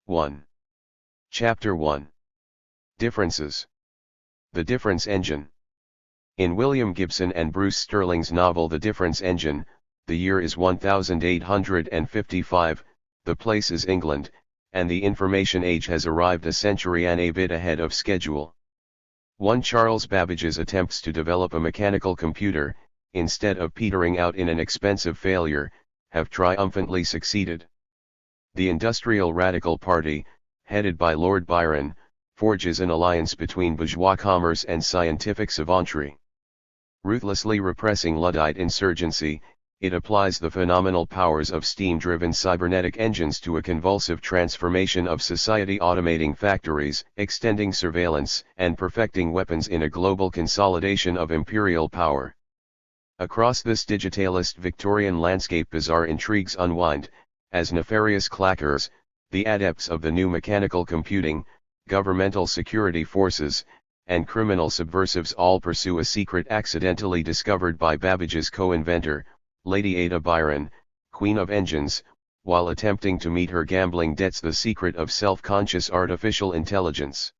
1. Chapter 1. Differences. The Difference Engine. In William Gibson and Bruce Sterling's novel The Difference Engine, the year is 1855, the place is England, and the information age has arrived a century and a bit ahead of schedule. One Charles Babbage's attempts to develop a mechanical computer, instead of petering out in an expensive failure, have triumphantly succeeded. The Industrial Radical Party, headed by Lord Byron, forges an alliance between bourgeois commerce and scientific savantry. Ruthlessly repressing Luddite insurgency, it applies the phenomenal powers of steam-driven cybernetic engines to a convulsive transformation of society, automating factories, extending surveillance, and perfecting weapons in a global consolidation of imperial power. Across this digitalist Victorian landscape bizarre intrigues unwind, as nefarious clackers, the adepts of the new mechanical computing, governmental security forces, and criminal subversives all pursue a secret accidentally discovered by Babbage's co-inventor, Lady Ada Byron, Queen of Engines, while attempting to meet her gambling debts, the secret of self-conscious artificial intelligence.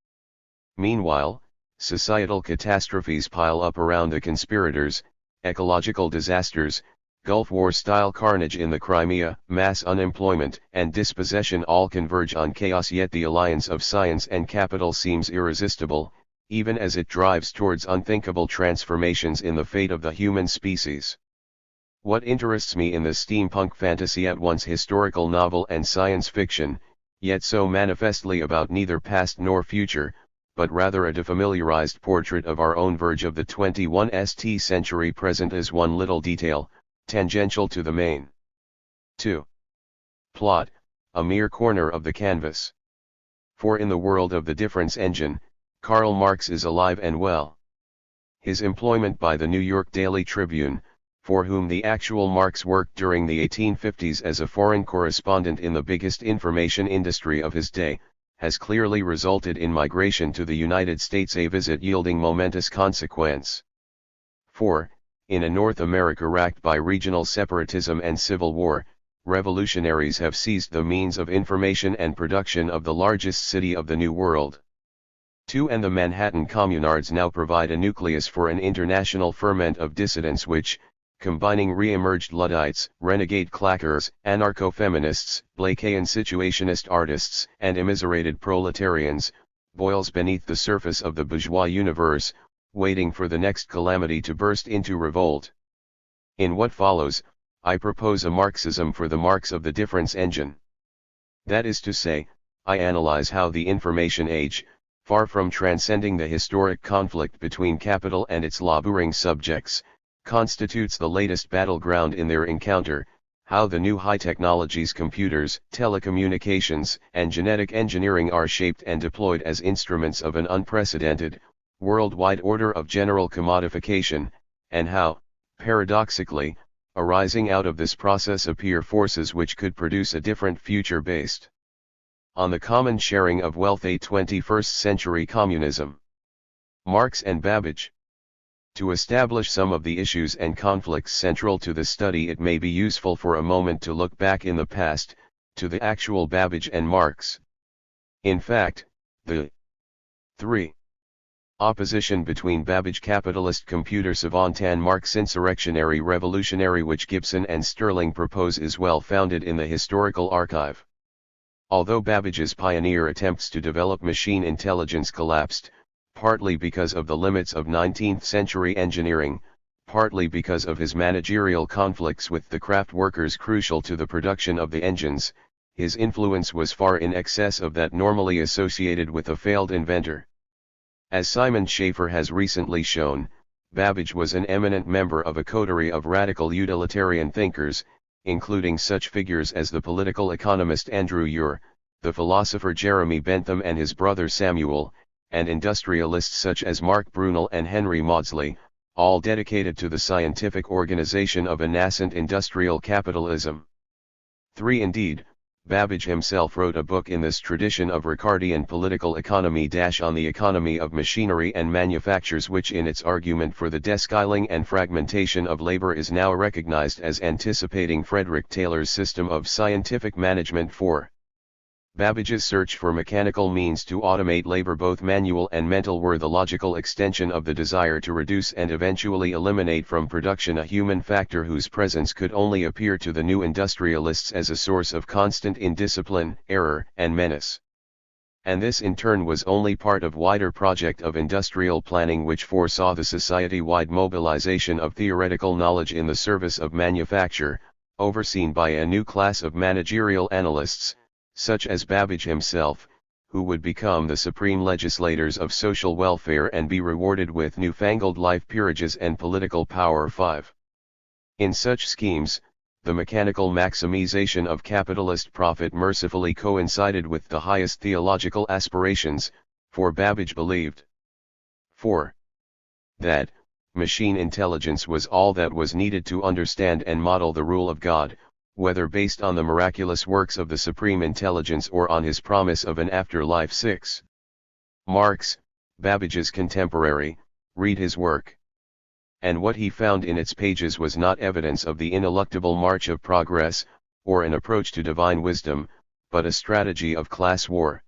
Meanwhile, societal catastrophes pile up around the conspirators, ecological disasters, Gulf War-style carnage in the Crimea, mass unemployment and dispossession all converge on chaos, yet the alliance of science and capital seems irresistible, even as it drives towards unthinkable transformations in the fate of the human species. What interests me in the steampunk fantasy, at once historical novel and science fiction, yet so manifestly about neither past nor future, but rather a defamiliarized portrait of our own verge of the 21st century present, is one little detail, tangential to the main. 2. Plot, a mere corner of the canvas. For in the world of the Difference Engine, Karl Marx is alive and well. His employment by the New York Daily Tribune, for whom the actual Marx worked during the 1850s as a foreign correspondent in the biggest information industry of his day, has clearly resulted in migration to the United States, a visit yielding momentous consequence. 4. In a North America racked by regional separatism and civil war, revolutionaries have seized the means of information and production of the largest city of the New World. 2. And the Manhattan communards now provide a nucleus for an international ferment of dissidents which, combining re-emerged Luddites, renegade clackers, anarcho-feminists, Blakeian situationist artists, and immiserated proletarians, boils beneath the surface of the bourgeois universe, waiting for the next calamity to burst into revolt. In what follows, I propose a Marxism for the Marx of the Difference Engine. That is to say, I analyze how the information age, far from transcending the historic conflict between capital and its laboring subjects, constitutes the latest battleground in their encounter, how the new high technologies, computers, telecommunications, and genetic engineering are shaped and deployed as instruments of an unprecedented, worldwide order of general commodification, and how, paradoxically, arising out of this process appear forces which could produce a different future based on the common sharing of wealth, a 21st century communism. Marx and Babbage. To establish some of the issues and conflicts central to the study, it may be useful for a moment to look back in the past, to the actual Babbage and Marx. In fact, the 3. Opposition between Babbage capitalist computer savant and Marx insurrectionary revolutionary which Gibson and Sterling propose is well founded in the historical archive. Although Babbage's pioneer attempts to develop machine intelligence collapsed, partly because of the limits of 19th century engineering, partly because of his managerial conflicts with the craft workers crucial to the production of the engines, his influence was far in excess of that normally associated with a failed inventor. As Simon Schaefer has recently shown, Babbage was an eminent member of a coterie of radical utilitarian thinkers, including such figures as the political economist Andrew Ure, the philosopher Jeremy Bentham and his brother Samuel, and industrialists such as Mark Brunel and Henry Maudsley, all dedicated to the scientific organization of a nascent industrial capitalism. 3. Indeed, Babbage himself wrote a book in this tradition of Ricardian political economy on the economy of machinery and manufactures, which in its argument for the deskyling and fragmentation of labor is now recognized as anticipating Frederick Taylor's system of scientific management. 4. Babbage's search for mechanical means to automate labor, both manual and mental, were the logical extension of the desire to reduce and eventually eliminate from production a human factor whose presence could only appear to the new industrialists as a source of constant indiscipline, error, and menace. And this in turn was only part of wider project of industrial planning which foresaw the society-wide mobilization of theoretical knowledge in the service of manufacture, overseen by a new class of managerial analysts, such as Babbage himself, who would become the supreme legislators of social welfare and be rewarded with newfangled life peerages and political power. 5. In such schemes, the mechanical maximization of capitalist profit mercifully coincided with the highest theological aspirations, for Babbage believed 4. That machine intelligence was all that was needed to understand and model the rule of God, whether based on the miraculous works of the supreme intelligence or on his promise of an afterlife. 6. Marx, Babbage's contemporary, read his work. And what he found in its pages was not evidence of the ineluctable march of progress, or an approach to divine wisdom, but a strategy of class war.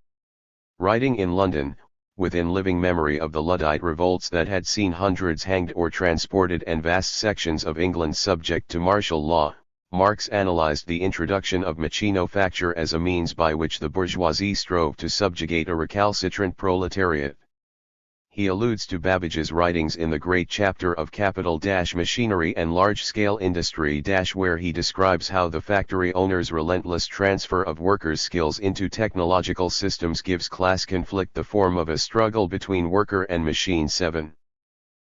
Writing in London, within living memory of the Luddite revolts that had seen hundreds hanged or transported and vast sections of England subject to martial law, Marx analyzed the introduction of machinofacture as a means by which the bourgeoisie strove to subjugate a recalcitrant proletariat. He alludes to Babbage's writings in the great chapter of Capital-Machinery and Large-Scale Industry where he describes how the factory owner's relentless transfer of workers' skills into technological systems gives class conflict the form of a struggle between worker and machine. 7.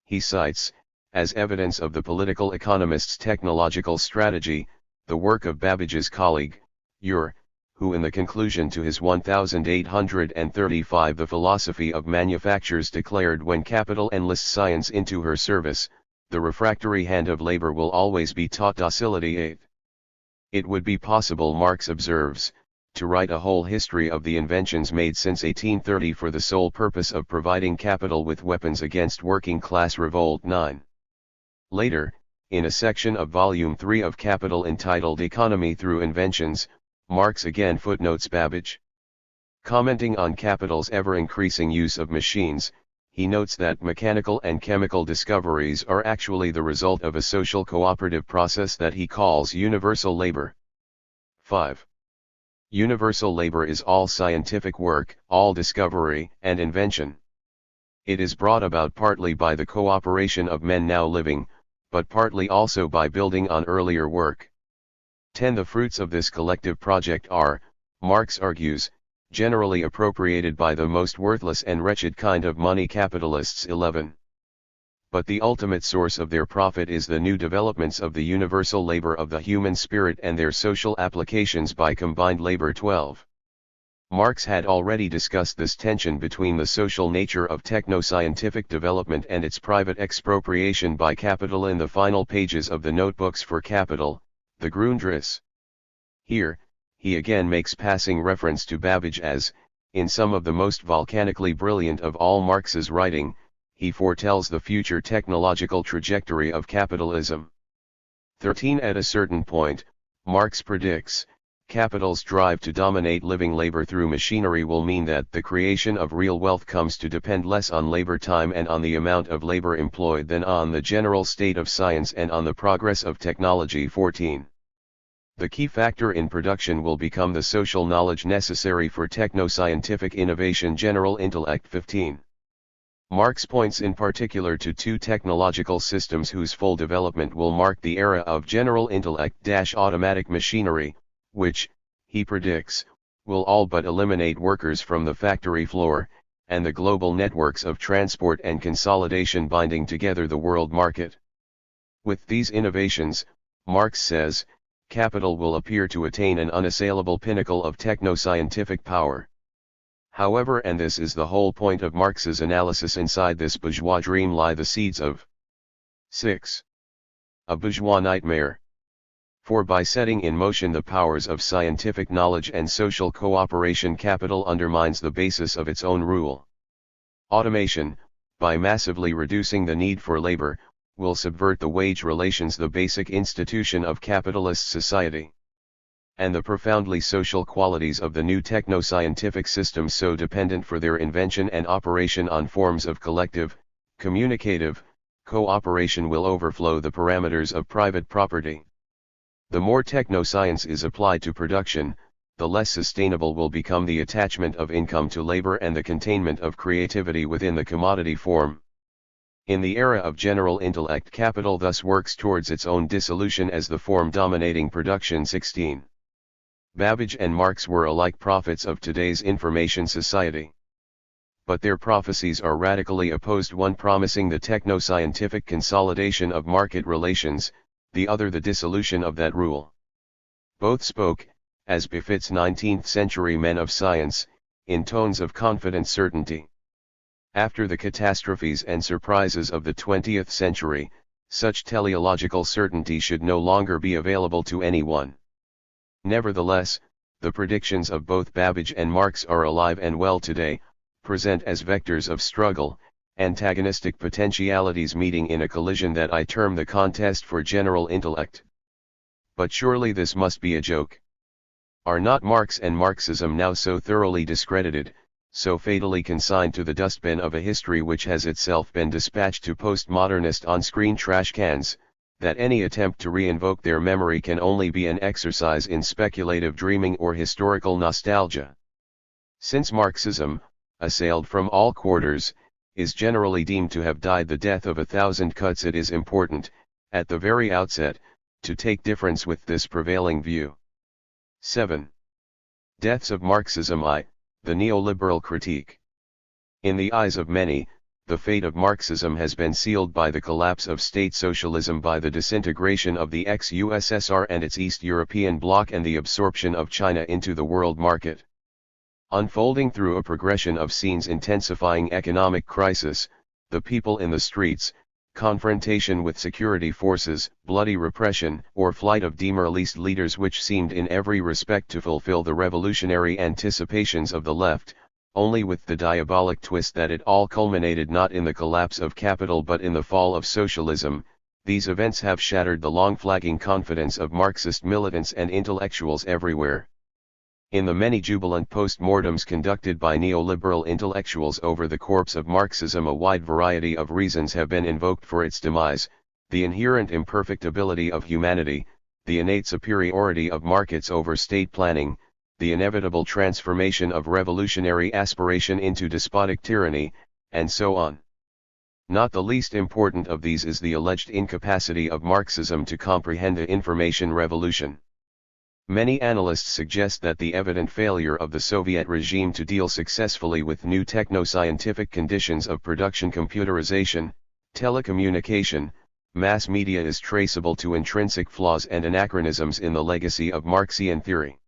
He cites, as evidence of the political economist's technological strategy, the work of Babbage's colleague, Dyer, who in the conclusion to his 1835 The Philosophy of Manufactures declared, when capital enlists science into her service, the refractory hand of labor will always be taught docility. 8. It would be possible, Marx observes, to write a whole history of the inventions made since 1830 for the sole purpose of providing capital with weapons against working class revolt. 9. Later, in a section of Volume 3 of Capital entitled Economy Through Inventions, Marx again footnotes Babbage. Commenting on capital's ever-increasing use of machines, he notes that mechanical and chemical discoveries are actually the result of a social cooperative process that he calls universal labor. 5. Universal labor is all scientific work, all discovery and invention. It is brought about partly by the cooperation of men now living, but partly also by building on earlier work. 10. The fruits of this collective project are, Marx argues, generally appropriated by the most worthless and wretched kind of money capitalists. 11. But the ultimate source of their profit is the new developments of the universal labor of the human spirit and their social applications by combined labor. 12. Marx had already discussed this tension between the social nature of techno-scientific development and its private expropriation by capital in the final pages of the Notebooks for Capital, the Grundrisse. Here, he again makes passing reference to Babbage as, in some of the most volcanically brilliant of all Marx's writing, he foretells the future technological trajectory of capitalism. 13. At a certain point, Marx predicts, capital's drive to dominate living labor through machinery will mean that the creation of real wealth comes to depend less on labor time and on the amount of labor employed than on the general state of science and on the progress of technology. 14. The key factor in production will become the social knowledge necessary for techno-scientific innovation, general intellect. 15. Marx points in particular to two technological systems whose full development will mark the era of general intellect - automatic machinery, which, he predicts, will all but eliminate workers from the factory floor, and the global networks of transport and consolidation binding together the world market. With these innovations, Marx says, capital will appear to attain an unassailable pinnacle of techno-scientific power. However, and this is the whole point of Marx's analysis, inside this bourgeois dream lie the seeds of 6. A bourgeois nightmare. For by setting in motion the powers of scientific knowledge and social cooperation, capital undermines the basis of its own rule. Automation, by massively reducing the need for labor, will subvert the wage relations, the basic institution of capitalist society. and the profoundly social qualities of the new techno-scientific systems so dependent for their invention and operation on forms of collective, communicative, cooperation will overflow the parameters of private property. The more techno-science is applied to production, the less sustainable will become the attachment of income to labor and the containment of creativity within the commodity form. In the era of general intellect, capital thus works towards its own dissolution as the form dominating production. 16. Babbage and Marx were alike prophets of today's information society. But their prophecies are radically opposed, one promising the techno-scientific consolidation of market relations, the other the dissolution of that rule. Both spoke, as befits 19th-century men of science, in tones of confident certainty. After the catastrophes and surprises of the 20th century, such teleological certainty should no longer be available to anyone. Nevertheless, the predictions of both Babbage and Marx are alive and well today, present as vectors of struggle, antagonistic potentialities meeting in a collision that I term the contest for general intellect. But surely this must be a joke. Are not Marx and Marxism now so thoroughly discredited, so fatally consigned to the dustbin of a history which has itself been dispatched to postmodernist on-screen trash cans, that any attempt to re-invoke their memory can only be an exercise in speculative dreaming or historical nostalgia? Since Marxism, assailed from all quarters, is generally deemed to have died the death of 1,000 cuts, it is important, at the very outset, to take difference with this prevailing view. 7. Deaths of Marxism. The neoliberal critique. In the eyes of many, the fate of Marxism has been sealed by the collapse of state socialism, by the disintegration of the ex-USSR and its East European bloc, and the absorption of China into the world market. Unfolding through a progression of scenes intensifying economic crisis, the people in the streets, confrontation with security forces, bloody repression, or flight of demoralized leaders which seemed in every respect to fulfill the revolutionary anticipations of the left, only with the diabolic twist that it all culminated not in the collapse of capital but in the fall of socialism. These events have shattered the long-flagging confidence of Marxist militants and intellectuals everywhere. In the many jubilant post-mortems conducted by neoliberal intellectuals over the corpse of Marxism, a wide variety of reasons have been invoked for its demise: the inherent imperfectibility of humanity, the innate superiority of markets over state planning, the inevitable transformation of revolutionary aspiration into despotic tyranny, and so on. Not the least important of these is the alleged incapacity of Marxism to comprehend the information revolution. Many analysts suggest that the evident failure of the Soviet regime to deal successfully with new techno-scientific conditions of production, computerization, telecommunication, mass media is traceable to intrinsic flaws and anachronisms in the legacy of Marxian theory.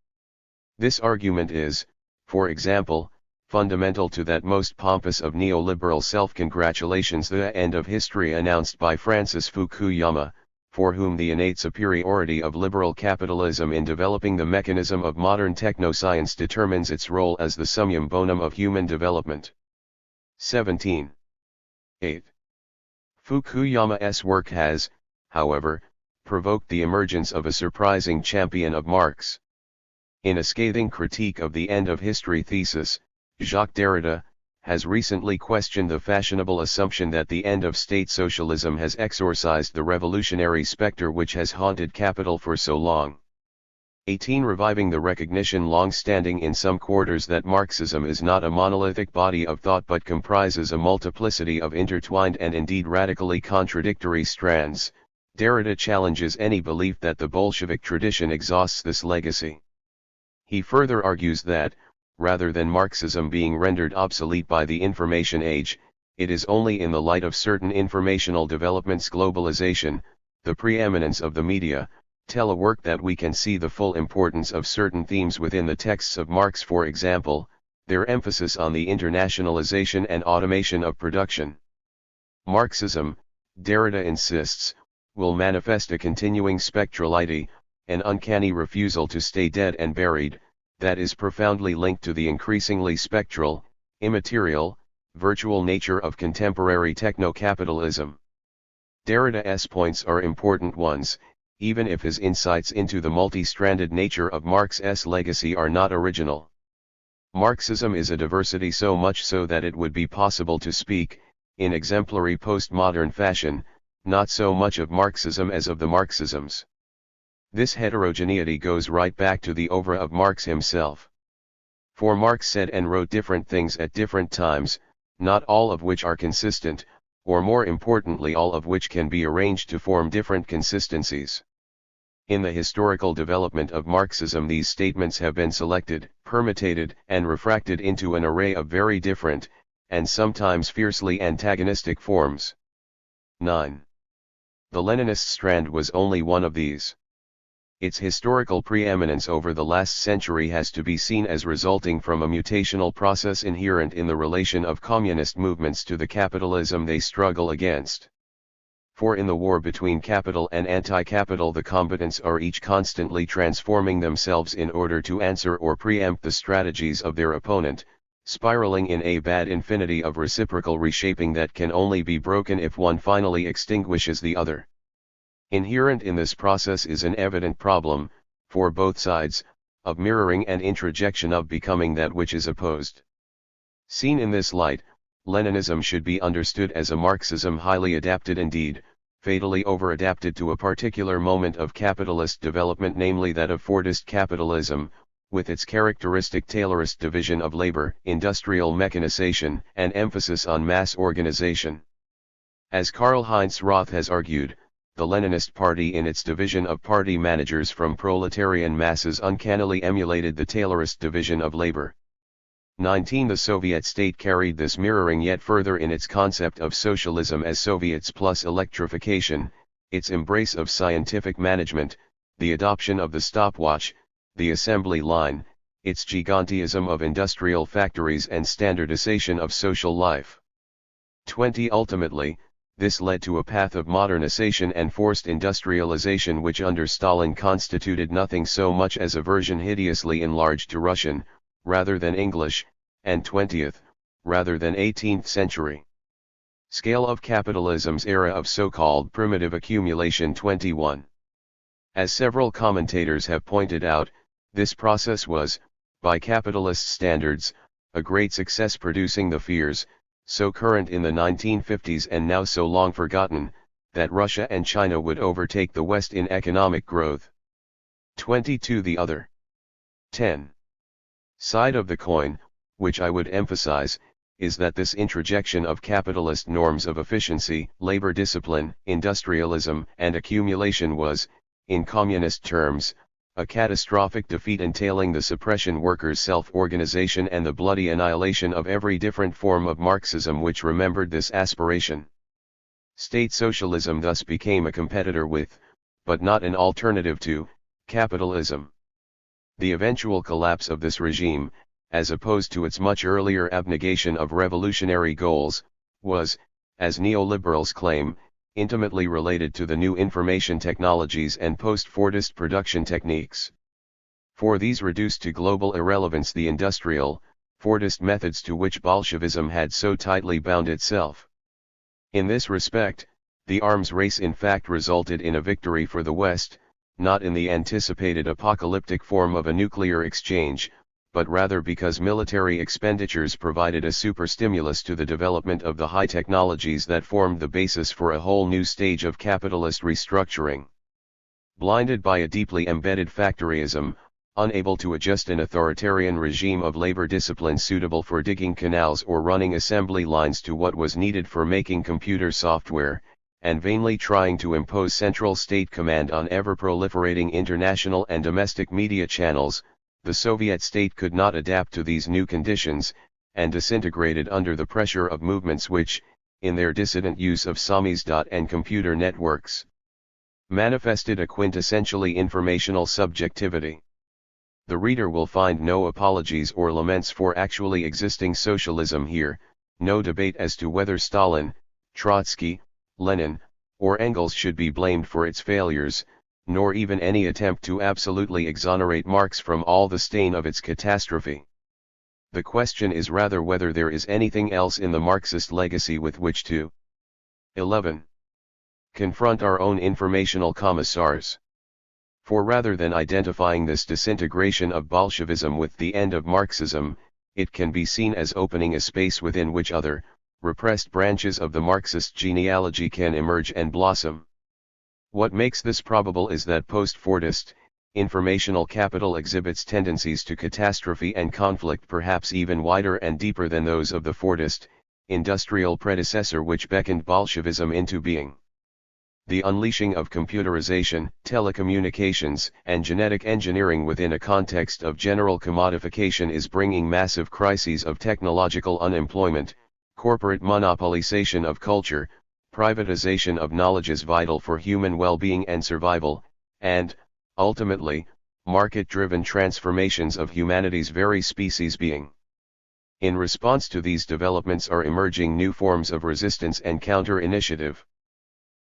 This argument is, for example, fundamental to that most pompous of neoliberal self-congratulations, the end of history announced by Francis Fukuyama, for whom the innate superiority of liberal capitalism in developing the mechanism of modern technoscience determines its role as the summum bonum of human development. 17. 8. Fukuyama's work has, however, provoked the emergence of a surprising champion of Marx. In a scathing critique of the end of history thesis, Jacques Derrida has recently questioned the fashionable assumption that the end of state socialism has exorcised the revolutionary specter which has haunted capital for so long. 18. Reviving the recognition long-standing in some quarters that Marxism is not a monolithic body of thought but comprises a multiplicity of intertwined and indeed radically contradictory strands, Derrida challenges any belief that the Bolshevik tradition exhausts this legacy. He further argues that, rather than Marxism being rendered obsolete by the information age, it is only in the light of certain informational developments, globalization, the preeminence of the media, telework, that we can see the full importance of certain themes within the texts of Marx, for example, their emphasis on the internationalization and automation of production. Marxism, Derrida insists, will manifest a continuing spectrality, an uncanny refusal to stay dead and buried, that is profoundly linked to the increasingly spectral, immaterial, virtual nature of contemporary techno-capitalism. Derrida's points are important ones, even if his insights into the multi-stranded nature of Marx's legacy are not original. Marxism is a diversity so much so that it would be possible to speak, in exemplary postmodern fashion, not so much of Marxism as of the Marxisms. This heterogeneity goes right back to the oeuvre of Marx himself. For Marx said and wrote different things at different times, not all of which are consistent, or more importantly all of which can be arranged to form different consistencies. In the historical development of Marxism, these statements have been selected, permutated, and refracted into an array of very different, and sometimes fiercely antagonistic forms. 9. The Leninist strand was only one of these. Its historical preeminence over the last century has to be seen as resulting from a mutational process inherent in the relation of communist movements to the capitalism they struggle against. For in the war between capital and anti-capital, the combatants are each constantly transforming themselves in order to answer or preempt the strategies of their opponent, spiraling in a bad infinity of reciprocal reshaping that can only be broken if one finally extinguishes the other. Inherent in this process is an evident problem, for both sides, of mirroring and introjection of becoming that which is opposed. Seen in this light, Leninism should be understood as a Marxism highly adapted, indeed, fatally over-adapted to a particular moment of capitalist development, namely that of Fordist capitalism, with its characteristic Taylorist division of labor, industrial mechanization, and emphasis on mass organization. As Karl-Heinz Roth has argued, the Leninist Party in its division of party managers from proletarian masses uncannily emulated the Taylorist division of labor. 19. The Soviet state carried this mirroring yet further in its concept of socialism as Soviets plus electrification, its embrace of scientific management, the adoption of the stopwatch, the assembly line, its gigantism of industrial factories and standardization of social life. 20. Ultimately, this led to a path of modernization and forced industrialization which under Stalin constituted nothing so much as a version hideously enlarged to Russian, rather than English, and 20th, rather than 18th century. Scale of capitalism's era of so-called primitive accumulation. 21. As several commentators have pointed out, this process was, by capitalist standards, a great success, producing the fears, so current in the 1950s and now so long forgotten, that Russia and China would overtake the West in economic growth. 22. The other 10. Side of the coin, which I would emphasize, is that this introjection of capitalist norms of efficiency, labor discipline, industrialism, and accumulation was, in communist terms, a catastrophic defeat entailing the suppression workers' self-organization and the bloody annihilation of every different form of Marxism which remembered this aspiration. State socialism thus became a competitor with, but not an alternative to, capitalism. The eventual collapse of this regime, as opposed to its much earlier abnegation of revolutionary goals, was, as neoliberals claim, intimately related to the new information technologies and post-Fordist production techniques. For these reduced to global irrelevance the industrial, Fordist methods to which Bolshevism had so tightly bound itself. In this respect, the arms race in fact resulted in a victory for the West, not in the anticipated apocalyptic form of a nuclear exchange, but rather because military expenditures provided a superstimulus to the development of the high technologies that formed the basis for a whole new stage of capitalist restructuring. Blinded by a deeply embedded factoryism, unable to adjust an authoritarian regime of labor discipline suitable for digging canals or running assembly lines to what was needed for making computer software, and vainly trying to impose central state command on ever-proliferating international and domestic media channels, the Soviet state could not adapt to these new conditions, and disintegrated under the pressure of movements which, in their dissident use of samizdat and computer networks, manifested a quintessentially informational subjectivity. The reader will find no apologies or laments for actually existing socialism here, no debate as to whether Stalin, Trotsky, Lenin, or Engels should be blamed for its failures, nor even any attempt to absolutely exonerate Marx from all the stain of its catastrophe. The question is rather whether there is anything else in the Marxist legacy with which to 11. Confront our own informational commissars. For rather than identifying this disintegration of Bolshevism with the end of Marxism, it can be seen as opening a space within which other, repressed branches of the Marxist genealogy can emerge and blossom. What makes this probable is that post-Fordist, informational capital exhibits tendencies to catastrophe and conflict perhaps even wider and deeper than those of the Fordist, industrial predecessor which beckoned Bolshevism into being. The unleashing of computerization, telecommunications, and genetic engineering within a context of general commodification is bringing massive crises of technological unemployment, corporate monopolization of culture, privatization of knowledge is vital for human well-being and survival, and, ultimately, market-driven transformations of humanity's very species being. In response to these developments are emerging new forms of resistance and counter-initiative.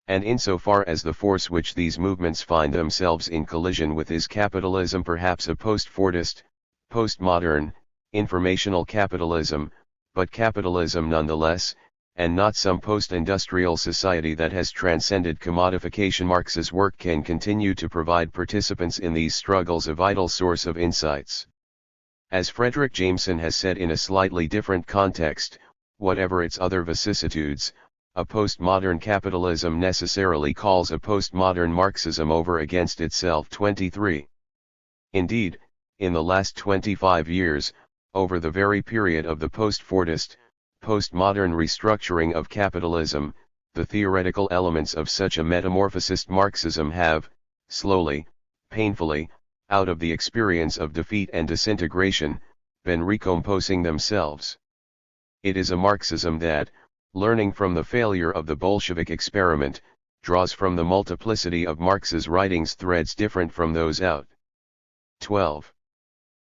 And insofar as the force which these movements find themselves in collision with is capitalism, perhaps a post-Fordist, postmodern, informational capitalism, but capitalism nonetheless, and not some post-industrial society that has transcended commodification. Marx's work can continue to provide participants in these struggles a vital source of insights. As Frederick Jameson has said in a slightly different context, whatever its other vicissitudes, a postmodern capitalism necessarily calls a postmodern Marxism over against itself. 23. Indeed, in the last 25 years, over the very period of the post-Fordist, postmodern restructuring of capitalism, the theoretical elements of such a metamorphosist Marxism have, slowly, painfully, out of the experience of defeat and disintegration, been recomposing themselves. It is a Marxism that, learning from the failure of the Bolshevik experiment, draws from the multiplicity of Marx's writings threads different from those out. 12.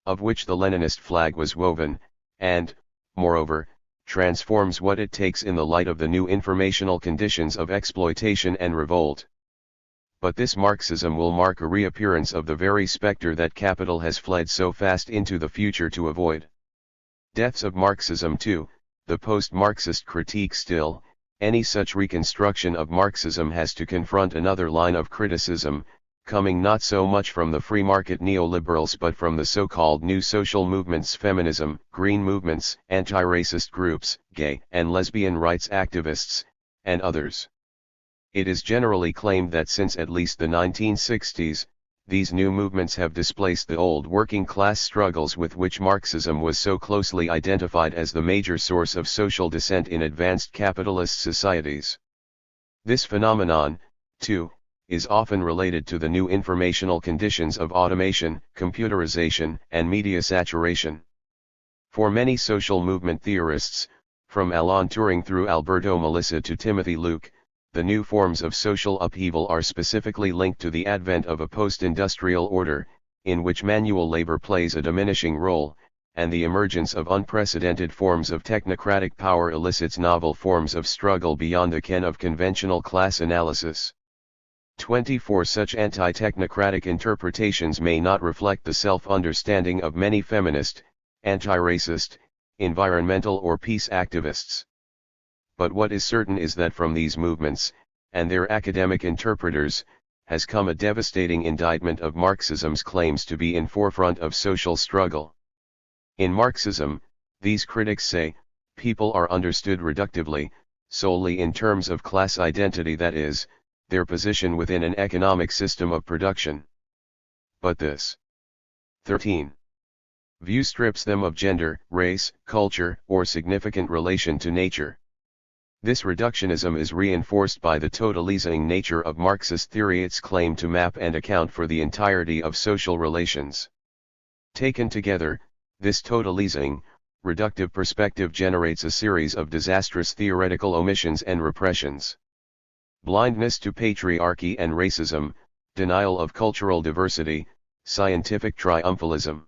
Of which the Leninist flag was woven, and, moreover, transforms what it takes in the light of the new informational conditions of exploitation and revolt. But this Marxism will mark a reappearance of the very specter that capital has fled so fast into the future to avoid. Deaths of Marxism too. The post-Marxist critique still, any such reconstruction of Marxism has to confront another line of criticism, coming not so much from the free market neoliberals but from the so-called new social movements, feminism, green movements, anti-racist groups, gay and lesbian rights activists, and others. It is generally claimed that since at least the 1960s, these new movements have displaced the old working-class struggles with which Marxism was so closely identified as the major source of social dissent in advanced capitalist societies. This phenomenon, too, is often related to the new informational conditions of automation, computerization, and media saturation. For many social movement theorists, from Alan Turing through Alberto Melissa to Timothy Luke, the new forms of social upheaval are specifically linked to the advent of a post-industrial order, in which manual labor plays a diminishing role, and the emergence of unprecedented forms of technocratic power elicits novel forms of struggle beyond the ken of conventional class analysis. 24. Such anti-technocratic interpretations may not reflect the self-understanding of many feminist, anti-racist, environmental or peace activists. But what is certain is that from these movements, and their academic interpreters, has come a devastating indictment of Marxism's claims to be in forefront of social struggle. In Marxism, these critics say, people are understood reductively, solely in terms of class identity, that is, their position within an economic system of production. But this 13. View strips them of gender, race, culture, or significant relation to nature. This reductionism is reinforced by the totalizing nature of Marxist theory, its claim to map and account for the entirety of social relations. Taken together, this totalizing, reductive perspective generates a series of disastrous theoretical omissions and repressions. Blindness to patriarchy and racism, denial of cultural diversity, scientific triumphalism.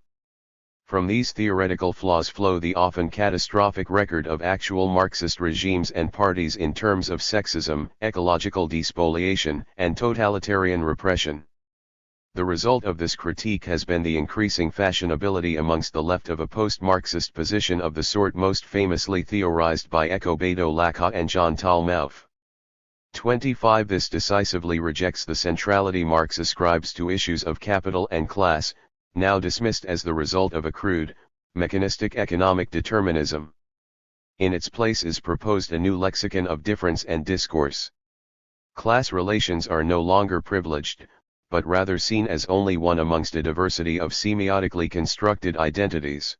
From these theoretical flaws flow the often catastrophic record of actual Marxist regimes and parties in terms of sexism, ecological despoliation, and totalitarian repression. The result of this critique has been the increasing fashionability amongst the left of a post-Marxist position of the sort most famously theorized by Ecobedo Lacan and Jean Talmauf. 25. This decisively rejects the centrality Marx ascribes to issues of capital and class, now dismissed as the result of a crude, mechanistic economic determinism. In its place is proposed a new lexicon of difference and discourse. Class relations are no longer privileged, but rather seen as only one amongst a diversity of semiotically constructed identities.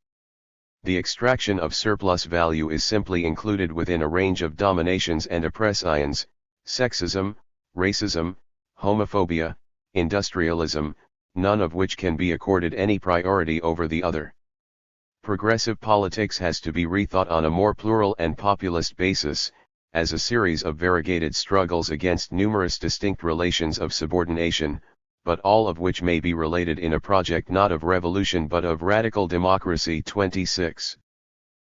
The extraction of surplus value is simply included within a range of dominations and oppressions: sexism, racism, homophobia, industrialism, none of which can be accorded any priority over the other. Progressive politics has to be rethought on a more plural and populist basis, as a series of variegated struggles against numerous distinct relations of subordination, but all of which may be related in a project not of revolution but of radical democracy. 26.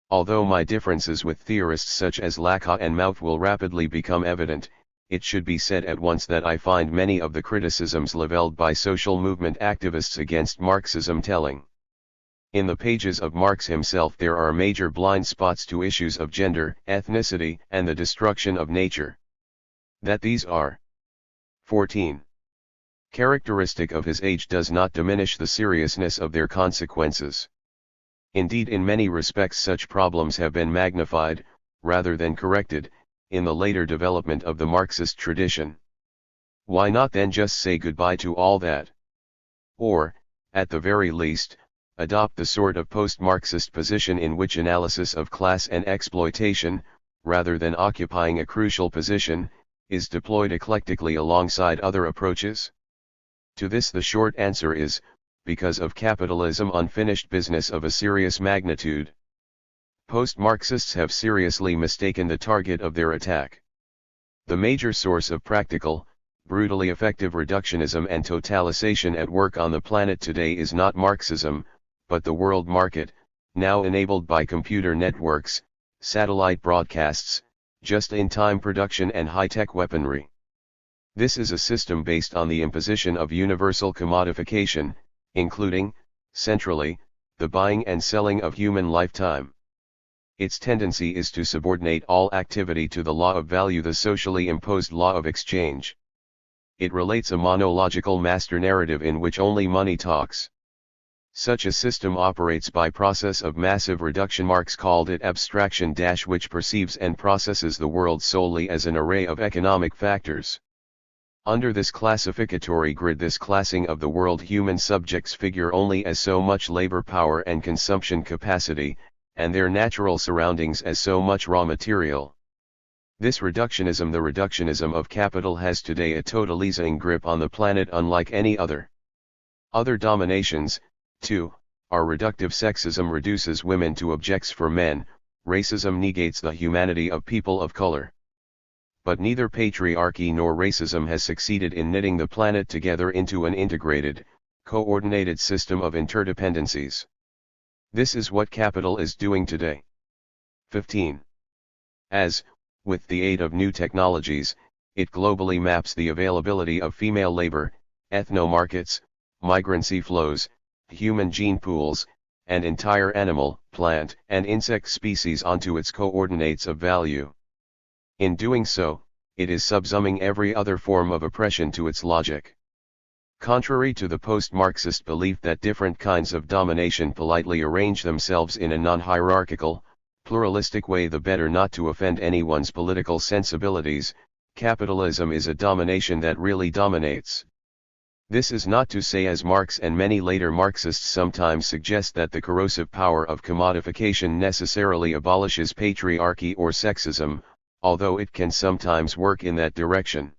Although my differences with theorists such as Lacan and Mouth will rapidly become evident, it should be said at once that I find many of the criticisms leveled by social movement activists against Marxism telling. In the pages of Marx himself there are major blind spots to issues of gender, ethnicity, and the destruction of nature. That these are 14. Characteristic of his age does not diminish the seriousness of their consequences. Indeed, in many respects such problems have been magnified, rather than corrected, in the later development of the Marxist tradition. Why not then just say goodbye to all that? Or, at the very least, adopt the sort of post-Marxist position in which analysis of class and exploitation, rather than occupying a crucial position, is deployed eclectically alongside other approaches? To this the short answer is, because of capitalism unfinished business of a serious magnitude. Post-Marxists have seriously mistaken the target of their attack. The major source of practical, brutally effective reductionism and totalization at work on the planet today is not Marxism, but the world market, now enabled by computer networks, satellite broadcasts, just-in-time production and high-tech weaponry. This is a system based on the imposition of universal commodification, including, centrally, the buying and selling of human lifetime. Its tendency is to subordinate all activity to the law of value, the socially imposed law of exchange. It relates a monological master narrative in which only money talks. Such a system operates by process of massive reduction. Marx called it abstraction, which perceives and processes the world solely as an array of economic factors. Under this classificatory grid, this classing of the world, human subjects figure only as so much labor power and consumption capacity, and their natural surroundings as so much raw material. This reductionism, the reductionism of capital, has today a totalizing grip on the planet unlike any other. Other dominations, too, are reductive. Sexism reduces women to objects for men, racism negates the humanity of people of color. But neither patriarchy nor racism has succeeded in knitting the planet together into an integrated, coordinated system of interdependencies. This is what capital is doing today. 15. As, with the aid of new technologies, it globally maps the availability of female labor, ethno-markets, migrancy flows, human gene pools, and entire animal, plant, and insect species onto its coordinates of value. In doing so, it is subsuming every other form of oppression to its logic. Contrary to the post-Marxist belief that different kinds of domination politely arrange themselves in a non-hierarchical, pluralistic way the better not to offend anyone's political sensibilities, capitalism is a domination that really dominates. This is not to say, as Marx and many later Marxists sometimes suggest, that the corrosive power of commodification necessarily abolishes patriarchy or sexism, although it can sometimes work in that direction.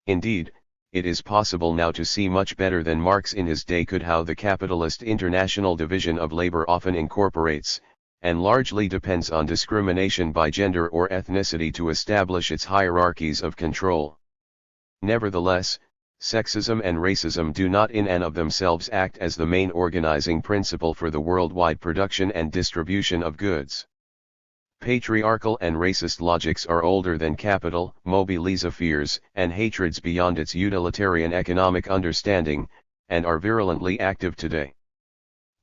Indeed, it is possible now to see much better than Marx in his day could how the capitalist international division of labor often incorporates, and largely depends on, discrimination by gender or ethnicity to establish its hierarchies of control. Nevertheless, sexism and racism do not in and of themselves act as the main organizing principle for the worldwide production and distribution of goods. Patriarchal and racist logics are older than capital, mobilize fears and hatreds beyond its utilitarian economic understanding, and are virulently active today.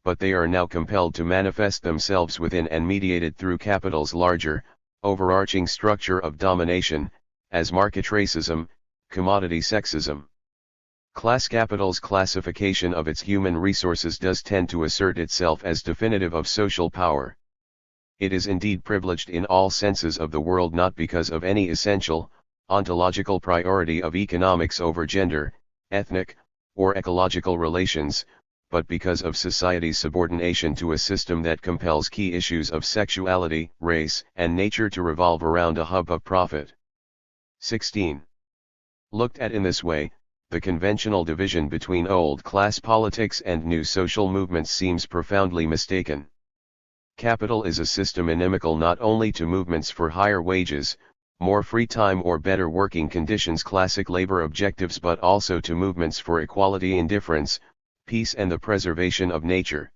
But they are now compelled to manifest themselves within and mediated through capital's larger, overarching structure of domination, as market racism, commodity sexism. Class capital's classification of its human resources does tend to assert itself as definitive of social power. It is indeed privileged in all senses of the word, not because of any essential, ontological priority of economics over gender, ethnic, or ecological relations, but because of society's subordination to a system that compels key issues of sexuality, race, and nature to revolve around a hub of profit. 16. Looked at in this way, the conventional division between old class politics and new social movements seems profoundly mistaken. Capital is a system inimical not only to movements for higher wages, more free time or better working conditions, classic labor objectives, but also to movements for equality, indifference, peace and the preservation of nature.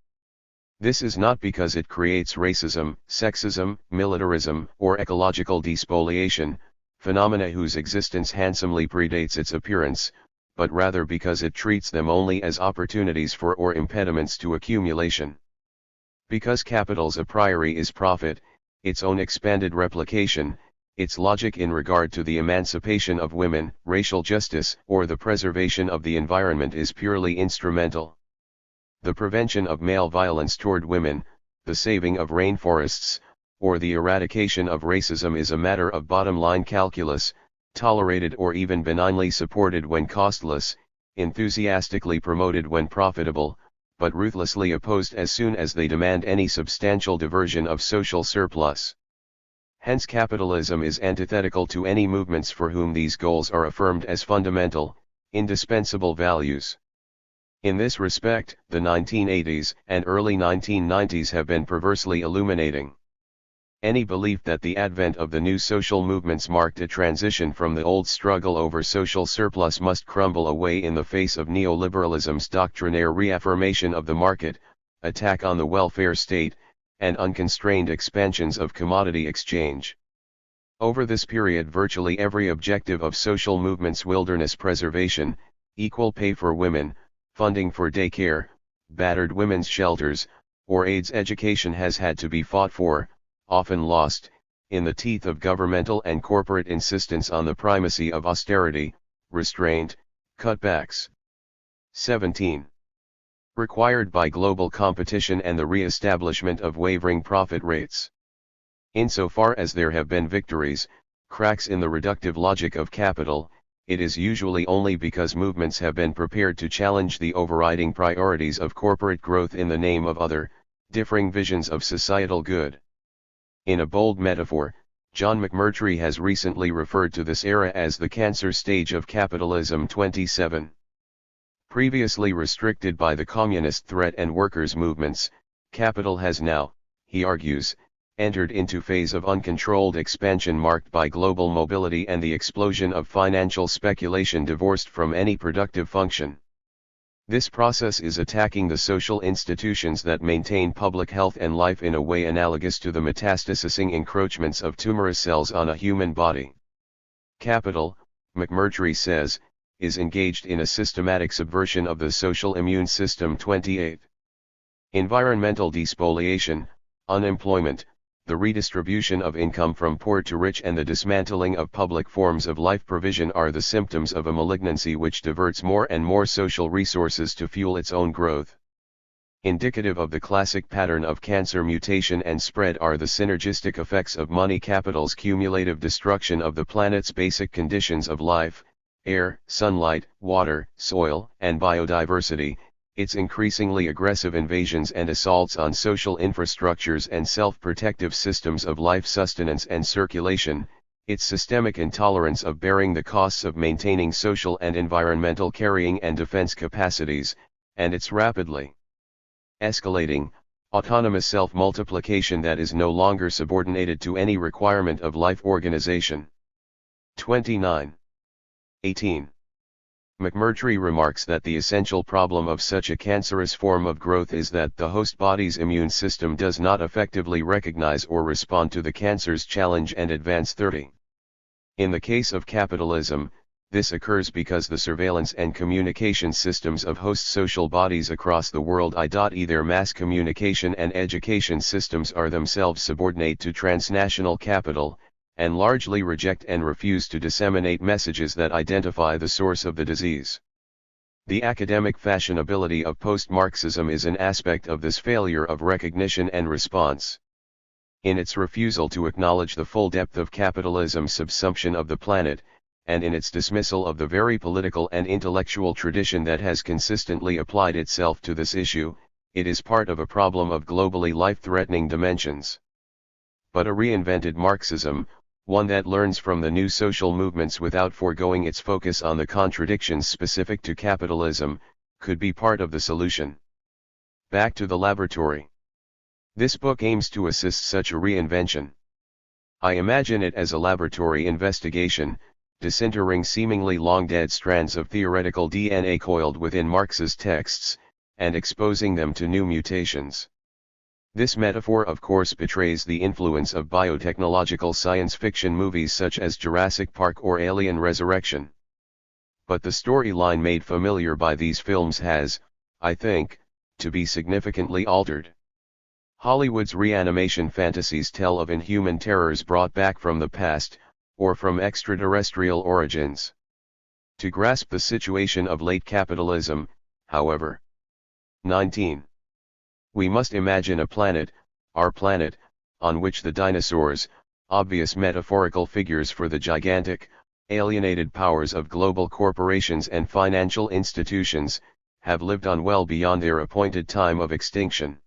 This is not because it creates racism, sexism, militarism, or ecological despoliation, phenomena whose existence handsomely predates its appearance, but rather because it treats them only as opportunities for or impediments to accumulation. Because capital's a priori is profit, its own expanded replication, its logic in regard to the emancipation of women, racial justice, or the preservation of the environment is purely instrumental. The prevention of male violence toward women, the saving of rainforests, or the eradication of racism is a matter of bottom-line calculus, tolerated or even benignly supported when costless, enthusiastically promoted when profitable, but ruthlessly opposed as soon as they demand any substantial diversion of social surplus. Hence capitalism is antithetical to any movements for whom these goals are affirmed as fundamental, indispensable values. In this respect, the 1980s and early 1990s have been perversely illuminating. Any belief that the advent of the new social movements marked a transition from the old struggle over social surplus must crumble away in the face of neoliberalism's doctrinaire reaffirmation of the market, attack on the welfare state, and unconstrained expansions of commodity exchange. Over this period, virtually every objective of social movements, wilderness preservation, equal pay for women, funding for daycare, battered women's shelters, or AIDS education, has had to be fought for, often lost, in the teeth of governmental and corporate insistence on the primacy of austerity, restraint, cutbacks. 17. Required by global competition and the re-establishment of wavering profit rates. Insofar as there have been victories, cracks in the reductive logic of capital, it is usually only because movements have been prepared to challenge the overriding priorities of corporate growth in the name of other, differing visions of societal good. In a bold metaphor, John McMurtry has recently referred to this era as the cancer stage of capitalism. 27. Previously restricted by the communist threat and workers' movements, capital has now, he argues, entered into phase of uncontrolled expansion marked by global mobility and the explosion of financial speculation divorced from any productive function. This process is attacking the social institutions that maintain public health and life in a way analogous to the metastasizing encroachments of tumorous cells on a human body. Capital, McMurtry says, is engaged in a systematic subversion of the social immune system. 28. Environmental despoliation, unemployment, the redistribution of income from poor to rich and the dismantling of public forms of life provision are the symptoms of a malignancy which diverts more and more social resources to fuel its own growth. Indicative of the classic pattern of cancer mutation and spread are the synergistic effects of money capital's cumulative destruction of the planet's basic conditions of life, air, sunlight, water, soil, and biodiversity, its increasingly aggressive invasions and assaults on social infrastructures and self-protective systems of life sustenance and circulation, its systemic intolerance of bearing the costs of maintaining social and environmental carrying and defense capacities, and its rapidly escalating, autonomous self-multiplication that is no longer subordinated to any requirement of life organization. 29. 18. McMurtry remarks that the essential problem of such a cancerous form of growth is that the host body's immune system does not effectively recognize or respond to the cancer's challenge and advance. 30. In the case of capitalism, this occurs because the surveillance and communication systems of host social bodies across the world, i.e. their mass communication and education systems, are themselves subordinate to transnational capital, and largely reject and refuse to disseminate messages that identify the source of the disease. The academic fashionability of post-Marxism is an aspect of this failure of recognition and response. In its refusal to acknowledge the full depth of capitalism's subsumption of the planet, and in its dismissal of the very political and intellectual tradition that has consistently applied itself to this issue, it is part of a problem of globally life-threatening dimensions. But a reinvented Marxism, one that learns from the new social movements without foregoing its focus on the contradictions specific to capitalism, could be part of the solution. Back to the laboratory. This book aims to assist such a reinvention. I imagine it as a laboratory investigation, disintering seemingly long-dead strands of theoretical DNA coiled within Marx's texts, and exposing them to new mutations. This metaphor of course betrays the influence of biotechnological science fiction movies such as Jurassic Park or Alien Resurrection. But the storyline made familiar by these films has, I think, to be significantly altered. Hollywood's reanimation fantasies tell of inhuman terrors brought back from the past, or from extraterrestrial origins. To grasp the situation of late capitalism, however. 19. We must imagine a planet, our planet, on which the dinosaurs, obvious metaphorical figures for the gigantic, alienated powers of global corporations and financial institutions, have lived on well beyond their appointed time of extinction.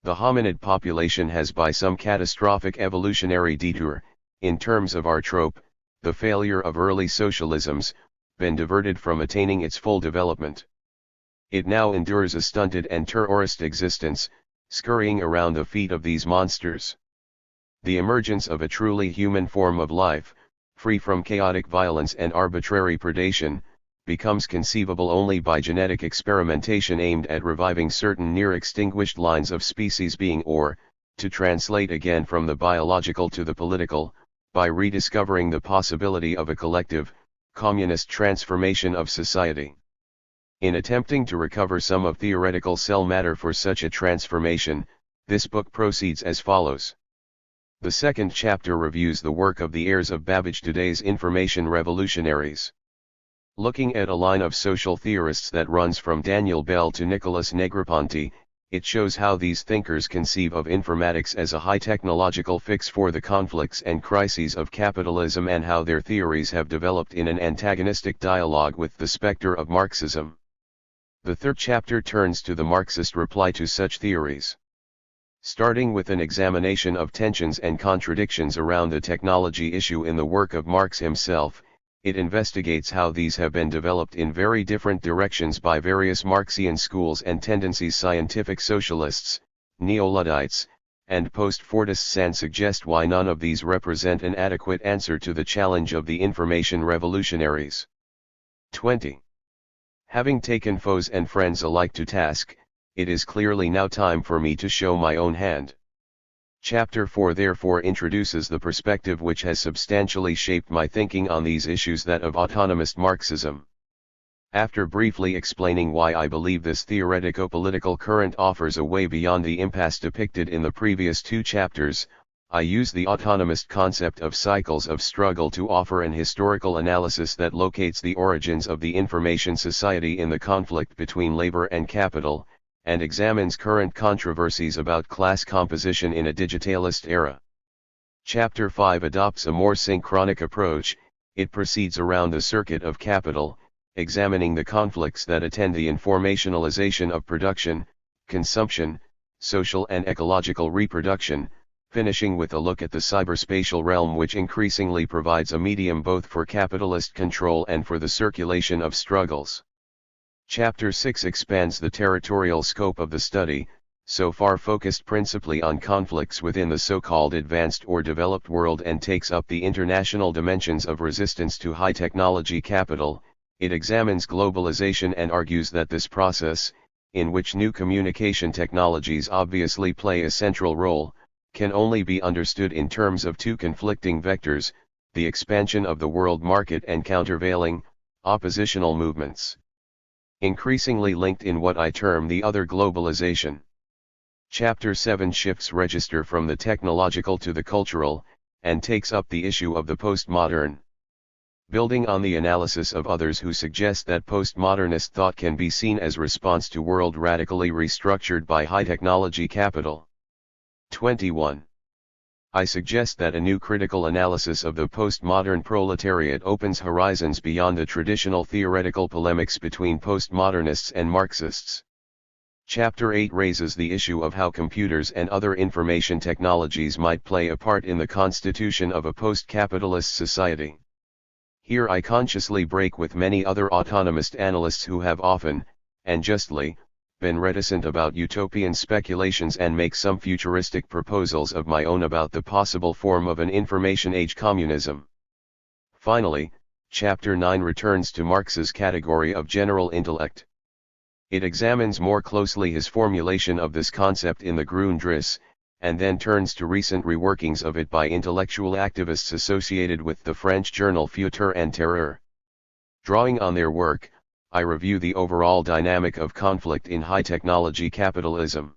The hominid population has by some catastrophic evolutionary detour, in terms of our trope, the failure of early socialisms, been diverted from attaining its full development. It now endures a stunted and terrorist existence, scurrying around the feet of these monsters. The emergence of a truly human form of life, free from chaotic violence and arbitrary predation, becomes conceivable only by genetic experimentation aimed at reviving certain near-extinguished lines of species being or, to translate again from the biological to the political, by rediscovering the possibility of a collective, communist transformation of society. In attempting to recover some of theoretical cell matter for such a transformation, this book proceeds as follows. The second chapter reviews the work of the heirs of Babbage, today's information revolutionaries. Looking at a line of social theorists that runs from Daniel Bell to Nicholas Negroponte, it shows how these thinkers conceive of informatics as a high technological fix for the conflicts and crises of capitalism and how their theories have developed in an antagonistic dialogue with the specter of Marxism. The third chapter turns to the Marxist reply to such theories. Starting with an examination of tensions and contradictions around the technology issue in the work of Marx himself, it investigates how these have been developed in very different directions by various Marxian schools and tendencies, scientific socialists, neo-Luddites, and post-Fordists, and suggest why none of these represent an adequate answer to the challenge of the information revolutionaries. 20. Having taken foes and friends alike to task, it is clearly now time for me to show my own hand. Chapter 4 therefore introduces the perspective which has substantially shaped my thinking on these issues, that of autonomist Marxism. After briefly explaining why I believe this theoretico-political current offers a way beyond the impasse depicted in the previous two chapters, I use the autonomist concept of cycles of struggle to offer an historical analysis that locates the origins of the information society in the conflict between labor and capital, and examines current controversies about class composition in a digitalist era. Chapter 5 adopts a more synchronic approach. It proceeds around the circuit of capital, examining the conflicts that attend the informationalization of production, consumption, social and ecological reproduction, finishing with a look at the cyberspatial realm, which increasingly provides a medium both for capitalist control and for the circulation of struggles. Chapter 6 expands the territorial scope of the study, so far focused principally on conflicts within the so-called advanced or developed world, and takes up the international dimensions of resistance to high-technology capital. It examines globalization and argues that this process, in which new communication technologies obviously play a central role, can only be understood in terms of two conflicting vectors, the expansion of the world market and countervailing, oppositional movements, increasingly linked in what I term the other globalization. Chapter 7 shifts register from the technological to the cultural, and takes up the issue of the postmodern. Building on the analysis of others who suggest that postmodernist thought can be seen as response to world radically restructured by high-technology capital. 21. I suggest that a new critical analysis of the postmodern proletariat opens horizons beyond the traditional theoretical polemics between postmodernists and Marxists. Chapter 8 raises the issue of how computers and other information technologies might play a part in the constitution of a post-capitalist society. Here I consciously break with many other autonomist analysts who have often, and justly, been reticent about utopian speculations and make some futuristic proposals of my own about the possible form of an information age communism. Finally, Chapter 9 returns to Marx's category of general intellect. It examines more closely his formulation of this concept in the Grundrisse, and then turns to recent reworkings of it by intellectual activists associated with the French journal Futur and Terreur. Drawing on their work, I review the overall dynamic of conflict in high-technology capitalism.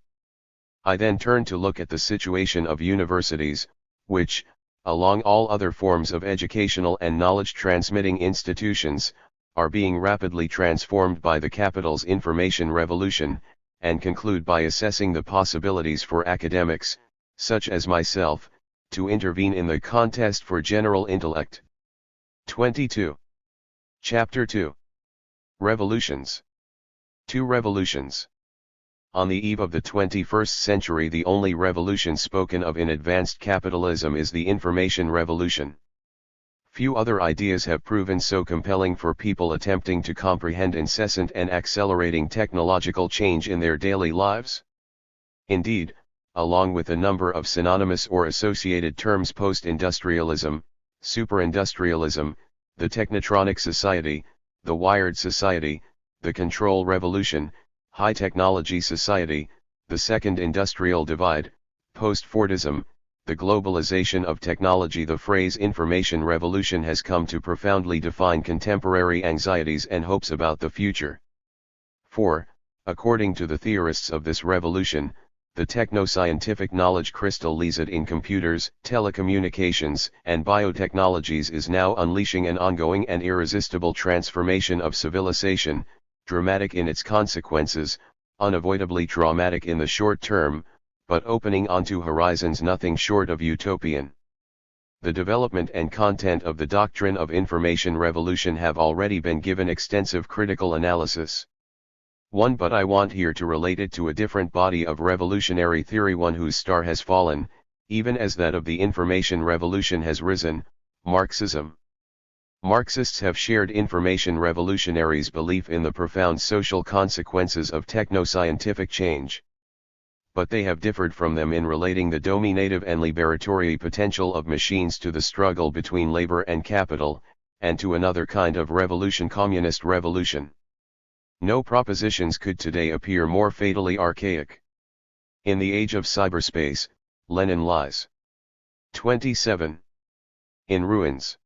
I then turn to look at the situation of universities, which, along all other forms of educational and knowledge-transmitting institutions, are being rapidly transformed by the capital's information revolution, and conclude by assessing the possibilities for academics, such as myself, to intervene in the contest for general intellect. 22. Chapter 2. Revolutions. 2 revolutions. On the eve of the 21st century, the only revolution spoken of in advanced capitalism is the information revolution. Few other ideas have proven so compelling for people attempting to comprehend incessant and accelerating technological change in their daily lives. Indeed, along with a number of synonymous or associated terms, post-industrialism, super-industrialism, the technotronic society, the wired society, the control revolution, high-technology society, the second industrial divide, post-Fordism, the globalization of technology, the phrase information revolution has come to profoundly define contemporary anxieties and hopes about the future. 4. According to the theorists of this revolution, the techno-scientific knowledge crystal leased in computers, telecommunications, and biotechnologies is now unleashing an ongoing and irresistible transformation of civilization, dramatic in its consequences, unavoidably traumatic in the short term, but opening onto horizons nothing short of utopian. The development and content of the doctrine of information revolution have already been given extensive critical analysis. But I want here to relate it to a different body of revolutionary theory, one whose star has fallen, even as that of the information revolution has risen, Marxism. Marxists have shared information revolutionaries' belief in the profound social consequences of techno-scientific change. But they have differed from them in relating the dominative and liberatory potential of machines to the struggle between labor and capital, and to another kind of revolution, communist revolution. No propositions could today appear more fatally archaic. In the age of cyberspace, Lenin lies. 27. In ruins.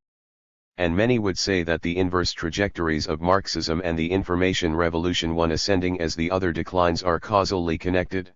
And many would say that the inverse trajectories of Marxism and the information revolution, one ascending as the other declines, are causally connected.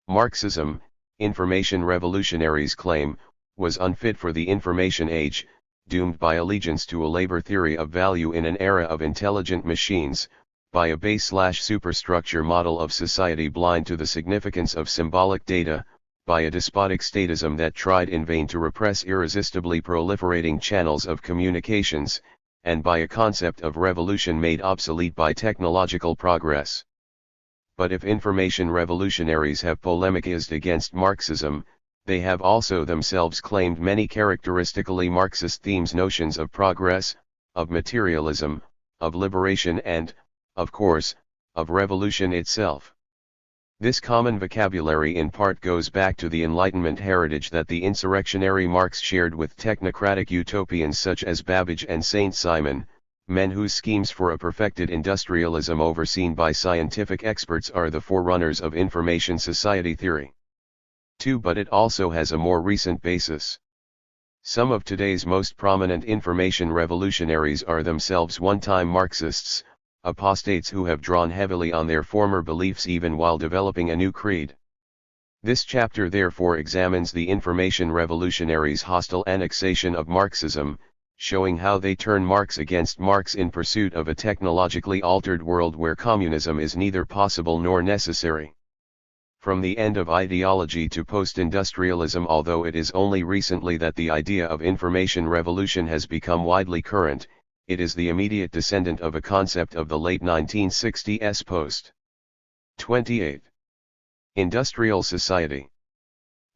Marxism, information revolutionaries claim, was unfit for the information age, doomed by allegiance to a labor theory of value in an era of intelligent machines, by a base/superstructure model of society blind to the significance of symbolic data, by a despotic statism that tried in vain to repress irresistibly proliferating channels of communications, and by a concept of revolution made obsolete by technological progress. But if information revolutionaries have polemicized against Marxism, they have also themselves claimed many characteristically Marxist themes, notions of progress, of materialism, of liberation and, of course, of revolution itself. This common vocabulary in part goes back to the Enlightenment heritage that the insurrectionary Marx shared with technocratic utopians such as Babbage and Saint-Simon, men whose schemes for a perfected industrialism overseen by scientific experts are the forerunners of information society theory. 2. But it also has a more recent basis. Some of today's most prominent information revolutionaries are themselves one-time Marxists, apostates who have drawn heavily on their former beliefs even while developing a new creed. This chapter therefore examines the information revolutionaries' hostile annexation of Marxism, showing how they turn Marx against Marx in pursuit of a technologically altered world where communism is neither possible nor necessary. From the end of ideology to post-industrialism, although it is only recently that the idea of information revolution has become widely current, it is the immediate descendant of a concept of the late 1960s post. 28. Industrial society.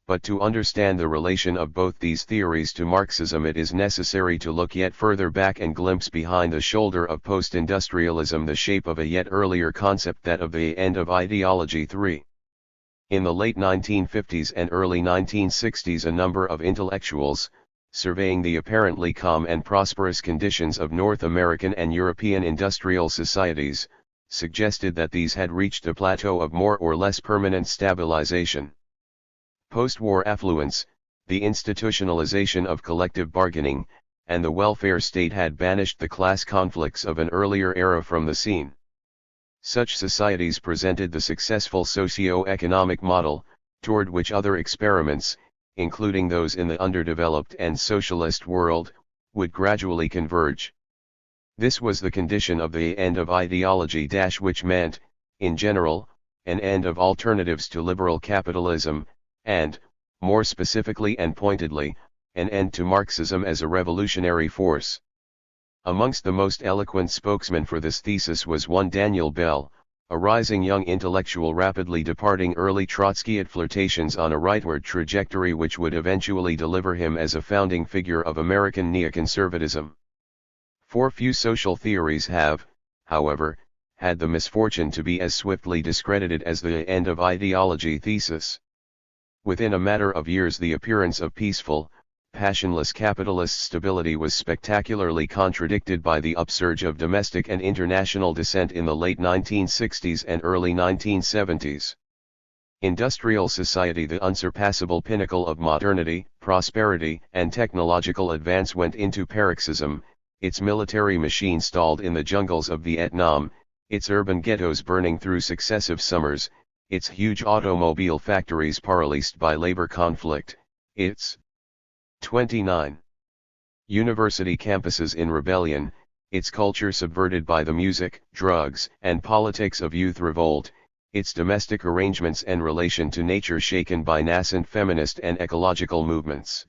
But to understand the relation of both these theories to Marxism, it is necessary to look yet further back and glimpse behind the shoulder of post-industrialism the shape of a yet earlier concept, that of the end of ideology 3. In the late 1950s and early 1960s, a number of intellectuals, surveying the apparently calm and prosperous conditions of North American and European industrial societies, suggested that these had reached a plateau of more or less permanent stabilization. Post-war affluence, the institutionalization of collective bargaining, and the welfare state had banished the class conflicts of an earlier era from the scene. Such societies presented the successful socio-economic model, toward which other experiments, including those in the underdeveloped and socialist world, would gradually converge. This was the condition of the end of ideology - which meant, in general, an end of alternatives to liberal capitalism, and, more specifically and pointedly, an end to Marxism as a revolutionary force. Amongst the most eloquent spokesmen for this thesis was one Daniel Bell, a rising young intellectual rapidly departing early Trotskyite flirtations on a rightward trajectory which would eventually deliver him as a founding figure of American neoconservatism. For few social theories have, however, had the misfortune to be as swiftly discredited as the end of ideology thesis. Within a matter of years, the appearance of peaceful, passionless capitalist stability was spectacularly contradicted by the upsurge of domestic and international dissent in the late 1960s and early 1970s. Industrial society, the unsurpassable pinnacle of modernity, prosperity, and technological advance, went into paroxysm, its military machine stalled in the jungles of Vietnam, its urban ghettos burning through successive summers, its huge automobile factories paralyzed by labor conflict, its 29. University campuses in rebellion, its culture subverted by the music, drugs, and politics of youth revolt, its domestic arrangements and relation to nature shaken by nascent feminist and ecological movements.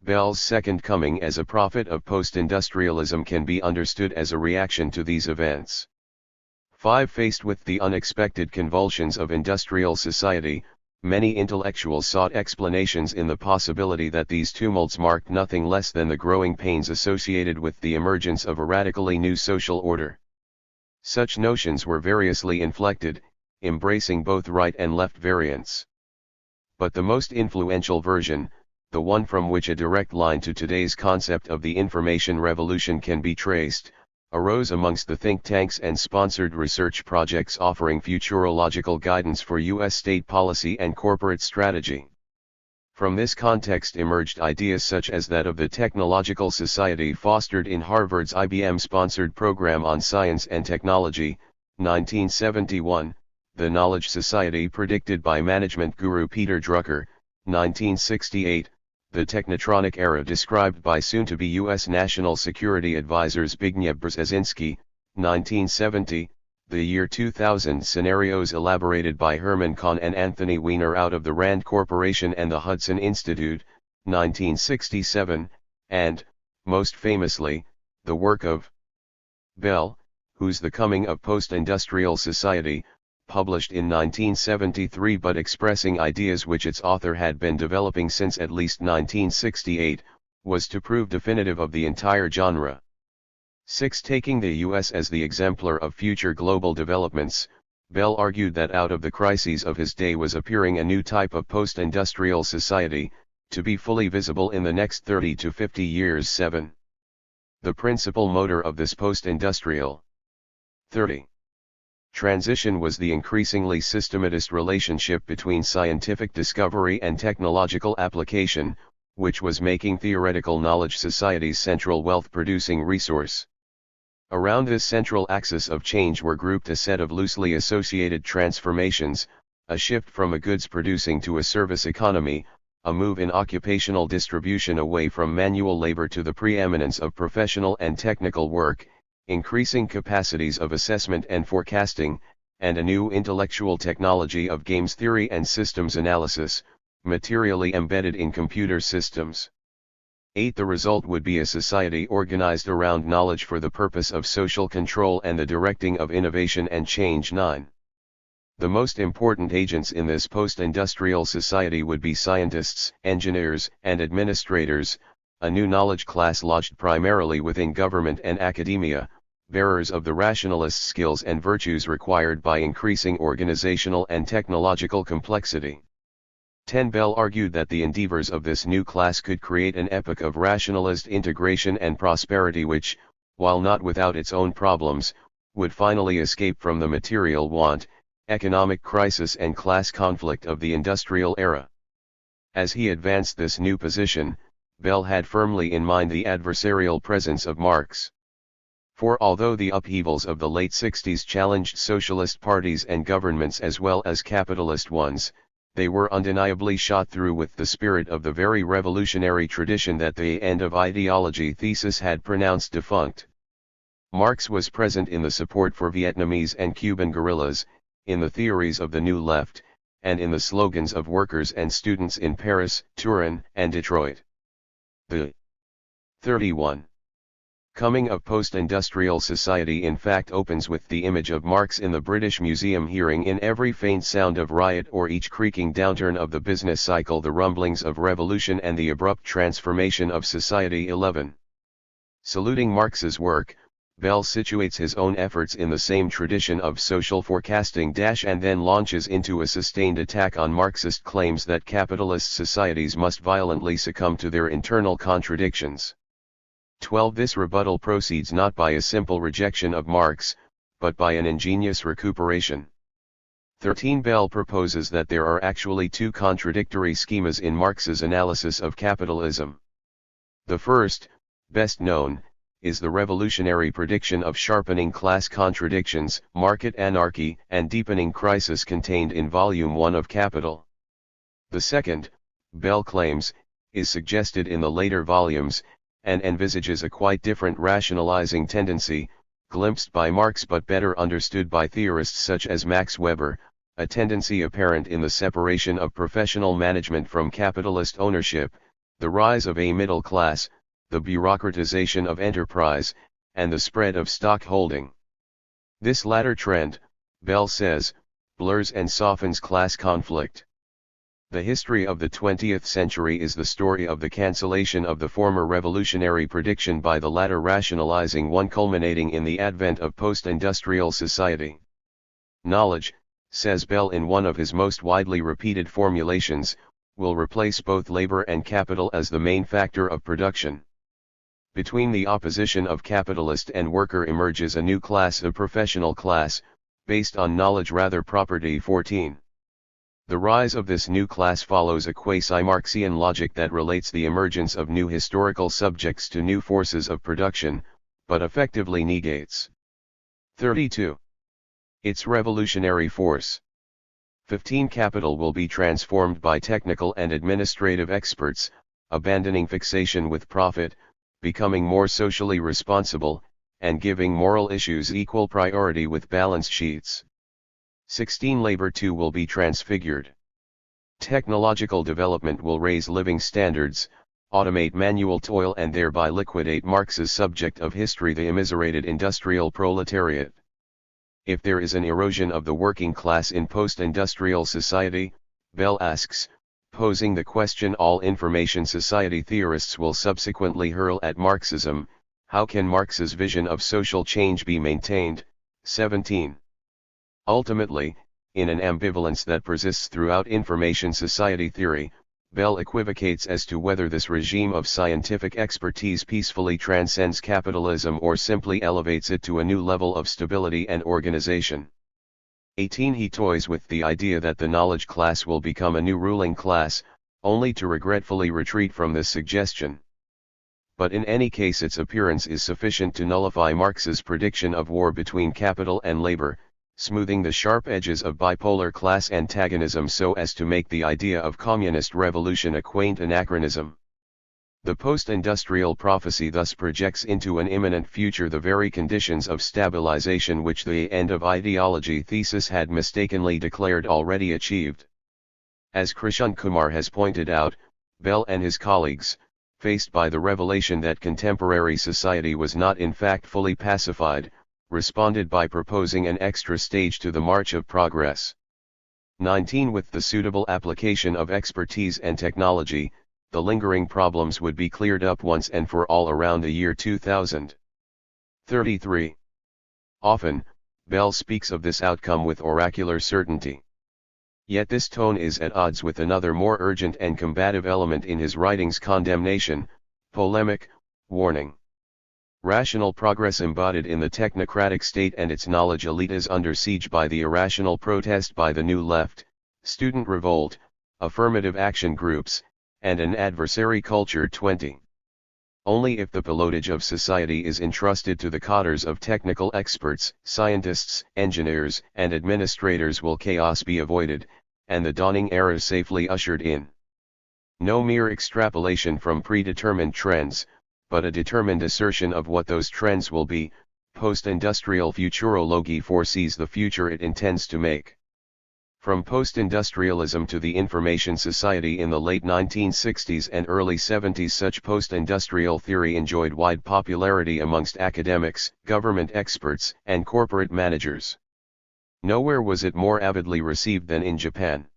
Bell's second coming as a prophet of post-industrialism can be understood as a reaction to these events. 5. Faced with the unexpected convulsions of industrial society, many intellectuals sought explanations in the possibility that these tumults marked nothing less than the growing pains associated with the emergence of a radically new social order. Such notions were variously inflected, embracing both right and left variants. But the most influential version, the one from which a direct line to today's concept of the information revolution can be traced, arose amongst the think tanks and sponsored research projects offering futurological guidance for U.S. state policy and corporate strategy. From this context emerged ideas such as that of the Technological Society fostered in Harvard's IBM-sponsored program on science and technology, 1971, the Knowledge Society predicted by management guru Peter Drucker, 1968, the technotronic era described by soon-to-be U.S. National Security Advisor Zbigniew Brzezinski, 1970, the year 2000 scenarios elaborated by Herman Kahn and Anthony Weiner out of the Rand Corporation and the Hudson Institute, 1967, and, most famously, the work of Bell, whose The Coming of Post-Industrial Society, published in 1973 but expressing ideas which its author had been developing since at least 1968, was to prove definitive of the entire genre. 6. Taking the U.S. as the exemplar of future global developments, Bell argued that out of the crises of his day was appearing a new type of post-industrial society, to be fully visible in the next 30 to 50 years. 7. The principal motor of this post-industrial 30. transition was the increasingly systematist relationship between scientific discovery and technological application, which was making theoretical knowledge society's central wealth-producing resource. Around this central axis of change were grouped a set of loosely associated transformations, a shift from a goods producing to a service economy, a move in occupational distribution away from manual labor to the preeminence of professional and technical work, increasing capacities of assessment and forecasting, and a new intellectual technology of games theory and systems analysis, materially embedded in computer systems. 8. The result would be a society organized around knowledge for the purpose of social control and the directing of innovation and change. 9. The most important agents in this post-industrial society would be scientists, engineers, and administrators, a new knowledge class lodged primarily within government and academia, bearers of the rationalist skills and virtues required by increasing organizational and technological complexity. 10. Bell argued that the endeavors of this new class could create an epoch of rationalist integration and prosperity which, while not without its own problems, would finally escape from the material want, economic crisis and class conflict of the industrial era. As he advanced this new position, Bell had firmly in mind the adversarial presence of Marx. For although the upheavals of the late 60s challenged socialist parties and governments as well as capitalist ones, they were undeniably shot through with the spirit of the very revolutionary tradition that the end of ideology thesis had pronounced defunct. Marx was present in the support for Vietnamese and Cuban guerrillas, in the theories of the New Left, and in the slogans of workers and students in Paris, Turin, and Detroit. The 31. Coming of post-industrial society in fact opens with the image of Marx in the British Museum, hearing in every faint sound of riot or each creaking downturn of the business cycle the rumblings of revolution and the abrupt transformation of society. 11. Saluting Marx's work, Bell situates his own efforts in the same tradition of social forecasting and then launches into a sustained attack on Marxist claims that capitalist societies must violently succumb to their internal contradictions. 12. This rebuttal proceeds not by a simple rejection of Marx, but by an ingenious recuperation. 13. Bell proposes that there are actually two contradictory schemas in Marx's analysis of capitalism. The first, best known, is the revolutionary prediction of sharpening class contradictions, market anarchy, and deepening crisis contained in Volume 1 of Capital. The second, Bell claims, is suggested in the later volumes, and envisages a quite different rationalizing tendency, glimpsed by Marx but better understood by theorists such as Max Weber, a tendency apparent in the separation of professional management from capitalist ownership, the rise of a middle class, the bureaucratization of enterprise, and the spread of stock holding. This latter trend, Bell says, blurs and softens class conflict. The history of the 20th century is the story of the cancellation of the former revolutionary prediction by the latter rationalizing one, culminating in the advent of post-industrial society. Knowledge, says Bell in one of his most widely repeated formulations, will replace both labor and capital as the main factor of production. Between the opposition of capitalist and worker emerges a new class, a professional class, based on knowledge rather property. 14. The rise of this new class follows a quasi-Marxian logic that relates the emergence of new historical subjects to new forces of production, but effectively negates 32. Its revolutionary force. 15. Capital will be transformed by technical and administrative experts, abandoning fixation with profit, becoming more socially responsible, and giving moral issues equal priority with balance sheets. 16. Labor too will be transfigured. Technological development will raise living standards, automate manual toil and thereby liquidate Marx's subject of history, the immiserated industrial proletariat. If there is an erosion of the working class in post-industrial society, Bell asks, posing the question all information society theorists will subsequently hurl at Marxism, how can Marx's vision of social change be maintained? 17. Ultimately, in an ambivalence that persists throughout information society theory, Bell equivocates as to whether this regime of scientific expertise peacefully transcends capitalism or simply elevates it to a new level of stability and organization. 18. He toys with the idea that the knowledge class will become a new ruling class, only to regretfully retreat from this suggestion. But in any case its appearance is sufficient to nullify Marx's prediction of war between capital and labor, smoothing the sharp edges of bipolar class antagonism so as to make the idea of communist revolution a quaint anachronism. The post-industrial prophecy thus projects into an imminent future the very conditions of stabilization which the end of ideology thesis had mistakenly declared already achieved. As Krishan Kumar has pointed out, Bell and his colleagues, faced by the revelation that contemporary society was not in fact fully pacified, responded by proposing an extra stage to the march of progress. 19. With the suitable application of expertise and technology, the lingering problems would be cleared up once and for all around the year 2000. 33. Often, Bell speaks of this outcome with oracular certainty. Yet this tone is at odds with another more urgent and combative element in his writings: condemnation, polemic, warning. Rational progress embodied in the technocratic state and its knowledge elite is under siege by the irrational protest by the New Left, student revolt, affirmative action groups, and an adversary culture. 20. Only if the pilotage of society is entrusted to the cotters of technical experts, scientists, engineers, and administrators will chaos be avoided, and the dawning era safely ushered in. No mere extrapolation from predetermined trends, but a determined assertion of what those trends will be. Post-industrial futurology foresees the future it intends to make. From post-industrialism to the information society in the late 1960s and early 70s, such post-industrial theory enjoyed wide popularity amongst academics, government experts, and corporate managers. Nowhere was it more avidly received than in Japan.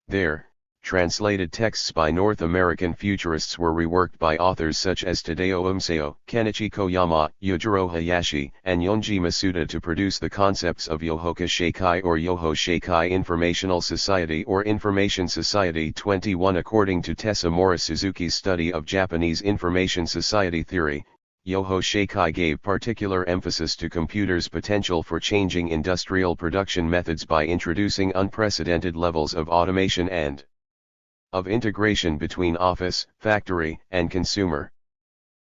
There, translated texts by North American futurists were reworked by authors such as Tadao Umseo, Kenichi Koyama, Yujiro Hayashi, and Yonji Masuda to produce the concepts of Yohoka Sheikai or Yoho Sheikai Informational Society or Information Society. 21. According to Tesamura Suzuki's study of Japanese information society theory, Yoho Sheikai gave particular emphasis to computers' potential for changing industrial production methods by introducing unprecedented levels of automation and of integration between office, factory, and consumer.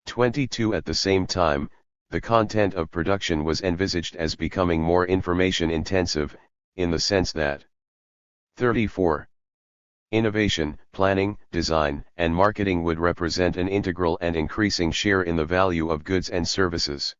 22. At the same time, the content of production was envisaged as becoming more information intensive, in the sense that 34. Innovation, planning, design, and marketing would represent an integral and increasing share in the value of goods and services.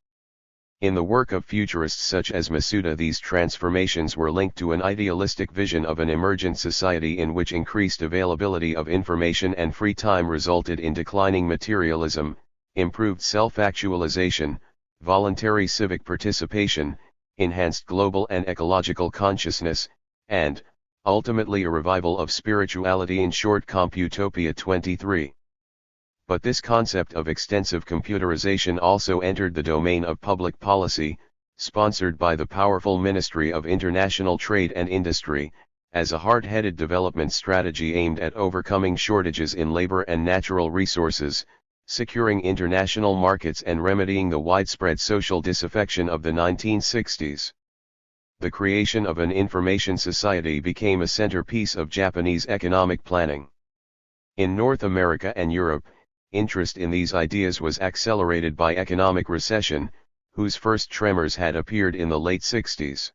In the work of futurists such as Masuda, these transformations were linked to an idealistic vision of an emergent society in which increased availability of information and free time resulted in declining materialism, improved self-actualization, voluntary civic participation, enhanced global and ecological consciousness, and, ultimately, a revival of spirituality. In short, Computopia. 23. But this concept of extensive computerization also entered the domain of public policy, sponsored by the powerful Ministry of International Trade and Industry, as a hard-headed development strategy aimed at overcoming shortages in labor and natural resources, securing international markets and remedying the widespread social disaffection of the 1960s. The creation of an information society became a centerpiece of Japanese economic planning. In North America and Europe, interest in these ideas was accelerated by economic recession, whose first tremors had appeared in the late 60s.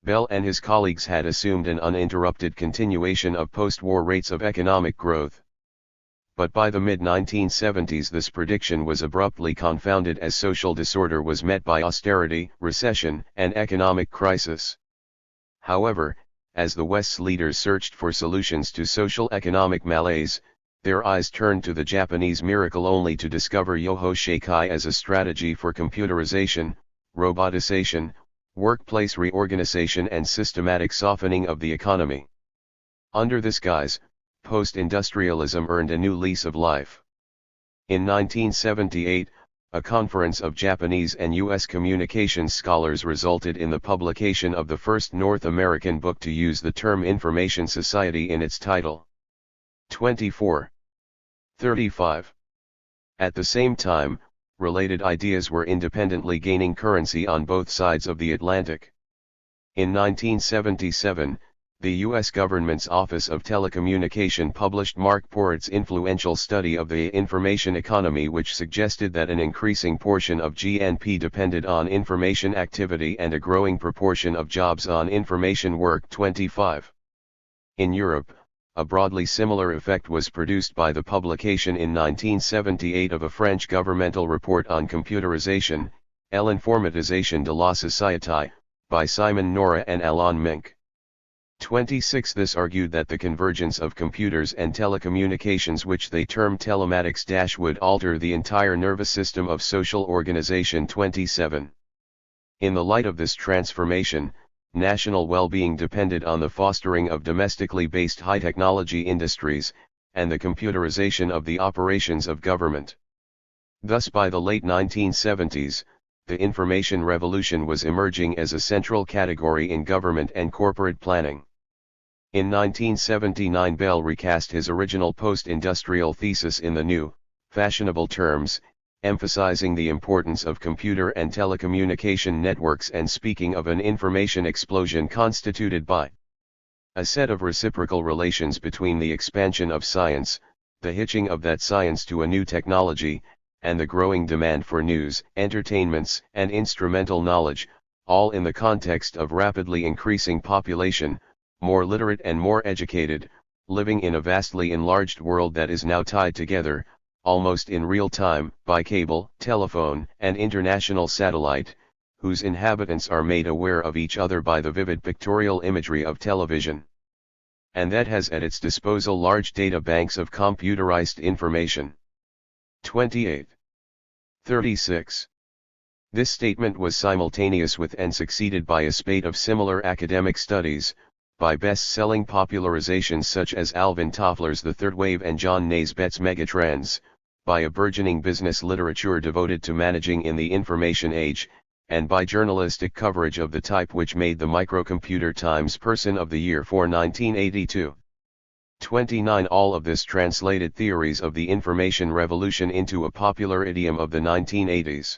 Bell and his colleagues had assumed an uninterrupted continuation of post-war rates of economic growth. But by the mid-1970s this prediction was abruptly confounded as social disorder was met by austerity, recession, and economic crisis. However, as the West's leaders searched for solutions to social economic malaise, their eyes turned to the Japanese miracle only to discover Yoho Sheikai as a strategy for computerization, robotization, workplace reorganization and systematic softening of the economy. Under this guise, post-industrialism earned a new lease of life. In 1978, a conference of Japanese and U.S. communications scholars resulted in the publication of the first North American book to use the term information society in its title. 24. 35. At the same time, related ideas were independently gaining currency on both sides of the Atlantic. In 1977, The U.S. government's Office of Telecommunication published Mark Port's influential study of the information economy, which suggested that an increasing portion of GNP depended on information activity and a growing proportion of jobs on information work. 25. In Europe, a broadly similar effect was produced by the publication in 1978 of a French governmental report on computerization, L'informatisation de la société, by Simon Nora and Alain Mink. 26. This argued that the convergence of computers and telecommunications, which they termed telematics, would alter the entire nervous system of social organization. 27. In the light of this transformation, national well-being depended on the fostering of domestically based high-technology industries, and the computerization of the operations of government. Thus by the late 1970s, the information revolution was emerging as a central category in government and corporate planning. In 1979, Bell recast his original post-industrial thesis in the new, fashionable terms, emphasizing the importance of computer and telecommunication networks and speaking of an information explosion constituted by a set of reciprocal relations between the expansion of science, the hitching of that science to a new technology, and the growing demand for news, entertainments, and instrumental knowledge, all in the context of rapidly increasing population, more literate and more educated, living in a vastly enlarged world that is now tied together, almost in real time, by cable, telephone, and international satellite, whose inhabitants are made aware of each other by the vivid pictorial imagery of television. And that has at its disposal large data banks of computerized information. 28. 36. This statement was simultaneous with and succeeded by a spate of similar academic studies, by best-selling popularizations such as Alvin Toffler's The Third Wave and John Naisbitt's Megatrends, by a burgeoning business literature devoted to managing in the information age, and by journalistic coverage of the type which made the Microcomputer Times Person of the Year for 1982. 29. All of this translated theories of the information revolution into a popular idiom of the 1980s.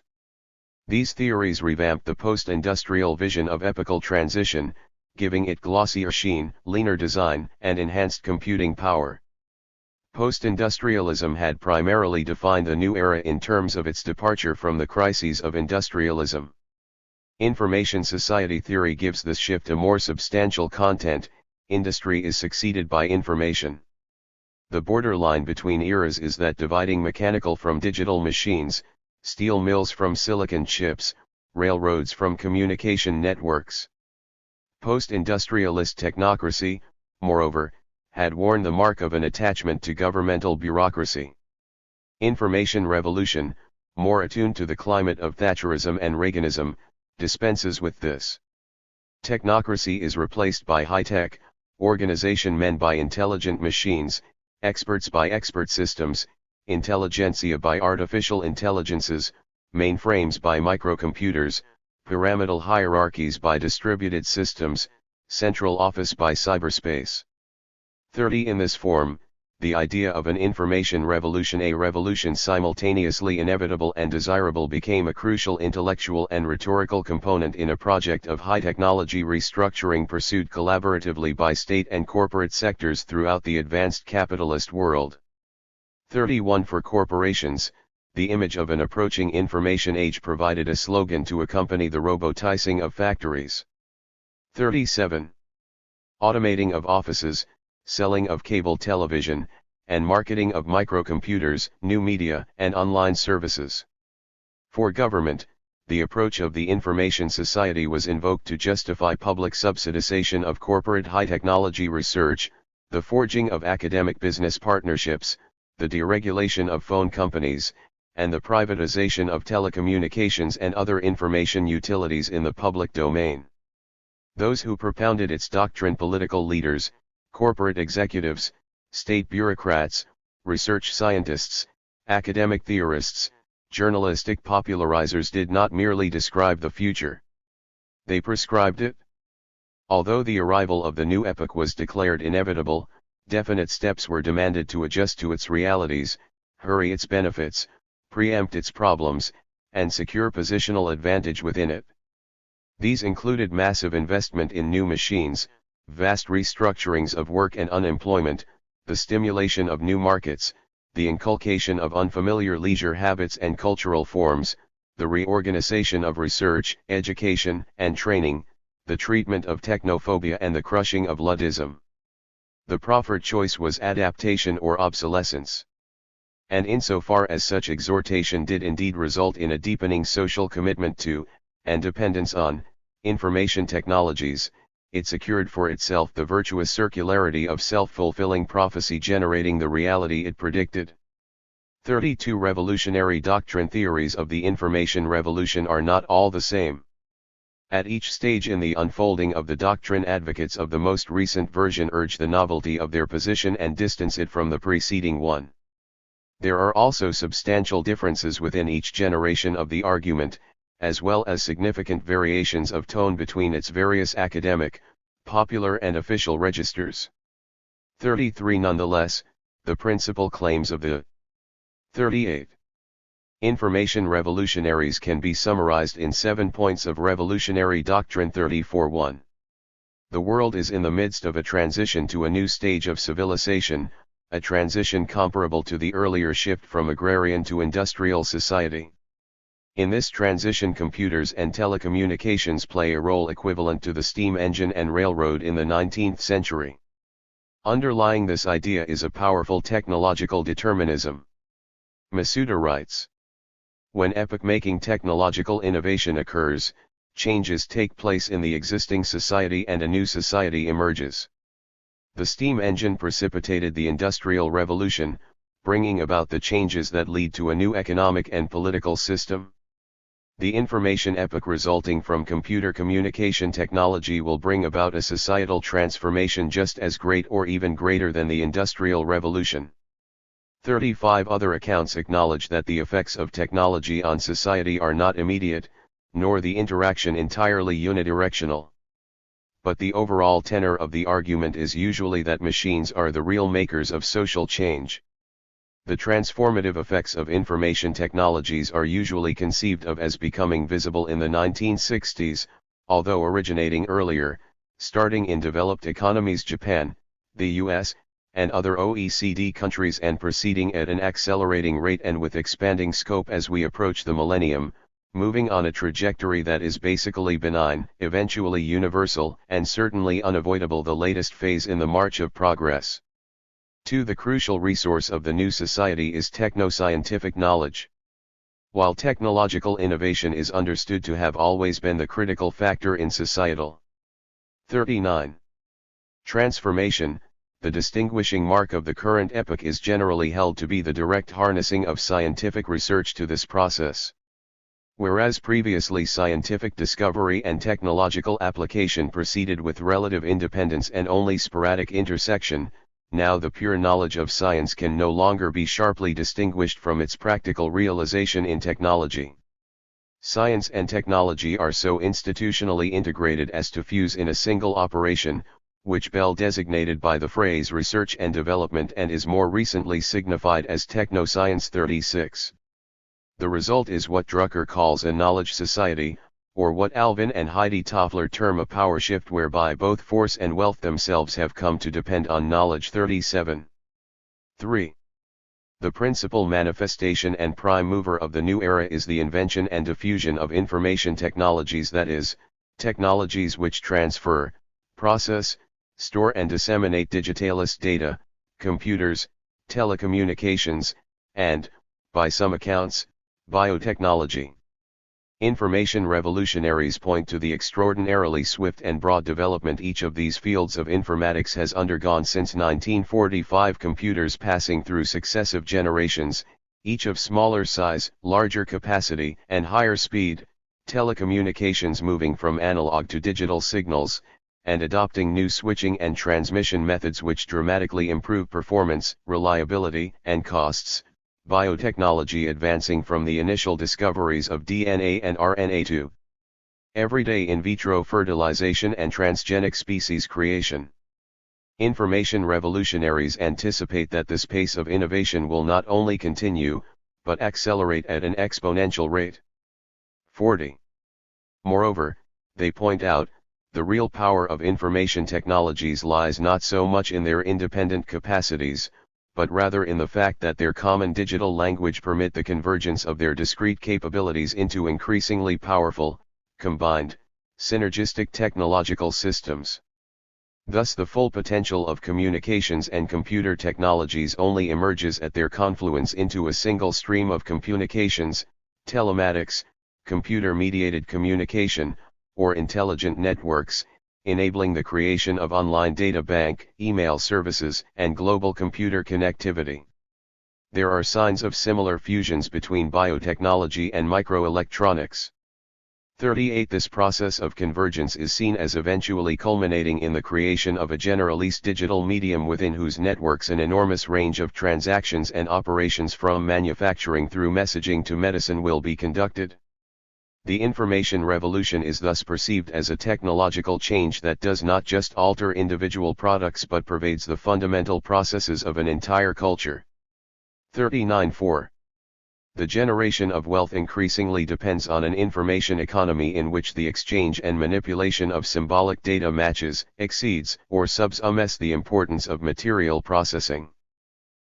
These theories revamped the post-industrial vision of epochal transition, giving it glossier sheen, leaner design, and enhanced computing power. Post-industrialism had primarily defined the new era in terms of its departure from the crises of industrialism. Information society theory gives this shift a more substantial content. Industry is succeeded by information. The borderline between eras is that dividing mechanical from digital machines, steel mills from silicon chips, railroads from communication networks. Post-industrialist technocracy, moreover, had worn the mark of an attachment to governmental bureaucracy. Information revolution, more attuned to the climate of Thatcherism and Reaganism, dispenses with this. Technocracy is replaced by high-tech, organization men by intelligent machines, experts by expert systems, intelligentsia by artificial intelligences, mainframes by microcomputers, pyramidal hierarchies by distributed systems, central office by cyberspace. 30. In this form, the idea of an information revolution, a revolution simultaneously inevitable and desirable, became a crucial intellectual and rhetorical component in a project of high-technology restructuring pursued collaboratively by state and corporate sectors throughout the advanced capitalist world. 31. For corporations, the image of an approaching information age provided a slogan to accompany the robotizing of factories. 37. Automating of offices, selling of cable television, and marketing of microcomputers, new media, and online services. For government, the approach of the information society was invoked to justify public subsidization of corporate high-technology research, the forging of academic business partnerships, the deregulation of phone companies, and the privatization of telecommunications and other information utilities in the public domain. Those who propounded its doctrine, political leaders, corporate executives, state bureaucrats, research scientists, academic theorists, journalistic popularizers, did not merely describe the future. They prescribed it. Although the arrival of the new epoch was declared inevitable, definite steps were demanded to adjust to its realities, hurry its benefits, preempt its problems, and secure positional advantage within it. These included massive investment in new machines, vast restructurings of work and unemployment, the stimulation of new markets, the inculcation of unfamiliar leisure habits and cultural forms, the reorganization of research, education, and training, the treatment of technophobia and the crushing of Luddism. The proffered choice was adaptation or obsolescence. And insofar as such exhortation did indeed result in a deepening social commitment to, and dependence on, information technologies, it secured for itself the virtuous circularity of self-fulfilling prophecy generating the reality it predicted. 32 Revolutionary doctrine theories of the information revolution are not all the same. At each stage in the unfolding of the doctrine, advocates of the most recent version urge the novelty of their position and distance it from the preceding one. There are also substantial differences within each generation of the argument, as well as significant variations of tone between its various academic, popular and official registers. 33 Nonetheless, the principal claims of the 38 information revolutionaries can be summarized in 7 points of revolutionary doctrine. 34-1. The world is in the midst of a transition to a new stage of civilization, a transition comparable to the earlier shift from agrarian to industrial society. In this transition, computers and telecommunications play a role equivalent to the steam engine and railroad in the 19th century. Underlying this idea is a powerful technological determinism. Masuda writes, when epoch-making technological innovation occurs, changes take place in the existing society and a new society emerges. The steam engine precipitated the Industrial Revolution, bringing about the changes that lead to a new economic and political system. The information epoch resulting from computer communication technology will bring about a societal transformation just as great or even greater than the Industrial Revolution. 35 Other accounts acknowledge that the effects of technology on society are not immediate, nor the interaction entirely unidirectional. But the overall tenor of the argument is usually that machines are the real makers of social change. The transformative effects of information technologies are usually conceived of as becoming visible in the 1960s, although originating earlier, starting in developed economies Japan, the US, and other OECD countries and proceeding at an accelerating rate and with expanding scope as we approach the millennium, moving on a trajectory that is basically benign, eventually universal, and certainly unavoidable, the latest phase in the march of progress. 2. The crucial resource of the new society is techno-scientific knowledge. While technological innovation is understood to have always been the critical factor in societal 39. Transformation, the distinguishing mark of the current epoch is generally held to be the direct harnessing of scientific research to this process. Whereas previously scientific discovery and technological application proceeded with relative independence and only sporadic intersection, now the pure knowledge of science can no longer be sharply distinguished from its practical realization in technology. Science and technology are so institutionally integrated as to fuse in a single operation, which Bell designated by the phrase research and development and is more recently signified as technoscience. 36. The result is what Drucker calls a knowledge society, or what Alvin and Heidi Toffler term a power shift whereby both force and wealth themselves have come to depend on knowledge. 37. 3. The principal manifestation and prime mover of the new era is the invention and diffusion of information technologies, that is, technologies which transfer, process, store and disseminate digitalist data, computers, telecommunications, and, by some accounts, biotechnology. Information revolutionaries point to the extraordinarily swift and broad development each of these fields of informatics has undergone since 1945, computers passing through successive generations, each of smaller size, larger capacity, and higher speed, telecommunications moving from analog to digital signals, and adopting new switching and transmission methods which dramatically improve performance, reliability, and costs, biotechnology advancing from the initial discoveries of DNA and RNA to everyday in vitro fertilization and transgenic species creation. Information revolutionaries anticipate that this pace of innovation will not only continue, but accelerate at an exponential rate. 40. Moreover, they point out, The real power of information technologies lies not so much in their independent capacities, but rather in the fact that their common digital language permit the convergence of their discrete capabilities into increasingly powerful, combined, synergistic technological systems. Thus the full potential of communications and computer technologies only emerges at their confluence into a single stream of communications, telematics, computer-mediated communication, or intelligent networks, enabling the creation of online data bank, email services, and global computer connectivity. There are signs of similar fusions between biotechnology and microelectronics. 38 This process of convergence is seen as eventually culminating in the creation of a generalist digital medium within whose networks an enormous range of transactions and operations from manufacturing through messaging to medicine will be conducted. The information revolution is thus perceived as a technological change that does not just alter individual products but pervades the fundamental processes of an entire culture. 39.4 The generation of wealth increasingly depends on an information economy in which the exchange and manipulation of symbolic data matches, exceeds, or subsumes the importance of material processing.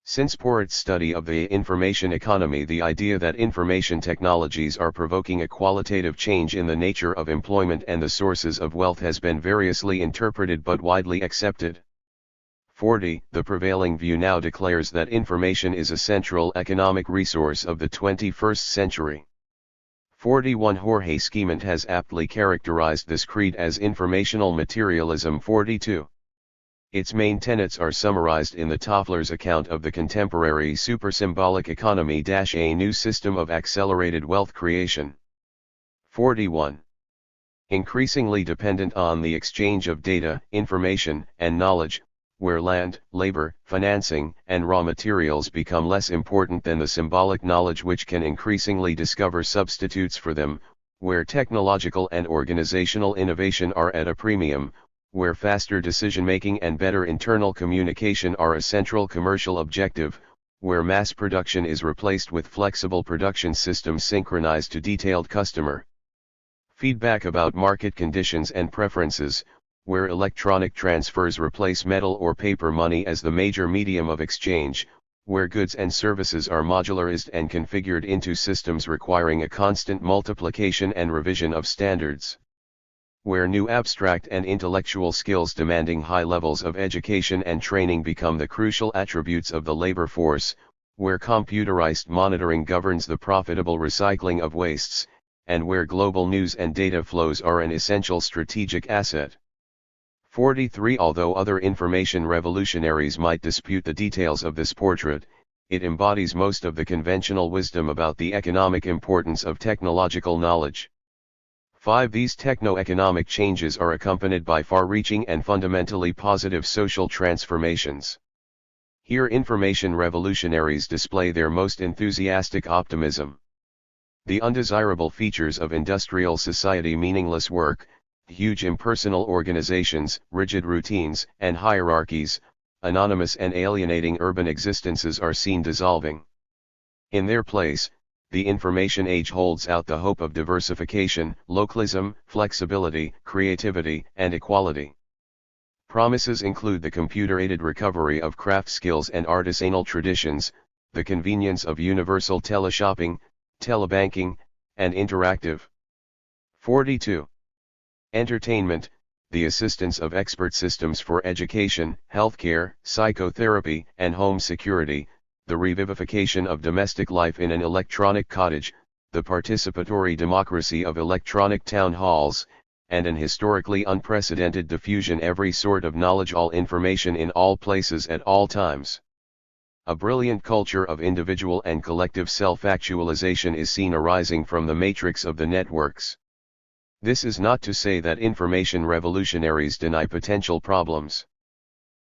Since Porrett's study of the information economy, the idea that information technologies are provoking a qualitative change in the nature of employment and the sources of wealth has been variously interpreted but widely accepted. 40 The prevailing view now declares that information is a central economic resource of the 21st century. 41 Jorge Schemant has aptly characterized this creed as informational materialism. 42 Its main tenets are summarized in the Toffler's account of the contemporary supersymbolic economy - a new system of accelerated wealth creation. 41 Increasingly dependent on the exchange of data, information, and knowledge, where land, labor, financing, and raw materials become less important than the symbolic knowledge which can increasingly discover substitutes for them, where technological and organizational innovation are at a premium, where faster decision-making and better internal communication are a central commercial objective, where mass production is replaced with flexible production systems synchronized to detailed customer feedback about market conditions and preferences, where electronic transfers replace metal or paper money as the major medium of exchange, where goods and services are modularized and configured into systems requiring a constant multiplication and revision of standards, where new abstract and intellectual skills demanding high levels of education and training become the crucial attributes of the labor force, where computerized monitoring governs the profitable recycling of wastes, and where global news and data flows are an essential strategic asset. 43 Although other information revolutionaries might dispute the details of this portrait, it embodies most of the conventional wisdom about the economic importance of technological knowledge. 5 These techno-economic changes are accompanied by far-reaching and fundamentally positive social transformations. Here information revolutionaries display their most enthusiastic optimism. The undesirable features of industrial society, meaningless work, huge impersonal organizations, rigid routines and hierarchies, anonymous and alienating urban existences are seen dissolving. In their place, the information age holds out the hope of diversification, localism, flexibility, creativity, and equality. Promises include the computer-aided recovery of craft skills and artisanal traditions, the convenience of universal teleshopping, telebanking, and interactive. 42. Entertainment, the assistance of expert systems for education, healthcare, psychotherapy, and home security, the revivification of domestic life in an electronic cottage, the participatory democracy of electronic town halls, and an historically unprecedented diffusion every sort of knowledge, all information in all places at all times. A brilliant culture of individual and collective self-actualization is seen arising from the matrix of the networks. This is not to say that information revolutionaries deny potential problems.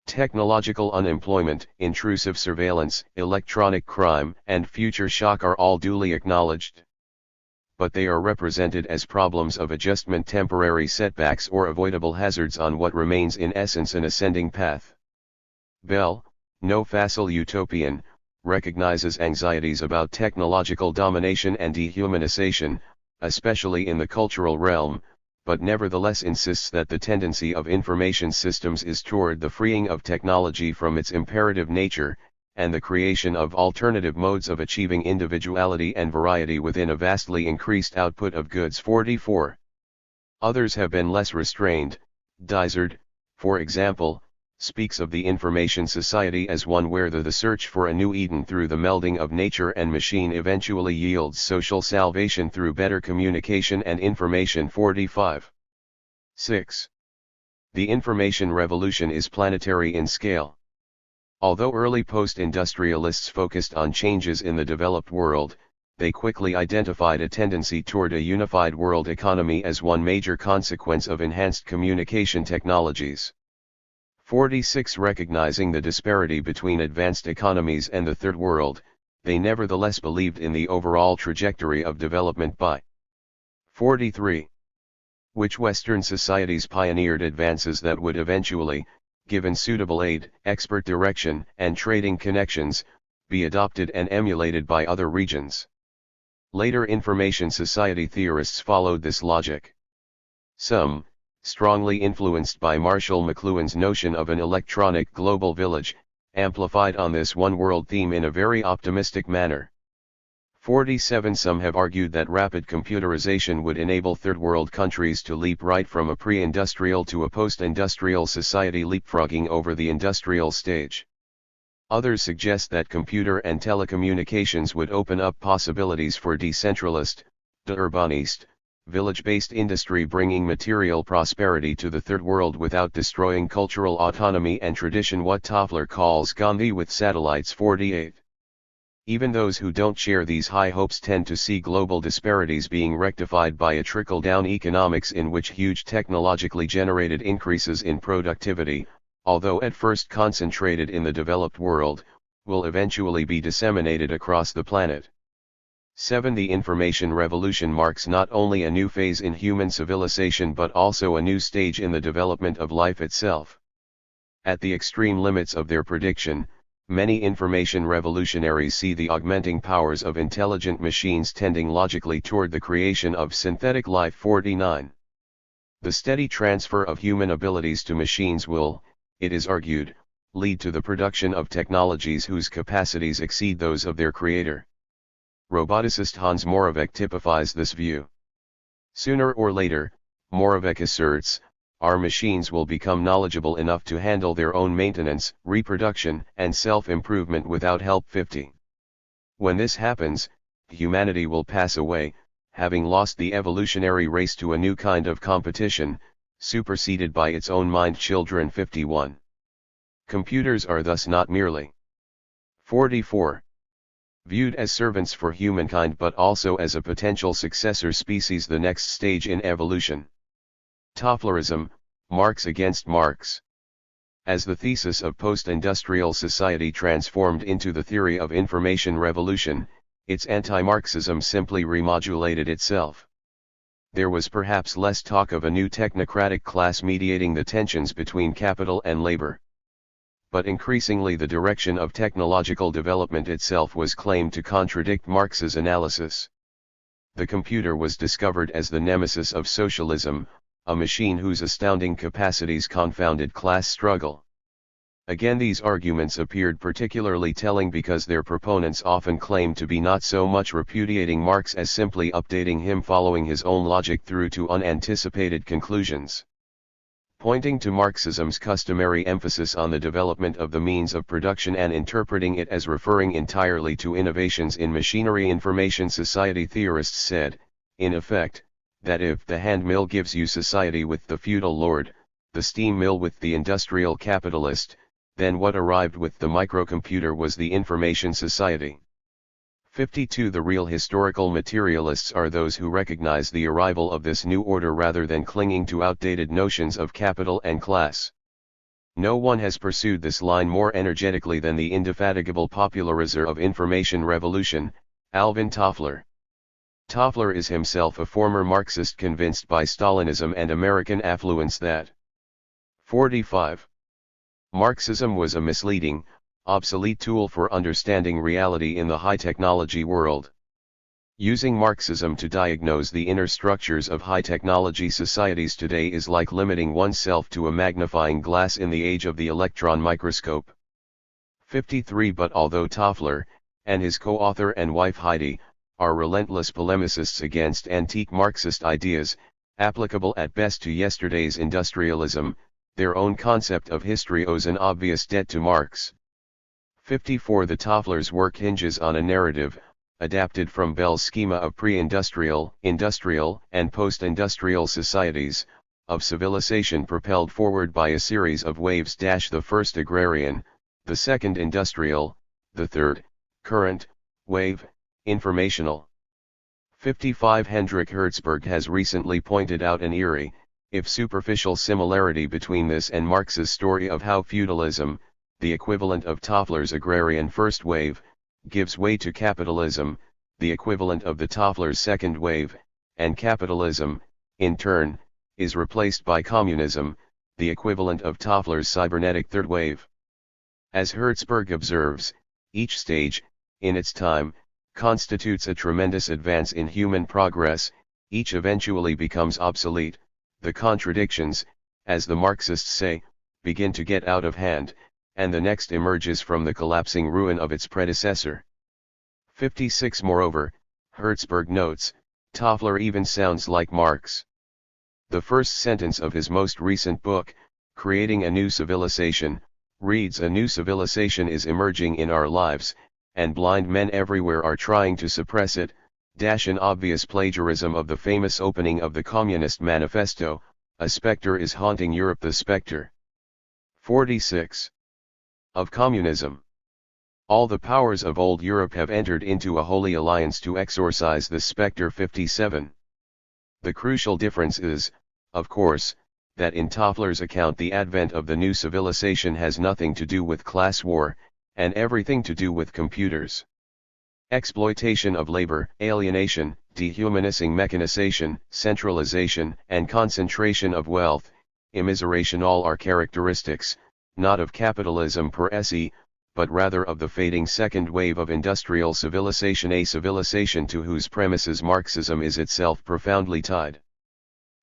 Technological unemployment, intrusive surveillance, electronic crime, and future shock are all duly acknowledged. But they are represented as problems of adjustment, temporary setbacks, or avoidable hazards on what remains in essence an ascending path. Bell, no facile utopian, recognizes anxieties about technological domination and dehumanization, especially in the cultural realm, but nevertheless insists that the tendency of information systems is toward the freeing of technology from its imperative nature, and the creation of alternative modes of achieving individuality and variety within a vastly increased output of goods. 44. Others have been less restrained. Dyer, for example, speaks of the information society as one where the search for a new Eden through the melding of nature and machine eventually yields social salvation through better communication and information. 45. 6. The information revolution is planetary in scale. Although early post-industrialists focused on changes in the developed world, they quickly identified a tendency toward a unified world economy as one major consequence of enhanced communication technologies. 46. Recognizing the disparity between advanced economies and the Third World, they nevertheless believed in the overall trajectory of development by 43. Which Western societies pioneered advances that would eventually, given suitable aid, expert direction, and trading connections, be adopted and emulated by other regions. Later information society theorists followed this logic. Some, strongly influenced by Marshall McLuhan's notion of an electronic global village, amplified on this one-world theme in a very optimistic manner. 47. Some have argued that rapid computerization would enable third-world countries to leap right from a pre-industrial to a post-industrial society, leapfrogging over the industrial stage. Others suggest that computer and telecommunications would open up possibilities for decentralist, urbanist, village-based industry, bringing material prosperity to the Third World without destroying cultural autonomy and tradition, what Toffler calls Gandhi with satellites. 48. Even those who don't share these high hopes tend to see global disparities being rectified by a trickle-down economics in which huge technologically generated increases in productivity, although at first concentrated in the developed world, will eventually be disseminated across the planet. 7. The information revolution marks not only a new phase in human civilization but also a new stage in the development of life itself. At the extreme limits of their prediction, many information revolutionaries see the augmenting powers of intelligent machines tending logically toward the creation of synthetic life. 49. The steady transfer of human abilities to machines will, it is argued, lead to the production of technologies whose capacities exceed those of their creator. Roboticist Hans Moravec typifies this view. Sooner or later, Moravec asserts, our machines will become knowledgeable enough to handle their own maintenance, reproduction, and self-improvement without help. 50. When this happens, humanity will pass away, having lost the evolutionary race to a new kind of competition, superseded by its own mind children. 51. Computers are thus not merely 44. Viewed as servants for humankind but also as a potential successor species, the next stage in evolution. Tofflerism, Marx against Marx. As the thesis of post-industrial society transformed into the theory of information revolution, its anti-Marxism simply remodulated itself. There was perhaps less talk of a new technocratic class mediating the tensions between capital and labor. But increasingly the direction of technological development itself was claimed to contradict Marx's analysis. The computer was discovered as the nemesis of socialism, a machine whose astounding capacities confounded class struggle. Again, these arguments appeared particularly telling because their proponents often claimed to be not so much repudiating Marx as simply updating him following his own logic through to unanticipated conclusions. Pointing to Marxism's customary emphasis on the development of the means of production and interpreting it as referring entirely to innovations in machinery, information society theorists said, in effect, that if the hand mill gives you society with the feudal lord, the steam mill with the industrial capitalist, then what arrived with the microcomputer was the information society. 52. The real historical materialists are those who recognize the arrival of this new order rather than clinging to outdated notions of capital and class. No one has pursued this line more energetically than the indefatigable popularizer of information revolution, Alvin Toffler. Toffler is himself a former Marxist convinced by Stalinism and American affluence that 45. Marxism was a misleading, obsolete tool for understanding reality in the high-technology world. Using Marxism to diagnose the inner structures of high-technology societies today is like limiting oneself to a magnifying glass in the age of the electron microscope. 53 But although Toffler, and his co-author and wife Heidi, are relentless polemicists against antique Marxist ideas, applicable at best to yesterday's industrialism, their own concept of history owes an obvious debt to Marx. 54 The Toffler's work hinges on a narrative, adapted from Bell's schema of pre-industrial, industrial, and post-industrial societies, of civilization propelled forward by a series of waves. The first agrarian, the second industrial, the third, current, wave, informational. 55 Hendrik Hertzberg has recently pointed out an eerie, if superficial similarity between this and Marx's story of how feudalism, the equivalent of Toffler's agrarian first wave, gives way to capitalism, the equivalent of the Toffler's second wave, and capitalism, in turn, is replaced by communism, the equivalent of Toffler's cybernetic third wave. As Hertzberg observes, each stage, in its time, constitutes a tremendous advance in human progress, each eventually becomes obsolete, the contradictions, as the Marxists say, begin to get out of hand, and the next emerges from the collapsing ruin of its predecessor. 56 Moreover, Hertzberg notes, Toffler even sounds like Marx. The first sentence of his most recent book, Creating a New Civilization, reads: A new civilization is emerging in our lives, and blind men everywhere are trying to suppress it, an obvious plagiarism of the famous opening of the Communist Manifesto, a spectre is haunting Europe. The spectre 46 of communism. All the powers of old Europe have entered into a holy alliance to exorcise the spectre. 57. The crucial difference is, of course, that in Toffler's account the advent of the new civilization has nothing to do with class war, and everything to do with computers. Exploitation of labor, alienation, dehumanizing mechanization, centralization and concentration of wealth, immiseration, all are characteristics, not of capitalism per se, but rather of the fading second wave of industrial civilization, a civilization to whose premises Marxism is itself profoundly tied.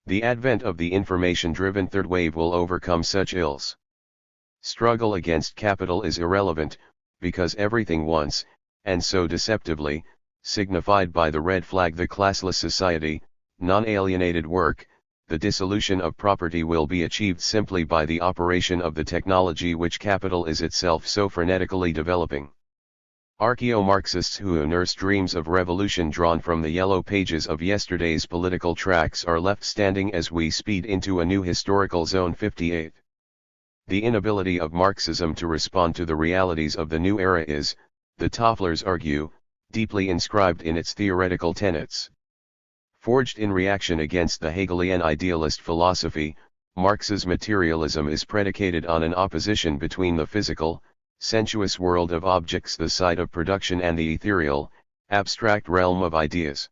The advent of the information-driven third wave will overcome such ills. Struggle against capital is irrelevant, because everything once, and so deceptively, signified by the red flag, the classless society, non-alienated work, the dissolution of property will be achieved simply by the operation of the technology which capital is itself so frenetically developing. Archaeo-Marxists who nurse dreams of revolution drawn from the yellow pages of yesterday's political tracts are left standing as we speed into a new historical zone. 58. The inability of Marxism to respond to the realities of the new era is, the Tofflers argue, deeply inscribed in its theoretical tenets. Forged in reaction against the Hegelian idealist philosophy, Marx's materialism is predicated on an opposition between the physical, sensuous world of objects, the site of production, and the ethereal, abstract realm of ideas.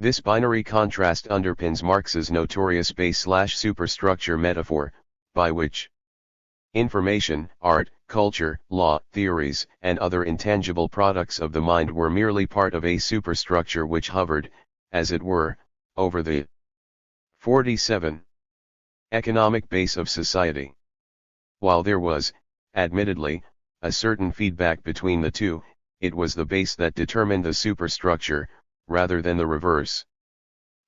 This binary contrast underpins Marx's notorious base/superstructure metaphor, by which information, art, culture, law, theories, and other intangible products of the mind were merely part of a superstructure which hovered, as it were, over the 47. Economic base of society. While there was, admittedly, a certain feedback between the two, it was the base that determined the superstructure, rather than the reverse.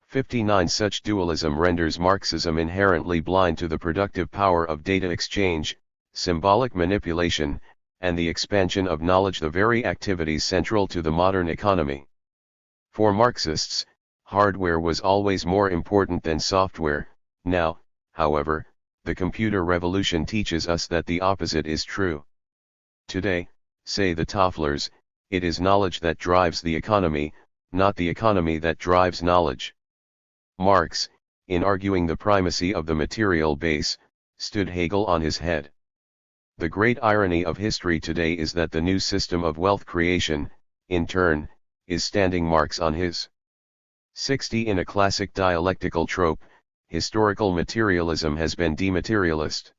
59. Such dualism renders Marxism inherently blind to the productive power of data exchange, symbolic manipulation, and the expansion of knowledge, the very activities central to the modern economy. For Marxists, hardware was always more important than software. Now, however, the computer revolution teaches us that the opposite is true. Today, say the Tofflers, it is knowledge that drives the economy, not the economy that drives knowledge. Marx, in arguing the primacy of the material base, stood Hegel on his head. The great irony of history today is that the new system of wealth creation, in turn, is standing Marx on his 60. In a classic dialectical trope, historical materialism has been dematerialist.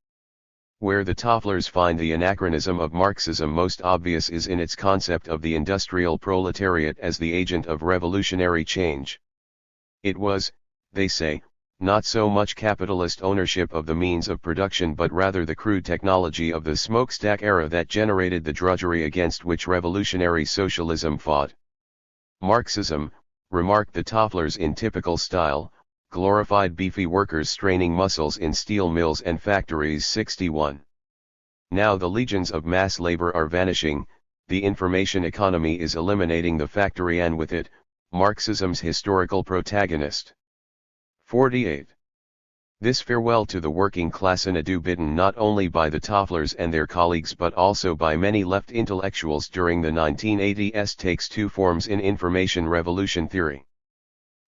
Where the Tofflers find the anachronism of Marxism most obvious is in its concept of the industrial proletariat as the agent of revolutionary change. It was, they say, not so much capitalist ownership of the means of production but rather the crude technology of the smokestack era that generated the drudgery against which revolutionary socialism fought. Marxism, remarked the Tofflers in typical style, glorified beefy workers straining muscles in steel mills and factories. 61. Now the legions of mass labor are vanishing, the information economy is eliminating the factory and with it, Marxism's historical protagonist. 48. This farewell to the working class an adieu bidden not only by the Tofflers and their colleagues but also by many left intellectuals during the 1980s takes two forms in information revolution theory.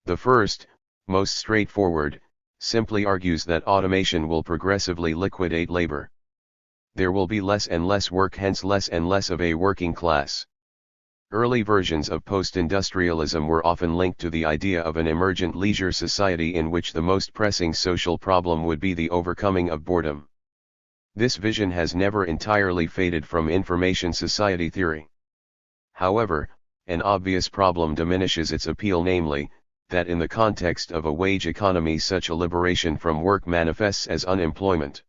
The first, most straightforward, simply argues that automation will progressively liquidate labor. There will be less and less work, hence less and less of a working class. Early versions of post-industrialism were often linked to the idea of an emergent leisure society in which the most pressing social problem would be the overcoming of boredom. This vision has never entirely faded from information society theory. However, an obvious problem diminishes its appeal, namely, that in the context of a wage economy such a liberation from work manifests as unemployment.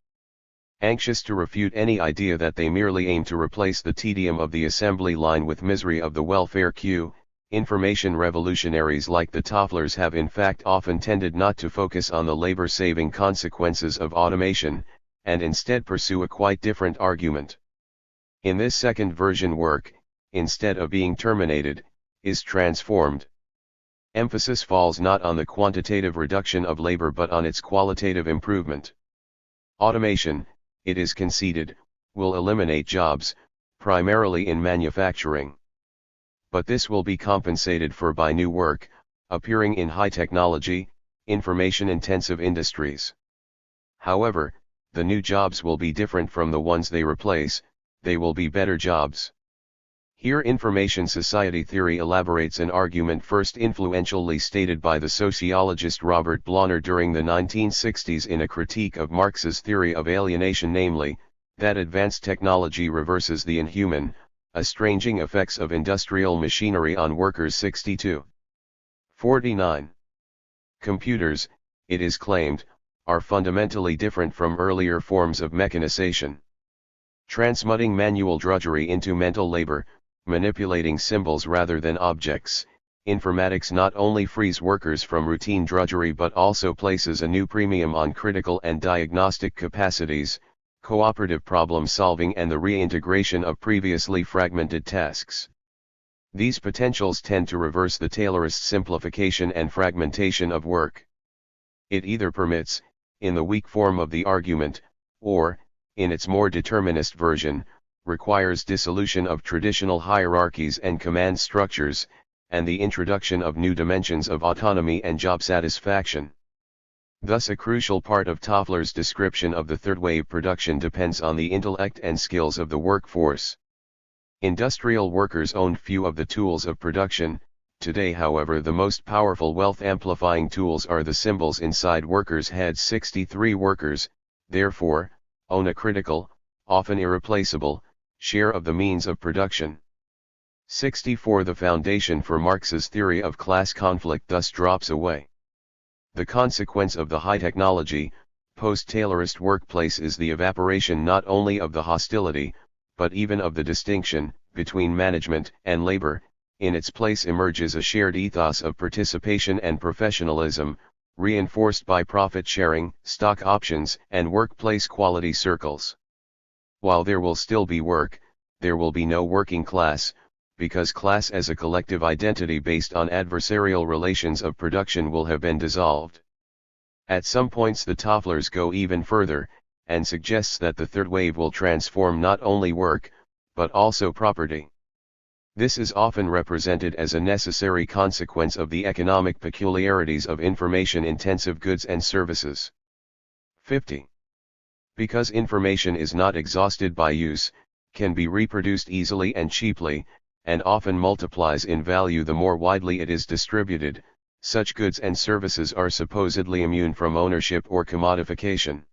Anxious to refute any idea that they merely aim to replace the tedium of the assembly line with misery of the welfare queue, information revolutionaries like the Tofflers have in fact often tended not to focus on the labor-saving consequences of automation, and instead pursue a quite different argument. In this second version, work, instead of being terminated, is transformed. Emphasis falls not on the quantitative reduction of labor but on its qualitative improvement. Automation, it is conceded, will eliminate jobs, primarily in manufacturing. But this will be compensated for by new work, appearing in high-technology, information-intensive industries. However, the new jobs will be different from the ones they replace, they will be better jobs. Here information society theory elaborates an argument first influentially stated by the sociologist Robert Blauner during the 1960s in a critique of Marx's theory of alienation, namely, that advanced technology reverses the inhuman, estranging effects of industrial machinery on workers. 62. 49. Computers, it is claimed, are fundamentally different from earlier forms of mechanization. Transmuting manual drudgery into mental labor, manipulating symbols rather than objects, informatics not only frees workers from routine drudgery but also places a new premium on critical and diagnostic capacities, cooperative problem solving and the reintegration of previously fragmented tasks. These potentials tend to reverse the Taylorist simplification and fragmentation of work. It either permits, in the weak form of the argument, or, in its more determinist version, requires dissolution of traditional hierarchies and command structures, and the introduction of new dimensions of autonomy and job satisfaction. Thus a crucial part of Toffler's description of the third-wave production depends on the intellect and skills of the workforce. Industrial workers owned few of the tools of production. Today, however, the most powerful wealth-amplifying tools are the symbols inside workers' heads. 63 Workers, therefore, own a critical, often irreplaceable, share of the means of production. 64 The foundation for Marx's theory of class conflict thus drops away. The consequence of the high-technology, post-Taylorist workplace is the evaporation not only of the hostility, but even of the distinction, between management and labor. In its place emerges a shared ethos of participation and professionalism, reinforced by profit-sharing, stock options, and workplace quality circles. While there will still be work, there will be no working class, because class as a collective identity based on adversarial relations of production will have been dissolved. At some points the Tofflers go even further, and suggests that the third wave will transform not only work, but also property. This is often represented as a necessary consequence of the economic peculiarities of information-intensive goods and services. 50. Because information is not exhausted by use, can be reproduced easily and cheaply, and often multiplies in value the more widely it is distributed, such goods and services are supposedly immune from ownership or commodification.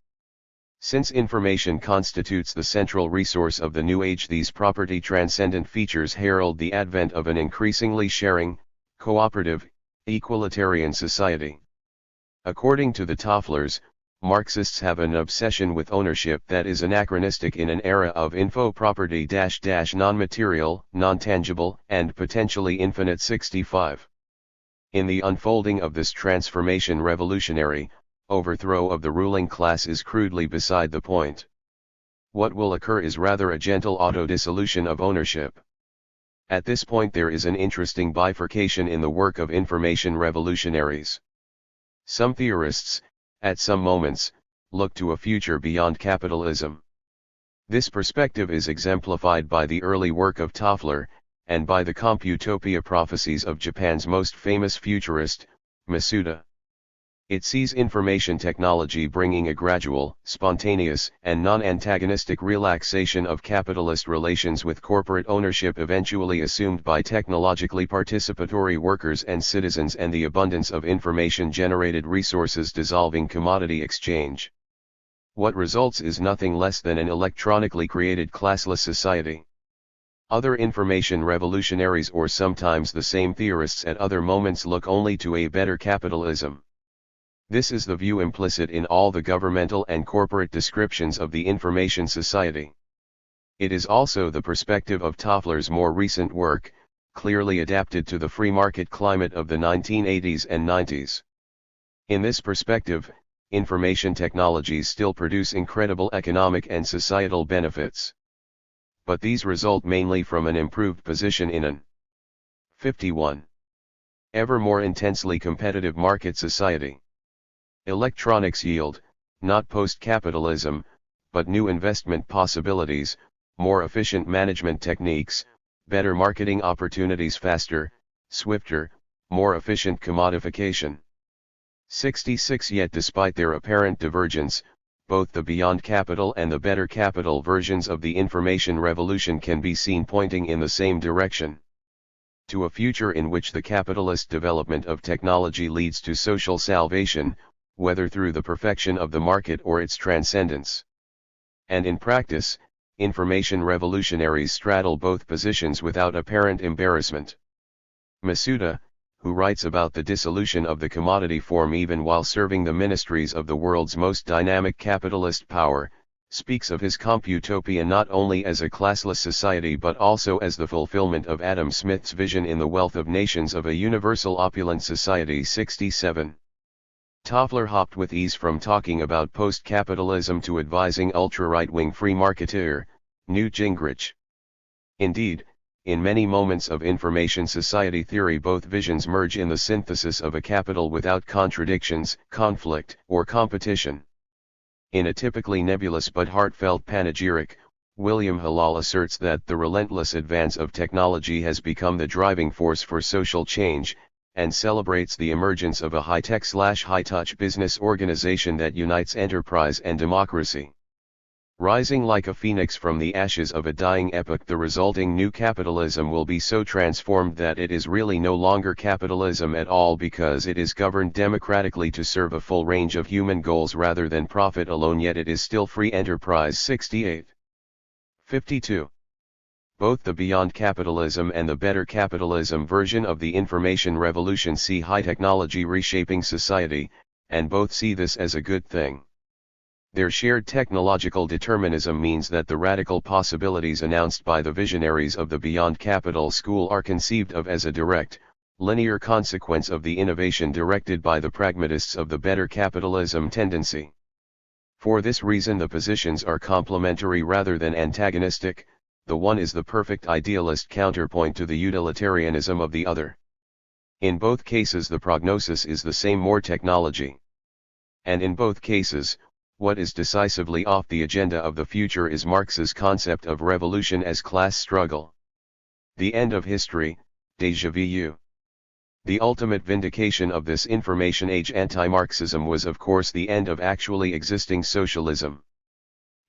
Since information constitutes the central resource of the new age, these property-transcendent features herald the advent of an increasingly sharing, cooperative, equalitarian society. According to the Tofflers, Marxists have an obsession with ownership that is anachronistic in an era of info-property -- non-material, non-tangible, and potentially infinite. 65. In the unfolding of this transformation, revolutionary overthrow of the ruling class is crudely beside the point. What will occur is rather a gentle auto-dissolution of ownership. At this point there is an interesting bifurcation in the work of information revolutionaries. Some theorists, at some moments, look to a future beyond capitalism. This perspective is exemplified by the early work of Toffler, and by the computopia prophecies of Japan's most famous futurist, Masuda. It sees information technology bringing a gradual, spontaneous, and non-antagonistic relaxation of capitalist relations with corporate ownership eventually assumed by technologically participatory workers and citizens, and the abundance of information-generated resources dissolving commodity exchange. What results is nothing less than an electronically created classless society. Other information revolutionaries, or sometimes the same theorists at other moments, look only to a better capitalism. This is the view implicit in all the governmental and corporate descriptions of the information society. It is also the perspective of Toffler's more recent work, clearly adapted to the free market climate of the 1980s and 90s. In this perspective, information technologies still produce incredible economic and societal benefits. But these result mainly from an improved position in an 51. Ever more intensely competitive market society. Electronics yield, not post-capitalism, but new investment possibilities, more efficient management techniques, better marketing opportunities, faster, swifter, more efficient commodification. 66. Yet despite their apparent divergence, both the beyond capital and the better capital versions of the information revolution can be seen pointing in the same direction. To a future in which the capitalist development of technology leads to social salvation, whether through the perfection of the market or its transcendence. And in practice, information revolutionaries straddle both positions without apparent embarrassment. Masuda, who writes about the dissolution of the commodity form even while serving the ministries of the world's most dynamic capitalist power, speaks of his computopia not only as a classless society but also as the fulfillment of Adam Smith's vision in The Wealth of Nations of a universal opulent society. 67. Toffler hopped with ease from talking about post-capitalism to advising ultra-right-wing free marketeer, Newt Gingrich. Indeed, in many moments of information society theory both visions merge in the synthesis of a capital without contradictions, conflict, or competition. In a typically nebulous but heartfelt panegyric, William Halal asserts that the relentless advance of technology has become the driving force for social change, and celebrates the emergence of a high-tech/high-touch business organization that unites enterprise and democracy. Rising like a phoenix from the ashes of a dying epoch, the resulting new capitalism will be so transformed that it is really no longer capitalism at all, because it is governed democratically to serve a full range of human goals rather than profit alone, yet it is still free enterprise. 68. 52. Both the beyond capitalism and the better capitalism version of the information revolution see high technology reshaping society, and both see this as a good thing. Their shared technological determinism means that the radical possibilities announced by the visionaries of the beyond capital school are conceived of as a direct, linear consequence of the innovation directed by the pragmatists of the better capitalism tendency. For this reason the positions are complementary rather than antagonistic. The one is the perfect idealist counterpoint to the utilitarianism of the other. In both cases the prognosis is the same: more technology. And in both cases, what is decisively off the agenda of the future is Marx's concept of revolution as class struggle. The end of history, déjà vu. The ultimate vindication of this information age anti-Marxism was of course the end of actually existing socialism.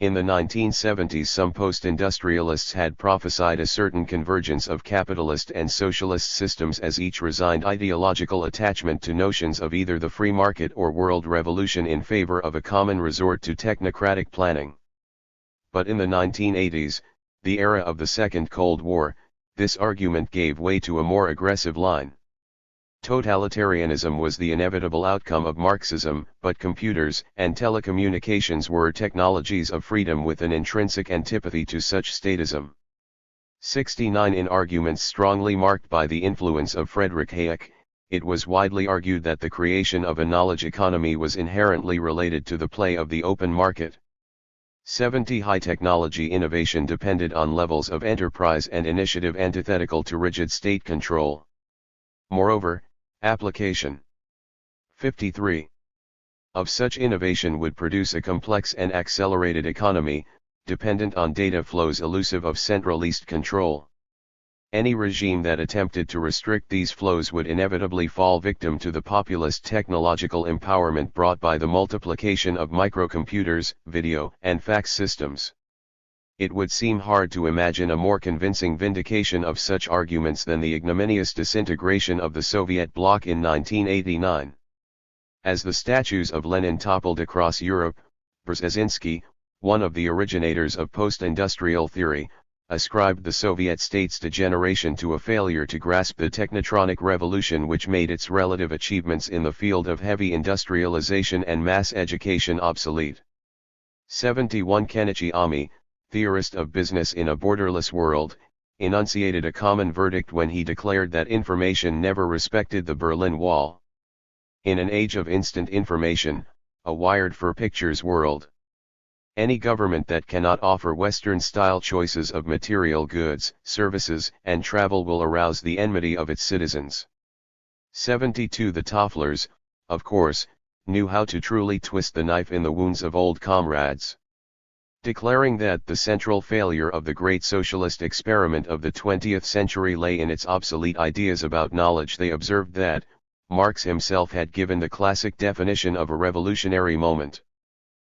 In the 1970s, some post-industrialists had prophesied a certain convergence of capitalist and socialist systems as each resigned ideological attachment to notions of either the free market or world revolution in favor of a common resort to technocratic planning. But in the 1980s, the era of the Second Cold War, this argument gave way to a more aggressive line. Totalitarianism was the inevitable outcome of Marxism, but computers and telecommunications were technologies of freedom with an intrinsic antipathy to such statism. 69 In arguments strongly marked by the influence of Friedrich Hayek, it was widely argued that the creation of a knowledge economy was inherently related to the play of the open market. 70 High technology innovation depended on levels of enterprise and initiative antithetical to rigid state control. Moreover, application 53 of such innovation would produce a complex and accelerated economy, dependent on data flows elusive of centralized control. Any regime that attempted to restrict these flows would inevitably fall victim to the populist technological empowerment brought by the multiplication of microcomputers, video and fax systems. It would seem hard to imagine a more convincing vindication of such arguments than the ignominious disintegration of the Soviet bloc in 1989. As the statues of Lenin toppled across Europe, Brzezinski, one of the originators of post-industrial theory, ascribed the Soviet state's degeneration to a failure to grasp the technotronic revolution which made its relative achievements in the field of heavy industrialization and mass education obsolete. 71 Kenichi Ami, theorist of business in a borderless world, enunciated a common verdict when he declared that information never respected the Berlin Wall. In an age of instant information, a wired-for-pictures world, any government that cannot offer Western-style choices of material goods, services, and travel will arouse the enmity of its citizens. 72 The Tofflers, of course, knew how to truly twist the knife in the wounds of old comrades. Declaring that the central failure of the great socialist experiment of the 20th century lay in its obsolete ideas about knowledge, they observed that Marx himself had given the classic definition of a revolutionary moment.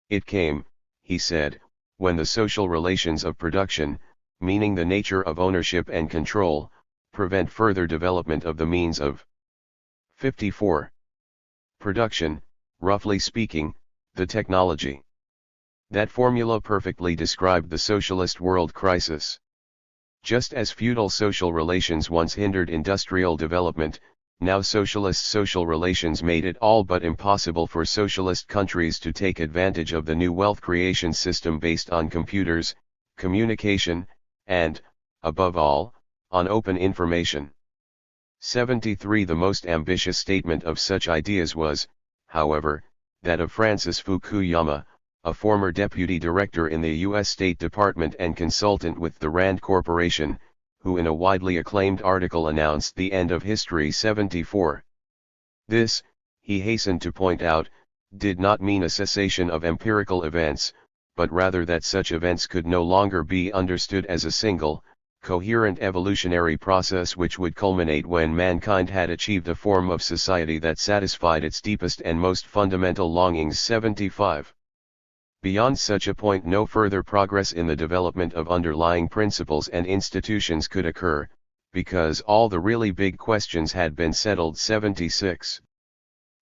It came, he said, when the social relations of production, meaning the nature of ownership and control, prevent further development of the means of 54. Production, roughly speaking, the technology. That formula perfectly described the socialist world crisis. Just as feudal social relations once hindered industrial development, now socialist social relations made it all but impossible for socialist countries to take advantage of the new wealth creation system based on computers, communication, and, above all, on open information. 73 The most ambitious statement of such ideas was, however, that of Francis Fukuyama, a former deputy director in the U.S. State Department and consultant with the Rand Corporation, who in a widely acclaimed article announced the end of history. 74. This, he hastened to point out, did not mean a cessation of empirical events, but rather that such events could no longer be understood as a single, coherent evolutionary process which would culminate when mankind had achieved a form of society that satisfied its deepest and most fundamental longings. 75. Beyond such a point no further progress in the development of underlying principles and institutions could occur, because all the really big questions had been settled. 76.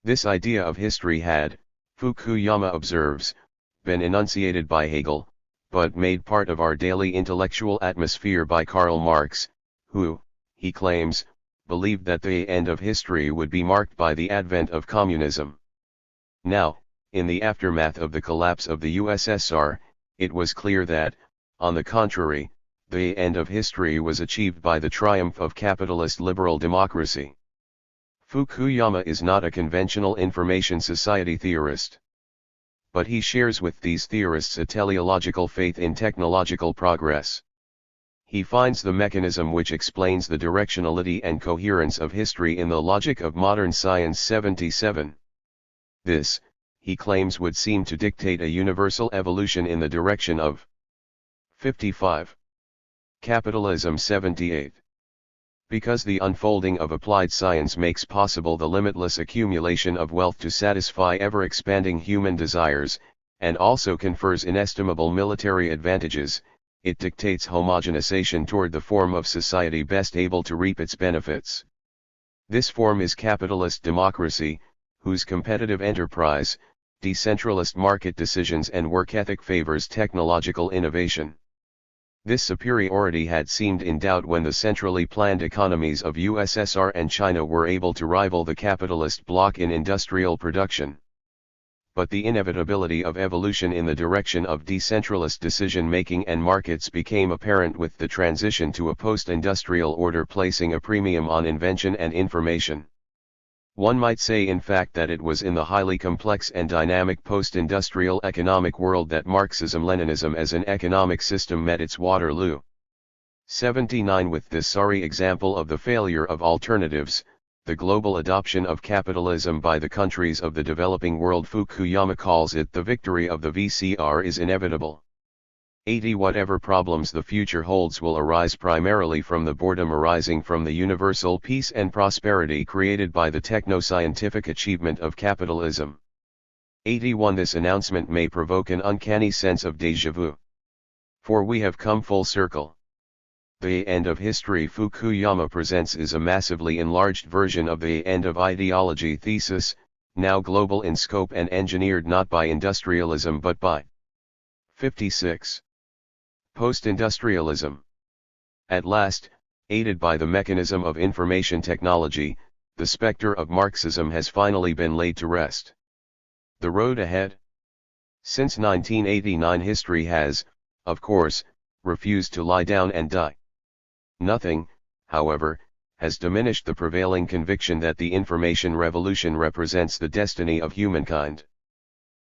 This idea of history had, Fukuyama observes, been enunciated by Hegel, but made part of our daily intellectual atmosphere by Karl Marx, who, he claims, believed that the end of history would be marked by the advent of communism. Now, in the aftermath of the collapse of the USSR, it was clear that, on the contrary, the end of history was achieved by the triumph of capitalist liberal democracy. Fukuyama is not a conventional information society theorist. But he shares with these theorists a teleological faith in technological progress. He finds the mechanism which explains the directionality and coherence of history in the logic of modern science. 77. This, he claims, would seem to dictate a universal evolution in the direction of 55. Capitalism. 78. Because the unfolding of applied science makes possible the limitless accumulation of wealth to satisfy ever-expanding human desires, and also confers inestimable military advantages, it dictates homogenization toward the form of society best able to reap its benefits. This form is capitalist democracy, whose competitive enterprise, decentralist market decisions and work ethic favors technological innovation. This superiority had seemed in doubt when the centrally planned economies of USSR and China were able to rival the capitalist bloc in industrial production. But the inevitability of evolution in the direction of decentralist decision-making and markets became apparent with the transition to a post-industrial order placing a premium on invention and information. One might say in fact that it was in the highly complex and dynamic post-industrial economic world that Marxism-Leninism as an economic system met its Waterloo. 79 With this sorry example of the failure of alternatives, the global adoption of capitalism by the countries of the developing world, Fukuyama calls it the victory of the VCR, is inevitable. 80 Whatever problems the future holds will arise primarily from the boredom arising from the universal peace and prosperity created by the techno-scientific achievement of capitalism. 81 This announcement may provoke an uncanny sense of déjà vu. For we have come full circle. The end of history Fukuyama presents is a massively enlarged version of the end of ideology thesis, now global in scope and engineered not by industrialism but by 56. Post-industrialism. At last, aided by the mechanism of information technology, the specter of Marxism has finally been laid to rest. The road ahead? Since 1989 history has, of course, refused to lie down and die. Nothing, however, has diminished the prevailing conviction that the information revolution represents the destiny of humankind.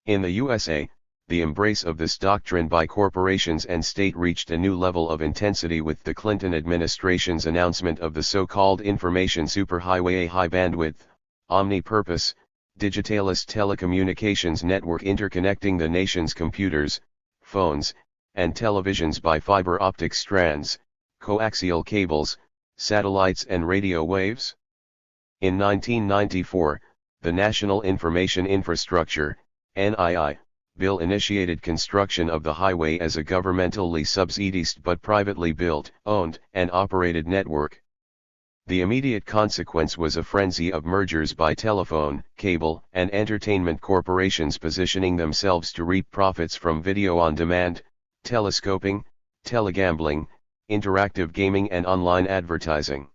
In the USA, the embrace of this doctrine by corporations and state reached a new level of intensity with the Clinton administration's announcement of the so-called information superhighway, a high-bandwidth, omni-purpose, digitalist telecommunications network interconnecting the nation's computers, phones, and televisions by fiber optic strands, coaxial cables, satellites and radio waves. In 1994, the National Information Infrastructure, NII, bill initiated construction of the highway as a governmentally subsidized but privately built, owned, and operated network. The immediate consequence was a frenzy of mergers by telephone, cable, and entertainment corporations positioning themselves to reap profits from video on demand, telescoping, telegambling, interactive gaming and online advertising.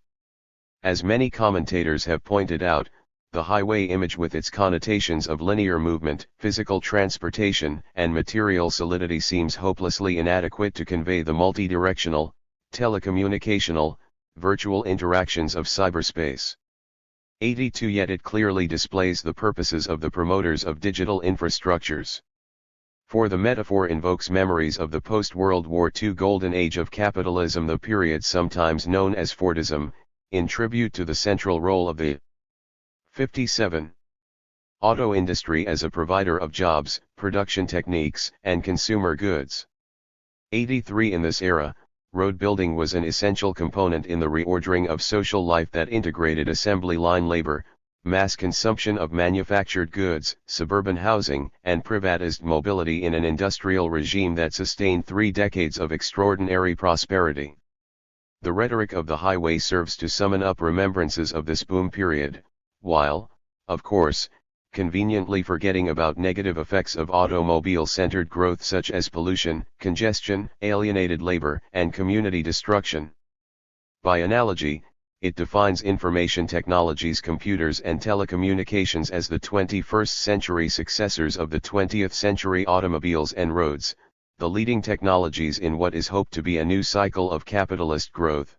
As many commentators have pointed out, the highway image with its connotations of linear movement, physical transportation, and material solidity seems hopelessly inadequate to convey the multidirectional, telecommunicational, virtual interactions of cyberspace. 82 Yet it clearly displays the purposes of the promoters of digital infrastructures. For the metaphor invokes memories of the post-World War II golden age of capitalism, the period sometimes known as Fordism, in tribute to the central role of the 57. Auto industry as a provider of jobs, production techniques, and consumer goods. 83 In this era, road building was an essential component in the reordering of social life that integrated assembly line labor, mass consumption of manufactured goods, suburban housing, and privatized mobility in an industrial regime that sustained 3 decades of extraordinary prosperity. The rhetoric of the highway serves to summon up remembrances of this boom period, while, of course, conveniently forgetting about negative effects of automobile-centered growth such as pollution, congestion, alienated labor, and community destruction. By analogy, it defines information technologies, computers and telecommunications as the 21st century successors of the 20th century automobiles and roads, the leading technologies in what is hoped to be a new cycle of capitalist growth.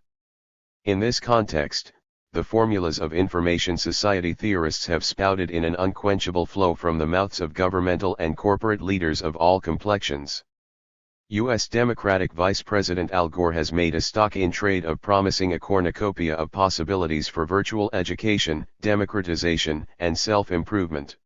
In this context, the formulas of information society theorists have spouted in an unquenchable flow from the mouths of governmental and corporate leaders of all complexions. U.S. Democratic Vice President Al Gore has made a stock in trade of promising a cornucopia of possibilities for virtual education, democratization, and self-improvement.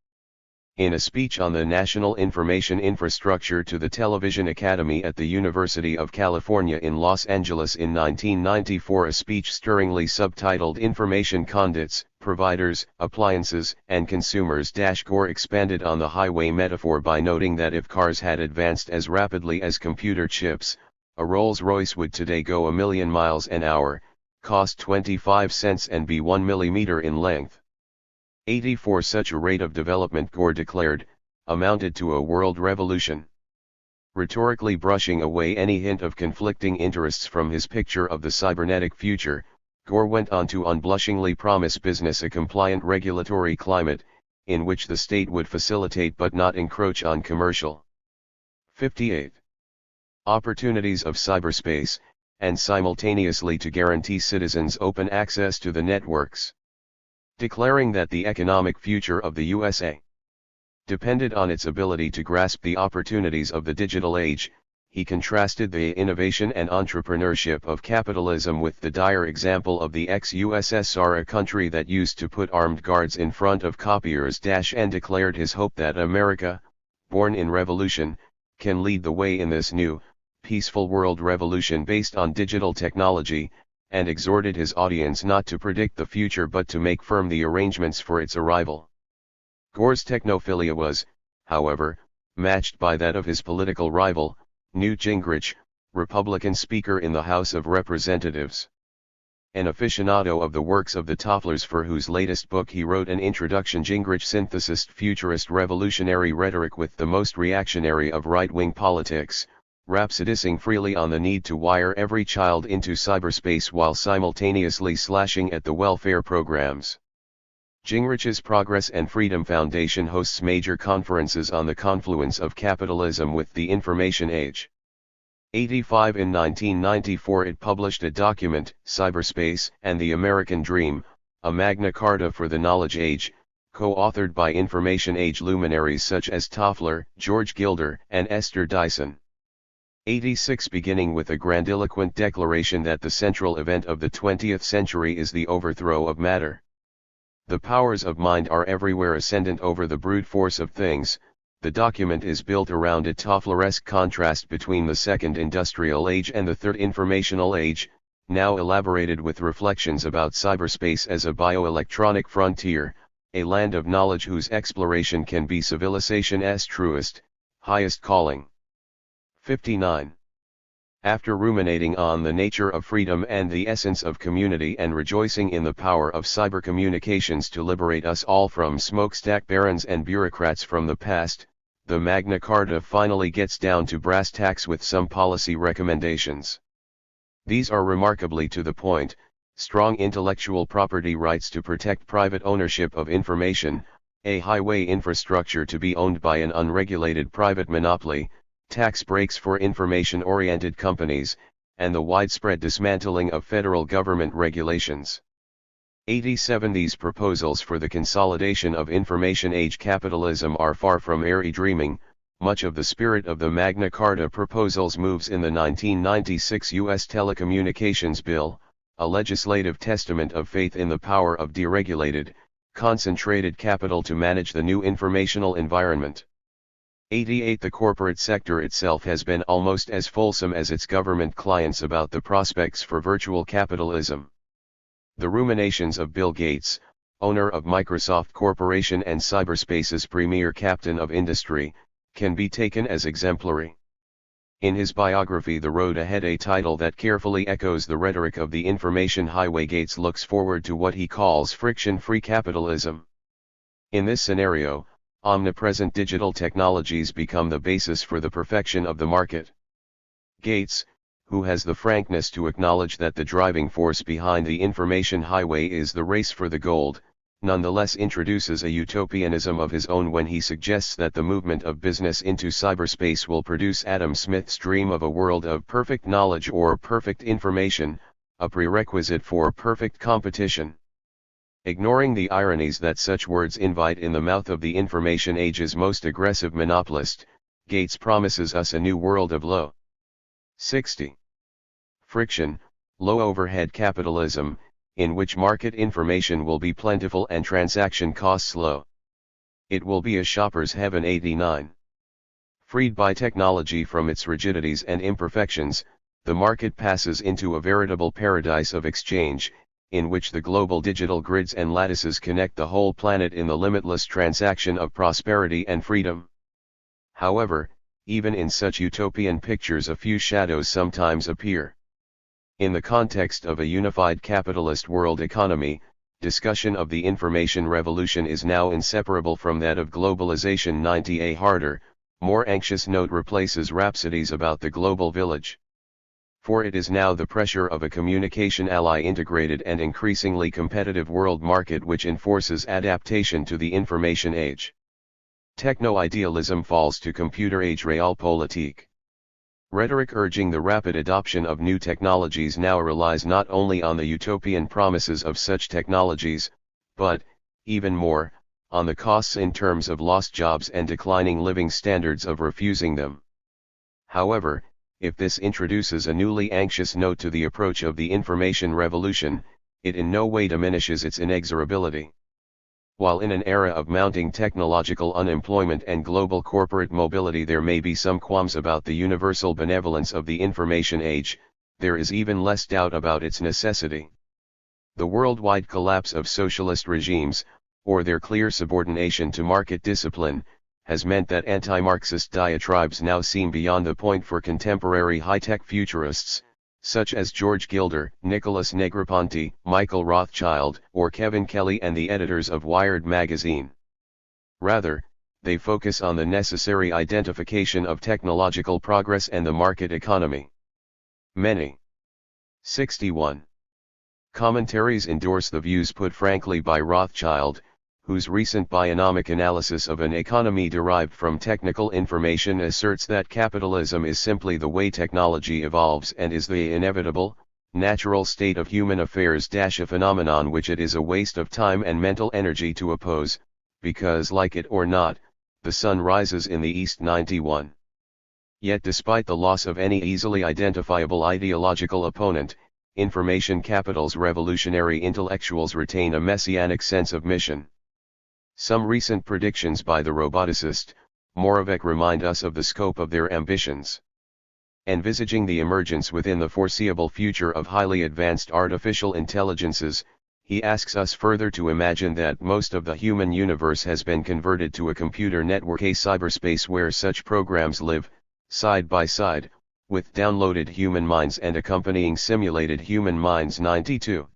In a speech on the national information infrastructure to the Television Academy at the University of California in Los Angeles in 1994, a speech stirringly subtitled Information Conduits, providers, appliances, and consumers. Gore expanded on the highway metaphor by noting that if cars had advanced as rapidly as computer chips, a Rolls-Royce would today go a million miles an hour, cost 25 cents and be 1 millimeter in length. 84 Such a rate of development, Gore declared, amounted to a world revolution. Rhetorically brushing away any hint of conflicting interests from his picture of the cybernetic future, Gore went on to unblushingly promise business a compliant regulatory climate, in which the state would facilitate but not encroach on commercial. 58. Opportunities of cyberspace, and simultaneously to guarantee citizens open access to the networks. Declaring that the economic future of the USA depended on its ability to grasp the opportunities of the digital age, he contrasted the innovation and entrepreneurship of capitalism with the dire example of the ex-USSR, a country that used to put armed guards in front of copiers. And declared his hope that America, born in revolution, can lead the way in this new, peaceful world revolution based on digital technology, and exhorted his audience not to predict the future but to make firm the arrangements for its arrival. Gore's technophilia was, however, matched by that of his political rival, Newt Gingrich, Republican Speaker in the House of Representatives. An aficionado of the works of the Tofflers, for whose latest book he wrote an introduction, Gingrich synthesized futurist revolutionary rhetoric with the most reactionary of right-wing politics, rhapsodizing freely on the need to wire every child into cyberspace while simultaneously slashing at the welfare programs. Gingrich's Progress and Freedom Foundation hosts major conferences on the confluence of capitalism with the information age. 85 In 1994 it published a document, Cyberspace and the American Dream, a Magna Carta for the Knowledge Age, co-authored by information age luminaries such as Toffler, George Gilder, and Esther Dyson. 86 Beginning with a grandiloquent declaration that the central event of the 20th century is the overthrow of matter. The powers of mind are everywhere ascendant over the brute force of things. The document is built around a Toffleresque contrast between the Second Industrial Age and the Third Informational Age, now elaborated with reflections about cyberspace as a bioelectronic frontier, a land of knowledge whose exploration can be civilization's truest, highest calling. 59. After ruminating on the nature of freedom and the essence of community and rejoicing in the power of cyber-communications to liberate us all from smokestack barons and bureaucrats from the past, the Magna Carta finally gets down to brass tacks with some policy recommendations. These are remarkably to the point: strong intellectual property rights to protect private ownership of information, a highway infrastructure to be owned by an unregulated private monopoly, tax breaks for information-oriented companies, and the widespread dismantling of federal government regulations. 87 These proposals for the consolidation of information age capitalism are far from airy dreaming. Much of the spirit of the Magna Carta proposals moves in the 1996 U.S. Telecommunications Bill, a legislative testament of faith in the power of deregulated, concentrated capital to manage the new informational environment. 88 The corporate sector itself has been almost as fulsome as its government clients about the prospects for virtual capitalism. The ruminations of Bill Gates, owner of Microsoft Corporation and cyberspace's premier captain of industry, can be taken as exemplary. In his biography The Road Ahead, a title that carefully echoes the rhetoric of the information highway, Gates looks forward to what he calls friction-free capitalism. In this scenario, omnipresent digital technologies become the basis for the perfection of the market. Gates, who has the frankness to acknowledge that the driving force behind the information highway is the race for the gold, nonetheless introduces a utopianism of his own when he suggests that the movement of business into cyberspace will produce Adam Smith's dream of a world of perfect knowledge or perfect information, a prerequisite for perfect competition. Ignoring the ironies that such words invite in the mouth of the information age's most aggressive monopolist, Gates promises us a new world of low 60. Friction, low overhead capitalism, in which market information will be plentiful and transaction costs low. It will be a shopper's heaven. 89. Freed by technology from its rigidities and imperfections, the market passes into a veritable paradise of exchange, in which the global digital grids and lattices connect the whole planet in the limitless transaction of prosperity and freedom. However, even in such utopian pictures a few shadows sometimes appear. In the context of a unified capitalist world economy, discussion of the information revolution is now inseparable from that of globalization. 90. A harder, more anxious note replaces rhapsodies about the global village. For it is now the pressure of a communication ally integrated and increasingly competitive world market which enforces adaptation to the information age. Techno-idealism falls to computer age realpolitik. Rhetoric urging the rapid adoption of new technologies now relies not only on the utopian promises of such technologies, but, even more, on the costs in terms of lost jobs and declining living standards of refusing them. However, if this introduces a newly anxious note to the approach of the information revolution, it in no way diminishes its inexorability. While in an era of mounting technological unemployment and global corporate mobility there may be some qualms about the universal benevolence of the information age, there is even less doubt about its necessity. The worldwide collapse of socialist regimes, or their clear subordination to market discipline, has meant that anti-Marxist diatribes now seem beyond the point for contemporary high-tech futurists, such as George Gilder, Nicholas Negroponte, Michael Rothschild, or Kevin Kelly and the editors of Wired magazine. Rather, they focus on the necessary identification of technological progress and the market economy. Many 61 commentaries endorse the views put frankly by Rothschild, whose recent bionomic analysis of an economy derived from technical information asserts that capitalism is simply the way technology evolves and is the inevitable, natural state of human affairs. A phenomenon which it is a waste of time and mental energy to oppose, because like it or not, the sun rises in the east. 91. Yet despite the loss of any easily identifiable ideological opponent, information capital's revolutionary intellectuals retain a messianic sense of mission. Some recent predictions by the roboticist, Moravec, remind us of the scope of their ambitions. Envisaging the emergence within the foreseeable future of highly advanced artificial intelligences, he asks us further to imagine that most of the human universe has been converted to a computer network, a cyberspace where such programs live, side by side, with downloaded human minds and accompanying simulated human minds. 92.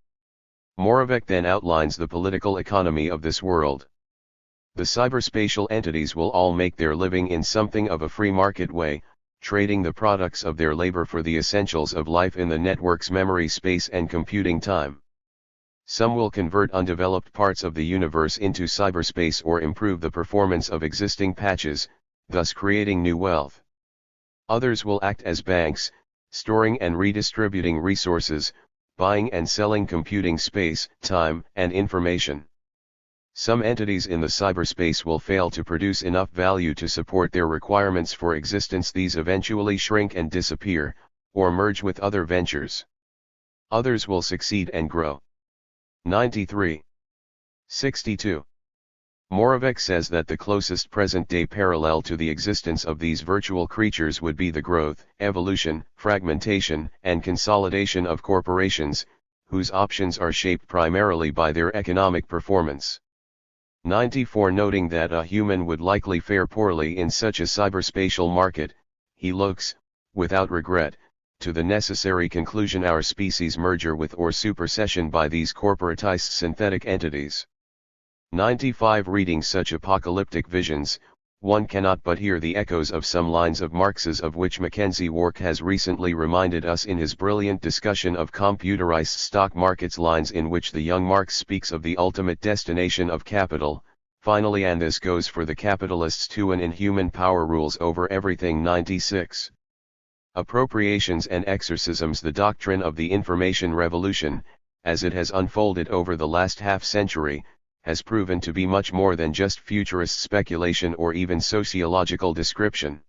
Moravec then outlines the political economy of this world. The cyberspatial entities will all make their living in something of a free market way, trading the products of their labor for the essentials of life in the network's memory space and computing time. Some will convert undeveloped parts of the universe into cyberspace or improve the performance of existing patches, thus creating new wealth. Others will act as banks, storing and redistributing resources, buying and selling computing space, time, and information. Some entities in the cyberspace will fail to produce enough value to support their requirements for existence. These eventually shrink and disappear, or merge with other ventures. Others will succeed and grow. 93. 62. Moravec says that the closest present-day parallel to the existence of these virtual creatures would be the growth, evolution, fragmentation, and consolidation of corporations, whose options are shaped primarily by their economic performance. 94. Noting that a human would likely fare poorly in such a cyberspatial market, he looks, without regret, to the necessary conclusion our species merger with or supersession by these corporatized synthetic entities. 95. Reading such apocalyptic visions, one cannot but hear the echoes of some lines of Marx's, of which Mackenzie Wark has recently reminded us in his brilliant discussion of computerized stock markets, lines in which the young Marx speaks of the ultimate destination of capital, finally, and this goes for the capitalists too, an inhuman power rules over everything. 96. Appropriations and exorcisms. The doctrine of the information revolution, as it has unfolded over the last half-century, has proven to be much more than just futurist speculation or even sociological description.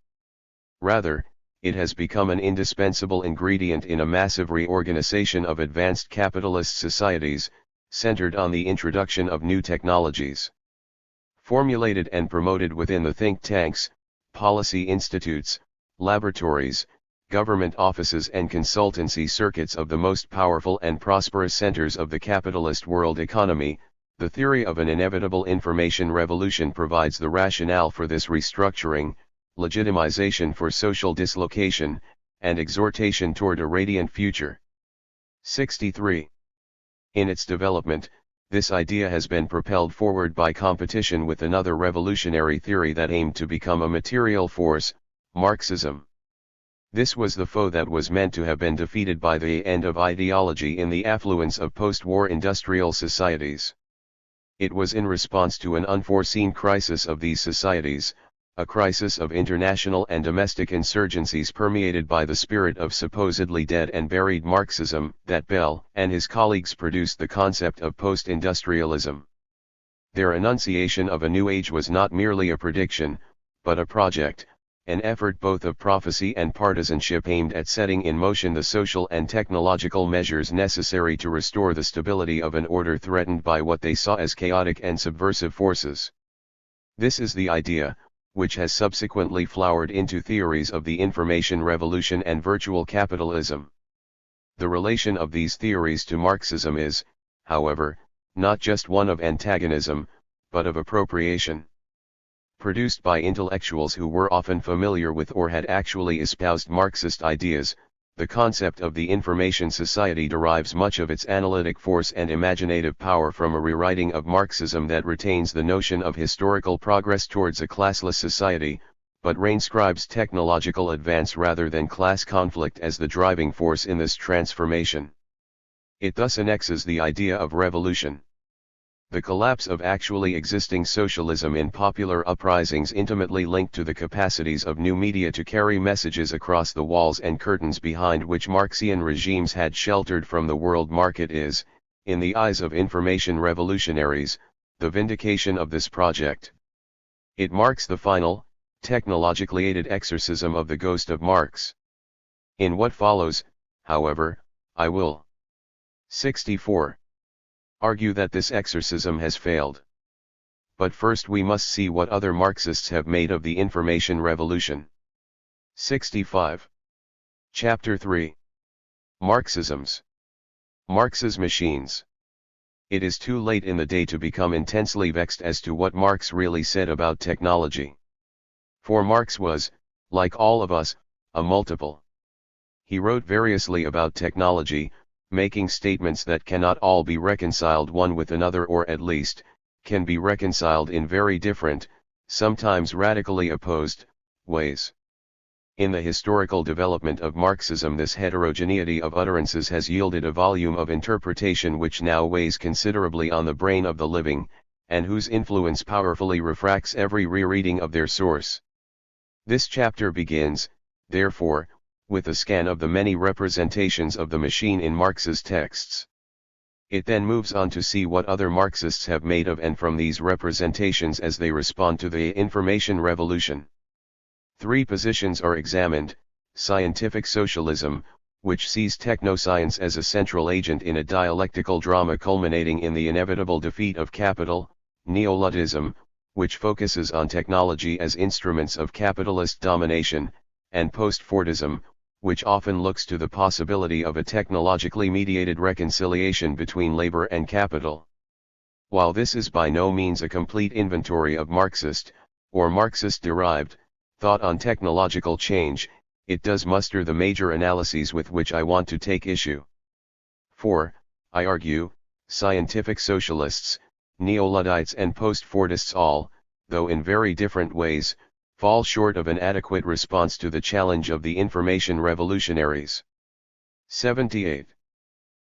Rather, it has become an indispensable ingredient in a massive reorganization of advanced capitalist societies, centered on the introduction of new technologies. Formulated and promoted within the think tanks, policy institutes, laboratories, government offices and consultancy circuits of the most powerful and prosperous centers of the capitalist world economy, the theory of an inevitable information revolution provides the rationale for this restructuring, legitimization for social dislocation, and exhortation toward a radiant future. 63. In its development, this idea has been propelled forward by competition with another revolutionary theory that aimed to become a material force, Marxism. This was the foe that was meant to have been defeated by the end of ideology in the affluence of post-war industrial societies. It was in response to an unforeseen crisis of these societies, a crisis of international and domestic insurgencies permeated by the spirit of supposedly dead and buried Marxism, that Bell and his colleagues produced the concept of post-industrialism. Their enunciation of a new age was not merely a prediction, but a project, an effort both of prophecy and partisanship aimed at setting in motion the social and technological measures necessary to restore the stability of an order threatened by what they saw as chaotic and subversive forces. This is the idea, which has subsequently flowered into theories of the information revolution and virtual capitalism. The relation of these theories to Marxism is, however, not just one of antagonism, but of appropriation. Produced by intellectuals who were often familiar with or had actually espoused Marxist ideas, the concept of the information society derives much of its analytic force and imaginative power from a rewriting of Marxism that retains the notion of historical progress towards a classless society, but reinscribes technological advance rather than class conflict as the driving force in this transformation. It thus annexes the idea of revolution. The collapse of actually existing socialism in popular uprisings intimately linked to the capacities of new media to carry messages across the walls and curtains behind which Marxian regimes had sheltered from the world market is, in the eyes of information revolutionaries, the vindication of this project. It marks the final, technologically aided exorcism of the ghost of Marx. In what follows, however, I will 64. Argue that this exorcism has failed. But first we must see what other Marxists have made of the information revolution. 65. Chapter 3. Marxisms. Marx's machines. It is too late in the day to become intensely vexed as to what Marx really said about technology. For Marx was, like all of us, a multiple. He wrote variously about technology, making statements that cannot all be reconciled one with another, or at least, can be reconciled in very different, sometimes radically opposed, ways. In the historical development of Marxism, this heterogeneity of utterances has yielded a volume of interpretation which now weighs considerably on the brain of the living, and whose influence powerfully refracts every rereading of their source. This chapter begins, therefore, with a scan of the many representations of the machine in Marx's texts. It then moves on to see what other Marxists have made of and from these representations as they respond to the information revolution. 3 positions are examined: scientific socialism, which sees technoscience as a central agent in a dialectical drama culminating in the inevitable defeat of capital; neoluddism, which focuses on technology as instruments of capitalist domination; and post-Fordism, which often looks to the possibility of a technologically mediated reconciliation between labor and capital. While this is by no means a complete inventory of Marxist, or Marxist-derived, thought on technological change, it does muster the major analyses with which I want to take issue. For, I argue, scientific socialists, neo-Luddites and post-Fordists all, though in very different ways, fall short of an adequate response to the challenge of the information revolutionaries. 78.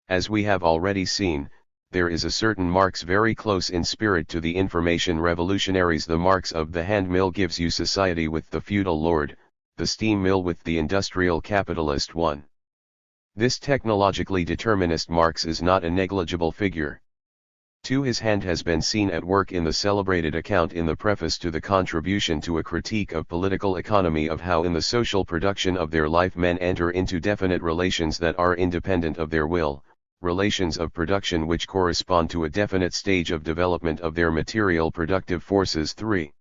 As we have already seen, there is a certain Marx very close in spirit to the information revolutionaries. The Marx of the hand mill gives you society with the feudal lord, the steam mill with the industrial capitalist one. This technologically determinist Marx is not a negligible figure. Too, his hand has been seen at work in the celebrated account in the preface to the Contribution to a Critique of Political Economy of how in the social production of their life men enter into definite relations that are independent of their will, relations of production which correspond to a definite stage of development of their material productive forces. 3.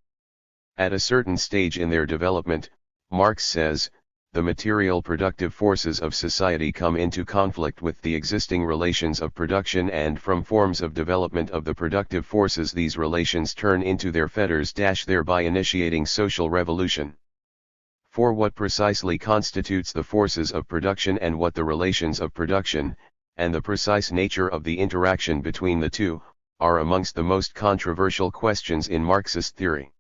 At a certain stage in their development, Marx says, the material productive forces of society come into conflict with the existing relations of production, and from forms of development of the productive forces these relations turn into their fetters, thereby initiating social revolution. For what precisely constitutes the forces of production, and what the relations of production, and the precise nature of the interaction between the two, are amongst the most controversial questions in Marxist theory.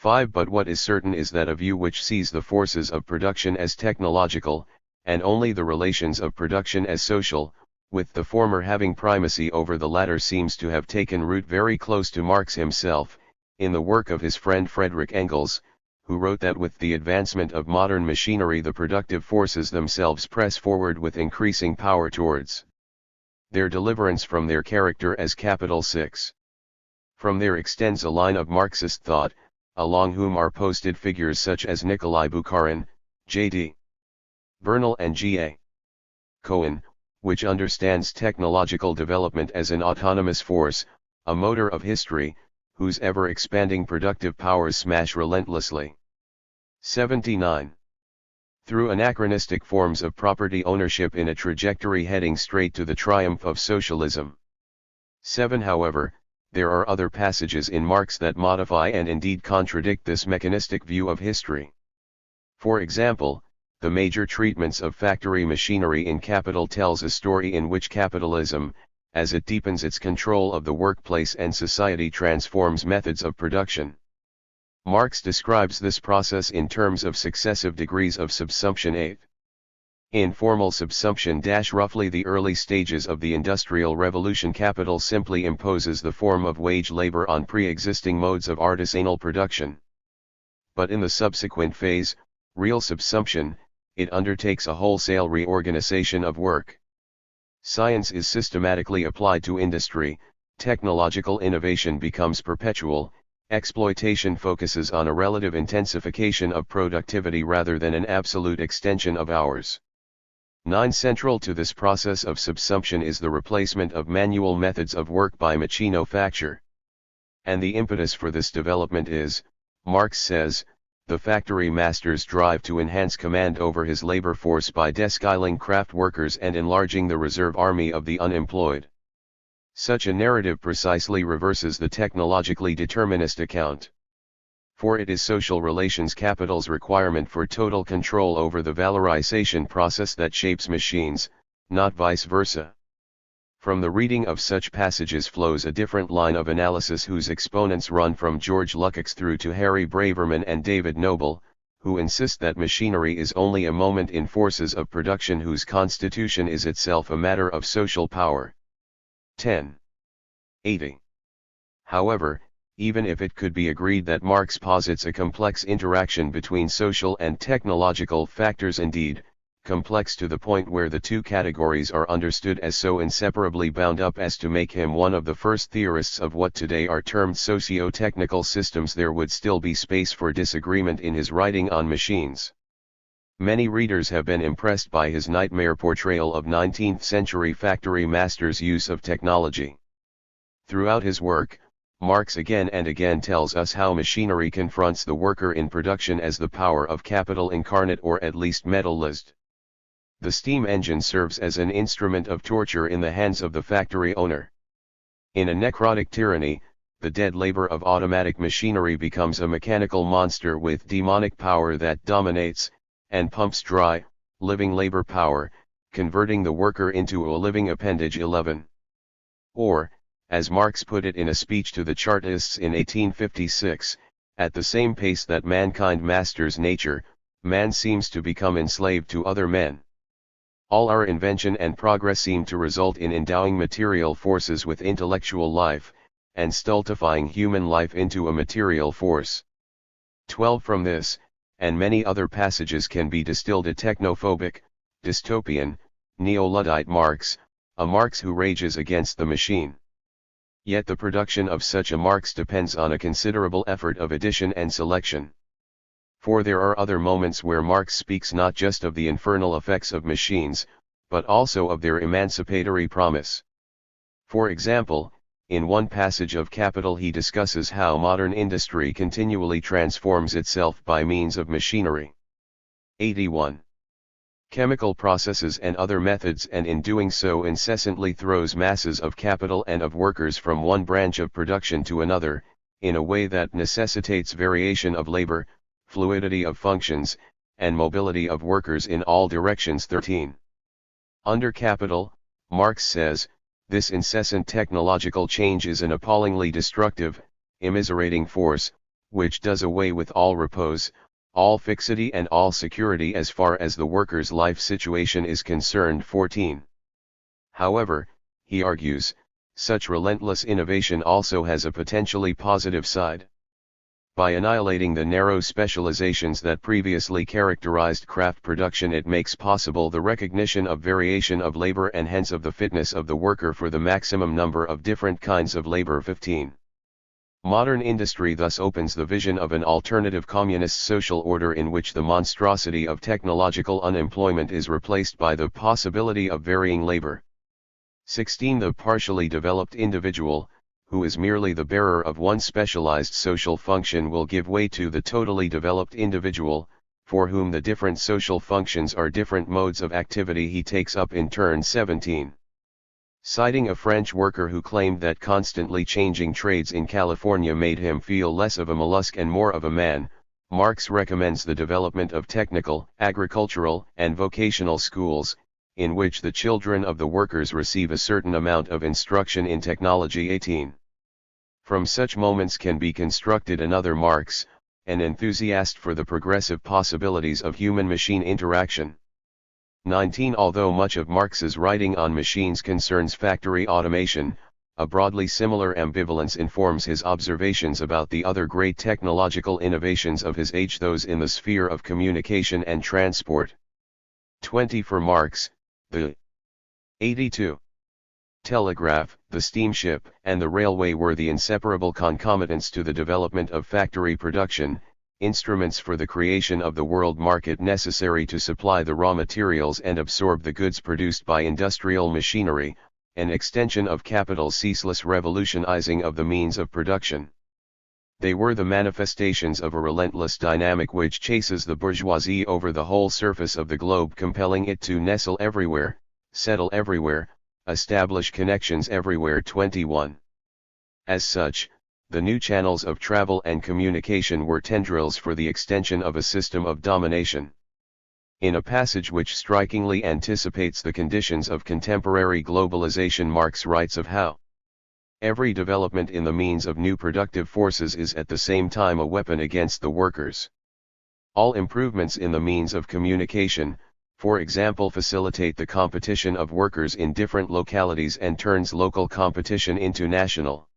5. But what is certain is that a view which sees the forces of production as technological, and only the relations of production as social, with the former having primacy over the latter, seems to have taken root very close to Marx himself, in the work of his friend Friedrich Engels, who wrote that with the advancement of modern machinery the productive forces themselves press forward with increasing power towards their deliverance from their character as capital. 6. From there extends a line of Marxist thought, along whom are posted figures such as Nikolai Bukharin, J.D. Bernal and G.A. Cohen, which understands technological development as an autonomous force, a motor of history, whose ever-expanding productive powers smash relentlessly. 79. Through anachronistic forms of property ownership in a trajectory heading straight to the triumph of socialism. 7. However, there are other passages in Marx that modify and indeed contradict this mechanistic view of history. For example, the major treatments of factory machinery in Capital tells a story in which capitalism, as it deepens its control of the workplace and society, transforms methods of production. Marx describes this process in terms of successive degrees of subsumption. 8. In formal subsumption, roughly the early stages of the Industrial Revolution, capital simply imposes the form of wage labor on pre-existing modes of artisanal production. But in the subsequent phase, real subsumption, it undertakes a wholesale reorganization of work. Science is systematically applied to industry, technological innovation becomes perpetual, exploitation focuses on a relative intensification of productivity rather than an absolute extension of hours. 9. Central to this process of subsumption is the replacement of manual methods of work by machinofacture. And the impetus for this development is, Marx says, the factory master's drive to enhance command over his labor force by deskilling craft workers and enlarging the reserve army of the unemployed. Such a narrative precisely reverses the technologically determinist account. For it is social relations capital's requirement for total control over the valorization process that shapes machines, not vice versa. From the reading of such passages flows a different line of analysis whose exponents run from George Lukács through to Harry Braverman and David Noble, who insist that machinery is only a moment in forces of production whose constitution is itself a matter of social power. 10. 80. However, even if it could be agreed that Marx posits a complex interaction between social and technological factors, indeed, complex to the point where the two categories are understood as so inseparably bound up as to make him one of the first theorists of what today are termed socio-technical systems, there would still be space for disagreement in his writing on machines. Many readers have been impressed by his nightmare portrayal of 19th-century factory masters' use of technology. Throughout his work, Marx again and again tells us how machinery confronts the worker in production as the power of capital incarnate, or at least metallized. The steam engine serves as an instrument of torture in the hands of the factory owner. In a necrotic tyranny, the dead labor of automatic machinery becomes a mechanical monster with demonic power that dominates, and pumps dry, living labor power, converting the worker into a living appendage. 11. Or, as Marx put it in a speech to the Chartists in 1856, at the same pace that mankind masters nature, man seems to become enslaved to other men. All our invention and progress seem to result in endowing material forces with intellectual life, and stultifying human life into a material force. 12. From this, and many other passages can be distilled a technophobic, dystopian, neo-Luddite Marx, a Marx who rages against the machine. Yet the production of such a Marx depends on a considerable effort of addition and selection. For there are other moments where Marx speaks not just of the infernal effects of machines, but also of their emancipatory promise. For example, in one passage of Capital he discusses how modern industry continually transforms itself by means of machinery. 81. Chemical processes and other methods, and in doing so incessantly throws masses of capital and of workers from one branch of production to another, in a way that necessitates variation of labor, fluidity of functions, and mobility of workers in all directions. 13. Under capital, Marx says, this incessant technological change is an appallingly destructive, immiserating force, which does away with all repose, all fixity and all security as far as the worker's life situation is concerned. 14. However, he argues, such relentless innovation also has a potentially positive side. By annihilating the narrow specializations that previously characterized craft production, it makes possible the recognition of variation of labor and hence of the fitness of the worker for the maximum number of different kinds of labor. 15. Modern industry thus opens the vision of an alternative communist social order in which the monstrosity of technological unemployment is replaced by the possibility of varying labor. 16. The partially developed individual, who is merely the bearer of one specialized social function, will give way to the totally developed individual, for whom the different social functions are different modes of activity he takes up in turn. 17. Citing a French worker who claimed that constantly changing trades in California made him feel less of a mollusk and more of a man, Marx recommends the development of technical, agricultural, and vocational schools, in which the children of the workers receive a certain amount of instruction in technology. 18. From such moments can be constructed another Marx, an enthusiast for the progressive possibilities of human-machine interaction. 19. Although much of Marx's writing on machines concerns factory automation, a broadly similar ambivalence informs his observations about the other great technological innovations of his age, those in the sphere of communication and transport. 20. For Marx, the 82. Telegraph, the steamship, and the railway were the inseparable concomitants to the development of factory production, instruments for the creation of the world market necessary to supply the raw materials and absorb the goods produced by industrial machinery, an extension of capital's ceaseless revolutionizing of the means of production. They were the manifestations of a relentless dynamic which chases the bourgeoisie over the whole surface of the globe, compelling it to nestle everywhere, settle everywhere, establish connections everywhere. 21. As such, the new channels of travel and communication were tendrils for the extension of a system of domination. In a passage which strikingly anticipates the conditions of contemporary globalization, Marx writes of how every development in the means of new productive forces is at the same time a weapon against the workers. All improvements in the means of communication, for example, facilitate the competition of workers in different localities and turns local competition into national.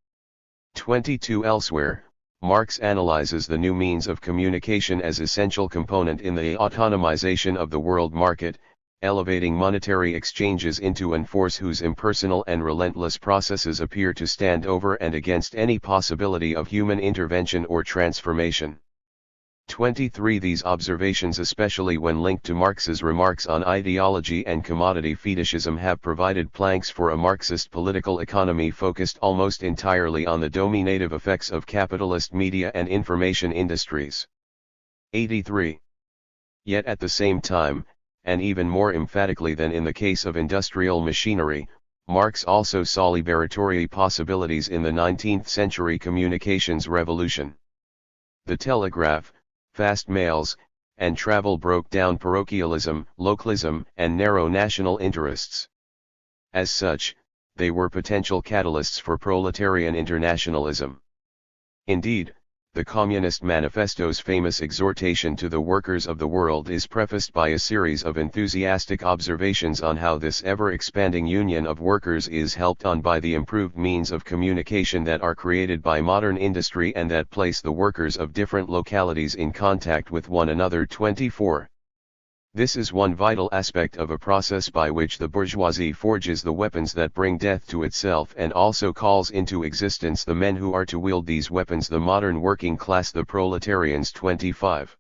22. Elsewhere, Marx analyzes the new means of communication as essential component in the autonomization of the world market, elevating monetary exchanges into an force whose impersonal and relentless processes appear to stand over and against any possibility of human intervention or transformation. 23. These observations, especially when linked to Marx's remarks on ideology and commodity fetishism, have provided planks for a Marxist political economy focused almost entirely on the dominative effects of capitalist media and information industries. 83. Yet at the same time, and even more emphatically than in the case of industrial machinery, Marx also saw liberatory possibilities in the 19th century communications revolution. The telegraph, fast mails, and travel broke down parochialism, localism, and narrow national interests. As such, they were potential catalysts for proletarian internationalism. Indeed, the Communist Manifesto's famous exhortation to the workers of the world is prefaced by a series of enthusiastic observations on how this ever-expanding union of workers is helped on by the improved means of communication that are created by modern industry and that place the workers of different localities in contact with one another. 24. This is one vital aspect of a process by which the bourgeoisie forges the weapons that bring death to itself and also calls into existence the men who are to wield these weapons, the modern working class, the proletarians. 25.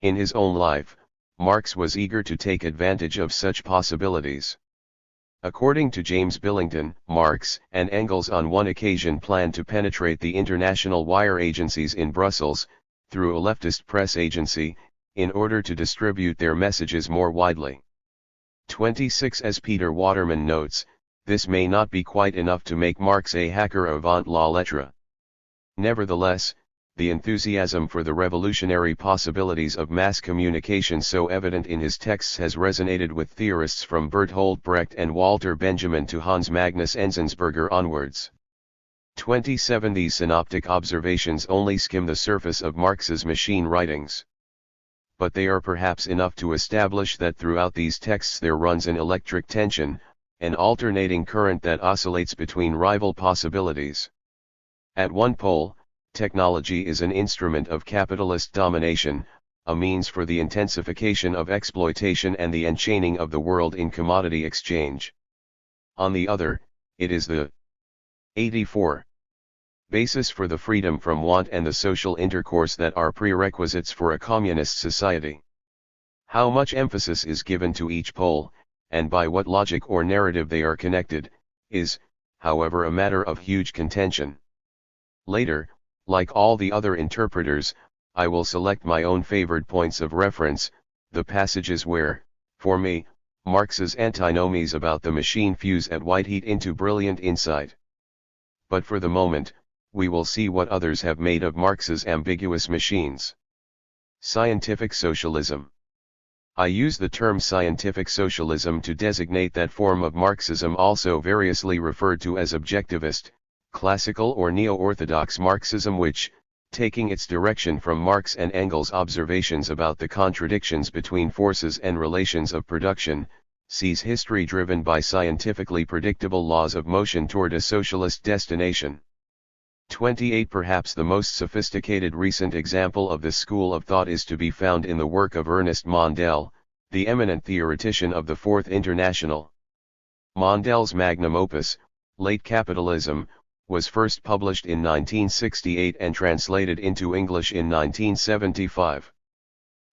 In his own life, Marx was eager to take advantage of such possibilities. According to James Billington, Marx and Engels on one occasion planned to penetrate the international wire agencies in Brussels, through a leftist press agency, in order to distribute their messages more widely. 26. As Peter Waterman notes, this may not be quite enough to make Marx a hacker avant la lettre. Nevertheless, the enthusiasm for the revolutionary possibilities of mass communication so evident in his texts has resonated with theorists from Bertolt Brecht and Walter Benjamin to Hans Magnus Enzensberger onwards. 27. These synoptic observations only skim the surface of Marx's machine writings. But they are perhaps enough to establish that throughout these texts there runs an electric tension, an alternating current that oscillates between rival possibilities. At one pole, technology is an instrument of capitalist domination, a means for the intensification of exploitation and the enchaining of the world in commodity exchange. On the other, it is the 84. Basis for the freedom from want and the social intercourse that are prerequisites for a communist society. How much emphasis is given to each pole, and by what logic or narrative they are connected, is, however, a matter of huge contention. Later, like all the other interpreters, I will select my own favored points of reference, the passages where, for me, Marx's antinomies about the machine fuse at white heat into brilliant insight. But for the moment, we will see what others have made of Marx's ambiguous machines. Scientific socialism. I use the term scientific socialism to designate that form of Marxism also variously referred to as objectivist, classical or neo-orthodox Marxism, which, taking its direction from Marx and Engels' observations about the contradictions between forces and relations of production, sees history driven by scientifically predictable laws of motion toward a socialist destination. 28. Perhaps the most sophisticated recent example of this school of thought is to be found in the work of Ernest Mondale, the eminent theoretician of the Fourth International. Mondale's magnum opus, Late Capitalism, was first published in 1968 and translated into English in 1975.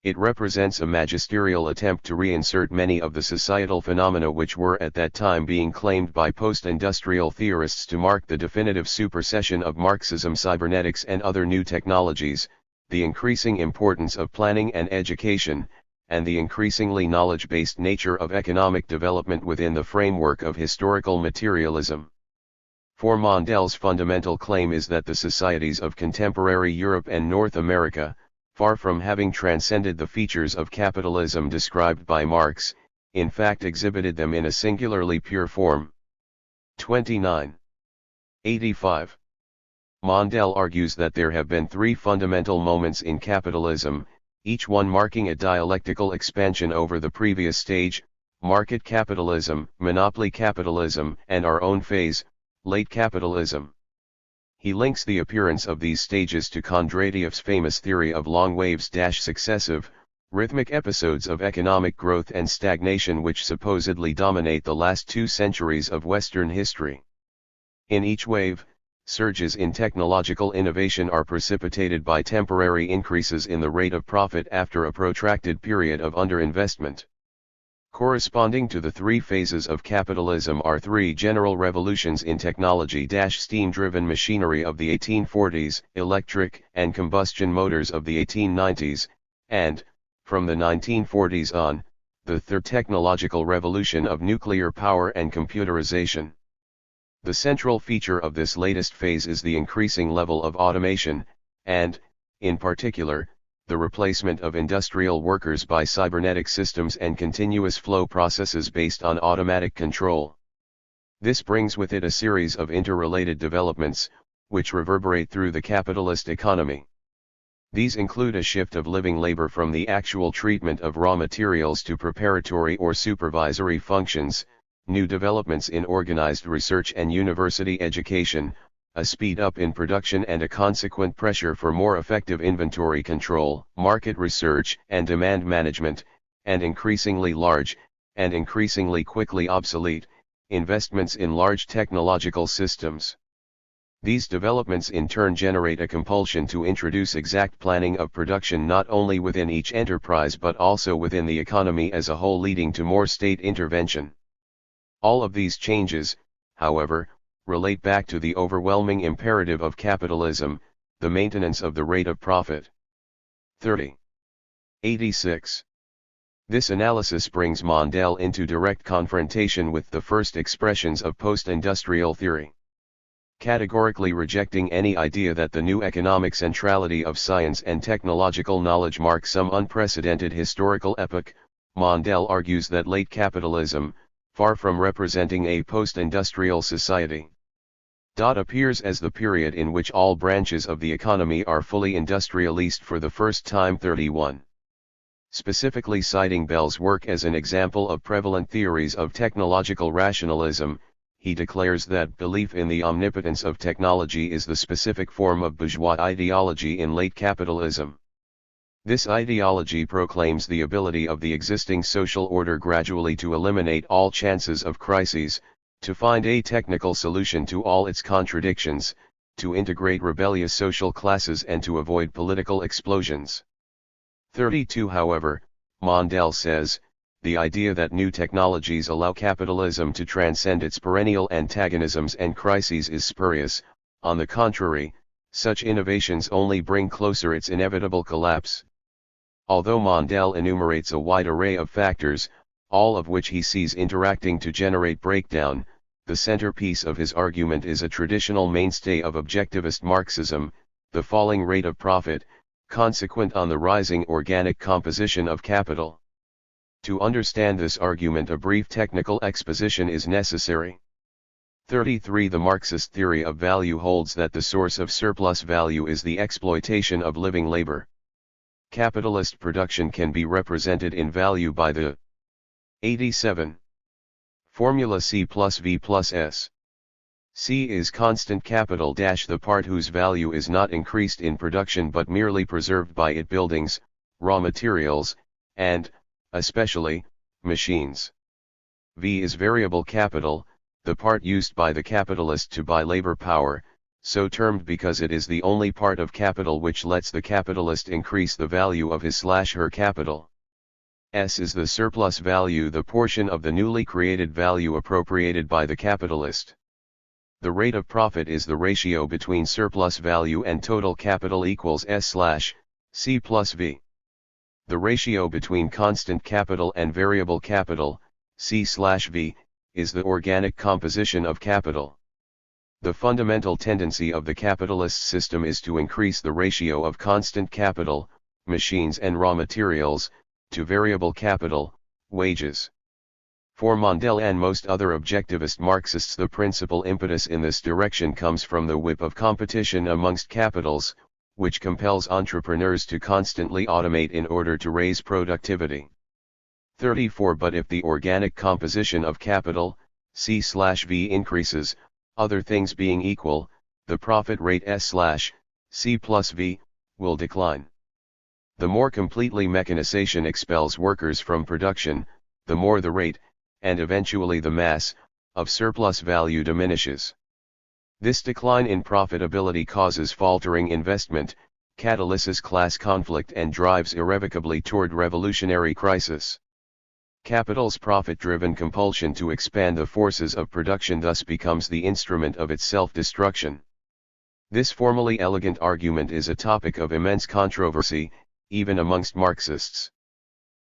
It represents a magisterial attempt to reinsert many of the societal phenomena which were at that time being claimed by post-industrial theorists to mark the definitive supersession of Marxism, cybernetics and other new technologies, the increasing importance of planning and education, and the increasingly knowledge-based nature of economic development within the framework of historical materialism. For Mondale's fundamental claim is that the societies of contemporary Europe and North America, far from having transcended the features of capitalism described by Marx, in fact exhibited them in a singularly pure form. 29. 85. Mondale argues that there have been three fundamental moments in capitalism, each one marking a dialectical expansion over the previous stage: market capitalism, monopoly capitalism, and our own phase, late capitalism. He links the appearance of these stages to Kondratiev's famous theory of long waves - successive, rhythmic episodes of economic growth and stagnation which supposedly dominate the last 2 centuries of Western history. In each wave, surges in technological innovation are precipitated by temporary increases in the rate of profit after a protracted period of underinvestment. Corresponding to the 3 phases of capitalism are 3 general revolutions in technology: steam-driven machinery of the 1840s, electric and combustion motors of the 1890s, and, from the 1940s on, the third technological revolution of nuclear power and computerization. The central feature of this latest phase is the increasing level of automation, and, in particular, the replacement of industrial workers by cybernetic systems and continuous flow processes based on automatic control. This brings with it a series of interrelated developments, which reverberate through the capitalist economy. These include a shift of living labor from the actual treatment of raw materials to preparatory or supervisory functions, new developments in organized research and university education, a speed up in production and a consequent pressure for more effective inventory control, market research and demand management, and increasingly large, and increasingly quickly obsolete, investments in large technological systems. These developments in turn generate a compulsion to introduce exact planning of production not only within each enterprise but also within the economy as a whole, leading to more state intervention. All of these changes, however, relate back to the overwhelming imperative of capitalism, the maintenance of the rate of profit. 30. 86. This analysis brings Mondale into direct confrontation with the first expressions of post-industrial theory. Categorically rejecting any idea that the new economic centrality of science and technological knowledge marks some unprecedented historical epoch, Mondale argues that late capitalism, far from representing a post-industrial society, appears as the period in which all branches of the economy are fully industrialized for the first time. 31. Specifically citing Bell's work as an example of prevalent theories of technological rationalism, he declares that belief in the omnipotence of technology is the specific form of bourgeois ideology in late capitalism. This ideology proclaims the ability of the existing social order gradually to eliminate all chances of crises, to find a technical solution to all its contradictions, to integrate rebellious social classes and to avoid political explosions. 32. However, Mondale says, the idea that new technologies allow capitalism to transcend its perennial antagonisms and crises is spurious. On the contrary, such innovations only bring closer its inevitable collapse. Although Mondale enumerates a wide array of factors, all of which he sees interacting to generate breakdown, the centerpiece of his argument is a traditional mainstay of objectivist Marxism, the falling rate of profit, consequent on the rising organic composition of capital. To understand this argument, a brief technical exposition is necessary. 33. The Marxist theory of value holds that the source of surplus value is the exploitation of living labor. Capitalist production can be represented in value by the 87. Formula C plus V plus S. C is constant capital - the part whose value is not increased in production but merely preserved by it, buildings, raw materials, and, especially, machines. V is variable capital, the part used by the capitalist to buy labor power, so termed because it is the only part of capital which lets the capitalist increase the value of his/her capital. S is the surplus value, the portion of the newly created value appropriated by the capitalist. The rate of profit is the ratio between surplus value and total capital equals S/C plus V. The ratio between constant capital and variable capital, C/V, is the organic composition of capital. The fundamental tendency of the capitalist system is to increase the ratio of constant capital, machines and raw materials, to variable capital, wages. For Mondale and most other objectivist Marxists, the principal impetus in this direction comes from the whip of competition amongst capitals, which compels entrepreneurs to constantly automate in order to raise productivity. 34. But if the organic composition of capital, C/V, increases, other things being equal, the profit rate S/C plus V, will decline. The more completely mechanization expels workers from production, the more the rate, and eventually the mass, of surplus value diminishes. This decline in profitability causes faltering investment, catalyses class conflict and drives irrevocably toward revolutionary crisis. Capital's profit-driven compulsion to expand the forces of production thus becomes the instrument of its self-destruction. This formally elegant argument is a topic of immense controversy, even amongst Marxists.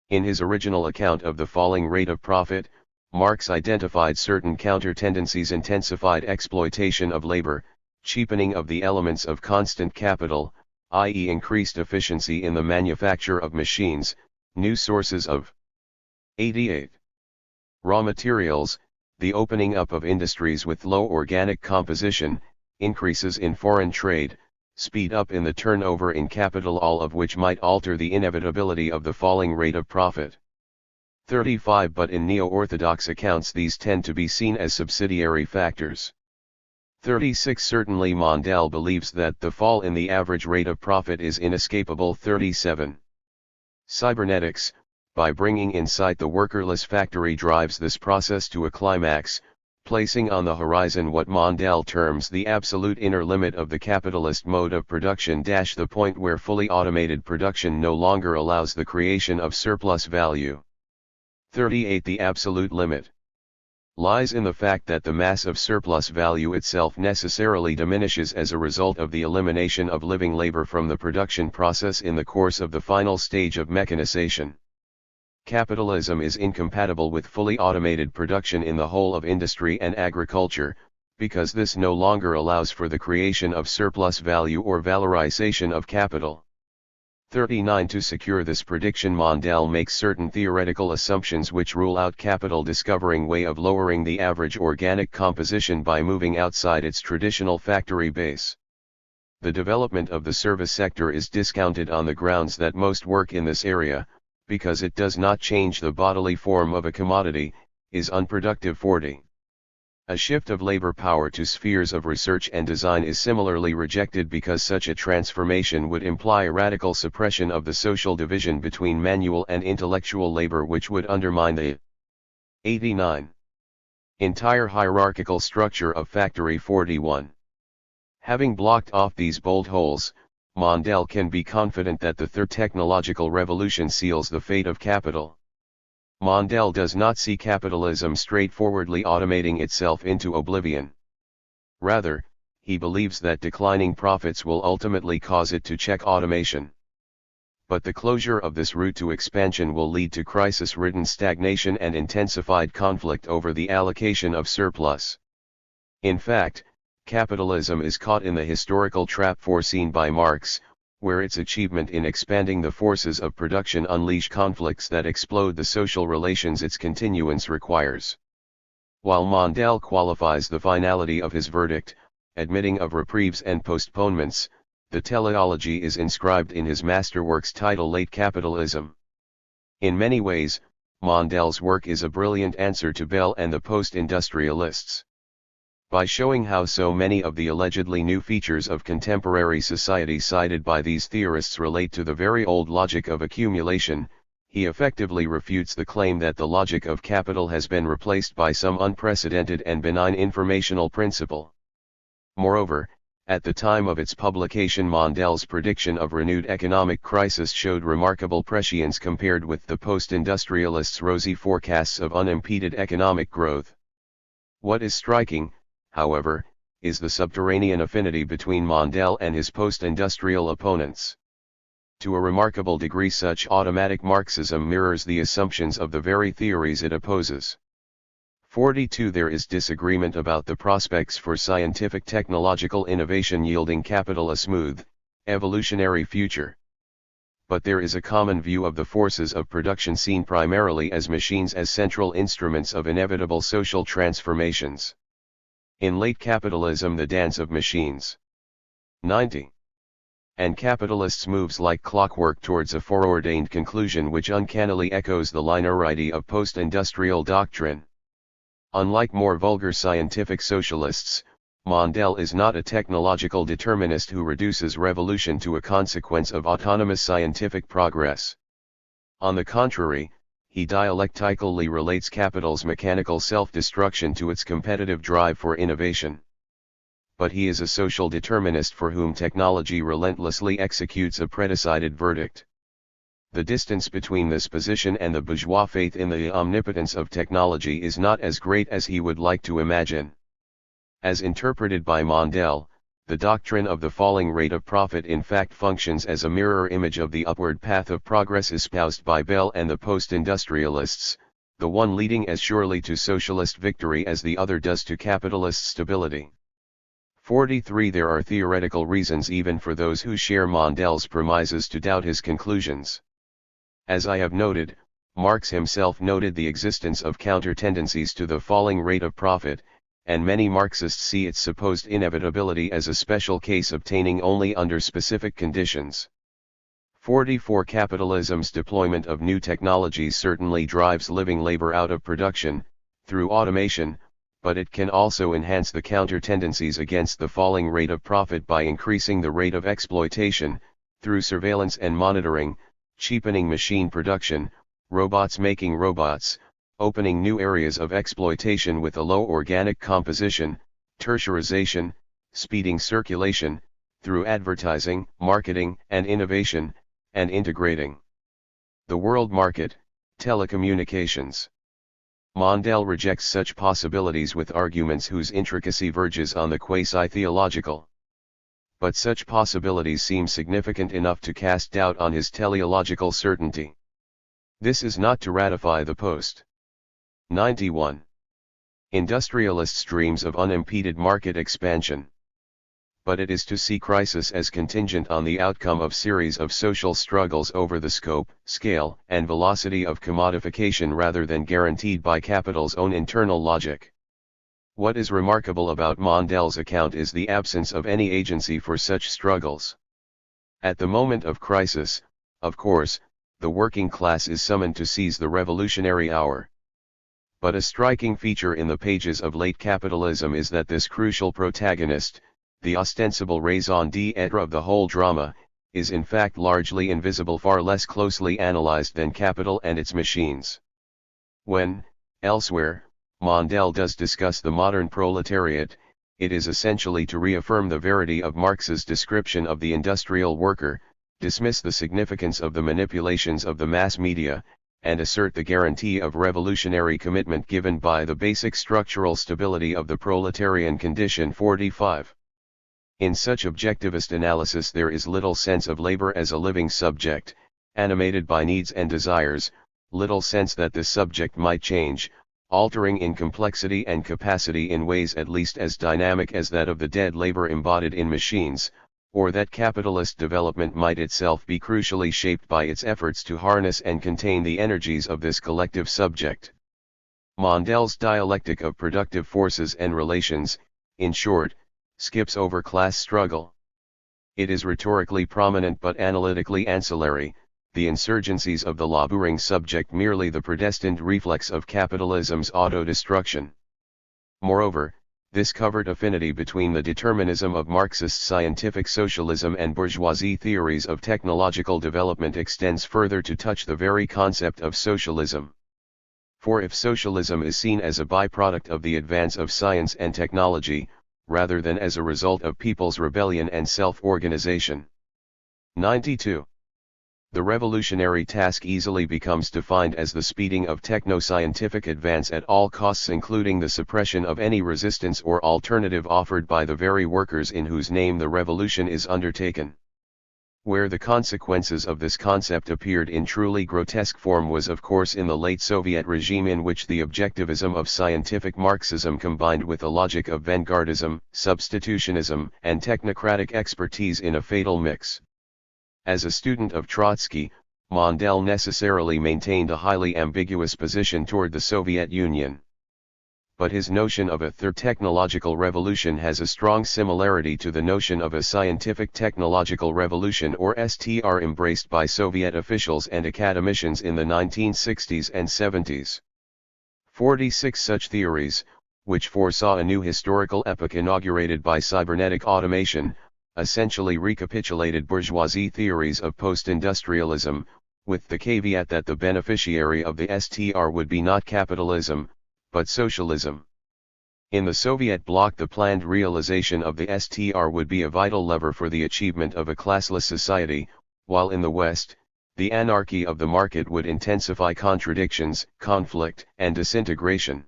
In his original account of the falling rate of profit, Marx identified certain counter-tendencies: intensified exploitation of labor, cheapening of the elements of constant capital, i.e. increased efficiency in the manufacture of machines, new sources of 88. Raw materials, the opening up of industries with low organic composition, increases in foreign trade, speed up in the turnover in capital, all of which might alter the inevitability of the falling rate of profit. 35. But in neo-orthodox accounts these tend to be seen as subsidiary factors. 36. Certainly Mondale believes that the fall in the average rate of profit is inescapable. 37. Cybernetics, by bringing in sight the workerless factory, drives this process to a climax, placing on the horizon what Mondale terms the absolute inner limit of the capitalist mode of production, the point where fully automated production no longer allows the creation of surplus value. 38. The absolute limit. lies in the fact that the mass of surplus value itself necessarily diminishes as a result of the elimination of living labor from the production process in the course of the final stage of mechanization. Capitalism is incompatible with fully automated production in the whole of industry and agriculture, because this no longer allows for the creation of surplus value or valorization of capital. 39. To secure this prediction, Mondale makes certain theoretical assumptions which rule out capital discovering way of lowering the average organic composition by moving outside its traditional factory base. The development of the service sector is discounted on the grounds that most work in this area, because it does not change the bodily form of a commodity, is unproductive. 40. A shift of labor power to spheres of research and design is similarly rejected because such a transformation would imply a radical suppression of the social division between manual and intellectual labor, which would undermine the 89. Entire hierarchical structure of factory. 41. Having blocked off these bold holes, Mondale can be confident that the third technological revolution seals the fate of capital. Mondale does not see capitalism straightforwardly automating itself into oblivion. Rather, he believes that declining profits will ultimately cause it to check automation. But the closure of this route to expansion will lead to crisis-ridden stagnation and intensified conflict over the allocation of surplus. In fact, capitalism is caught in the historical trap foreseen by Marx, where its achievement in expanding the forces of production unleash conflicts that explode the social relations its continuance requires. While Mondale qualifies the finality of his verdict, admitting of reprieves and postponements, the teleology is inscribed in his masterworks titled Late Capitalism. In many ways, Mondale's work is a brilliant answer to Bell and the post-industrialists. By showing how so many of the allegedly new features of contemporary society cited by these theorists relate to the very old logic of accumulation, he effectively refutes the claim that the logic of capital has been replaced by some unprecedented and benign informational principle. Moreover, at the time of its publication, Mondale's prediction of renewed economic crisis showed remarkable prescience compared with the post-industrialists' rosy forecasts of unimpeded economic growth. What is striking, however, is the subterranean affinity between Mondale and his post-industrial opponents. To a remarkable degree, such automatic Marxism mirrors the assumptions of the very theories it opposes. 42. There is disagreement about the prospects for scientific technological innovation yielding capital a smooth, evolutionary future. But there is a common view of the forces of production seen primarily as machines as central instruments of inevitable social transformations. In late capitalism, the dance of machines. 90. And capitalists moves like clockwork towards a foreordained conclusion which uncannily echoes the linearity of post-industrial doctrine. Unlike more vulgar scientific socialists, Mondale is not a technological determinist who reduces revolution to a consequence of autonomous scientific progress. On the contrary, he dialectically relates capital's mechanical self-destruction to its competitive drive for innovation. But he is a social determinist for whom technology relentlessly executes a predecided verdict. The distance between this position and the bourgeois faith in the omnipotence of technology is not as great as he would like to imagine. As interpreted by Mondale, the doctrine of the falling rate of profit in fact functions as a mirror image of the upward path of progress espoused by Bell and the post-industrialists, the one leading as surely to socialist victory as the other does to capitalist stability. 43. There are theoretical reasons even for those who share Mondale's premises to doubt his conclusions. As I have noted, Marx himself noted the existence of counter-tendencies to the falling rate of profit, and many Marxists see its supposed inevitability as a special case obtaining only under specific conditions. 44. Capitalism's deployment of new technologies certainly drives living labor out of production, through automation, but it can also enhance the counter-tendencies against the falling rate of profit by increasing the rate of exploitation, through surveillance and monitoring, cheapening machine production, robots making robots, opening new areas of exploitation with a low organic composition, tertiarization, speeding circulation, through advertising, marketing, and innovation, and integrating the world market, telecommunications. Mondale rejects such possibilities with arguments whose intricacy verges on the quasi-theological. But such possibilities seem significant enough to cast doubt on his teleological certainty. This is not to ratify the post. 91. Industrialists' dreams of unimpeded market expansion. But it is to see crisis as contingent on the outcome of series of social struggles over the scope, scale, and velocity of commodification rather than guaranteed by capital's own internal logic. What is remarkable about Mondale's account is the absence of any agency for such struggles. At the moment of crisis, of course, the working class is summoned to seize the revolutionary hour. But a striking feature in the pages of late capitalism is that this crucial protagonist, the ostensible raison d'être of the whole drama, is in fact largely invisible, far less closely analyzed than capital and its machines. When, elsewhere, Mondale does discuss the modern proletariat, it is essentially to reaffirm the verity of Marx's description of the industrial worker, dismiss the significance of the manipulations of the mass media, and assert the guarantee of revolutionary commitment given by the basic structural stability of the proletarian condition. 45. In such objectivist analysis there is little sense of labor as a living subject, animated by needs and desires, little sense that this subject might change, altering in complexity and capacity in ways at least as dynamic as that of the dead labor embodied in machines, or that capitalist development might itself be crucially shaped by its efforts to harness and contain the energies of this collective subject. Mondale's dialectic of productive forces and relations, in short, skips over class struggle. It is rhetorically prominent but analytically ancillary, the insurgencies of the laboring subject merely the predestined reflex of capitalism's auto-destruction. Moreover, this covert affinity between the determinism of Marxist scientific socialism and bourgeoisie theories of technological development extends further to touch the very concept of socialism. For if socialism is seen as a byproduct of the advance of science and technology, rather than as a result of people's rebellion and self-organization. 92. The revolutionary task easily becomes defined as the speeding of techno-scientific advance at all costs, including the suppression of any resistance or alternative offered by the very workers in whose name the revolution is undertaken. Where the consequences of this concept appeared in truly grotesque form was of course in the late Soviet regime, in which the objectivism of scientific Marxism combined with a logic of vanguardism, substitutionism, and technocratic expertise in a fatal mix. As a student of Trotsky, Mondale necessarily maintained a highly ambiguous position toward the Soviet Union. But his notion of a third technological revolution has a strong similarity to the notion of a scientific technological revolution, or STR, embraced by Soviet officials and academicians in the 1960s and 70s. 46 such theories, which foresaw a new historical epoch inaugurated by cybernetic automation, essentially recapitulated bourgeoisie theories of post-industrialism, with the caveat that the beneficiary of the STR would be not capitalism, but socialism. In the Soviet bloc, the planned realization of the STR would be a vital lever for the achievement of a classless society, while in the West, the anarchy of the market would intensify contradictions, conflict, and disintegration.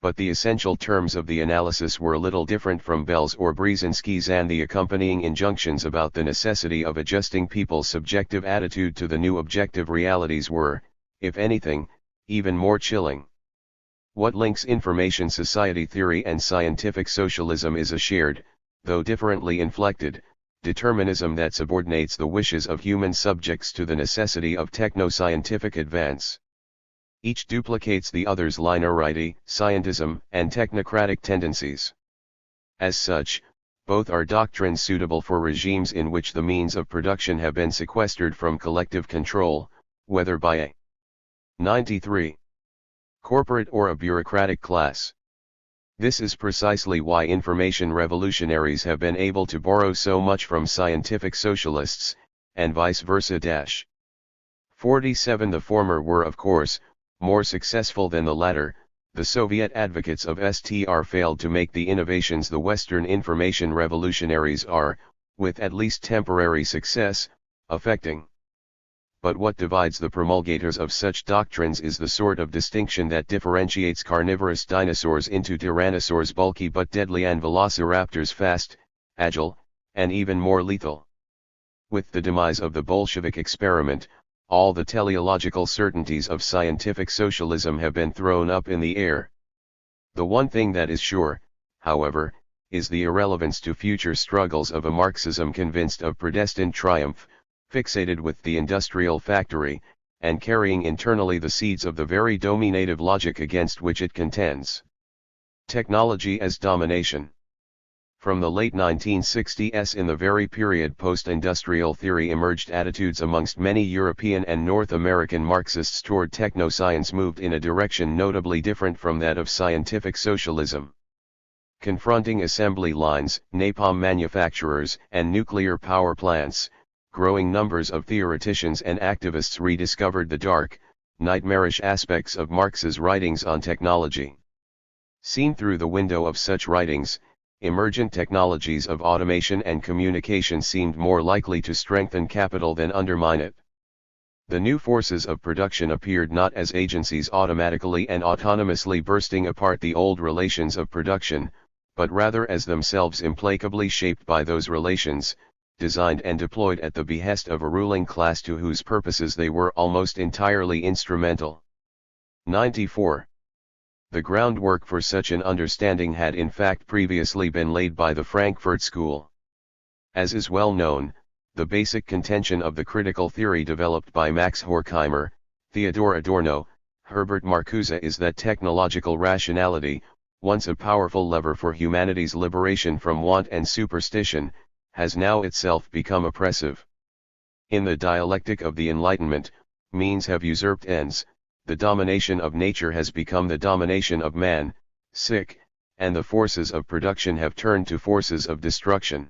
But the essential terms of the analysis were little different from Bell's or Brzezinski's, and the accompanying injunctions about the necessity of adjusting people's subjective attitude to the new objective realities were, if anything, even more chilling. What links information society theory and scientific socialism is a shared, though differently inflected, determinism that subordinates the wishes of human subjects to the necessity of techno-scientific advance. Each duplicates the other's linearity, scientism, and technocratic tendencies. As such, both are doctrines suitable for regimes in which the means of production have been sequestered from collective control, whether by a 93. corporate or a bureaucratic class. This is precisely why information revolutionaries have been able to borrow so much from scientific socialists, and vice versa. 47. The former were of course more successful than the latter. The Soviet advocates of STR failed to make the innovations the Western information revolutionaries are, with at least temporary success, effecting. but what divides the promulgators of such doctrines is the sort of distinction that differentiates carnivorous dinosaurs into tyrannosaurs, bulky but deadly, and velociraptors, fast, agile, and even more lethal. With the demise of the Bolshevik experiment, all the teleological certainties of scientific socialism have been thrown up in the air. The one thing that is sure, however, is the irrelevance to future struggles of a Marxism convinced of predestined triumph, fixated with the industrial factory, and carrying internally the seeds of the very dominative logic against which it contends. Technology as domination. From the late 1960s, in the very period post-industrial theory, emerged attitudes amongst many European and North American Marxists toward technoscience moved in a direction notably different from that of scientific socialism. Confronting assembly lines, napalm manufacturers, and nuclear power plants, growing numbers of theoreticians and activists rediscovered the dark, nightmarish aspects of Marx's writings on technology. Seen through the window of such writings, emergent technologies of automation and communication seemed more likely to strengthen capital than undermine it. The new forces of production appeared not as agencies automatically and autonomously bursting apart the old relations of production, but rather as themselves implacably shaped by those relations, designed and deployed at the behest of a ruling class to whose purposes they were almost entirely instrumental. 94. The groundwork for such an understanding had in fact previously been laid by the Frankfurt School. As is well known, the basic contention of the critical theory developed by Max Horkheimer, Theodor Adorno, Herbert Marcuse is that technological rationality, once a powerful lever for humanity's liberation from want and superstition, has now itself become oppressive. In the dialectic of the Enlightenment, means have usurped ends, the domination of nature has become the domination of man, and the forces of production have turned to forces of destruction.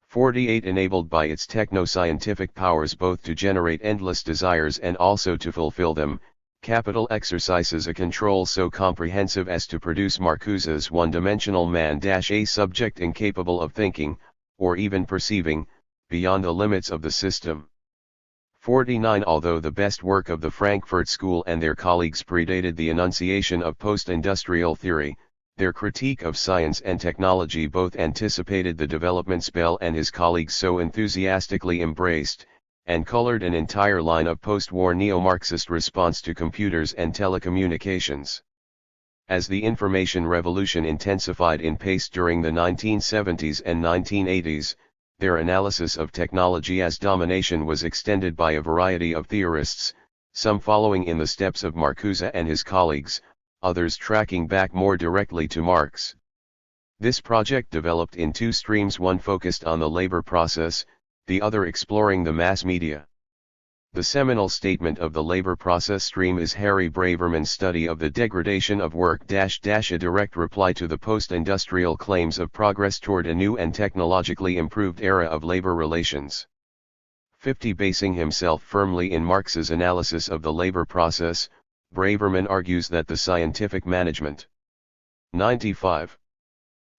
48. Enabled by its techno-scientific powers both to generate endless desires and also to fulfill them, capital exercises a control so comprehensive as to produce Marcuse's one-dimensional man, a subject incapable of thinking, or even perceiving, beyond the limits of the system. 49. Although the best work of the Frankfurt School and their colleagues predated the enunciation of post-industrial theory, their critique of science and technology both anticipated the developments Bell and his colleagues so enthusiastically embraced, and colored an entire line of post-war neo-Marxist response to computers and telecommunications. As the information revolution intensified in pace during the 1970s and 1980s, their analysis of technology as domination was extended by a variety of theorists, some following in the steps of Marcuse and his colleagues, others tracking back more directly to Marx. This project developed in two streams, one focused on the labor process, the other exploring the mass media. The seminal statement of the labor process stream is Harry Braverman's study of the degradation of work - a direct reply to the post-industrial claims of progress toward a new and technologically improved era of labor relations. 50. Basing himself firmly in Marx's analysis of the labor process, Braverman argues that the scientific management 95.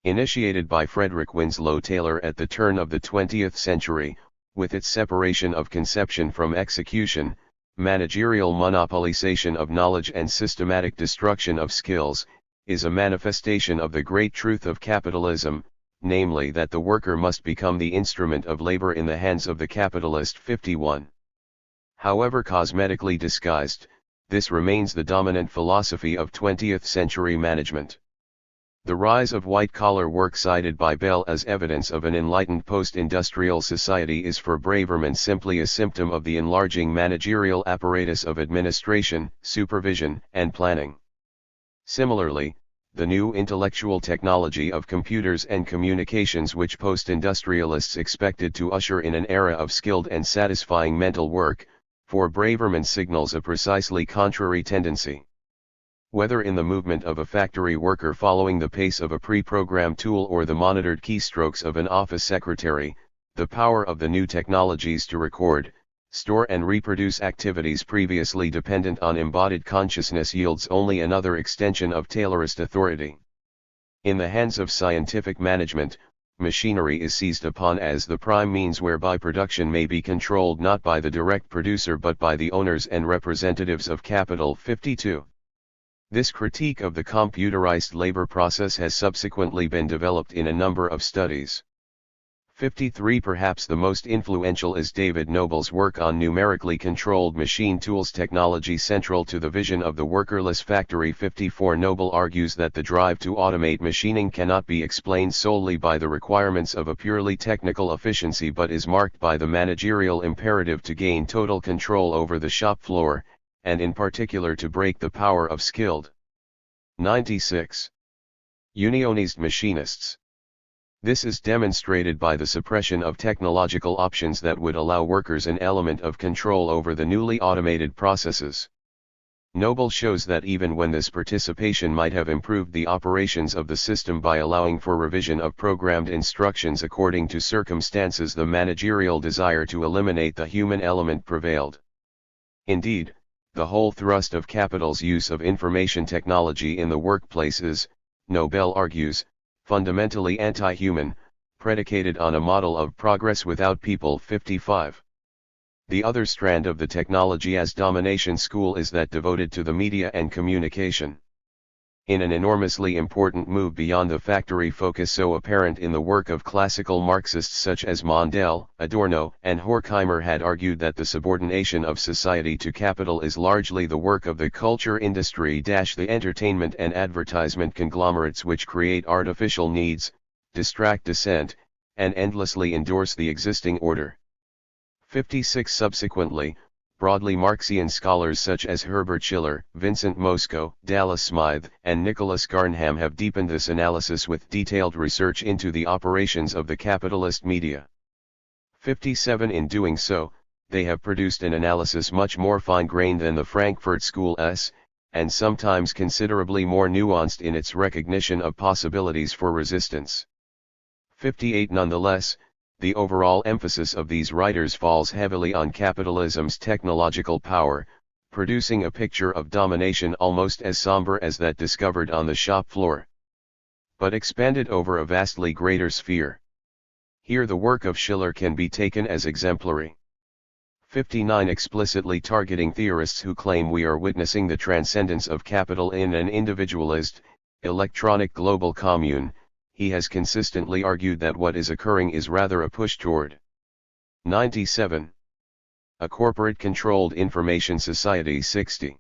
Initiated by Frederick Winslow Taylor at the turn of the 20th century, with its separation of conception from execution, managerial monopolization of knowledge and systematic destruction of skills, is a manifestation of the great truth of capitalism, namely that the worker must become the instrument of labor in the hands of the capitalist. 51. However cosmetically disguised, this remains the dominant philosophy of 20th century management. The rise of white-collar work cited by Bell as evidence of an enlightened post-industrial society is for Braverman simply a symptom of the enlarging managerial apparatus of administration, supervision, and planning. Similarly, the new intellectual technology of computers and communications, which post-industrialists expected to usher in an era of skilled and satisfying mental work, for Braverman signals a precisely contrary tendency. Whether in the movement of a factory worker following the pace of a pre-programmed tool or the monitored keystrokes of an office secretary, the power of the new technologies to record, store and reproduce activities previously dependent on embodied consciousness yields only another extension of Taylorist authority. In the hands of scientific management, machinery is seized upon as the prime means whereby production may be controlled not by the direct producer but by the owners and representatives of capital. 52. This critique of the computerized labor process has subsequently been developed in a number of studies. 53. Perhaps the most influential is David Noble's work on numerically controlled machine tools technology central to the vision of the workerless factory. 54. Noble argues that the drive to automate machining cannot be explained solely by the requirements of a purely technical efficiency but is marked by the managerial imperative to gain total control over the shop floor, and in particular to break the power of skilled. 96. Unionized machinists. This is demonstrated by the suppression of technological options that would allow workers an element of control over the newly automated processes. Noble shows that even when this participation might have improved the operations of the system by allowing for revision of programmed instructions according to circumstances, the managerial desire to eliminate the human element prevailed. Indeed, the whole thrust of capital's use of information technology in the workplace is, Noble argues, fundamentally anti-human, predicated on a model of progress without people. 55. The other strand of the technology as domination school is that devoted to the media and communication. In an enormously important move beyond the factory focus so apparent in the work of classical Marxists such as Mondale, Adorno, and Horkheimer had argued that the subordination of society to capital is largely the work of the culture industry, the entertainment and advertisement conglomerates which create artificial needs, distract dissent, and endlessly endorse the existing order. 56. Subsequently, broadly Marxian scholars such as Herbert Schiller, Vincent Mosco, Dallas Smythe, and Nicholas Garnham have deepened this analysis with detailed research into the operations of the capitalist media. 57. In doing so, they have produced an analysis much more fine-grained than the Frankfurt School's, and sometimes considerably more nuanced in its recognition of possibilities for resistance. 58. Nonetheless, the overall emphasis of these writers falls heavily on capitalism's technological power, producing a picture of domination almost as somber as that discovered on the shop floor, but expanded over a vastly greater sphere. Here the work of Schiller can be taken as exemplary. 59. Explicitly targeting theorists who claim we are witnessing the transcendence of capital in an individualist, electronic global commune, he has consistently argued that what is occurring is rather a push toward 97. A corporate-controlled information society. 60.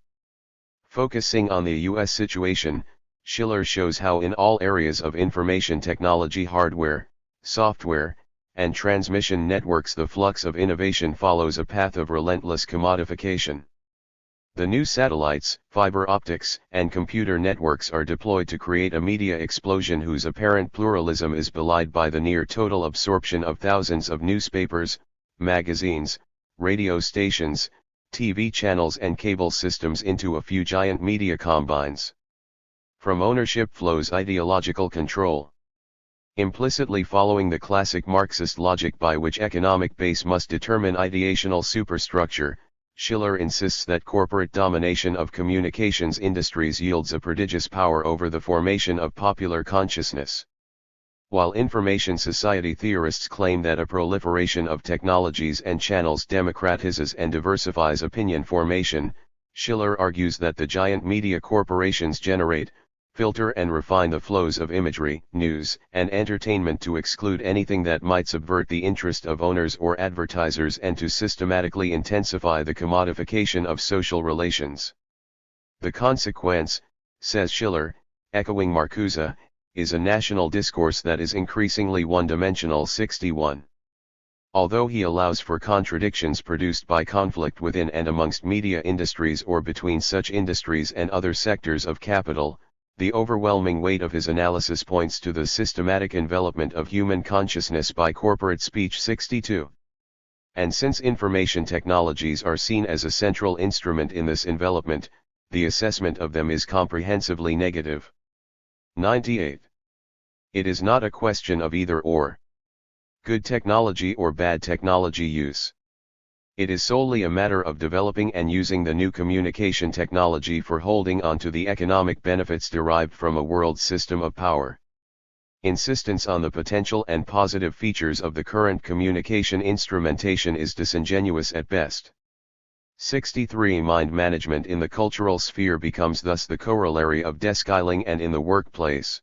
Focusing on the U.S. situation, Schiller shows how in all areas of information technology, hardware, software, and transmission networks the flux of innovation follows a path of relentless commodification. The new satellites, fiber optics, and computer networks are deployed to create a media explosion whose apparent pluralism is belied by the near total absorption of thousands of newspapers, magazines, radio stations, TV channels and cable systems into a few giant media combines. From ownership flows ideological control. Implicitly following the classic Marxist logic by which economic base must determine ideational superstructure, Schiller insists that corporate domination of communications industries yields a prodigious power over the formation of popular consciousness. While information society theorists claim that a proliferation of technologies and channels democratizes and diversifies opinion formation, Schiller argues that the giant media corporations generate, filter and refine the flows of imagery, news, and entertainment to exclude anything that might subvert the interest of owners or advertisers and to systematically intensify the commodification of social relations. The consequence, says Schiller, echoing Marcuse, is a national discourse that is increasingly one-dimensional. 61. Although he allows for contradictions produced by conflict within and amongst media industries or between such industries and other sectors of capital, the overwhelming weight of his analysis points to the systematic envelopment of human consciousness by corporate speech. 62. And since information technologies are seen as a central instrument in this envelopment, the assessment of them is comprehensively negative. 98. It is not a question of either or. Good technology or bad technology use. It is solely a matter of developing and using the new communication technology for holding on to the economic benefits derived from a world system of power. Insistence on the potential and positive features of the current communication instrumentation is disingenuous at best. 63. Mind management in the cultural sphere becomes thus the corollary of deskyling and in the workplace.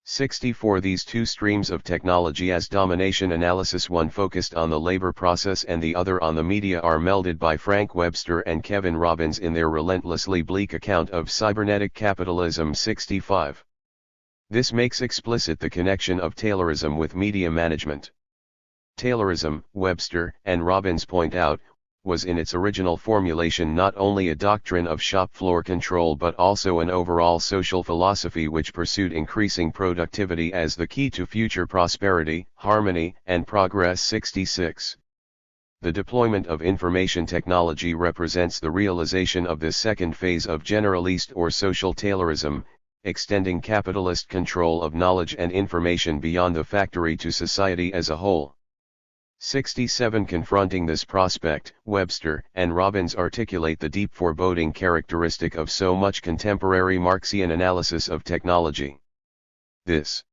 64. These two streams of technology as domination analysis, one focused on the labor process and the other on the media, are melded by Frank Webster and Kevin Robbins in their relentlessly bleak account of cybernetic capitalism. 65. This makes explicit the connection of Taylorism with media management. Taylorism, Webster and Robbins point out, was in its original formulation not only a doctrine of shop floor control but also an overall social philosophy which pursued increasing productivity as the key to future prosperity, harmony, and progress. 66. The deployment of information technology represents the realization of this second phase of generalist or social Taylorism, extending capitalist control of knowledge and information beyond the factory to society as a whole. 67. Confronting this prospect, Webster and Robbins articulate the deep foreboding characteristic of so much contemporary Marxian analysis of technology. This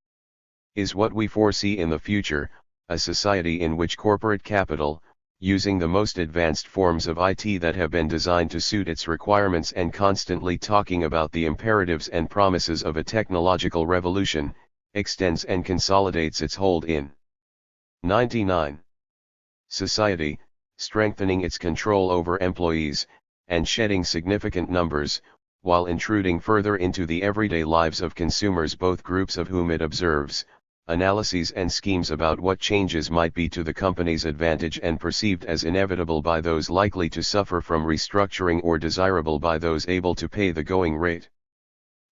is what we foresee in the future, a society in which corporate capital, using the most advanced forms of IT that have been designed to suit its requirements and constantly talking about the imperatives and promises of a technological revolution, extends and consolidates its hold in 99. Society, strengthening its control over employees, and shedding significant numbers, while intruding further into the everyday lives of consumers, both groups of whom it observes, analyses and schemes about what changes might be to the company's advantage and perceived as inevitable by those likely to suffer from restructuring or desirable by those able to pay the going rate.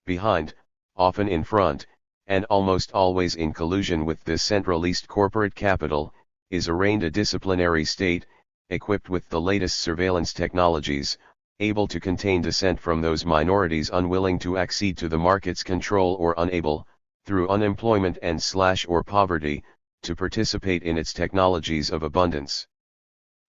Behind, often in front, and almost always in collusion with this centralist corporate capital, is arraigned a disciplinary state, equipped with the latest surveillance technologies, able to contain dissent from those minorities unwilling to accede to the market's control or unable, through unemployment and or poverty, to participate in its technologies of abundance.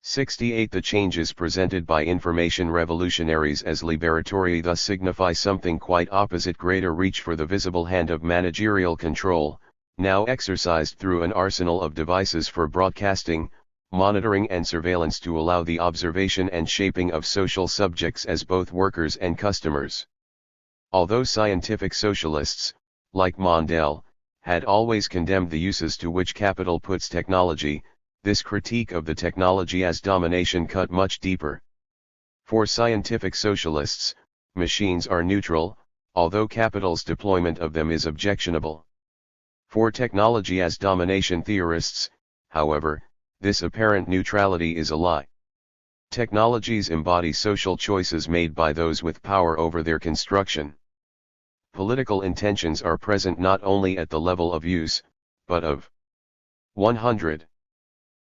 68. The changes presented by information revolutionaries as liberatory thus signify something quite opposite: greater reach for the visible hand of managerial control, now exercised through an arsenal of devices for broadcasting, monitoring and surveillance to allow the observation and shaping of social subjects as both workers and customers. Although scientific socialists, like Mondale, had always condemned the uses to which capital puts technology, this critique of the technology as domination cut much deeper. For scientific socialists, machines are neutral, although capital's deployment of them is objectionable. For technology as domination theorists, however, this apparent neutrality is a lie. Technologies embody social choices made by those with power over their construction. Political intentions are present not only at the level of use, but of 100.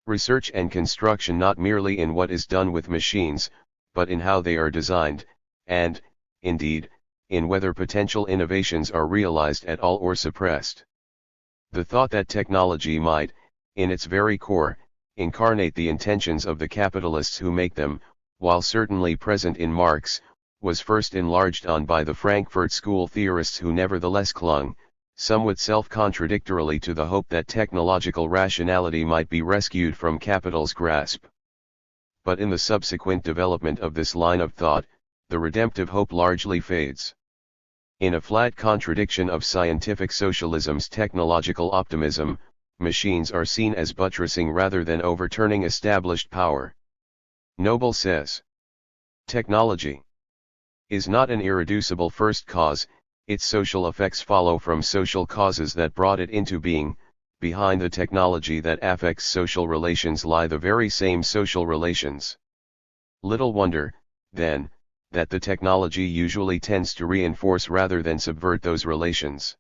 Research and construction not merely in what is done with machines, but in how they are designed, and, indeed, in whether potential innovations are realized at all or suppressed. The thought that technology might, in its very core, incarnate the intentions of the capitalists who make them, while certainly present in Marx, was first enlarged on by the Frankfurt School theorists who nevertheless clung, somewhat self-contradictorily, to the hope that technological rationality might be rescued from capital's grasp. But in the subsequent development of this line of thought, the redemptive hope largely fades. In a flat contradiction of scientific socialism's technological optimism, machines are seen as buttressing rather than overturning established power. Noble says, technology is not an irreducible first cause, its social effects follow from social causes that brought it into being. Behind the technology that affects social relations lie the very same social relations. Little wonder, then, that the technology usually tends to reinforce rather than subvert those relations.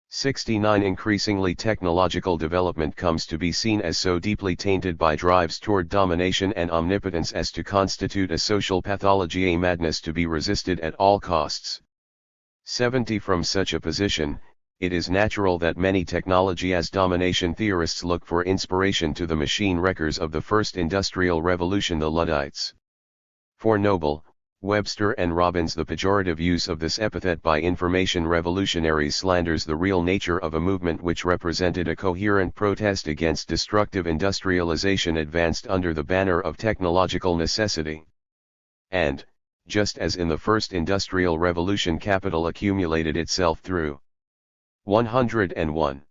69. Increasingly technological development comes to be seen as so deeply tainted by drives toward domination and omnipotence as to constitute a social pathology, a madness to be resisted at all costs. 70. From such a position, it is natural that many technology as domination theorists look for inspiration to the machine wreckers of the first industrial revolution, the Luddites. For Noble, Webster and Robbins. The pejorative use of this epithet by information revolutionaries slanders the real nature of a movement which represented a coherent protest against destructive industrialization advanced under the banner of technological necessity. And, just as in the first industrial revolution capital accumulated itself through 101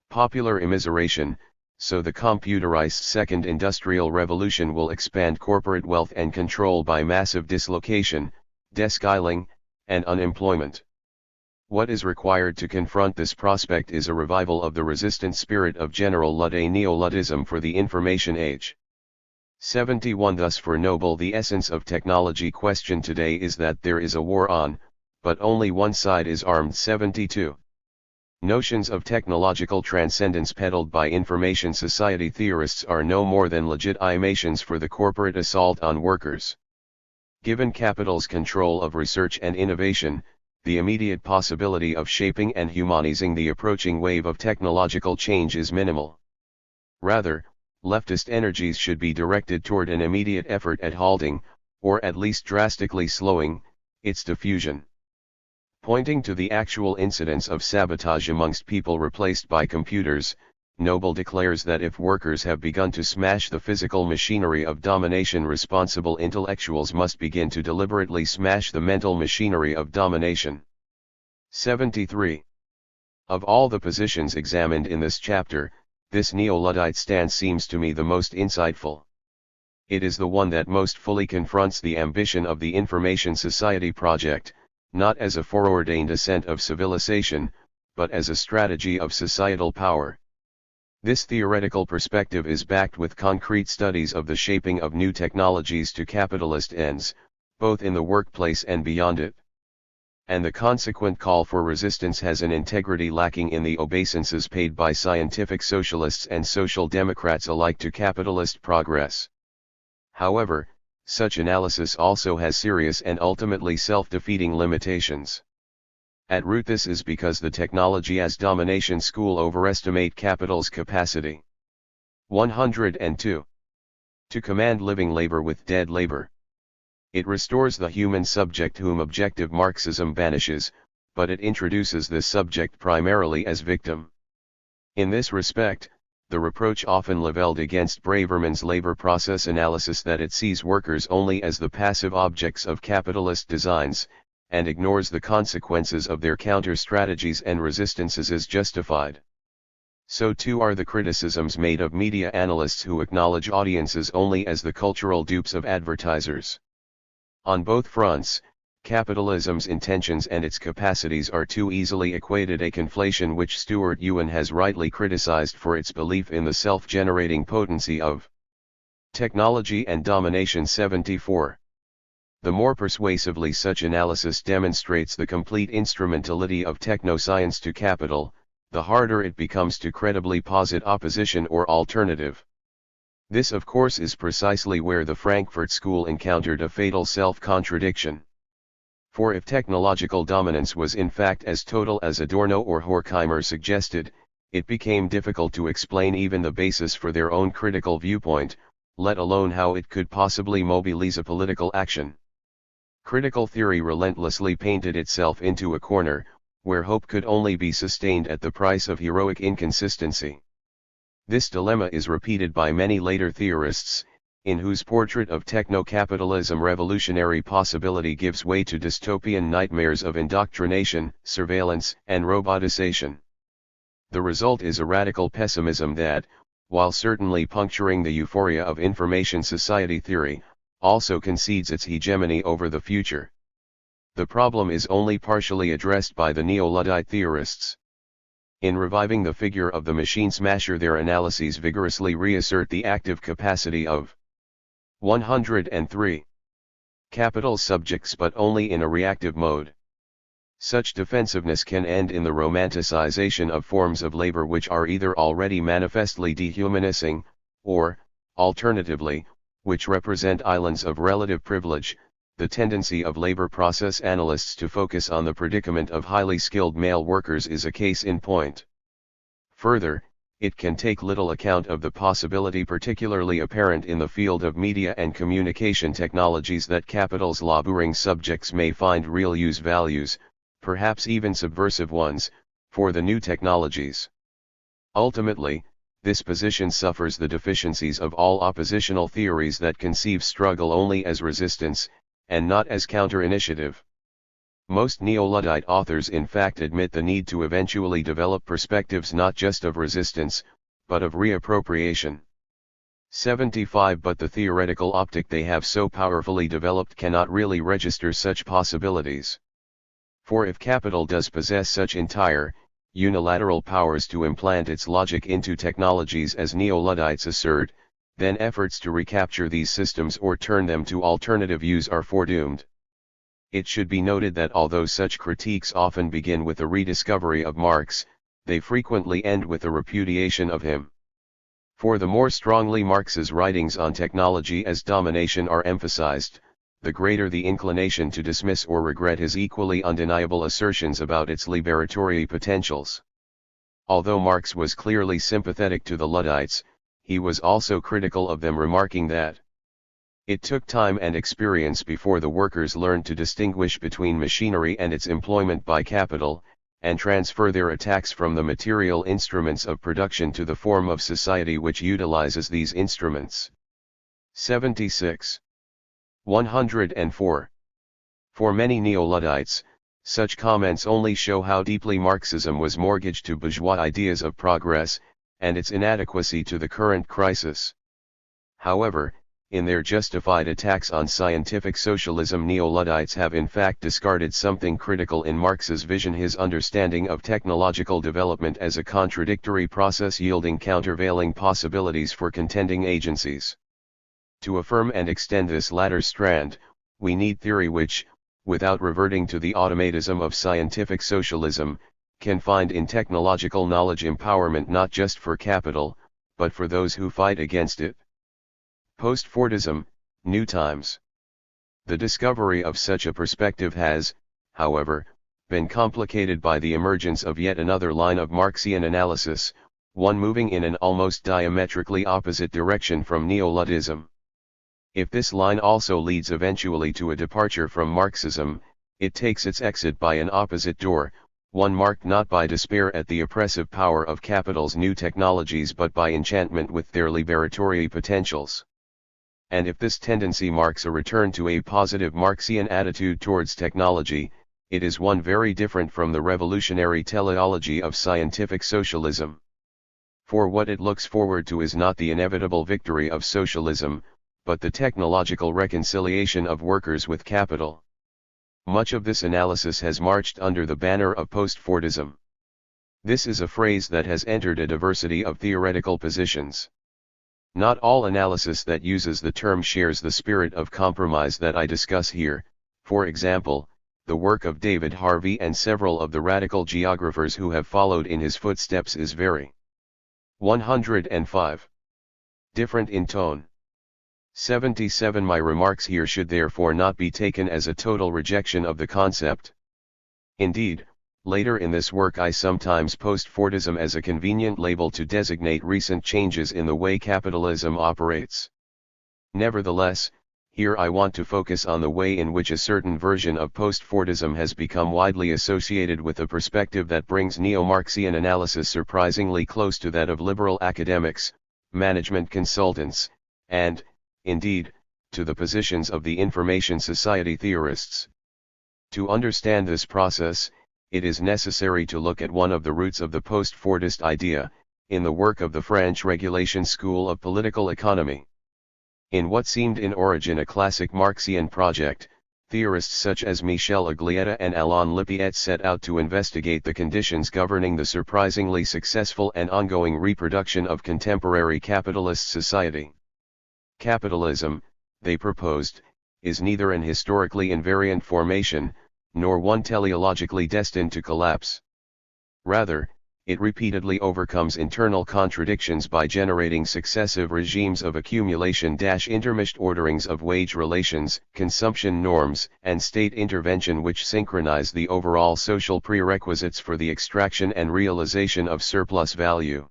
popular immiseration, so the computerized second industrial revolution will expand corporate wealth and control by massive dislocation, descaling, and unemployment. What is required to confront this prospect is a revival of the resistant spirit of General Ludd, a neo-Luddism for the information age. 71 Thus for Noble, the essence of technology question today is that there is a war on, but only one side is armed. 72. Notions of technological transcendence peddled by information society theorists are no more than legitimations for the corporate assault on workers. Given capital's control of research and innovation, the immediate possibility of shaping and humanizing the approaching wave of technological change is minimal. Rather, leftist energies should be directed toward an immediate effort at halting, or at least drastically slowing, its diffusion. Pointing to the actual incidence of sabotage amongst people replaced by computers, Noble declares that if workers have begun to smash the physical machinery of domination, responsible intellectuals must begin to deliberately smash the mental machinery of domination. 73. Of all the positions examined in this chapter, this neo-Luddite stance seems to me the most insightful. It is the one that most fully confronts the ambition of the Information Society project, not as a foreordained ascent of civilization, but as a strategy of societal power. This theoretical perspective is backed with concrete studies of the shaping of new technologies to capitalist ends, both in the workplace and beyond it. And the consequent call for resistance has an integrity lacking in the obeisances paid by scientific socialists and social democrats alike to capitalist progress. However, such analysis also has serious and ultimately self-defeating limitations. At root, this is because the technology as domination school overestimate capital's capacity. 102. To command living labor with dead labor. It restores the human subject whom objective Marxism banishes, but it introduces this subject primarily as victim. In this respect, the reproach often leveled against Braverman's labor process analysis that it sees workers only as the passive objects of capitalist designs, and ignores the consequences of their counter-strategies and resistances is justified. So too are the criticisms made of media analysts who acknowledge audiences only as the cultural dupes of advertisers. On both fronts, capitalism's intentions and its capacities are too easily equated, a conflation which Stuart Ewan has rightly criticized for its belief in the self-generating potency of technology and domination. 74. The more persuasively such analysis demonstrates the complete instrumentality of technoscience to capital, the harder it becomes to credibly posit opposition or alternative. This of course is precisely where the Frankfurt School encountered a fatal self-contradiction. For if technological dominance was in fact as total as Adorno or Horkheimer suggested, it became difficult to explain even the basis for their own critical viewpoint, let alone how it could possibly mobilize a political action. Critical theory relentlessly painted itself into a corner, where hope could only be sustained at the price of heroic inconsistency. This dilemma is repeated by many later theorists, in whose portrait of techno-capitalism revolutionary possibility gives way to dystopian nightmares of indoctrination, surveillance, and robotization. The result is a radical pessimism that, while certainly puncturing the euphoria of information society theory, also concedes its hegemony over the future. The problem is only partially addressed by the neo-Luddite theorists. In reviving the figure of the machine smasher, their analyses vigorously reassert the active capacity of 103. Capital subjects, but only in a reactive mode. Such defensiveness can end in the romanticization of forms of labor which are either already manifestly dehumanizing, or, alternatively, which represent islands of relative privilege. The tendency of labor process analysts to focus on the predicament of highly skilled male workers is a case in point. Further, it can take little account of the possibility particularly apparent in the field of media and communication technologies that capital's laboring subjects may find real use values, perhaps even subversive ones, for the new technologies. Ultimately, this position suffers the deficiencies of all oppositional theories that conceive struggle only as resistance, and not as counter-initiative. Most neo-Luddite authors in fact admit the need to eventually develop perspectives not just of resistance, but of reappropriation. 75 But the theoretical optic they have so powerfully developed cannot really register such possibilities. For if capital does possess such entire, unilateral powers to implant its logic into technologies as neo-Luddites assert, then efforts to recapture these systems or turn them to alternative use are foredoomed. It should be noted that although such critiques often begin with a rediscovery of Marx, they frequently end with a repudiation of him. For the more strongly Marx's writings on technology as domination are emphasized, the greater the inclination to dismiss or regret his equally undeniable assertions about its liberatory potentials. Although Marx was clearly sympathetic to the Luddites, he was also critical of them, remarking that it took time and experience before the workers learned to distinguish between machinery and its employment by capital, and transfer their attacks from the material instruments of production to the form of society which utilizes these instruments. 76. 104. For many neo-Luddites, such comments only show how deeply Marxism was mortgaged to bourgeois ideas of progress, and its inadequacy to the current crisis. However, in their justified attacks on scientific socialism, neo-Luddites have in fact discarded something critical in Marx's vision: his understanding of technological development as a contradictory process yielding countervailing possibilities for contending agencies. To affirm and extend this latter strand, we need theory which, without reverting to the automatism of scientific socialism, can find in technological knowledge empowerment not just for capital, but for those who fight against it. Post-Fordism, New Times. The discovery of such a perspective has, however, been complicated by the emergence of yet another line of Marxian analysis, one moving in an almost diametrically opposite direction from neo-Luddism. If this line also leads eventually to a departure from Marxism, it takes its exit by an opposite door, one marked not by despair at the oppressive power of capital's new technologies but by enchantment with their liberatory potentials. And if this tendency marks a return to a positive Marxian attitude towards technology, it is one very different from the revolutionary teleology of scientific socialism. For what it looks forward to is not the inevitable victory of socialism, but the technological reconciliation of workers with capital. Much of this analysis has marched under the banner of post-Fordism. This is a phrase that has entered a diversity of theoretical positions. Not all analysis that uses the term shares the spirit of compromise that I discuss here. For example, the work of David Harvey and several of the radical geographers who have followed in his footsteps is very 105. Different in tone. 77. My remarks here should therefore not be taken as a total rejection of the concept. Indeed, later in this work I sometimes post Fordism as a convenient label to designate recent changes in the way capitalism operates. Nevertheless, here I want to focus on the way in which a certain version of post-Fordism has become widely associated with a perspective that brings neo-Marxian analysis surprisingly close to that of liberal academics, management consultants, and, indeed, to the positions of the information society theorists. To understand this process, it is necessary to look at one of the roots of the post-Fordist idea, in the work of the French Regulation School of Political Economy. In what seemed in origin a classic Marxian project, theorists such as Michel Aglietta and Alain Lippiet set out to investigate the conditions governing the surprisingly successful and ongoing reproduction of contemporary capitalist society. Capitalism, they proposed, is neither an historically invariant formation, nor one teleologically destined to collapse. Rather, it repeatedly overcomes internal contradictions by generating successive regimes of accumulation intermixed orderings of wage relations, consumption norms, and state intervention which synchronize the overall social prerequisites for the extraction and realization of surplus value.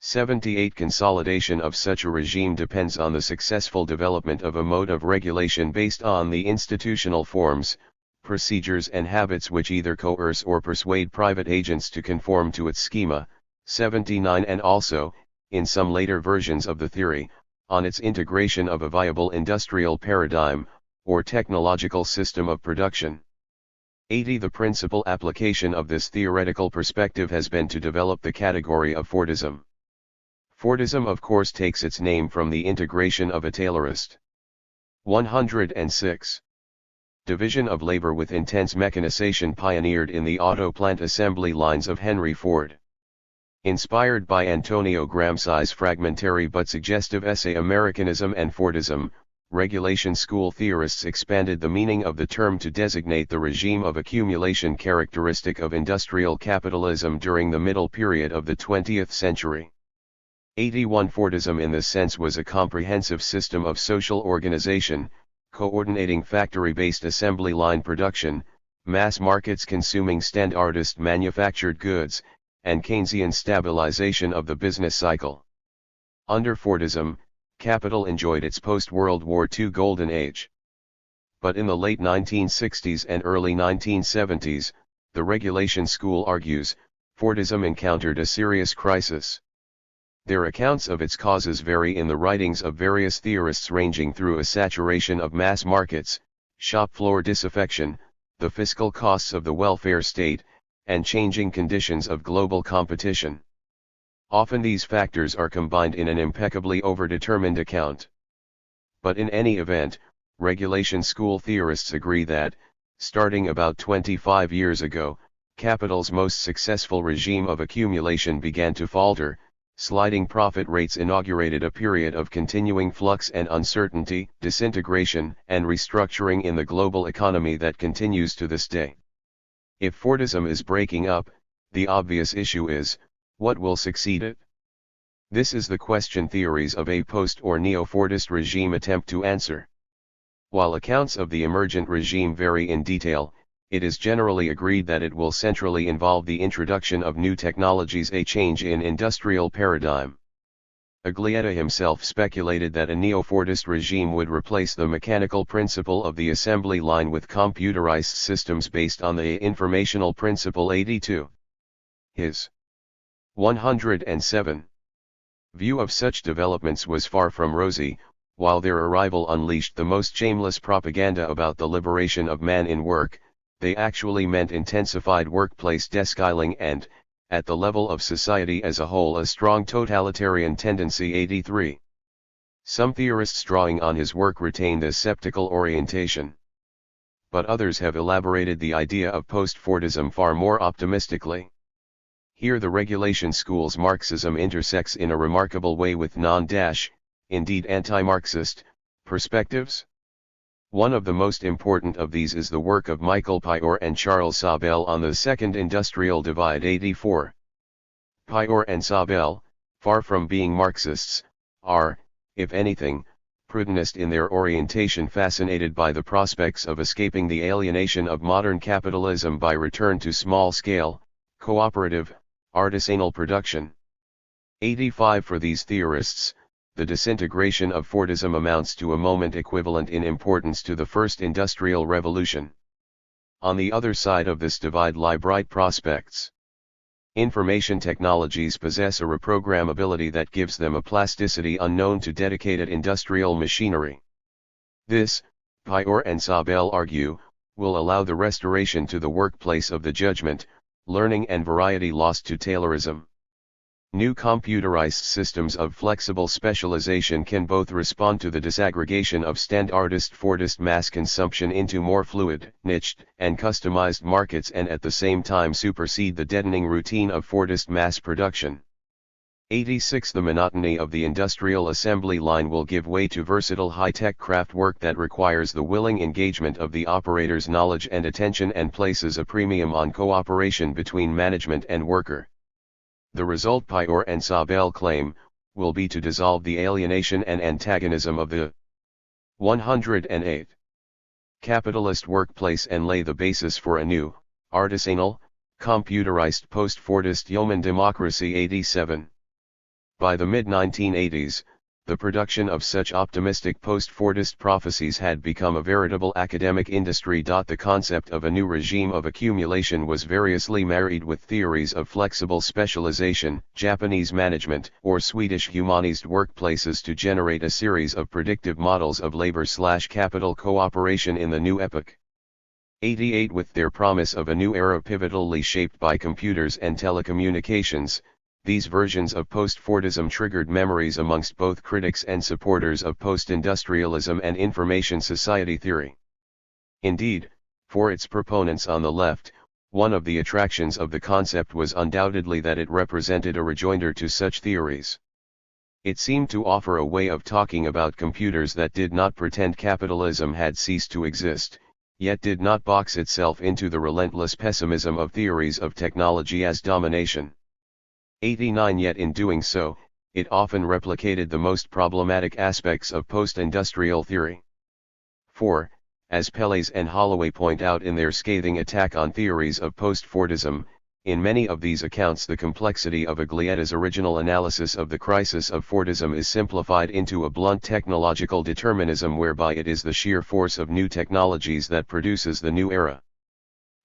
78 Consolidation of such a regime depends on the successful development of a mode of regulation based on the institutional forms, procedures and habits which either coerce or persuade private agents to conform to its schema. 79 And also, in some later versions of the theory, on its integration of a viable industrial paradigm, or technological system of production. 80 The principal application of this theoretical perspective has been to develop the category of Fordism. Fordism of course takes its name from the integration of a Taylorist. 106. Division of labor with intense mechanization pioneered in the auto plant assembly lines of Henry Ford. Inspired by Antonio Gramsci's fragmentary but suggestive essay Americanism and Fordism, regulation school theorists expanded the meaning of the term to designate the regime of accumulation characteristic of industrial capitalism during the middle period of the 20th century. 81 Fordism in this sense was a comprehensive system of social organization, coordinating factory-based assembly line production, mass markets consuming standardist manufactured goods, and Keynesian stabilization of the business cycle. Under Fordism, capital enjoyed its post-World War II golden age. But in the late 1960s and early 1970s, the regulation school argues, Fordism encountered a serious crisis. Their accounts of its causes vary in the writings of various theorists ranging through a saturation of mass markets, shop floor disaffection, the fiscal costs of the welfare state, and changing conditions of global competition. Often these factors are combined in an impeccably overdetermined account. But in any event, regulation school theorists agree that, starting about 25 years ago, capital's most successful regime of accumulation began to falter. Sliding profit rates inaugurated a period of continuing flux and uncertainty, disintegration, and restructuring in the global economy that continues to this day. If Fordism is breaking up, the obvious issue is, what will succeed it? This is the question theories of a post- or neo-Fordist regime attempt to answer. While accounts of the emergent regime vary in detail, it is generally agreed that it will centrally involve the introduction of new technologies, a change in industrial paradigm. Aglietta himself speculated that a neo-Fordist regime would replace the mechanical principle of the assembly line with computerized systems based on the informational principle. 82. His 107. View of such developments was far from rosy, while their arrival unleashed the most shameless propaganda about the liberation of man in work. They actually meant intensified workplace deskyling and, at the level of society as a whole, a strong totalitarian tendency. 83. Some theorists drawing on his work retain this skeptical orientation. But others have elaborated the idea of post-Fordism far more optimistically. Here the regulation school's Marxism intersects in a remarkable way with indeed anti-Marxist, perspectives. One of the most important of these is the work of Michael Pyor and Charles Sabel on the Second Industrial Divide. 84. Pyor and Sabel, far from being Marxists, are, if anything, Prudentist in their orientation, fascinated by the prospects of escaping the alienation of modern capitalism by return to small-scale, cooperative, artisanal production. 85 For these theorists, the disintegration of Fordism amounts to a moment equivalent in importance to the first industrial revolution. On the other side of this divide lie bright prospects. Information technologies possess a reprogrammability that gives them a plasticity unknown to dedicated industrial machinery. This, Pyor and Sabel argue, will allow the restoration to the workplace of the judgment, learning and variety lost to Taylorism. New computerized systems of flexible specialization can both respond to the disaggregation of standardist Fordist mass consumption into more fluid, niched, and customized markets, and at the same time supersede the deadening routine of Fordist mass production. 86 The monotony of the industrial assembly line will give way to versatile high-tech craft work that requires the willing engagement of the operator's knowledge and attention and places a premium on cooperation between management and worker. The result, Pyor and Sabel claim, will be to dissolve the alienation and antagonism of the 108 capitalist workplace and lay the basis for a new, artisanal, computerized post-Fordist yeoman democracy. 87. By the mid-1980s, the production of such optimistic post-Fordist prophecies had become a veritable academic industry. The concept of a new regime of accumulation was variously married with theories of flexible specialization, Japanese management, or Swedish humanist workplaces to generate a series of predictive models of labor/capital cooperation in the new epoch. 88 With their promise of a new era pivotally shaped by computers and telecommunications, these versions of post-Fordism triggered memories amongst both critics and supporters of post-industrialism and information society theory. Indeed, for its proponents on the left, one of the attractions of the concept was undoubtedly that it represented a rejoinder to such theories. It seemed to offer a way of talking about computers that did not pretend capitalism had ceased to exist, yet did not box itself into the relentless pessimism of theories of technology as domination. 89 Yet in doing so, it often replicated the most problematic aspects of post-industrial theory. 4. As Pelez and Holloway point out in their scathing attack on theories of post-Fordism, in many of these accounts the complexity of Aglietta's original analysis of the crisis of Fordism is simplified into a blunt technological determinism whereby it is the sheer force of new technologies that produces the new era.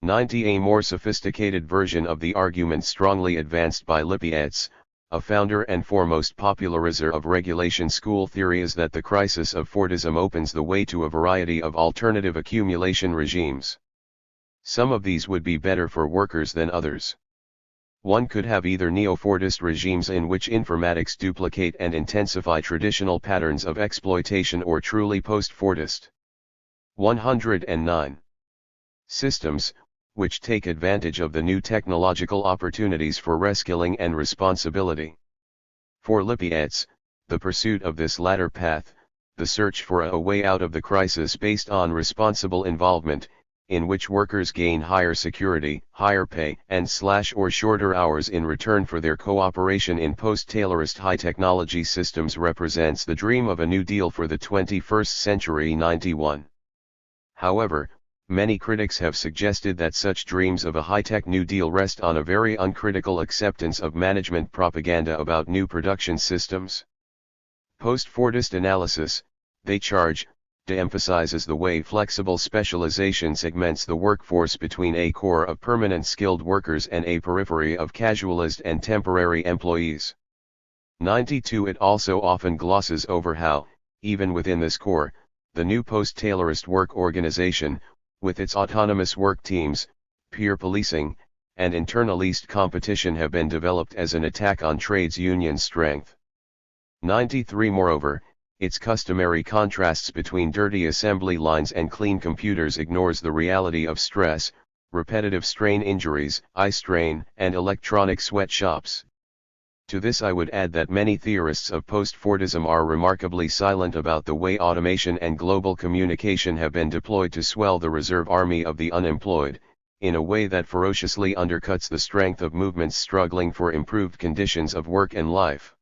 90 A more sophisticated version of the argument strongly advanced by Lippietz, a founder and foremost popularizer of regulation school theory, is that the crisis of Fordism opens the way to a variety of alternative accumulation regimes. Some of these would be better for workers than others. One could have either neo-Fordist regimes in which informatics duplicate and intensify traditional patterns of exploitation, or truly post-Fordist 109 systems, which take advantage of the new technological opportunities for reskilling and responsibility. For Lippietz, the pursuit of this latter path, the search for a way out of the crisis based on responsible involvement, in which workers gain higher security, higher pay, and/or shorter hours in return for their cooperation in post-Taylorist high-technology systems, represents the dream of a New Deal for the 21st century. 91. However, many critics have suggested that such dreams of a high-tech New Deal rest on a very uncritical acceptance of management propaganda about new production systems. Post-Fordist analysis, they charge, de-emphasizes the way flexible specialization segments the workforce between a core of permanent skilled workers and a periphery of casualist and temporary employees. 92 It also often glosses over how, even within this core, the new post-Taylorist work organization, with its autonomous work teams, peer policing, and internalist competition, have been developed as an attack on trades union strength. 93 Moreover, its customary contrasts between dirty assembly lines and clean computers ignores the reality of stress, repetitive strain injuries, eye strain, and electronic sweatshops. To this I would add that many theorists of post-Fordism are remarkably silent about the way automation and global communication have been deployed to swell the reserve army of the unemployed, in a way that ferociously undercuts the strength of movements struggling for improved conditions of work and life.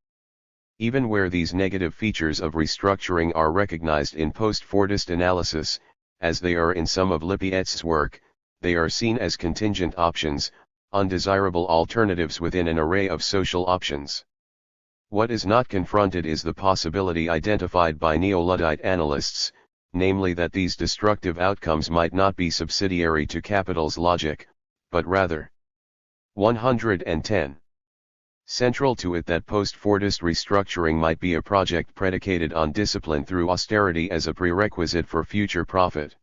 Even where these negative features of restructuring are recognized in post-Fordist analysis, as they are in some of Lippietz's work, they are seen as contingent options, undesirable alternatives within an array of social options. What is not confronted is the possibility identified by neo-Luddite analysts, namely that these destructive outcomes might not be subsidiary to capital's logic, but rather 110. Central to it that post-Fordist restructuring might be a project predicated on discipline through austerity as a prerequisite for future profit.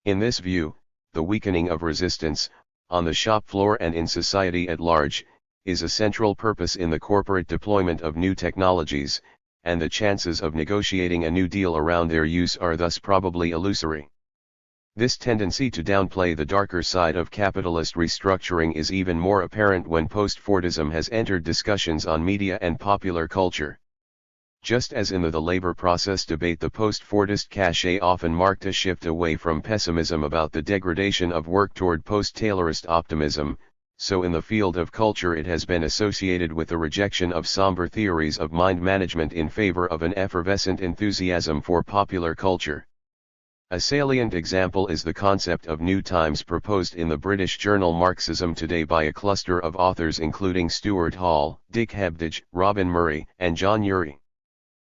In this view, the weakening of resistance, on the shop floor and in society at large, is a central purpose in the corporate deployment of new technologies, and the chances of negotiating a new deal around their use are thus probably illusory. This tendency to downplay the darker side of capitalist restructuring is even more apparent when post-Fordism has entered discussions on media and popular culture. Just as in the labor process debate the post-Fordist cachet often marked a shift away from pessimism about the degradation of work toward post-Taylorist optimism, so in the field of culture it has been associated with the rejection of somber theories of mind management in favor of an effervescent enthusiasm for popular culture. A salient example is the concept of new times proposed in the British journal Marxism Today by a cluster of authors including Stuart Hall, Dick Hebdige, Robin Murray, and John Urey.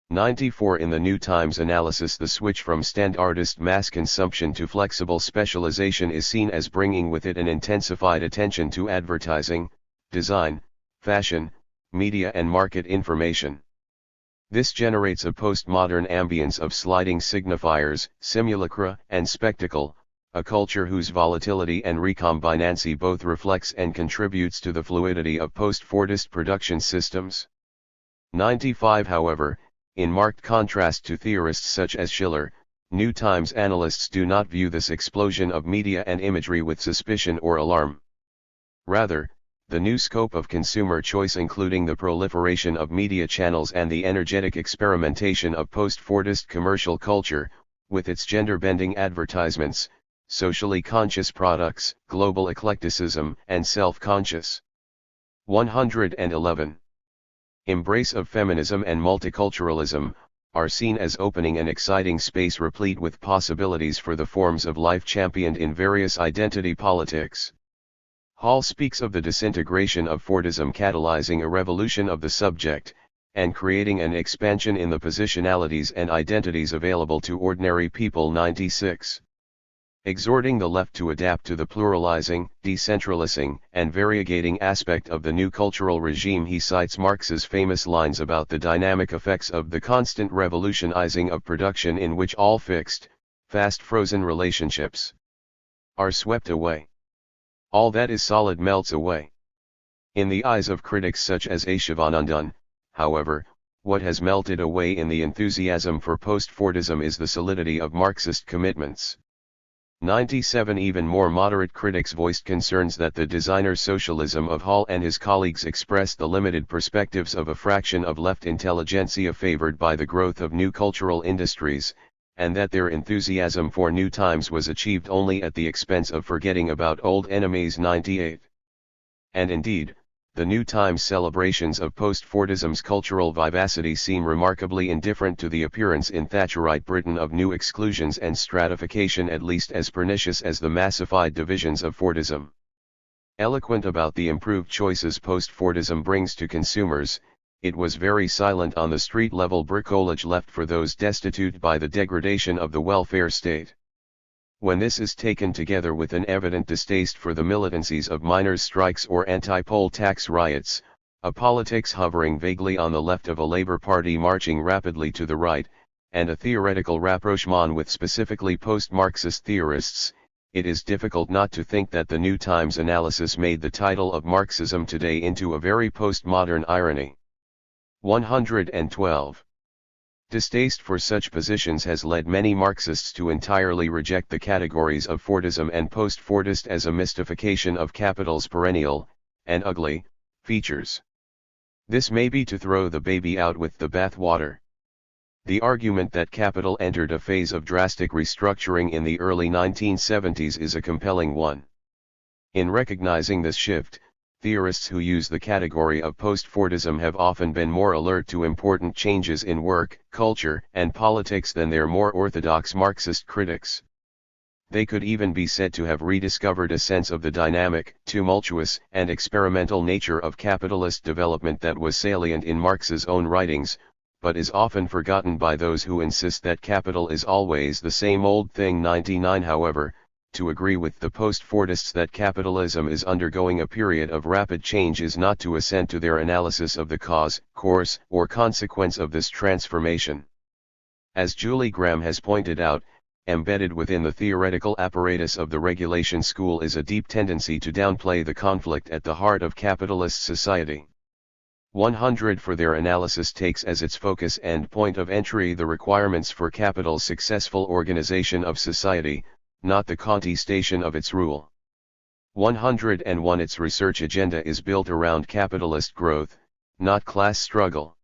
94 In the New Times analysis, the switch from standardist mass consumption to flexible specialization is seen as bringing with it an intensified attention to advertising, design, fashion, media and market information. This generates a postmodern ambience of sliding signifiers, simulacra, and spectacle, a culture whose volatility and recombinancy both reflects and contributes to the fluidity of post-Fordist production systems. 95 However, in marked contrast to theorists such as Schiller, New Times analysts do not view this explosion of media and imagery with suspicion or alarm. Rather, the new scope of consumer choice, including the proliferation of media channels and the energetic experimentation of post-Fordist commercial culture, with its gender-bending advertisements, socially conscious products, global eclecticism, and self-conscious. 111. Embrace of feminism and multiculturalism, are seen as opening an exciting space replete with possibilities for the forms of life championed in various identity politics. Hall speaks of the disintegration of Fordism catalyzing a revolution of the subject, and creating an expansion in the positionalities and identities available to ordinary people. 96. Exhorting the left to adapt to the pluralizing, decentralizing, and variegating aspect of the new cultural regime, he cites Marx's famous lines about the dynamic effects of the constant revolutionizing of production, in which all fixed, fast-frozen relationships are swept away. All that is solid melts away. In the eyes of critics such as A. Shivanandan, however, what has melted away in the enthusiasm for post-Fordism is the solidity of Marxist commitments. 97 Even more moderate critics voiced concerns that the designer socialism of Hall and his colleagues expressed the limited perspectives of a fraction of left intelligentsia favored by the growth of new cultural industries, and that their enthusiasm for new times was achieved only at the expense of forgetting about old enemies. 98. And indeed, the new times celebrations of post-Fordism's cultural vivacity seem remarkably indifferent to the appearance in Thatcherite Britain of new exclusions and stratification, at least as pernicious as the massified divisions of Fordism. Eloquent about the improved choices post-Fordism brings to consumers, it was very silent on the street-level bricolage left for those destitute by the degradation of the welfare state. When this is taken together with an evident distaste for the militancies of miners' strikes or anti-poll tax riots, a politics hovering vaguely on the left of a Labour Party marching rapidly to the right, and a theoretical rapprochement with specifically post-Marxist theorists, it is difficult not to think that the New Times analysis made the title of Marxism Today into a very postmodern irony. 112. Distaste for such positions has led many Marxists to entirely reject the categories of Fordism and post-Fordist as a mystification of capital's perennial, and ugly, features. This may be to throw the baby out with the bathwater. The argument that capital entered a phase of drastic restructuring in the early 1970s is a compelling one. In recognizing this shift, theorists who use the category of post-Fordism have often been more alert to important changes in work, culture, and politics than their more orthodox Marxist critics. They could even be said to have rediscovered a sense of the dynamic, tumultuous, and experimental nature of capitalist development that was salient in Marx's own writings, but is often forgotten by those who insist that capital is always the same old thing. 99 However, to agree with the post-Fordists that capitalism is undergoing a period of rapid change is not to assent to their analysis of the cause, course, or consequence of this transformation. As Julie Graham has pointed out, embedded within the theoretical apparatus of the regulation school is a deep tendency to downplay the conflict at the heart of capitalist society. 100 For their analysis takes as its focus and point of entry the requirements for capital's successful organization of society, not the contestation of its rule. 101 Its research agenda is built around capitalist growth, not class struggle.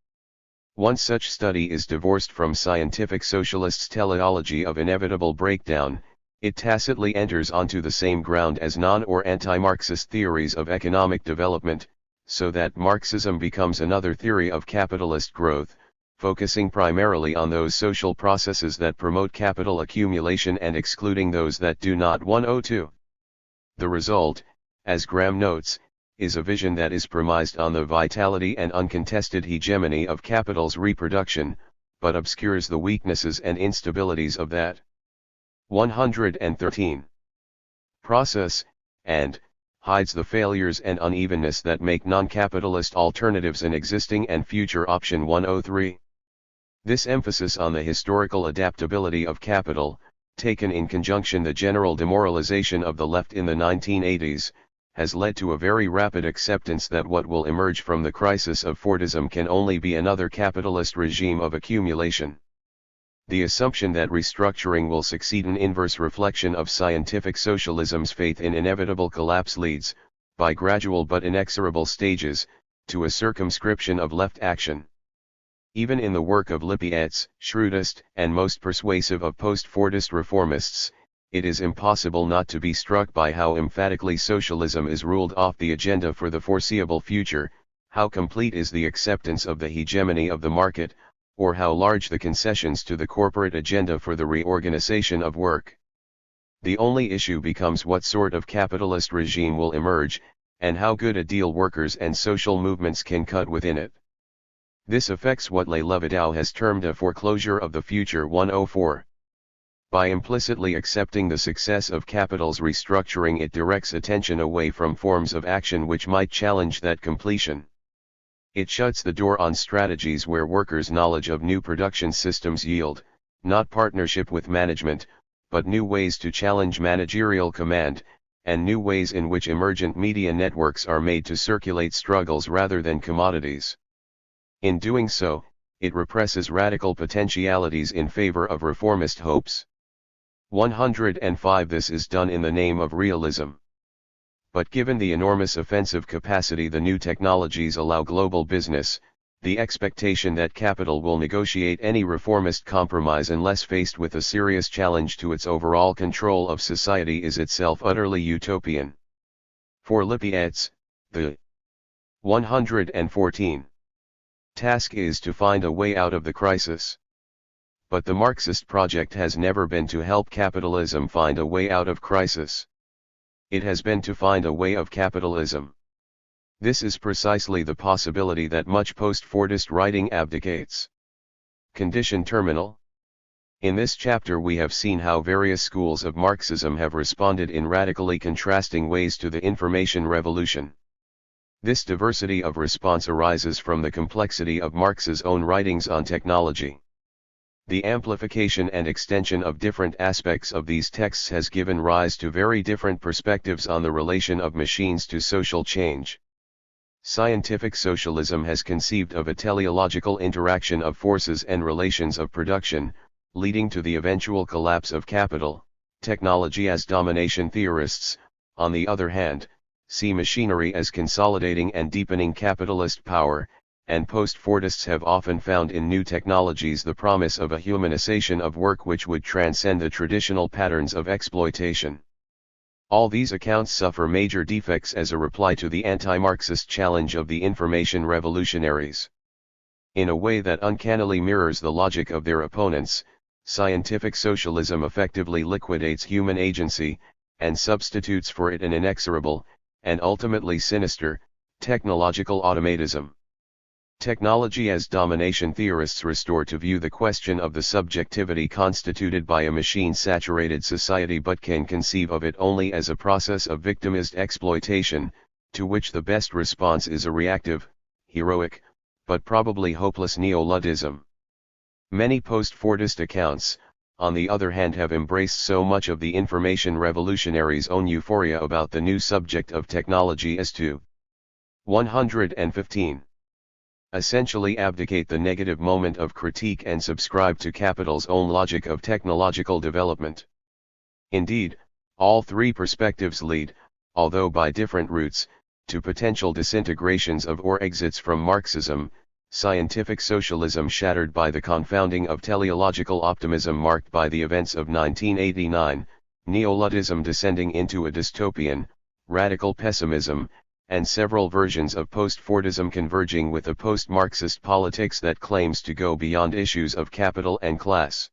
One such study is divorced from scientific socialists' teleology of inevitable breakdown. It tacitly enters onto the same ground as non- or anti-Marxist theories of economic development, so that Marxism becomes another theory of capitalist growth, focusing primarily on those social processes that promote capital accumulation and excluding those that do not. 102. The result, as Graham notes, is a vision that is premised on the vitality and uncontested hegemony of capital's reproduction, but obscures the weaknesses and instabilities of that 113. process, and hides the failures and unevenness that make non-capitalist alternatives an existing and future option. 103. This emphasis on the historical adaptability of capital, taken in conjunction the general demoralization of the left in the 1980s, has led to a very rapid acceptance that what will emerge from the crisis of Fordism can only be another capitalist regime of accumulation. The assumption that restructuring will succeed an inverse reflection of scientific socialism's faith in inevitable collapse leads, by gradual but inexorable stages, to a circumscription of left action. Even in the work of Lippietz, shrewdest and most persuasive of post-Fordist reformists, it is impossible not to be struck by how emphatically socialism is ruled off the agenda for the foreseeable future, how complete is the acceptance of the hegemony of the market, or how large the concessions to the corporate agenda for the reorganization of work. The only issue becomes what sort of capitalist regime will emerge, and how good a deal workers and social movements can cut within it. This affects what Levidow has termed a foreclosure of the future. 104. By implicitly accepting the success of capital's restructuring, it directs attention away from forms of action which might challenge that completion. It shuts the door on strategies where workers' knowledge of new production systems yield, not partnership with management, but new ways to challenge managerial command, and new ways in which emergent media networks are made to circulate struggles rather than commodities. In doing so, it represses radical potentialities in favor of reformist hopes. 105. This is done in the name of realism. But given the enormous offensive capacity the new technologies allow global business, the expectation that capital will negotiate any reformist compromise unless faced with a serious challenge to its overall control of society is itself utterly utopian. For Lippietz, the 114. task is to find a way out of the crisis. But the Marxist project has never been to help capitalism find a way out of crisis. It has been to find a way of capitalism. This is precisely the possibility that much post-Fordist writing abdicates. Condition terminal. In this chapter we have seen how various schools of Marxism have responded in radically contrasting ways to the information revolution. This diversity of response arises from the complexity of Marx's own writings on technology. The amplification and extension of different aspects of these texts has given rise to very different perspectives on the relation of machines to social change. Scientific socialism has conceived of a teleological interaction of forces and relations of production, leading to the eventual collapse of capital. Technology as domination theorists, on the other hand, see machinery as consolidating and deepening capitalist power, and post-Fordists have often found in new technologies the promise of a humanization of work which would transcend the traditional patterns of exploitation. All these accounts suffer major defects as a reply to the anti-Marxist challenge of the information revolutionaries. In a way that uncannily mirrors the logic of their opponents, scientific socialism effectively liquidates human agency, and substitutes for it an inexorable, and ultimately sinister, technological automatism. Technology as domination theorists restore to view the question of the subjectivity constituted by a machine-saturated society, but can conceive of it only as a process of victimized exploitation, to which the best response is a reactive, heroic, but probably hopeless neo-Luddism. Many post-Fordist accounts, on the other hand, have embraced so much of the information revolutionaries' own euphoria about the new subject of technology as to 115. Essentially abdicate the negative moment of critique and subscribe to capital's own logic of technological development. Indeed, all three perspectives lead, although by different routes, to potential disintegrations of or exits from Marxism: scientific socialism shattered by the confounding of teleological optimism marked by the events of 1989, neo-Luddism descending into a dystopian, radical pessimism, and several versions of post-Fordism converging with a post-Marxist politics that claims to go beyond issues of capital and class.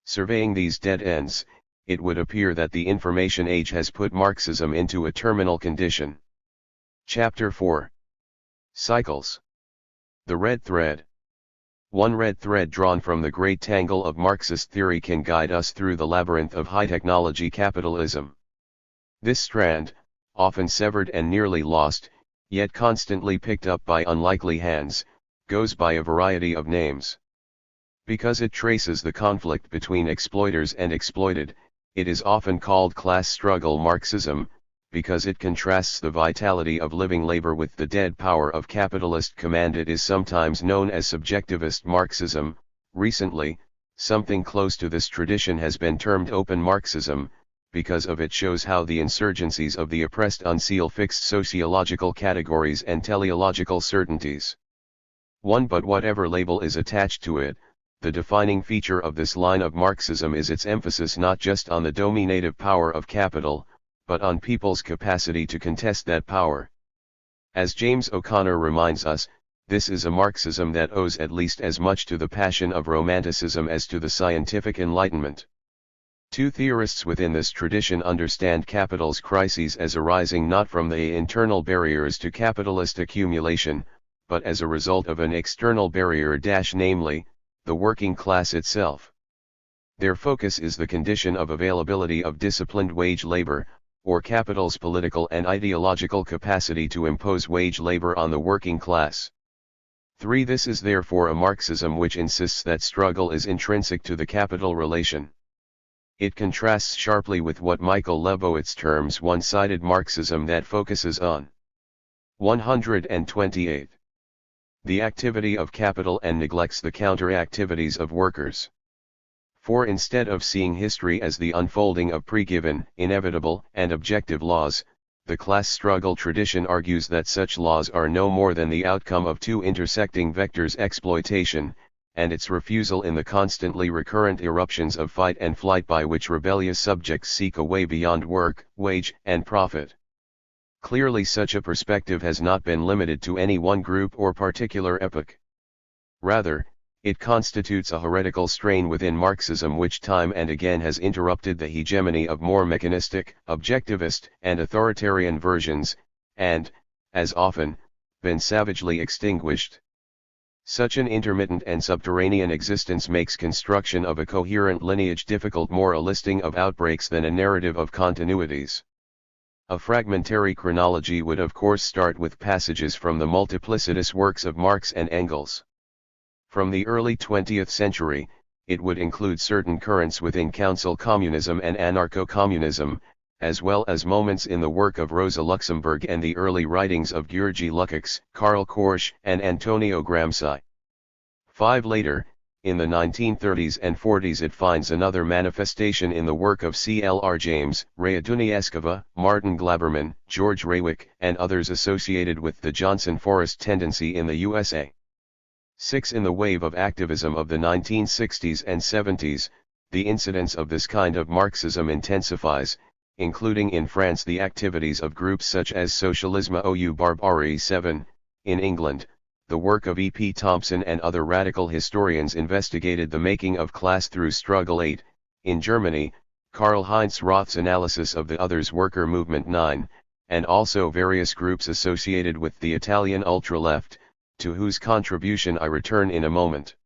Surveying these dead ends, it would appear that the information age has put Marxism into a terminal condition. Chapter 4. Cycles. The red thread. One red thread drawn from the great tangle of Marxist theory can guide us through the labyrinth of high-technology capitalism. This strand, often severed and nearly lost, yet constantly picked up by unlikely hands, goes by a variety of names. Because it traces the conflict between exploiters and exploited, it is often called class struggle Marxism, because it contrasts the vitality of living labor with the dead power of capitalist command. It is sometimes known as subjectivist Marxism. Recently, something close to this tradition has been termed open Marxism, because of it shows how the insurgencies of the oppressed unseal fixed sociological categories and teleological certainties. But whatever label is attached to it, the defining feature of this line of Marxism is its emphasis not just on the dominative power of capital, but on people's capacity to contest that power. As James O'Connor reminds us, this is a Marxism that owes at least as much to the passion of Romanticism as to the scientific Enlightenment. Two theorists within this tradition understand capital's crises as arising not from the internal barriers to capitalist accumulation, but as a result of an external barrier, namely, the working class itself. Their focus is the condition of availability of disciplined wage labor, or capital's political and ideological capacity to impose wage labor on the working class. 3. This is therefore a Marxism which insists that struggle is intrinsic to the capital relation. It contrasts sharply with what Michael Lebowitz terms one-sided Marxism that focuses on 128. The activity of capital and neglects the counter-activities of workers. For instead of seeing history as the unfolding of pre-given, inevitable, and objective laws, the class struggle tradition argues that such laws are no more than the outcome of two intersecting vectors: exploitation, and its refusal in the constantly recurrent eruptions of fight and flight by which rebellious subjects seek a way beyond work, wage, and profit. Clearly, such a perspective has not been limited to any one group or particular epoch. Rather, it constitutes a heretical strain within Marxism which time and again has interrupted the hegemony of more mechanistic, objectivist, and authoritarian versions, and, as often, been savagely extinguished. Such an intermittent and subterranean existence makes construction of a coherent lineage difficult, more a listing of outbreaks than a narrative of continuities. A fragmentary chronology would of course start with passages from the multiplicitous works of Marx and Engels. From the early 20th century, it would include certain currents within council communism and anarcho-communism, as well as moments in the work of Rosa Luxemburg and the early writings of György Lukács, Karl Korsch, and Antonio Gramsci. 5 later, in the 1930s and 40s, it finds another manifestation in the work of C.L.R. James, Raya Dunyaskova, Martin Glaberman, George Raywick, and others associated with the Johnson-Forrest tendency in the USA. 6. In the wave of activism of the 1960s and 70s, the incidence of this kind of Marxism intensifies, including in France the activities of groups such as Socialisme ou Barbarie 7, in England, the work of E. P. Thompson and other radical historians investigated the making of class through struggle 8, in Germany, Karl-Heinz Roth's analysis of the Others Worker Movement 9, and also various groups associated with the Italian ultra-left, to whose contribution I return in a moment.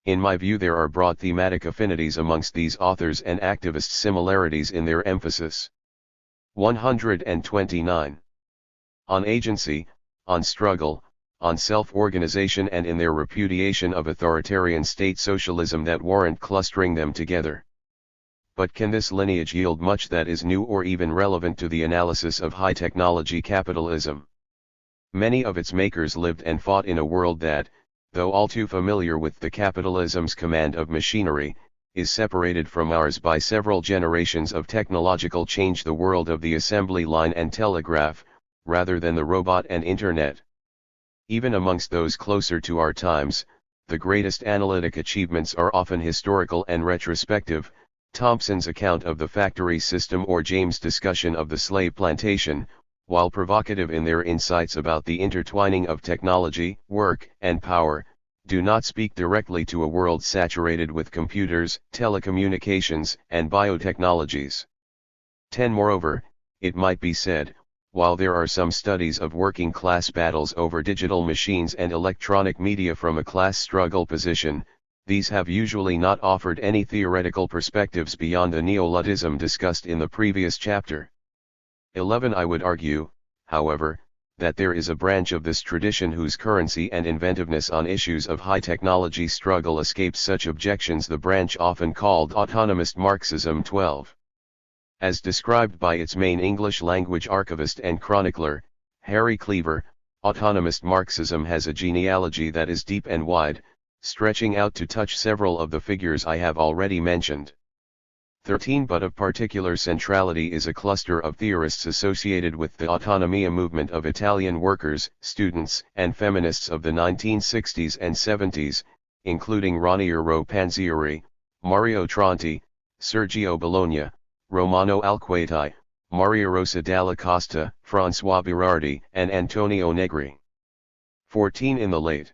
In my view, there are broad thematic affinities amongst these authors and activists, similarities in their emphasis. 129. On agency, on struggle, on self-organization, and in their repudiation of authoritarian state socialism that warrant clustering them together. But can this lineage yield much that is new or even relevant to the analysis of high-technology capitalism? Many of its makers lived and fought in a world that, though all too familiar with the capitalism's command of machinery, is separated from ours by several generations of technological change, the world of the assembly line and telegraph, rather than the robot and internet. Even amongst those closer to our times, the greatest analytic achievements are often historical and retrospective. Thompson's account of the factory system or James' discussion of the slave plantation, while provocative in their insights about the intertwining of technology, work, and power, do not speak directly to a world saturated with computers, telecommunications, and biotechnologies. 10. Moreover, it might be said, while there are some studies of working class battles over digital machines and electronic media from a class struggle position, these have usually not offered any theoretical perspectives beyond the neo-Luddism discussed in the previous chapter. 11. I would argue, however, that there is a branch of this tradition whose currency and inventiveness on issues of high technology struggle escapes such objections, the branch often called autonomist Marxism. 12. As described by its main English-language archivist and chronicler, Harry Cleaver, autonomist Marxism has a genealogy that is deep and wide, stretching out to touch several of the figures I have already mentioned. 13. But of particular centrality is a cluster of theorists associated with the autonomia movement of Italian workers, students, and feminists of the 1960s and 70s, including Raniero Panzieri, Mario Tronti, Sergio Bologna, Romano Alquati, Maria Rosa Dalla Costa, François Berardi, and Antonio Negri. 14. In the late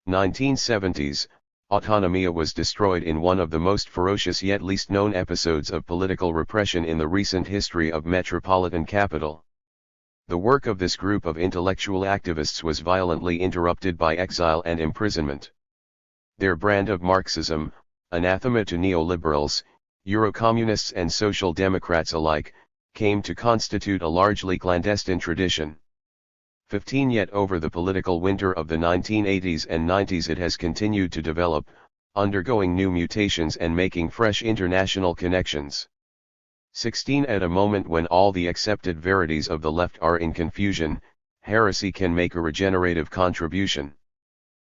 1970s, autonomia was destroyed in one of the most ferocious yet least known episodes of political repression in the recent history of metropolitan capital. The work of this group of intellectual activists was violently interrupted by exile and imprisonment. Their brand of Marxism, anathema to neoliberals, Eurocommunists and Social Democrats alike, came to constitute a largely clandestine tradition. 15. Yet over the political winter of the 1980s and 90s it has continued to develop, undergoing new mutations and making fresh international connections. 16. At a moment when all the accepted verities of the left are in confusion, heresy can make a regenerative contribution.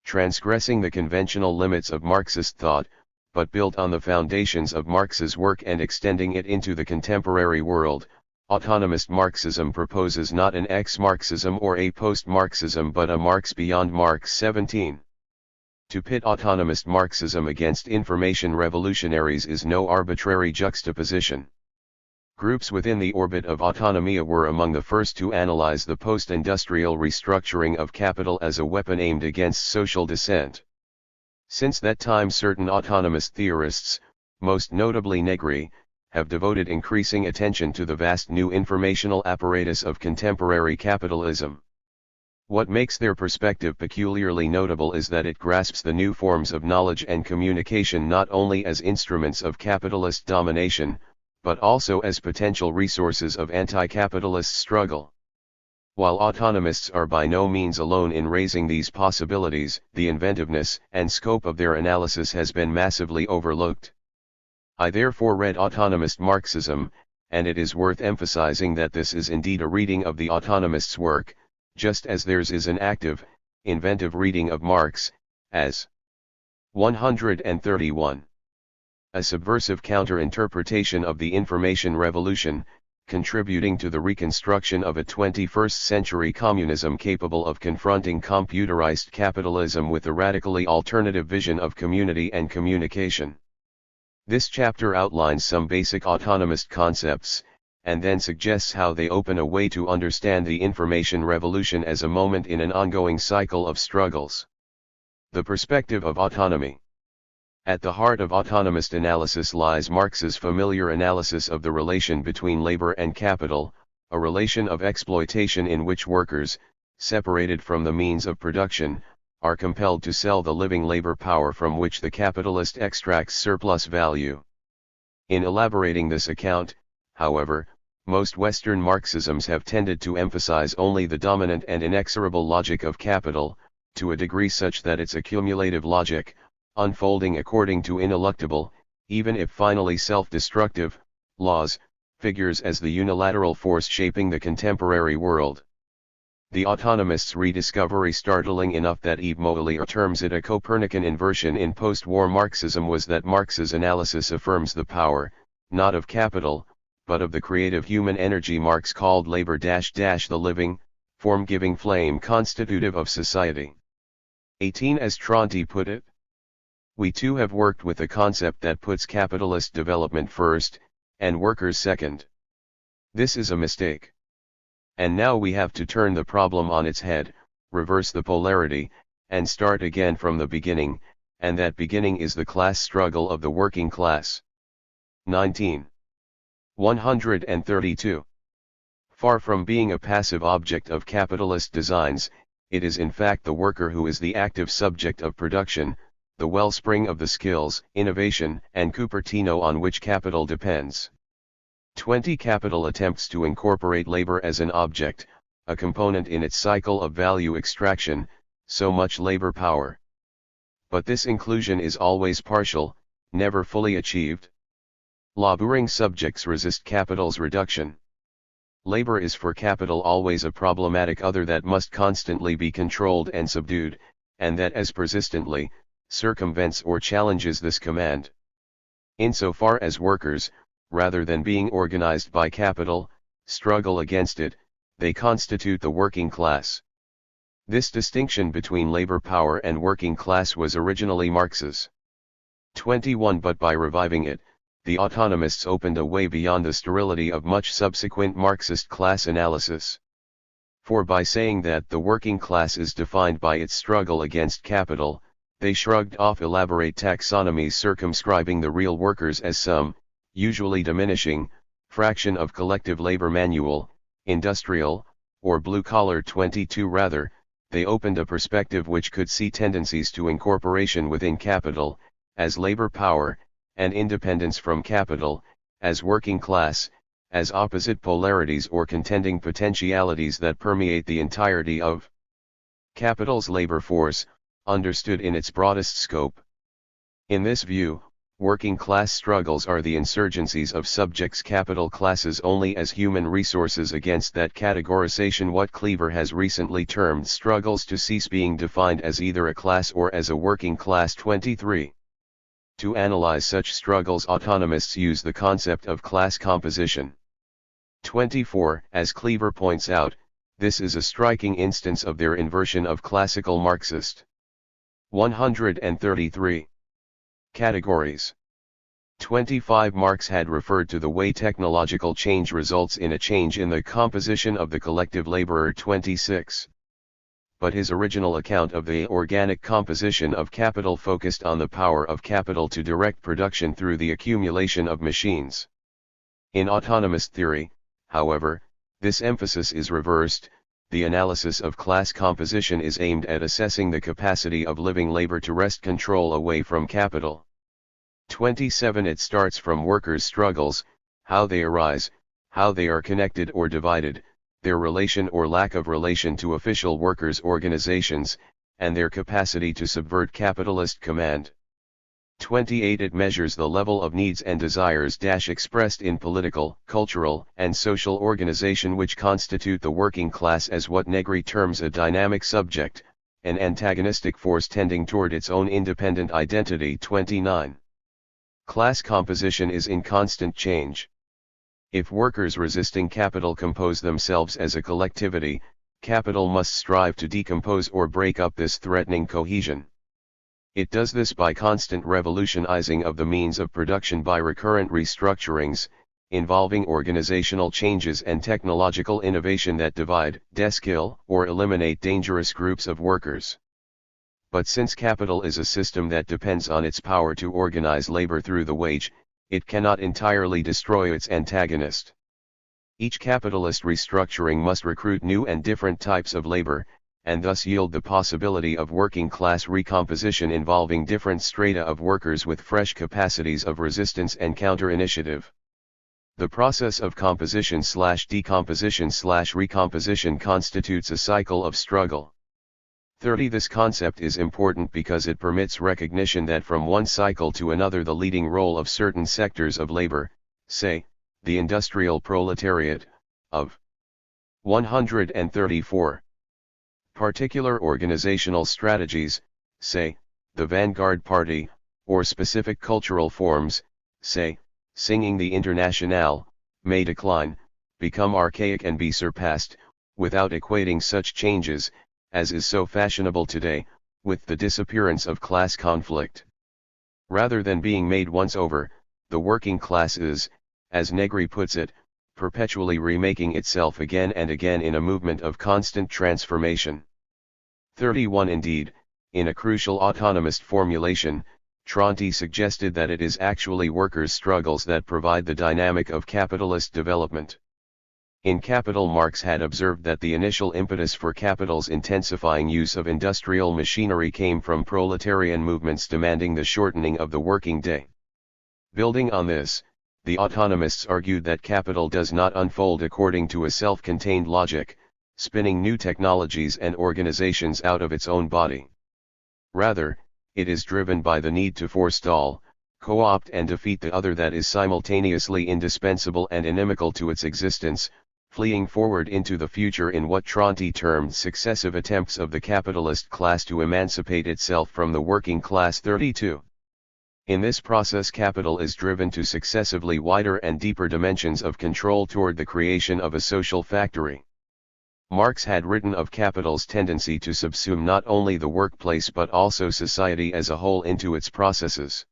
Transgressing the conventional limits of Marxist thought, but built on the foundations of Marx's work and extending it into the contemporary world, autonomist Marxism proposes not an ex-Marxism or a post-Marxism but a Marx beyond Marx. 17. To pit autonomist Marxism against information revolutionaries is no arbitrary juxtaposition. Groups within the orbit of autonomia were among the first to analyze the post-industrial restructuring of capital as a weapon aimed against social dissent. Since that time certain autonomist theorists, most notably Negri, have devoted increasing attention to the vast new informational apparatus of contemporary capitalism. What makes their perspective peculiarly notable is that it grasps the new forms of knowledge and communication not only as instruments of capitalist domination, but also as potential resources of anti-capitalist struggle. While autonomists are by no means alone in raising these possibilities, the inventiveness and scope of their analysis has been massively overlooked. I therefore read autonomist Marxism, and it is worth emphasizing that this is indeed a reading of the autonomists' work, just as theirs is an active, inventive reading of Marx, as 131. A subversive counter-interpretation of the information revolution, contributing to the reconstruction of a 21st-century communism capable of confronting computerized capitalism with a radically alternative vision of community and communication. This chapter outlines some basic autonomist concepts, and then suggests how they open a way to understand the information revolution as a moment in an ongoing cycle of struggles. The perspective of autonomy. At the heart of autonomist analysis lies Marx's familiar analysis of the relation between labor and capital, a relation of exploitation in which workers, separated from the means of production, are compelled to sell the living labor power from which the capitalist extracts surplus value. In elaborating this account, however, most Western Marxisms have tended to emphasize only the dominant and inexorable logic of capital, to a degree such that its accumulative logic, unfolding according to ineluctable, even if finally self-destructive, laws, figures as the unilateral force shaping the contemporary world. The autonomists' rediscovery, startling enough that Yves Molière terms it a Copernican inversion in post-war Marxism, was that Marx's analysis affirms the power, not of capital, but of the creative human energy Marx called labor the living, form-giving flame constitutive of society. 18. As Tronti put it, we too have worked with a concept that puts capitalist development first, and workers second. This is a mistake. And now we have to turn the problem on its head, reverse the polarity, and start again from the beginning, and that beginning is the class struggle of the working class. 19. 132. Far from being a passive object of capitalist designs, it is in fact the worker who is the active subject of production, the wellspring of the skills, innovation, and Cupertino on which capital depends. 20. Capital attempts to incorporate labor as an object, a component in its cycle of value extraction, so much labor power. But this inclusion is always partial, never fully achieved. Laboring subjects resist capital's reduction. Labor is for capital always a problematic other that must constantly be controlled and subdued, and that as persistently circumvents or challenges this command. Insofar as workers, rather than being organized by capital, struggle against it, they constitute the working class. This distinction between labor power and working class was originally Marx's. 21. But by reviving it, the autonomists opened a way beyond the sterility of much subsequent Marxist class analysis. For by saying that the working class is defined by its struggle against capital, they shrugged off elaborate taxonomies circumscribing the real workers as some, usually diminishing, fraction of collective labor manual, industrial, or blue-collar. 22. Rather, they opened a perspective which could see tendencies to incorporation within capital, as labor power, and independence from capital, as working class, as opposite polarities or contending potentialities that permeate the entirety of capital's labor force, understood in its broadest scope. In this view, working class struggles are the insurgencies of subjects capital classes only as human resources against that categorization what Cleaver has recently termed struggles to cease being defined as either a class or as a working class. 23. To analyze such struggles autonomists use the concept of class composition. 24. As Cleaver points out, this is a striking instance of their inversion of classical Marxist. 133. Categories. 25. Marx had referred to the way technological change results in a change in the composition of the collective laborer. 26. But his original account of the organic composition of capital focused on the power of capital to direct production through the accumulation of machines. In autonomist theory, however, this emphasis is reversed. The analysis of class composition is aimed at assessing the capacity of living labor to wrest control away from capital. 27. It starts from workers' struggles, how they arise, how they are connected or divided, their relation or lack of relation to official workers' organizations, and their capacity to subvert capitalist command. 28. It measures the level of needs and desires expressed in political, cultural, and social organization which constitute the working class as what Negri terms a dynamic subject, an antagonistic force tending toward its own independent identity. 29. Class composition is in constant change. If workers resisting capital compose themselves as a collectivity, capital must strive to decompose or break up this threatening cohesion. It does this by constant revolutionizing of the means of production by recurrent restructurings, involving organizational changes and technological innovation that divide, deskill, or eliminate dangerous groups of workers. But since capital is a system that depends on its power to organize labor through the wage, it cannot entirely destroy its antagonist. Each capitalist restructuring must recruit new and different types of labor, and thus yield the possibility of working class recomposition involving different strata of workers with fresh capacities of resistance and counter-initiative. The process of composition/decomposition/recomposition constitutes a cycle of struggle. 30. This concept is important because it permits recognition that from one cycle to another the leading role of certain sectors of labor, say, the industrial proletariat, of 134. Particular organizational strategies, say, the vanguard party, or specific cultural forms, say, singing the Internationale, may decline, become archaic and be surpassed, without equating such changes, as is so fashionable today, with the disappearance of class conflict. Rather than being made once over, the working class is, as Negri puts it, perpetually remaking itself again and again in a movement of constant transformation. 31 Indeed, in a crucial autonomist formulation, Tronti suggested that it is actually workers' struggles that provide the dynamic of capitalist development. In Capital, Marx had observed that the initial impetus for capital's intensifying use of industrial machinery came from proletarian movements demanding the shortening of the working day. Building on this, the autonomists argued that capital does not unfold according to a self-contained logic, spinning new technologies and organizations out of its own body. Rather, it is driven by the need to forestall, co-opt and defeat the other that is simultaneously indispensable and inimical to its existence, fleeing forward into the future in what Tronti termed successive attempts of the capitalist class to emancipate itself from the working class. 32. In this process, capital is driven to successively wider and deeper dimensions of control toward the creation of a social factory. Marx had written of capital's tendency to subsume not only the workplace but also society as a whole into its processes.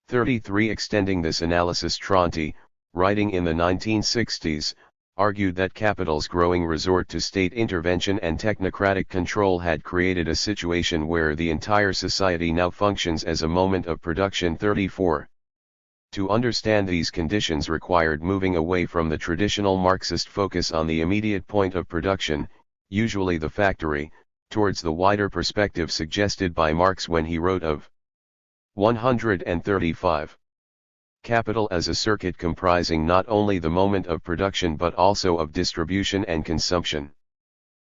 33. Extending this analysis, Tronti, writing in the 1960s, argued that capital's growing resort to state intervention and technocratic control had created a situation where the entire society now functions as a moment of production. 34. To understand these conditions required moving away from the traditional Marxist focus on the immediate point of production, usually the factory, towards the wider perspective suggested by Marx when he wrote of 135. Capital as a circuit comprising not only the moment of production but also of distribution and consumption.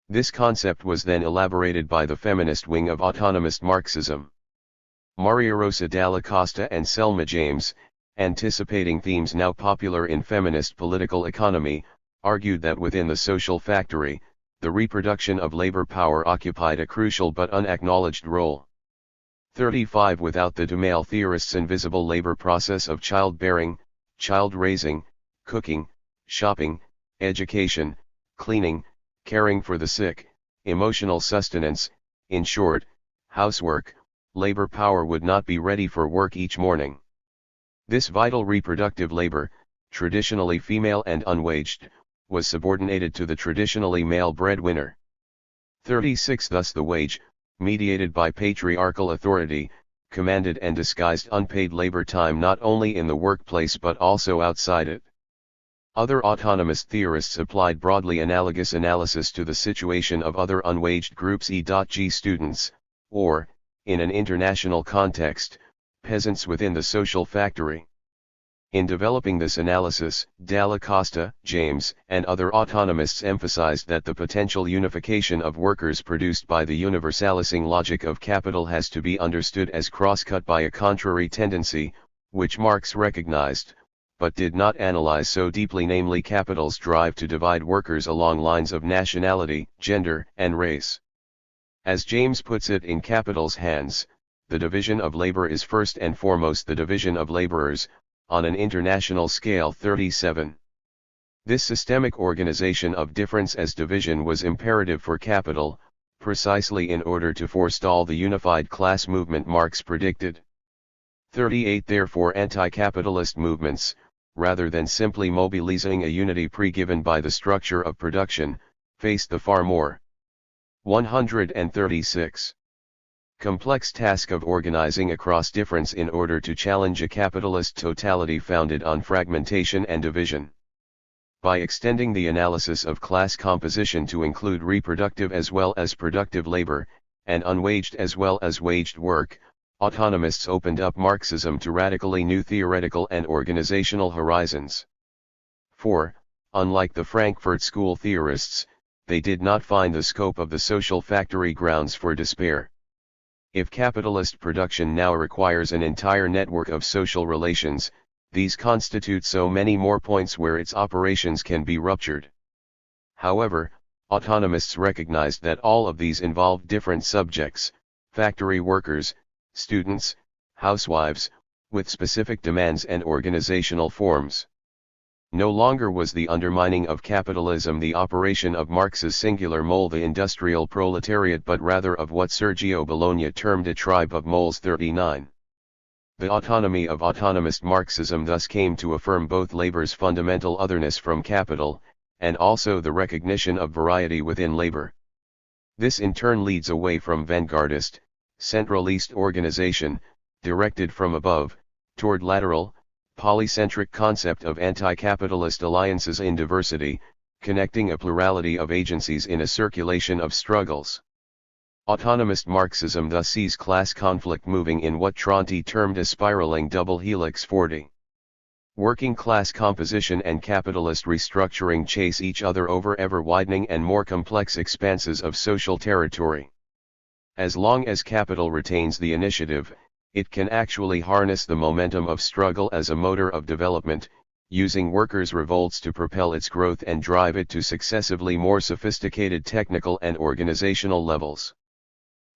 This concept was then elaborated by the feminist wing of autonomist Marxism. Maria Rosa Dalla Costa and Selma James, anticipating themes now popular in feminist political economy, argued that within the social factory, the reproduction of labor power occupied a crucial but unacknowledged role. 35. Without the Duhamel theorists' invisible labor process of childbearing, child-raising, cooking, shopping, education, cleaning, caring for the sick, emotional sustenance, in short, housework, labor power would not be ready for work each morning. This vital reproductive labor, traditionally female and unwaged, was subordinated to the traditionally male breadwinner. 36. Thus the wage, mediated by patriarchal authority, commanded and disguised unpaid labor time not only in the workplace but also outside it. Other autonomist theorists applied broadly analogous analysis to the situation of other unwaged groups, e.g. students, or, in an international context, peasants within the social factory. In developing this analysis, Dalla Costa, James, and other autonomists emphasized that the potential unification of workers produced by the universalising logic of capital has to be understood as cross-cut by a contrary tendency, which Marx recognized, but did not analyze so deeply, namely capital's drive to divide workers along lines of nationality, gender, and race. As James puts it in Capital's Hands, the division of labor is first and foremost the division of laborers, on an international scale. 37. This systemic organization of difference as division was imperative for capital, precisely in order to forestall the unified class movement Marx predicted. 38. Therefore anti-capitalist movements, rather than simply mobilizing a unity pre-given by the structure of production, faced the far more 136. Complex task of organizing across difference in order to challenge a capitalist totality founded on fragmentation and division. By extending the analysis of class composition to include reproductive as well as productive labor, and unwaged as well as waged work, autonomists opened up Marxism to radically new theoretical and organizational horizons. 4. Unlike the Frankfurt School theorists, they did not find the scope of the social factory grounds for despair. If capitalist production now requires an entire network of social relations, these constitute so many more points where its operations can be ruptured. However, autonomists recognized that all of these involved different subjects, factory workers, students, housewives, with specific demands and organizational forms. No longer was the undermining of capitalism the operation of Marx's singular mole, the industrial proletariat, but rather of what Sergio Bologna termed a tribe of moles. 39. The autonomy of autonomist Marxism thus came to affirm both labor's fundamental otherness from capital, and also the recognition of variety within labor. This in turn leads away from vanguardist, centralist organization, directed from above, toward lateral, polycentric concept of anti-capitalist alliances in diversity, connecting a plurality of agencies in a circulation of struggles. Autonomist Marxism thus sees class conflict moving in what Tronti termed a spiraling double helix 40. Working class composition and capitalist restructuring chase each other over ever-widening and more complex expanses of social territory. As long as capital retains the initiative, it can actually harness the momentum of struggle as a motor of development, using workers' revolts to propel its growth and drive it to successively more sophisticated technical and organizational levels.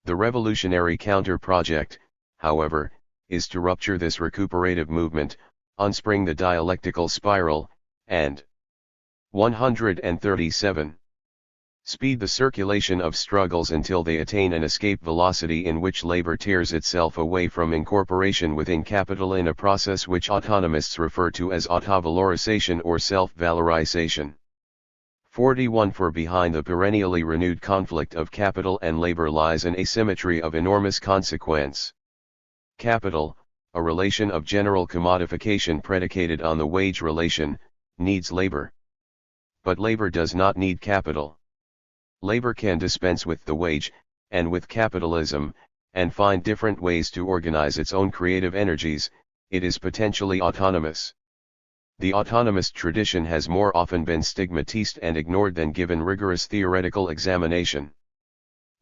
The revolutionary counter-project, however, is to rupture this recuperative movement, unspring the dialectical spiral, and 137. Speed the circulation of struggles until they attain an escape velocity in which labor tears itself away from incorporation within capital in a process which autonomists refer to as autovalorization or self-valorization. 41. For behind the perennially renewed conflict of capital and labor lies an asymmetry of enormous consequence. Capital, a relation of general commodification predicated on the wage relation, needs labor. But labor does not need capital. Labor can dispense with the wage, and with capitalism, and find different ways to organize its own creative energies. It is potentially autonomous. The autonomist tradition has more often been stigmatized and ignored than given rigorous theoretical examination.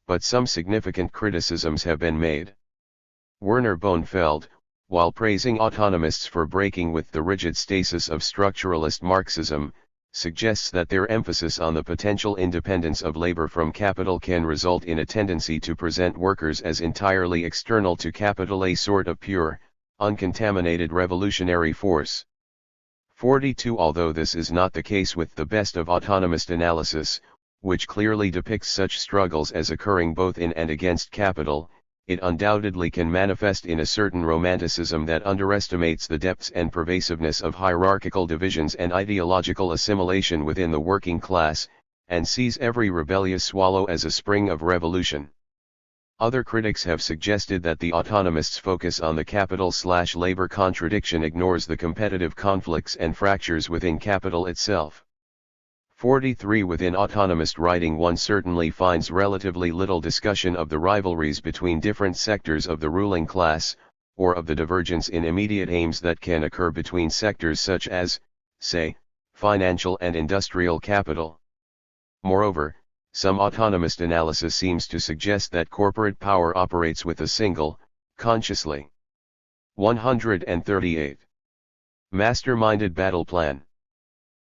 But some significant criticisms have been made. Werner Bonefeld, while praising autonomists for breaking with the rigid stasis of structuralist Marxism, suggests that their emphasis on the potential independence of labor from capital can result in a tendency to present workers as entirely external to capital, a sort of pure, uncontaminated revolutionary force. 42. Although this is not the case with the best of autonomist analysis, which clearly depicts such struggles as occurring both in and against capital, it undoubtedly can manifest in a certain romanticism that underestimates the depths and pervasiveness of hierarchical divisions and ideological assimilation within the working class, and sees every rebellious swallow as a spring of revolution. Other critics have suggested that the autonomists' focus on the capital/labor contradiction ignores the competitive conflicts and fractures within capital itself. 43. Within autonomist writing one certainly finds relatively little discussion of the rivalries between different sectors of the ruling class, or of the divergence in immediate aims that can occur between sectors such as, say, financial and industrial capital. Moreover, some autonomist analysis seems to suggest that corporate power operates with a single, consciously 138. Master-minded battle plan.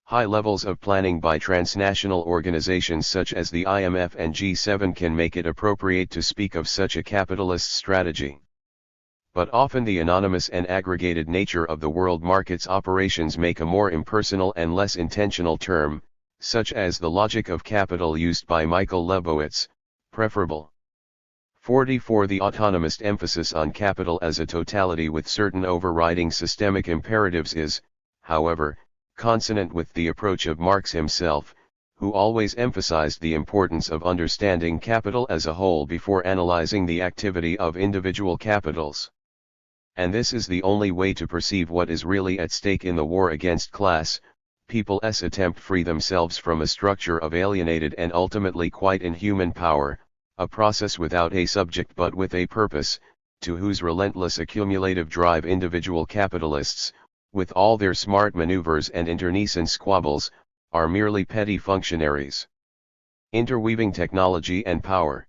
High levels of planning by transnational organizations such as the IMF and G7 can make it appropriate to speak of such a capitalist strategy. But often the anonymous and aggregated nature of the world market's operations make a more impersonal and less intentional term, such as the logic of capital used by Michael Lebowitz, preferable. 44. The autonomist emphasis on capital as a totality with certain overriding systemic imperatives is, however, consonant with the approach of Marx himself, who always emphasized the importance of understanding capital as a whole before analyzing the activity of individual capitals. And this is the only way to perceive what is really at stake in the war against class, people's attempt to free themselves from a structure of alienated and ultimately quite inhuman power, a process without a subject but with a purpose, to whose relentless accumulative drive individual capitalists, with all their smart maneuvers and internecine squabbles, are merely petty functionaries. Interweaving technology and power.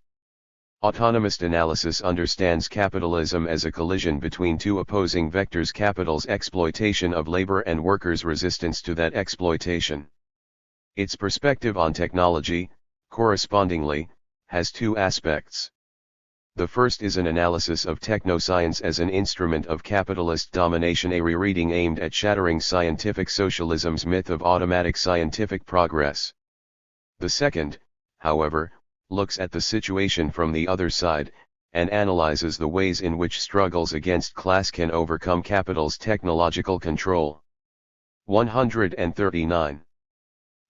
Autonomist analysis understands capitalism as a collision between two opposing vectors: capital's exploitation of labor and workers' resistance to that exploitation. Its perspective on technology, correspondingly, has two aspects. The first is an analysis of technoscience as an instrument of capitalist domination, a rereading aimed at shattering scientific socialism's myth of automatic scientific progress. The second, however, looks at the situation from the other side, and analyzes the ways in which struggles against class can overcome capital's technological control. 139.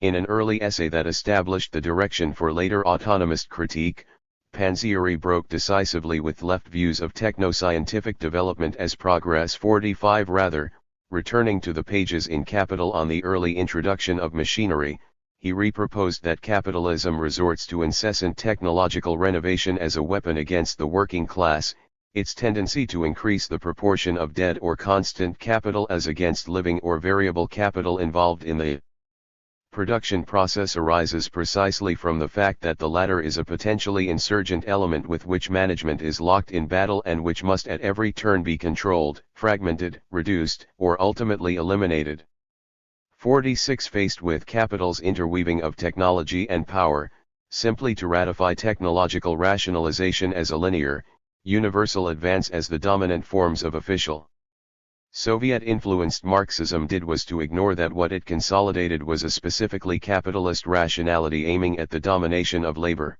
In an early essay that established the direction for later autonomist critique, Panzieri broke decisively with left views of techno-scientific development as progress. 45 Rather, returning to the pages in Capital on the early introduction of machinery, he reproposed that capitalism resorts to incessant technological renovation as a weapon against the working class, its tendency to increase the proportion of dead or constant capital as against living or variable capital involved in the production process arises precisely from the fact that the latter is a potentially insurgent element with which management is locked in battle and which must at every turn be controlled, fragmented, reduced, or ultimately eliminated. 46 Faced with capital's interweaving of technology and power, simply to ratify technological rationalization as a linear, universal advance as the dominant forms of official Soviet-influenced Marxism did was to ignore that what it consolidated was a specifically capitalist rationality aiming at the domination of labor.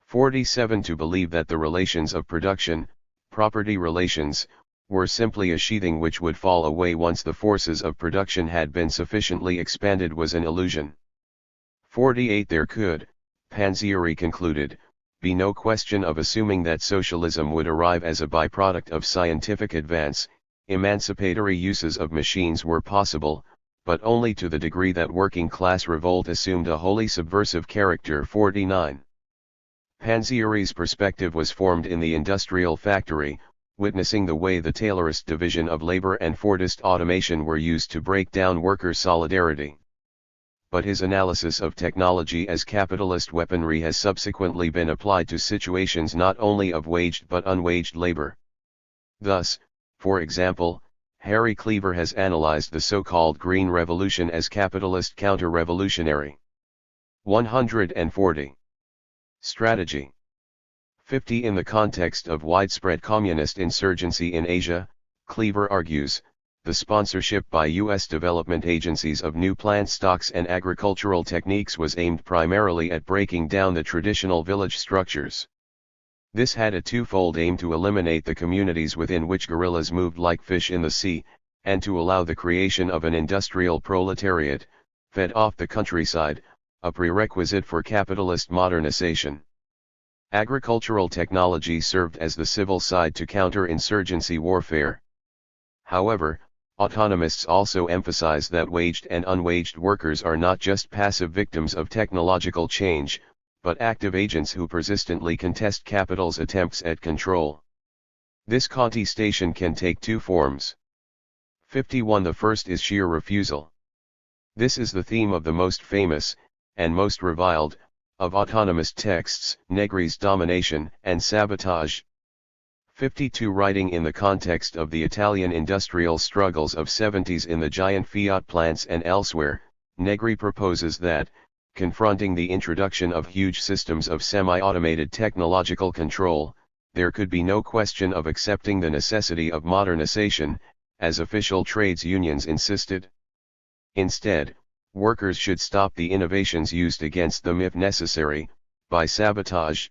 47 To believe that the relations of production, property relations, were simply a sheathing which would fall away once the forces of production had been sufficiently expanded was an illusion. 48 There could, Panzieri concluded, be no question of assuming that socialism would arrive as a byproduct of scientific advance. Emancipatory uses of machines were possible, but only to the degree that working-class revolt assumed a wholly subversive character. 49. Panzieri's perspective was formed in the industrial factory, witnessing the way the Taylorist division of labor and Fordist automation were used to break down worker solidarity. But his analysis of technology as capitalist weaponry has subsequently been applied to situations not only of waged but unwaged labor. Thus, for example, Harry Cleaver has analyzed the so-called Green Revolution as capitalist counter-revolutionary. 140. Strategy. 50 In the context of widespread communist insurgency in Asia, Cleaver argues, the sponsorship by U.S. development agencies of new plant stocks and agricultural techniques was aimed primarily at breaking down the traditional village structures. This had a twofold aim: to eliminate the communities within which guerrillas moved like fish in the sea, and to allow the creation of an industrial proletariat, fed off the countryside, a prerequisite for capitalist modernization. Agricultural technology served as the civil side to counter-insurgency warfare. However, autonomists also emphasize that waged and unwaged workers are not just passive victims of technological change, but active agents who persistently contest capital's attempts at control. This contestation can take two forms. 51 The first is sheer refusal. This is the theme of the most famous, and most reviled, of autonomist texts, Negri's Domination and Sabotage. 52 Writing in the context of the Italian industrial struggles of 70s in the giant Fiat plants and elsewhere, Negri proposes that, confronting the introduction of huge systems of semi-automated technological control, there could be no question of accepting the necessity of modernization, as official trades unions insisted. Instead, workers should stop the innovations used against them if necessary, by sabotage.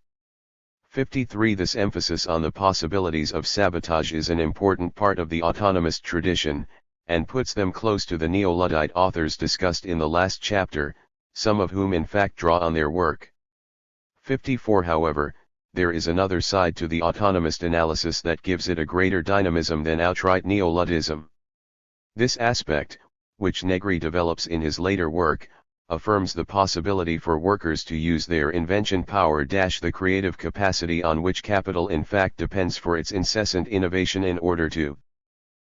53 This emphasis on the possibilities of sabotage is an important part of the autonomist tradition, and puts them close to the neo-Luddite authors discussed in the last chapter, some of whom in fact draw on their work. 54 However, there is another side to the autonomist analysis that gives it a greater dynamism than outright neo-Luddism. This aspect, which Negri develops in his later work, affirms the possibility for workers to use their invention power - the creative capacity on which capital in fact depends for its incessant innovation in order to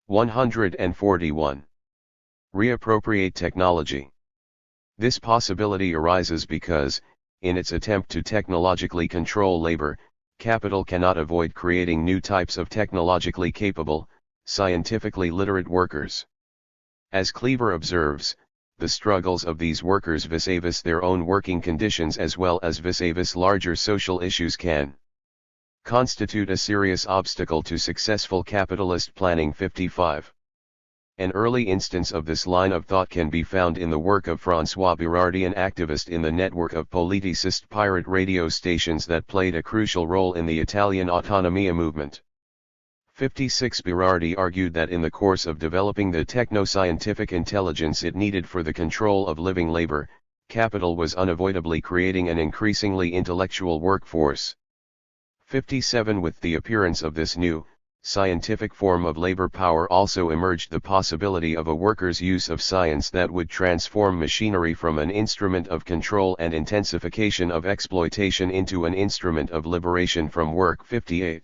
141. Reappropriate technology. This possibility arises because, in its attempt to technologically control labor, capital cannot avoid creating new types of technologically capable, scientifically literate workers. As Cleaver observes, the struggles of these workers vis-a-vis their own working conditions as well as vis-a-vis larger social issues can constitute a serious obstacle to successful capitalist planning. 55. An early instance of this line of thought can be found in the work of François Berardi, an activist in the network of politicist pirate radio stations that played a crucial role in the Italian autonomia movement. 56 Berardi argued that in the course of developing the techno-scientific intelligence it needed for the control of living labor, capital was unavoidably creating an increasingly intellectual workforce. 57 With the appearance of this new, scientific form of labor power also emerged the possibility of a worker's use of science that would transform machinery from an instrument of control and intensification of exploitation into an instrument of liberation from work. 58.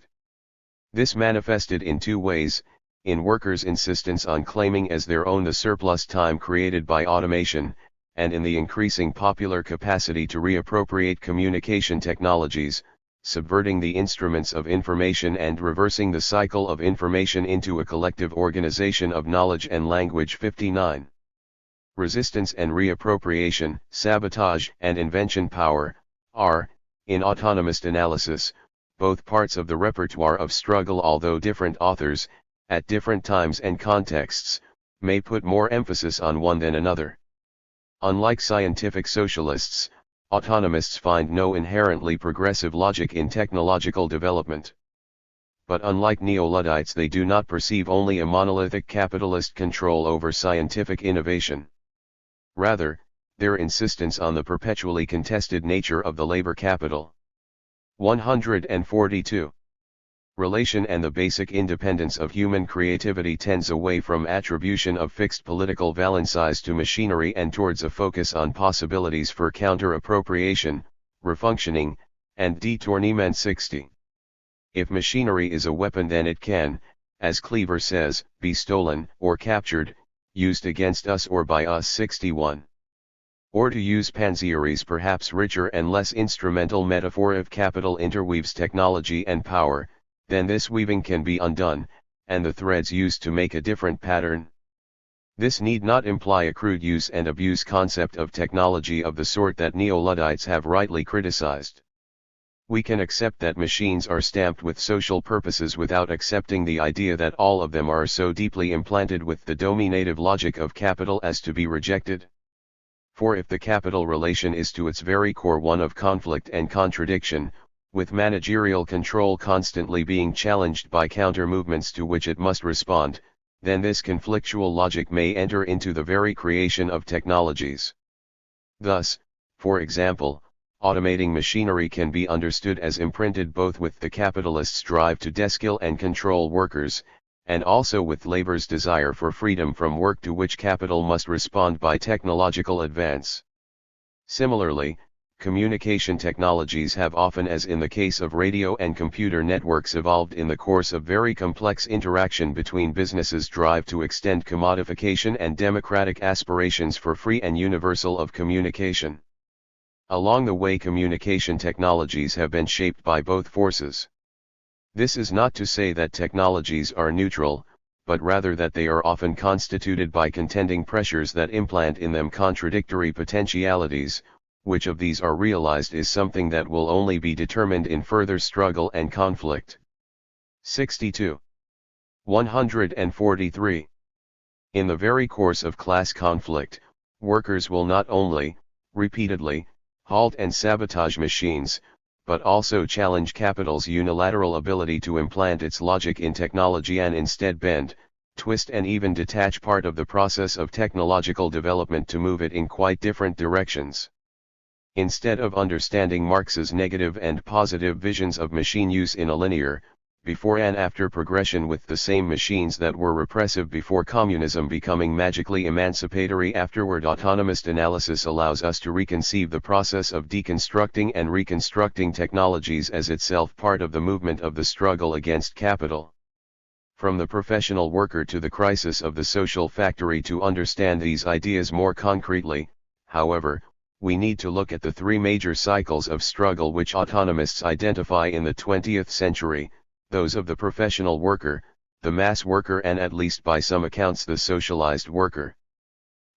This manifested in two ways: in workers' insistence on claiming as their own the surplus time created by automation, and in the increasing popular capacity to reappropriate communication technologies, subverting the instruments of information and reversing the cycle of information into a collective organization of knowledge and language. 59. Resistance and reappropriation, sabotage and invention power, are, in autonomist analysis, both parts of the repertoire of struggle, although different authors, at different times and contexts, may put more emphasis on one than another. Unlike scientific socialists, autonomists find no inherently progressive logic in technological development. But unlike neo-Luddites, they do not perceive only a monolithic capitalist control over scientific innovation. Rather, their insistence on the perpetually contested nature of the labor capital. 142. Relation and the basic independence of human creativity tends away from attribution of fixed political valencies to machinery and towards a focus on possibilities for counter-appropriation, refunctioning, and détournement. 60. If machinery is a weapon, then it can, as Cleaver says, be stolen or captured, used against us or by us. 61. Or to use Panzieri's perhaps richer and less instrumental metaphor, if capital interweaves technology and power, then this weaving can be undone, and the threads used to make a different pattern. This need not imply a crude use and abuse concept of technology of the sort that neo-Luddites have rightly criticized. We can accept that machines are stamped with social purposes without accepting the idea that all of them are so deeply implanted with the dominative logic of capital as to be rejected. For if the capital relation is to its very core one of conflict and contradiction, with managerial control constantly being challenged by counter-movements to which it must respond, then this conflictual logic may enter into the very creation of technologies. Thus, for example, automating machinery can be understood as imprinted both with the capitalist's drive to deskill and control workers, and also with labor's desire for freedom from work, to which capital must respond by technological advance. Similarly, communication technologies have often, as in the case of radio and computer networks, evolved in the course of very complex interaction between businesses' drive to extend commodification and democratic aspirations for free and universal of communication. Along the way, communication technologies have been shaped by both forces. This is not to say that technologies are neutral, but rather that they are often constituted by contending pressures that implant in them contradictory potentialities. Which of these are realized is something that will only be determined in further struggle and conflict. 62. 143. In the very course of class conflict, workers will not only, repeatedly, halt and sabotage machines, but also challenge capital's unilateral ability to implant its logic in technology and instead bend, twist and even detach part of the process of technological development to move it in quite different directions. Instead of understanding Marx's negative and positive visions of machine use in a linear, before and after progression with the same machines that were repressive before communism becoming magically emancipatory afterward, autonomist analysis allows us to reconceive the process of deconstructing and reconstructing technologies as itself part of the movement of the struggle against capital. From the professional worker to the crisis of the social factory, to understand these ideas more concretely, however, we need to look at the three major cycles of struggle which autonomists identify in the 20th century, those of the professional worker, the mass worker, and at least by some accounts the socialized worker.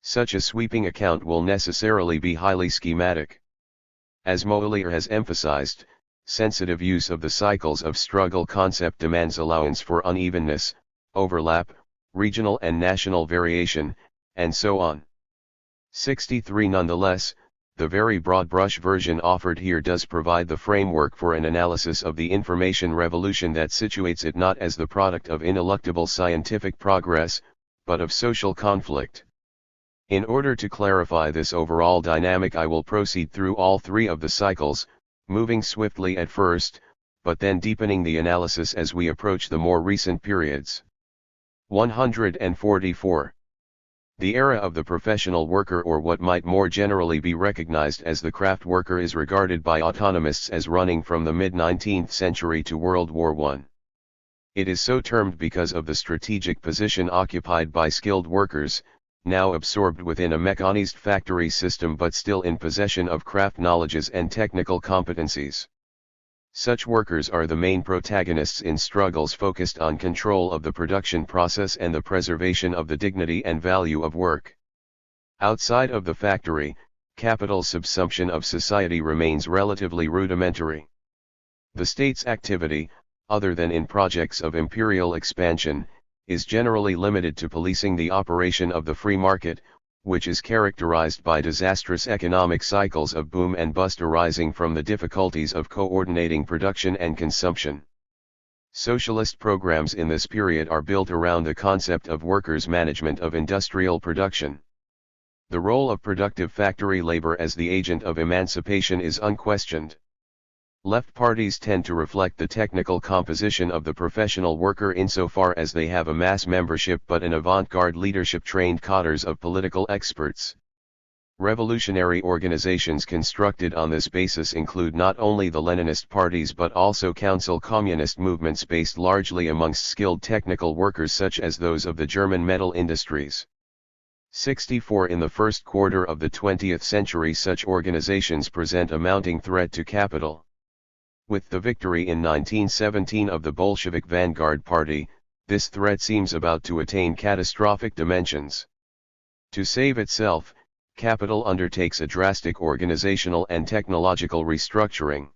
Such a sweeping account will necessarily be highly schematic. As Molière has emphasized, sensitive use of the cycles of struggle concept demands allowance for unevenness, overlap, regional and national variation, and so on. 63. Nonetheless, the very broad brush version offered here does provide the framework for an analysis of the information revolution that situates it not as the product of ineluctable scientific progress, but of social conflict. In order to clarify this overall dynamic, I will proceed through all three of the cycles, moving swiftly at first, but then deepening the analysis as we approach the more recent periods. 144. The era of the professional worker, or what might more generally be recognized as the craft worker, is regarded by autonomists as running from the mid-19th century to World War I. It is so termed because of the strategic position occupied by skilled workers, now absorbed within a mechanized factory system but still in possession of craft knowledges and technical competencies. Such workers are the main protagonists in struggles focused on control of the production process and the preservation of the dignity and value of work. Outside of the factory, capital's subsumption of society remains relatively rudimentary. The state's activity, other than in projects of imperial expansion, is generally limited to policing the operation of the free market, which is characterized by disastrous economic cycles of boom and bust arising from the difficulties of coordinating production and consumption. Socialist programs in this period are built around the concept of workers' management of industrial production. The role of productive factory labor as the agent of emancipation is unquestioned. Left parties tend to reflect the technical composition of the professional worker insofar as they have a mass membership but an avant-garde leadership trained cadres of political experts. Revolutionary organizations constructed on this basis include not only the Leninist parties but also council communist movements based largely amongst skilled technical workers such as those of the German metal industries. 64. In the first quarter of the 20th century, such organizations present a mounting threat to capital. With the victory in 1917 of the Bolshevik Vanguard Party, this threat seems about to attain catastrophic dimensions. To save itself, capital undertakes a drastic organizational and technological restructuring.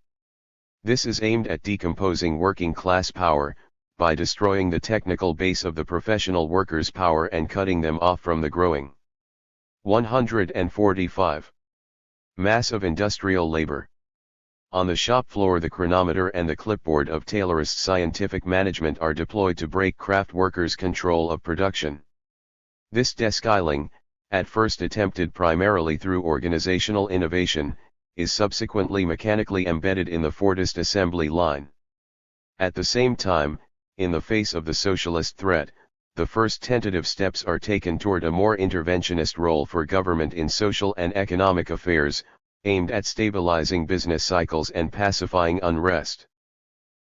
This is aimed at decomposing working class power, by destroying the technical base of the professional workers' power and cutting them off from the growing. 145. Mass of industrial labor. On the shop floor, the chronometer and the clipboard of Taylorist scientific management are deployed to break craft workers' control of production. This deskyling, at first attempted primarily through organizational innovation, is subsequently mechanically embedded in the Fordist assembly line. At the same time, in the face of the socialist threat, the first tentative steps are taken toward a more interventionist role for government in social and economic affairs, aimed at stabilizing business cycles and pacifying unrest.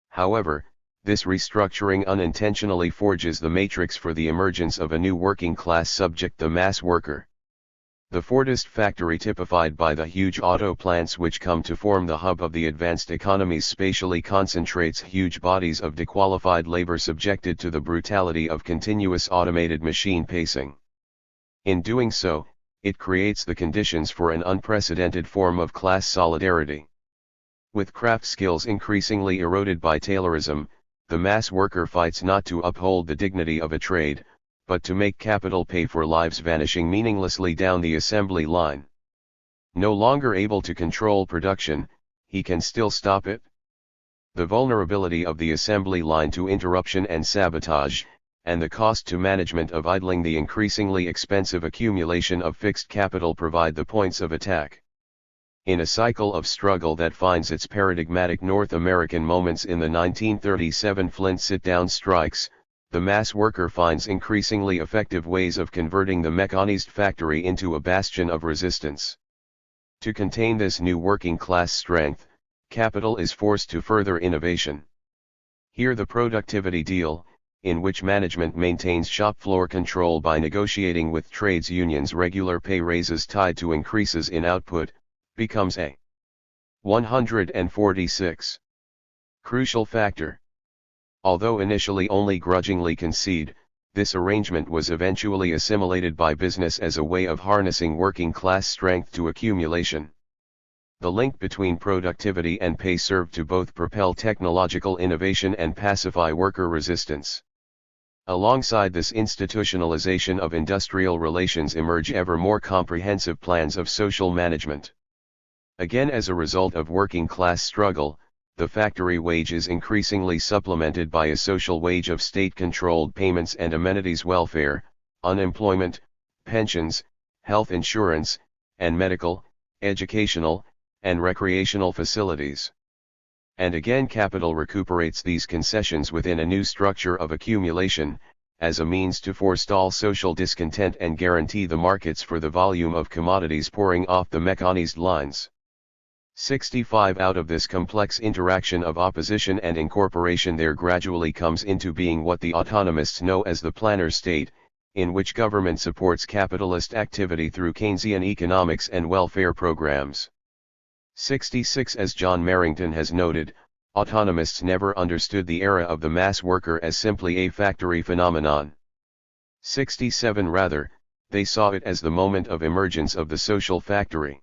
However, this restructuring unintentionally forges the matrix for the emergence of a new working class subject, the mass worker. The Fordist factory, typified by the huge auto plants which come to form the hub of the advanced economies, spatially concentrates huge bodies of dequalified labor subjected to the brutality of continuous automated machine pacing. In doing so, it creates the conditions for an unprecedented form of class solidarity. With craft skills increasingly eroded by Taylorism, the mass worker fights not to uphold the dignity of a trade, but to make capital pay for lives vanishing meaninglessly down the assembly line. No longer able to control production, he can still stop it. The vulnerability of the assembly line to interruption and sabotage, and the cost to management of idling the increasingly expensive accumulation of fixed capital provide the points of attack. In a cycle of struggle that finds its paradigmatic North American moments in the 1937 Flint sit-down strikes, the mass worker finds increasingly effective ways of converting the mechanized factory into a bastion of resistance. To contain this new working class strength, capital is forced to further innovation. Here the productivity deal, in which management maintains shop floor control by negotiating with trades unions regular pay raises tied to increases in output, becomes a 146 crucial factor. Although initially only grudgingly conceded, this arrangement was eventually assimilated by business as a way of harnessing working class strength to accumulation. The link between productivity and pay served to both propel technological innovation and pacify worker resistance. Alongside this institutionalization of industrial relations emerge ever more comprehensive plans of social management. Again, as a result of working-class struggle, the factory wage is increasingly supplemented by a social wage of state-controlled payments and amenities, welfare, unemployment, pensions, health insurance, and medical, educational, and recreational facilities. And again, capital recuperates these concessions within a new structure of accumulation, as a means to forestall social discontent and guarantee the markets for the volume of commodities pouring off the mechanized lines. 65 Out of this complex interaction of opposition and incorporation there gradually comes into being what the autonomists know as the planner state, in which government supports capitalist activity through Keynesian economics and welfare programs. 66 As John Merrington has noted, autonomists never understood the era of the mass worker as simply a factory phenomenon. 67 Rather, they saw it as the moment of emergence of the social factory.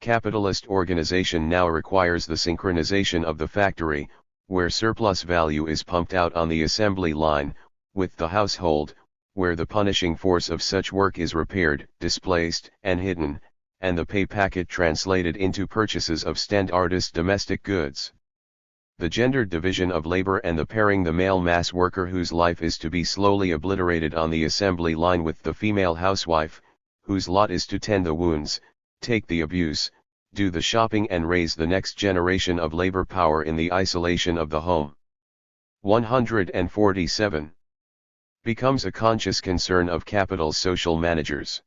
Capitalist organization now requires the synchronization of the factory, where surplus value is pumped out on the assembly line, with the household, where the punishing force of such work is repaired, displaced, and hidden, and the pay packet translated into purchases of standardist domestic goods. The gendered division of labor and the pairing the male mass worker whose life is to be slowly obliterated on the assembly line with the female housewife, whose lot is to tend the wounds, take the abuse, do the shopping and raise the next generation of labor power in the isolation of the home. 147. Becomes a conscious concern of capital's social managers.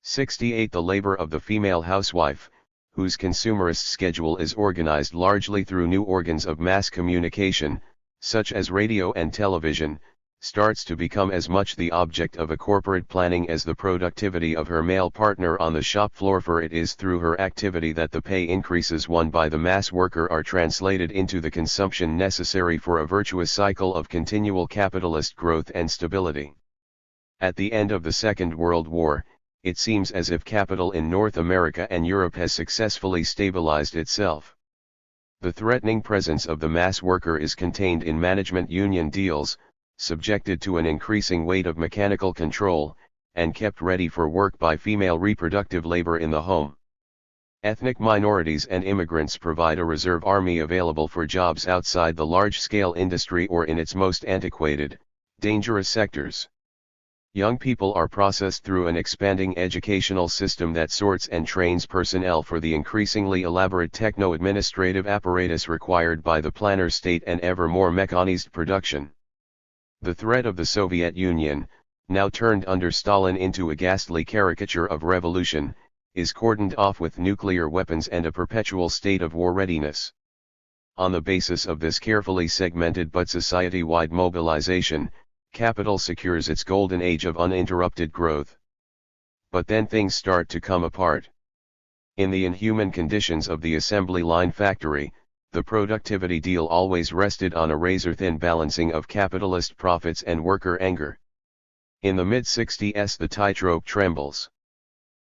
68 The labor of the female housewife, whose consumerist schedule is organized largely through new organs of mass communication, such as radio and television, starts to become as much the object of a corporate planning as the productivity of her male partner on the shop floor, for it is through her activity that the pay increases won by the mass worker are translated into the consumption necessary for a virtuous cycle of continual capitalist growth and stability. At the end of the Second World War, it seems as if capital in North America and Europe has successfully stabilized itself. The threatening presence of the mass worker is contained in management union deals, subjected to an increasing weight of mechanical control, and kept ready for work by female reproductive labor in the home. Ethnic minorities and immigrants provide a reserve army available for jobs outside the large-scale industry or in its most antiquated, dangerous sectors. Young people are processed through an expanding educational system that sorts and trains personnel for the increasingly elaborate techno-administrative apparatus required by the planner state and ever more mechanized production. The threat of the Soviet Union, now turned under Stalin into a ghastly caricature of revolution, is cordoned off with nuclear weapons and a perpetual state of war readiness. On the basis of this carefully segmented but society-wide mobilization, capital secures its golden age of uninterrupted growth. But then things start to come apart. In the inhuman conditions of the assembly line factory, the productivity deal always rested on a razor-thin balancing of capitalist profits and worker anger. In the mid-60s the tightrope trembles.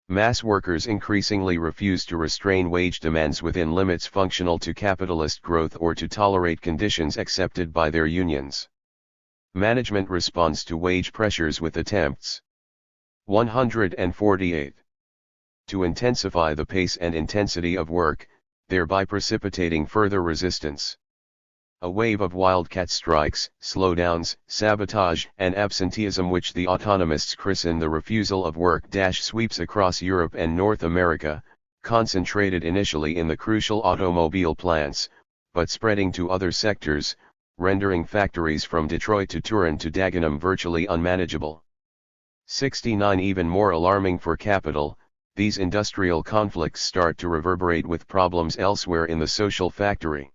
Mass workers increasingly refuse to restrain wage demands within limits functional to capitalist growth or to tolerate conditions accepted by their unions. Management responds to wage pressures with attempts. 148. To intensify the pace and intensity of work, thereby precipitating further resistance. A wave of wildcat strikes, slowdowns, sabotage, and absenteeism which the autonomists christen the refusal of work sweeps across Europe and North America, concentrated initially in the crucial automobile plants, but spreading to other sectors, rendering factories from Detroit to Turin to Dagenham virtually unmanageable. 69 Even more alarming for capital, these industrial conflicts start to reverberate with problems elsewhere in the social factory.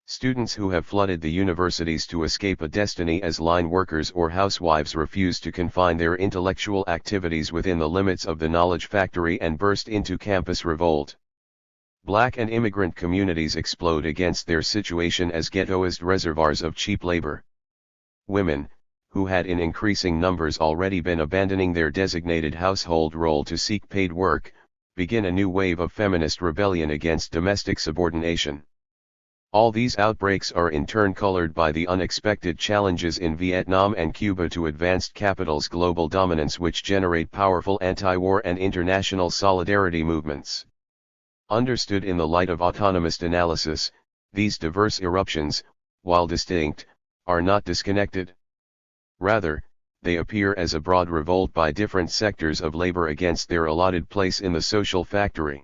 Students who have flooded the universities to escape a destiny as line workers or housewives refuse to confine their intellectual activities within the limits of the knowledge factory and burst into campus revolt. Black and immigrant communities explode against their situation as ghettoized reservoirs of cheap labor. Women, who had in increasing numbers already been abandoning their designated household role to seek paid work, begin a new wave of feminist rebellion against domestic subordination. All these outbreaks are in turn colored by the unexpected challenges in Vietnam and Cuba to advanced capital's global dominance, which generate powerful anti-war and international solidarity movements. Understood in the light of autonomist analysis, these diverse eruptions, while distinct, are not disconnected. Rather, they appear as a broad revolt by different sectors of labor against their allotted place in the social factory.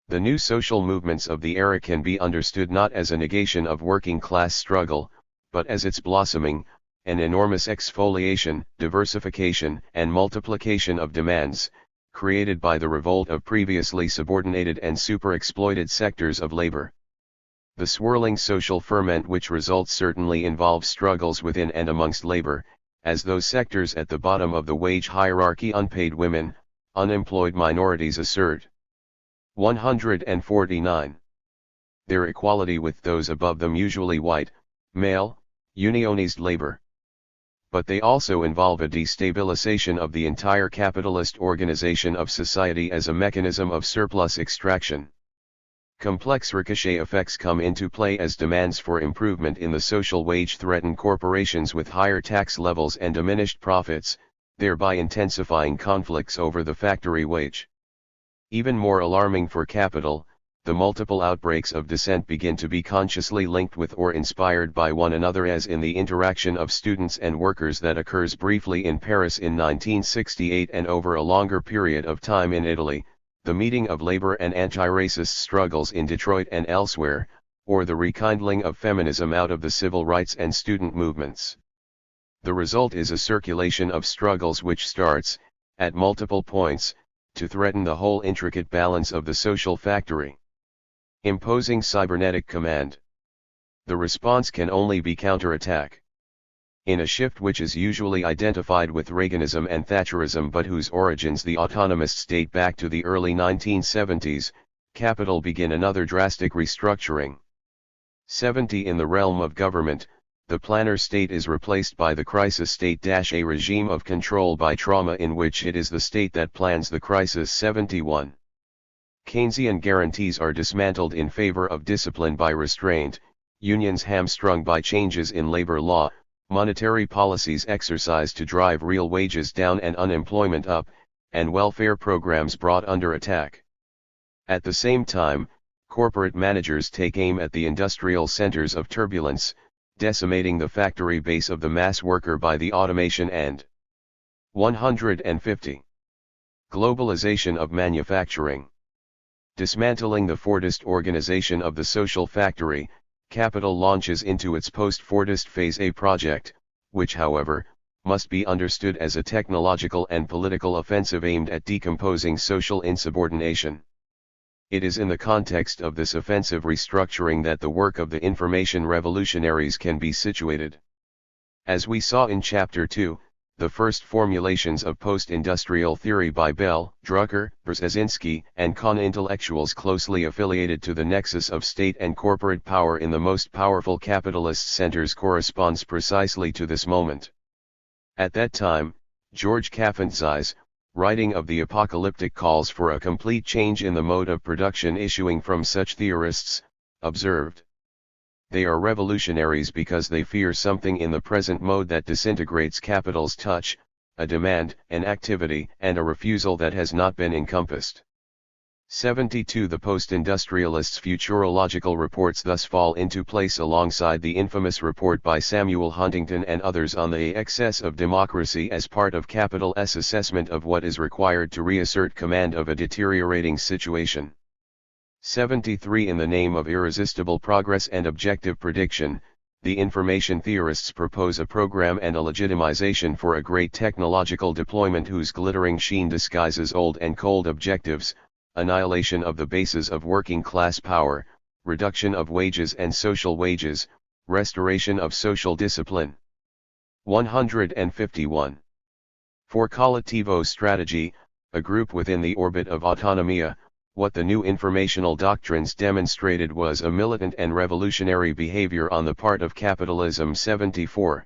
The new social movements of the era can be understood not as a negation of working class struggle, but as its blossoming, an enormous exfoliation, diversification, and multiplication of demands, created by the revolt of previously subordinated and super-exploited sectors of labor. The swirling social ferment which results certainly involves struggles within and amongst labor, as those sectors at the bottom of the wage hierarchy, unpaid women, unemployed minorities, assert. 149. Their equality with those above them, usually white, male, unionized labor. But they also involve a destabilization of the entire capitalist organization of society as a mechanism of surplus extraction. Complex ricochet effects come into play as demands for improvement in the social wage threaten corporations with higher tax levels and diminished profits, thereby intensifying conflicts over the factory wage. Even more alarming for capital, the multiple outbreaks of dissent begin to be consciously linked with or inspired by one another, as in the interaction of students and workers that occurs briefly in Paris in 1968 and over a longer period of time in Italy, the meeting of labor and anti-racist struggles in Detroit and elsewhere, or the rekindling of feminism out of the civil rights and student movements. The result is a circulation of struggles which starts, at multiple points, to threaten the whole intricate balance of the social factory. Imposing cybernetic command. The response can only be counterattack. In a shift which is usually identified with Reaganism and Thatcherism, but whose origins the autonomists date back to the early 1970s, capital begin another drastic restructuring. 70. In the realm of government, the planner state is replaced by the crisis state, a regime of control by trauma in which it is the state that plans the crisis. 71. Keynesian guarantees are dismantled in favor of discipline by restraint, unions hamstrung by changes in labor law, monetary policies exercised to drive real wages down and unemployment up, and welfare programs brought under attack. At the same time, corporate managers take aim at the industrial centers of turbulence, decimating the factory base of the mass worker by the automation and 150. Globalization of manufacturing. Dismantling the Fordist organization of the social factory, capital launches into its post-Fordist Phase A project, which however, must be understood as a technological and political offensive aimed at decomposing social insubordination. It is in the context of this offensive restructuring that the work of the information revolutionaries can be situated. As we saw in Chapter 2, the first formulations of post-industrial theory by Bell, Drucker, Brzezinski, and Kahn, intellectuals closely affiliated to the nexus of state and corporate power in the most powerful capitalist centers, corresponds precisely to this moment. At that time, George Caffin Zeiss, writing of the apocalyptic calls for a complete change in the mode of production issuing from such theorists, observed, "They are revolutionaries because they fear something in the present mode that disintegrates capital's touch, a demand, an activity, and a refusal that has not been encompassed." 72. The post-industrialists' futurological reports thus fall into place alongside the infamous report by Samuel Huntington and others on the excess of democracy as part of capital's assessment of what is required to reassert command of a deteriorating situation. 73. In the name of irresistible progress and objective prediction, the information theorists propose a program and a legitimization for a great technological deployment whose glittering sheen disguises old and cold objectives: annihilation of the bases of working class power, reduction of wages and social wages, restoration of social discipline. 151. For Collettivo strategy, a group within the orbit of autonomia, what the new informational doctrines demonstrated was a militant and revolutionary behavior on the part of capitalism. 74.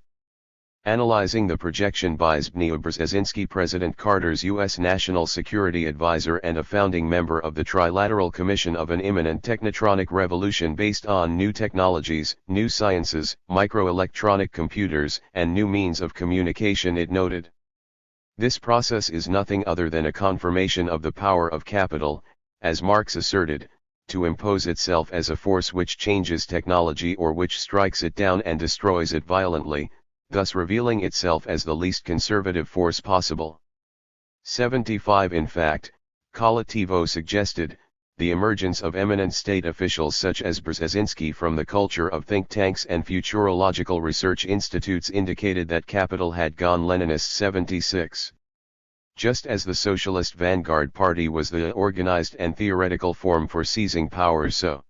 Analyzing the projection by Zbigniew Brzezinski, President Carter's U.S. National Security Advisor and a founding member of the Trilateral Commission of an imminent technotronic revolution based on new technologies, new sciences, microelectronic computers, and new means of communication, it noted. This process is nothing other than a confirmation of the power of capital, as Marx asserted, to impose itself as a force which changes technology or which strikes it down and destroys it violently, thus revealing itself as the least conservative force possible. 75 In fact, Collettivo suggested, the emergence of eminent state officials such as Brzezinski from the culture of think tanks and futurological research institutes indicated that capital had gone Leninist. 76. Just as the Socialist Vanguard Party was the organized and theoretical form for seizing power, so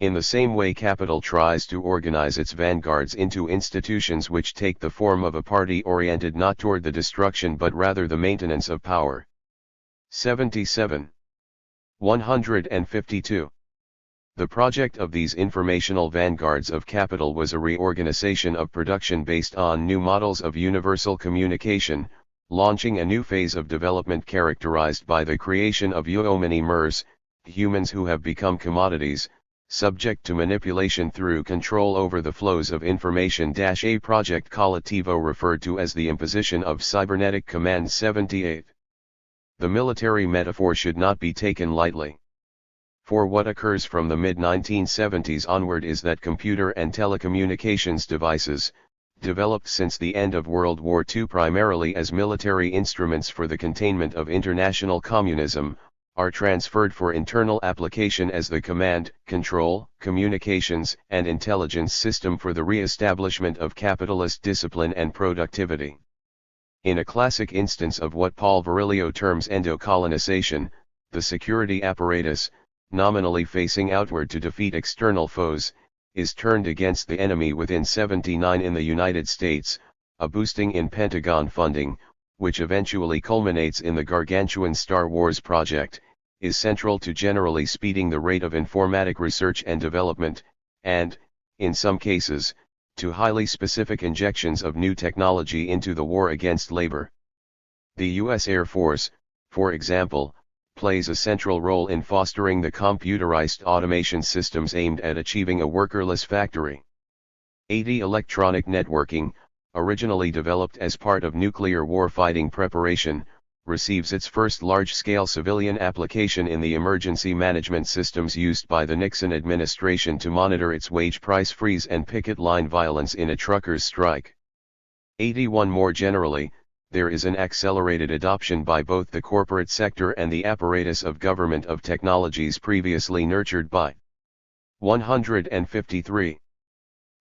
in the same way capital tries to organize its vanguards into institutions which take the form of a party oriented not toward the destruction but rather the maintenance of power. 77. 152. The project of these informational vanguards of capital was a reorganization of production based on new models of universal communication, launching a new phase of development characterized by the creation of yeomanry-mers, humans who have become commodities, subject to manipulation through control over the flows of information. A project Collettivo referred to as the imposition of cybernetic command. 78. The military metaphor should not be taken lightly. For what occurs from the mid-1970s onward is that computer and telecommunications devices, developed since the end of World War II primarily as military instruments for the containment of international communism, are transferred for internal application as the command, control, communications, and intelligence system for the re-establishment of capitalist discipline and productivity. In a classic instance of what Paul Virilio terms endocolonization, the security apparatus, nominally facing outward to defeat external foes, is turned against the enemy within. 79 In the United States, a boosting in Pentagon funding, which eventually culminates in the gargantuan Star Wars project, is central to generally speeding the rate of informatic research and development, and, in some cases, to highly specific injections of new technology into the war against labor. The U.S. Air Force, for example, plays a central role in fostering the computerized automation systems aimed at achieving a workerless factory. 80 Electronic networking, originally developed as part of nuclear warfighting preparation, receives its first large-scale civilian application in the emergency management systems used by the Nixon administration to monitor its wage price freeze and picket line violence in a truckers' strike. 81 More generally, there is an accelerated adoption by both the corporate sector and the apparatus of government of technologies previously nurtured by 153.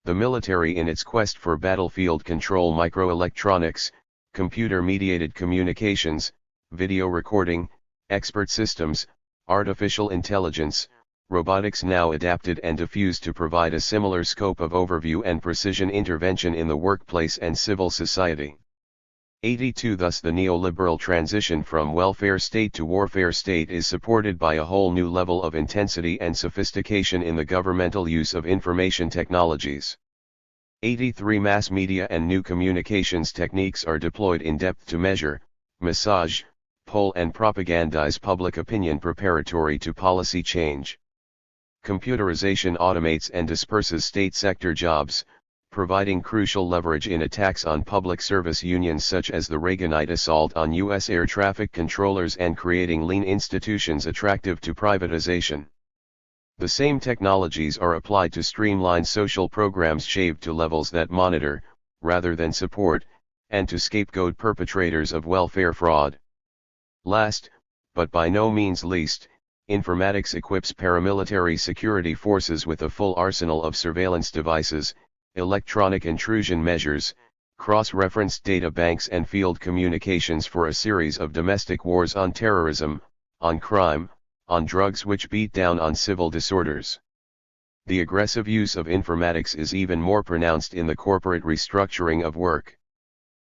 The military in its quest for battlefield control, microelectronics, computer-mediated communications, video recording, expert systems, artificial intelligence, robotics now adapted and diffused to provide a similar scope of overview and precision intervention in the workplace and civil society. 82 Thus the neoliberal transition from welfare state to warfare state is supported by a whole new level of intensity and sophistication in the governmental use of information technologies. 83 Mass media and new communications techniques are deployed in depth to measure, massage, poll and propagandize public opinion preparatory to policy change. Computerization automates and disperses state sector jobs, providing crucial leverage in attacks on public service unions such as the Reaganite assault on U.S. air traffic controllers and creating lean institutions attractive to privatization. The same technologies are applied to streamline social programs shaved to levels that monitor, rather than support, and to scapegoat perpetrators of welfare fraud. Last, but by no means least, informatics equips paramilitary security forces with a full arsenal of surveillance devices, electronic intrusion measures, cross-referenced data banks and field communications for a series of domestic wars on terrorism, on crime, on drugs which beat down on civil disorders. The aggressive use of informatics is even more pronounced in the corporate restructuring of work.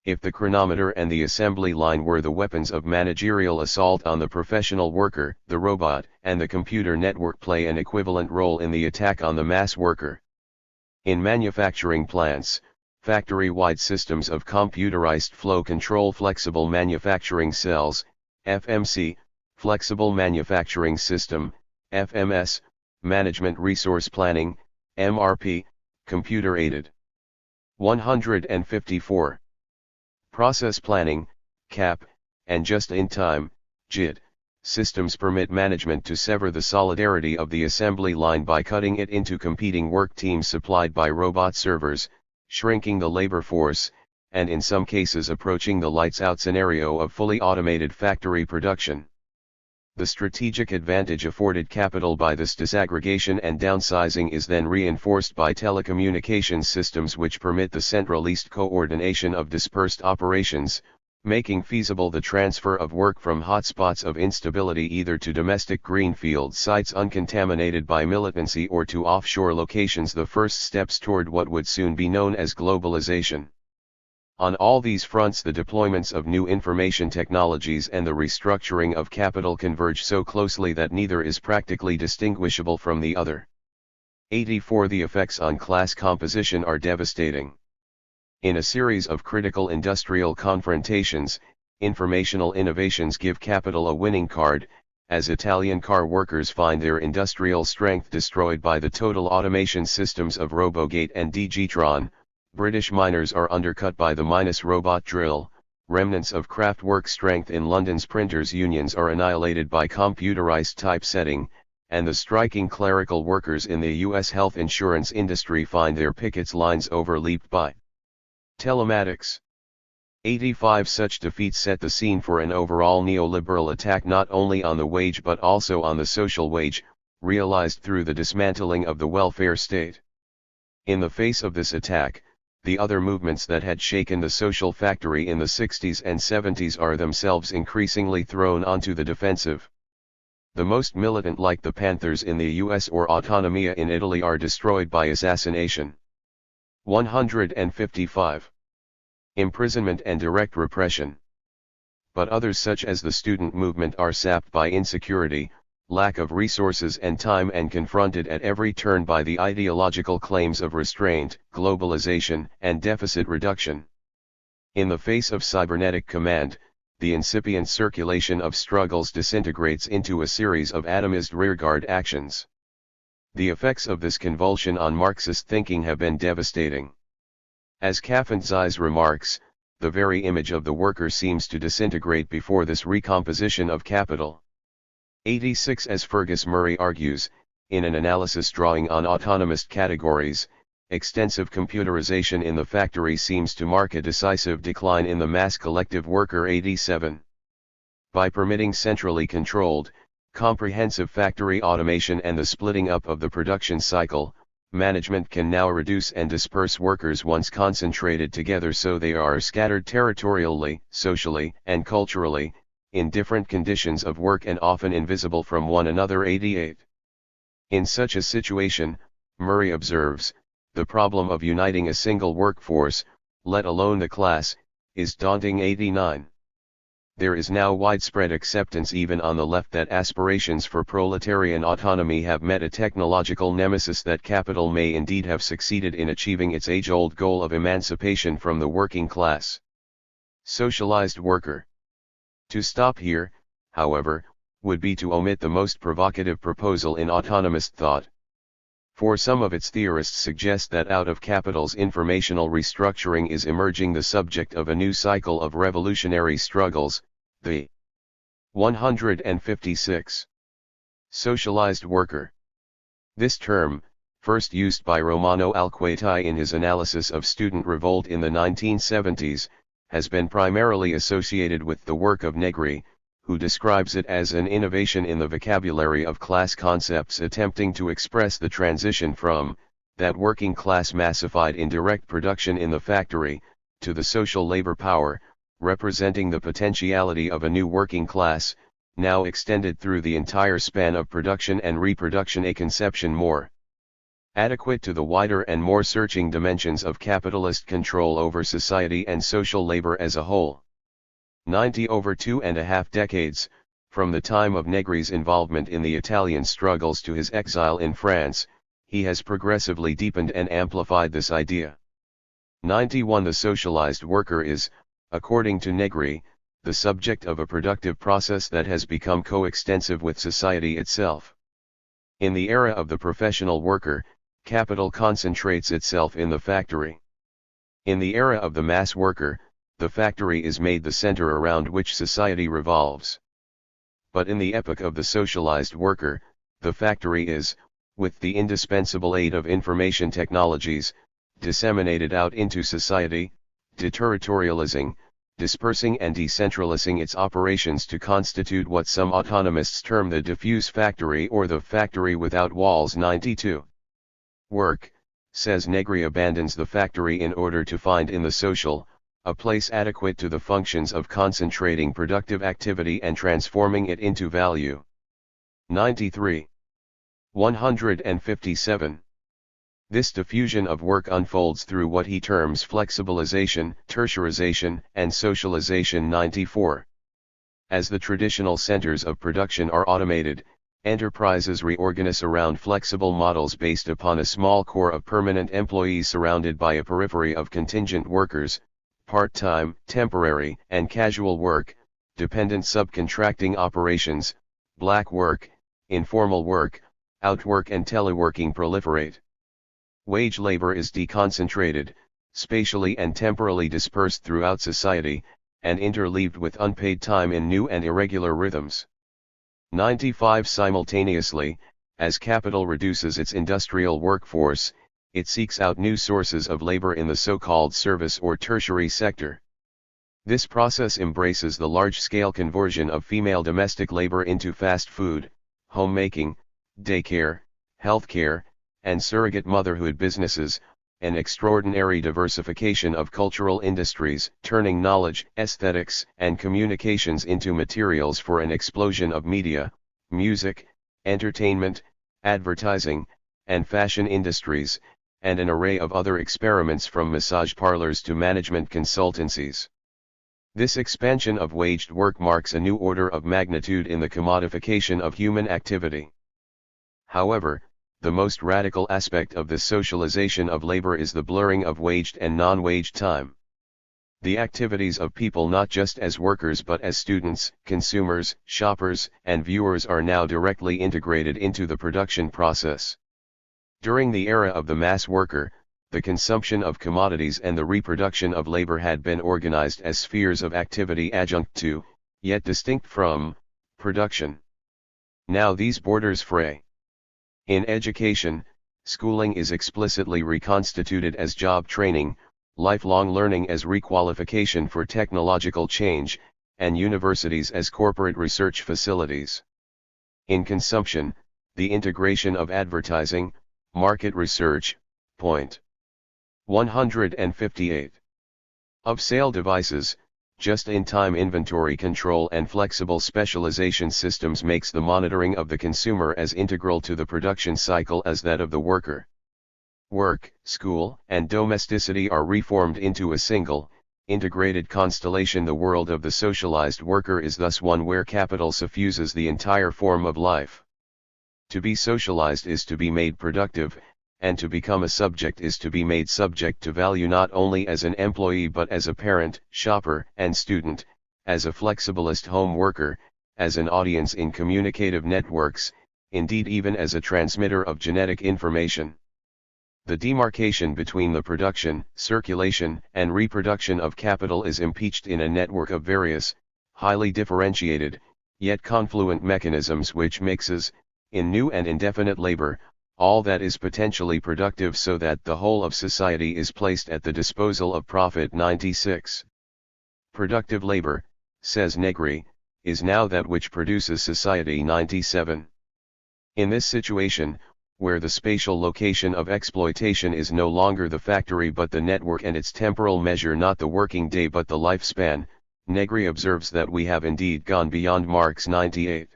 If the chronometer and the assembly line were the weapons of managerial assault on the professional worker, the robot and the computer network play an equivalent role in the attack on the mass worker. In manufacturing plants, factory-wide systems of computerized flow control, flexible manufacturing cells, FMC, flexible manufacturing system, FMS, management resource planning, MRP, computer-aided. 154. Process planning, CAP, and just-in-time, JIT, systems permit management to sever the solidarity of the assembly line by cutting it into competing work teams supplied by robot servers, shrinking the labor force, and in some cases approaching the lights-out scenario of fully automated factory production. The strategic advantage afforded capital by this disaggregation and downsizing is then reinforced by telecommunications systems which permit the centralized coordination of dispersed operations, making feasible the transfer of work from hotspots of instability either to domestic greenfield sites uncontaminated by militancy or to offshore locations, the first steps toward what would soon be known as globalization. On all these fronts the deployments of new information technologies and the restructuring of capital converge so closely that neither is practically distinguishable from the other. 84. The effects on class composition are devastating. In a series of critical industrial confrontations, informational innovations give capital a winning card, as Italian car workers find their industrial strength destroyed by the total automation systems of Robogate and Digitron. British miners are undercut by the Minus robot drill, remnants of craft work strength in London's printers' unions are annihilated by computerized typesetting, and the striking clerical workers in the U.S. health insurance industry find their picket lines overleaped by telematics. 85. Such defeats set the scene for an overall neoliberal attack not only on the wage but also on the social wage, realized through the dismantling of the welfare state. In the face of this attack, the other movements that had shaken the social factory in the 60s and 70s are themselves increasingly thrown onto the defensive. The most militant, like the Panthers in the US or Autonomia in Italy, are destroyed by assassination. 155. Imprisonment and direct repression. But others, such as the student movement, are sapped by insecurity, lack of resources and time, and confronted at every turn by the ideological claims of restraint, globalization, and deficit reduction. In the face of cybernetic command, the incipient circulation of struggles disintegrates into a series of atomized rearguard actions. The effects of this convulsion on Marxist thinking have been devastating. As Kafan remarks, the very image of the worker seems to disintegrate before this recomposition of capital. 86. As Fergus Murray argues, in an analysis drawing on autonomist categories, extensive computerization in the factory seems to mark a decisive decline in the mass collective worker. 87. By permitting centrally controlled, comprehensive factory automation and the splitting up of the production cycle, management can now reduce and disperse workers once concentrated together so they are scattered territorially, socially, and culturally, in different conditions of work and often invisible from one another. 88. In such a situation, Murray observes, the problem of uniting a single workforce, let alone the class, is daunting. 89. There is now widespread acceptance even on the left that aspirations for proletarian autonomy have met a technological nemesis, that capital may indeed have succeeded in achieving its age-old goal of emancipation from the working class. Socialized worker. To stop here, however, would be to omit the most provocative proposal in autonomist thought. For some of its theorists suggest that out of capital's informational restructuring is emerging the subject of a new cycle of revolutionary struggles, the 156. Socialized worker. This term, first used by Romano Alquetai in his analysis of student revolt in the 1970s, has been primarily associated with the work of Negri, who describes it as an innovation in the vocabulary of class concepts attempting to express the transition from that working class massified in direct production in the factory, to the social labor power, representing the potentiality of a new working class, now extended through the entire span of production and reproduction, a conception more adequate to the wider and more searching dimensions of capitalist control over society and social labor as a whole. 90. Over 2.5 decades, from the time of Negri's involvement in the Italian struggles to his exile in France, he has progressively deepened and amplified this idea. 91. The socialized worker is, according to Negri, the subject of a productive process that has become coextensive with society itself. In the era of the professional worker, capital concentrates itself in the factory. In the era of the mass worker, the factory is made the center around which society revolves. But in the epoch of the socialized worker, the factory is, with the indispensable aid of information technologies, disseminated out into society, deterritorializing, dispersing and decentralizing its operations to constitute what some autonomists term the diffuse factory or the factory without walls. 92. Work, says Negri, abandons the factory in order to find in the social, a place adequate to the functions of concentrating productive activity and transforming it into value. 93. 157. This diffusion of work unfolds through what he terms flexibilization, tertiarization, and socialization. 94. As the traditional centers of production are automated, enterprises reorganize around flexible models based upon a small core of permanent employees surrounded by a periphery of contingent workers, part-time, temporary, and casual work, dependent subcontracting operations, black work, informal work, outwork and teleworking proliferate. Wage labor is deconcentrated, spatially and temporally dispersed throughout society, and interleaved with unpaid time in new and irregular rhythms. 95. Simultaneously, as capital reduces its industrial workforce, it seeks out new sources of labor in the so-called service or tertiary sector. This process embraces the large-scale conversion of female domestic labor into fast food, homemaking, daycare, healthcare, and surrogate motherhood businesses, an extraordinary diversification of cultural industries, turning knowledge, aesthetics, and communications into materials for an explosion of media, music, entertainment, advertising, and fashion industries, and an array of other experiments from massage parlors to management consultancies. This expansion of waged work marks a new order of magnitude in the commodification of human activity. However, the most radical aspect of this socialization of labor is the blurring of waged and non-waged time. The activities of people not just as workers but as students, consumers, shoppers, and viewers are now directly integrated into the production process. During the era of the mass worker, the consumption of commodities and the reproduction of labor had been organized as spheres of activity adjunct to, yet distinct from, production. Now these borders fray. In education, schooling is explicitly reconstituted as job training, lifelong learning as requalification for technological change, and universities as corporate research facilities. In consumption, the integration of advertising, market research, point. 158. Of sale devices, just-in-time inventory control and flexible specialization systems makes the monitoring of the consumer as integral to the production cycle as that of the worker. Work, school, and domesticity are reformed into a single, integrated constellation. The world of the socialized worker is thus one where capital suffuses the entire form of life. To be socialized is to be made productive, and to become a subject is to be made subject to value not only as an employee but as a parent, shopper, and student, as a flexibilist home worker, as an audience in communicative networks, indeed even as a transmitter of genetic information. The demarcation between the production, circulation, and reproduction of capital is impeached in a network of various, highly differentiated, yet confluent mechanisms which mixes, in new and indefinite labor, all that is potentially productive so that the whole of society is placed at the disposal of profit. 96. Productive labor, says Negri, is now that which produces society. 97. In this situation, where the spatial location of exploitation is no longer the factory but the network and its temporal measure not the working day but the lifespan, Negri observes that we have indeed gone beyond Marx. 98.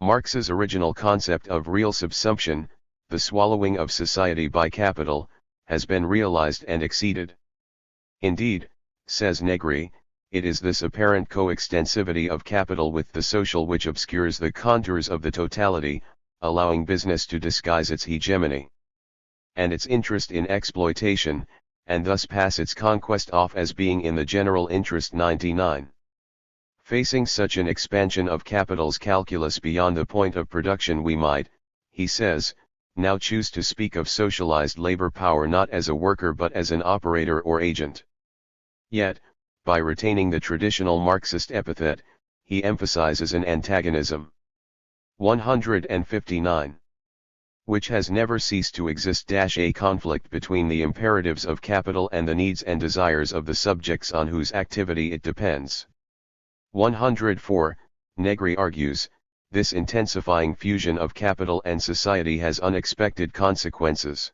Marx's original concept of real subsumption, the swallowing of society by capital, has been realized and exceeded. Indeed, says Negri, it is this apparent coextensivity of capital with the social which obscures the contours of the totality, allowing business to disguise its hegemony. And its interest in exploitation, and thus pass its conquest off as being in the general interest. 99. Facing such an expansion of capital's calculus beyond the point of production, we might, he says, now choose to speak of socialized labor power not as a worker but as an operator or agent. Yet, by retaining the traditional Marxist epithet, he emphasizes an antagonism. 159. Which has never ceased to exist. A conflict between the imperatives of capital and the needs and desires of the subjects on whose activity it depends. 104. Negri argues, this intensifying fusion of capital and society has unexpected consequences.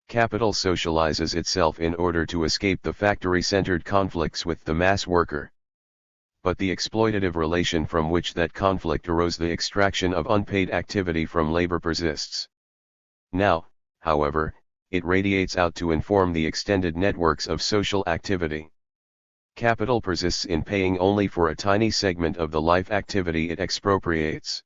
Capital socializes itself in order to escape the factory-centered conflicts with the mass worker. But the exploitative relation from which that conflict arose, the extraction of unpaid activity from labor, persists. Now, however, it radiates out to inform the extended networks of social activity. Capital persists in paying only for a tiny segment of the life activity it expropriates.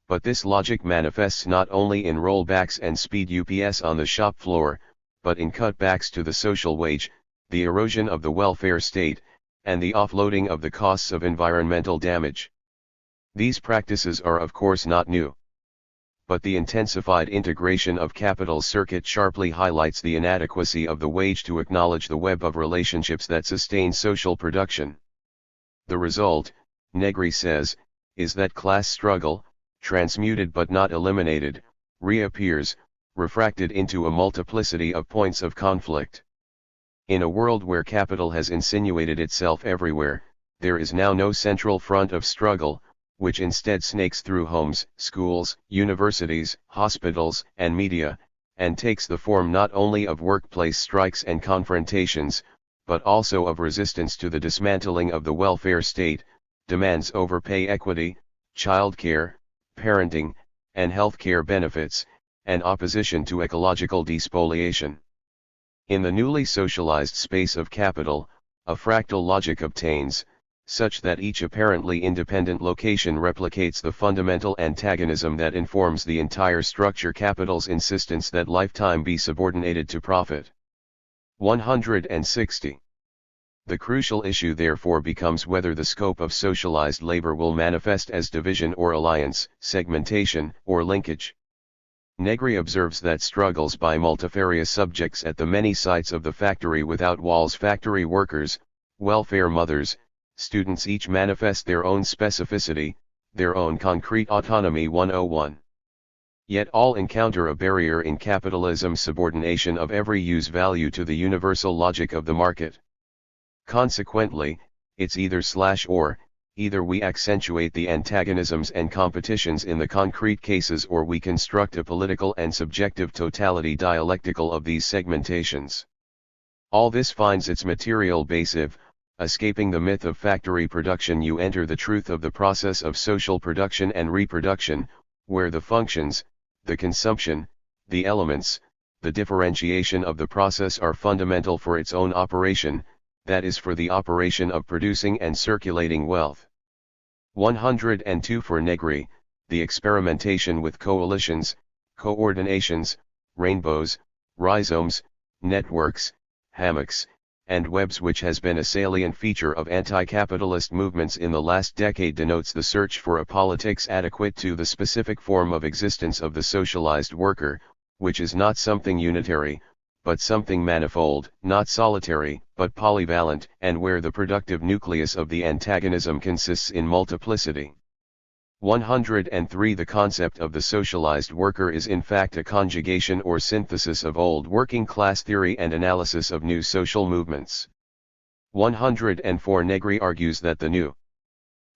But this logic manifests not only in rollbacks and speed ups on the shop floor, but in cutbacks to the social wage, the erosion of the welfare state, and the offloading of the costs of environmental damage. These practices are of course not new. But the intensified integration of capital's circuit sharply highlights the inadequacy of the wage to acknowledge the web of relationships that sustain social production. The result, Negri says, is that class struggle, transmuted but not eliminated, reappears, refracted into a multiplicity of points of conflict. In a world where capital has insinuated itself everywhere, there is now no central front of struggle, which instead snakes through homes, schools, universities, hospitals, and media, and takes the form not only of workplace strikes and confrontations, but also of resistance to the dismantling of the welfare state, demands over pay equity, childcare, parenting, and healthcare benefits, and opposition to ecological despoliation. In the newly socialized space of capital, a fractal logic obtains, such that each apparently independent location replicates the fundamental antagonism that informs the entire structure: capital's insistence that lifetime be subordinated to profit. 160. The crucial issue therefore becomes whether the scope of socialized labor will manifest as division or alliance, segmentation or linkage. Negri observes that struggles by multifarious subjects at the many sites of the factory without walls, factory workers, welfare mothers, students, each manifest their own specificity, their own concrete autonomy. 101. Yet all encounter a barrier in capitalism's subordination of every use value to the universal logic of the market. Consequently, it's either/or, either we accentuate the antagonisms and competitions in the concrete cases, or we construct a political and subjective totality dialectical of these segmentations. All this finds its material base if, escaping the myth of factory production, you enter the truth of the process of social production and reproduction, where the functions, the consumption, the elements, the differentiation of the process are fundamental for its own operation, that is, for the operation of producing and circulating wealth. 102. For Negri, the experimentation with coalitions, coordinations, rainbows, rhizomes, networks, hammocks, and webs, which has been a salient feature of anti-capitalist movements in the last decade, denotes the search for a politics adequate to the specific form of existence of the socialized worker, which is not something unitary, but something manifold, not solitary, but polyvalent, and where the productive nucleus of the antagonism consists in multiplicity. 103. The concept of the socialized worker is in fact a conjugation or synthesis of old working class theory and analysis of new social movements. 104. Negri argues that the new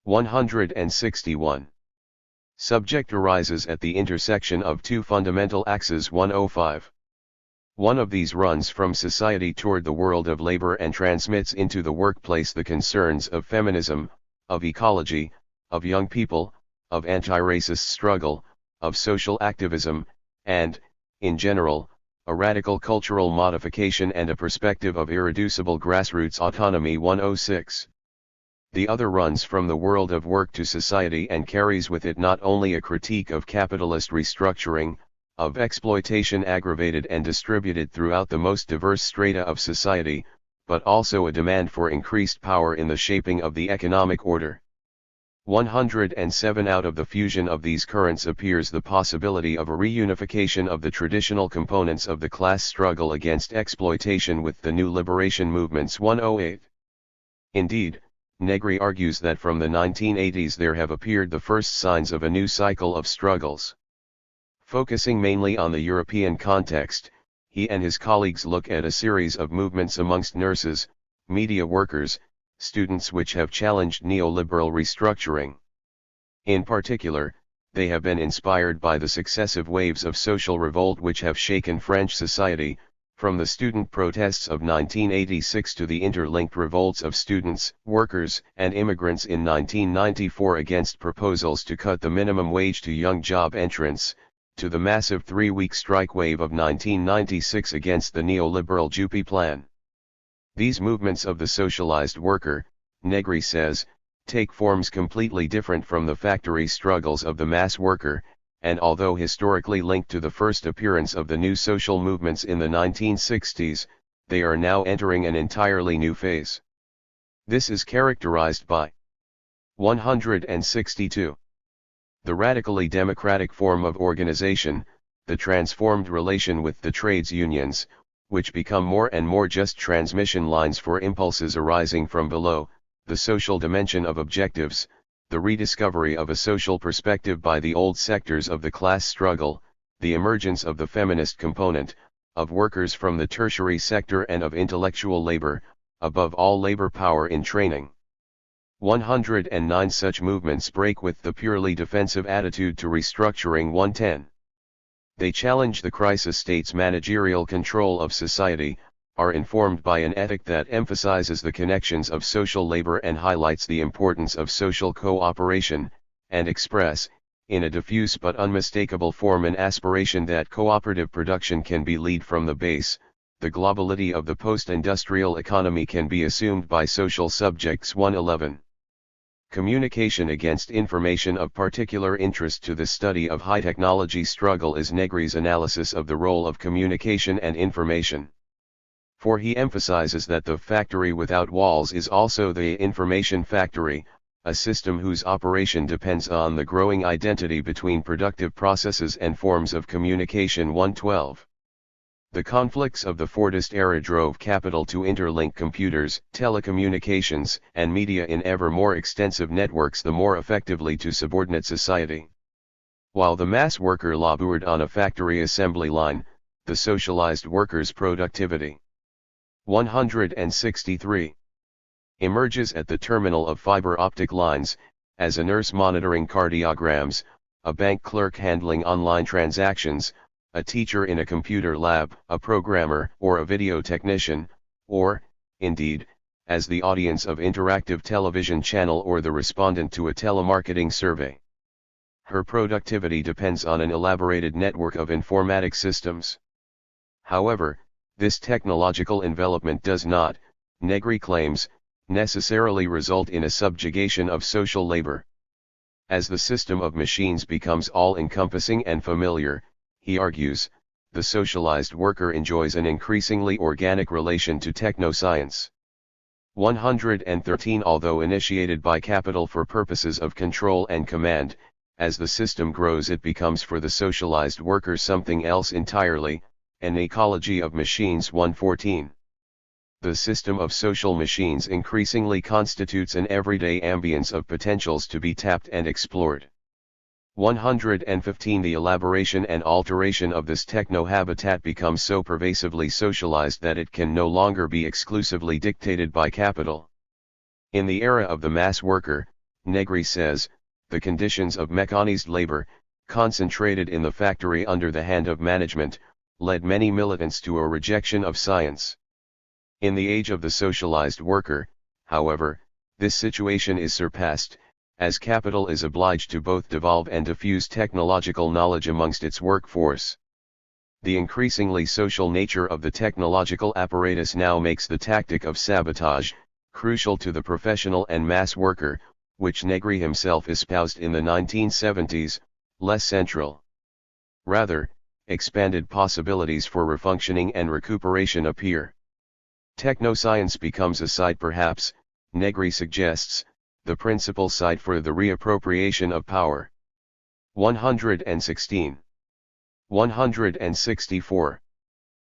161 subject arises at the intersection of two fundamental axes. 105. One of these runs from society toward the world of labor and transmits into the workplace the concerns of feminism, of ecology, of young people, of anti-racist struggle, of social activism, and, in general, a radical cultural modification and a perspective of irreducible grassroots autonomy. 106. The other runs from the world of work to society and carries with it not only a critique of capitalist restructuring, of exploitation aggravated and distributed throughout the most diverse strata of society, but also a demand for increased power in the shaping of the economic order. 107 Out of the fusion of these currents appears the possibility of a reunification of the traditional components of the class struggle against exploitation with the new liberation movements. 108. Indeed, Negri argues that from the 1980s there have appeared the first signs of a new cycle of struggles. Focusing mainly on the European context, he and his colleagues look at a series of movements amongst nurses, media workers, students which have challenged neoliberal restructuring. In particular, they have been inspired by the successive waves of social revolt which have shaken French society, from the student protests of 1986 to the interlinked revolts of students, workers, and immigrants in 1994 against proposals to cut the minimum wage to young job entrants, to the massive three-week strike wave of 1996 against the neoliberal Juppé plan. These movements of the socialized worker, Negri says, take forms completely different from the factory struggles of the mass worker, and although historically linked to the first appearance of the new social movements in the 1960s, they are now entering an entirely new phase. This is characterized by 162. The radically democratic form of organization, the transformed relation with the trades unions, which become more and more just transmission lines for impulses arising from below, the social dimension of objectives, the rediscovery of a social perspective by the old sectors of the class struggle, the emergence of the feminist component, of workers from the tertiary sector and of intellectual labor, above all labor power in training. 109 Such movements break with the purely defensive attitude to restructuring. 110. They challenge the crisis state's managerial control of society, are informed by an ethic that emphasizes the connections of social labor and highlights the importance of social cooperation, and express, in a diffuse but unmistakable form, an aspiration that cooperative production can be led from the base. The globality of the post-industrial economy can be assumed by social subjects. 111. Communication against information of particular interest to the study of high-technology struggle is Negri's analysis of the role of communication and information. For he emphasizes that the factory without walls is also the information factory, a system whose operation depends on the growing identity between productive processes and forms of communication. 112. The conflicts of the Fordist era drove capital to interlink computers, telecommunications, and media in ever more extensive networks the more effectively to subordinate society. While the mass worker labored on a factory assembly line, the socialized worker's productivity 163 emerges at the terminal of fiber optic lines, as a nurse monitoring cardiograms, a bank clerk handling online transactions, a teacher in a computer lab, a programmer or a video technician, or, indeed, as the audience of interactive television channel or the respondent to a telemarketing survey. Her productivity depends on an elaborated network of informatic systems. However, this technological envelopment does not, Negri claims, necessarily result in a subjugation of social labor. As the system of machines becomes all-encompassing and familiar, he argues, the socialized worker enjoys an increasingly organic relation to technoscience. 113 Although initiated by capital for purposes of control and command, as the system grows it becomes for the socialized worker something else entirely, an ecology of machines. 114. The system of social machines increasingly constitutes an everyday ambience of potentials to be tapped and explored. 115 The elaboration and alteration of this techno-habitat becomes so pervasively socialized that it can no longer be exclusively dictated by capital. In the era of the mass worker, Negri says, the conditions of mechanized labor, concentrated in the factory under the hand of management, led many militants to a rejection of science. In the age of the socialized worker, however, this situation is surpassed, as capital is obliged to both devolve and diffuse technological knowledge amongst its workforce. The increasingly social nature of the technological apparatus now makes the tactic of sabotage, crucial to the professional and mass worker, which Negri himself espoused in the 1970s, less central. Rather, expanded possibilities for refunctioning and recuperation appear. Technoscience becomes a site, perhaps, Negri suggests, the principal site for the reappropriation of power. 116. 164.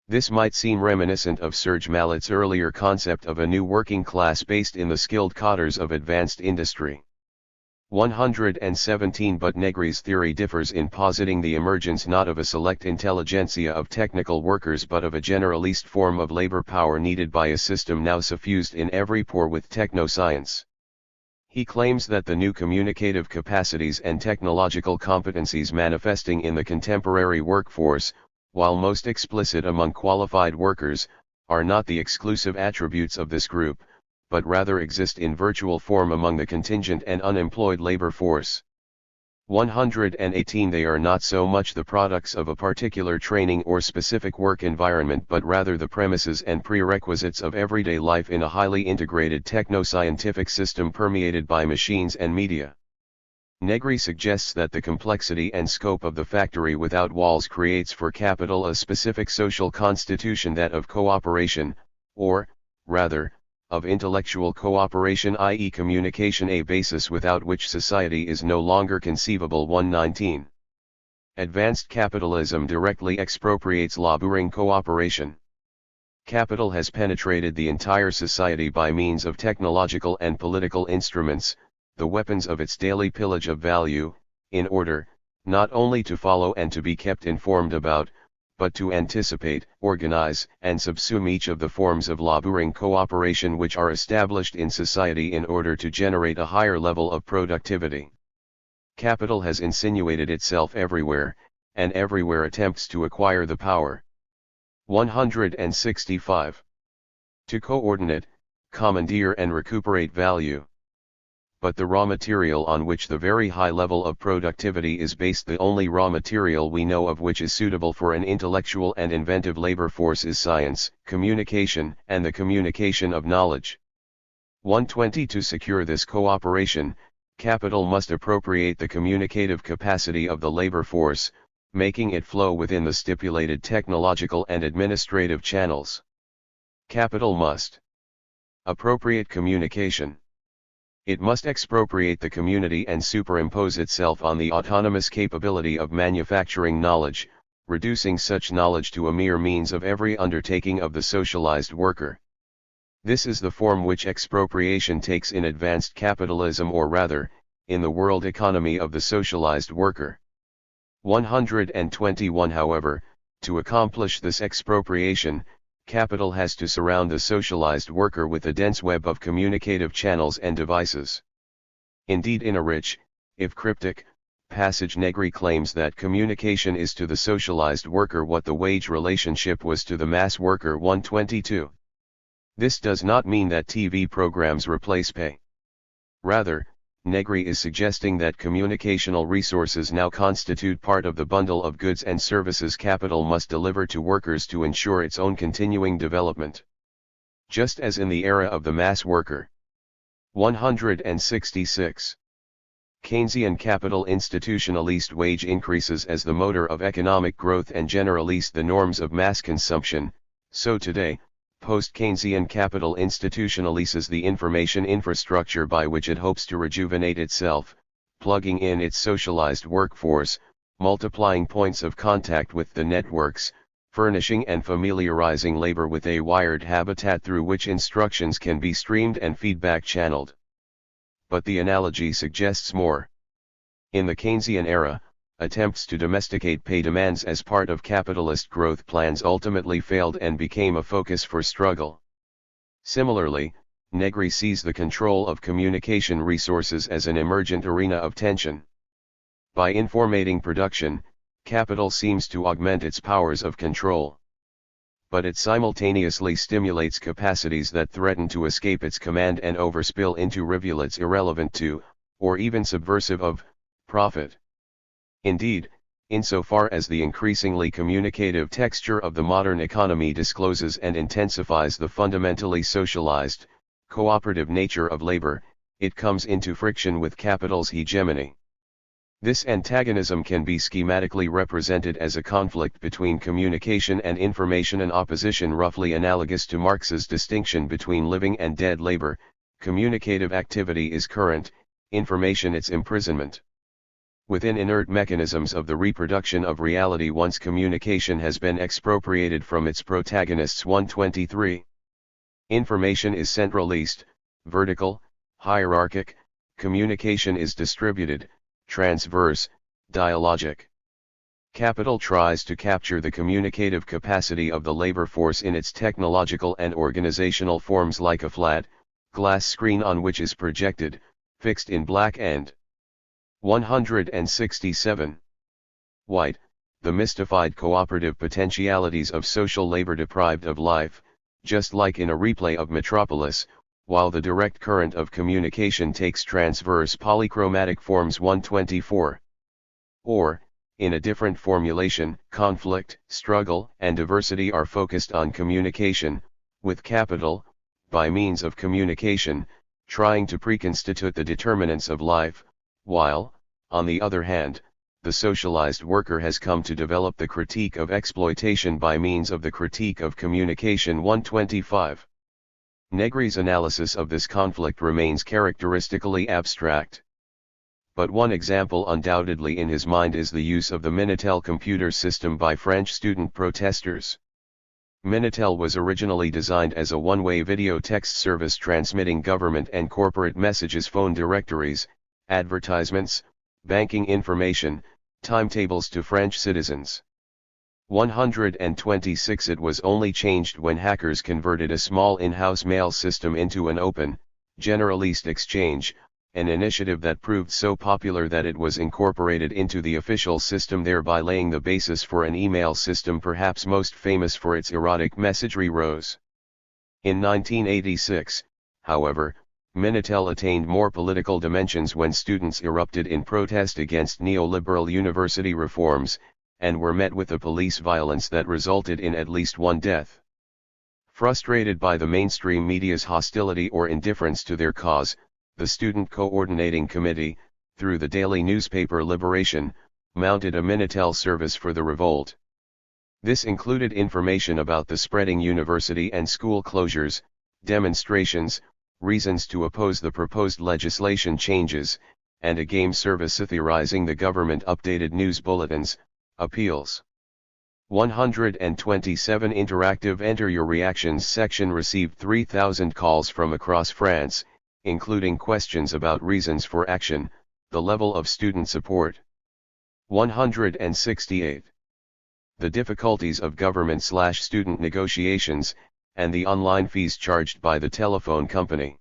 This might seem reminiscent of Serge Mallet's earlier concept of a new working class based in the skilled cadres of advanced industry. 117. But Negri's theory differs in positing the emergence not of a select intelligentsia of technical workers but of a generalist form of labor power needed by a system now suffused in every pore with technoscience. He claims that the new communicative capacities and technological competencies manifesting in the contemporary workforce, while most explicit among qualified workers, are not the exclusive attributes of this group, but rather exist in virtual form among the contingent and unemployed labor force. 118. They are not so much the products of a particular training or specific work environment but rather the premises and prerequisites of everyday life in a highly integrated techno-scientific system permeated by machines and media. Negri suggests that the complexity and scope of the factory without walls creates for capital a specific social constitution, that of cooperation, or, rather, of intellectual cooperation, i.e. communication, a basis without which society is no longer conceivable. 119. Advanced capitalism directly expropriates laboring cooperation. Capital has penetrated the entire society by means of technological and political instruments, the weapons of its daily pillage of value, in order, not only to follow and to be kept informed about, but to anticipate, organize, and subsume each of the forms of laboring cooperation which are established in society in order to generate a higher level of productivity. Capital has insinuated itself everywhere, and everywhere attempts to acquire the power. 165. To coordinate, commandeer and recuperate value. But the raw material on which the very high level of productivity is based, the only raw material we know of which is suitable for an intellectual and inventive labor force, is science, communication, and the communication of knowledge. 120. To secure this cooperation, capital must appropriate the communicative capacity of the labor force, making it flow within the stipulated technological and administrative channels. Capital must appropriate communication. It must expropriate the community and superimpose itself on the autonomous capability of manufacturing knowledge, reducing such knowledge to a mere means of every undertaking of the socialized worker. This is the form which expropriation takes in advanced capitalism, or rather, in the world economy of the socialized worker. 121. However, to accomplish this expropriation, capital has to surround the socialized worker with a dense web of communicative channels and devices. Indeed, in a rich, if cryptic, passage, Negri claims that communication is to the socialized worker what the wage relationship was to the mass worker. 122. This does not mean that TV programs replace pay. Rather, Negri is suggesting that communicational resources now constitute part of the bundle of goods and services capital must deliver to workers to ensure its own continuing development. Just as in the era of the mass worker. 166. Keynesian capital institutionalized wage increases as the motor of economic growth and generalized the norms of mass consumption, so today, post-Keynesian capital institutionalizes the information infrastructure by which it hopes to rejuvenate itself, plugging in its socialized workforce, multiplying points of contact with the networks, furnishing and familiarizing labor with a wired habitat through which instructions can be streamed and feedback channeled. But the analogy suggests more. In the Keynesian era, attempts to domesticate pay demands as part of capitalist growth plans ultimately failed and became a focus for struggle. Similarly, Negri sees the control of communication resources as an emergent arena of tension. By informating production, capital seems to augment its powers of control. But it simultaneously stimulates capacities that threaten to escape its command and overspill into rivulets irrelevant to, or even subversive of, profit. Indeed, insofar as the increasingly communicative texture of the modern economy discloses and intensifies the fundamentally socialized, cooperative nature of labor, it comes into friction with capital's hegemony. This antagonism can be schematically represented as a conflict between communication and information, an opposition roughly analogous to Marx's distinction between living and dead labor. Communicative activity is current, information its imprisonment. Within inert mechanisms of the reproduction of reality, once communication has been expropriated from its protagonists. 123. Information is centralized, vertical, hierarchic, communication is distributed, transverse, dialogic. Capital tries to capture the communicative capacity of the labor force in its technological and organizational forms, like a flat, glass screen on which is projected, fixed in black and 167. White, the mystified cooperative potentialities of social labor deprived of life, just like in a replay of Metropolis, while the direct current of communication takes transverse polychromatic forms. 124. Or, in a different formulation, conflict, struggle, and diversity are focused on communication, with capital, by means of communication, trying to preconstitute the determinants of life, while, on the other hand, the socialized worker has come to develop the critique of exploitation by means of the critique of communication. 125. Negri's analysis of this conflict remains characteristically abstract. But one example undoubtedly in his mind is the use of the Minitel computer system by French student protesters. Minitel was originally designed as a one-way video text service transmitting government and corporate messages, phone directories, advertisements, banking information, timetables to French citizens. 126. It was only changed when hackers converted a small in-house mail system into an open, generalist exchange, an initiative that proved so popular that it was incorporated into the official system, thereby laying the basis for an email system perhaps most famous for its erotic messagery rows. In 1986, however, Minitel attained more political dimensions when students erupted in protest against neoliberal university reforms, and were met with a police violence that resulted in at least one death. Frustrated by the mainstream media's hostility or indifference to their cause, the Student Coordinating Committee, through the daily newspaper Liberation, mounted a Minitel service for the revolt. This included information about the spreading university and school closures, demonstrations, reasons to oppose the proposed legislation changes, and a game service satirizing the government, updated news bulletins, appeals. 127. Interactive Enter Your Reactions section received 3,000 calls from across France, including questions about reasons for action, the level of student support. 168. The difficulties of government/student negotiations, and the online fees charged by the telephone company.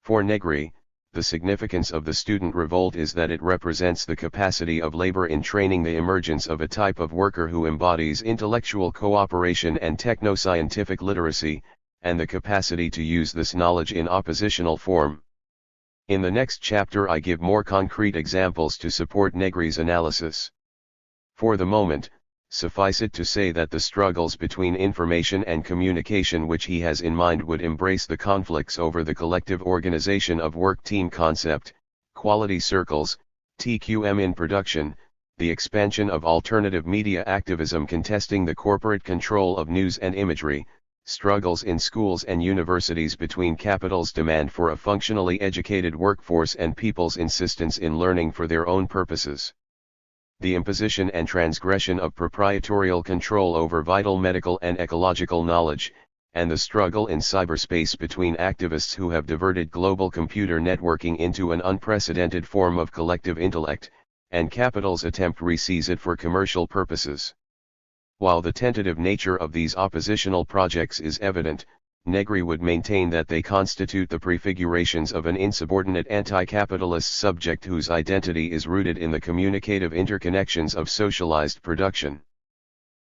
For Negri, the significance of the student revolt is that it represents the capacity of labor in training the emergence of a type of worker who embodies intellectual cooperation and techno-scientific literacy, and the capacity to use this knowledge in oppositional form. In the next chapter I give more concrete examples to support Negri's analysis. For the moment, suffice it to say that the struggles between information and communication which he has in mind would embrace the conflicts over the collective organization of work team concept, quality circles, TQM in production, the expansion of alternative media activism contesting the corporate control of news and imagery, struggles in schools and universities between capital's demand for a functionally educated workforce and people's insistence in learning for their own purposes. The imposition and transgression of proprietorial control over vital medical and ecological knowledge, and the struggle in cyberspace between activists who have diverted global computer networking into an unprecedented form of collective intellect, and capital's attempt to reseize it for commercial purposes. While the tentative nature of these oppositional projects is evident, Negri would maintain that they constitute the prefigurations of an insubordinate anti-capitalist subject whose identity is rooted in the communicative interconnections of socialized production.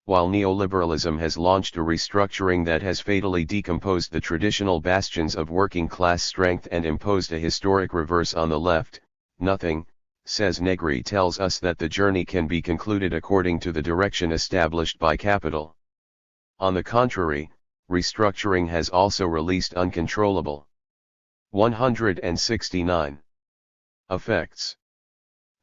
While neoliberalism has launched a restructuring that has fatally decomposed the traditional bastions of working-class strength and imposed a historic reverse on the left, nothing, says Negri, tells us that the journey can be concluded according to the direction established by capital. On the contrary, restructuring has also released uncontrollable 169 effects.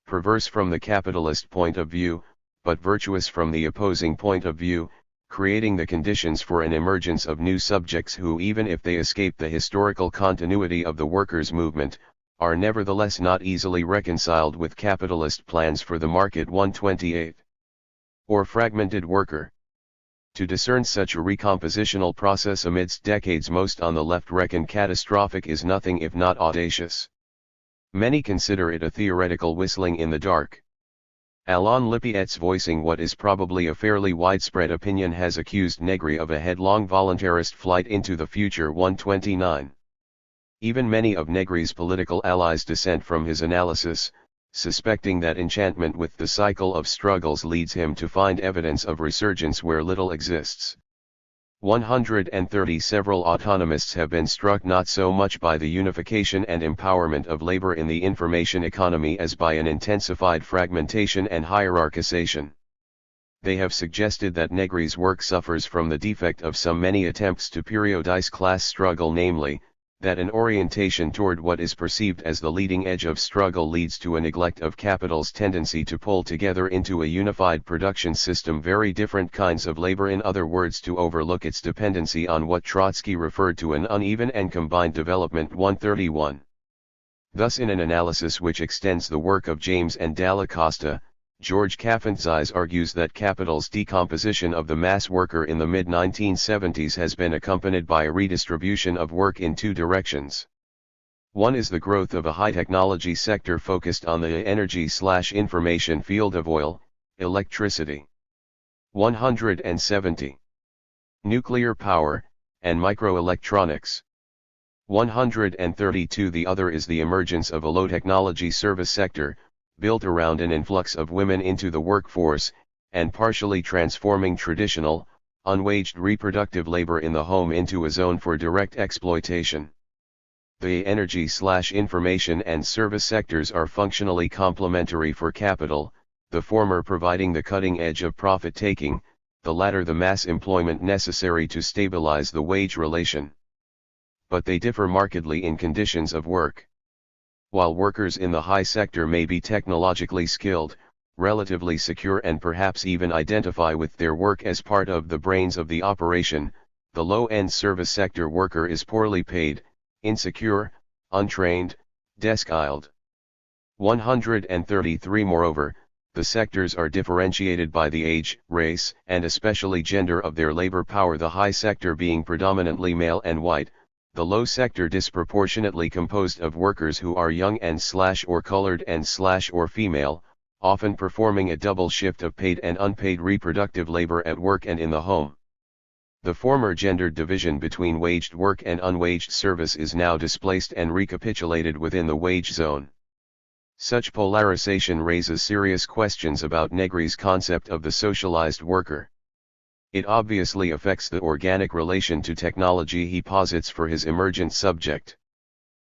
perverse from the capitalist point of view, but virtuous from the opposing point of view, creating the conditions for an emergence of new subjects who, even if they escape the historical continuity of the workers' movement, are nevertheless not easily reconciled with capitalist plans for the market. 128. Or fragmented worker. To discern such a recompositional process amidst decades most on the left reckon catastrophic is nothing if not audacious. Many consider it a theoretical whistling in the dark. Alain Lippietz, voicing what is probably a fairly widespread opinion, has accused Negri of a headlong voluntarist flight into the future. 129. Even many of Negri's political allies dissent from his analysis, suspecting that enchantment with the cycle of struggles leads him to find evidence of resurgence where little exists. 130. Several autonomists have been struck not so much by the unification and empowerment of labor in the information economy as by an intensified fragmentation and hierarchization. They have suggested that Negri's work suffers from the defect of some many attempts to periodize class struggle, namely, that an orientation toward what is perceived as the leading edge of struggle leads to a neglect of capital's tendency to pull together into a unified production system very different kinds of labor, in other words, to overlook its dependency on what Trotsky referred to an uneven and combined development. 131. Thus, in an analysis which extends the work of James and Dalla Costa, George Kafantzis argues that capital's decomposition of the mass worker in the mid-1970s has been accompanied by a redistribution of work in two directions. One is the growth of a high-technology sector focused on the energy/information field of oil, electricity. 170. Nuclear power, and microelectronics. 132. The other is the emergence of a low-technology service sector, built around an influx of women into the workforce, and partially transforming traditional, unwaged reproductive labor in the home into a zone for direct exploitation. The energy/information and service sectors are functionally complementary for capital, the former providing the cutting edge of profit-taking, the latter the mass employment necessary to stabilize the wage relation. But they differ markedly in conditions of work. While workers in the high sector may be technologically skilled, relatively secure, and perhaps even identify with their work as part of the brains of the operation, the low-end service sector worker is poorly paid, insecure, untrained, desk-idled. 133. Moreover, the sectors are differentiated by the age, race, and especially gender of their labor power, the high sector being predominantly male and white, the low sector disproportionately composed of workers who are young and/or colored and/or female, often performing a double shift of paid and unpaid reproductive labor at work and in the home. The former gendered division between waged work and unwaged service is now displaced and recapitulated within the wage zone. Such polarization raises serious questions about Negri's concept of the socialized worker. It obviously affects the organic relation to technology he posits for his emergent subject.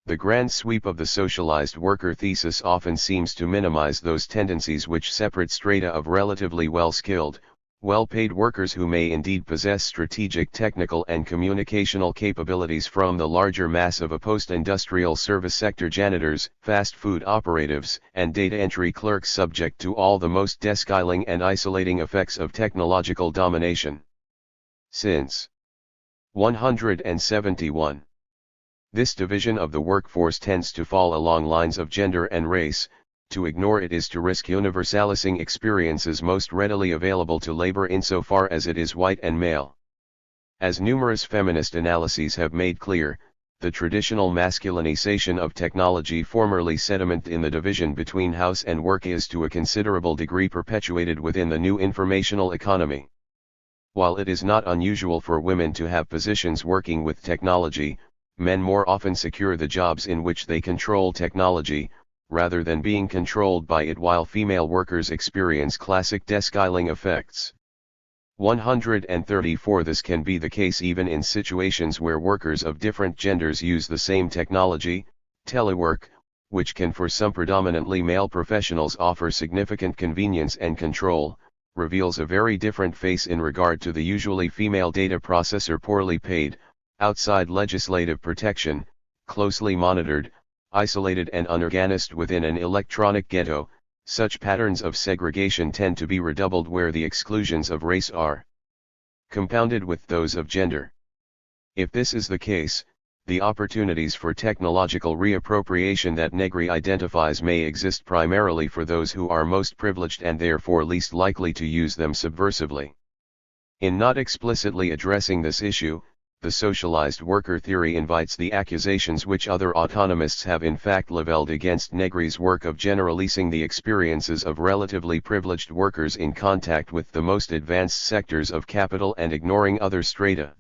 The grand sweep of the socialized worker thesis often seems to minimize those tendencies which separate strata of relatively well-skilled, well-paid workers who may indeed possess strategic, technical, and communicational capabilities from the larger mass of a post-industrial service sector janitors, fast food operatives, and data entry clerks subject to all the most desk-idling and isolating effects of technological domination. Since 171. This division of the workforce tends to fall along lines of gender and race. To ignore it is to risk universalizing experiences most readily available to labor insofar as it is white and male. As numerous feminist analyses have made clear, the traditional masculinization of technology formerly sediment in the division between house and work is to a considerable degree perpetuated within the new informational economy. While it is not unusual for women to have positions working with technology, men more often secure the jobs in which they control technology, rather than being controlled by it, while female workers experience classic desk-idling effects. 134. This can be the case even in situations where workers of different genders use the same technology. Telework, which can for some predominantly male professionals offer significant convenience and control, reveals a very different face in regard to the usually female data processor, poorly paid, outside legislative protection, closely monitored, isolated and unorganized within an electronic ghetto, Such patterns of segregation tend to be redoubled where the exclusions of race are compounded with those of gender. If this is the case, the opportunities for technological reappropriation that Negri identifies may exist primarily for those who are most privileged and therefore least likely to use them subversively. In not explicitly addressing this issue, the socialized worker theory invites the accusations which other autonomists have in fact leveled against Negri's work of generalizing the experiences of relatively privileged workers in contact with the most advanced sectors of capital and ignoring other strata.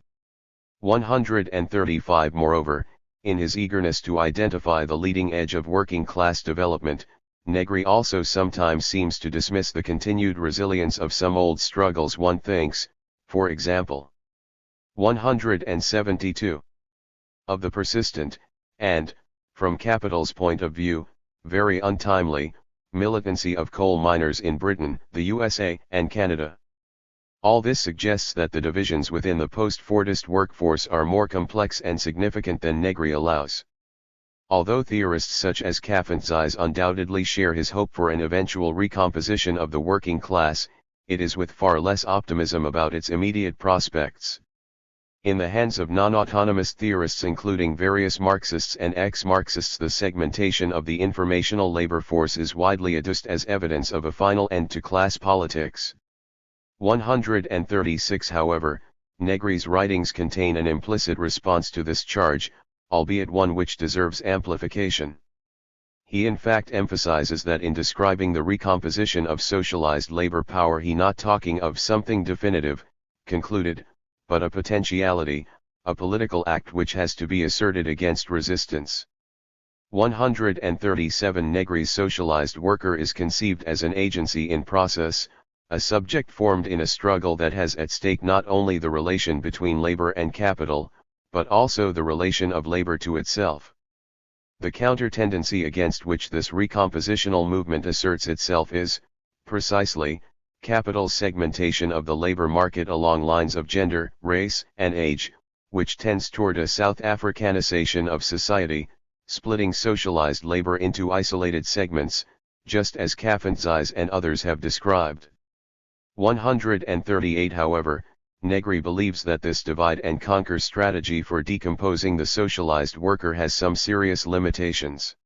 135 Moreover, in his eagerness to identify the leading edge of working class development, Negri also sometimes seems to dismiss the continued resilience of some old struggles. One thinks, for example, 172. Of the persistent, and, from capital's point of view, very untimely, militancy of coal miners in Britain, the USA, and Canada. All this suggests that the divisions within the post-Fordist workforce are more complex and significant than Negri allows. Although theorists such as Capitalism undoubtedly share his hope for an eventual recomposition of the working class, it is with far less optimism about its immediate prospects. In the hands of non-autonomous theorists including various Marxists and ex-Marxists, the segmentation of the informational labor force is widely adduced as evidence of a final end to class politics. 136 However, Negri's writings contain an implicit response to this charge, albeit one which deserves amplification. He in fact emphasizes that in describing the recomposition of socialized labor power he not talking of something definitive, concluded, but a potentiality, a political act which has to be asserted against resistance. 137 Negri's socialized worker is conceived as an agency in process, a subject formed in a struggle that has at stake not only the relation between labor and capital, but also the relation of labor to itself. The counter-tendency against which this recompositional movement asserts itself is, precisely, capital's segmentation of the labor market along lines of gender, race, and age, which tends toward a South Africanization of society, splitting socialized labor into isolated segments, just as Capitalism and others have described. 138 However, Negri believes that this divide-and-conquer strategy for decomposing the socialized worker has some serious limitations.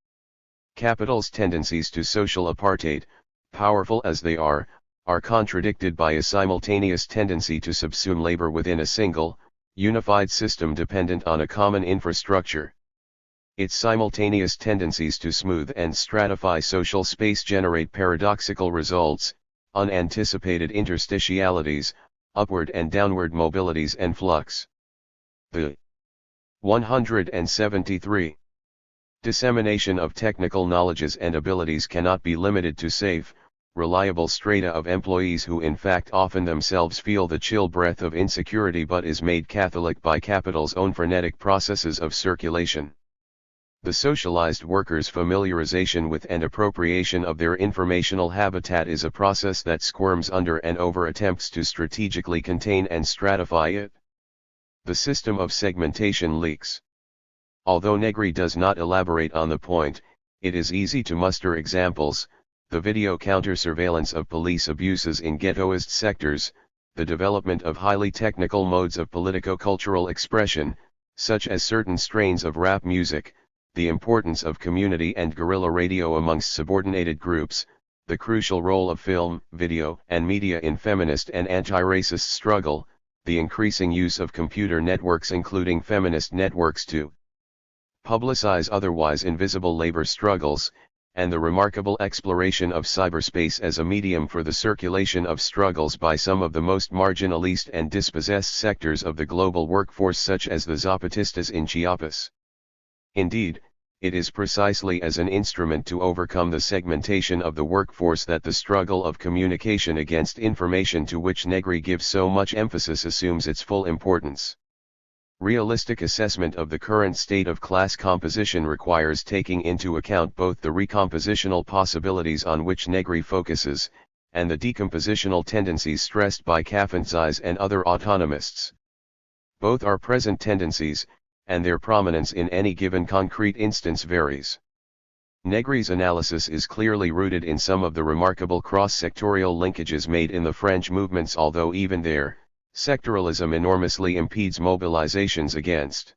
Capital's tendencies to social apartheid, powerful as they are contradicted by a simultaneous tendency to subsume labor within a single, unified system dependent on a common infrastructure. Its simultaneous tendencies to smooth and stratify social space generate paradoxical results, unanticipated interstitialities, upward and downward mobilities and flux. The 173. Dissemination of technical knowledges and abilities cannot be limited to safe, reliable strata of employees who in fact often themselves feel the chill breath of insecurity, but is made Catholic by capital's own frenetic processes of circulation. The socialized workers' familiarization with and appropriation of their informational habitat is a process that squirms under and over attempts to strategically contain and stratify it. The system of segmentation leaks. Although Negri does not elaborate on the point, it is easy to muster examples: the video counter-surveillance of police abuses in ghettoist sectors, the development of highly technical modes of politico-cultural expression, such as certain strains of rap music, the importance of community and guerrilla radio amongst subordinated groups, the crucial role of film, video, and media in feminist and anti-racist struggle, the increasing use of computer networks including feminist networks to publicize otherwise invisible labor struggles, and the remarkable exploration of cyberspace as a medium for the circulation of struggles by some of the most marginalist and dispossessed sectors of the global workforce, such as the Zapatistas in Chiapas. Indeed, it is precisely as an instrument to overcome the segmentation of the workforce that the struggle of communication against information, to which Negri gives so much emphasis, assumes its full importance. Realistic assessment of the current state of class composition requires taking into account both the recompositional possibilities on which Negri focuses, and the decompositional tendencies stressed by Capitalism and other autonomists. Both are present tendencies, and their prominence in any given concrete instance varies. Negri's analysis is clearly rooted in some of the remarkable cross-sectorial linkages made in the French movements, although even there, sectoralism enormously impedes mobilizations against.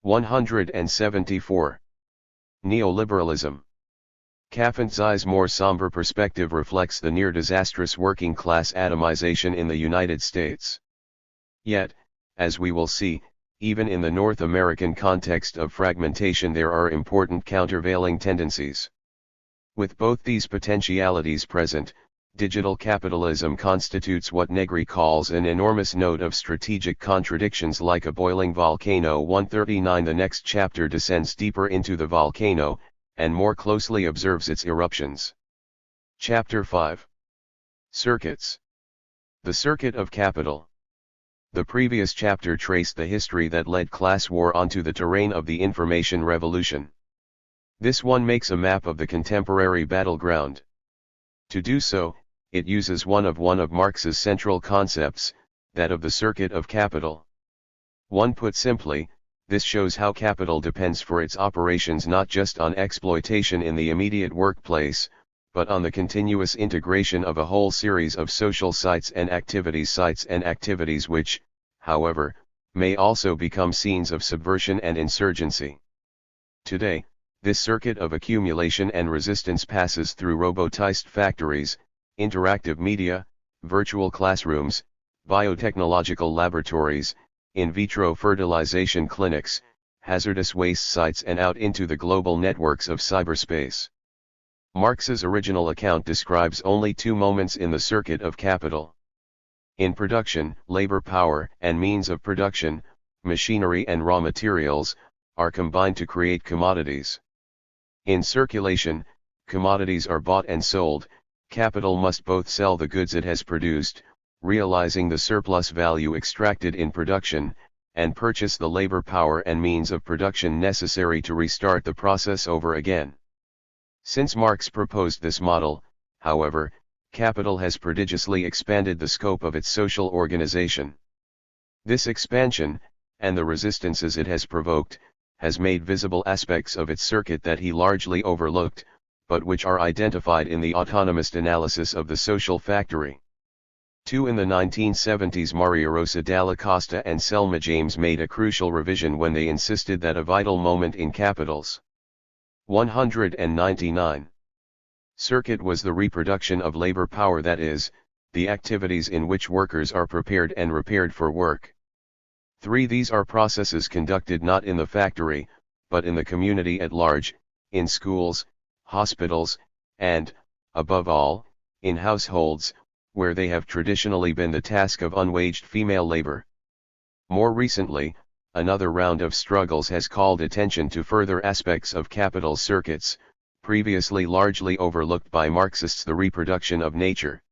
174. Neoliberalism. Kaffentz's more somber perspective reflects the near-disastrous working-class atomization in the United States. Yet, as we will see, even in the North American context of fragmentation there are important countervailing tendencies. With both these potentialities present, digital capitalism constitutes what Negri calls an enormous node of strategic contradictions like a boiling volcano. 139. The next chapter descends deeper into the volcano, and more closely observes its eruptions. Chapter 5. Circuits. The Circuit of Capital. The previous chapter traced the history that led class war onto the terrain of the information revolution. This one makes a map of the contemporary battleground. To do so, it uses one of Marx's central concepts, that of the circuit of capital. One put simply, this shows how capital depends for its operations not just on exploitation in the immediate workplace, but on the continuous integration of a whole series of social sites and activities which, however, may also become scenes of subversion and insurgency. Today, this circuit of accumulation and resistance passes through robotized factories, interactive media, virtual classrooms, biotechnological laboratories, in vitro fertilization clinics, hazardous waste sites and out into the global networks of cyberspace. Marx's original account describes only two moments in the circuit of capital. In production, labor power and means of production, machinery and raw materials, are combined to create commodities. In circulation, commodities are bought and sold, capital must both sell the goods it has produced, realizing the surplus value extracted in production, and purchase the labor power and means of production necessary to restart the process over again. Since Marx proposed this model, however, capital has prodigiously expanded the scope of its social organization. This expansion, and the resistances it has provoked, has made visible aspects of its circuit that he largely overlooked, but which are identified in the autonomist analysis of the social factory. 2. In the 1970s, Maria Rosa Dalla Costa and Selma James made a crucial revision when they insisted that a vital moment in capital's 199 circuit was the reproduction of labor power, that is, the activities in which workers are prepared and repaired for work. 3. These are processes conducted not in the factory, but in the community at large, in schools, hospitals, and, above all, in households, where they have traditionally been the task of unwaged female labor. More recently, another round of struggles has called attention to further aspects of capital circuits, previously largely overlooked by Marxists: the reproduction of nature.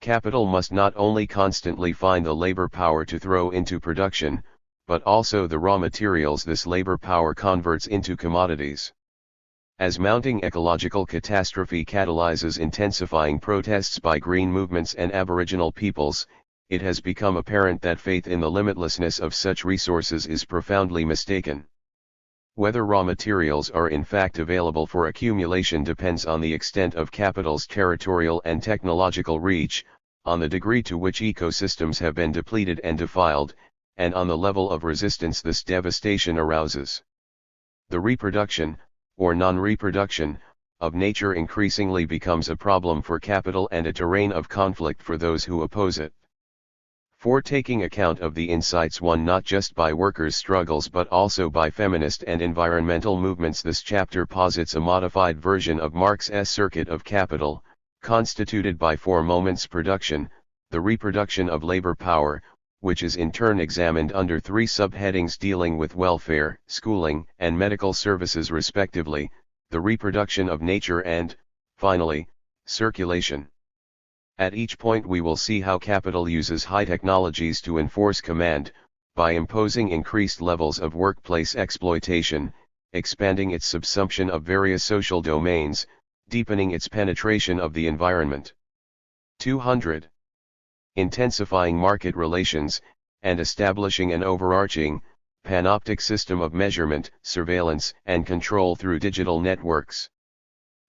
Capital must not only constantly find the labor power to throw into production, but also the raw materials this labor power converts into commodities. As mounting ecological catastrophe catalyzes intensifying protests by green movements and Aboriginal peoples, it has become apparent that faith in the limitlessness of such resources is profoundly mistaken. Whether raw materials are in fact available for accumulation depends on the extent of capital's territorial and technological reach, on the degree to which ecosystems have been depleted and defiled, and on the level of resistance this devastation arouses. The reproduction, or non-reproduction, of nature increasingly becomes a problem for capital and a terrain of conflict for those who oppose it. 4. Taking account of the insights won not just by workers' struggles but also by feminist and environmental movements, this chapter posits a modified version of Marx's circuit of capital, constituted by 4 moments: production, the reproduction of labor power, which is in turn examined under 3 subheadings dealing with welfare, schooling, and medical services respectively, the reproduction of nature, and, finally, circulation. At each point we will see how capital uses high technologies to enforce command, by imposing increased levels of workplace exploitation, expanding its subsumption of various social domains, deepening its penetration of the environment. 200. Intensifying market relations, and establishing an overarching, panoptic system of measurement, surveillance, and control through digital networks.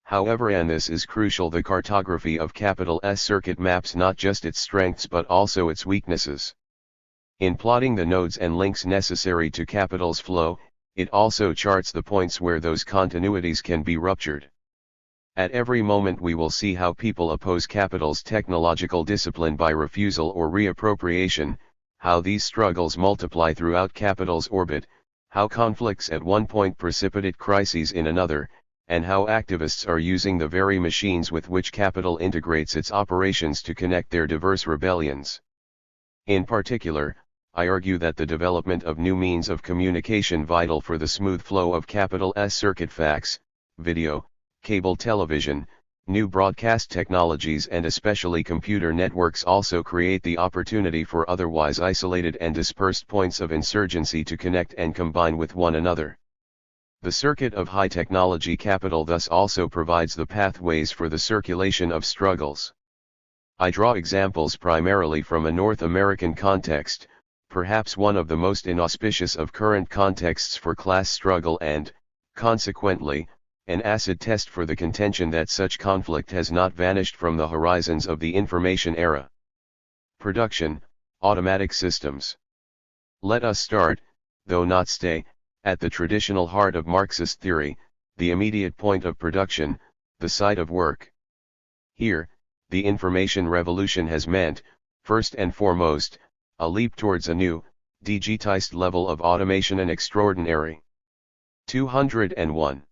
However, and this is crucial, the cartography of capital S circuit maps not just its strengths but also its weaknesses. In plotting the nodes and links necessary to capital's flow, it also charts the points where those continuities can be ruptured. At every moment we will see how people oppose capital's technological discipline by refusal or reappropriation, how these struggles multiply throughout capital's orbit, how conflicts at one point precipitate crises in another, and how activists are using the very machines with which capital integrates its operations to connect their diverse rebellions. In particular, I argue that the development of new means of communication vital for the smooth flow of capital S circuit fax, video, cable television, new broadcast technologies and especially computer networks also create the opportunity for otherwise isolated and dispersed points of insurgency to connect and combine with one another. The circuit of high technology capital thus also provides the pathways for the circulation of struggles. I draw examples primarily from a North American context, perhaps one of the most inauspicious of current contexts for class struggle and, consequently, an acid test for the contention that such conflict has not vanished from the horizons of the information era. Production, automatic systems. Let us start, though not stay, at the traditional heart of Marxist theory, the immediate point of production, the site of work. Here, the information revolution has meant, first and foremost, a leap towards a new, digitized level of automation and extraordinary. 201.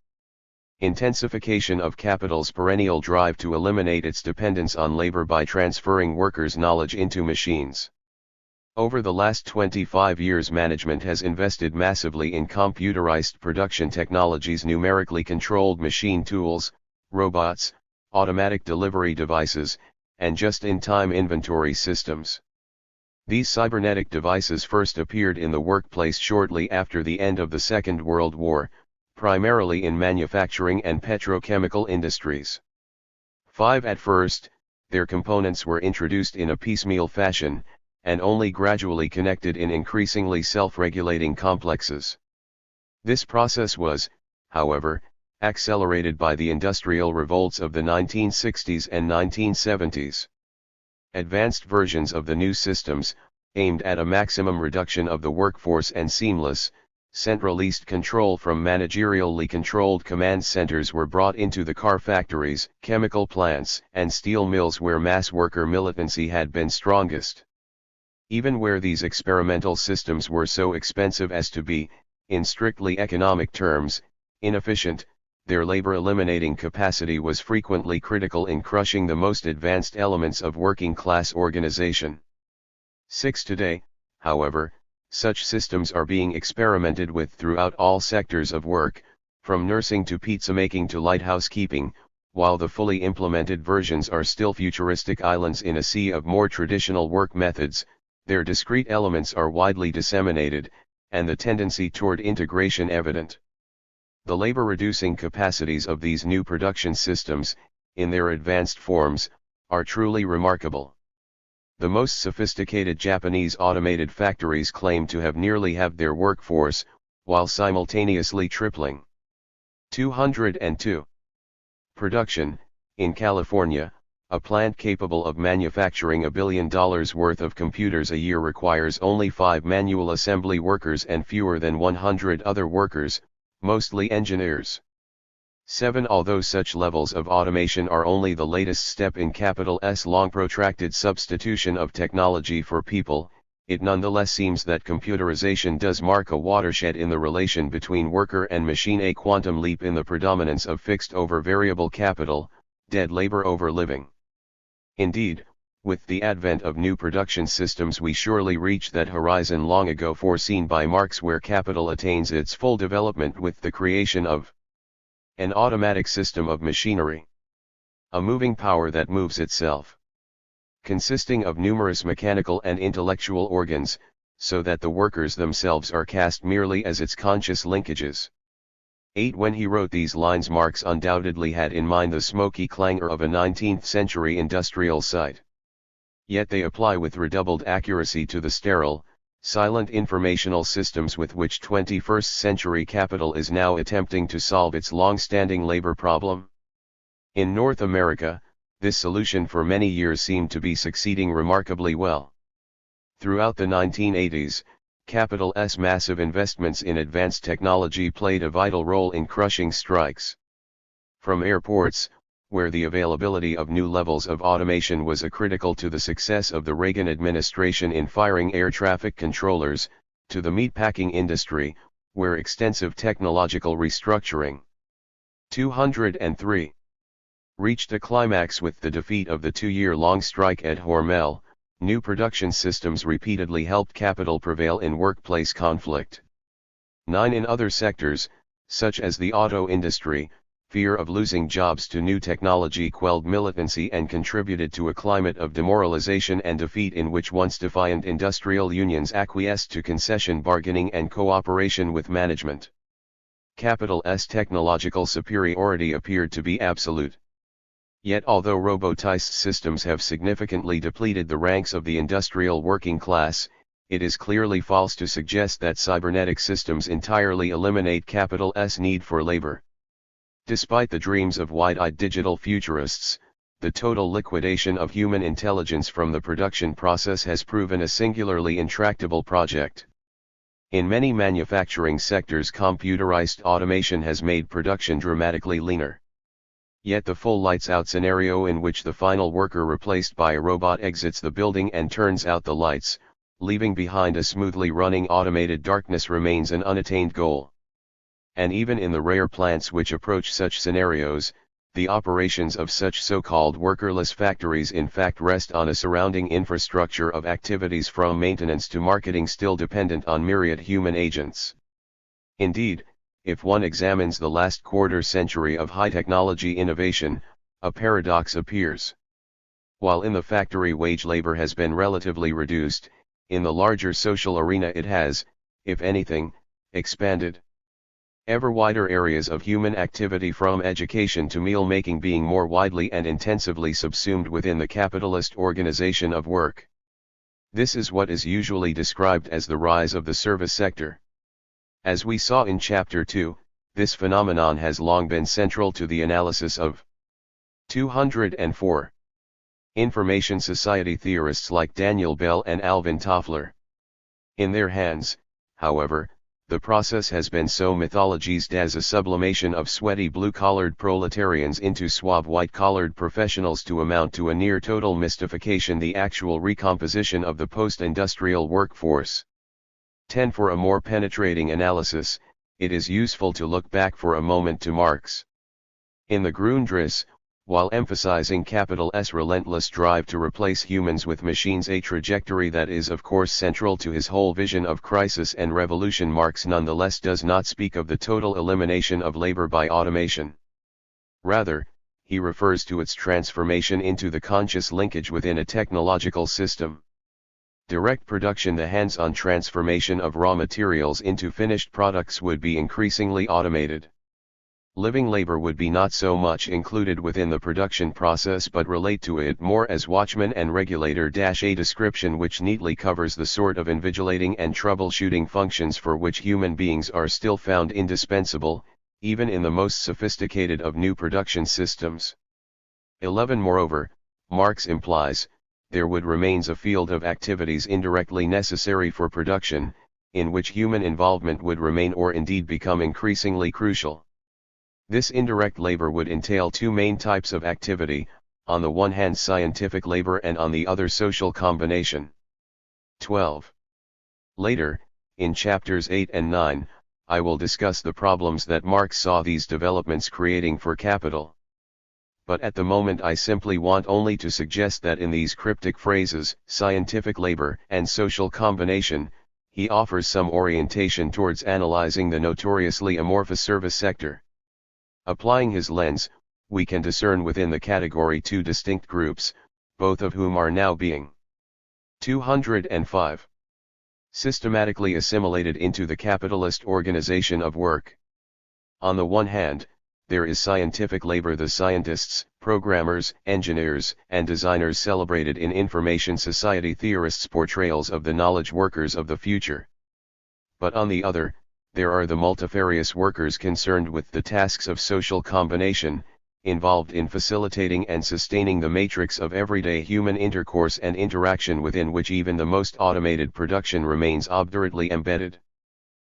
Intensification of capital's perennial drive to eliminate its dependence on labor by transferring workers' knowledge into machines. Over the last 25 years, management has invested massively in computerized production technologies, numerically controlled machine tools, robots, automatic delivery devices, and just-in-time inventory systems. These cybernetic devices first appeared in the workplace shortly after the end of the Second World War, primarily in manufacturing and petrochemical industries. At first, their components were introduced in a piecemeal fashion, and only gradually connected in increasingly self-regulating complexes. This process was, however, accelerated by the industrial revolts of the 1960s and 1970s. Advanced versions of the new systems, aimed at a maximum reduction of the workforce and seamless, centralized control from managerially controlled command centers, were brought into the car factories, chemical plants, and steel mills where mass worker militancy had been strongest. Even where these experimental systems were so expensive as to be, in strictly economic terms, inefficient, their labor-eliminating capacity was frequently critical in crushing the most advanced elements of working-class organization. Today, however, such systems are being experimented with throughout all sectors of work, from nursing to pizza-making to lighthouse keeping, while the fully implemented versions are still futuristic islands in a sea of more traditional work methods. Their discrete elements are widely disseminated, and the tendency toward integration evident. The labor-reducing capacities of these new production systems, in their advanced forms, are truly remarkable. The most sophisticated Japanese automated factories claim to have nearly halved their workforce, while simultaneously tripling. 202. Production. In California, a plant capable of manufacturing $1 billion worth of computers a year requires only 5 manual assembly workers and fewer than 100 other workers, mostly engineers. 7. Although such levels of automation are only the latest step in capital S long protracted substitution of technology for people, it nonetheless seems that computerization does mark a watershed in the relation between worker and machine, a quantum leap in the predominance of fixed over variable capital, dead labor over living. Indeed, with the advent of new production systems we surely reach that horizon long ago foreseen by Marx, where capital attains its full development with the creation of an automatic system of machinery, a moving power that moves itself, consisting of numerous mechanical and intellectual organs, so that the workers themselves are cast merely as its conscious linkages. 8. When he wrote these lines, Marx undoubtedly had in mind the smoky clangor of a 19th-century industrial site. Yet they apply with redoubled accuracy to the sterile, silent informational systems with which 21st century capital is now attempting to solve its long-standing labor problem. In North America, this solution for many years seemed to be succeeding remarkably well. Throughout the 1980s, capital's massive investments in advanced technology played a vital role in crushing strikes. From airports, where the availability of new levels of automation was critical to the success of the Reagan administration in firing air traffic controllers, to the meatpacking industry, where extensive technological restructuring 203 reached a climax with the defeat of the 2-year-long strike at Hormel. New production systems repeatedly helped capital prevail in workplace conflict. 9 in other sectors, such as the auto industry, fear of losing jobs to new technology quelled militancy and contributed to a climate of demoralization and defeat in which once defiant industrial unions acquiesced to concession bargaining and cooperation with management. Capital's technological superiority appeared to be absolute. Yet although robotized systems have significantly depleted the ranks of the industrial working class, it is clearly false to suggest that cybernetic systems entirely eliminate capital's need for labor. Despite the dreams of wide-eyed digital futurists, the total liquidation of human intelligence from the production process has proven a singularly intractable project. In many manufacturing sectors, computerized automation has made production dramatically leaner. Yet the full lights-out scenario in which the final worker replaced by a robot exits the building and turns out the lights, leaving behind a smoothly running automated darkness, remains an unattained goal. And even in the rare plants which approach such scenarios, the operations of such so-called workerless factories in fact rest on a surrounding infrastructure of activities from maintenance to marketing still dependent on myriad human agents. Indeed, if one examines the last quarter century of high-technology innovation, a paradox appears. While in the factory wage labor has been relatively reduced, in the larger social arena it has, if anything, expanded. Ever wider areas of human activity from education to meal-making being more widely and intensively subsumed within the capitalist organization of work. This is what is usually described as the rise of the service sector. As we saw in Chapter 2, this phenomenon has long been central to the analysis of 204 information society theorists like Daniel Bell and Alvin Toffler. In their hands, however, the process has been so mythologized as a sublimation of sweaty blue-collared proletarians into suave white-collared professionals to amount to a near-total mystification, the actual recomposition of the post-industrial workforce. 10. For a more penetrating analysis, it is useful to look back for a moment to Marx. In the Grundrisse, while emphasizing capital's relentless drive to replace humans with machines, a trajectory that is of course central to his whole vision of crisis and revolution, Marx nonetheless does not speak of the total elimination of labor by automation. Rather, he refers to its transformation into the conscious linkage within a technological system. Direct production, the hands-on transformation of raw materials into finished products, would be increasingly automated. Living labor would be not so much included within the production process but relate to it more as watchman and regulator, a description which neatly covers the sort of invigilating and troubleshooting functions for which human beings are still found indispensable, even in the most sophisticated of new production systems. 11. Moreover, Marx implies, there would remains a field of activities indirectly necessary for production, in which human involvement would remain or indeed become increasingly crucial. This indirect labor would entail 2 main types of activity, on the one hand scientific labor and on the other social combination. 12. Later, in chapters 8 and 9, I will discuss the problems that Marx saw these developments creating for capital. But at the moment I simply want only to suggest that in these cryptic phrases, scientific labor and social combination, he offers some orientation towards analyzing the notoriously amorphous service sector. Applying his lens, we can discern within the category 2 distinct groups, both of whom are now being 205 systematically assimilated into the capitalist organization of work. On the one hand, there is scientific labor, the scientists, programmers, engineers, and designers celebrated in information society theorists' portrayals of the knowledge workers of the future. But on the other, there are the multifarious workers concerned with the tasks of social combination, involved in facilitating and sustaining the matrix of everyday human intercourse and interaction within which even the most automated production remains obdurately embedded.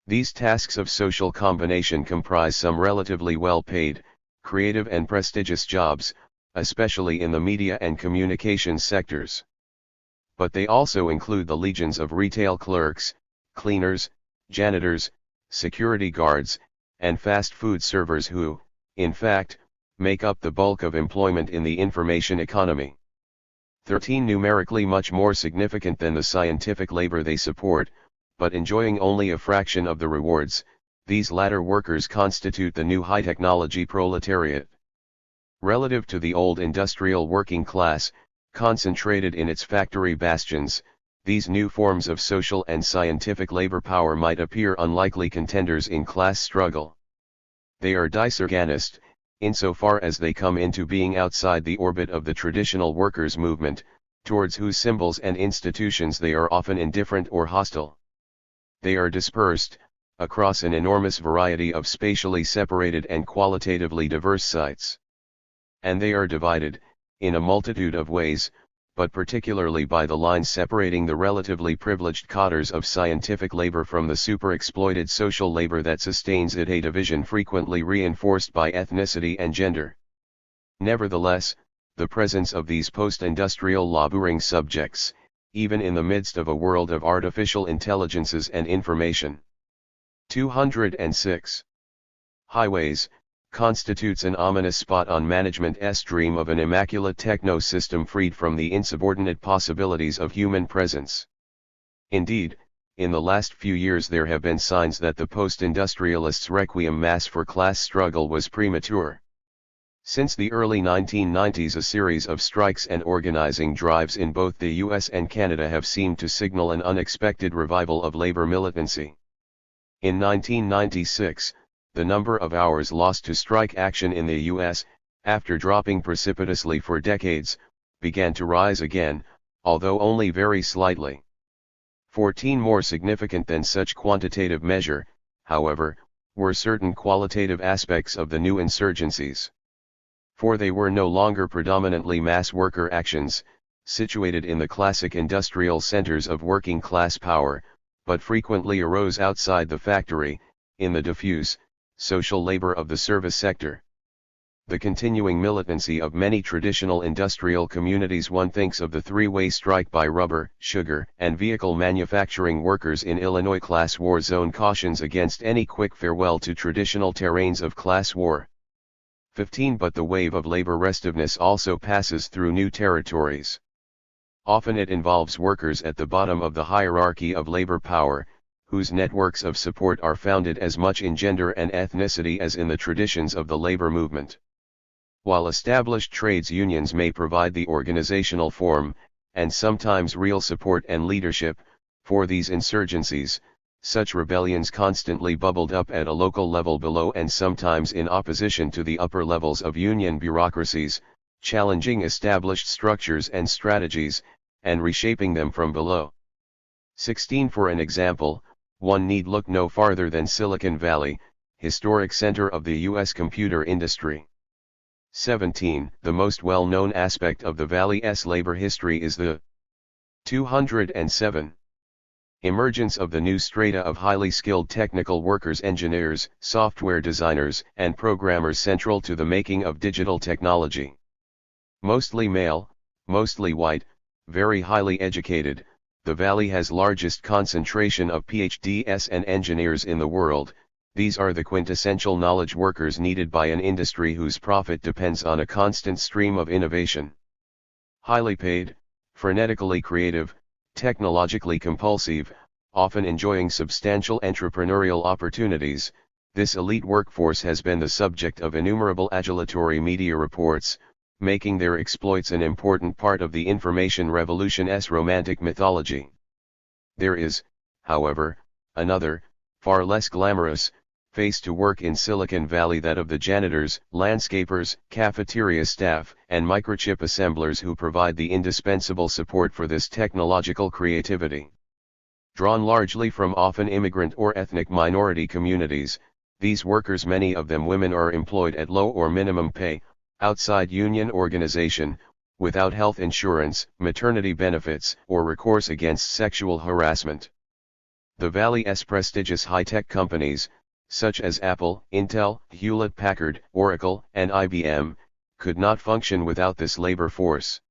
These tasks of social combination comprise some relatively well-paid, creative and prestigious jobs, especially in the media and communications sectors. But they also include the legions of retail clerks, cleaners, janitors, security guards, and fast food servers who, in fact, make up the bulk of employment in the information economy. 13 numerically much more significant than the scientific labor they support, but enjoying only a fraction of the rewards, these latter workers constitute the new high-technology proletariat. Relative to the old industrial working class, concentrated in its factory bastions, these new forms of social and scientific labor power might appear unlikely contenders in class struggle. They are disorganist, insofar as they come into being outside the orbit of the traditional workers' movement, towards whose symbols and institutions they are often indifferent or hostile. They are dispersed, across an enormous variety of spatially separated and qualitatively diverse sites. And they are divided, in a multitude of ways, but particularly by the lines separating the relatively privileged cadres of scientific labor from the super-exploited social labor that sustains it, a division frequently reinforced by ethnicity and gender. Nevertheless, the presence of these post-industrial laboring subjects, even in the midst of a world of artificial intelligences and information. 206. Highways, constitutes an ominous spot on management's dream of an immaculate techno-system freed from the insubordinate possibilities of human presence. Indeed, in the last few years there have been signs that the post-industrialists' requiem mass for class struggle was premature. Since the early 1990s, a series of strikes and organizing drives in both the US and Canada have seemed to signal an unexpected revival of labor militancy. In 1996, the number of hours lost to strike action in the US, after dropping precipitously for decades, began to rise again, although only very slightly. 14 more significant than such quantitative measure, however, were certain qualitative aspects of the new insurgencies. For they were no longer predominantly mass worker actions, situated in the classic industrial centers of working class power, but frequently arose outside the factory, in the diffuse, social labor of the service sector. The continuing militancy of many traditional industrial communities. One thinks of the three-way strike by rubber, sugar, and vehicle manufacturing workers in Illinois. Class war zone cautions against any quick farewell to traditional terrains of class war. 15. But the wave of labor restiveness also passes through new territories. Often it involves workers at the bottom of the hierarchy of labor power, whose networks of support are founded as much in gender and ethnicity as in the traditions of the labor movement. While established trades unions may provide the organizational form, and sometimes real support and leadership, for these insurgencies, such rebellions constantly bubbled up at a local level below and sometimes in opposition to the upper levels of union bureaucracies, challenging established structures and strategies, and reshaping them from below. 16. For an example, one need look no farther than Silicon Valley, historic center of the U.S. computer industry. 17. The most well-known aspect of the Valley's labor history is the 207. Emergence of the new strata of highly skilled technical workers, engineers, software designers, and programmers central to the making of digital technology. Mostly male, mostly white, very highly educated, the Valley has largest concentration of PhDs and engineers in the world. These are the quintessential knowledge workers needed by an industry whose profit depends on a constant stream of innovation. Highly paid, frenetically creative, technologically compulsive, often enjoying substantial entrepreneurial opportunities, this elite workforce has been the subject of innumerable adulatory media reports, making their exploits an important part of the information revolution's romantic mythology. There is, however, another, far less glamorous, face to work in Silicon Valley that of the janitors, landscapers, cafeteria staff, and microchip assemblers who provide the indispensable support for this technological creativity. Drawn largely from often immigrant or ethnic minority communities, these workers, many of them women, are employed at low or minimum pay, outside union organization, without health insurance, maternity benefits, or recourse against sexual harassment. The Valley's prestigious high-tech companies, such as Apple, Intel, Hewlett-Packard, Oracle, and IBM, could not function without this labor force.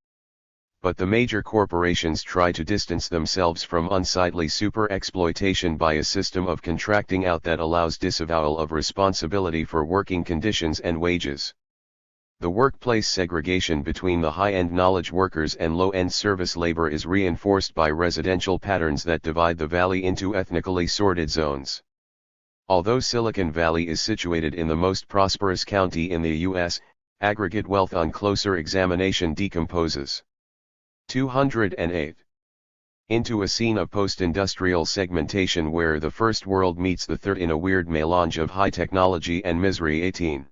But the major corporations try to distance themselves from unsightly super-exploitation by a system of contracting out that allows disavowal of responsibility for working conditions and wages. The workplace segregation between the high-end knowledge workers and low-end service labor is reinforced by residential patterns that divide the valley into ethnically sorted zones. Although Silicon Valley is situated in the most prosperous county in the U.S., aggregate wealth on closer examination decomposes 208 into a scene of post-industrial segmentation where the first world meets the third in a weird melange of high technology and misery. 18.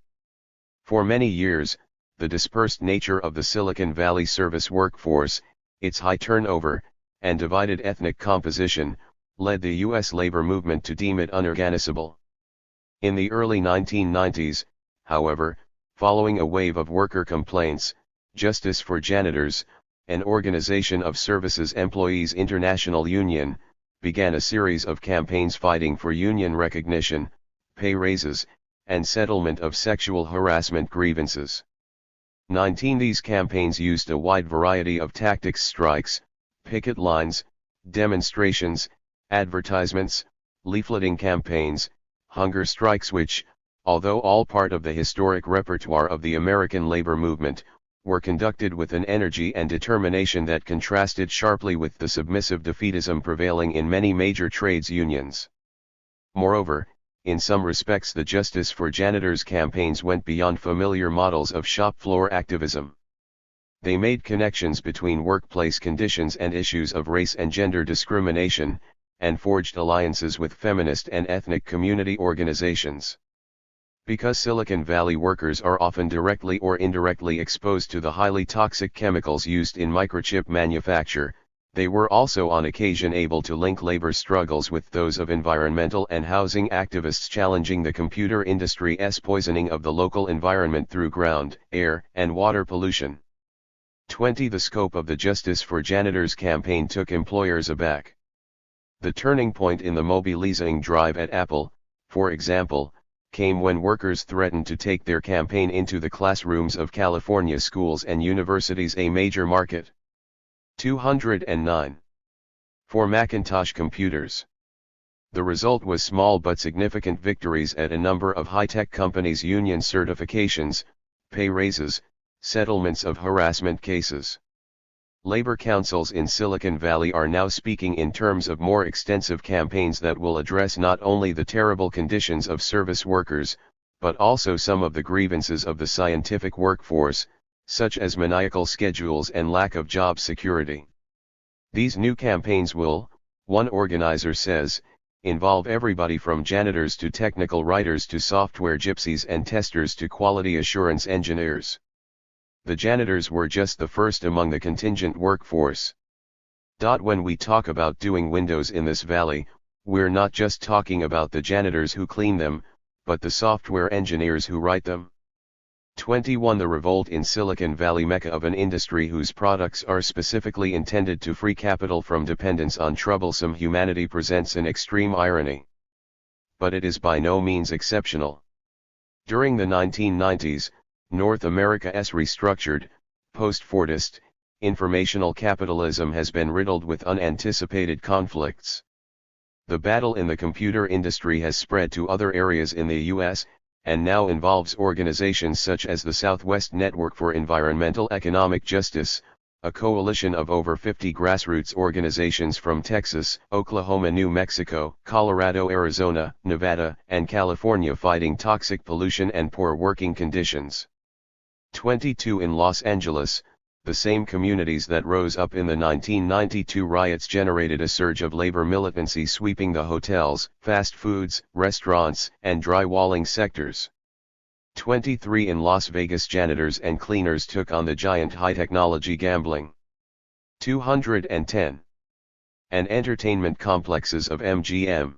For many years, the dispersed nature of the Silicon Valley service workforce, its high turnover, and divided ethnic composition, led the U.S. labor movement to deem it unorganizable. In the early 1990s, however, following a wave of worker complaints, Justice for Janitors, an organization of Services Employees International Union, began a series of campaigns fighting for union recognition, pay raises, and settlement of sexual harassment grievances. 19 These campaigns used a wide variety of tactics: strikes, picket lines, demonstrations, advertisements, leafleting campaigns, hunger strikes, which, although all part of the historic repertoire of the American labor movement, were conducted with an energy and determination that contrasted sharply with the submissive defeatism prevailing in many major trades unions. Moreover, in some respects the Justice for Janitors campaigns went beyond familiar models of shop floor activism. They made connections between workplace conditions and issues of race and gender discrimination, and forged alliances with feminist and ethnic community organizations. Because Silicon Valley workers are often directly or indirectly exposed to the highly toxic chemicals used in microchip manufacture, they were also on occasion able to link labor struggles with those of environmental and housing activists challenging the computer industry's poisoning of the local environment through ground, air, and water pollution. 20 The scope of the Justice for Janitors campaign took employers aback. The turning point in the mobilizing drive at Apple, for example, came when workers threatened to take their campaign into the classrooms of California schools and universities, a major market. 209. For Macintosh computers. The result was small but significant victories at a number of high-tech companies' union certifications, pay raises, settlements of harassment cases. Labor councils in Silicon Valley are now speaking in terms of more extensive campaigns that will address not only the terrible conditions of service workers, but also some of the grievances of the scientific workforce, such as maniacal schedules and lack of job security. These new campaigns will, one organizer says, involve everybody from janitors to technical writers to software gypsies and testers to quality assurance engineers. The janitors were just the first among the contingent workforce. When we talk about doing windows in this valley, we're not just talking about the janitors who clean them, but the software engineers who write them. 21 The revolt in Silicon Valley, mecca of an industry whose products are specifically intended to free capital from dependence on troublesome humanity, presents an extreme irony. But it is by no means exceptional. During the 1990s, North America's restructured, post-Fordist, informational capitalism has been riddled with unanticipated conflicts. The battle in the computer industry has spread to other areas in the U.S., and now involves organizations such as the Southwest Network for Environmental Economic Justice, a coalition of over 50 grassroots organizations from Texas, Oklahoma, New Mexico, Colorado, Arizona, Nevada, and California fighting toxic pollution and poor working conditions. 22 In Los Angeles, the same communities that rose up in the 1992 riots generated a surge of labor militancy sweeping the hotels, fast foods, restaurants, and drywalling sectors. 23 in Las Vegas, janitors and cleaners took on the giant high-technology gambling. 210. And entertainment complexes of MGM.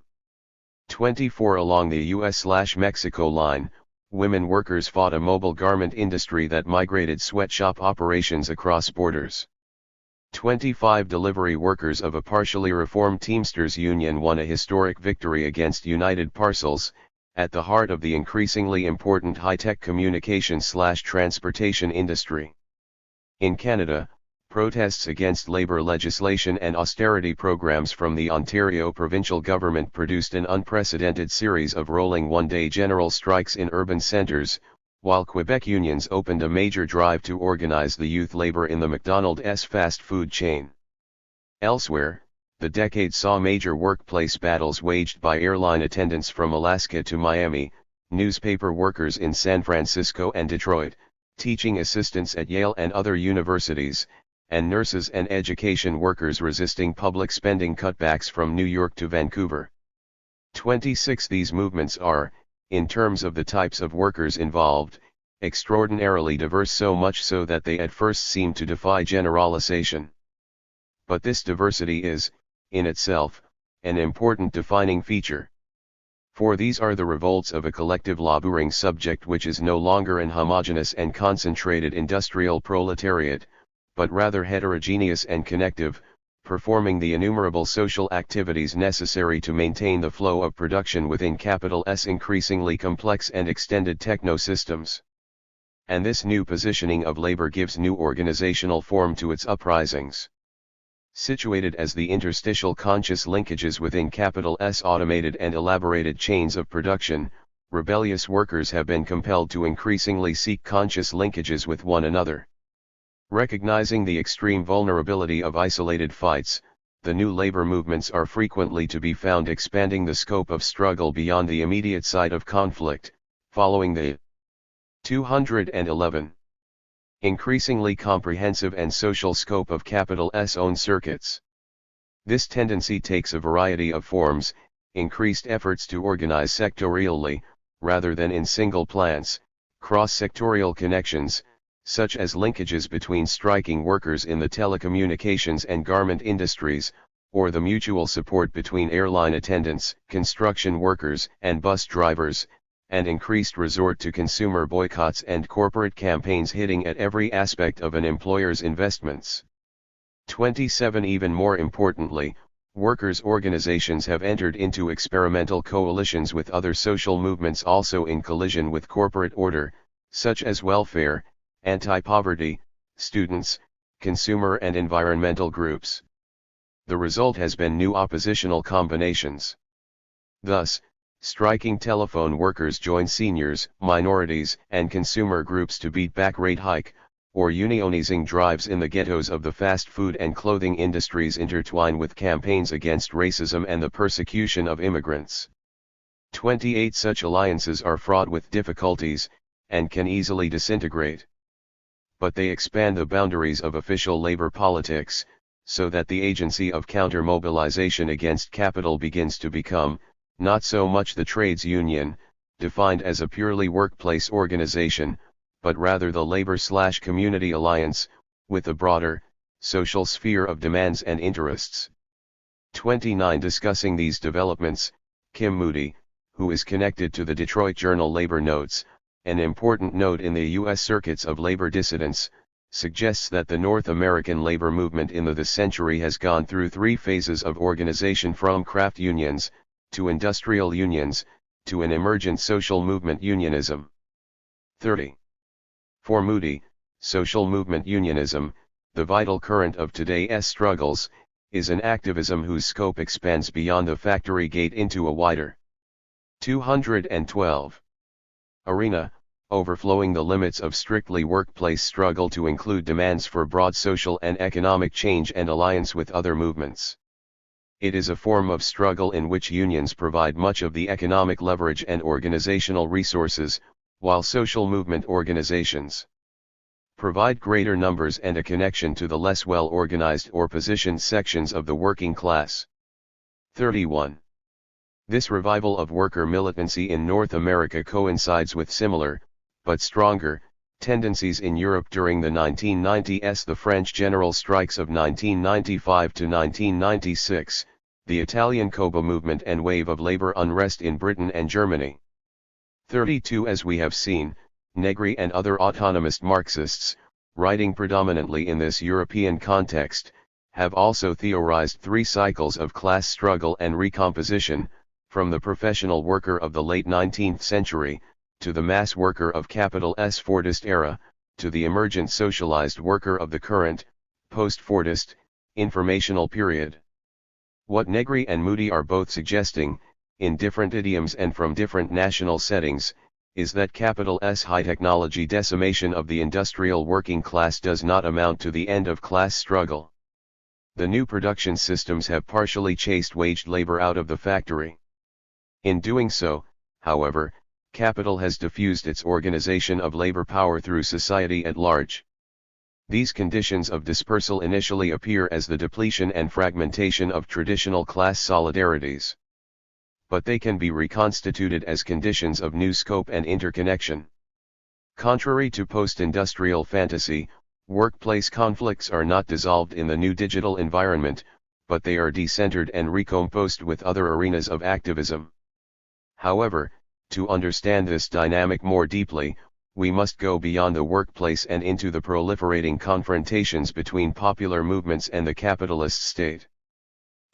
24 along the US-Mexico line, women workers fought a mobile garment industry that migrated sweatshop operations across borders. 25 delivery workers of a partially reformed Teamsters union won a historic victory against United Parcels, at the heart of the increasingly important high-tech communications/transportation industry. In Canada, protests against labour legislation and austerity programs from the Ontario provincial government produced an unprecedented series of rolling one-day general strikes in urban centres, while Quebec unions opened a major drive to organise the youth labour in the McDonald's fast food chain. Elsewhere, the decade saw major workplace battles waged by airline attendants from Alaska to Miami, newspaper workers in San Francisco and Detroit, teaching assistants at Yale and other universities, and nurses and education workers resisting public spending cutbacks from New York to Vancouver. 26 These movements are, in terms of the types of workers involved, extraordinarily diverse, so much so that they at first seem to defy generalization. But this diversity is, in itself, an important defining feature. For these are the revolts of a collective laboring subject which is no longer an homogeneous and concentrated industrial proletariat, but rather heterogeneous and connective, performing the innumerable social activities necessary to maintain the flow of production within capital S increasingly complex and extended techno-systems. And this new positioning of labor gives new organizational form to its uprisings. Situated as the interstitial conscious linkages within capital S automated and elaborated chains of production, rebellious workers have been compelled to increasingly seek conscious linkages with one another. Recognizing the extreme vulnerability of isolated fights, the new labor movements are frequently to be found expanding the scope of struggle beyond the immediate site of conflict, following the 211 increasingly comprehensive and social scope of capital S own circuits. This tendency takes a variety of forms: increased efforts to organize sectorially, rather than in single plants, cross-sectorial connections, such as linkages between striking workers in the telecommunications and garment industries, or the mutual support between airline attendants, construction workers, and bus drivers, and increased resort to consumer boycotts and corporate campaigns hitting at every aspect of an employer's investments. 27 Even more importantly, workers' organizations have entered into experimental coalitions with other social movements also in collision with corporate order, such as welfare, anti-poverty, students, consumer and environmental groups. The result has been new oppositional combinations. Thus, striking telephone workers join seniors, minorities, and consumer groups to beat back rate hike, or unionizing drives in the ghettos of the fast food and clothing industries intertwine with campaigns against racism and the persecution of immigrants. 28 Such alliances are fraught with difficulties, and can easily disintegrate. But they expand the boundaries of official labor politics, so that the agency of counter-mobilization against capital begins to become, not so much the trades union, defined as a purely workplace organization, but rather the labor/community alliance, with a broader, social sphere of demands and interests. 29 Discussing these developments, Kim Moody, who is connected to the Detroit Journal Labor Notes, an important note in the U.S. circuits of labor dissidents, suggests that the North American labor movement in this century has gone through three phases of organization, from craft unions, to industrial unions, to an emergent social movement unionism. 30. For Moody, social movement unionism, the vital current of today's struggles, is an activism whose scope expands beyond the factory gate into a wider 212 arena, overflowing the limits of strictly workplace struggle to include demands for broad social and economic change and alliance with other movements. It is a form of struggle in which unions provide much of the economic leverage and organizational resources, while social movement organizations provide greater numbers and a connection to the less well-organized or positioned sections of the working class. 31. This revival of worker militancy in North America coincides with similar, but stronger, tendencies in Europe during the 1990s, the French general strikes of 1995 to 1996, the Italian Coba movement and wave of labor unrest in Britain and Germany. 32. As we have seen, Negri and other autonomist Marxists, writing predominantly in this European context, have also theorized three cycles of class struggle and recomposition, from the professional worker of the late 19th century, to the mass worker of capital's Fordist era, to the emergent socialized worker of the current, post-Fordist, informational period. What Negri and Moody are both suggesting, in different idioms and from different national settings, is that capital's high-technology decimation of the industrial working class does not amount to the end of class struggle. The new production systems have partially chased waged labor out of the factory. In doing so, however, capital has diffused its organization of labor power through society at large. These conditions of dispersal initially appear as the depletion and fragmentation of traditional class solidarities. But they can be reconstituted as conditions of new scope and interconnection. Contrary to post-industrial fantasy, workplace conflicts are not dissolved in the new digital environment, but they are decentered and recomposed with other arenas of activism. However, to understand this dynamic more deeply, we must go beyond the workplace and into the proliferating confrontations between popular movements and the capitalist state.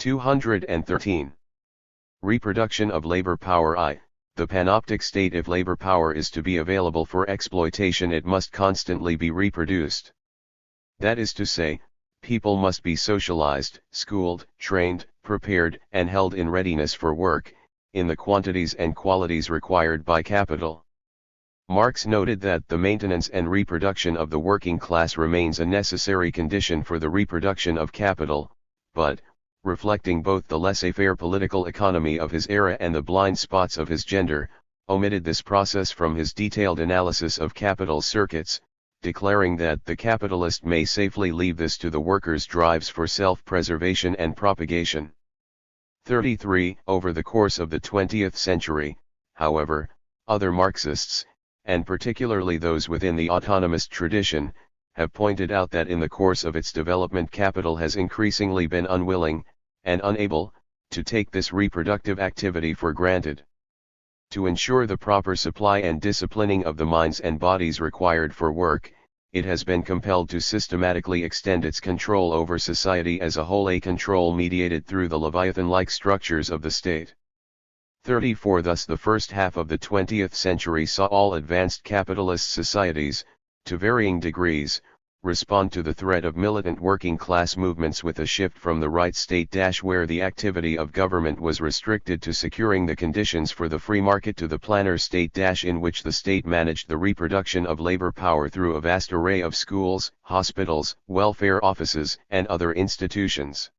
213. Reproduction of labor power. The panoptic state. If labor power is to be available for exploitation, it must constantly be reproduced. That is to say, people must be socialized, schooled, trained, prepared, and held in readiness for work, in the quantities and qualities required by capital. Marx noted that the maintenance and reproduction of the working class remains a necessary condition for the reproduction of capital, but, reflecting both the laissez-faire political economy of his era and the blind spots of his gender, omitted this process from his detailed analysis of capital circuits, declaring that the capitalist may safely leave this to the workers' drives for self-preservation and propagation. 33. Over the course of the 20th century, however, other Marxists, and particularly those within the autonomist tradition, have pointed out that in the course of its development capital has increasingly been unwilling, and unable, to take this reproductive activity for granted. To ensure the proper supply and disciplining of the minds and bodies required for work, it has been compelled to systematically extend its control over society as a whole, a control mediated through the Leviathan-like structures of the state. 34. Thus the first half of the 20th century saw all advanced capitalist societies, to varying degrees, respond to the threat of militant working class movements with a shift from the right state where the activity of government was restricted to securing the conditions for the free market to the planner state in which the state managed the reproduction of labor power through a vast array of schools, hospitals, welfare offices, and other institutions.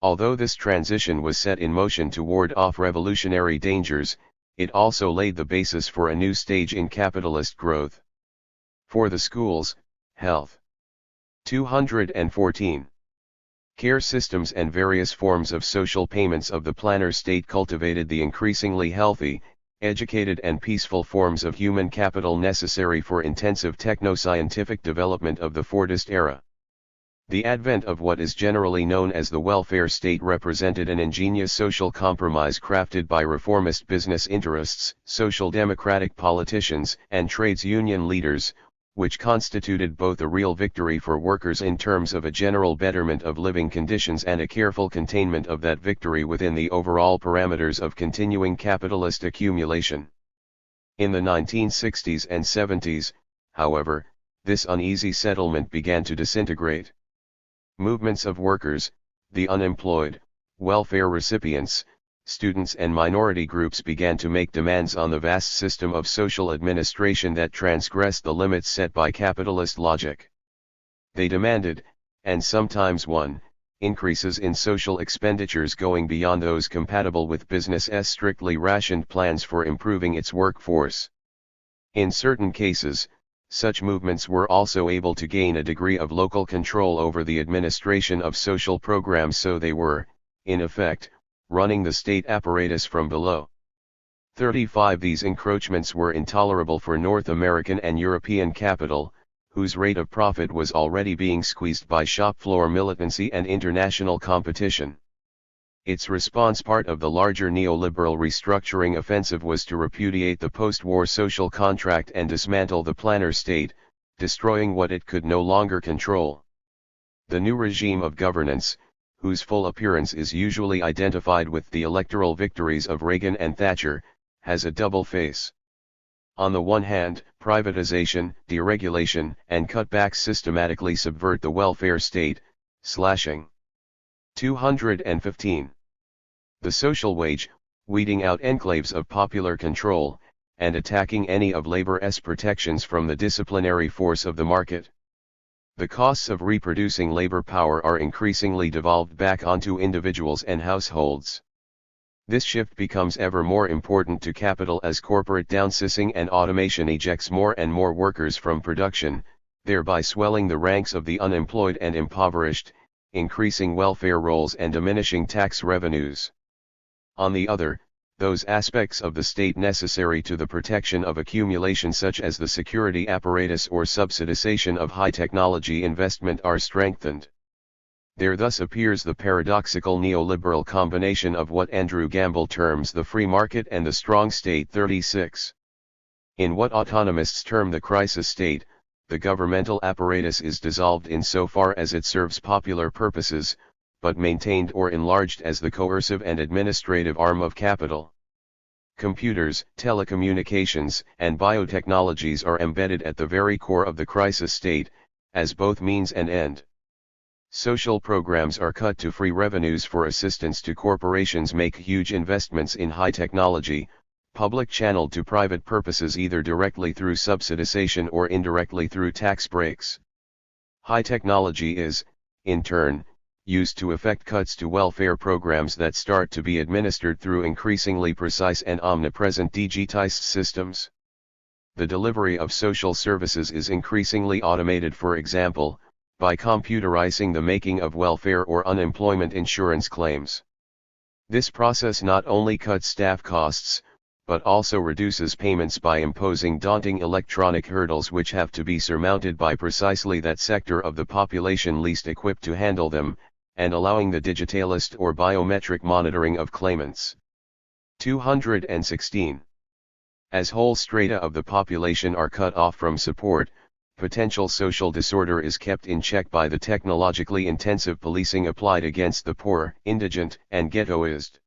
Although this transition was set in motion to ward off revolutionary dangers, it also laid the basis for a new stage in capitalist growth. For the schools, health. 214. Care systems and various forms of social payments of the planner state cultivated the increasingly healthy, educated and peaceful forms of human capital necessary for intensive techno-scientific development of the Fordist era. The advent of what is generally known as the welfare state represented an ingenious social compromise crafted by reformist business interests, social democratic politicians, and trades union leaders, which constituted both a real victory for workers in terms of a general betterment of living conditions and a careful containment of that victory within the overall parameters of continuing capitalist accumulation. In the 1960s and 70s, however, this uneasy settlement began to disintegrate. Movements of workers, the unemployed, welfare recipients, students and minority groups began to make demands on the vast system of social administration that transgressed the limits set by capitalist logic. They demanded, and sometimes won, increases in social expenditures going beyond those compatible with business's strictly rationed plans for improving its workforce. In certain cases, Such movements were also able to gain a degree of local control over the administration of social programs, so they were, in effect, running the state apparatus from below. 35. These encroachments were intolerable for North American and European capital, whose rate of profit was already being squeezed by shop floor militancy and international competition. Its response, part of the larger neoliberal restructuring offensive, was to repudiate the post-war social contract and dismantle the planner state, destroying what it could no longer control. The new regime of governance, whose full appearance is usually identified with the electoral victories of Reagan and Thatcher, has a double face. On the one hand, privatization, deregulation, and cutbacks systematically subvert the welfare state, slashing 215. The social wage, weeding out enclaves of popular control, and attacking any of labor's protections from the disciplinary force of the market. The costs of reproducing labor power are increasingly devolved back onto individuals and households. This shift becomes ever more important to capital as corporate downsizing and automation ejects more and more workers from production, thereby swelling the ranks of the unemployed and impoverished, increasing welfare rolls and diminishing tax revenues. On the other, those aspects of the state necessary to the protection of accumulation, such as the security apparatus or subsidization of high technology investment, are strengthened. There thus appears the paradoxical neoliberal combination of what Andrew Gamble terms the free market and the strong state. 36. In what autonomists term the crisis state, the governmental apparatus is dissolved insofar as it serves popular purposes, but maintained or enlarged as the coercive and administrative arm of capital. Computers, telecommunications, and biotechnologies are embedded at the very core of the crisis state, as both means and end. Social programs are cut to free revenues for assistance to corporations make huge investments in high technology, public channeled to private purposes either directly through subsidization or indirectly through tax breaks. High technology is, in turn, used to effect cuts to welfare programs that start to be administered through increasingly precise and omnipresent digitized systems. The delivery of social services is increasingly automated, for example, by computerizing the making of welfare or unemployment insurance claims. This process not only cuts staff costs, but also reduces payments by imposing daunting electronic hurdles which have to be surmounted by precisely that sector of the population least equipped to handle them, and allowing the digitalist or biometric monitoring of claimants. 216. As whole strata of the population are cut off from support, potential social disorder is kept in check by the technologically intensive policing applied against the poor, indigent, and ghettoized.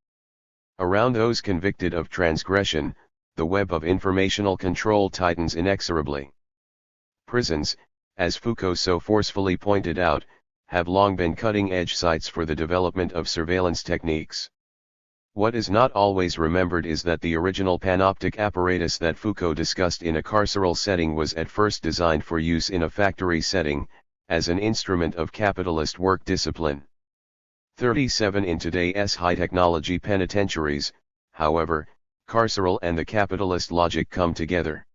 Around those convicted of transgression, the web of informational control tightens inexorably. Prisons, as Foucault so forcefully pointed out, have long been cutting-edge sites for the development of surveillance techniques. What is not always remembered is that the original panoptic apparatus that Foucault discussed in a carceral setting was at first designed for use in a factory setting, as an instrument of capitalist work discipline. 37. In today's high-technology penitentiaries, however, carceral and the capitalist logic come together.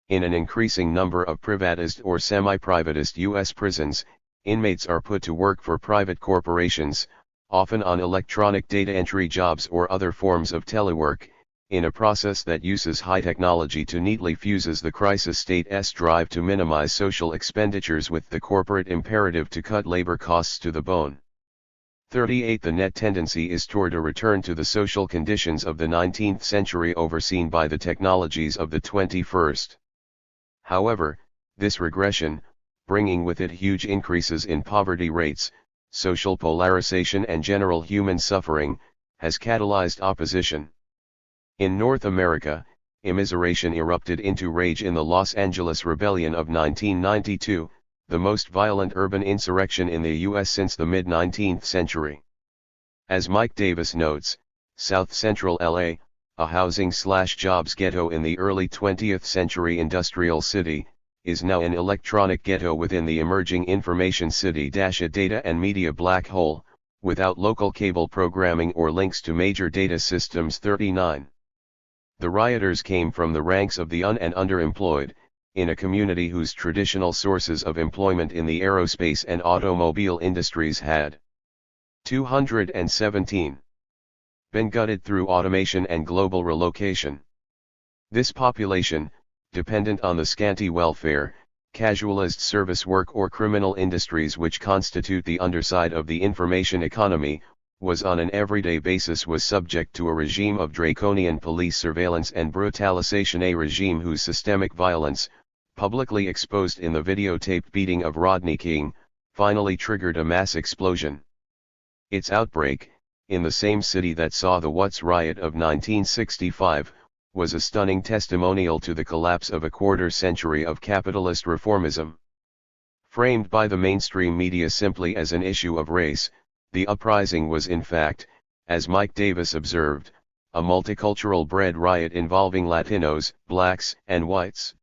In an increasing number of privatized or semi-privatist U.S. prisons, inmates are put to work for private corporations, often on electronic data entry jobs or other forms of telework, in a process that uses high technology to neatly fuses the crisis state's drive to minimize social expenditures with the corporate imperative to cut labor costs to the bone. 38. The net tendency is toward a return to the social conditions of the 19th century overseen by the technologies of the 21st. However, this regression, bringing with it huge increases in poverty rates, social polarization and general human suffering, has catalyzed opposition. In North America, immiseration erupted into rage in the Los Angeles Rebellion of 1992, the most violent urban insurrection in the U.S. since the mid-19th century. As Mike Davis notes, South Central LA, a housing/jobs ghetto in the early 20th century industrial city, is now an electronic ghetto within the emerging information city - a data and media black hole, without local cable programming or links to major data systems. 39. The rioters came from the ranks of the and underemployed, in a community whose traditional sources of employment in the aerospace and automobile industries had 217 been gutted through automation and global relocation. This population, dependent on the scanty welfare, casualist service work or criminal industries which constitute the underside of the information economy, was on an everyday basis was subject to a regime of draconian police surveillance and brutalization, a regime whose systemic violence, publicly exposed in the videotaped beating of Rodney King, finally triggered a mass explosion. Its outbreak, in the same city that saw the Watts riot of 1965, was a stunning testimonial to the collapse of a quarter-century of capitalist reformism. Framed by the mainstream media simply as an issue of race, the uprising was in fact, as Mike Davis observed, a multicultural bread riot involving Latinos, blacks, and whites.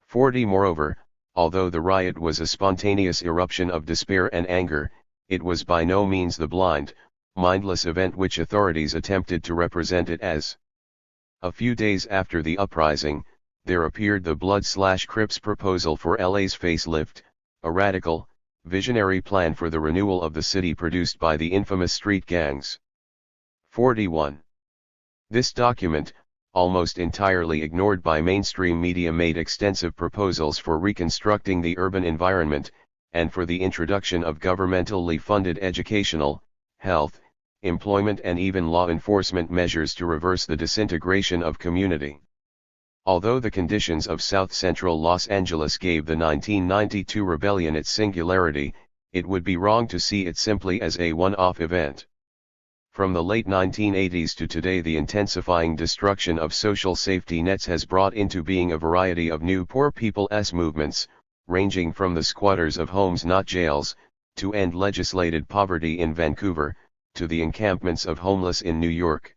40 Moreover, although the riot was a spontaneous eruption of despair and anger, it was by no means the blind, mindless event which authorities attempted to represent it as. A few days after the uprising, there appeared the Blood/Crips proposal for LA's facelift, a radical, visionary plan for the renewal of the city produced by the infamous street gangs. 41. This document, almost entirely ignored by mainstream media, made extensive proposals for reconstructing the urban environment, and for the introduction of governmentally funded educational, health, employment and even law enforcement measures to reverse the disintegration of community. Although the conditions of South Central Los Angeles gave the 1992 rebellion its singularity, it would be wrong to see it simply as a one-off event. From the late 1980s to today, the intensifying destruction of social safety nets has brought into being a variety of new poor people's movements, ranging from the squatters of homes not jails, to end legislated poverty in Vancouver, to the encampments of homeless in New York.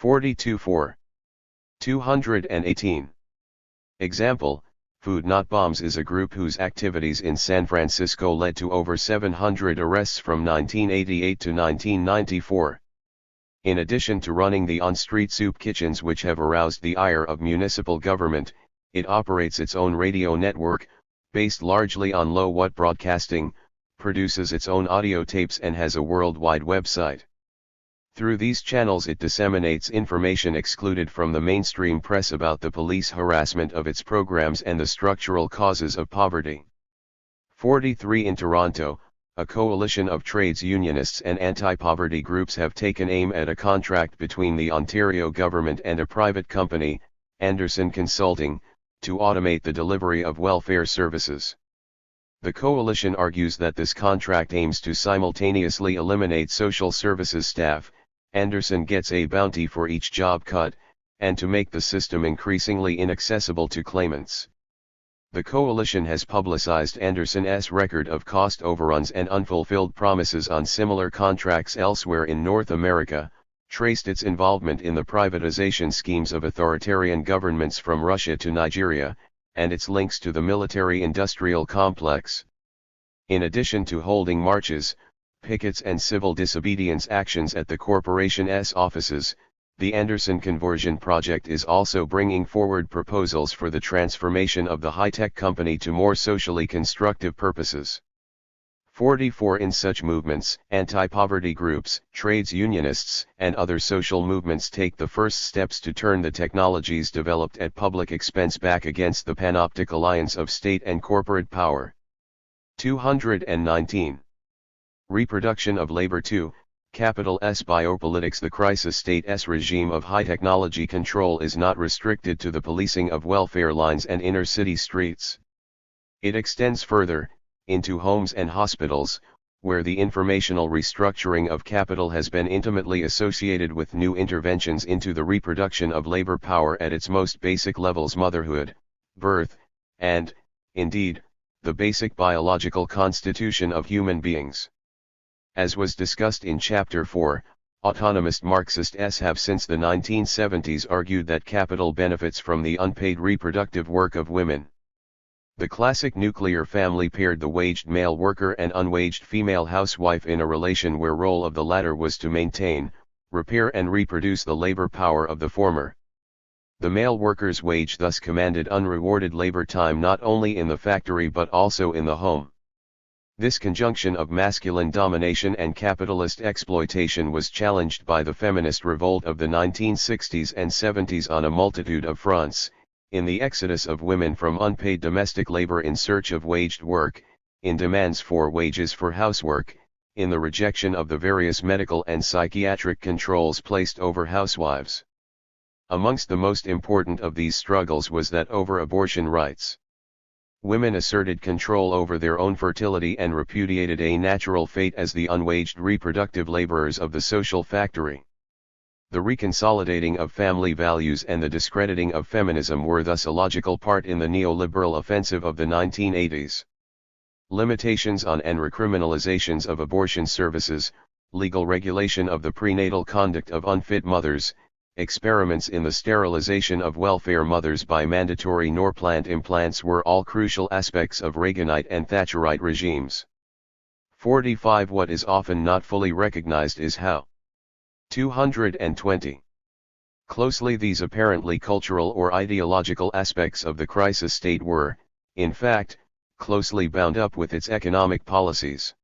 42-4. 218. Example, Food Not Bombs is a group whose activities in San Francisco led to over 700 arrests from 1988 to 1994. In addition to running the on-street soup kitchens which have aroused the ire of municipal government, it operates its own radio network, based largely on low-watt broadcasting, produces its own audio tapes and has a worldwide website. Through these channels it disseminates information excluded from the mainstream press about the police harassment of its programs and the structural causes of poverty. 43. In Toronto, a coalition of trades unionists and anti-poverty groups have taken aim at a contract between the Ontario government and a private company, Anderson Consulting, to automate the delivery of welfare services. The coalition argues that this contract aims to simultaneously eliminate social services staff, Anderson gets a bounty for each job cut, and to make the system increasingly inaccessible to claimants. The coalition has publicized Anderson's record of cost overruns and unfulfilled promises on similar contracts elsewhere in North America, traced its involvement in the privatization schemes of authoritarian governments from Russia to Nigeria, and its links to the military-industrial complex. In addition to holding marches, pickets and civil disobedience actions at the corporation's offices, the Anderson Conversion Project is also bringing forward proposals for the transformation of the high-tech company to more socially constructive purposes. 44. In such movements, anti-poverty groups, trades unionists, and other social movements take the first steps to turn the technologies developed at public expense back against the panoptic alliance of state and corporate power. 219. Reproduction of labor. 2. Capital S biopolitics. The crisis state's regime of high-technology control is not restricted to the policing of welfare lines and inner-city streets. It extends further, into homes and hospitals, where the informational restructuring of capital has been intimately associated with new interventions into the reproduction of labor power at its most basic levels: motherhood, birth, and, indeed, the basic biological constitution of human beings. As was discussed in Chapter 4, autonomist Marxists have since the 1970s argued that capital benefits from the unpaid reproductive work of women. The classic nuclear family paired the waged male worker and unwaged female housewife in a relation where role of the latter was to maintain, repair and reproduce the labor power of the former. The male worker's wage thus commanded unrewarded labor time not only in the factory but also in the home. This conjunction of masculine domination and capitalist exploitation was challenged by the feminist revolt of the 1960s and 70s on a multitude of fronts, in the exodus of women from unpaid domestic labor in search of waged work, in demands for wages for housework, in the rejection of the various medical and psychiatric controls placed over housewives. Amongst the most important of these struggles was that over abortion rights. Women asserted control over their own fertility and repudiated a natural fate as the unwaged reproductive laborers of the social factory. The reconsolidating of family values and the discrediting of feminism were thus a logical part in the neoliberal offensive of the 1980s. Limitations on and recriminalizations of abortion services, legal regulation of the prenatal conduct of unfit mothers, experiments in the sterilization of welfare mothers by mandatory Norplant implants were all crucial aspects of Reaganite and Thatcherite regimes. 45. What is often not fully recognized is how. 220. Closely these apparently cultural or ideological aspects of the crisis state were, in fact, closely bound up with its economic policies.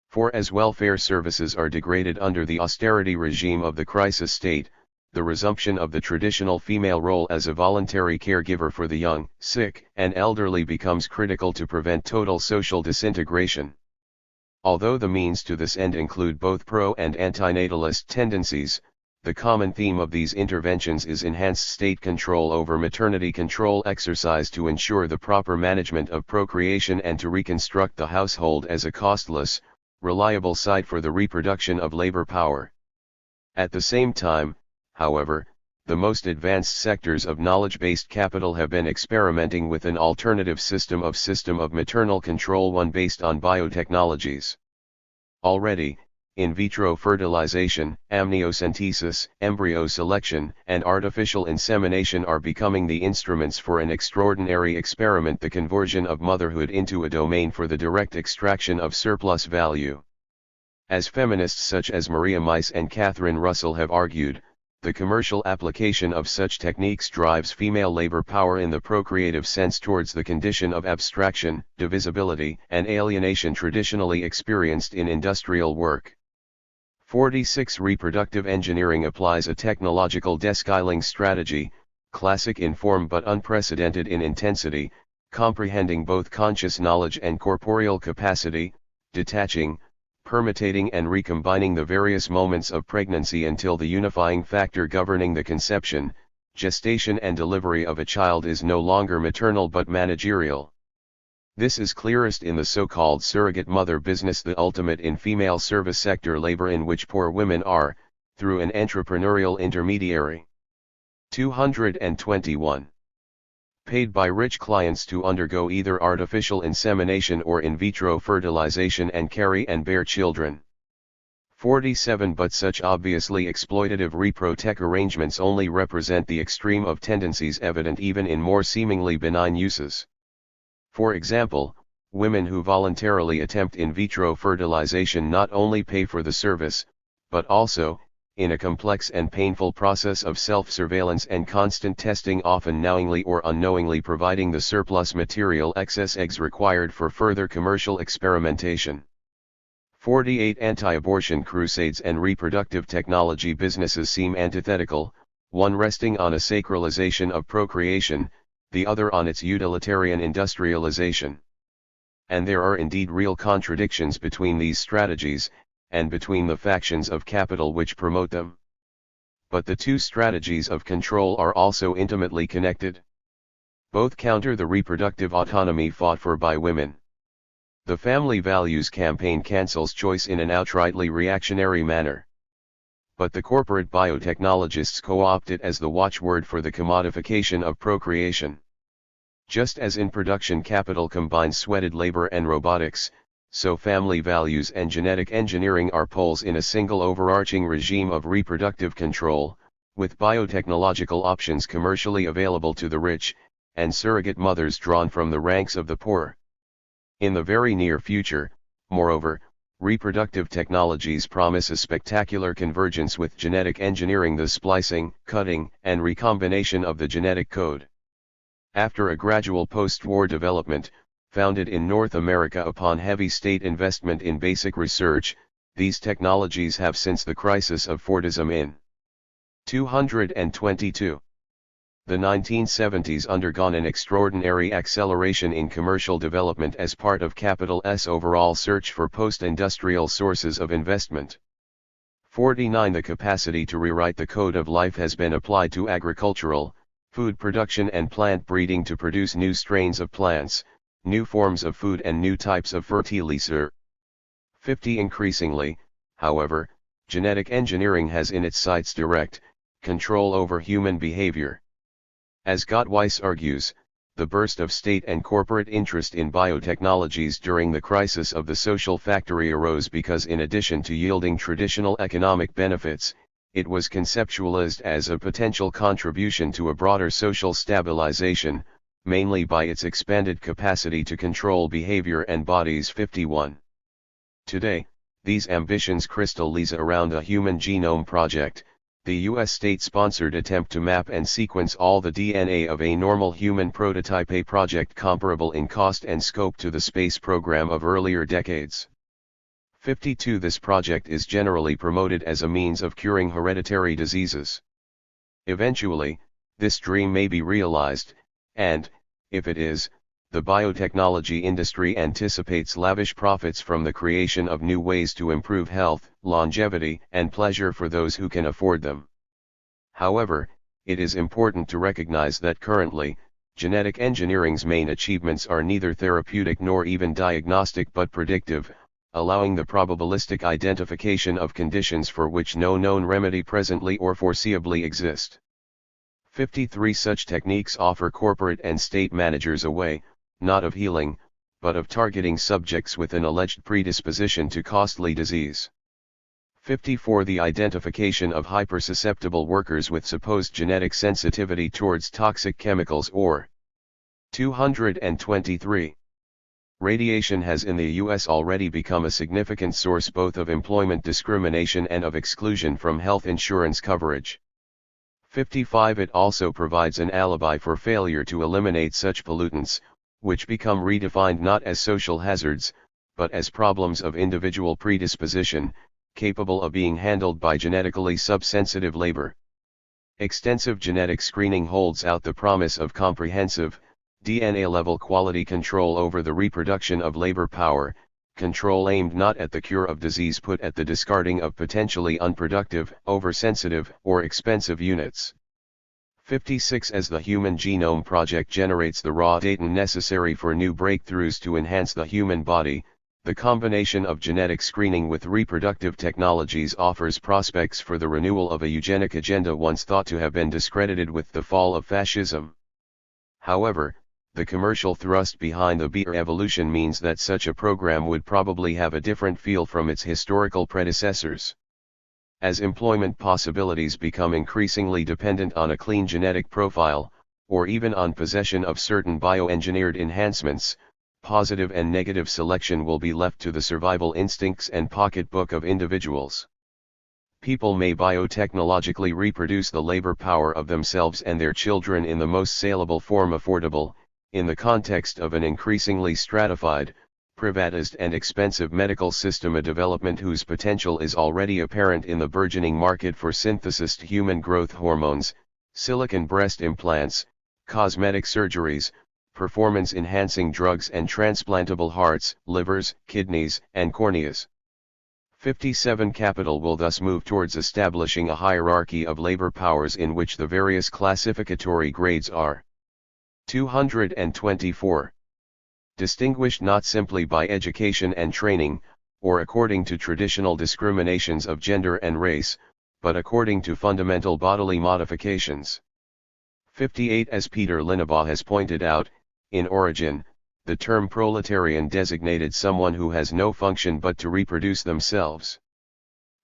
For as welfare services are degraded under the austerity regime of the crisis state, the resumption of the traditional female role as a voluntary caregiver for the young, sick, and elderly becomes critical to prevent total social disintegration. Although the means to this end include both pro- and antinatalist tendencies, the common theme of these interventions is enhanced state control over maternity control exercised to ensure the proper management of procreation and to reconstruct the household as a costless, reliable site for the reproduction of labor power. At the same time, however, the most advanced sectors of knowledge-based capital have been experimenting with an alternative system of maternal control, one based on biotechnologies. Already, in vitro fertilization, amniocentesis, embryo selection, and artificial insemination are becoming the instruments for an extraordinary experiment: the conversion of motherhood into a domain for the direct extraction of surplus value. As feminists such as Maria Mies and Catherine Russell have argued, the commercial application of such techniques drives female labor power in the procreative sense towards the condition of abstraction, divisibility, and alienation traditionally experienced in industrial work. 46. Reproductive engineering applies a technological descaling strategy, classic in form but unprecedented in intensity, comprehending both conscious knowledge and corporeal capacity, detaching, permutating and recombining the various moments of pregnancy until the unifying factor governing the conception, gestation and delivery of a child is no longer maternal but managerial. This is clearest in the so-called surrogate mother business, the ultimate in female service sector labor in which poor women are, through an entrepreneurial intermediary. 221. Paid by rich clients to undergo either artificial insemination or in vitro fertilization and carry and bear children. 47. But such obviously exploitative repro-tech arrangements only represent the extreme of tendencies evident even in more seemingly benign uses. For example, women who voluntarily attempt in vitro fertilization not only pay for the service, but also, in a complex and painful process of self-surveillance and constant testing, often knowingly or unknowingly providing the surplus material, excess eggs required for further commercial experimentation. 48. Anti-abortion crusades and reproductive technology businesses seem antithetical, one resting on a sacralization of procreation, the other on its utilitarian industrialization. And there are indeed real contradictions between these strategies, and between the factions of capital which promote them. But the two strategies of control are also intimately connected. Both counter the reproductive autonomy fought for by women. The Family Values campaign cancels choice in an outrightly reactionary manner. But the corporate biotechnologists co-opt it as the watchword for the commodification of procreation. Just as in production capital combines sweated labor and robotics, so family values and genetic engineering are poles in a single overarching regime of reproductive control, with biotechnological options commercially available to the rich, and surrogate mothers drawn from the ranks of the poor. In the very near future, moreover, reproductive technologies promise a spectacular convergence with genetic engineering, the splicing, cutting, and recombination of the genetic code. After a gradual post-war development, founded in North America upon heavy state investment in basic research, these technologies have since the crisis of Fordism in 222. The 1970s undergone an extraordinary acceleration in commercial development as part of capital's overall search for post-industrial sources of investment. 49. The capacity to rewrite the code of life has been applied to agricultural, food production and plant breeding to produce new strains of plants, new forms of food and new types of fertilizer. 50. Increasingly, however, genetic engineering has in its sights direct control over human behavior. As Gottweiss argues, the burst of state and corporate interest in biotechnologies during the crisis of the social factory arose because, in addition to yielding traditional economic benefits, it was conceptualized as a potential contribution to a broader social stabilization, mainly by its expanded capacity to control behavior and bodies. 51. Today, these ambitions crystallize around the Human Genome Project, the U.S. state-sponsored attempt to map and sequence all the DNA of a normal human prototype, a project comparable in cost and scope to the space program of earlier decades. 52. This project is generally promoted as a means of curing hereditary diseases. Eventually, this dream may be realized, and, if it is, the biotechnology industry anticipates lavish profits from the creation of new ways to improve health, longevity, and pleasure for those who can afford them. However, it is important to recognize that currently, genetic engineering's main achievements are neither therapeutic nor even diagnostic but predictive, allowing the probabilistic identification of conditions for which no known remedy presently or foreseeably exist. 53. Such techniques offer corporate and state managers a way, not of healing, but of targeting subjects with an alleged predisposition to costly disease. 54. The identification of hypersusceptible workers with supposed genetic sensitivity towards toxic chemicals or 223. Radiation has in the U.S. already become a significant source both of employment discrimination and of exclusion from health insurance coverage. 55. It also provides an alibi for failure to eliminate such pollutants, which become redefined not as social hazards, but as problems of individual predisposition, capable of being handled by genetically subsensitive labor. Extensive genetic screening holds out the promise of comprehensive, DNA-level quality control over the reproduction of labor power, control aimed not at the cure of disease but at the discarding of potentially unproductive, oversensitive, or expensive units. 56. As the Human Genome Project generates the raw data necessary for new breakthroughs to enhance the human body, the combination of genetic screening with reproductive technologies offers prospects for the renewal of a eugenic agenda once thought to have been discredited with the fall of fascism. However, the commercial thrust behind the evolution means that such a program would probably have a different feel from its historical predecessors. As employment possibilities become increasingly dependent on a clean genetic profile, or even on possession of certain bioengineered enhancements, positive and negative selection will be left to the survival instincts and pocketbook of individuals. People may biotechnologically reproduce the labor power of themselves and their children in the most saleable form affordable, in the context of an increasingly stratified, privatized and expensive medical system, a development whose potential is already apparent in the burgeoning market for synthesized human growth hormones, silicone breast implants, cosmetic surgeries, performance-enhancing drugs and transplantable hearts, livers, kidneys, and corneas. 57. Capital will thus move towards establishing a hierarchy of labor powers in which the various classificatory grades are 224. Distinguished not simply by education and training, or according to traditional discriminations of gender and race, but according to fundamental bodily modifications. 58. As Peter Linnebaugh has pointed out, in Origin, the term proletarian designated someone who has no function but to reproduce themselves.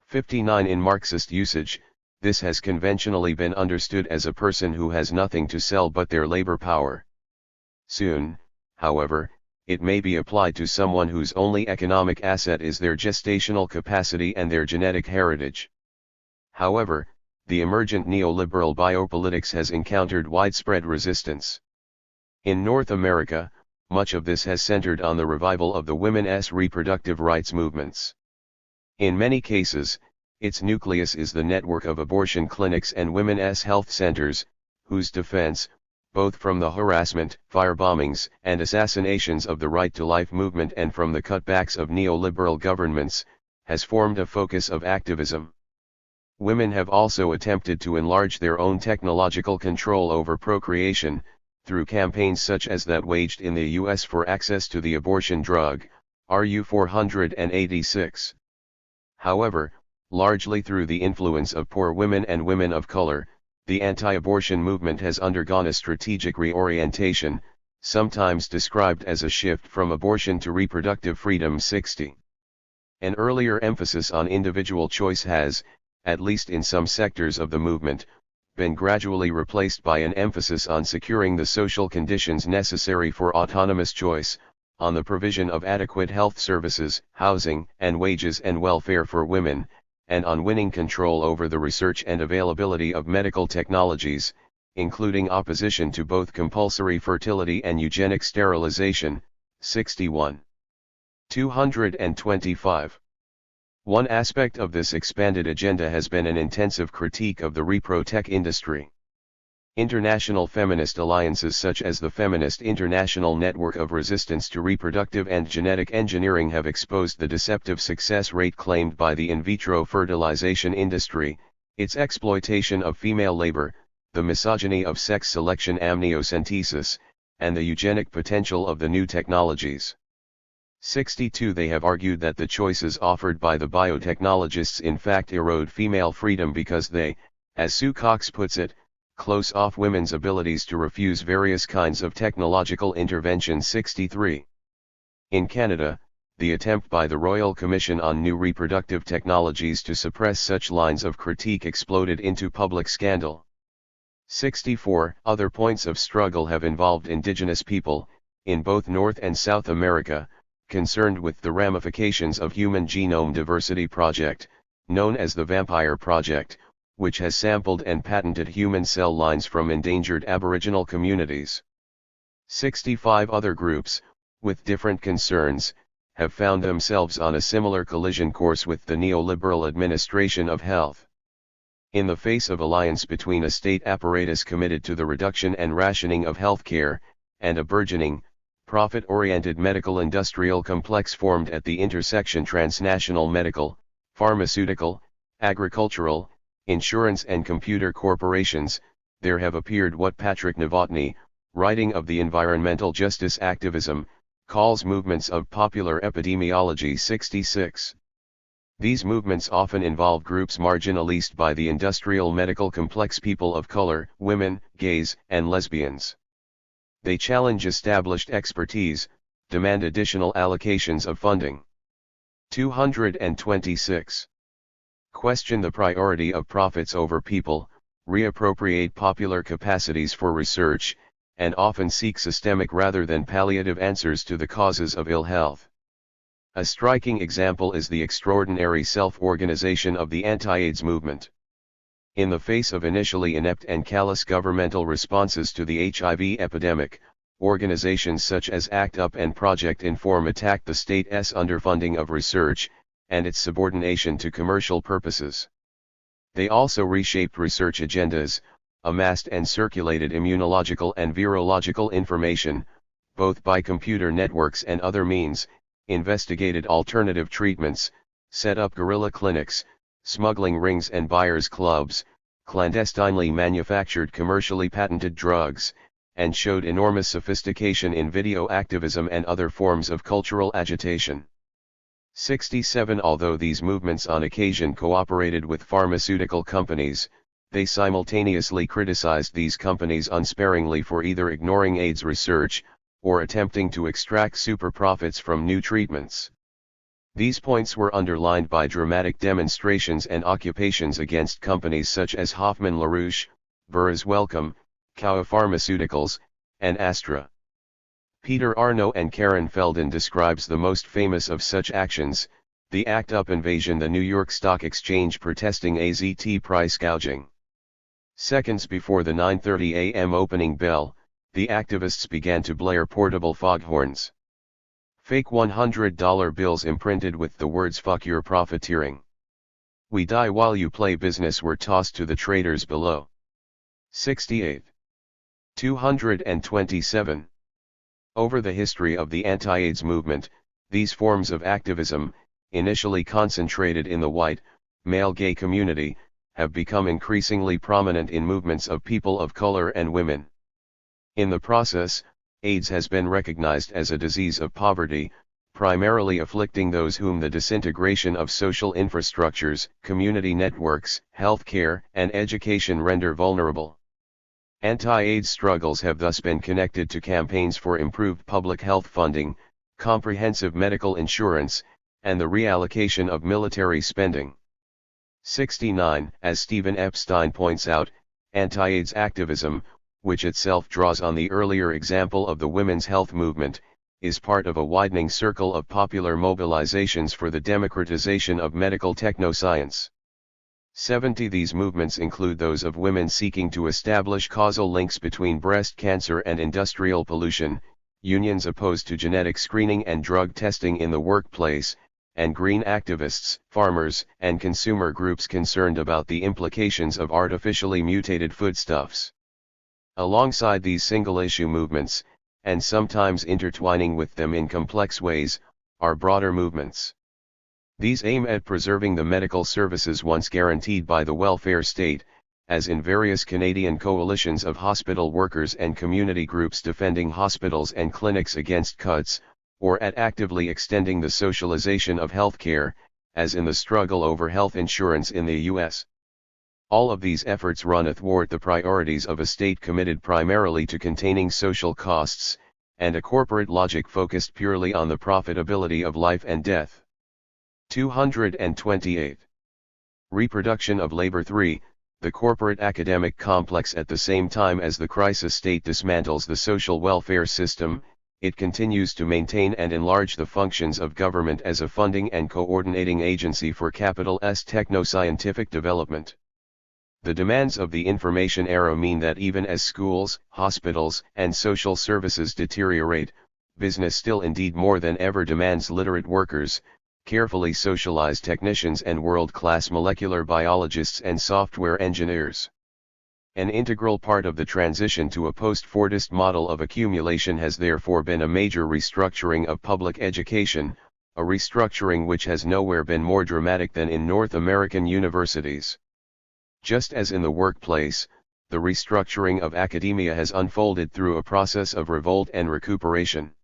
59. In Marxist usage, this has conventionally been understood as a person who has nothing to sell but their labor power. Soon, however, it may be applied to someone whose only economic asset is their gestational capacity and their genetic heritage. However, the emergent neoliberal biopolitics has encountered widespread resistance. In North America, much of this has centered on the revival of the women's reproductive rights movements. In many cases, its nucleus is the network of abortion clinics and women's health centers, whose defense, both from the harassment, firebombings, and assassinations of the Right to Life movement and from the cutbacks of neoliberal governments, has formed a focus of activism. Women have also attempted to enlarge their own technological control over procreation, through campaigns such as that waged in the U.S. for access to the abortion drug, RU 486. However, largely through the influence of poor women and women of color, the anti-abortion movement has undergone a strategic reorientation, sometimes described as a shift from abortion to reproductive freedom. 60. An earlier emphasis on individual choice has, at least in some sectors of the movement, been gradually replaced by an emphasis on securing the social conditions necessary for autonomous choice, on the provision of adequate health services, housing, and wages and welfare for women, and on winning control over the research and availability of medical technologies, including opposition to both compulsory fertility and eugenic sterilization. 61. 225. One aspect of this expanded agenda has been an intensive critique of the repro-tech industry. International feminist alliances such as the Feminist International Network of Resistance to Reproductive and Genetic Engineering have exposed the deceptive success rate claimed by the in vitro fertilization industry, its exploitation of female labor, the misogyny of sex selection amniocentesis, and the eugenic potential of the new technologies. 62. They have argued that the choices offered by the biotechnologists in fact erode female freedom because they, as Sue Cox puts it, close off women's abilities to refuse various kinds of technological intervention. 63. In Canada, the attempt by the Royal Commission on New Reproductive Technologies to suppress such lines of critique exploded into public scandal. 64. Other points of struggle have involved Indigenous people, in both North and South America, concerned with the ramifications of Human Genome Diversity Project, known as the Vampire Project, which has sampled and patented human cell lines from endangered Aboriginal communities. 65 other groups, with different concerns, have found themselves on a similar collision course with the neoliberal administration of health. In the face of alliance between a state apparatus committed to the reduction and rationing of healthcare, and a burgeoning, profit-oriented medical-industrial complex formed at the intersection transnational medical, pharmaceutical, agricultural, insurance and computer corporations, there have appeared what Patrick Novotny, writing of the environmental justice activism, calls movements of popular epidemiology. 66. These movements often involve groups marginalized by the industrial medical complex, people of color, women, gays, and lesbians. They challenge established expertise, demand additional allocations of funding. 226. Question the priority of profits over people, reappropriate popular capacities for research, and often seek systemic rather than palliative answers to the causes of ill health. A striking example is the extraordinary self-organization of the anti-AIDS movement. In the face of initially inept and callous governmental responses to the HIV epidemic, organizations such as ACT UP and Project Inform attacked the state's underfunding of research, and its subordination to commercial purposes. They also reshaped research agendas, amassed and circulated immunological and virological information, both by computer networks and other means, investigated alternative treatments, set up guerrilla clinics, smuggling rings and buyers clubs, clandestinely manufactured commercially patented drugs, and showed enormous sophistication in video activism and other forms of cultural agitation. 67. Although these movements on occasion cooperated with pharmaceutical companies, they simultaneously criticized these companies unsparingly for either ignoring AIDS research, or attempting to extract super profits from new treatments. These points were underlined by dramatic demonstrations and occupations against companies such as Hoffmann LaRouche, Burroughs Wellcome, Kao Pharmaceuticals, and Astra. Peter Arno and Karen Felden describes the most famous of such actions, the ACT UP invasion, the New York Stock Exchange protesting AZT price gouging. Seconds before the 9:30 a.m. opening bell, the activists began to blare portable foghorns. Fake $100 bills imprinted with the words "fuck your profiteering. We die while you play business" were tossed to the traders below. 68. 227. Over the history of the anti-AIDS movement, these forms of activism, initially concentrated in the white, male gay community, have become increasingly prominent in movements of people of color and women. In the process, AIDS has been recognized as a disease of poverty, primarily afflicting those whom the disintegration of social infrastructures, community networks, healthcare, and education render vulnerable. Anti-AIDS struggles have thus been connected to campaigns for improved public health funding, comprehensive medical insurance, and the reallocation of military spending. 69. As Stephen Epstein points out, anti-AIDS activism, which itself draws on the earlier example of the women's health movement, is part of a widening circle of popular mobilizations for the democratization of medical technoscience. 70. These movements include those of women seeking to establish causal links between breast cancer and industrial pollution, unions opposed to genetic screening and drug testing in the workplace, and green activists, farmers, and consumer groups concerned about the implications of artificially mutated foodstuffs. Alongside these single-issue movements, and sometimes intertwining with them in complex ways, are broader movements. These aim at preserving the medical services once guaranteed by the welfare state, as in various Canadian coalitions of hospital workers and community groups defending hospitals and clinics against cuts, or at actively extending the socialization of healthcare, as in the struggle over health insurance in the U.S. All of these efforts run athwart the priorities of a state committed primarily to containing social costs, and a corporate logic focused purely on the profitability of life and death. 228. Reproduction of labor. 3. The corporate academic complex. At the same time as the crisis state dismantles the social welfare system, it continues to maintain and enlarge the functions of government as a funding and coordinating agency for capital's techno-scientific development. The demands of the information era mean that even as schools, hospitals, and social services deteriorate, business still indeed more than ever demands literate workers, carefully socialized technicians, and world-class molecular biologists and software engineers. An integral part of the transition to a post-Fordist model of accumulation has therefore been a major restructuring of public education, a restructuring which has nowhere been more dramatic than in North American universities. Just as in the workplace, the restructuring of academia has unfolded through a process of revolt and recuperation.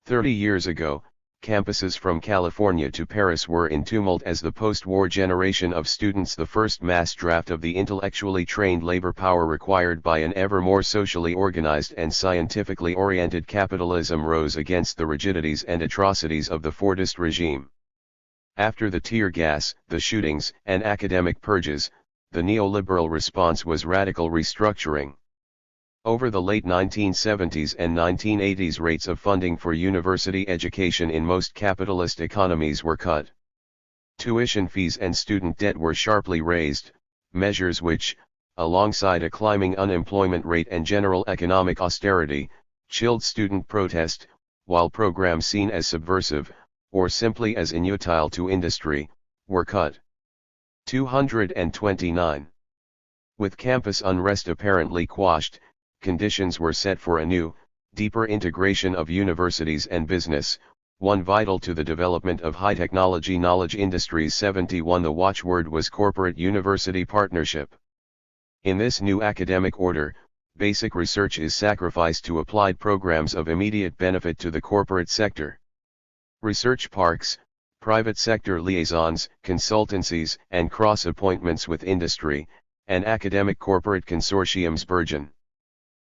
30 years ago, campuses from California to Paris were in tumult as the post-war generation of students, the first mass draft of the intellectually trained labor power required by an ever more socially organized and scientifically oriented capitalism, rose against the rigidities and atrocities of the Fordist regime. After the tear gas, the shootings, and academic purges, the neoliberal response was radical restructuring. Over the late 1970s and 1980s, rates of funding for university education in most capitalist economies were cut. Tuition fees and student debt were sharply raised, measures which, alongside a climbing unemployment rate and general economic austerity, chilled student protest, while programs seen as subversive, or simply as inutile to industry, were cut. 229. With campus unrest apparently quashed, conditions were set for a new, deeper integration of universities and business, one vital to the development of high-technology knowledge industries. 71. The watchword was corporate-university partnership. In this new academic order, basic research is sacrificed to applied programs of immediate benefit to the corporate sector. Research parks, private sector liaisons, consultancies, and cross-appointments with industry, and academic corporate consortiums burgeon.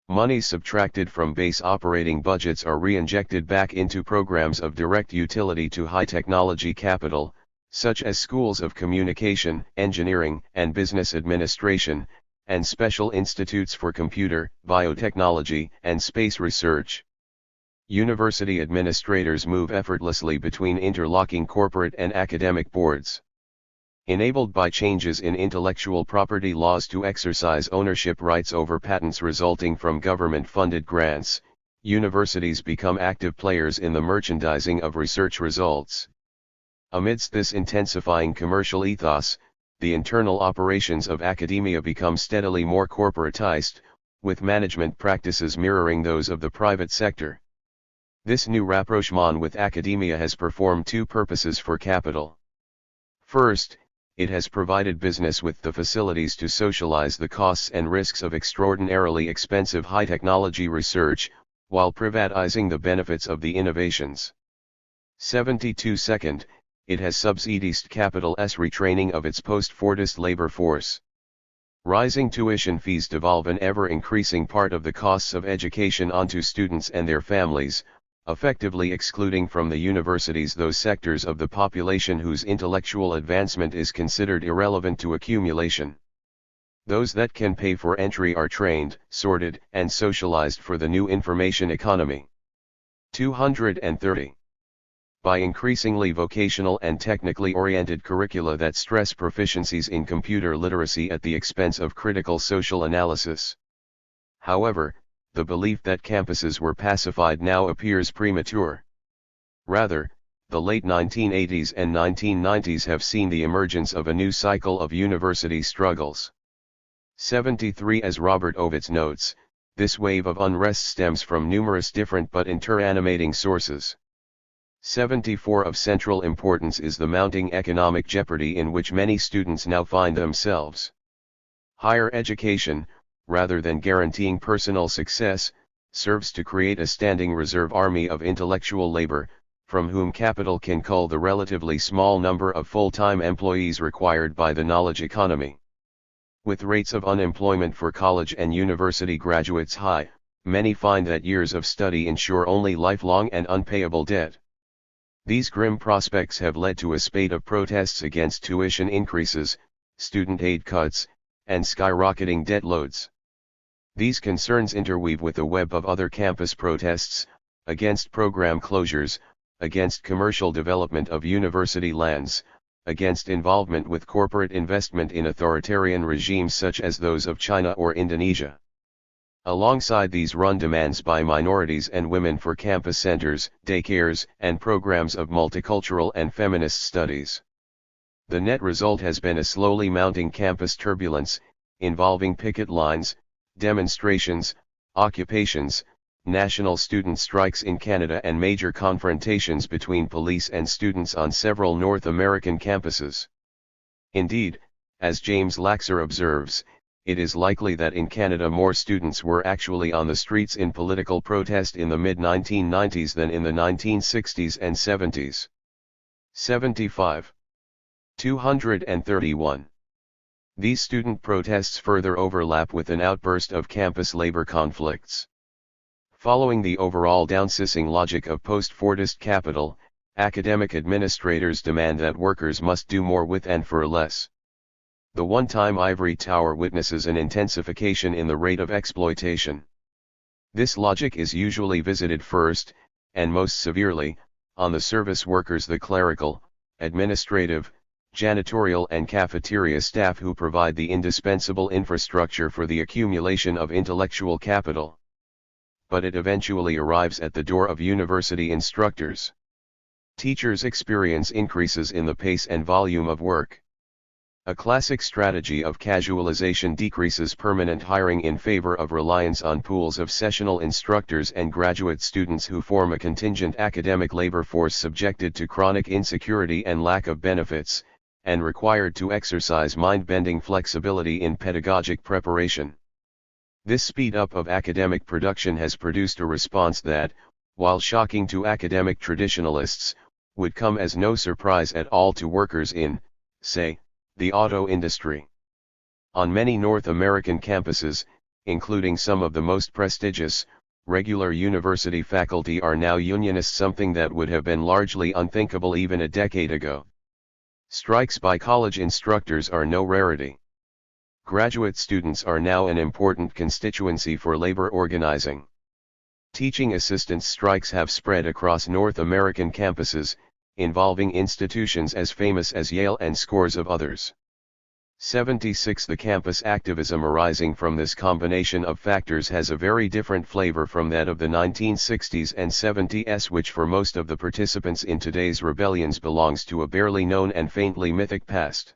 Monies subtracted from base operating budgets are re-injected back into programs of direct utility to high-technology capital, such as schools of communication, engineering, and business administration, and special institutes for computer, biotechnology, and space research. University administrators move effortlessly between interlocking corporate and academic boards. Enabled by changes in intellectual property laws to exercise ownership rights over patents resulting from government-funded grants, universities become active players in the merchandising of research results. Amidst this intensifying commercial ethos, the internal operations of academia become steadily more corporatized, with management practices mirroring those of the private sector. This new rapprochement with academia has performed two purposes for capital. First, it has provided business with the facilities to socialize the costs and risks of extraordinarily expensive high-technology research, while privatizing the benefits of the innovations. 72 Second, it has subsidized capital's retraining of its post-Fordist labor force. Rising tuition fees devolve an ever-increasing part of the costs of education onto students and their families, effectively excluding from the universities those sectors of the population whose intellectual advancement is considered irrelevant to accumulation. Those that can pay for entry are trained, sorted, and socialized for the new information economy. 230. By increasingly vocational and technically oriented curricula that stress proficiencies in computer literacy at the expense of critical social analysis. However, the belief that campuses were pacified now appears premature. Rather, the late 1980s and 1990s have seen the emergence of a new cycle of university struggles. 73 As Robert Ovitz notes, this wave of unrest stems from numerous different but interanimating sources. 74 Of central importance is the mounting economic jeopardy in which many students now find themselves. Higher education, rather than guaranteeing personal success, serves to create a standing reserve army of intellectual labor, from whom capital can cull the relatively small number of full-time employees required by the knowledge economy. With rates of unemployment for college and university graduates high, many find that years of study ensure only lifelong and unpayable debt. These grim prospects have led to a spate of protests against tuition increases, student aid cuts, and skyrocketing debt loads. These concerns interweave with a web of other campus protests, against program closures, against commercial development of university lands, against involvement with corporate investment in authoritarian regimes such as those of China or Indonesia. Alongside these run demands by minorities and women for campus centers, daycares, and programs of multicultural and feminist studies. The net result has been a slowly mounting campus turbulence, involving picket lines, demonstrations, occupations, national student strikes in Canada and major confrontations between police and students on several North American campuses. Indeed, as James Laxer observes, it is likely that in Canada more students were actually on the streets in political protest in the mid-1990s than in the 1960s and 70s. 75. 231. These student protests further overlap with an outburst of campus labor conflicts. Following the overall downsizing logic of post-Fordist capital, academic administrators demand that workers must do more with and for less. The one-time ivory tower witnesses an intensification in the rate of exploitation. This logic is usually visited first, and most severely, on the service workers, the clerical, administrative, janitorial and cafeteria staff who provide the indispensable infrastructure for the accumulation of intellectual capital. But it eventually arrives at the door of university instructors. Teachers experience increases in the pace and volume of work. A classic strategy of casualization decreases permanent hiring in favor of reliance on pools of sessional instructors and graduate students who form a contingent academic labor force subjected to chronic insecurity and lack of benefits, and required to exercise mind-bending flexibility in pedagogic preparation. This speed-up of academic production has produced a response that, while shocking to academic traditionalists, would come as no surprise at all to workers in, say, the auto industry. On many North American campuses, including some of the most prestigious, regular university faculty are now unionists, something that would have been largely unthinkable even a decade ago. Strikes by college instructors are no rarity. Graduate students are now an important constituency for labor organizing. Teaching assistants strikes have spread across North American campuses, involving institutions as famous as Yale and scores of others. 76. The campus activism arising from this combination of factors has a very different flavor from that of the 1960s and 70s, which for most of the participants in today's rebellions belongs to a barely known and faintly mythic past.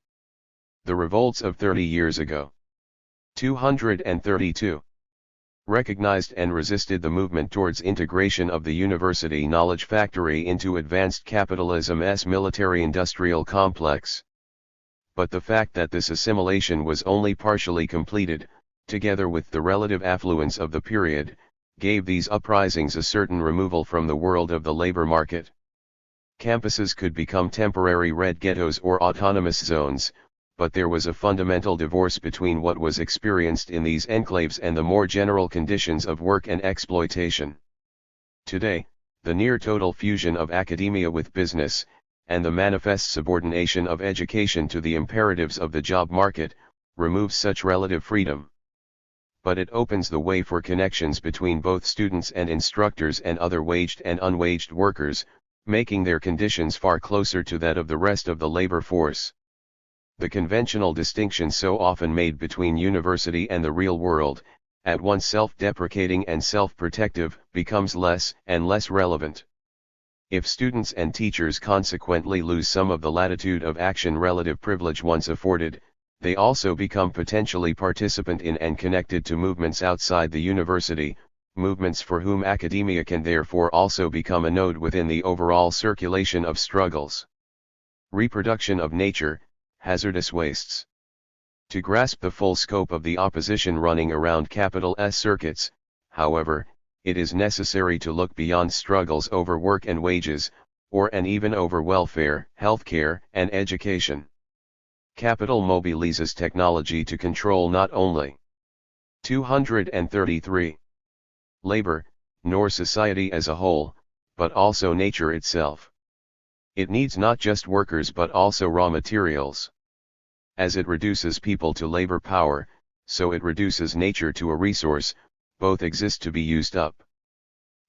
The revolts of 30 years ago. 232. Recognized and resisted the movement towards integration of the university knowledge factory into advanced capitalism's military-industrial complex. But the fact that this assimilation was only partially completed, together with the relative affluence of the period, gave these uprisings a certain removal from the world of the labor market. Campuses could become temporary red ghettos or autonomous zones, but there was a fundamental divorce between what was experienced in these enclaves and the more general conditions of work and exploitation. Today, the near-total fusion of academia with business, and the manifest subordination of education to the imperatives of the job market, removes such relative freedom. But it opens the way for connections between both students and instructors and other waged and unwaged workers, making their conditions far closer to that of the rest of the labor force. The conventional distinction so often made between university and the real world, at once self-deprecating and self-protective, becomes less and less relevant. If students and teachers consequently lose some of the latitude of action relative privilege once afforded, they also become potentially participant in and connected to movements outside the university, movements for whom academia can therefore also become a node within the overall circulation of struggles. Reproduction of nature, hazardous wastes. To grasp the full scope of the opposition running around capital S circuits, however, it is necessary to look beyond struggles over work and wages, and even over welfare, healthcare, and education. Capital mobilizes technology to control not only 233 labor, nor society as a whole, but also nature itself. It needs not just workers but also raw materials. As it reduces people to labor power, so it reduces nature to a resource, both exist to be used up.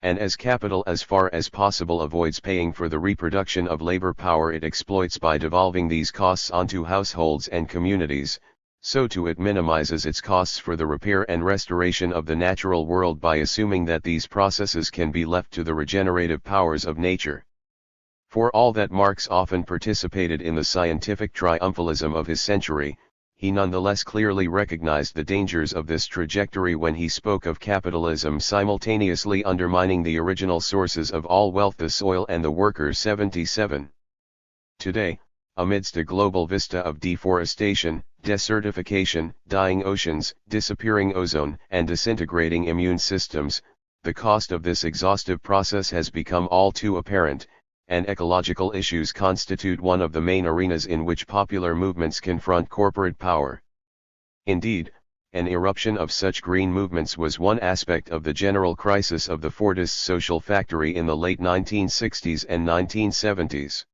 And as capital as far as possible avoids paying for the reproduction of labor power it exploits by devolving these costs onto households and communities, so too it minimizes its costs for the repair and restoration of the natural world by assuming that these processes can be left to the regenerative powers of nature. For all that Marx often participated in the scientific triumphalism of his century, he nonetheless clearly recognized the dangers of this trajectory when he spoke of capitalism simultaneously undermining the original sources of all wealth, the soil and the workers. 77. Today, amidst a global vista of deforestation, desertification, dying oceans, disappearing ozone, and disintegrating immune systems, the cost of this exhaustive process has become all too apparent, and ecological issues constitute one of the main arenas in which popular movements confront corporate power. Indeed, an eruption of such green movements was one aspect of the general crisis of the Fordist social factory in the late 1960s and 1970s.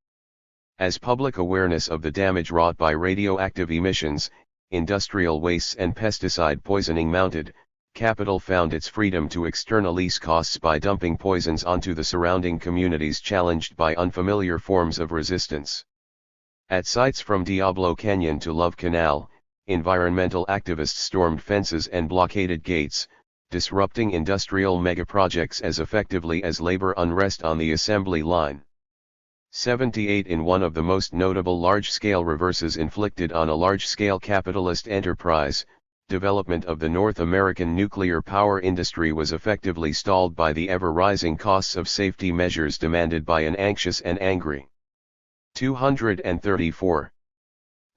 As public awareness of the damage wrought by radioactive emissions, industrial wastes and pesticide poisoning mounted, capital found its freedom to externalize costs by dumping poisons onto the surrounding communities challenged by unfamiliar forms of resistance. At sites from Diablo Canyon to Love Canal, environmental activists stormed fences and blockaded gates, disrupting industrial megaprojects as effectively as labor unrest on the assembly line. 78. In one of the most notable large-scale reverses inflicted on a large-scale capitalist enterprise, development of the North American nuclear power industry was effectively stalled by the ever-rising costs of safety measures demanded by an anxious and angry 234.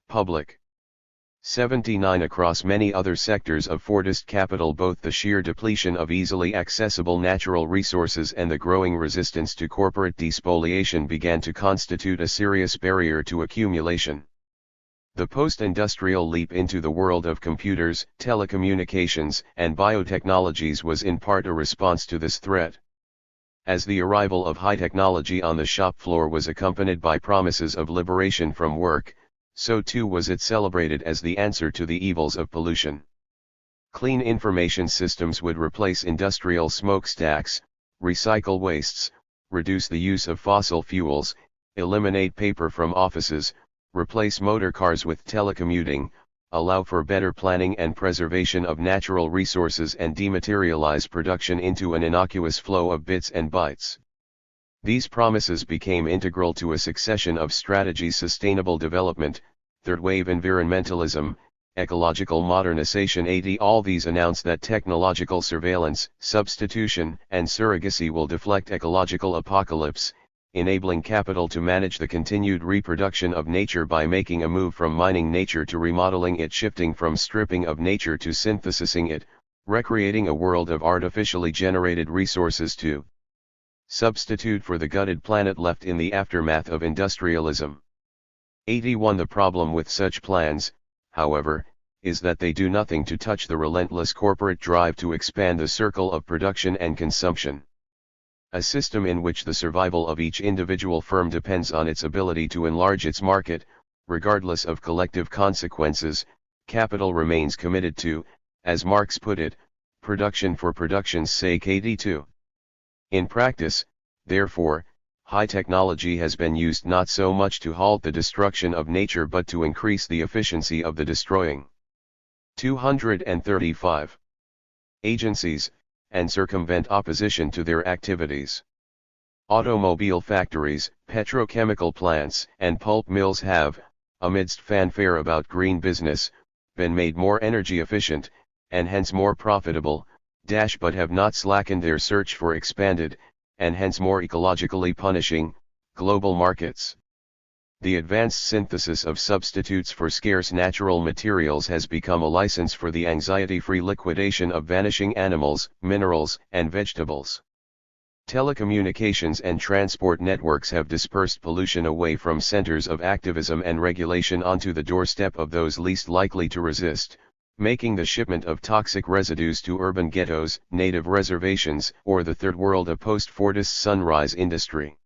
Public. 79. Across many other sectors of Fordist capital, both the sheer depletion of easily accessible natural resources and the growing resistance to corporate despoliation began to constitute a serious barrier to accumulation. The post-industrial leap into the world of computers, telecommunications, and biotechnologies was in part a response to this threat. As the arrival of high technology on the shop floor was accompanied by promises of liberation from work, so too was it celebrated as the answer to the evils of pollution. Clean information systems would replace industrial smokestacks, recycle wastes, reduce the use of fossil fuels, eliminate paper from offices, replace motor cars with telecommuting, allow for better planning and preservation of natural resources and dematerialize production into an innocuous flow of bits and bytes. These promises became integral to a succession of strategies: sustainable development, third-wave environmentalism, ecological modernization. All these announce that technological surveillance, substitution, and surrogacy will deflect ecological apocalypse, enabling capital to manage the continued reproduction of nature by making a move from mining nature to remodeling it, shifting from stripping of nature to synthesizing it, recreating a world of artificially generated resources to substitute for the gutted planet left in the aftermath of industrialism. 81. The problem with such plans, however, is that they do nothing to touch the relentless corporate drive to expand the circle of production and consumption. A system in which the survival of each individual firm depends on its ability to enlarge its market, regardless of collective consequences, capital remains committed to, as Marx put it, production for production's sake. 82. In practice, therefore, high technology has been used not so much to halt the destruction of nature but to increase the efficiency of the destroying. 235. Agencies, and circumvent opposition to their activities. Automobile factories, petrochemical plants, and pulp mills have, amidst fanfare about green business, been made more energy efficient, and hence more profitable, but have not slackened their search for expanded, and hence more ecologically punishing, global markets. The advanced synthesis of substitutes for scarce natural materials has become a license for the anxiety-free liquidation of vanishing animals, minerals, and vegetables. Telecommunications and transport networks have dispersed pollution away from centers of activism and regulation onto the doorstep of those least likely to resist, making the shipment of toxic residues to urban ghettos, native reservations, or the Third World a post-Fordist sunrise industry.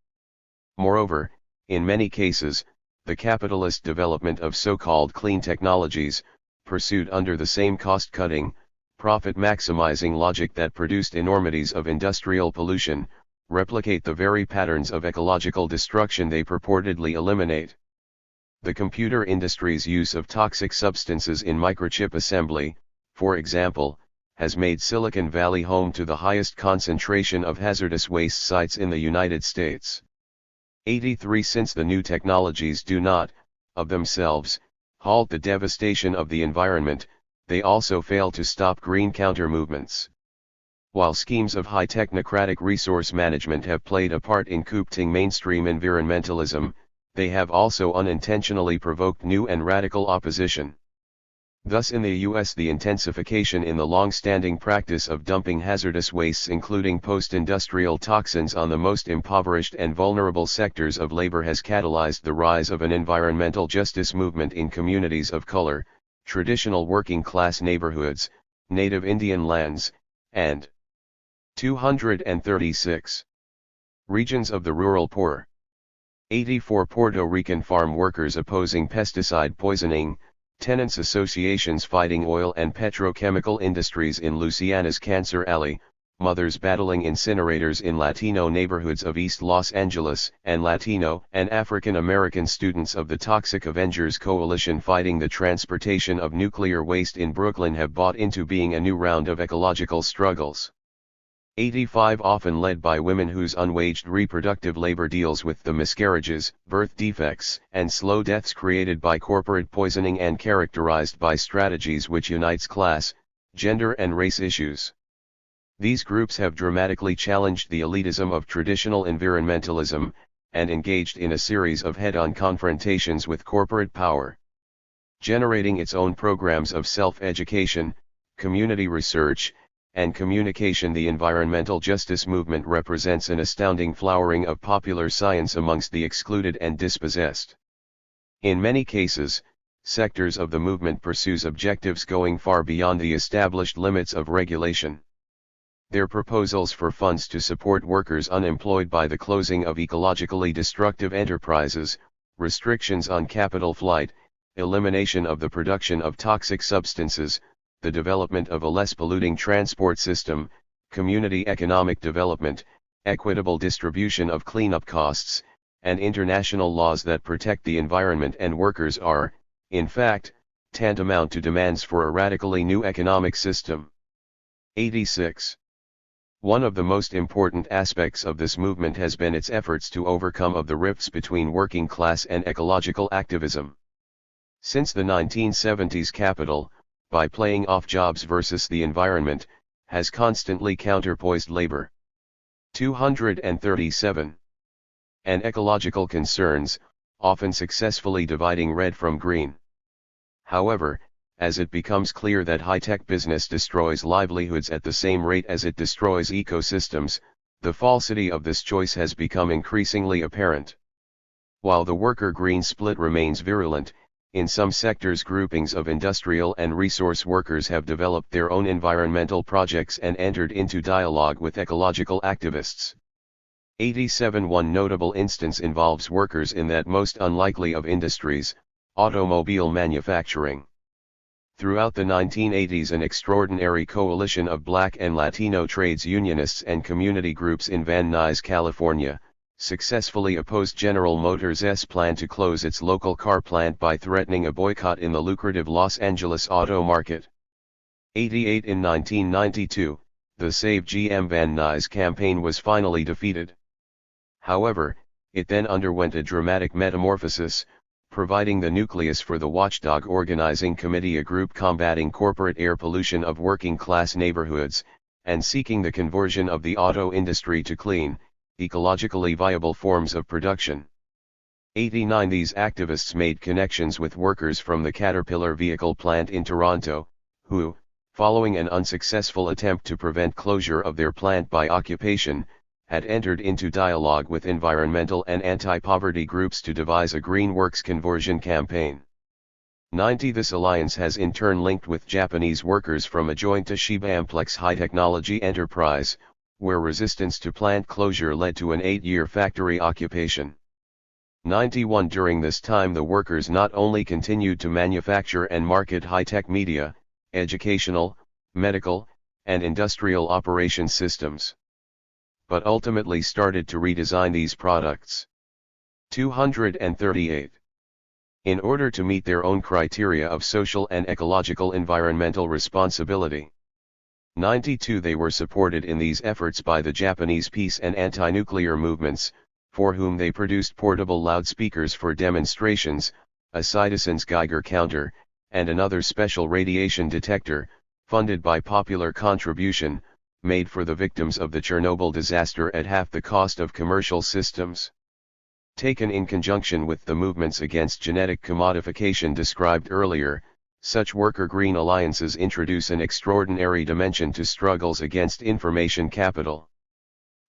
Moreover, in many cases, the capitalist development of so-called clean technologies, pursued under the same cost-cutting, profit-maximizing logic that produced enormities of industrial pollution, replicate the very patterns of ecological destruction they purportedly eliminate. The computer industry's use of toxic substances in microchip assembly, for example, has made Silicon Valley home to the highest concentration of hazardous waste sites in the United States. 83. Since the new technologies do not, of themselves, halt the devastation of the environment, they also fail to stop green counter-movements. While schemes of high technocratic resource management have played a part in coopting mainstream environmentalism, they have also unintentionally provoked new and radical opposition. Thus in the U.S. the intensification in the long-standing practice of dumping hazardous wastes including post-industrial toxins on the most impoverished and vulnerable sectors of labor has catalyzed the rise of an environmental justice movement in communities of color, traditional working-class neighborhoods, native Indian lands, and 236 regions of the rural poor. 84. Puerto Rican farm workers opposing pesticide poisoning, tenants associations fighting oil and petrochemical industries in Louisiana's Cancer Alley, mothers battling incinerators in Latino neighborhoods of East Los Angeles, and Latino and African American students of the Toxic Avengers Coalition fighting the transportation of nuclear waste in Brooklyn have bought into being a new round of ecological struggles. 85. Often led by women whose unwaged reproductive labor deals with the miscarriages, birth defects, and slow deaths created by corporate poisoning and characterized by strategies which unites class, gender and race issues. These groups have dramatically challenged the elitism of traditional environmentalism, and engaged in a series of head-on confrontations with corporate power. Generating its own programs of self-education, community research, and communication, the environmental justice movement represents an astounding flowering of popular science amongst the excluded and dispossessed. In many cases, sectors of the movement pursues objectives going far beyond the established limits of regulation. Their proposals for funds to support workers unemployed by the closing of ecologically destructive enterprises, restrictions on capital flight, elimination of the production of toxic substances, the development of a less polluting transport system, community economic development, equitable distribution of cleanup costs, and international laws that protect the environment and workers are, in fact, tantamount to demands for a radically new economic system. 86. One of the most important aspects of this movement has been its efforts to overcome of the rifts between working class and ecological activism. Since the 1970s, capital, by playing off jobs versus the environment, has constantly counterpoised labor. 237. And ecological concerns, often successfully dividing red from green. However, as it becomes clear that high-tech business destroys livelihoods at the same rate as it destroys ecosystems, the falsity of this choice has become increasingly apparent. While the worker-green split remains virulent, in some sectors groupings of industrial and resource workers have developed their own environmental projects and entered into dialogue with ecological activists. 87. One notable instance involves workers in that most unlikely of industries, automobile manufacturing. Throughout the 1980s, an extraordinary coalition of Black and Latino trades unionists and community groups in Van Nuys, California, successfully opposed General Motors' plan to close its local car plant by threatening a boycott in the lucrative Los Angeles auto market. 88. In 1992, the Save GM Van Nuys campaign was finally defeated. However, it then underwent a dramatic metamorphosis, providing the nucleus for the Watchdog Organizing Committee, a group combating corporate air pollution of working-class neighborhoods, and seeking the conversion of the auto industry to clean, ecologically viable forms of production. 89. These activists made connections with workers from the Caterpillar vehicle plant in Toronto, who, following an unsuccessful attempt to prevent closure of their plant by occupation, had entered into dialogue with environmental and anti-poverty groups to devise a green works conversion campaign. 90. This alliance has in turn linked with Japanese workers from a joint Toshiba Amplex high-technology enterprise, where resistance to plant closure led to an 8-year factory occupation. 91. During this time, the workers not only continued to manufacture and market high-tech media, educational, medical, and industrial operation systems, but ultimately started to redesign these products. 238. In order to meet their own criteria of social and ecological environmental responsibility. 92. They were supported in these efforts by the Japanese peace and anti-nuclear movements, for whom they produced portable loudspeakers for demonstrations, a citizens' Geiger counter, and another special radiation detector, funded by popular contribution, made for the victims of the Chernobyl disaster at half the cost of commercial systems. Taken in conjunction with the movements against genetic commodification described earlier, such worker green alliances introduce an extraordinary dimension to struggles against information capital.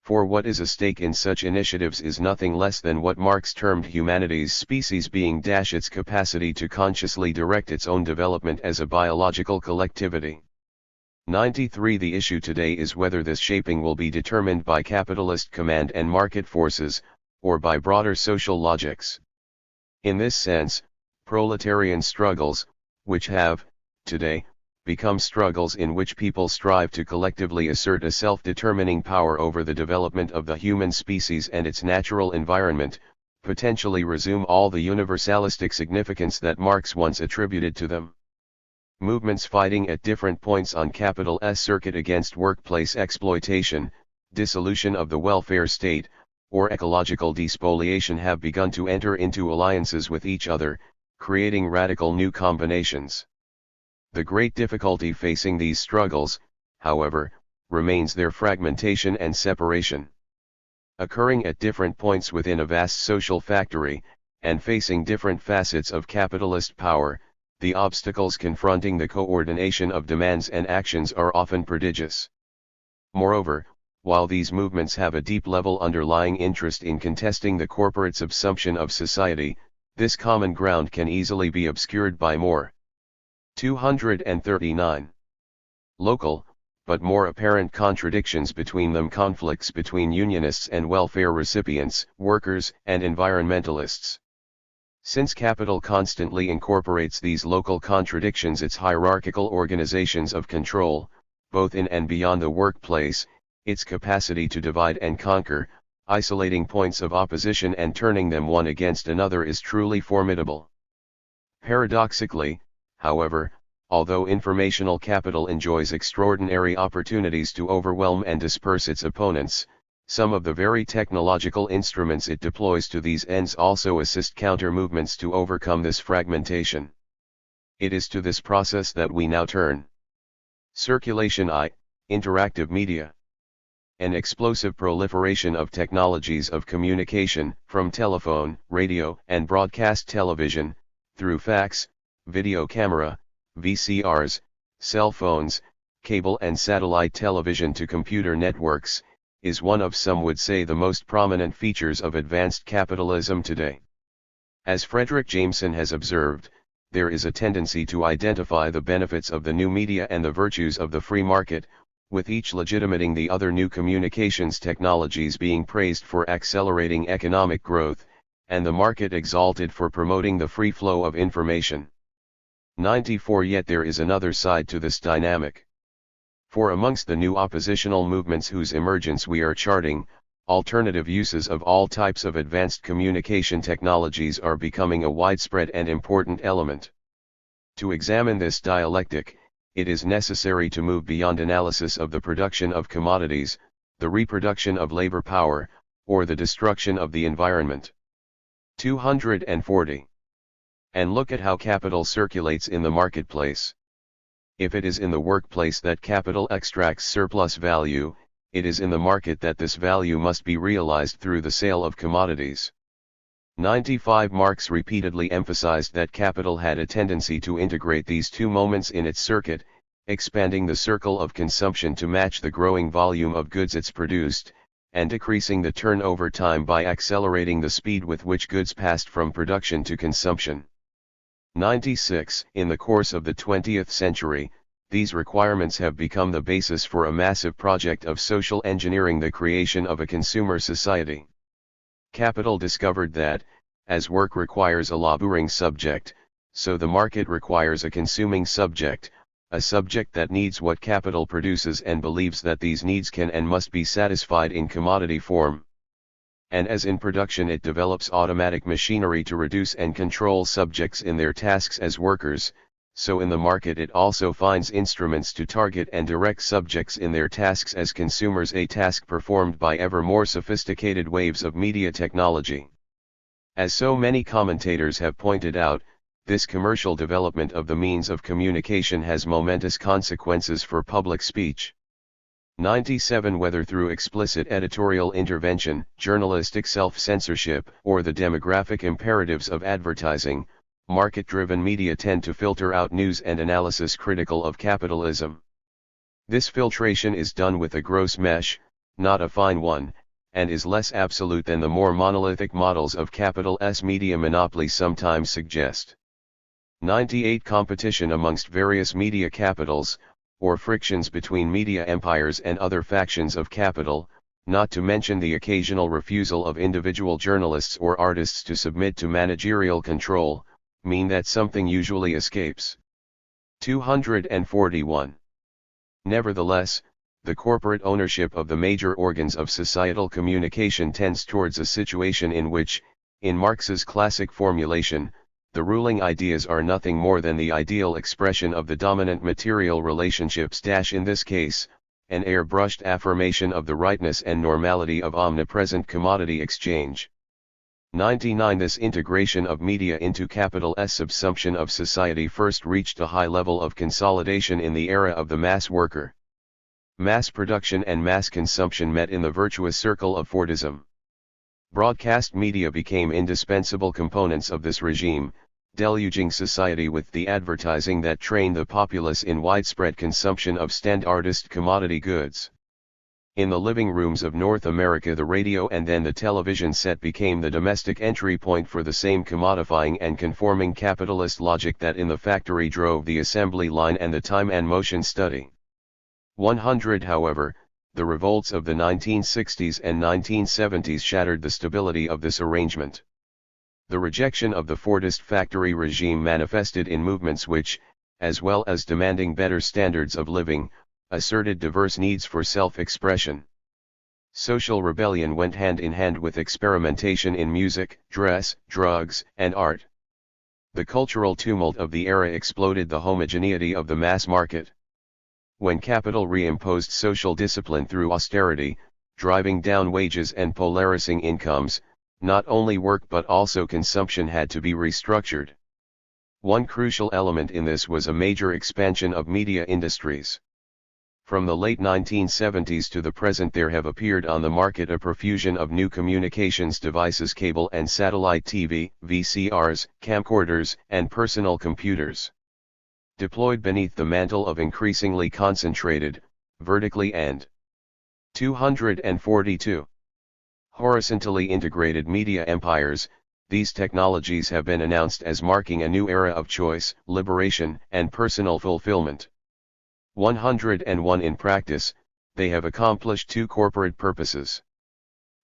For what is at stake in such initiatives is nothing less than what Marx termed humanity's species being its capacity to consciously direct its own development as a biological collectivity. 93. The issue today is whether this shaping will be determined by capitalist command and market forces, or by broader social logics. In this sense, proletarian struggles, which have, today, become struggles in which people strive to collectively assert a self-determining power over the development of the human species and its natural environment, potentially resume all the universalistic significance that Marx once attributed to them. Movements fighting at different points on capital's circuit against workplace exploitation, dissolution of the welfare state, or ecological despoliation have begun to enter into alliances with each other, creating radical new combinations. The great difficulty facing these struggles, however, remains their fragmentation and separation. Occurring at different points within a vast social factory, and facing different facets of capitalist power, the obstacles confronting the coordination of demands and actions are often prodigious. Moreover, while these movements have a deep-level underlying interest in contesting the corporate subsumption of society, this common ground can easily be obscured by more. 239. Local, but more apparent contradictions between them. Conflicts between unionists and welfare recipients, workers and environmentalists. Since capital constantly incorporates these local contradictions, its hierarchical organizations of control, both in and beyond the workplace, its capacity to divide and conquer, isolating points of opposition and turning them one against another is truly formidable. Paradoxically, however, although informational capital enjoys extraordinary opportunities to overwhelm and disperse its opponents, some of the very technological instruments it deploys to these ends also assist counter-movements to overcome this fragmentation. It is to this process that we now turn. Circulation I. Interactive media. An explosive proliferation of technologies of communication, from telephone, radio, and broadcast television, through fax, video camera, VCRs, cell phones, cable and satellite television to computer networks, is one of, some would say, the most prominent features of advanced capitalism today. As Frederick Jameson has observed, there is a tendency to identify the benefits of the new media and the virtues of the free market, with each legitimating the other. New communications technologies being praised for accelerating economic growth, and the market exalted for promoting the free flow of information. 94. Yet there is another side to this dynamic. For amongst the new oppositional movements whose emergence we are charting, alternative uses of all types of advanced communication technologies are becoming a widespread and important element. To examine this dialectic, it is necessary to move beyond analysis of the production of commodities, the reproduction of labor power, or the destruction of the environment. 240. And look at how capital circulates in the marketplace. If it is in the workplace that capital extracts surplus value, it is in the market that this value must be realized through the sale of commodities. 95. Marx repeatedly emphasized that capital had a tendency to integrate these two moments in its circuit, expanding the circle of consumption to match the growing volume of goods it's produced, and decreasing the turnover time by accelerating the speed with which goods passed from production to consumption. 96. In the course of the 20th century, these requirements have become the basis for a massive project of social engineering, the creation of a consumer society. Capital discovered that, as work requires a laboring subject, so the market requires a consuming subject, a subject that needs what capital produces and believes that these needs can and must be satisfied in commodity form. And as in production it develops automatic machinery to reduce and control subjects in their tasks as workers, so in the market it also finds instruments to target and direct subjects in their tasks as consumers, a task performed by ever more sophisticated waves of media technology. As so many commentators have pointed out, this commercial development of the means of communication has momentous consequences for public speech. 97. Whether through explicit editorial intervention, journalistic self-censorship, or the demographic imperatives of advertising, market-driven media tend to filter out news and analysis critical of capitalism. This filtration is done with a gross mesh, not a fine one, and is less absolute than the more monolithic models of capital's media monopoly sometimes suggest. 98. Competition amongst various media capitals, or frictions between media empires and other factions of capital, not to mention the occasional refusal of individual journalists or artists to submit to managerial control, mean that something usually escapes. 241. Nevertheless, the corporate ownership of the major organs of societal communication tends towards a situation in which, in Marx's classic formulation, the ruling ideas are nothing more than the ideal expression of the dominant material relationships. In this case, an airbrushed affirmation of the rightness and normality of omnipresent commodity exchange. 99. This integration of media into capital's subsumption of society first reached a high level of consolidation in the era of the mass worker. Mass production and mass consumption met in the virtuous circle of Fordism. Broadcast media became indispensable components of this regime, deluging society with the advertising that trained the populace in widespread consumption of standardized commodity goods. In the living rooms of North America, the radio and then the television set became the domestic entry point for the same commodifying and conforming capitalist logic that in the factory drove the assembly line and the time and motion study. 100. However, the revolts of the 1960s and 1970s shattered the stability of this arrangement. The rejection of the Fordist factory regime manifested in movements which, as well as demanding better standards of living, asserted diverse needs for self-expression. Social rebellion went hand in hand with experimentation in music, dress, drugs, and art. The cultural tumult of the era exploded the homogeneity of the mass market. When capital reimposed social discipline through austerity, driving down wages and polarizing incomes, not only work but also consumption had to be restructured. One crucial element in this was a major expansion of media industries. From the late 1970s to the present, there have appeared on the market a profusion of new communications devices, cable and satellite TV, VCRs, camcorders, and personal computers. Deployed beneath the mantle of increasingly concentrated, vertically and 242 horizontally integrated media empires, these technologies have been announced as marking a new era of choice, liberation, and personal fulfillment. 101 In practice, they have accomplished two corporate purposes.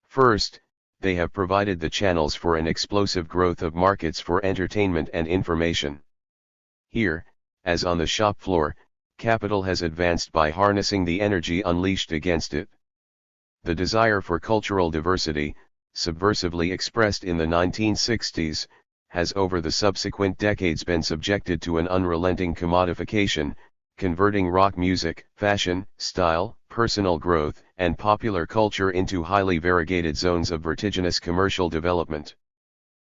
First, they have provided the channels for an explosive growth of markets for entertainment and information. Here, as on the shop floor, capital has advanced by harnessing the energy unleashed against it. The desire for cultural diversity, subversively expressed in the 1960s, has over the subsequent decades been subjected to an unrelenting commodification, converting rock music, fashion, style, personal growth, and popular culture into highly variegated zones of vertiginous commercial development.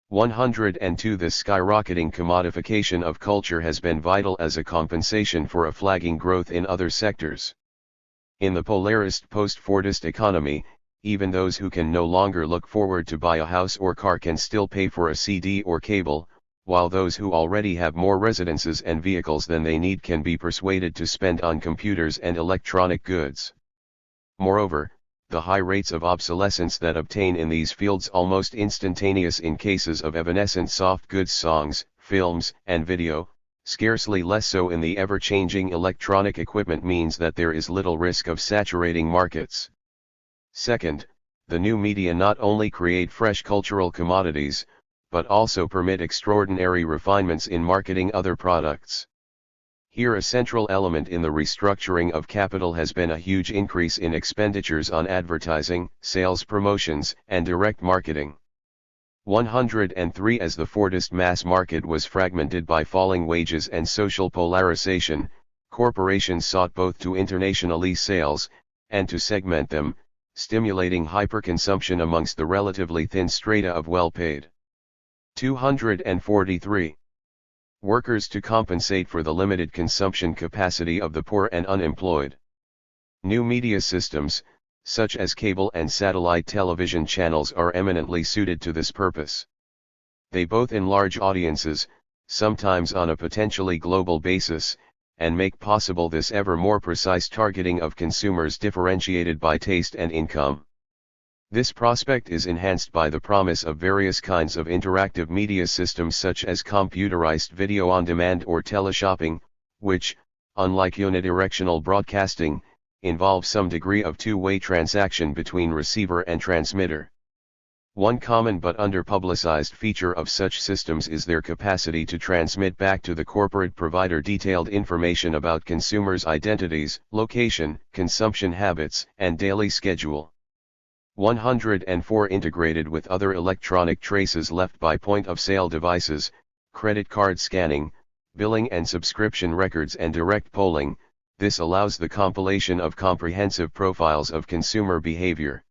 102 This skyrocketing commodification of culture has been vital as a compensation for a flagging growth in other sectors. In the polarist post-Fordist economy, even those who can no longer look forward to buy a house or car can still pay for a CD or cable, while those who already have more residences and vehicles than they need can be persuaded to spend on computers and electronic goods. Moreover, the high rates of obsolescence that obtain in these fields, almost instantaneous in cases of evanescent soft goods, songs, films, and video, scarcely less so in the ever-changing electronic equipment, means that there is little risk of saturating markets. Second, the new media not only create fresh cultural commodities, but also permit extraordinary refinements in marketing other products. Here a central element in the restructuring of capital has been a huge increase in expenditures on advertising, sales promotions, and direct marketing. 103 As the Fordist mass market was fragmented by falling wages and social polarization, corporations sought both to internationalize sales, and to segment them, stimulating hyperconsumption amongst the relatively thin strata of well-paid. 243. Workers to compensate for the limited consumption capacity of the poor and unemployed. New media systems, such as cable and satellite television channels, are eminently suited to this purpose. They both enlarge audiences, sometimes on a potentially global basis, and make possible this ever more precise targeting of consumers differentiated by taste and income. This prospect is enhanced by the promise of various kinds of interactive media systems such as computerized video on demand or teleshopping, which, unlike unidirectional broadcasting, involve some degree of two-way transaction between receiver and transmitter. One common but underpublicized feature of such systems is their capacity to transmit back to the corporate provider detailed information about consumers' identities, location, consumption habits, and daily schedule. 104 Integrated with other electronic traces left by point-of-sale devices, credit card scanning, billing and subscription records, and direct polling, this allows the compilation of comprehensive profiles of consumer behavior.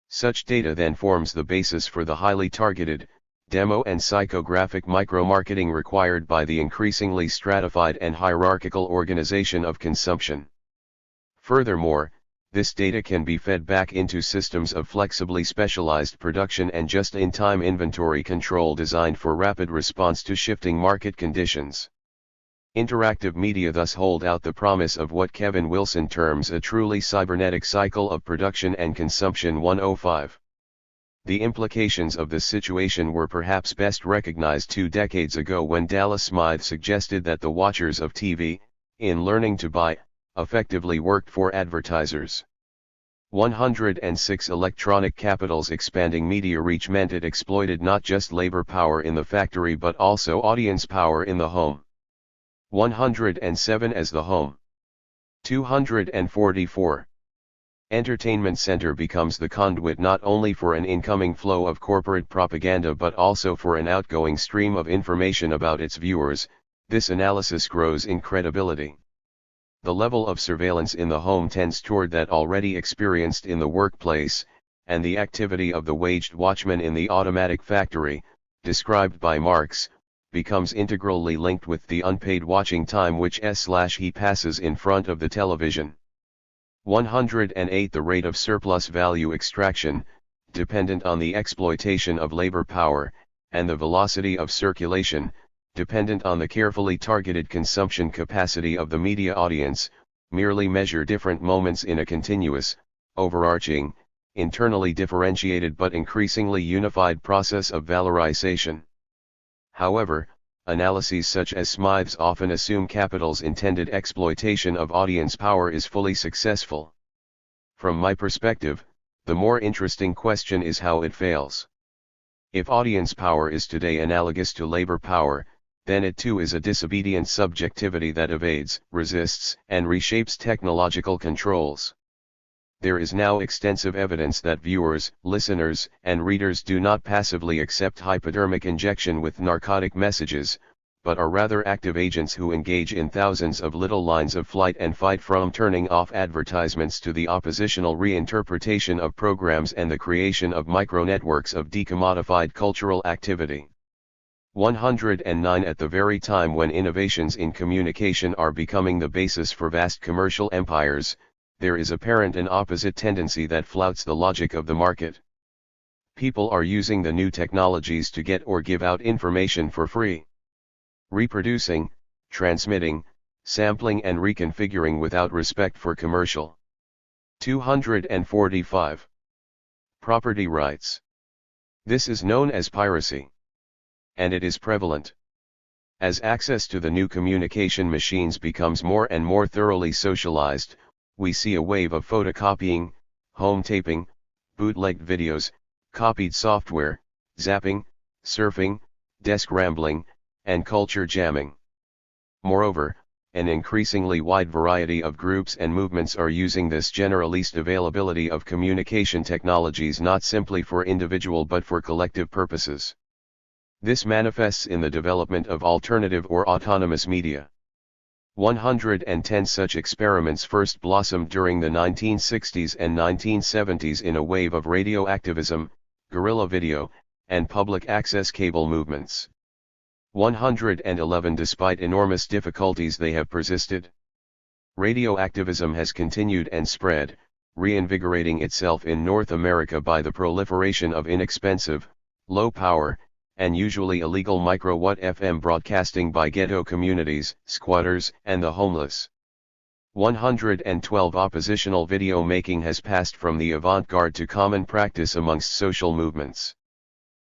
Such data then forms the basis for the highly targeted, demo and psychographic micromarketing required by the increasingly stratified and hierarchical organization of consumption. Furthermore, this data can be fed back into systems of flexibly specialized production and just-in-time inventory control designed for rapid response to shifting market conditions. Interactive media thus hold out the promise of what Kevin Wilson terms a truly cybernetic cycle of production and consumption. 105. The implications of this situation were perhaps best recognized 2 decades ago when Dallas Smythe suggested that the watchers of TV, in learning to buy, effectively worked for advertisers. 106 Electronic capital's expanding media reach meant it exploited not just labor power in the factory but also audience power in the home. 107 As the home. 244. Entertainment center becomes the conduit not only for an incoming flow of corporate propaganda but also for an outgoing stream of information about its viewers. This analysis grows in credibility. The level of surveillance in the home tends toward that already experienced in the workplace, and the activity of the waged watchman in the automatic factory, described by Marx, becomes integrally linked with the unpaid watching time which he passes in front of the television. 108. The rate of surplus value extraction, dependent on the exploitation of labor power, and the velocity of circulation, dependent on the carefully targeted consumption capacity of the media audience, merely measure different moments in a continuous, overarching, internally differentiated but increasingly unified process of valorization. However, analyses such as Smythe's often assume capital's intended exploitation of audience power is fully successful. From my perspective, the more interesting question is how it fails. If audience power is today analogous to labor power, then it too is a disobedient subjectivity that evades, resists, and reshapes technological controls. There is now extensive evidence that viewers, listeners, and readers do not passively accept hypodermic injection with narcotic messages, but are rather active agents who engage in thousands of little lines of flight and fight, from turning off advertisements to the oppositional reinterpretation of programs and the creation of micro-networks of decommodified cultural activity. 109. At the very time when innovations in communication are becoming the basis for vast commercial empires, there is apparent an opposite tendency that flouts the logic of the market. People are using the new technologies to get or give out information for free. Reproducing, transmitting, sampling and reconfiguring without respect for commercial. 245. Property rights. This is known as piracy. And it is prevalent. As access to the new communication machines becomes more and more thoroughly socialized, we see a wave of photocopying, home taping, bootlegged videos, copied software, zapping, surfing, desk rambling, and culture jamming. Moreover, an increasingly wide variety of groups and movements are using this generalist availability of communication technologies not simply for individual but for collective purposes. This manifests in the development of alternative or autonomous media. 110 such experiments first blossomed during the 1960s and 1970s in a wave of radio activism, guerrilla video, and public access cable movements. 111 Despite enormous difficulties they have persisted. Radio activism has continued and spread, reinvigorating itself in North America by the proliferation of inexpensive, low-power, and usually illegal micro-watt FM broadcasting by ghetto communities, squatters, and the homeless. 112 Oppositional video making has passed from the avant-garde to common practice amongst social movements.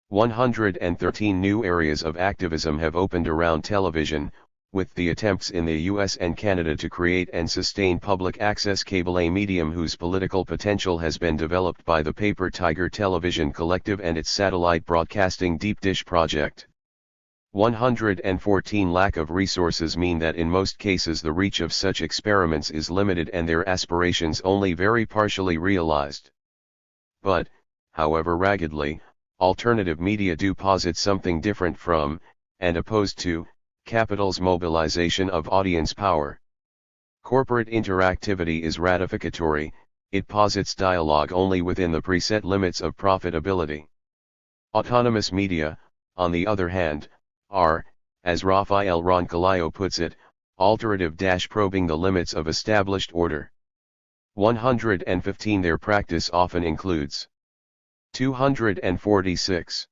113 New areas of activism have opened around television, with the attempts in the US and Canada to create and sustain public access cable, a medium whose political potential has been developed by the Paper Tiger Television Collective and its satellite broadcasting deep dish project. 114 Lack of resources mean that in most cases the reach of such experiments is limited and their aspirations only very partially realized. But, however raggedly, alternative media do posit something different from, and opposed to, capital's mobilization of audience power. Corporate interactivity is ratificatory, it posits dialogue only within the preset limits of profitability. Autonomous media, on the other hand, are, as Rafael Roncalio puts it, alterative probing the limits of established order. 115 Their practice often includes 246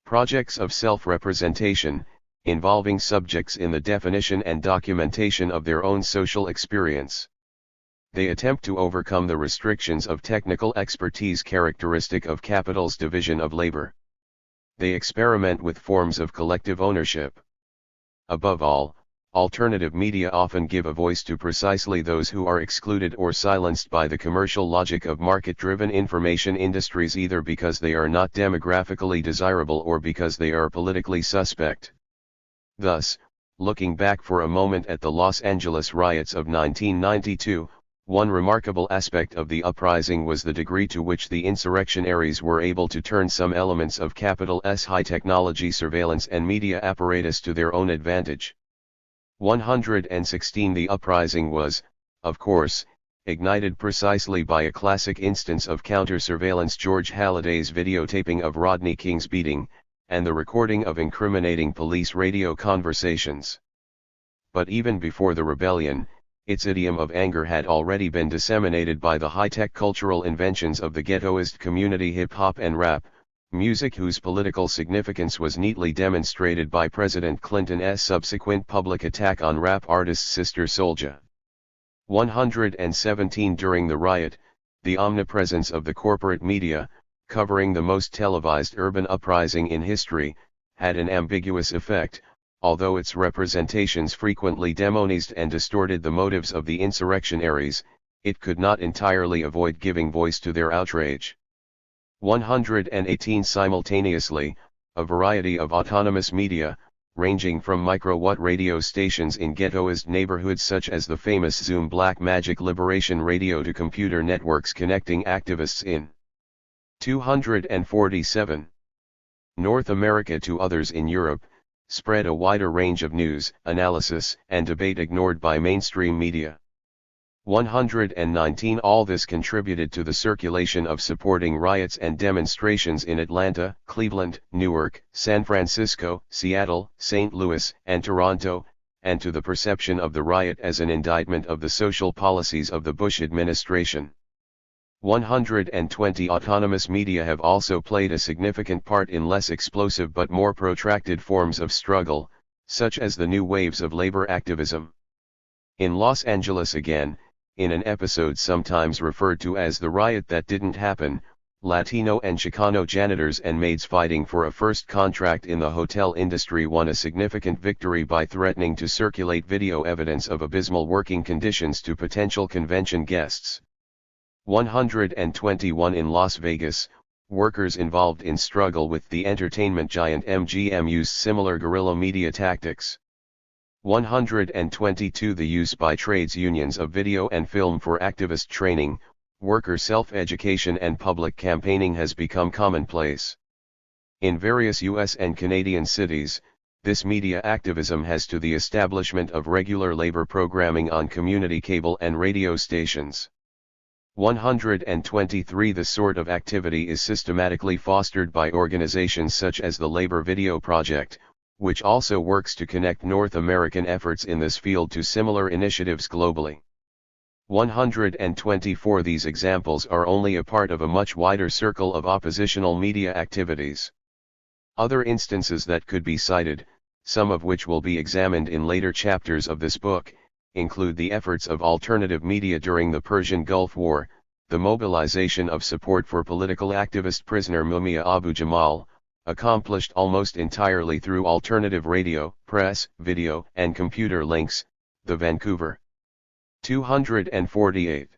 projects of self-representation, involving subjects in the definition and documentation of their own social experience. They attempt to overcome the restrictions of technical expertise characteristic of capital's division of labor. They experiment with forms of collective ownership. Above all, alternative media often give a voice to precisely those who are excluded or silenced by the commercial logic of market-driven information industries, either because they are not demographically desirable or because they are politically suspect. Thus, looking back for a moment at the Los Angeles riots of 1992, One remarkable aspect of the uprising was the degree to which the insurrectionaries were able to turn some elements of capital's high-technology surveillance and media apparatus to their own advantage. 116 The uprising was, of course, ignited precisely by a classic instance of counter-surveillance: George Halliday's videotaping of Rodney King's beating, and the recording of incriminating police radio conversations. But even before the rebellion, its idiom of anger had already been disseminated by the high-tech cultural inventions of the ghettoist community: hip-hop and rap, music whose political significance was neatly demonstrated by President Clinton's subsequent public attack on rap artist Sister Souljah. 117 During the riot, the omnipresence of the corporate media, covering the most televised urban uprising in history, had an ambiguous effect, although its representations frequently demonized and distorted the motives of the insurrectionaries. It could not entirely avoid giving voice to their outrage. 118 Simultaneously, a variety of autonomous media, ranging from microwatt radio stations in ghettoist neighborhoods such as the famous Zoom Black Magic Liberation Radio to computer networks connecting activists in 247 North America to others in Europe, spread a wider range of news, analysis, and debate ignored by mainstream media. 119 All this contributed to the circulation of supporting riots and demonstrations in Atlanta, Cleveland, Newark, San Francisco, Seattle, St. Louis, and Toronto, and to the perception of the riot as an indictment of the social policies of the Bush administration. 120 Autonomous media have also played a significant part in less explosive but more protracted forms of struggle, such as the new waves of labor activism. In Los Angeles again, in an episode sometimes referred to as the riot that didn't happen, Latino and Chicano janitors and maids fighting for a first contract in the hotel industry won a significant victory by threatening to circulate video evidence of abysmal working conditions to potential convention guests. 121 In Las Vegas, workers involved in struggle with the entertainment giant MGM used similar guerrilla media tactics. 122 The use by trades unions of video and film for activist training, worker self-education and public campaigning has become commonplace. In various U.S. and Canadian cities, this media activism has to the establishment of regular labor programming on community cable and radio stations. 123 The sort of activity is systematically fostered by organizations such as the Labor Video Project, which also works to connect North American efforts in this field to similar initiatives globally. 124 These examples are only a part of a much wider circle of oppositional media activities. Other instances that could be cited, some of which will be examined in later chapters of this book, include the efforts of alternative media during the Persian Gulf War, the mobilization of support for political activist prisoner Mumia Abu-Jamal, accomplished almost entirely through alternative radio, press, video, and computer links, the Vancouver 248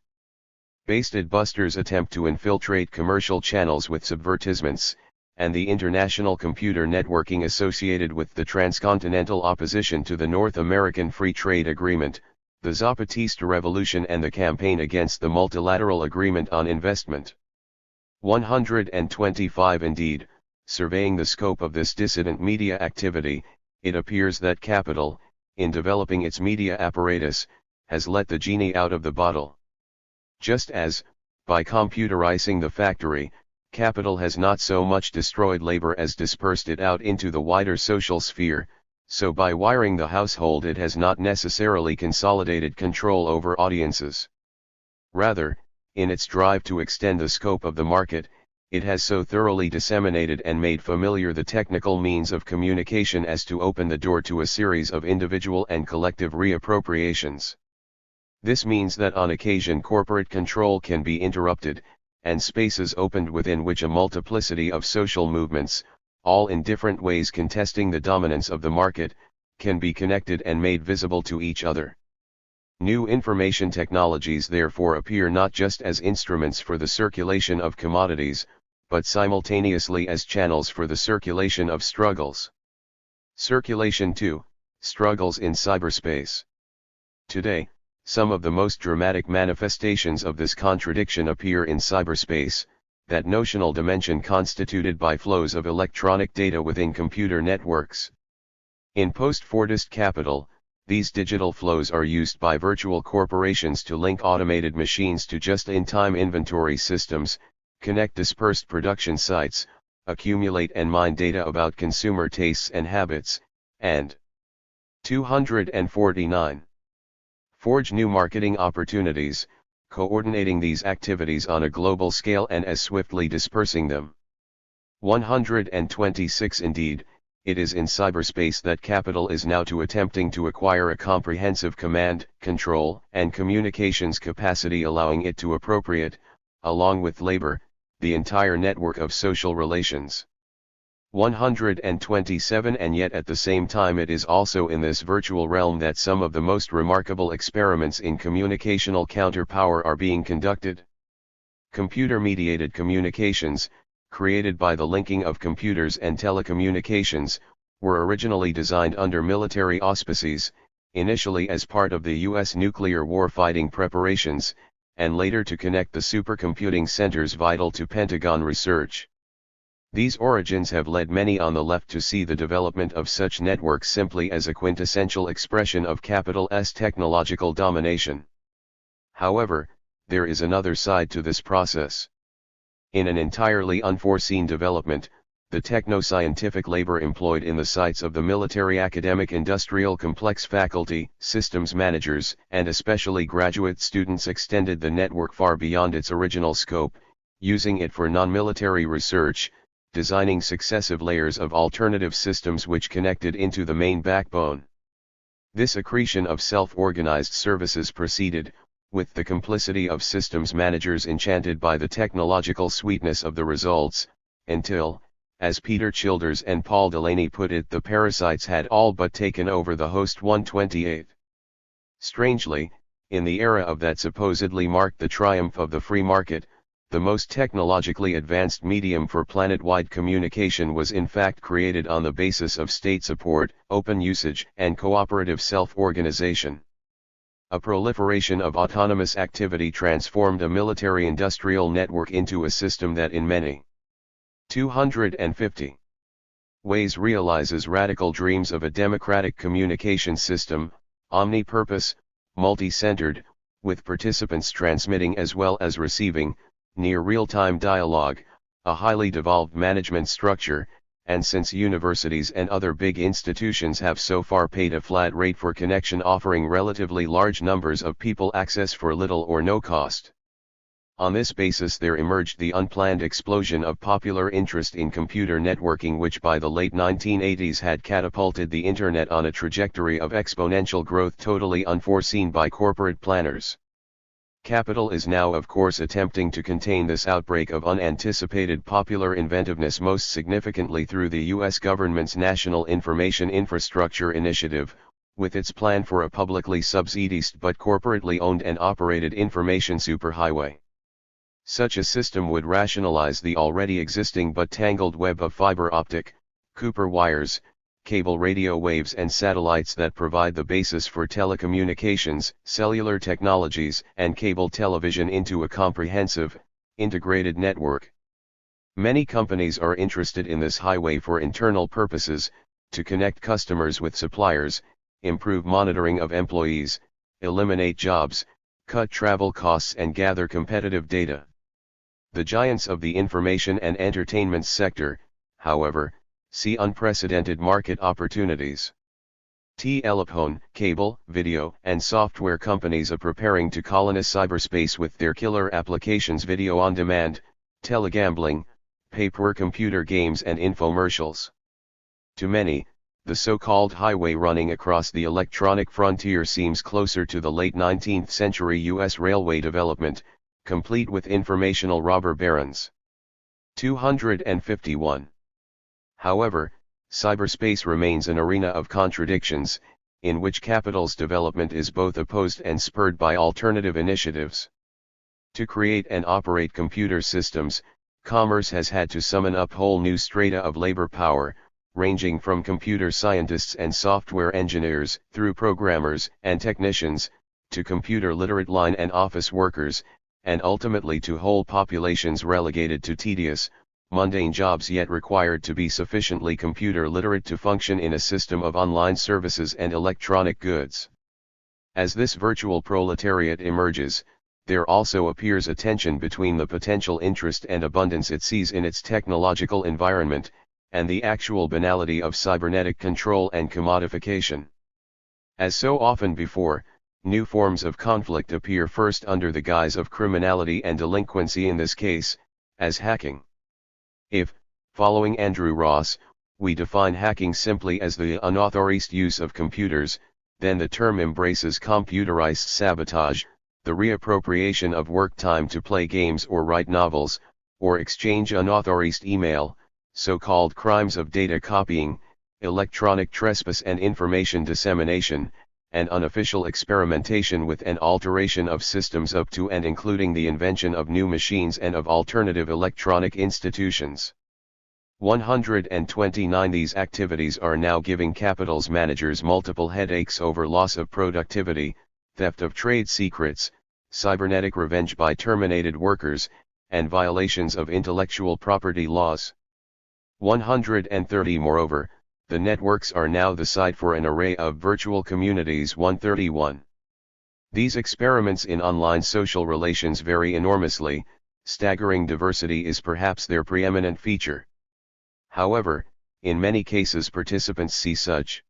based busters attempt to infiltrate commercial channels with subvertisements, and the international computer networking associated with the transcontinental opposition to the North American Free Trade Agreement, the Zapatista Revolution and the campaign against the Multilateral Agreement on Investment. 125 Indeed, surveying the scope of this dissident media activity, it appears that capital, in developing its media apparatus, has let the genie out of the bottle. Just as, by computerizing the factory, capital has not so much destroyed labor as dispersed it out into the wider social sphere, so by wiring the household it has not necessarily consolidated control over audiences. Rather, in its drive to extend the scope of the market, it has so thoroughly disseminated and made familiar the technical means of communication as to open the door to a series of individual and collective reappropriations. This means that on occasion corporate control can be interrupted, and spaces opened within which a multiplicity of social movements, all in different ways contesting the dominance of the market, can be connected and made visible to each other. New information technologies therefore appear not just as instruments for the circulation of commodities, but simultaneously as channels for the circulation of struggles. Circulation 2, Struggles in Cyberspace. Today, Some of the most dramatic manifestations of this contradiction appear in cyberspace, that notional dimension constituted by flows of electronic data within computer networks. In post-Fordist capital, these digital flows are used by virtual corporations to link automated machines to just-in-time inventory systems, connect dispersed production sites, accumulate and mine data about consumer tastes and habits, and 249. Forge new marketing opportunities, coordinating these activities on a global scale and as swiftly dispersing them. 126. Indeed, it is in cyberspace that capital is now attempting to acquire a comprehensive command, control, and communications capacity, allowing it to appropriate, along with labor, the entire network of social relations. 127. And yet at the same time it is also in this virtual realm that some of the most remarkable experiments in communicational counterpower are being conducted. Computer-mediated communications, created by the linking of computers and telecommunications, were originally designed under military auspices, initially as part of the U.S. nuclear warfighting preparations, and later to connect the supercomputing centers vital to Pentagon research. These origins have led many on the left to see the development of such networks simply as a quintessential expression of capital's technological domination. However, there is another side to this process. In an entirely unforeseen development, the techno-scientific labor employed in the sites of the military academic industrial complex faculty, systems managers, and especially graduate students extended the network far beyond its original scope, using it for non-military research, designing successive layers of alternative systems which connected into the main backbone. This accretion of self-organized services proceeded, with the complicity of systems managers enchanted by the technological sweetness of the results, until, as Peter Childers and Paul Delaney put it, the parasites had all but taken over the host. 128. Strangely, in the era of that supposedly marked the triumph of the free market, the most technologically advanced medium for planet-wide communication was in fact created on the basis of state support, open usage, and cooperative self-organization. A proliferation of autonomous activity transformed a military-industrial network into a system that in many 250 ways realizes radical dreams of a democratic communication system, omni-purpose, multi-centered, with participants transmitting as well as receiving, near real-time dialogue, a highly devolved management structure, and since universities and other big institutions have so far paid a flat rate for connection, offering relatively large numbers of people access for little or no cost. On this basis there emerged the unplanned explosion of popular interest in computer networking, which by the late 1980s had catapulted the Internet on a trajectory of exponential growth totally unforeseen by corporate planners. Capital is now of course attempting to contain this outbreak of unanticipated popular inventiveness, most significantly through the U.S. government's National Information Infrastructure Initiative, with its plan for a publicly subsidized but corporately owned and operated information superhighway. Such a system would rationalize the already existing but tangled web of fiber optic, Cooper wires, cable radio waves and satellites that provide the basis for telecommunications, cellular technologies, and cable television into a comprehensive, integrated network. Many companies are interested in this highway for internal purposes, to connect customers with suppliers, improve monitoring of employees, eliminate jobs, cut travel costs and gather competitive data. The giants of the information and entertainment sector, however, see unprecedented market opportunities. Telephone, cable, video, and software companies are preparing to colonize cyberspace with their killer applications: video on demand, telegambling, pay-per-computer games and infomercials. To many, the so-called highway running across the electronic frontier seems closer to the late 19th century U.S. railway development, complete with informational robber barons. 251. However, cyberspace remains an arena of contradictions, in which capital's development is both opposed and spurred by alternative initiatives. To create and operate computer systems, commerce has had to summon up whole new strata of labor power, ranging from computer scientists and software engineers, through programmers and technicians, to computer-literate line and office workers, and ultimately to whole populations relegated to tedious, mundane jobs yet required to be sufficiently computer-literate to function in a system of online services and electronic goods. As this virtual proletariat emerges, there also appears a tension between the potential interest and abundance it sees in its technological environment, and the actual banality of cybernetic control and commodification. As so often before, new forms of conflict appear first under the guise of criminality and delinquency, in this case, as hacking. If, following Andrew Ross, we define hacking simply as the unauthorized use of computers, then the term embraces computerized sabotage, the reappropriation of work time to play games or write novels, or exchange unauthorized email, so-called crimes of data copying, electronic trespass and information dissemination, and unofficial experimentation with an alteration of systems up to and including the invention of new machines and of alternative electronic institutions. 129 These activities are now giving capital's managers multiple headaches over loss of productivity, theft of trade secrets, cybernetic revenge by terminated workers, and violations of intellectual property laws. 130 Moreover, the networks are now the site for an array of virtual communities. 131. These experiments in online social relations vary enormously, staggering diversity is perhaps their preeminent feature. However, in many cases participants see such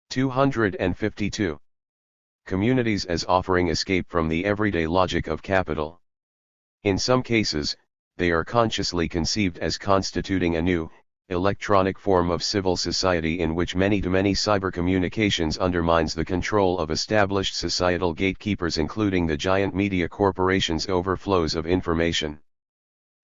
252 communities as offering escape from the everyday logic of capital. In some cases, they are consciously conceived as constituting a new, electronic form of civil society in which many-to-many cyber communications undermines the control of established societal gatekeepers, including the giant media corporations' overflows of information.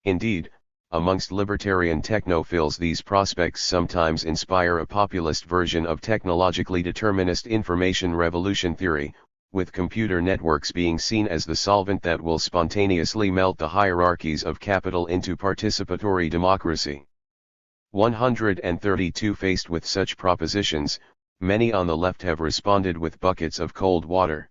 Indeed, amongst libertarian technophiles these prospects sometimes inspire a populist version of technologically determinist information revolution theory, with computer networks being seen as the solvent that will spontaneously melt the hierarchies of capital into participatory democracy. 132 Faced with such propositions, many on the left have responded with buckets of cold water.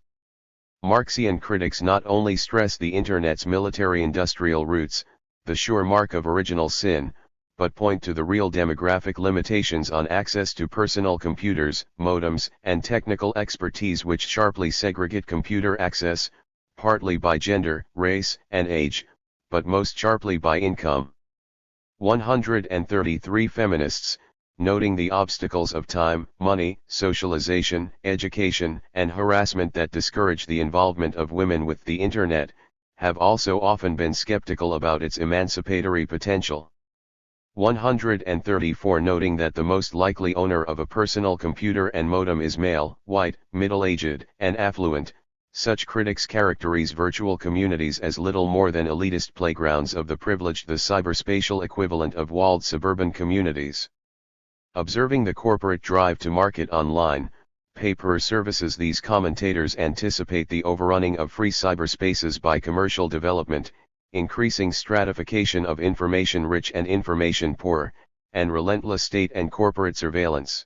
Marxian critics not only stress the Internet's military-industrial roots, the sure mark of original sin, but point to the real demographic limitations on access to personal computers, modems, and technical expertise which sharply segregate computer access, partly by gender, race, and age, but most sharply by income. 133 Feminists, noting the obstacles of time, money, socialization, education, and harassment that discourage the involvement of women with the Internet, have also often been skeptical about its emancipatory potential. 134 Noting that the most likely owner of a personal computer and modem is male, white, middle-aged, and affluent, such critics characterize virtual communities as little more than elitist playgrounds of the privileged, the cyberspatial equivalent of walled suburban communities. Observing the corporate drive to market online, pay-per services, these commentators anticipate the overrunning of free cyberspaces by commercial development, increasing stratification of information-rich and information-poor, and relentless state and corporate surveillance.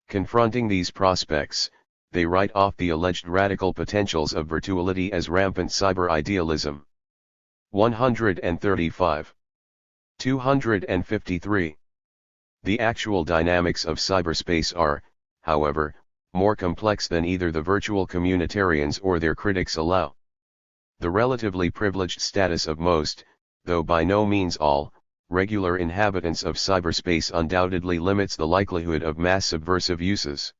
Confronting these prospects, they write off the alleged radical potentials of virtuality as rampant cyber idealism. 135. 253. The actual dynamics of cyberspace are, however, more complex than either the virtual communitarians or their critics allow. The relatively privileged status of most, though by no means all, regular inhabitants of cyberspace undoubtedly limits the likelihood of mass subversive uses.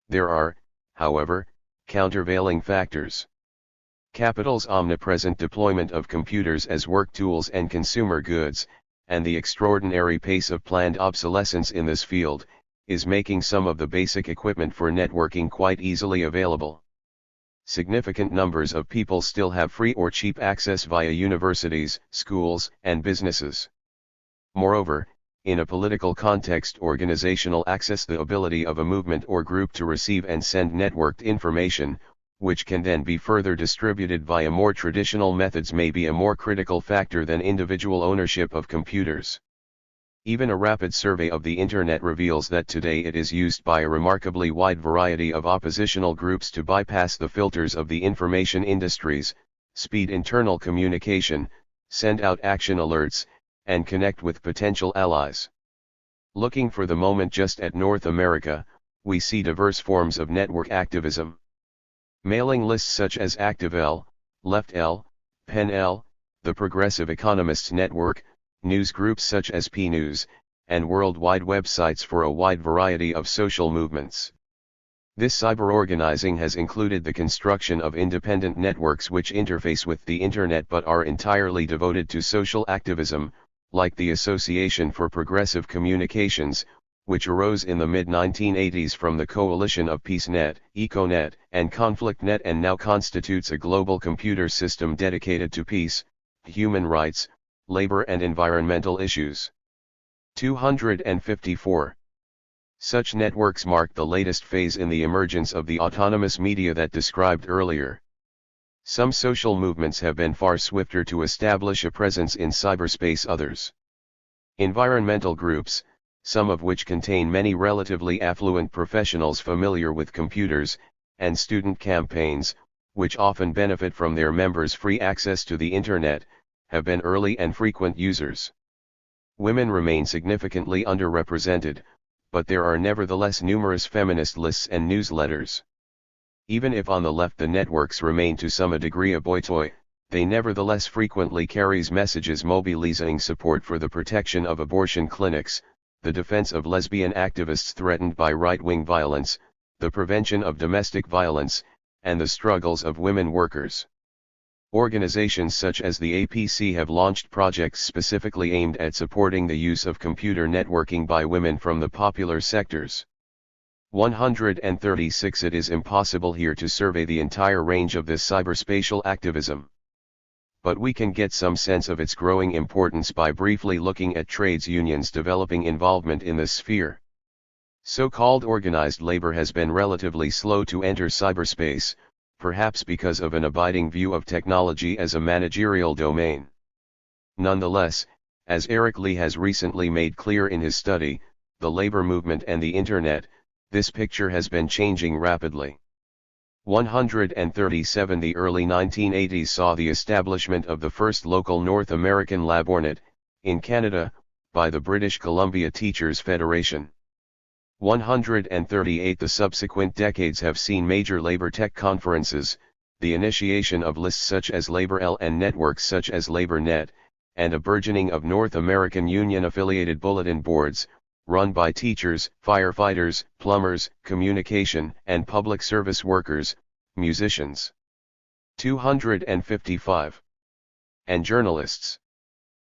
There are, however, countervailing factors. Capital's omnipresent deployment of computers as work tools and consumer goods, and the extraordinary pace of planned obsolescence in this field, is making some of the basic equipment for networking quite easily available. Significant numbers of people still have free or cheap access via universities, schools, and businesses. Moreover, in a political context, organizational access, the ability of a movement or group to receive and send networked information, which can then be further distributed via more traditional methods, may be a more critical factor than individual ownership of computers. Even a rapid survey of the Internet reveals that today it is used by a remarkably wide variety of oppositional groups to bypass the filters of the information industries, speed internal communication, send out action alerts, and connect with potential allies. Looking for the moment just at North America, we see diverse forms of network activism. Mailing lists such as ActiveL, LeftL, PenL, the Progressive Economists Network, news groups such as P-News, and worldwide websites for a wide variety of social movements. This cyber-organizing has included the construction of independent networks which interface with the Internet but are entirely devoted to social activism, like the Association for Progressive Communications, which arose in the mid-1980s from the coalition of PeaceNet, EcoNet, and ConflictNet and now constitutes a global computer system dedicated to peace, human rights, labor and environmental issues. 254. Such networks mark the latest phase in the emergence of the autonomous media that described earlier. Some social movements have been far swifter to establish a presence in cyberspace others. Environmental groups, some of which contain many relatively affluent professionals familiar with computers, and student campaigns, which often benefit from their members' free access to the Internet, have been early and frequent users. Women remain significantly underrepresented, but there are nevertheless numerous feminist lists and newsletters. Even if on the left the networks remain to some degree a boy toy, they nevertheless frequently carries messages mobilizing support for the protection of abortion clinics, the defense of lesbian activists threatened by right-wing violence, the prevention of domestic violence, and the struggles of women workers. Organizations such as the APC have launched projects specifically aimed at supporting the use of computer networking by women from the popular sectors. 136. It is impossible here to survey the entire range of this cyberspatial activism. But we can get some sense of its growing importance by briefly looking at trades unions developing involvement in this sphere. So-called organized labor has been relatively slow to enter cyberspace, perhaps because of an abiding view of technology as a managerial domain. Nonetheless, as Eric Lee has recently made clear in his study, The Labor Movement and the Internet, this picture has been changing rapidly. 137. The early 1980s saw the establishment of the first local North American labornet, in Canada, by the British Columbia Teachers Federation. 138. The subsequent decades have seen major labor tech conferences, the initiation of lists such as LaborL and networks such as LaborNet, and a burgeoning of North American union-affiliated bulletin boards, run by teachers, firefighters, plumbers, communication and public service workers, musicians. 255. And journalists.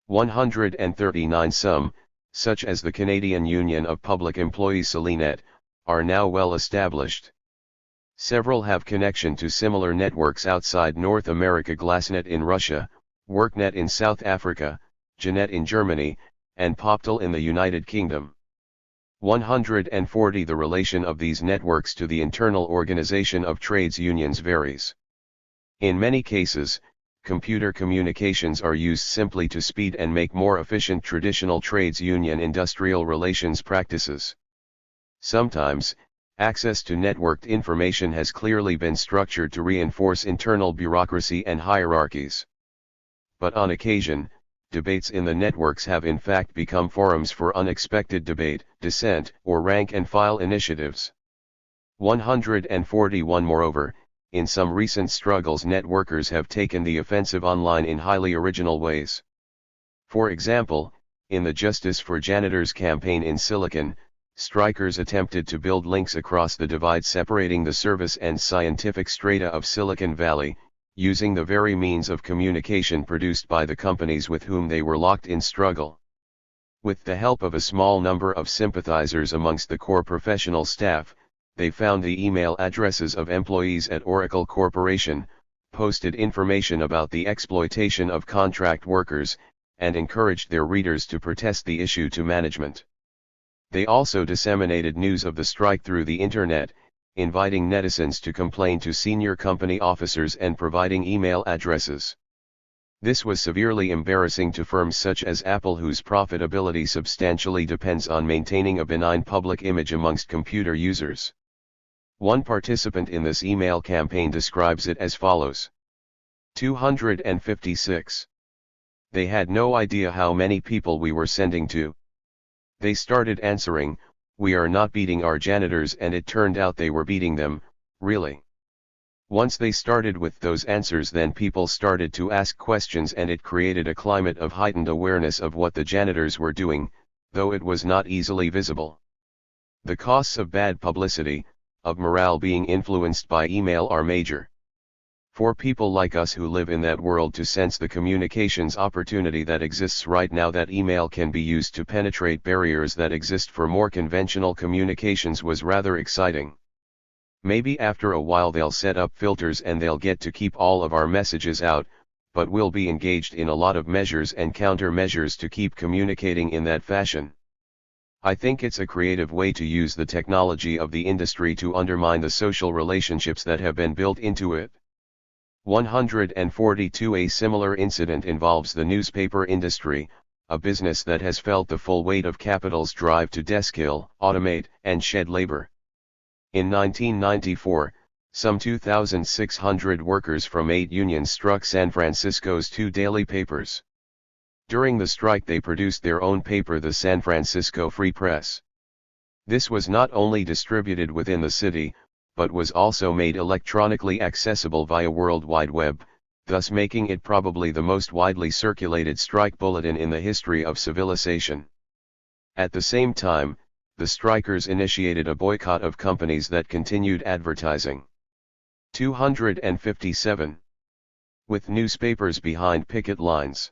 139. Some, such as the Canadian Union of Public Employees Solinet, are now well established. Several have connection to similar networks outside North America: Glassnet in Russia, WorkNet in South Africa, Genet in Germany, and Poptel in the United Kingdom. 140. The relation of these networks to the internal organization of trades unions varies. In many cases, computer communications are used simply to speed and make more efficient traditional trades union industrial relations practices. Sometimes, access to networked information has clearly been structured to reinforce internal bureaucracy and hierarchies. But on occasion, debates in the networks have in fact become forums for unexpected debate, dissent, or rank-and-file initiatives. 141. Moreover, in some recent struggles networkers have taken the offensive online in highly original ways. For example, in the Justice for Janitors campaign in Silicon, strikers attempted to build links across the divide separating the service and scientific strata of Silicon Valley, using the very means of communication produced by the companies with whom they were locked in struggle. With the help of a small number of sympathizers amongst the core professional staff, they found the email addresses of employees at Oracle Corporation, posted information about the exploitation of contract workers, and encouraged their readers to protest the issue to management. They also disseminated news of the strike through the Internet, inviting netizens to complain to senior company officers and providing email addresses. This was severely embarrassing to firms such as Apple, whose profitability substantially depends on maintaining a benign public image amongst computer users. One participant in this email campaign describes it as follows. 256. They had no idea how many people we were sending to. They started answering, "We are not beating our janitors," and it turned out they were beating them, really. Once they started with those answers, then people started to ask questions, and it created a climate of heightened awareness of what the janitors were doing, though it was not easily visible. The costs of bad publicity, of morale being influenced by email, are major. For people like us who live in that world to sense the communications opportunity that exists right now, that email can be used to penetrate barriers that exist for more conventional communications, was rather exciting. Maybe after a while they'll set up filters and they'll get to keep all of our messages out, but we'll be engaged in a lot of measures and countermeasures to keep communicating in that fashion. I think it's a creative way to use the technology of the industry to undermine the social relationships that have been built into it. 142. A similar incident involves the newspaper industry, a business that has felt the full weight of capital's drive to deskill, automate, and shed labor. In 1994, some 2,600 workers from 8 unions struck San Francisco's 2 daily papers. During the strike, they produced their own paper, the San Francisco Free Press. This was not only distributed within the city, but was also made electronically accessible via World Wide Web, thus making it probably the most widely circulated strike bulletin in the history of civilization. At the same time, the strikers initiated a boycott of companies that continued advertising. 257. With newspapers behind picket lines.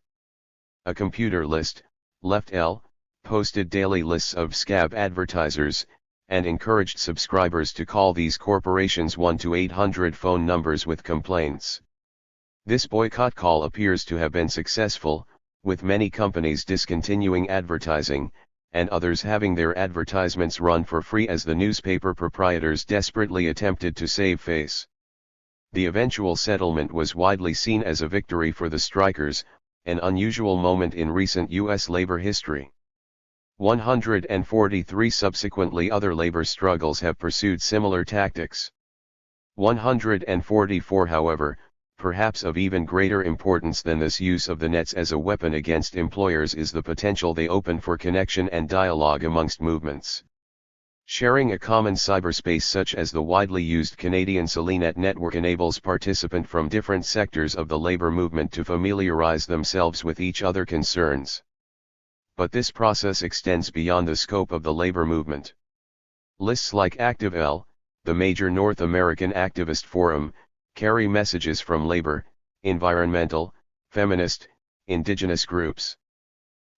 A computer list, Left L, posted daily lists of scab advertisers, and encouraged subscribers to call these corporations 1-800 phone numbers with complaints. This boycott call appears to have been successful, with many companies discontinuing advertising, and others having their advertisements run for free as the newspaper proprietors desperately attempted to save face. The eventual settlement was widely seen as a victory for the strikers, an unusual moment in recent U.S. labor history. 143. Subsequently, other labor struggles have pursued similar tactics. 144. However, perhaps of even greater importance than this use of the nets as a weapon against employers is the potential they open for connection and dialogue amongst movements. Sharing a common cyberspace such as the widely used Canadian Solinet network enables participants from different sectors of the labor movement to familiarize themselves with each other's concerns. But this process extends beyond the scope of the labor movement. Lists like ActiveL, the major North American activist forum, carry messages from labor, environmental, feminist, indigenous groups.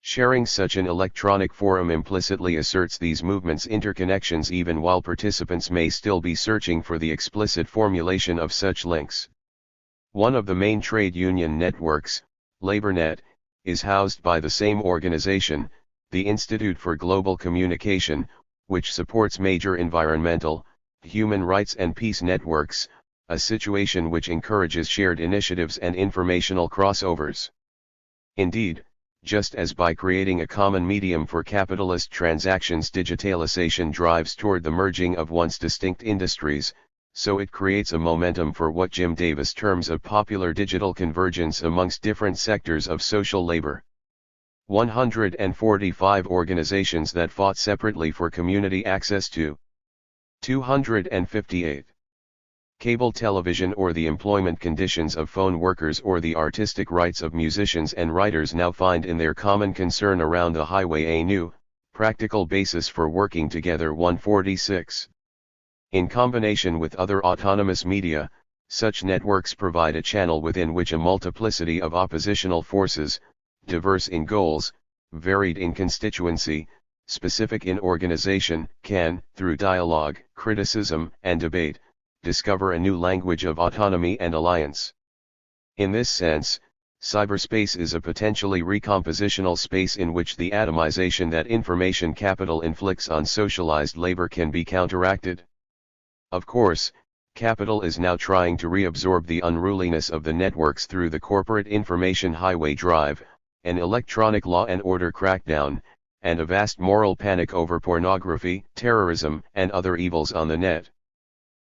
Sharing such an electronic forum implicitly asserts these movements' interconnections, even while participants may still be searching for the explicit formulation of such links. One of the main trade union networks, LaborNet, is housed by the same organization, the Institute for Global Communication, which supports major environmental, human rights and peace networks, a situation which encourages shared initiatives and informational crossovers. Indeed, just as by creating a common medium for capitalist transactions digitalization drives toward the merging of once distinct industries, so it creates a momentum for what Jim Davis terms a popular digital convergence amongst different sectors of social labor. 145 organizations that fought separately for community access to. 258. Cable television or the employment conditions of phone workers or the artistic rights of musicians and writers now find in their common concern around the highway a new, practical basis for working together. 146. In combination with other autonomous media, such networks provide a channel within which a multiplicity of oppositional forces, diverse in goals, varied in constituency, specific in organization, can, through dialogue, criticism, and debate, discover a new language of autonomy and alliance. In this sense, cyberspace is a potentially recompositional space in which the atomization that information capital inflicts on socialized labor can be counteracted. Of course, Capital is now trying to reabsorb the unruliness of the networks through the corporate information highway drive, an electronic law and order crackdown, and a vast moral panic over pornography, terrorism, and other evils on the net.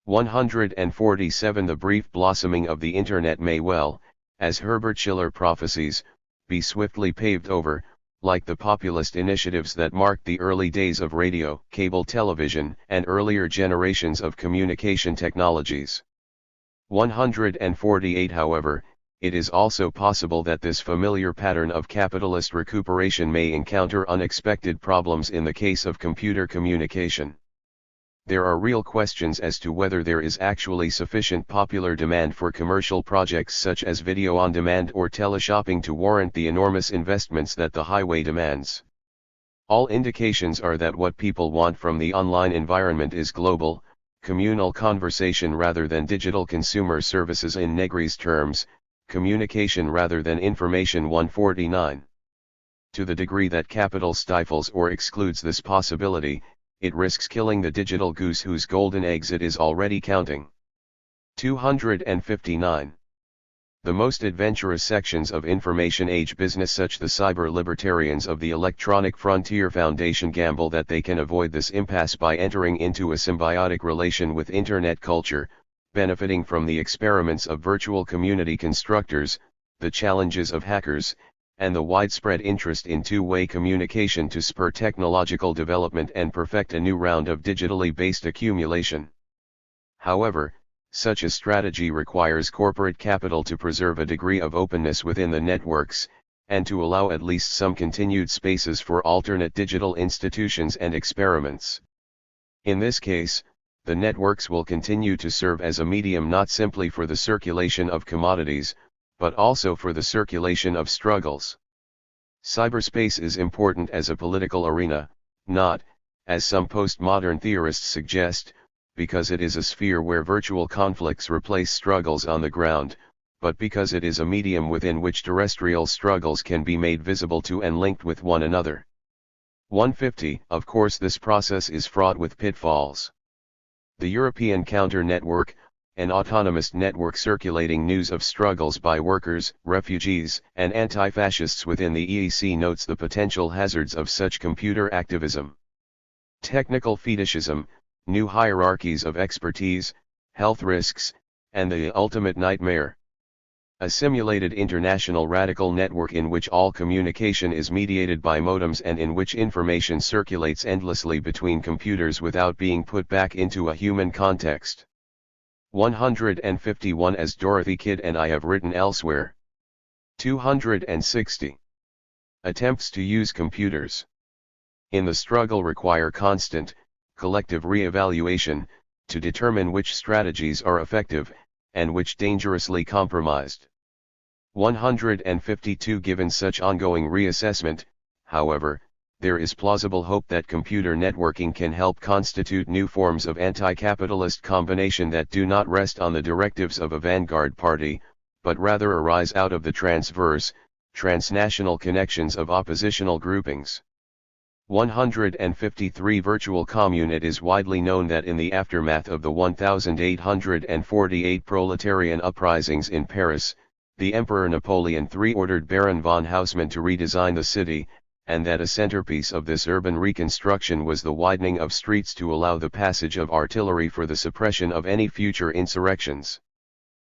147 The brief blossoming of the Internet may well, as Herbert Schiller prophesies, be swiftly paved over, like the populist initiatives that marked the early days of radio, cable television, and earlier generations of communication technologies. 148 However, it is also possible that this familiar pattern of capitalist recuperation may encounter unexpected problems in the case of computer communication. There are real questions as to whether there is actually sufficient popular demand for commercial projects such as video on demand or teleshopping to warrant the enormous investments that the highway demands. All indications are that what people want from the online environment is global, communal conversation rather than digital consumer services in Negri's terms, communication rather than information. 149. To the degree that capital stifles or excludes this possibility, it risks killing the digital goose whose golden eggs it is already counting. 259. The most adventurous sections of information age business, such the cyber libertarians of the Electronic Frontier Foundation, gamble that they can avoid this impasse by entering into a symbiotic relation with Internet culture, benefiting from the experiments of virtual community constructors, the challenges of hackers, and the widespread interest in two-way communication to spur technological development and perfect a new round of digitally based accumulation. However, such a strategy requires corporate capital to preserve a degree of openness within the networks, and to allow at least some continued spaces for alternate digital institutions and experiments. In this case, the networks will continue to serve as a medium not simply for the circulation of commodities, but also for the circulation of struggles. Cyberspace is important as a political arena, not, as some postmodern theorists suggest, because it is a sphere where virtual conflicts replace struggles on the ground, but because it is a medium within which terrestrial struggles can be made visible to and linked with one another. 150. Of course, this process is fraught with pitfalls. The European Counter Network, an autonomous network circulating news of struggles by workers, refugees, and anti-fascists within the EEC, notes the potential hazards of such computer activism. Technical fetishism, new hierarchies of expertise, health risks, and the ultimate nightmare. A simulated international radical network in which all communication is mediated by modems and in which information circulates endlessly between computers without being put back into a human context. 151. As Dorothy Kidd and I have written elsewhere. 260. Attempts to use computers in the struggle require constant, collective re-evaluation, to determine which strategies are effective, and which dangerously compromised. 152. Given such ongoing reassessment, however, there is plausible hope that computer networking can help constitute new forms of anti-capitalist combination that do not rest on the directives of a vanguard party, but rather arise out of the transnational connections of oppositional groupings. 153. Virtual commune. It is widely known that in the aftermath of the 1848 proletarian uprisings in Paris, the Emperor Napoleon III ordered Baron von Haussmann to redesign the city, and that a centerpiece of this urban reconstruction was the widening of streets to allow the passage of artillery for the suppression of any future insurrections.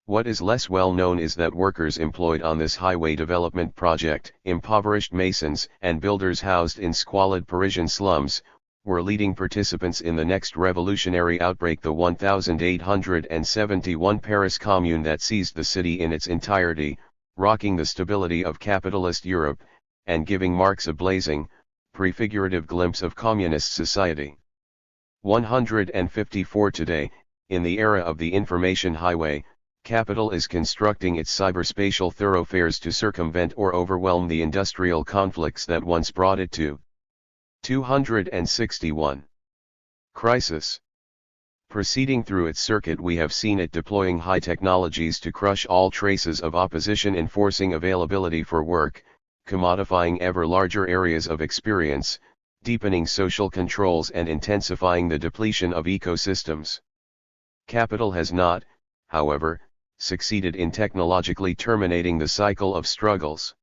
What is less well known is that workers employed on this highway development project, impoverished masons and builders housed in squalid Parisian slums, were leading participants in the next revolutionary outbreak, the 1871 Paris Commune that seized the city in its entirety, rocking the stability of capitalist Europe, and giving Marx a blazing, prefigurative glimpse of communist society. 154. Today, in the era of the information highway, capital is constructing its cyberspatial thoroughfares to circumvent or overwhelm the industrial conflicts that once brought it to 261. Crisis. Proceeding through its circuit, we have seen it deploying high technologies to crush all traces of opposition, enforcing availability for work, commodifying ever larger areas of experience, deepening social controls and intensifying the depletion of ecosystems. Capital has not, however, succeeded in technologically terminating the cycle of struggles.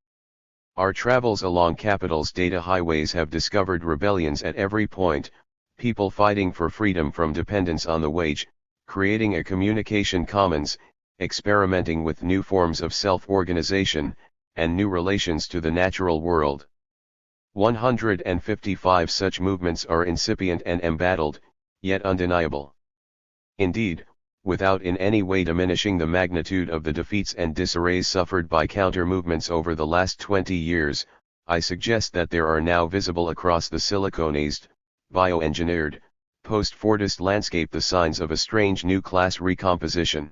Our travels along capital's data highways have discovered rebellions at every point, people fighting for freedom from dependence on the wage, creating a communication commons, experimenting with new forms of self-organization, and new relations to the natural world. 155 such movements are incipient and embattled, yet undeniable. Indeed, without in any way diminishing the magnitude of the defeats and disarrays suffered by counter-movements over the last 20 years, I suggest that there are now visible across the siliconized, bioengineered, post-Fordist landscape the signs of a strange new class recomposition.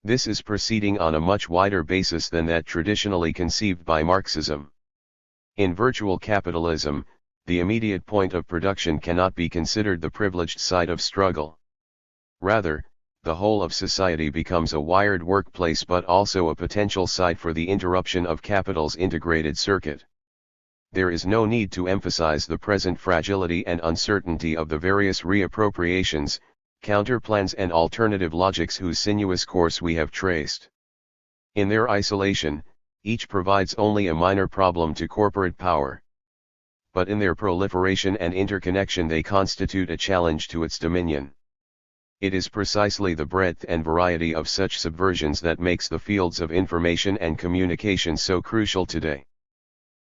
This is proceeding on a much wider basis than that traditionally conceived by Marxism. In virtual capitalism, the immediate point of production cannot be considered the privileged site of struggle. Rather, the whole of society becomes a wired workplace but also a potential site for the interruption of capital's integrated circuit. There is no need to emphasize the present fragility and uncertainty of the various reappropriations, counterplans and alternative logics whose sinuous course we have traced. In their isolation, each provides only a minor problem to corporate power. But in their proliferation and interconnection they constitute a challenge to its dominion. It is precisely the breadth and variety of such subversions that makes the fields of information and communication so crucial today.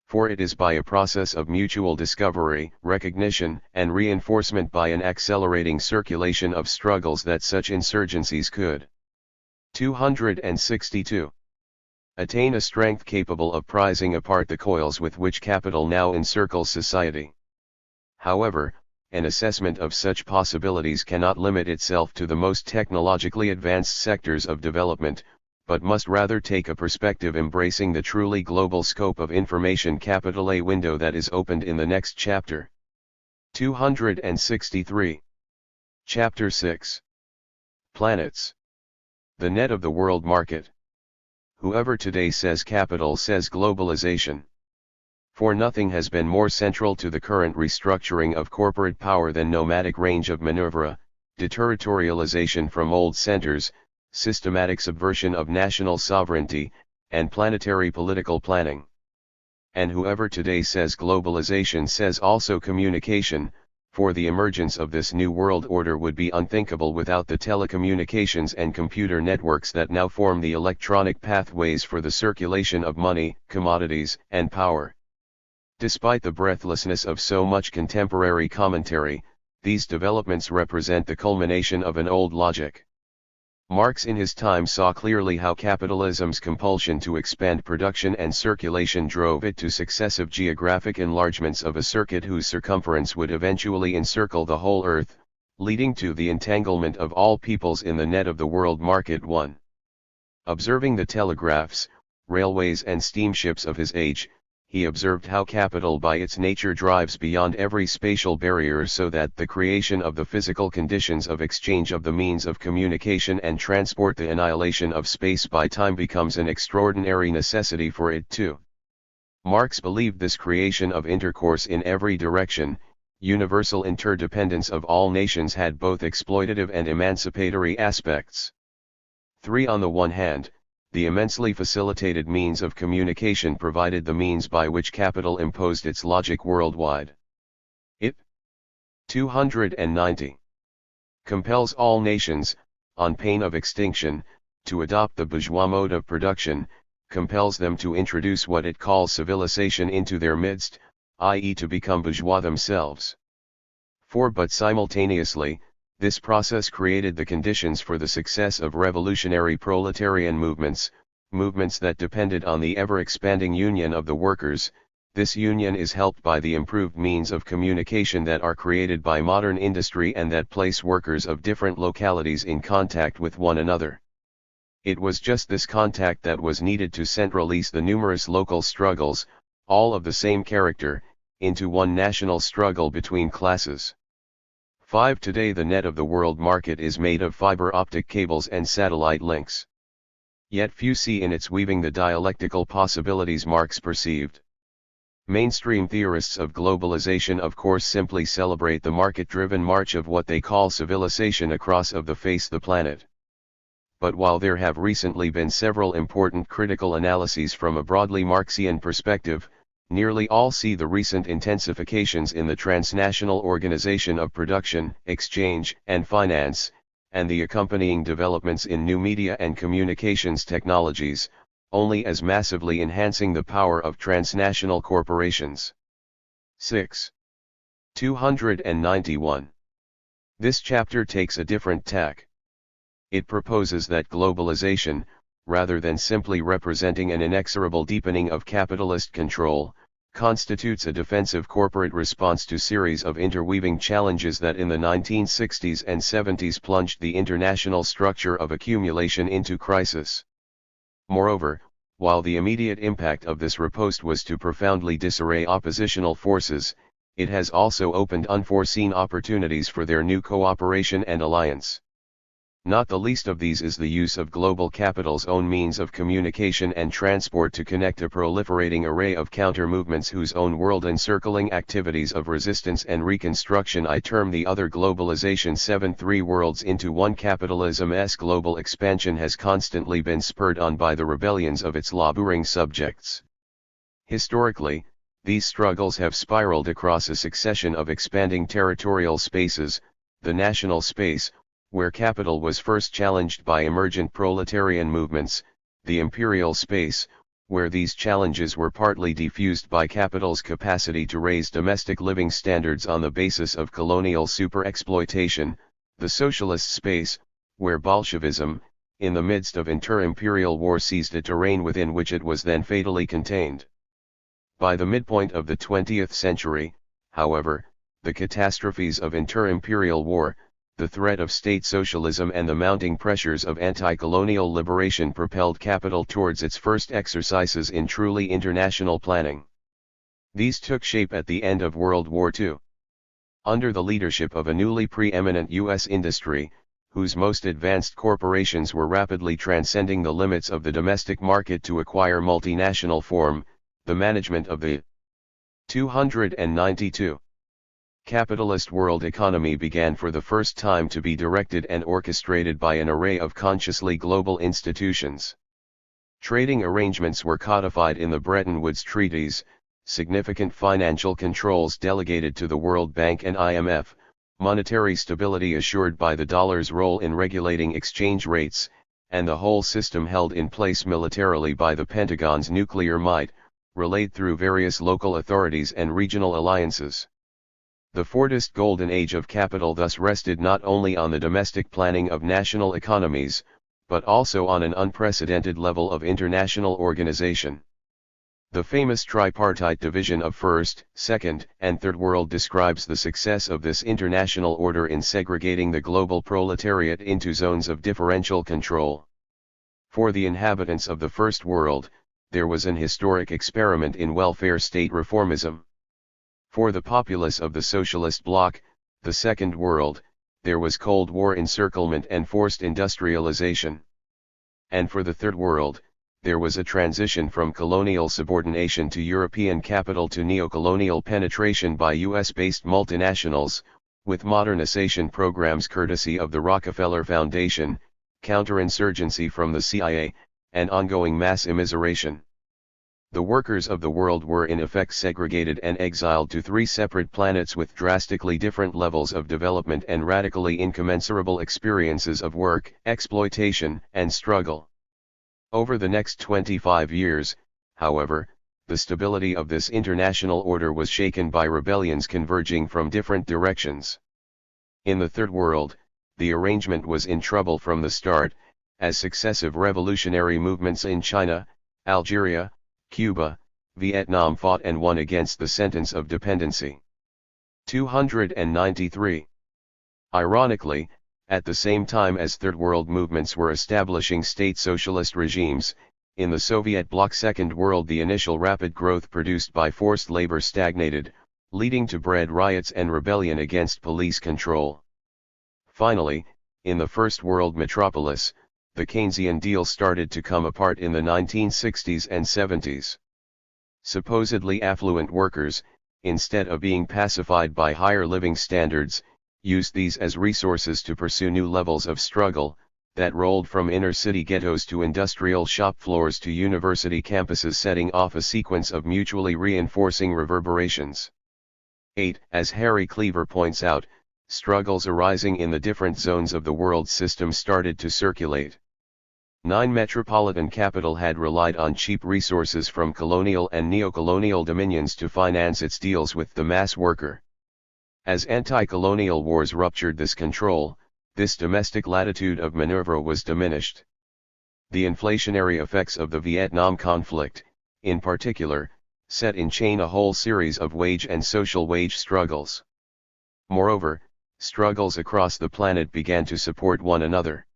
For it is by a process of mutual discovery, recognition, and reinforcement by an accelerating circulation of struggles that such insurgencies could. 262. Attain a strength capable of prizing apart the coils with which capital now encircles society. However, an assessment of such possibilities cannot limit itself to the most technologically advanced sectors of development, but must rather take a perspective embracing the truly global scope of information capital A window that is opened in the next chapter. 263. Chapter 6. Planets. The net of the world market. Whoever today says capital says globalization. For nothing has been more central to the current restructuring of corporate power than nomadic range of maneuver, deterritorialization from old centers, systematic subversion of national sovereignty, and planetary political planning. And whoever today says globalization says also communication, for the emergence of this new world order would be unthinkable without the telecommunications and computer networks that now form the electronic pathways for the circulation of money, commodities, and power. Despite the breathlessness of so much contemporary commentary, these developments represent the culmination of an old logic. Marx in his time saw clearly how capitalism's compulsion to expand production and circulation drove it to successive geographic enlargements of a circuit whose circumference would eventually encircle the whole earth, leading to the entanglement of all peoples in the net of the world market. 1. Observing the telegraphs, railways and steamships of his age, he observed how capital by its nature drives beyond every spatial barrier so that the creation of the physical conditions of exchange of the means of communication and transport, the annihilation of space by time, becomes an extraordinary necessity for it too. Marx believed this creation of intercourse in every direction, universal interdependence of all nations, had both exploitative and emancipatory aspects. 3. On the one hand, the immensely facilitated means of communication provided the means by which capital imposed its logic worldwide. It 290 compels all nations, on pain of extinction, to adopt the bourgeois mode of production, compels them to introduce what it calls civilization into their midst, i.e. to become bourgeois themselves. 4. But simultaneously, this process created the conditions for the success of revolutionary proletarian movements, movements that depended on the ever-expanding union of the workers. This union is helped by the improved means of communication that are created by modern industry and that place workers of different localities in contact with one another. It was just this contact that was needed to centralize the numerous local struggles, all of the same character, into one national struggle between classes. 5. Today the net of the world market is made of fiber optic cables and satellite links. Yet few see in its weaving the dialectical possibilities Marx perceived. Mainstream theorists of globalization of course simply celebrate the market-driven march of what they call civilization across of the face the planet. But while there have recently been several important critical analyses from a broadly Marxian perspective, nearly all see the recent intensifications in the transnational organization of production, exchange, and finance, and the accompanying developments in new media and communications technologies, only as massively enhancing the power of transnational corporations. 6. 291. This chapter takes a different tack. It proposes that globalization, rather than simply representing an inexorable deepening of capitalist control, constitutes a defensive corporate response to series of interweaving challenges that in the 1960s and 70s plunged the international structure of accumulation into crisis. Moreover, while the immediate impact of this riposte was to profoundly disarray oppositional forces, it has also opened unforeseen opportunities for their new cooperation and alliance. Not the least of these is the use of global capital's own means of communication and transport to connect a proliferating array of counter-movements whose own world-encircling activities of resistance and reconstruction I term the other globalization 7 3 worlds into one. Capitalism's global expansion has constantly been spurred on by the rebellions of its laboring subjects. Historically, these struggles have spiraled across a succession of expanding territorial spaces, the national space, where capital was first challenged by emergent proletarian movements, the imperial space, where these challenges were partly diffused by capital's capacity to raise domestic living standards on the basis of colonial superexploitation, the socialist space, where Bolshevism, in the midst of inter-imperial war seized a terrain within which it was then fatally contained. By the midpoint of the 20th century, however, the catastrophes of inter-imperial war, the threat of state socialism and the mounting pressures of anti-colonial liberation propelled capital towards its first exercises in truly international planning. These took shape at the end of World War II. Under the leadership of a newly preeminent U.S. industry, whose most advanced corporations were rapidly transcending the limits of the domestic market to acquire multinational form, the management of the 292 capitalist world economy began for the first time to be directed and orchestrated by an array of consciously global institutions. Trading arrangements were codified in the Bretton Woods treaties, significant financial controls delegated to the World Bank and IMF, monetary stability assured by the dollar's role in regulating exchange rates, and the whole system held in place militarily by the Pentagon's nuclear might, relayed through various local authorities and regional alliances. The Fordist golden age of capital thus rested not only on the domestic planning of national economies, but also on an unprecedented level of international organization. The famous tripartite division of First, Second, and Third World describes the success of this international order in segregating the global proletariat into zones of differential control. For the inhabitants of the First World, there was an historic experiment in welfare state reformism. For the populace of the socialist bloc, the Second World, there was Cold War encirclement and forced industrialization. And for the Third World, there was a transition from colonial subordination to European capital to neocolonial penetration by US-based multinationals, with modernization programs courtesy of the Rockefeller Foundation, counterinsurgency from the CIA, and ongoing mass immiseration. The workers of the world were in effect segregated and exiled to three separate planets with drastically different levels of development and radically incommensurable experiences of work, exploitation, and struggle. Over the next 25 years, however, the stability of this international order was shaken by rebellions converging from different directions. In the Third World, the arrangement was in trouble from the start, as successive revolutionary movements in China, Algeria, Cuba, Vietnam fought and won against the sentence of dependency. 293. Ironically, at the same time as Third World movements were establishing state socialist regimes, in the Soviet bloc Second World the initial rapid growth produced by forced labor stagnated, leading to bread riots and rebellion against police control. Finally, in the First World metropolis, the Keynesian deal started to come apart in the 1960s and 70s. Supposedly affluent workers, instead of being pacified by higher living standards, used these as resources to pursue new levels of struggle, that rolled from inner-city ghettos to industrial shop floors to university campuses, setting off a sequence of mutually reinforcing reverberations. 8. As Harry Cleaver points out, struggles arising in the different zones of the world system started to circulate. 9. Metropolitan capital had relied on cheap resources from colonial and neo-colonial dominions to finance its deals with the mass worker. As anti-colonial wars ruptured this control, this domestic latitude of maneuver was diminished. The inflationary effects of the Vietnam conflict, in particular, set in chain a whole series of wage and social wage struggles. Moreover, struggles across the planet began to support one another.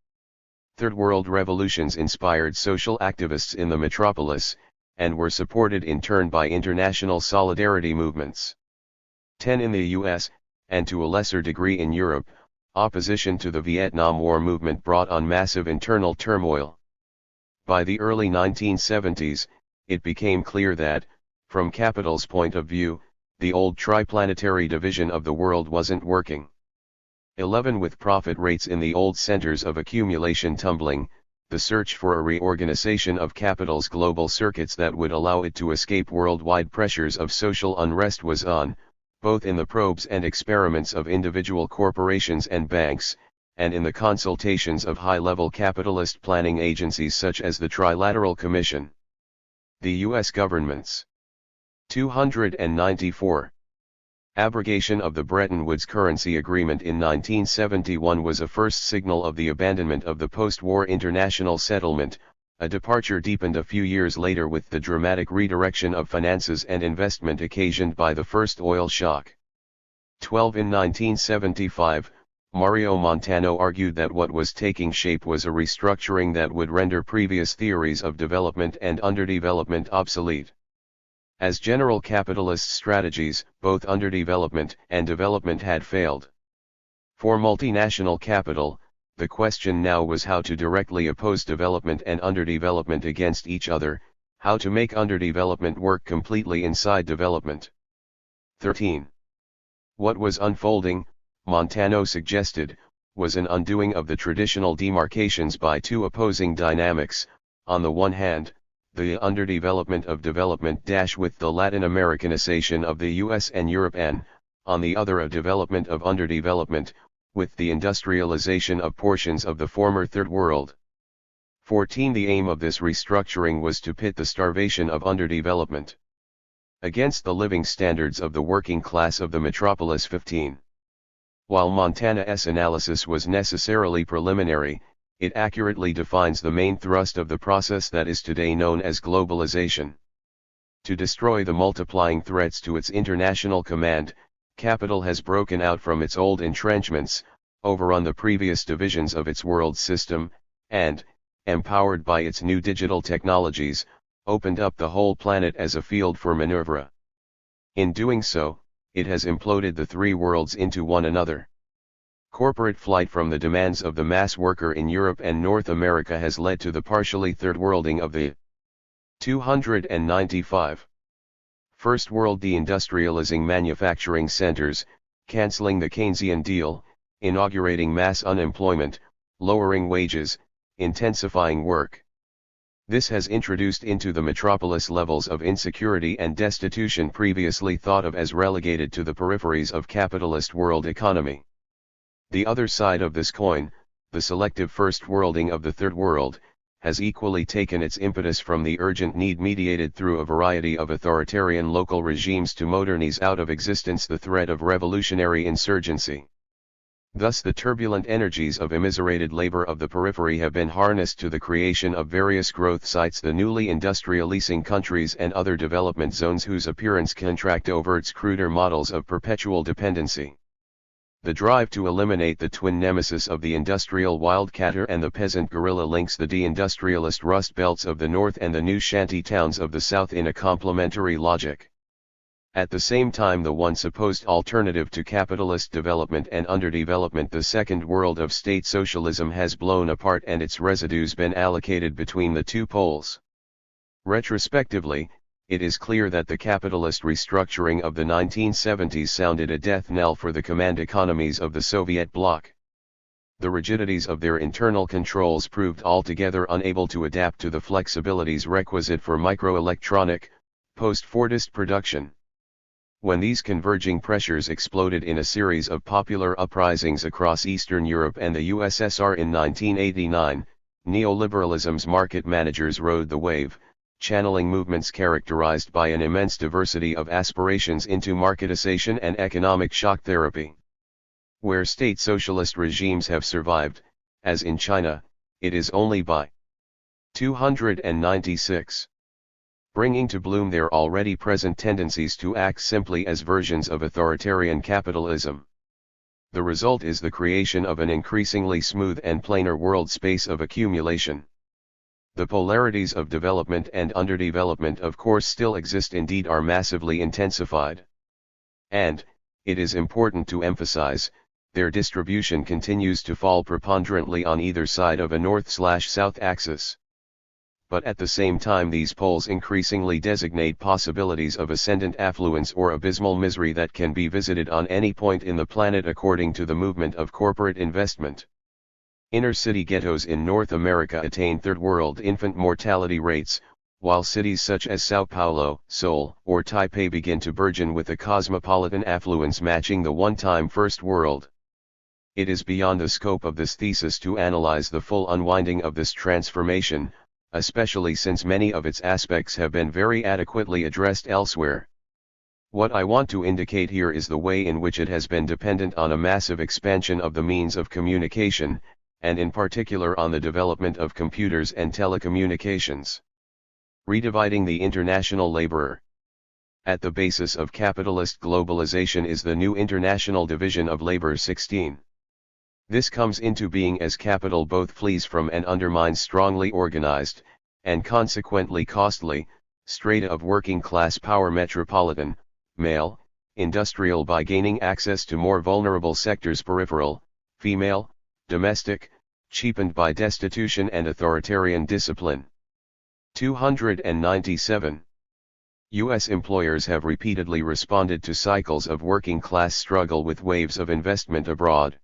Third World revolutions inspired social activists in the metropolis, and were supported in turn by international solidarity movements. 10. In the US, and to a lesser degree in Europe, opposition to the Vietnam War movement brought on massive internal turmoil. By the early 1970s, it became clear that, from capital's point of view, the old triplanetary division of the world wasn't working. 11. With profit rates in the old centers of accumulation tumbling, the search for a reorganization of capital's global circuits that would allow it to escape worldwide pressures of social unrest was on, both in the probes and experiments of individual corporations and banks, and in the consultations of high-level capitalist planning agencies such as the Trilateral Commission. The U.S. government's 294. Abrogation of the Bretton Woods currency agreement in 1971 was a first signal of the abandonment of the post-war international settlement. A departure deepened a few years later with the dramatic redirection of finances and investment occasioned by the first oil shock. 12. In 1975, Mario Montano argued that what was taking shape was a restructuring that would render previous theories of development and underdevelopment obsolete. As general capitalist strategies, both underdevelopment and development had failed. For multinational capital, the question now was how to directly oppose development and underdevelopment against each other, how to make underdevelopment work completely inside development. 13. What was unfolding, Montano suggested, was an undoing of the traditional demarcations by two opposing dynamics. On the one hand, the underdevelopment of development with the Latin Americanization of the US and Europe, and, on the other, a development of underdevelopment, with the industrialization of portions of the former Third World. 14. The aim of this restructuring was to pit the starvation of underdevelopment against the living standards of the working class of the metropolis. 15. While Montano's analysis was necessarily preliminary, it accurately defines the main thrust of the process that is today known as globalization. To destroy the multiplying threats to its international command, capital has broken out from its old entrenchments, overrun the previous divisions of its world system, and, empowered by its new digital technologies, opened up the whole planet as a field for maneuver. In doing so, it has imploded the three worlds into one another. Corporate flight from the demands of the mass worker in Europe and North America has led to the partially third-worlding of the 295. First World, deindustrializing manufacturing centers, cancelling the Keynesian deal, inaugurating mass unemployment, lowering wages, intensifying work. This has introduced into the metropolis levels of insecurity and destitution previously thought of as relegated to the peripheries of capitalist world economy. The other side of this coin, the selective first worlding of the Third World, has equally taken its impetus from the urgent need mediated through a variety of authoritarian local regimes to modernize out of existence the threat of revolutionary insurgency. Thus the turbulent energies of immiserated labor of the periphery have been harnessed to the creation of various growth sites, the newly industrializing countries and other development zones whose appearance contract overts cruder models of perpetual dependency. The drive to eliminate the twin nemesis of the industrial wildcatter and the peasant guerrilla links the deindustrialist rust belts of the north and the new shanty towns of the south in a complementary logic. At the same time, the one supposed alternative to capitalist development and underdevelopment, the second world of state socialism, has blown apart and its residues been allocated between the two poles. Retrospectively, it is clear that the capitalist restructuring of the 1970s sounded a death knell for the command economies of the Soviet bloc. The rigidities of their internal controls proved altogether unable to adapt to the flexibilities requisite for microelectronic, post-Fordist production. When these converging pressures exploded in a series of popular uprisings across Eastern Europe and the USSR in 1989, neoliberalism's market managers rode the wave, channeling movements characterized by an immense diversity of aspirations into marketization and economic shock therapy. Where state socialist regimes have survived, as in China, it is only by 296. Bringing to bloom their already present tendencies to act simply as versions of authoritarian capitalism. The result is the creation of an increasingly smooth and planar world space of accumulation. The polarities of development and underdevelopment of course still exist, indeed are massively intensified. And, it is important to emphasize, their distribution continues to fall preponderantly on either side of a north/south axis. But at the same time these poles increasingly designate possibilities of ascendant affluence or abysmal misery that can be visited on any point in the planet according to the movement of corporate investment. Inner-city ghettos in North America attain third-world infant mortality rates, while cities such as Sao Paulo, Seoul, or Taipei begin to burgeon with a cosmopolitan affluence matching the one-time first world. It is beyond the scope of this thesis to analyze the full unwinding of this transformation, especially since many of its aspects have been very adequately addressed elsewhere. What I want to indicate here is the way in which it has been dependent on a massive expansion of the means of communication, and in particular on the development of computers and telecommunications. Redividing the international laborer. At the basis of capitalist globalization is the new international division of labor 16. This comes into being as capital both flees from and undermines strongly organized, and consequently costly, strata of working class power metropolitan, male, industrial by gaining access to more vulnerable sectors peripheral, female, domestic, cheapened by destitution and authoritarian discipline. 297. U.S. employers have repeatedly responded to cycles of working class struggle with waves of investment abroad.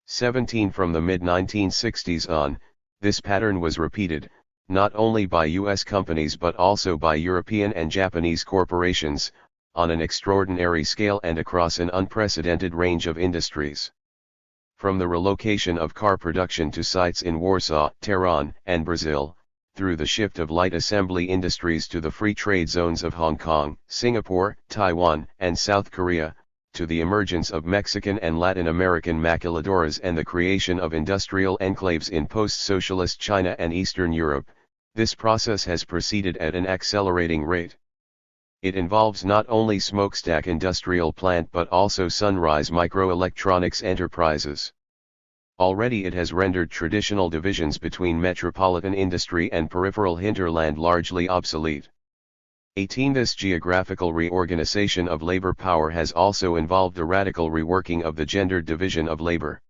17 From the mid-1960s on, this pattern was repeated, not only by U.S. companies but also by European and Japanese corporations, on an extraordinary scale and across an unprecedented range of industries. From the relocation of car production to sites in Warsaw, Tehran, and Brazil, through the shift of light assembly industries to the free trade zones of Hong Kong, Singapore, Taiwan, and South Korea, to the emergence of Mexican and Latin American maquiladoras and the creation of industrial enclaves in post-socialist China and Eastern Europe, this process has proceeded at an accelerating rate. It involves not only smokestack industrial plant but also sunrise microelectronics enterprises. Already it has rendered traditional divisions between metropolitan industry and peripheral hinterland largely obsolete. 18 This geographical reorganization of labor power has also involved a radical reworking of the gendered division of labor.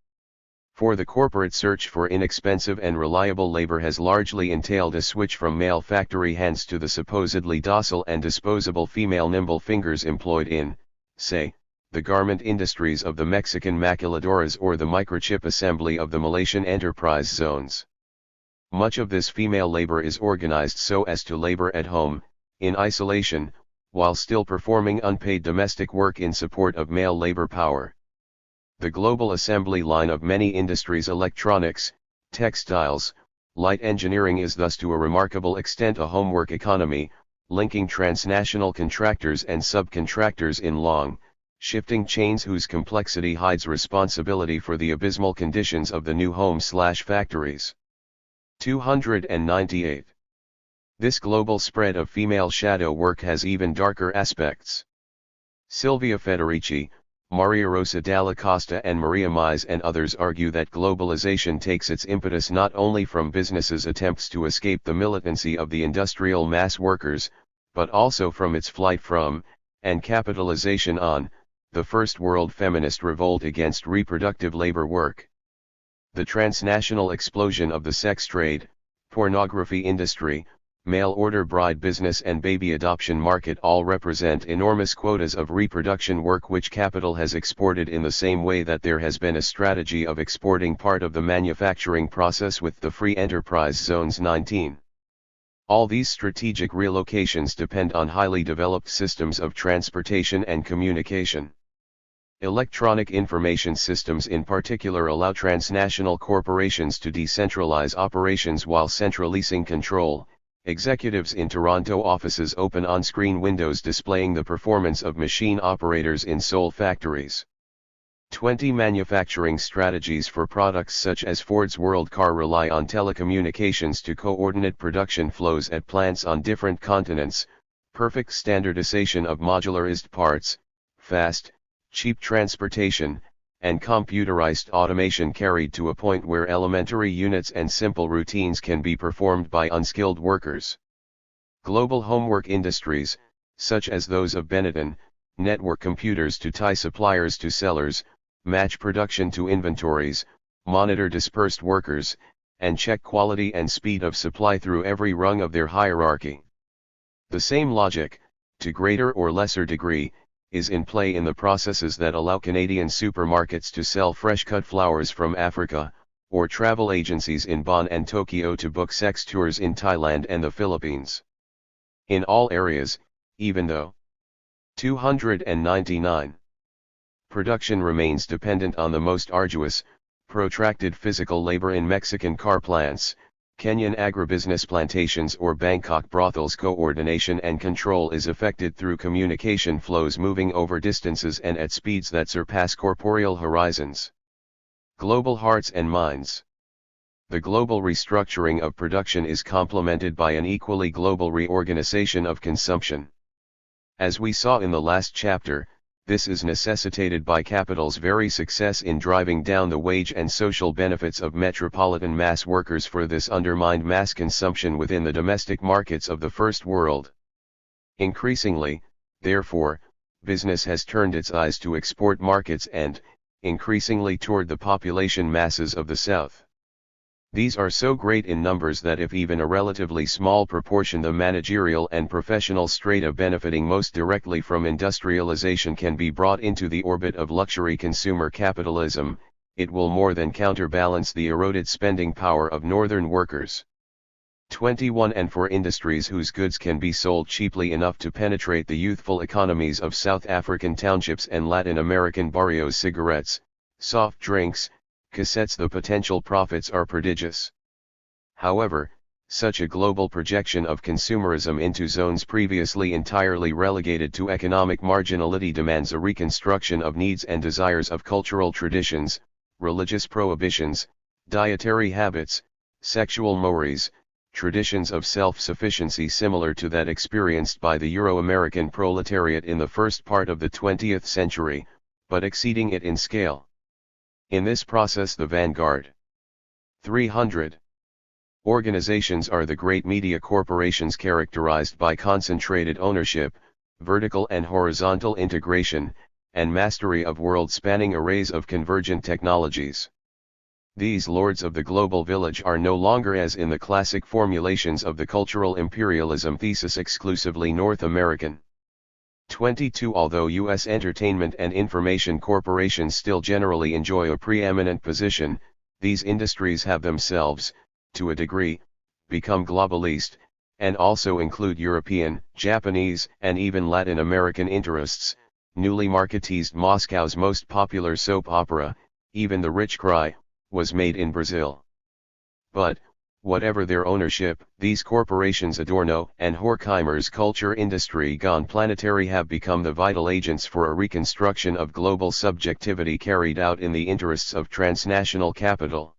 For the corporate search for inexpensive and reliable labor has largely entailed a switch from male factory hands to the supposedly docile and disposable female nimble fingers employed in, say, the garment industries of the Mexican maquiladoras or the microchip assembly of the Malaysian enterprise zones. Much of this female labor is organized so as to labor at home, in isolation, while still performing unpaid domestic work in support of male labor power. The global assembly line of many industries, electronics, textiles, light engineering, is thus to a remarkable extent a homework economy, linking transnational contractors and subcontractors in long, shifting chains whose complexity hides responsibility for the abysmal conditions of the new homes/factories. 298. This global spread of female shadow work has even darker aspects. Silvia Federici, Maria Rosa Dalla Costa and Maria Mies and others argue that globalization takes its impetus not only from businesses' attempts to escape the militancy of the industrial mass workers, but also from its flight from, and capitalization on, the First World feminist revolt against reproductive labor work. The transnational explosion of the sex trade, pornography industry, mail-order bride business and baby adoption market all represent enormous quotas of reproduction work which capital has exported in the same way that there has been a strategy of exporting part of the manufacturing process with the free enterprise zones 19. All these strategic relocations depend on highly developed systems of transportation and communication. Electronic information systems in particular allow transnational corporations to decentralize operations while centralizing control. Executives in Toronto offices open on-screen windows displaying the performance of machine operators in Seoul factories. 20 manufacturing strategies for products such as Ford's World Car rely on telecommunications to coordinate production flows at plants on different continents, perfect standardization of modularized parts, fast, cheap transportation, and computerized automation carried to a point where elementary units and simple routines can be performed by unskilled workers. Global homework industries, such as those of Benetton, network computers to tie suppliers to sellers, match production to inventories, monitor dispersed workers, and check quality and speed of supply through every rung of their hierarchy. The same logic, to greater or lesser degree, is in play in the processes that allow Canadian supermarkets to sell fresh-cut flowers from Africa, or travel agencies in Bonn and Tokyo to book sex tours in Thailand and the Philippines. In all areas, even though 299. Production remains dependent on the most arduous, protracted physical labor in Mexican car plants, Kenyan agribusiness plantations or Bangkok brothels. Coordination and control is effected through communication flows moving over distances and at speeds that surpass corporeal horizons. Global hearts and minds. The global restructuring of production is complemented by an equally global reorganization of consumption. As we saw in the last chapter, this is necessitated by capital's very success in driving down the wage and social benefits of metropolitan mass workers. For this undermined mass consumption within the domestic markets of the First World. Increasingly, therefore, business has turned its eyes to export markets and, increasingly toward the population masses of the South. These are so great in numbers that if even a relatively small proportion the managerial and professional strata benefiting most directly from industrialization can be brought into the orbit of luxury consumer capitalism, it will more than counterbalance the eroded spending power of northern workers. 21. And for industries whose goods can be sold cheaply enough to penetrate the youthful economies of South African townships and Latin American barrios, cigarettes, soft drinks, cassettes, the potential profits are prodigious. However, such a global projection of consumerism into zones previously entirely relegated to economic marginality demands a reconstruction of needs and desires of cultural traditions, religious prohibitions, dietary habits, sexual mores, traditions of self-sufficiency similar to that experienced by the Euro-American proletariat in the first part of the 20th century, but exceeding it in scale. In this process the vanguard 300 organizations are the great media corporations characterized by concentrated ownership, vertical and horizontal integration, and mastery of world-spanning arrays of convergent technologies. These lords of the global village are no longer, as in the classic formulations of the cultural imperialism thesis, exclusively North American. 22. Although U.S. entertainment and information corporations still generally enjoy a preeminent position, these industries have themselves, to a degree, become globalist, and also include European, Japanese, and even Latin American interests. Newly marketized Moscow's most popular soap opera, Even the Rich Cry, was made in Brazil. But, whatever their ownership, these corporations Adorno and Horkheimer's culture industry gone planetary have become the vital agents for a reconstruction of global subjectivity carried out in the interests of transnational capital.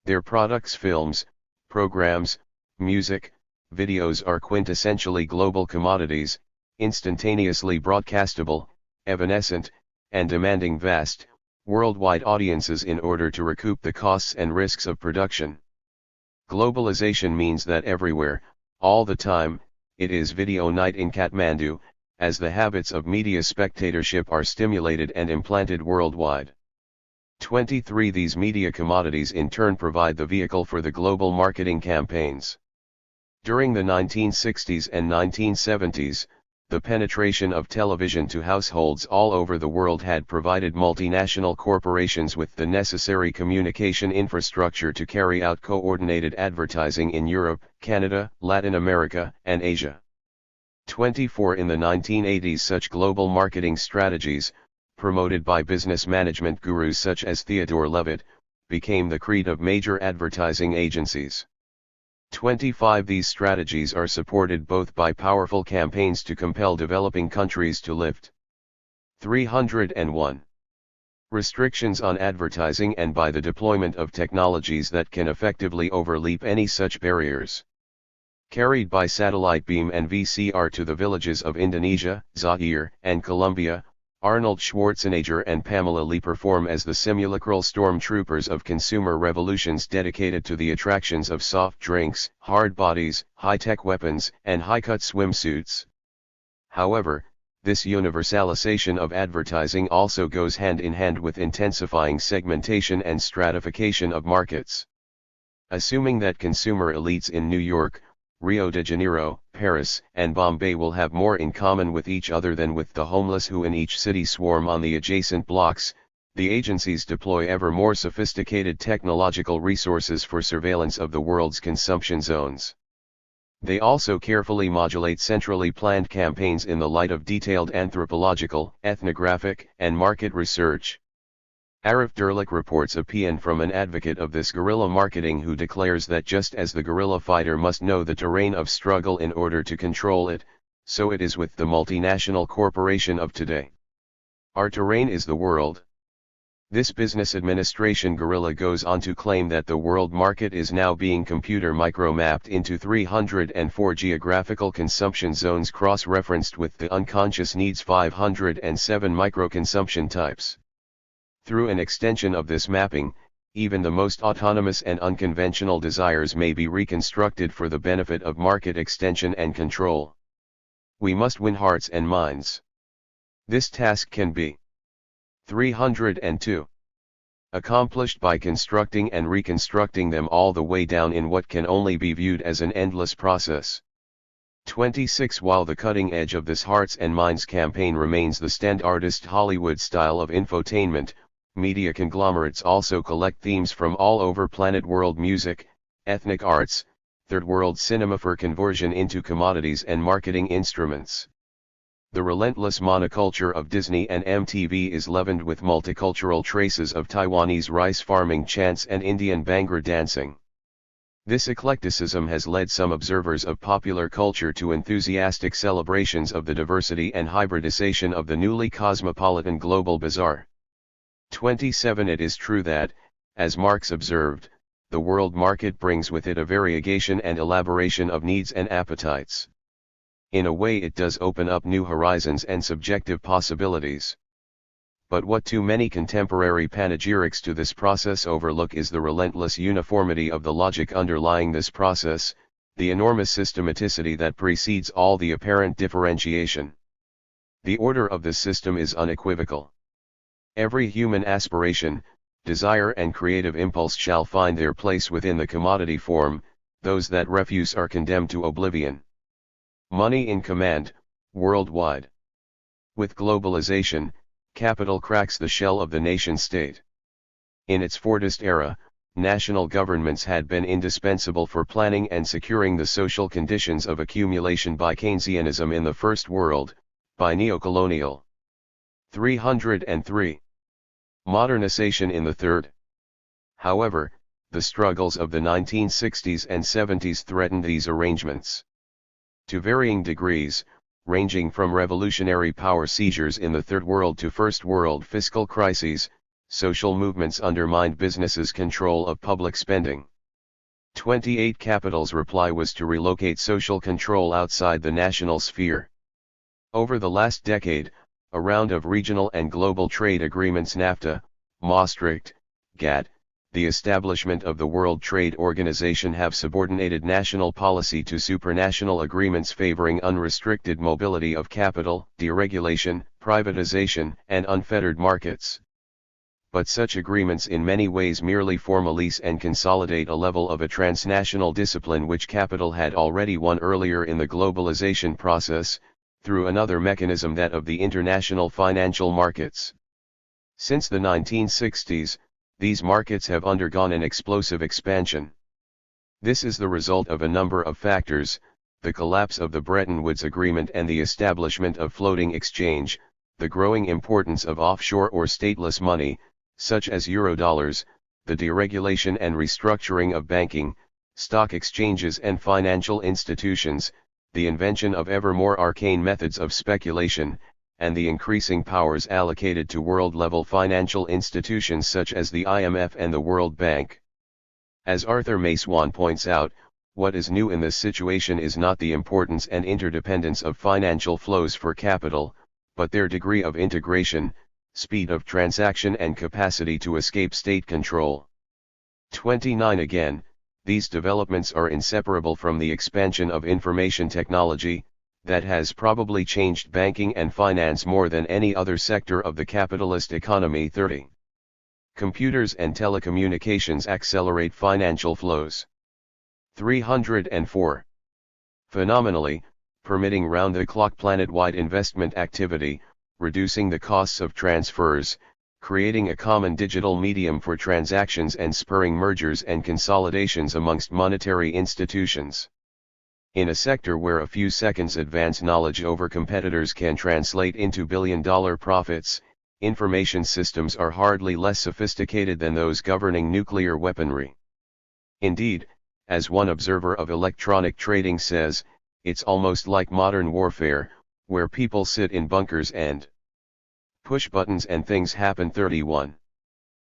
Their products, films, programs, music, videos are quintessentially global commodities, instantaneously broadcastable, evanescent, and demanding vast, worldwide audiences in order to recoup the costs and risks of production. Globalization means that everywhere, all the time, it is video night in Kathmandu, as the habits of media spectatorship are stimulated and implanted worldwide. 23. These media commodities in turn provide the vehicle for the global marketing campaigns. During the 1960s and 1970s, the penetration of television to households all over the world had provided multinational corporations with the necessary communication infrastructure to carry out coordinated advertising in Europe, Canada, Latin America, and Asia. 24 In the 1980s, such global marketing strategies, promoted by business management gurus such as Theodore Levitt, became the creed of major advertising agencies. 25 These strategies are supported both by powerful campaigns to compel developing countries to lift 301 restrictions on advertising and by the deployment of technologies that can effectively overleap any such barriers. Carried by satellite beam and VCR to the villages of Indonesia, Zaire, and Colombia, Arnold Schwarzenegger and Pamela Lee perform as the simulacral stormtroopers of consumer revolutions dedicated to the attractions of soft drinks, hard bodies, high-tech weapons, and high-cut swimsuits. However, this universalization of advertising also goes hand in hand with intensifying segmentation and stratification of markets. Assuming that consumer elites in New York, Rio de Janeiro, Paris, and Bombay will have more in common with each other than with the homeless who in each city swarm on the adjacent blocks, the agencies deploy ever more sophisticated technological resources for surveillance of the world's consumption zones. They also carefully modulate centrally planned campaigns in the light of detailed anthropological, ethnographic, and market research. Arif Derlik reports a PN from an advocate of this guerrilla marketing who declares that just as the guerrilla fighter must know the terrain of struggle in order to control it, so it is with the multinational corporation of today. Our terrain is the world. This business administration guerrilla goes on to claim that the world market is now being computer micro-mapped into 304 geographical consumption zones cross-referenced with the unconscious needs 507 micro-consumption types. Through an extension of this mapping, even the most autonomous and unconventional desires may be reconstructed for the benefit of market extension and control. We must win hearts and minds. This task can be 302. Accomplished by constructing and reconstructing them all the way down in what can only be viewed as an endless process. 26. While the cutting edge of this Hearts and Minds campaign remains the standardist Hollywood style of infotainment, media conglomerates also collect themes from all over planet world music, ethnic arts, third world cinema for conversion into commodities and marketing instruments. The relentless monoculture of Disney and MTV is leavened with multicultural traces of Taiwanese rice farming chants and Indian Bhangra dancing. This eclecticism has led some observers of popular culture to enthusiastic celebrations of the diversity and hybridization of the newly cosmopolitan global bazaar. 27. It is true that, as Marx observed, the world market brings with it a variegation and elaboration of needs and appetites. In a way it does open up new horizons and subjective possibilities. But what too many contemporary panegyrics to this process overlook is the relentless uniformity of the logic underlying this process, the enormous systematicity that precedes all the apparent differentiation. The order of this system is unequivocal. Every human aspiration, desire and creative impulse shall find their place within the commodity form, those that refuse are condemned to oblivion. Money in command, worldwide. With globalization, capital cracks the shell of the nation-state. In its Fordist era, national governments had been indispensable for planning and securing the social conditions of accumulation by Keynesianism in the First World, by neocolonial. 303. Modernization in the Third. However, the struggles of the 1960s and 70s threatened these arrangements. To varying degrees, ranging from revolutionary power seizures in the Third World to First World fiscal crises, social movements undermined businesses' control of public spending. 28. Capital's reply was to relocate social control outside the national sphere. Over the last decade, a round of regional and global trade agreements NAFTA, Maastricht, GATT, the establishment of the World Trade Organization have subordinated national policy to supranational agreements favoring unrestricted mobility of capital, deregulation, privatization, and unfettered markets. but such agreements in many ways merely form a lease and consolidate a level of a transnational discipline which capital had already won earlier in the globalization process, through another mechanism, that of the international financial markets. Since the 1960s, these markets have undergone an explosive expansion. This is the result of a number of factors: the collapse of the Bretton Woods Agreement and the establishment of floating exchange, the growing importance of offshore or stateless money, such as eurodollars, the deregulation and restructuring of banking, stock exchanges and financial institutions, the invention of ever more arcane methods of speculation, and the increasing powers allocated to world-level financial institutions such as the IMF and the World Bank. As Arthur Maswan points out, what is new in this situation is not the importance and interdependence of financial flows for capital, but their degree of integration, speed of transaction and capacity to escape state control. 29 Again, these developments are inseparable from the expansion of information technology, that has probably changed banking and finance more than any other sector of the capitalist economy. 30. Computers and telecommunications accelerate financial flows. 304. Phenomenally, permitting round-the-clock planet-wide investment activity, reducing the costs of transfers, creating a common digital medium for transactions and spurring mergers and consolidations amongst monetary institutions. In a sector where a few seconds advance knowledge over competitors can translate into billion-dollar profits, information systems are hardly less sophisticated than those governing nuclear weaponry. Indeed, as one observer of electronic trading says, it's almost like modern warfare, where people sit in bunkers and push buttons and things happen. 31.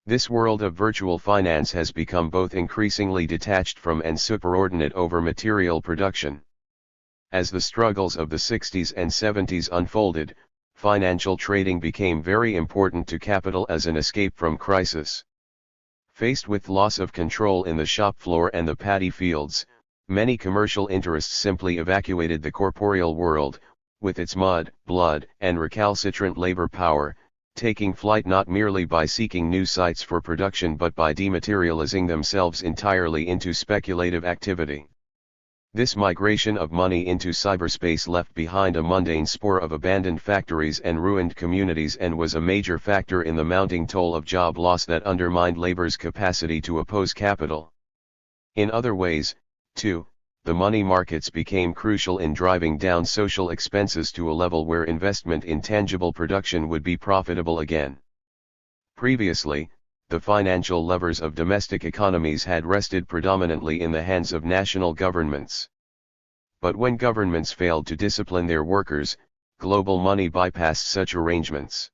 This world of virtual finance has become both increasingly detached from and superordinate over material production. As the struggles of the 60s and 70s unfolded, financial trading became very important to capital as an escape from crisis. Faced with loss of control in the shop floor and the paddy fields, many commercial interests simply evacuated the corporeal world, with its mud, blood, and recalcitrant labor power, taking flight not merely by seeking new sites for production but by dematerializing themselves entirely into speculative activity. This migration of money into cyberspace left behind a mundane spoor of abandoned factories and ruined communities, and was a major factor in the mounting toll of job loss that undermined labor's capacity to oppose capital. In other ways, too, the money markets became crucial in driving down social expenses to a level where investment in tangible production would be profitable again. Previously, the financial levers of domestic economies had rested predominantly in the hands of national governments. But when governments failed to discipline their workers, global money bypassed such arrangements.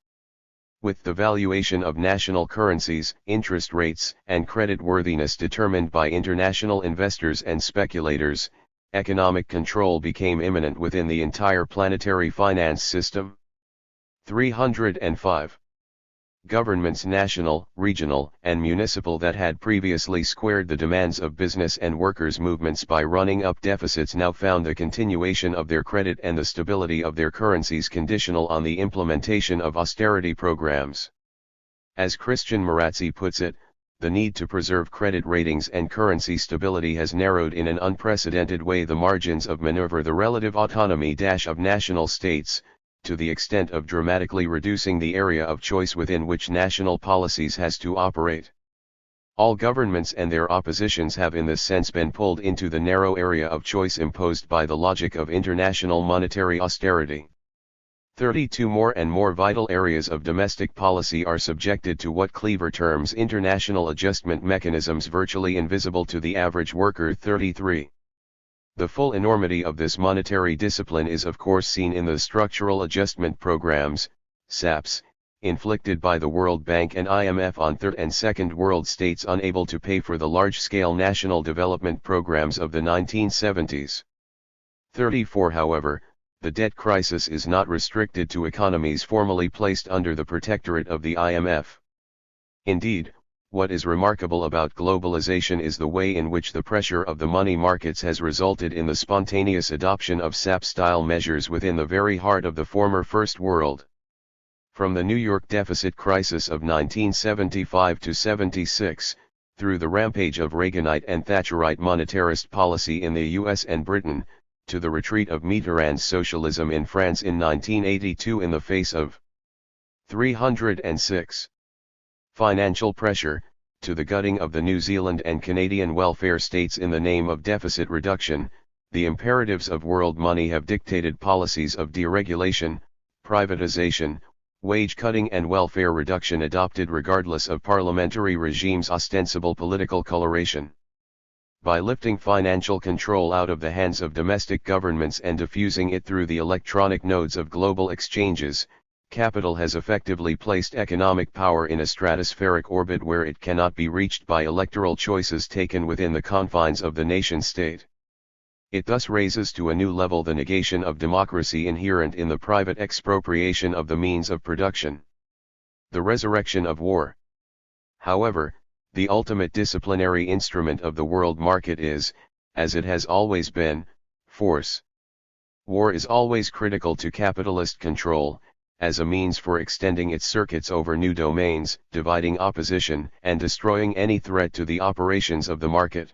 With the valuation of national currencies, interest rates, and creditworthiness determined by international investors and speculators, economic control became imminent within the entire planetary finance system. 305. Governments national, regional, and municipal that had previously squared the demands of business and workers' movements by running up deficits now found the continuation of their credit and the stability of their currencies conditional on the implementation of austerity programs. As Christian Marazzi puts it, the need to preserve credit ratings and currency stability has narrowed in an unprecedented way the margins of maneuver, the relative autonomy of national states, to the extent of dramatically reducing the area of choice within which national policies has to operate. All governments and their oppositions have in this sense been pulled into the narrow area of choice imposed by the logic of international monetary austerity. 32 More and more vital areas of domestic policy are subjected to what Cleaver terms international adjustment mechanisms virtually invisible to the average worker. 33. The full enormity of this monetary discipline is of course seen in the structural adjustment programs, SAPs, inflicted by the World Bank and IMF on third and second world states unable to pay for the large-scale national development programs of the 1970s. 34 However, the debt crisis is not restricted to economies formally placed under the protectorate of the IMF. Indeed, what is remarkable about globalization is the way in which the pressure of the money markets has resulted in the spontaneous adoption of SAP-style measures within the very heart of the former First World. From the New York deficit crisis of 1975 to 76, through the rampage of Reaganite and Thatcherite monetarist policy in the US and Britain, to the retreat of Mitterrand's socialism in France in 1982 in the face of 306. Financial pressure, to the gutting of the New Zealand and Canadian welfare states in the name of deficit reduction, the imperatives of world money have dictated policies of deregulation, privatization, wage cutting and welfare reduction adopted regardless of parliamentary regimes' ostensible political coloration. By lifting financial control out of the hands of domestic governments and diffusing it through the electronic nodes of global exchanges, capital has effectively placed economic power in a stratospheric orbit where it cannot be reached by electoral choices taken within the confines of the nation-state. It thus raises to a new level the negation of democracy inherent in the private expropriation of the means of production. The resurrection of war. However, the ultimate disciplinary instrument of the world market is, as it has always been, force. War is always critical to capitalist control, as a means for extending its circuits over new domains, dividing opposition, and destroying any threat to the operations of the market.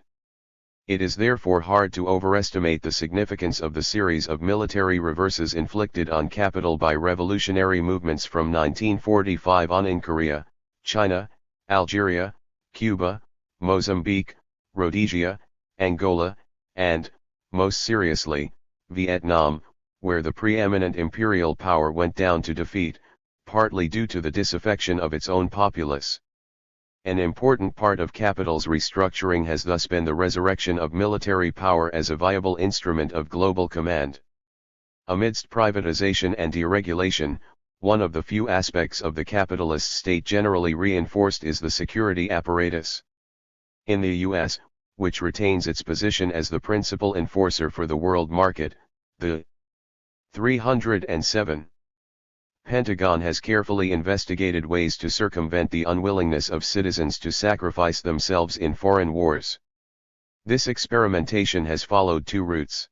It is therefore hard to overestimate the significance of the series of military reverses inflicted on capital by revolutionary movements from 1945 on in Korea, China, Algeria, Cuba, Mozambique, Rhodesia, Angola, and, most seriously, Vietnam, where the preeminent imperial power went down to defeat, partly due to the disaffection of its own populace. An important part of capital's restructuring has thus been the resurrection of military power as a viable instrument of global command. Amidst privatization and deregulation, one of the few aspects of the capitalist state generally reinforced is the security apparatus. In the US, which retains its position as the principal enforcer for the world market, the 307 Pentagon has carefully investigated ways to circumvent the unwillingness of citizens to sacrifice themselves in foreign wars. This experimentation has followed two routes.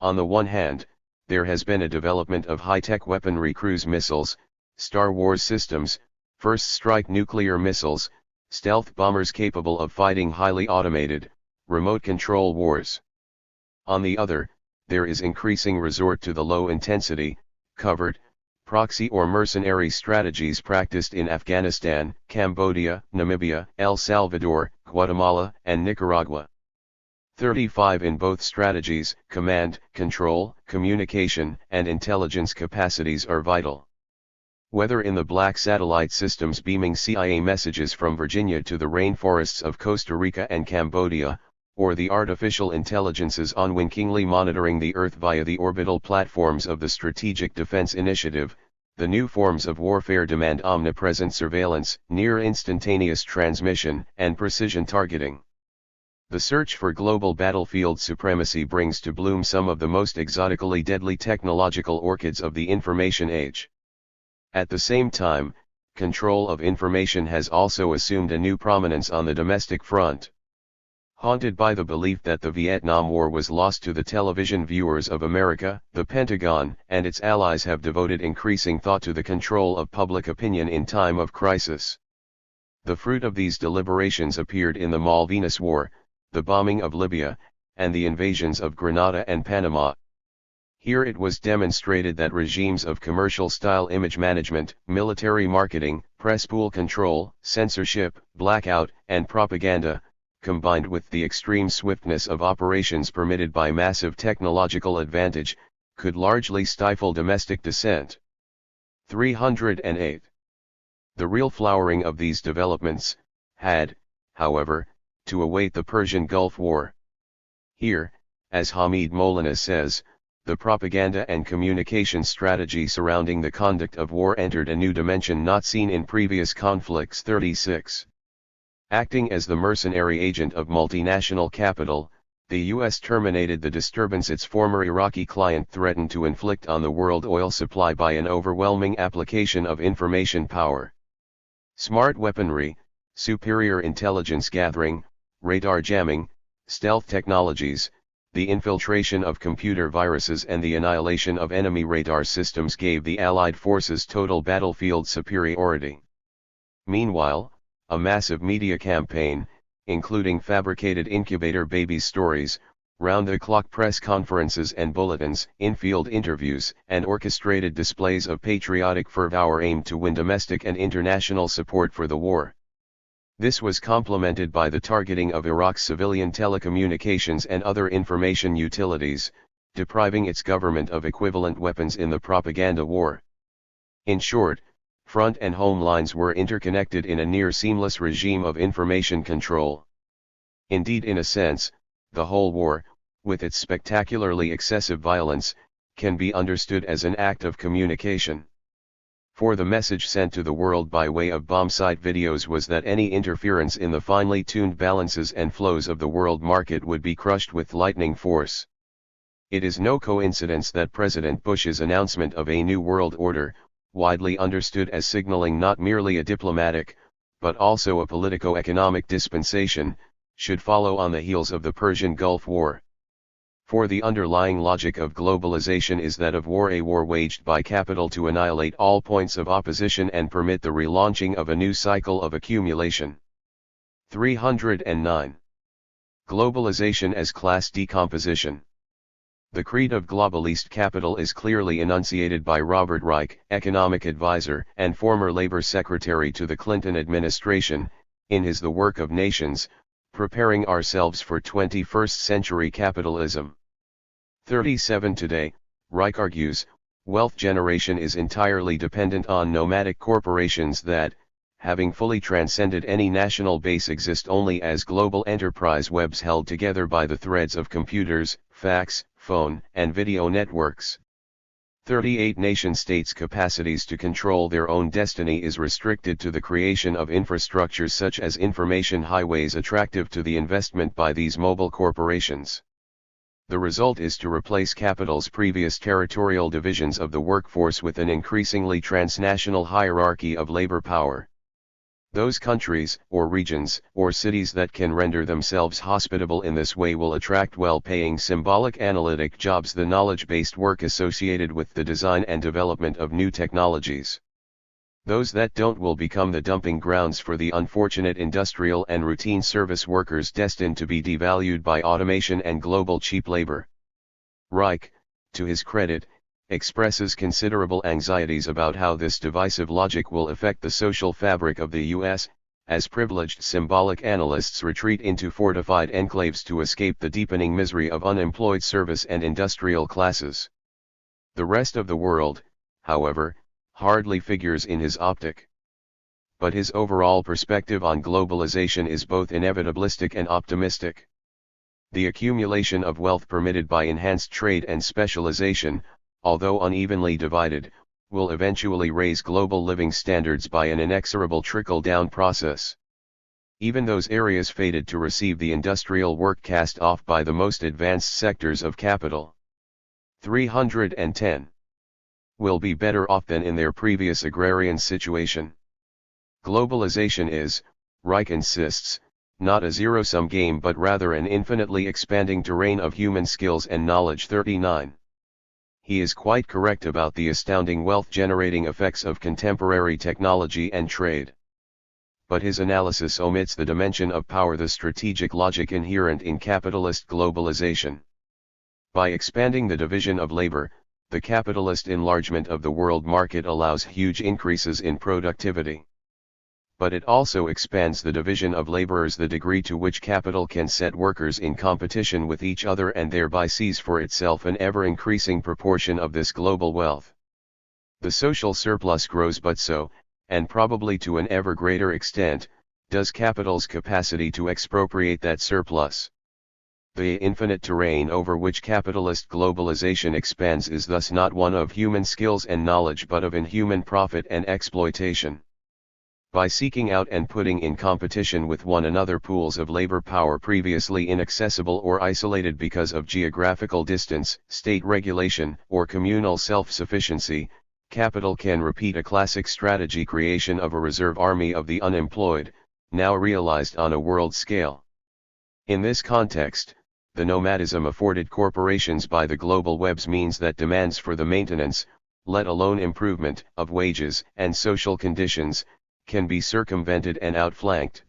On the one hand, there has been a development of high-tech weaponry, cruise missiles, Star Wars systems, first-strike nuclear missiles, stealth bombers capable of fighting highly automated, remote control wars. On the other, there is increasing resort to the low-intensity, covert, proxy or mercenary strategies practiced in Afghanistan, Cambodia, Namibia, El Salvador, Guatemala, and Nicaragua. 35 In both strategies, command, control, communication, and intelligence capacities are vital. Whether in the black satellite systems beaming CIA messages from Virginia to the rainforests of Costa Rica and Cambodia, or the artificial intelligences unwinkingly monitoring the Earth via the orbital platforms of the Strategic Defense Initiative, the new forms of warfare demand omnipresent surveillance, near instantaneous transmission, and precision targeting. The search for global battlefield supremacy brings to bloom some of the most exotically deadly technological orchids of the information age. At the same time, control of information has also assumed a new prominence on the domestic front. Haunted by the belief that the Vietnam War was lost to the television viewers of America, the Pentagon and its allies have devoted increasing thought to the control of public opinion in time of crisis. The fruit of these deliberations appeared in the Malvinas War, the bombing of Libya, and the invasions of Grenada and Panama. Here it was demonstrated that regimes of commercial-style image management, military marketing, press pool control, censorship, blackout, and propaganda, combined with the extreme swiftness of operations permitted by massive technological advantage, could largely stifle domestic dissent. 308. The real flowering of these developments had, however, to await the Persian Gulf War. Here, as Hamid Molina says, the propaganda and communication strategy surrounding the conduct of war entered a new dimension not seen in previous conflicts. 36. Acting as the mercenary agent of multinational capital, the U.S. terminated the disturbance its former Iraqi client threatened to inflict on the world oil supply by an overwhelming application of information power. Smart weaponry, superior intelligence gathering, radar jamming, stealth technologies, the infiltration of computer viruses and the annihilation of enemy radar systems gave the Allied forces total battlefield superiority. Meanwhile, a massive media campaign, including fabricated incubator baby stories, round-the-clock press conferences and bulletins, in-field interviews, and orchestrated displays of patriotic fervor aimed to win domestic and international support for the war. This was complemented by the targeting of Iraq's civilian telecommunications and other information utilities, depriving its government of equivalent weapons in the propaganda war. In short, front and home lines were interconnected in a near-seamless regime of information control. Indeed, in a sense, the whole war, with its spectacularly excessive violence, can be understood as an act of communication. For the message sent to the world by way of bombsight videos was that any interference in the finely tuned balances and flows of the world market would be crushed with lightning force. It is no coincidence that President Bush's announcement of a new world order, widely understood as signaling not merely a diplomatic, but also a politico-economic dispensation, should follow on the heels of the Persian Gulf War. For the underlying logic of globalization is that of war, a war waged by capital to annihilate all points of opposition and permit the relaunching of a new cycle of accumulation. 309. Globalization as class decomposition. The creed of globalist capital is clearly enunciated by Robert Reich, economic advisor and former labor secretary to the Clinton administration, in his The Work of Nations, Preparing Ourselves for 21st Century Capitalism. 37. Today, Reich argues, wealth generation is entirely dependent on nomadic corporations that, having fully transcended any national base, exist only as global enterprise webs held together by the threads of computers, fax, phone, and video networks. 38. Nation-states' capacities to control their own destiny is restricted to the creation of infrastructures such as information highways attractive to the investment by these mobile corporations. The result is to replace capital's previous territorial divisions of the workforce with an increasingly transnational hierarchy of labor power. Those countries, or regions, or cities that can render themselves hospitable in this way will attract well-paying symbolic analytic jobs, the knowledge-based work associated with the design and development of new technologies. Those that don't will become the dumping grounds for the unfortunate industrial and routine service workers destined to be devalued by automation and global cheap labor. Reich, to his credit, expresses considerable anxieties about how this divisive logic will affect the social fabric of the U.S., as privileged symbolic analysts retreat into fortified enclaves to escape the deepening misery of unemployed service and industrial classes. The rest of the world, however, hardly figures in his optic. But his overall perspective on globalization is both inevitabilistic and optimistic. The accumulation of wealth permitted by enhanced trade and specialization, although unevenly divided, will eventually raise global living standards by an inexorable trickle-down process. Even those areas fated to receive the industrial work cast off by the most advanced sectors of capital. 310. Will be better off than in their previous agrarian situation. Globalization is, Reich insists, not a zero-sum game but rather an infinitely expanding terrain of human skills and knowledge. 39. He is quite correct about the astounding wealth-generating effects of contemporary technology and trade. But his analysis omits the dimension of power, the strategic logic inherent in capitalist globalization. By expanding the division of labor, the capitalist enlargement of the world market allows huge increases in productivity. But it also expands the division of laborers, the degree to which capital can set workers in competition with each other and thereby seize for itself an ever-increasing proportion of this global wealth. The social surplus grows, but so, and probably to an ever greater extent, does capital's capacity to expropriate that surplus. The infinite terrain over which capitalist globalization expands is thus not one of human skills and knowledge but of inhuman profit and exploitation. By seeking out and putting in competition with one another pools of labor power previously inaccessible or isolated because of geographical distance, state regulation, or communal self-sufficiency, capital can repeat a classic strategy: creation of a reserve army of the unemployed, now realized on a world scale. In this context, the nomadism afforded corporations by the global webs means that demands for the maintenance, let alone improvement, of wages and social conditions, can be circumvented and outflanked.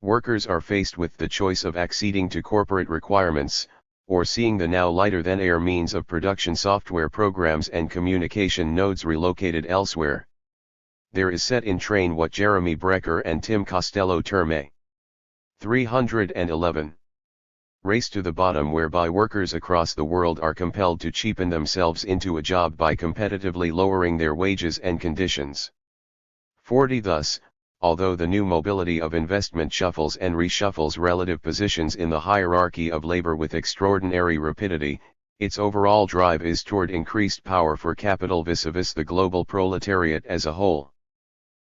Workers are faced with the choice of acceding to corporate requirements, or seeing the now lighter-than-air means of production software programs and communication nodes relocated elsewhere. There is set in train what Jeremy Brecker and Tim Costello term a 311 race to the bottom, whereby workers across the world are compelled to cheapen themselves into a job by competitively lowering their wages and conditions. 40 Thus, although the new mobility of investment shuffles and reshuffles relative positions in the hierarchy of labor with extraordinary rapidity, its overall drive is toward increased power for capital vis-a-vis the global proletariat as a whole.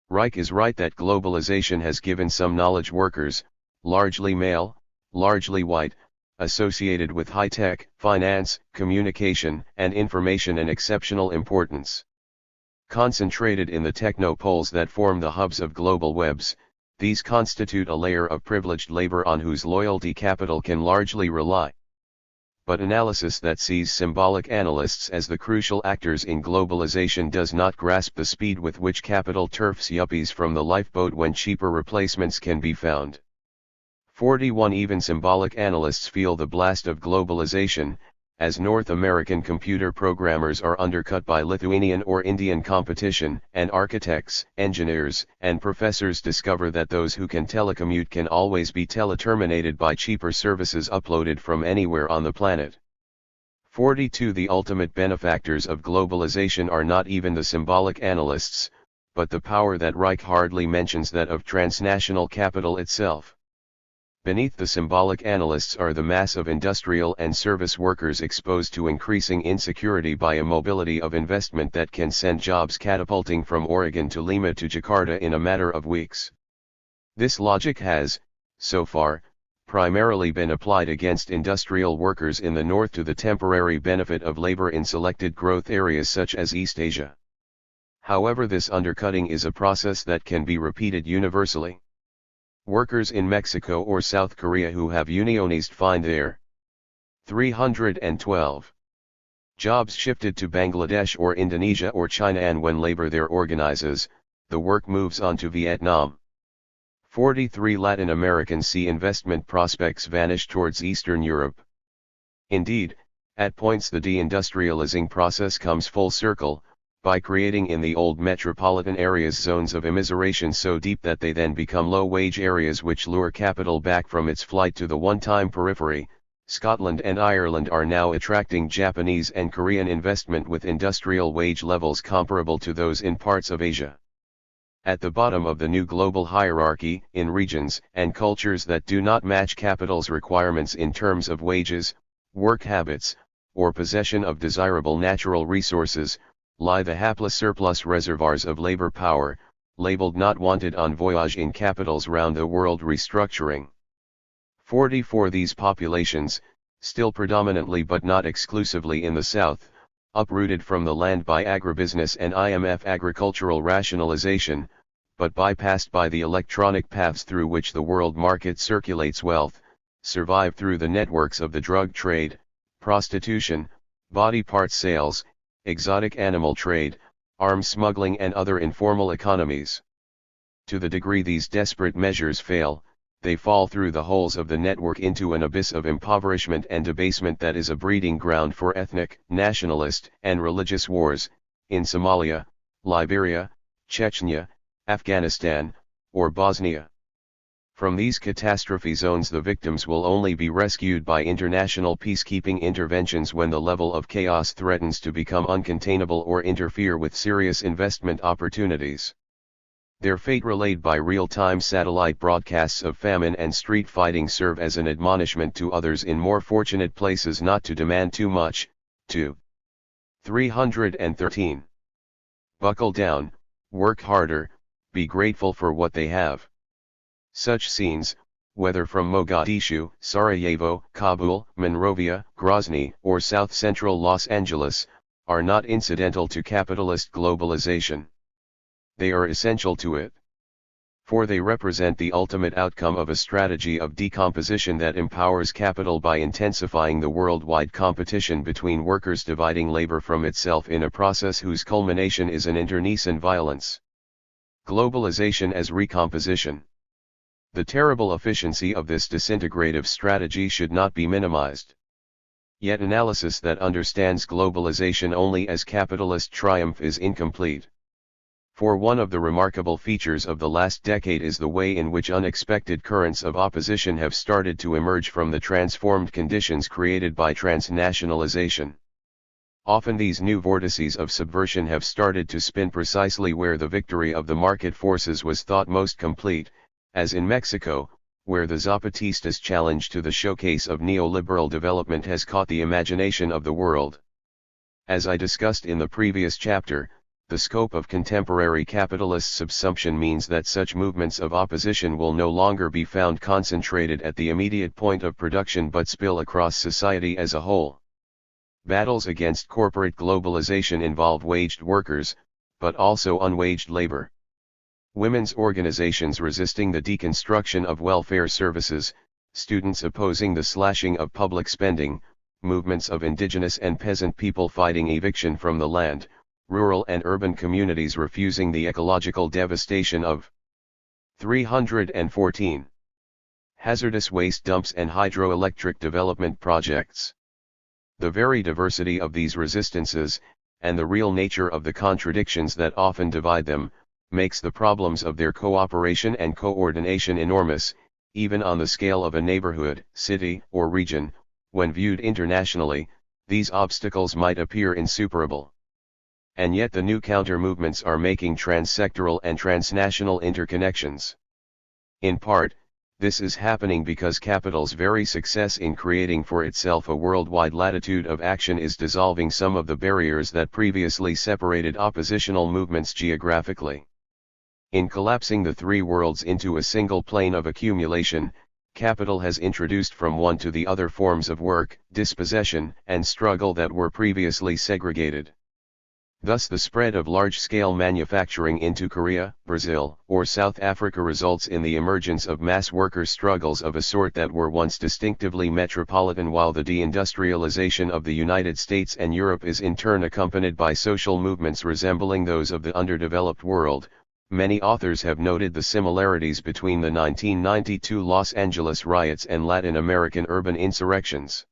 Reich is right that globalization has given some knowledge workers, largely male, largely white, associated with high-tech, finance, communication, and information an exceptional importance. Concentrated in the technopoles that form the hubs of global webs, these constitute a layer of privileged labor on whose loyalty capital can largely rely. But analysis that sees symbolic analysts as the crucial actors in globalization does not grasp the speed with which capital turfs yuppies from the lifeboat when cheaper replacements can be found. 41 Even symbolic analysts feel the blast of globalization, as North American computer programmers are undercut by Lithuanian or Indian competition, and architects, engineers, and professors discover that those who can telecommute can always be teleterminated by cheaper services uploaded from anywhere on the planet. 42 The ultimate benefactors of globalization are not even the symbolic analysts, but the power that Reich hardly mentions, that of transnational capital itself. Beneath the symbolic analysts are the mass of industrial and service workers exposed to increasing insecurity by a mobility of investment that can send jobs catapulting from Oregon to Lima to Jakarta in a matter of weeks. This logic has, so far, primarily been applied against industrial workers in the North to the temporary benefit of labor in selected growth areas such as East Asia. However, this undercutting is a process that can be repeated universally. Workers in Mexico or South Korea who have unionized find their 312 jobs shifted to Bangladesh or Indonesia or China, and when labor there organizes, the work moves on to Vietnam. 43 Latin Americans see investment prospects vanish towards Eastern Europe. Indeed, at points the deindustrializing process comes full circle, by creating in the old metropolitan areas zones of immiseration so deep that they then become low-wage areas which lure capital back from its flight to the one-time periphery. Scotland and Ireland are now attracting Japanese and Korean investment with industrial wage levels comparable to those in parts of Asia. At the bottom of the new global hierarchy, in regions and cultures that do not match capital's requirements in terms of wages, work habits, or possession of desirable natural resources, lie the hapless surplus reservoirs of labor power, labeled not wanted en voyage in capital's round-the-world restructuring. 44 These populations, still predominantly but not exclusively in the South, uprooted from the land by agribusiness and IMF agricultural rationalization, but bypassed by the electronic paths through which the world market circulates wealth, survive through the networks of the drug trade, prostitution, body part sales, exotic animal trade, arms smuggling and other informal economies. To the degree these desperate measures fail, they fall through the holes of the network into an abyss of impoverishment and debasement that is a breeding ground for ethnic, nationalist, and religious wars, in Somalia, Liberia, Chechnya, Afghanistan, or Bosnia. From these catastrophe zones the victims will only be rescued by international peacekeeping interventions when the level of chaos threatens to become uncontainable or interfere with serious investment opportunities. Their fate relayed by real-time satellite broadcasts of famine and street fighting serve as an admonishment to others in more fortunate places not to demand too much. 313. Buckle down, work harder, be grateful for what they have. Such scenes, whether from Mogadishu, Sarajevo, Kabul, Monrovia, Grozny, or south-central Los Angeles, are not incidental to capitalist globalization. They are essential to it. For they represent the ultimate outcome of a strategy of decomposition that empowers capital by intensifying the worldwide competition between workers, dividing labor from itself in a process whose culmination is an internecine violence. Globalization as recomposition. The terrible efficiency of this disintegrative strategy should not be minimized. Yet analysis that understands globalization only as capitalist triumph is incomplete. For one of the remarkable features of the last decade is the way in which unexpected currents of opposition have started to emerge from the transformed conditions created by transnationalization. Often these new vortices of subversion have started to spin precisely where the victory of the market forces was thought most complete, as in Mexico, where the Zapatistas' challenge to the showcase of neoliberal development has caught the imagination of the world. As I discussed in the previous chapter, the scope of contemporary capitalist subsumption means that such movements of opposition will no longer be found concentrated at the immediate point of production but spill across society as a whole. Battles against corporate globalization involve waged workers, but also unwaged labor. Women's organizations resisting the deconstruction of welfare services, students opposing the slashing of public spending, movements of indigenous and peasant people fighting eviction from the land, rural and urban communities refusing the ecological devastation of 314. Hazardous waste dumps and hydroelectric development projects. The very diversity of these resistances, and the real nature of the contradictions that often divide them, makes the problems of their cooperation and coordination enormous, even on the scale of a neighborhood, city, or region. When viewed internationally, these obstacles might appear insuperable. And yet the new counter-movements are making transsectoral and transnational interconnections. In part, this is happening because capital's very success in creating for itself a worldwide latitude of action is dissolving some of the barriers that previously separated oppositional movements geographically. In collapsing the three worlds into a single plane of accumulation, capital has introduced from one to the other forms of work, dispossession, and struggle that were previously segregated. Thus the spread of large-scale manufacturing into Korea, Brazil, or South Africa results in the emergence of mass worker struggles of a sort that were once distinctively metropolitan, while the deindustrialization of the United States and Europe is in turn accompanied by social movements resembling those of the underdeveloped world. Many authors have noted the similarities between the 1992 Los Angeles riots and Latin American urban insurrections.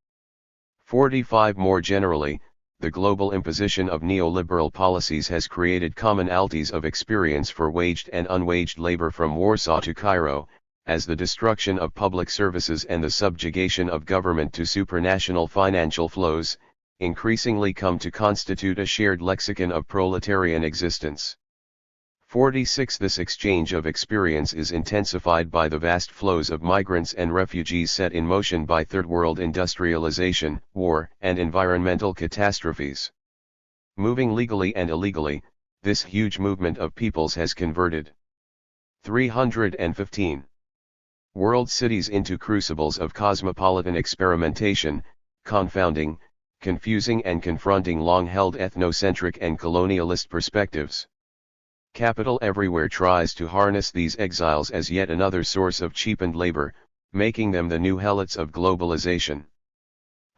45 More generally, the global imposition of neoliberal policies has created commonalities of experience for waged and unwaged labor from Warsaw to Cairo, as the destruction of public services and the subjugation of government to supranational financial flows, increasingly come to constitute a shared lexicon of proletarian existence. 46 This exchange of experience is intensified by the vast flows of migrants and refugees set in motion by Third World industrialization, war, and environmental catastrophes. Moving legally and illegally, this huge movement of peoples has converted 315 world cities into crucibles of cosmopolitan experimentation, confounding, confusing and confronting long-held ethnocentric and colonialist perspectives. Capital everywhere tries to harness these exiles as yet another source of cheapened labor, making them the new helots of globalization.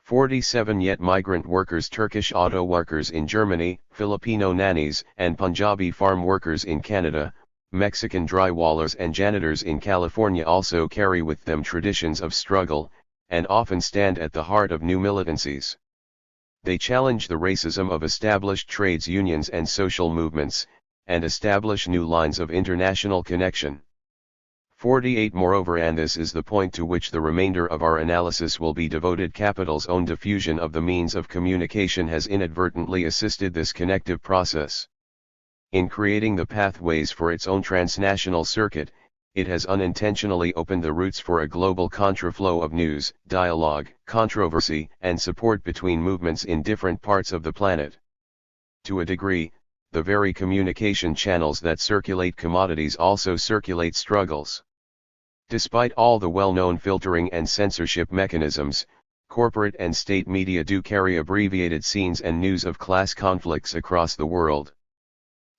47 Yet migrant workers, Turkish auto workers in Germany, Filipino nannies and Punjabi farm workers in Canada, Mexican drywallers and janitors in California also carry with them traditions of struggle, and often stand at the heart of new militancies. They challenge the racism of established trades unions and social movements, and establish new lines of international connection. 48 Moreover, and this is the point to which the remainder of our analysis will be devoted, capital's own diffusion of the means of communication has inadvertently assisted this connective process. In creating the pathways for its own transnational circuit, it has unintentionally opened the routes for a global contraflow of news, dialogue, controversy, and support between movements in different parts of the planet. To a degree, the very communication channels that circulate commodities also circulate struggles. Despite all the well-known filtering and censorship mechanisms, corporate and state media do carry abbreviated scenes and news of class conflicts across the world.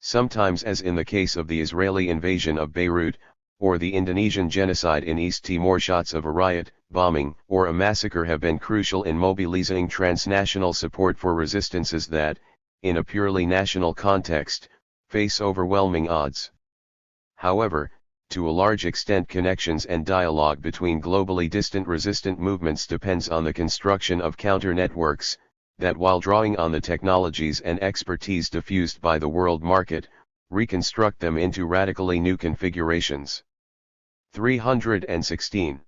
Sometimes, as in the case of the Israeli invasion of Beirut, or the Indonesian genocide in East Timor. Shots of a riot, bombing, or a massacre have been crucial in mobilizing transnational support for resistances that, in a purely national context, face overwhelming odds. However, to a large extent connections and dialogue between globally distant resistant movements depends on the construction of counter-networks, that while drawing on the technologies and expertise diffused by the world market, reconstruct them into radically new configurations. 316.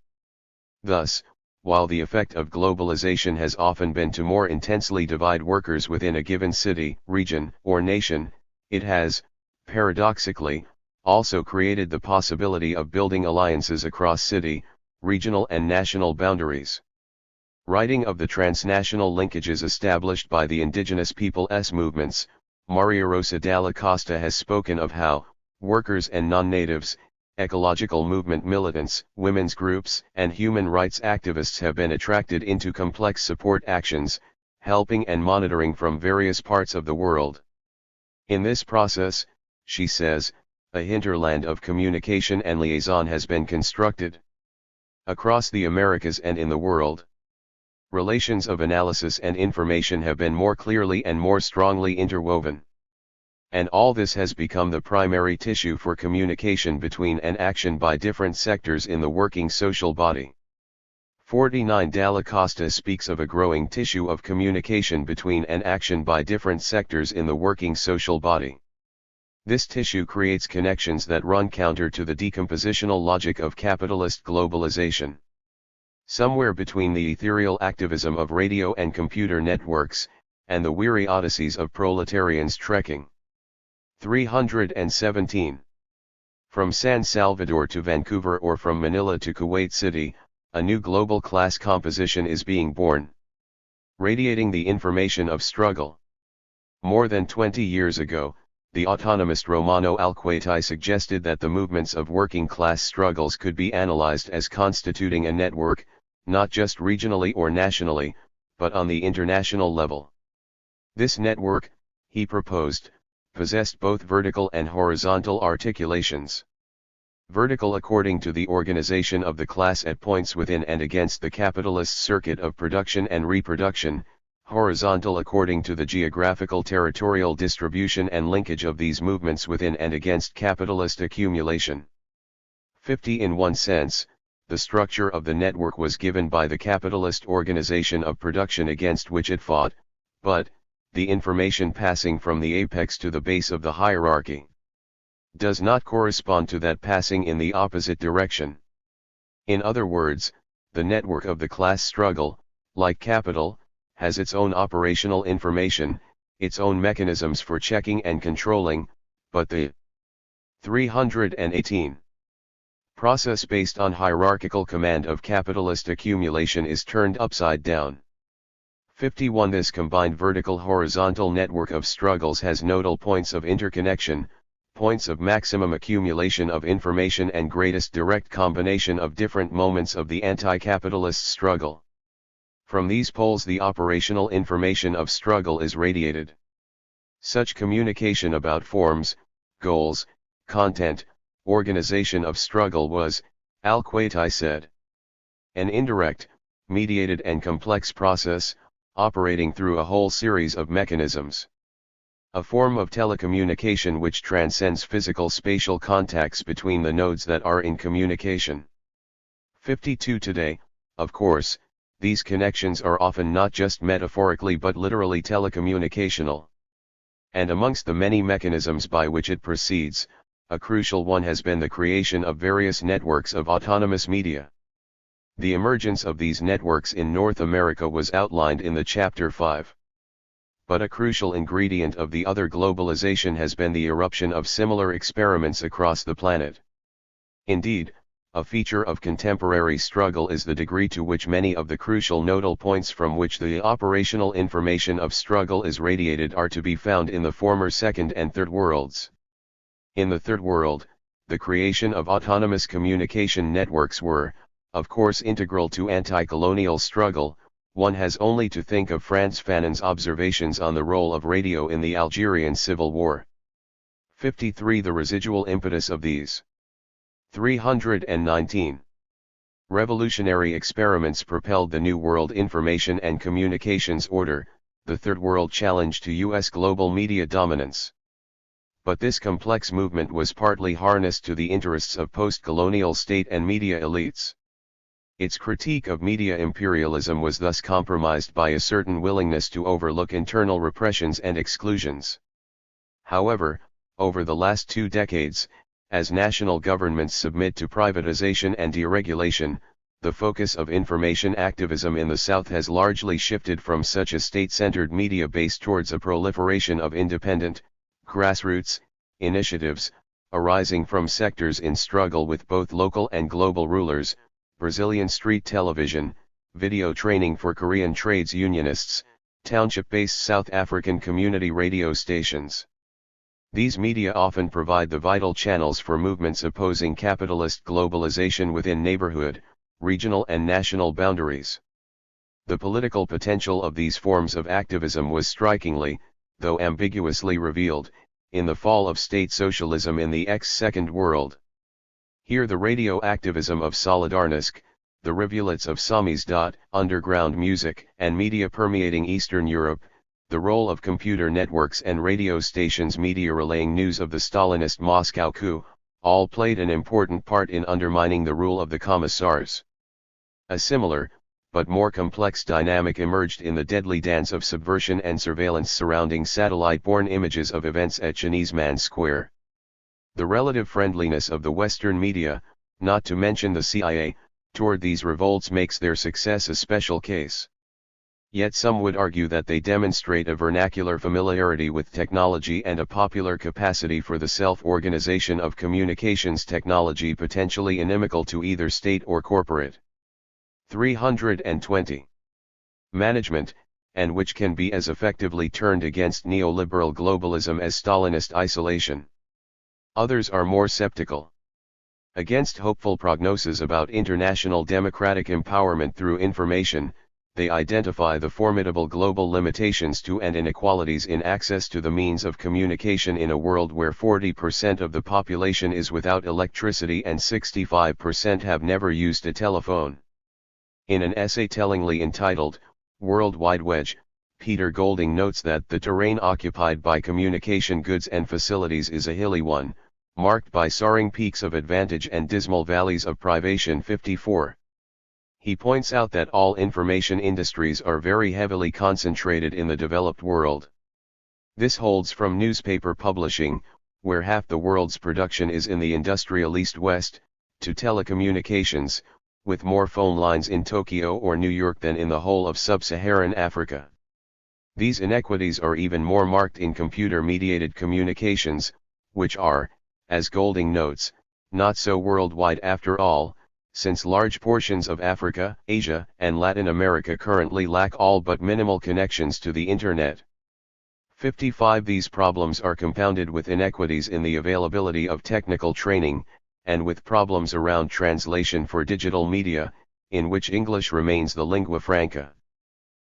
Thus, while the effect of globalization has often been to more intensely divide workers within a given city, region, or nation, it has, paradoxically, also created the possibility of building alliances across city, regional and national boundaries. Writing of the transnational linkages established by the indigenous peoples' movements, Maria Rosa Dalla Costa has spoken of how, workers and non-natives, ecological movement militants, women's groups, and human rights activists have been attracted into complex support actions, helping and monitoring from various parts of the world. In this process, she says, a hinterland of communication and liaison has been constructed. Across the Americas and in the world, relations of analysis and information have been more clearly and more strongly interwoven. And all this has become the primary tissue for communication between and action by different sectors in the working social body. 49. Dalla Costa speaks of a growing tissue of communication between and action by different sectors in the working social body. This tissue creates connections that run counter to the decompositional logic of capitalist globalization. Somewhere between the ethereal activism of radio and computer networks, and the weary odysseys of proletarians trekking. 317. From San Salvador to Vancouver or from Manila to Kuwait City, a new global class composition is being born. Radiating the information of struggle. More than 20 years ago, the autonomist Romano Alquati suggested that the movements of working class struggles could be analyzed as constituting a network, not just regionally or nationally, but on the international level. This network, he proposed, possessed both vertical and horizontal articulations. Vertical according to the organization of the class at points within and against the capitalist circuit of production and reproduction, horizontal according to the geographical territorial distribution and linkage of these movements within and against capitalist accumulation. 50. In one sense, the structure of the network was given by the capitalist organization of production against which it fought, but, the information passing from the apex to the base of the hierarchy does not correspond to that passing in the opposite direction. In other words, the network of the class struggle, like capital, has its own operational information, its own mechanisms for checking and controlling, but the 318 process based on hierarchical command of capitalist accumulation is turned upside down. 51. This combined vertical-horizontal network of struggles has nodal points of interconnection, points of maximum accumulation of information and greatest direct combination of different moments of the anti-capitalist struggle. From these poles the operational information of struggle is radiated. Such communication about forms, goals, content, organization of struggle was, Alquati said, an indirect, mediated and complex process, operating through a whole series of mechanisms. A form of telecommunication which transcends physical spatial contacts between the nodes that are in communication. 52. Today, of course, these connections are often not just metaphorically but literally telecommunicational. And amongst the many mechanisms by which it proceeds, a crucial one has been the creation of various networks of autonomous media. The emergence of these networks in North America was outlined in the Chapter 5. But a crucial ingredient of the other globalization has been the eruption of similar experiments across the planet. Indeed, a feature of contemporary struggle is the degree to which many of the crucial nodal points from which the operational information of struggle is radiated are to be found in the former second and third worlds. In the third world, the creation of autonomous communication networks were, of course, integral to anti-colonial struggle. One has only to think of Frantz Fanon's observations on the role of radio in the Algerian Civil War. 53. The residual impetus of these 319. Revolutionary experiments propelled the New World Information and Communications Order, the Third World Challenge to U.S. global media dominance. But this complex movement was partly harnessed to the interests of post-colonial state and media elites. Its critique of media imperialism was thus compromised by a certain willingness to overlook internal repressions and exclusions. However, over the last 2 decades, as national governments submit to privatization and deregulation, the focus of information activism in the South has largely shifted from such a state-centered media base towards a proliferation of independent, grassroots, initiatives, arising from sectors in struggle with both local and global rulers, Brazilian street television, video training for Korean trades unionists, township-based South African community radio stations. These media often provide the vital channels for movements opposing capitalist globalization within neighborhood, regional and national boundaries. The political potential of these forms of activism was strikingly, though ambiguously revealed, in the fall of state socialism in the ex-Second World. Here the radio activism of Solidarnosc, the rivulets of samizdat, underground music and media permeating Eastern Europe, the role of computer networks and radio stations media relaying news of the Stalinist Moscow coup, all played an important part in undermining the rule of the Commissars. A similar, but more complex dynamic emerged in the deadly dance of subversion and surveillance surrounding satellite-borne images of events at Tiananmen Square. The relative friendliness of the Western media, not to mention the CIA, toward these revolts makes their success a special case. Yet some would argue that they demonstrate a vernacular familiarity with technology and a popular capacity for the self-organization of communications technology potentially inimical to either state or corporate. 320. Management, and which can be as effectively turned against neoliberal globalism as Stalinist isolation. Others are more skeptical. Against hopeful prognosis about international democratic empowerment through information, they identify the formidable global limitations to and inequalities in access to the means of communication in a world where 40% of the population is without electricity and 65% have never used a telephone. In an essay tellingly entitled, Worldwide Wedge, Peter Golding notes that the terrain occupied by communication goods and facilities is a hilly one, marked by soaring peaks of advantage and dismal valleys of privation. 54. He points out that all information industries are very heavily concentrated in the developed world. This holds from newspaper publishing, where half the world's production is in the industrial East-West, to telecommunications, with more phone lines in Tokyo or New York than in the whole of sub-Saharan Africa. These inequities are even more marked in computer-mediated communications, which are, as Golding notes, not so worldwide after all, since large portions of Africa, Asia, and Latin America currently lack all but minimal connections to the Internet. 55. These problems are compounded with inequities in the availability of technical training, and with problems around translation for digital media, in which English remains the lingua franca.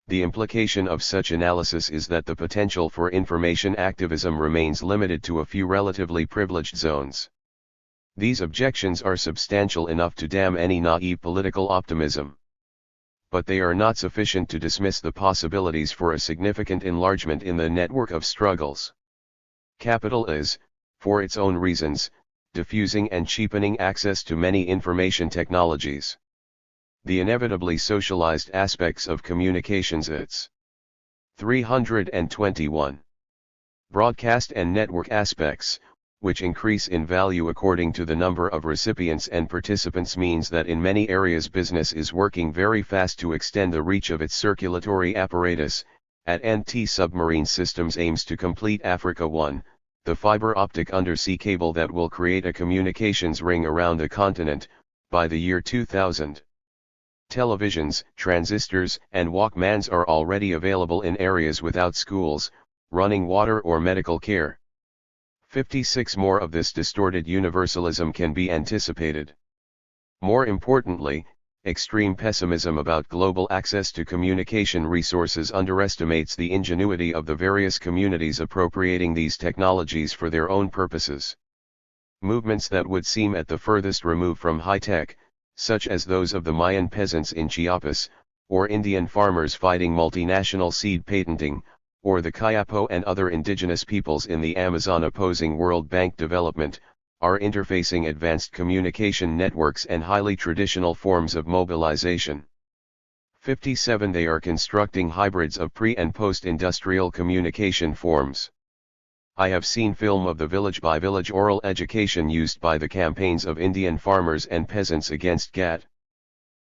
The implication of such analysis is that the potential for information activism remains limited to a few relatively privileged zones. These objections are substantial enough to damn any naive political optimism. But they are not sufficient to dismiss the possibilities for a significant enlargement in the network of struggles. Capital is, for its own reasons, diffusing and cheapening access to many information technologies. The inevitably socialized aspects of communications. It's 321. Broadcast and network aspects, which increase in value according to the number of recipients and participants, means that in many areas business is working very fast to extend the reach of its circulatory apparatus. At NT Submarine Systems aims to complete Africa 1, the fiber optic undersea cable that will create a communications ring around the continent, by the year 2000. Televisions, transistors, and Walkmans are already available in areas without schools, running water or medical care. 56. More of this distorted universalism can be anticipated. More importantly, extreme pessimism about global access to communication resources underestimates the ingenuity of the various communities appropriating these technologies for their own purposes. Movements that would seem at the furthest remove from high-tech, such as those of the Mayan peasants in Chiapas, or Indian farmers fighting multinational seed patenting, or the Kayapo and other indigenous peoples in the Amazon opposing World Bank development, are interfacing advanced communication networks and highly traditional forms of mobilization. 57. They are constructing hybrids of pre- and post-industrial communication forms. I have seen film of the village-by-village oral education used by the campaigns of Indian farmers and peasants against GATT.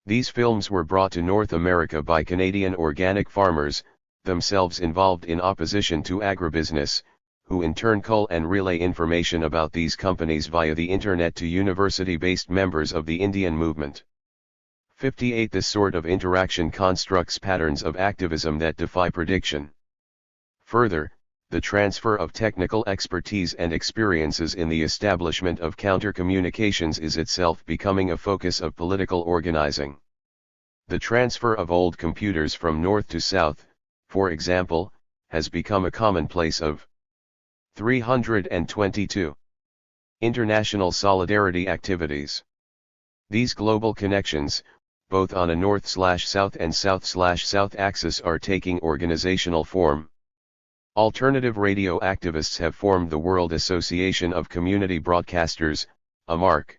These films were brought to North America by Canadian organic farmers, themselves involved in opposition to agribusiness, who in turn cull and relay information about these companies via the internet to university-based members of the Indian movement. 58. This sort of interaction constructs patterns of activism that defy prediction. Further, the transfer of technical expertise and experiences in the establishment of counter-communications is itself becoming a focus of political organizing. The transfer of old computers from north to south, for example, has become a commonplace of 322. International solidarity activities. These global connections, both on a north/south and south/south axis, are taking organizational form. Alternative radio activists have formed the World Association of Community Broadcasters, AMARC.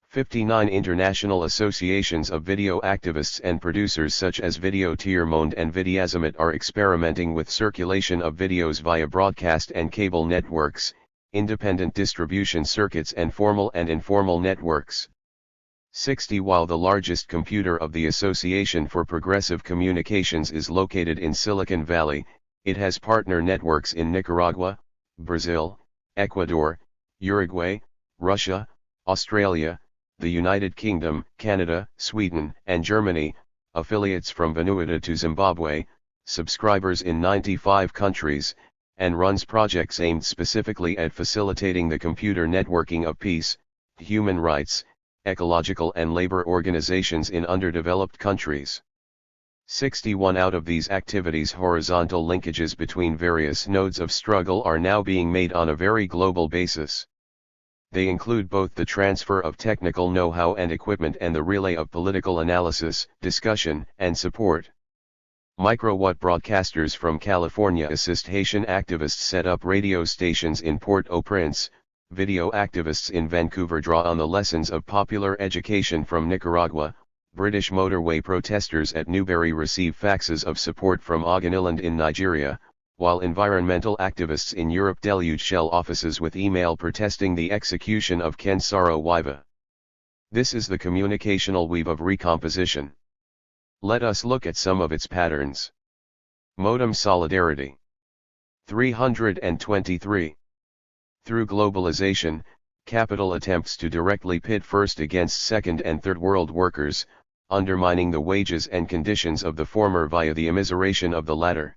59. International associations of video activists and producers such as Video Tiers Monde and Vidiazimet are experimenting with circulation of videos via broadcast and cable networks, independent distribution circuits and formal and informal networks. 60. While the largest computer of the Association for Progressive Communications is located in Silicon Valley, it has partner networks in Nicaragua, Brazil, Ecuador, Uruguay, Russia, Australia, the United Kingdom, Canada, Sweden, and Germany, affiliates from Vanuatu to Zimbabwe, subscribers in 95 countries, and runs projects aimed specifically at facilitating the computer networking of peace, human rights, ecological and labor organizations in underdeveloped countries. 61. Out of these activities, horizontal linkages between various nodes of struggle are now being made on a very global basis. They include both the transfer of technical know-how and equipment and the relay of political analysis, discussion, and support. Microwatt broadcasters from California assist Haitian activists set up radio stations in Port-au-Prince. Video activists in Vancouver draw on the lessons of popular education from Nicaragua. British motorway protesters at Newbury receive faxes of support from Ogoniland in Nigeria, while environmental activists in Europe deluge Shell offices with email protesting the execution of Ken Saro-Wiwa. This is the communicational weave of recomposition. Let us look at some of its patterns. Modem solidarity. 323. Through globalization, capital attempts to directly pit first against second and third world workers, undermining the wages and conditions of the former via the immiseration of the latter.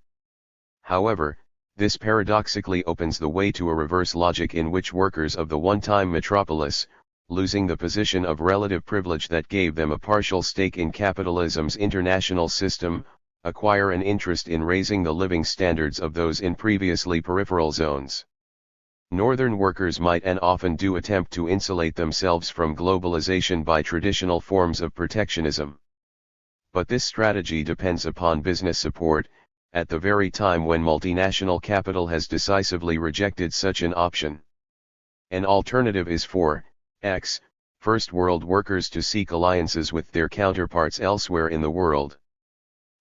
However, this paradoxically opens the way to a reverse logic in which workers of the one-time metropolis, losing the position of relative privilege that gave them a partial stake in capitalism's international system, acquire an interest in raising the living standards of those in previously peripheral zones. Northern workers might and often do attempt to insulate themselves from globalization by traditional forms of protectionism. But this strategy depends upon business support, at the very time when multinational capital has decisively rejected such an option. An alternative is for first world workers to seek alliances with their counterparts elsewhere in the world.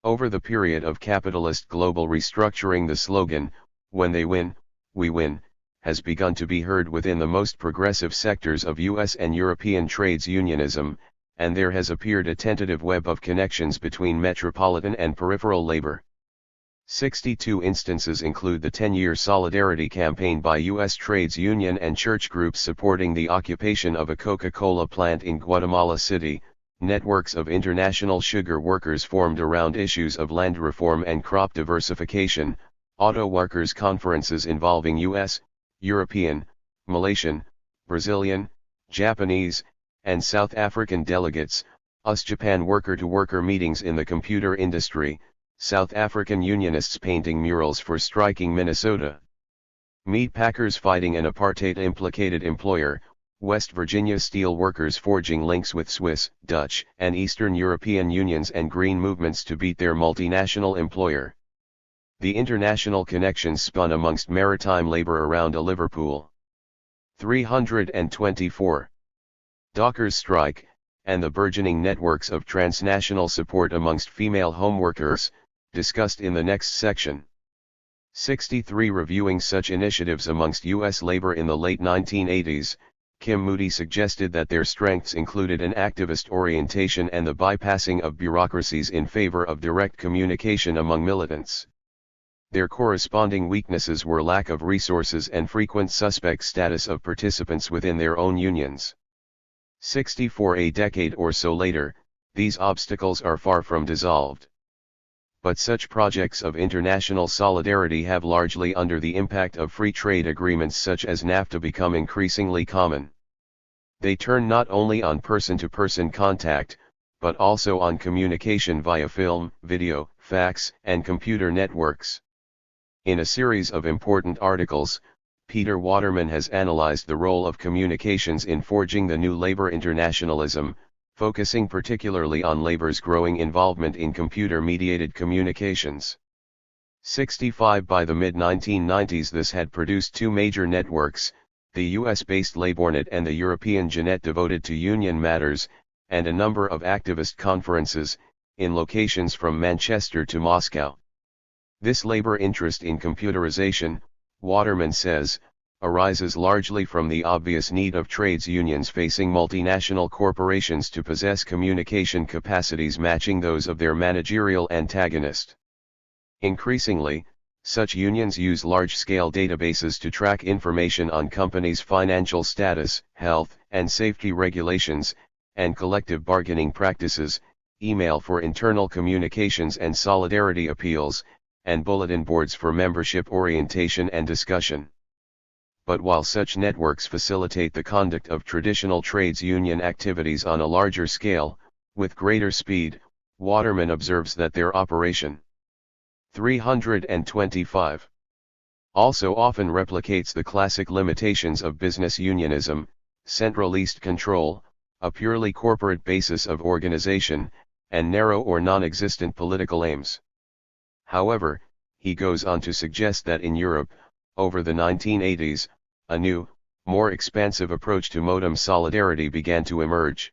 Over the period of capitalist global restructuring, the slogan, "When they win, we win," has begun to be heard within the most progressive sectors of US and European trades unionism, and there has appeared a tentative web of connections between metropolitan and peripheral labor. 62 instances include the 10-year Solidarity campaign by U.S. trades union and church groups supporting the occupation of a Coca-Cola plant in Guatemala City, networks of international sugar workers formed around issues of land reform and crop diversification, auto workers conferences involving U.S., European, Malaysian, Brazilian, Japanese, and South African delegates, US-Japan worker-to-worker meetings in the computer industry, South African unionists painting murals for striking Minnesota. Meat packers fighting an apartheid-implicated employer, West Virginia steel workers forging links with Swiss, Dutch, and Eastern European unions and green movements to beat their multinational employer. The international connections spun amongst maritime labor around a Liverpool. 324. Dockers strike, and the burgeoning networks of transnational support amongst female homeworkers, discussed in the next section. 63. Reviewing such initiatives amongst U.S. labor in the late 1980s, Kim Moody suggested that their strengths included an activist orientation and the bypassing of bureaucracies in favor of direct communication among militants. Their corresponding weaknesses were lack of resources and frequent suspect status of participants within their own unions. 64. A decade or so later, these obstacles are far from dissolved. But such projects of international solidarity have largely under the impact of free trade agreements such as NAFTA become increasingly common. They turn not only on person-to-person contact, but also on communication via film, video, fax, and computer networks. In a series of important articles, Peter Waterman has analyzed the role of communications in forging the new labor internationalism, focusing particularly on labor's growing involvement in computer-mediated communications. 65. By the mid-1990s this had produced two major networks, the US-based LaborNet and the European Genet devoted to union matters, and a number of activist conferences, in locations from Manchester to Moscow. This labor interest in computerization, Waterman says, arises largely from the obvious need of trades unions facing multinational corporations to possess communication capacities matching those of their managerial antagonist. Increasingly, such unions use large-scale databases to track information on companies' financial status, health and safety regulations, and collective bargaining practices, email for internal communications and solidarity appeals, and bulletin boards for membership orientation and discussion. But while such networks facilitate the conduct of traditional trades union activities on a larger scale, with greater speed, Waterman observes that their operation 325 also often replicates the classic limitations of business unionism, centralist control, a purely corporate basis of organization, and narrow or non-existent political aims. However, he goes on to suggest that in Europe, over the 1980s, a new, more expansive approach to modem solidarity began to emerge.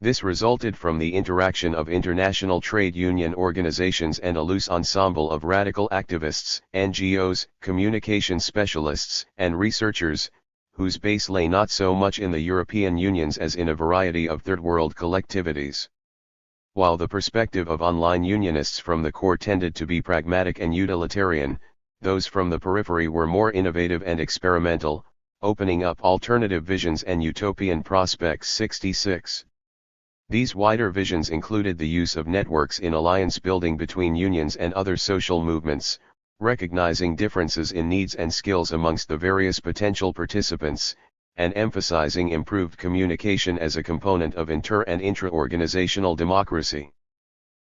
This resulted from the interaction of international trade union organizations and a loose ensemble of radical activists, NGOs, communication specialists, and researchers, whose base lay not so much in the European unions as in a variety of third-world collectivities. While the perspective of online unionists from the core tended to be pragmatic and utilitarian, those from the periphery were more innovative and experimental, opening up alternative visions and utopian prospects. 66. These wider visions included the use of networks in alliance building between unions and other social movements, recognizing differences in needs and skills amongst the various potential participants, and emphasizing improved communication as a component of inter- and intra-organizational democracy.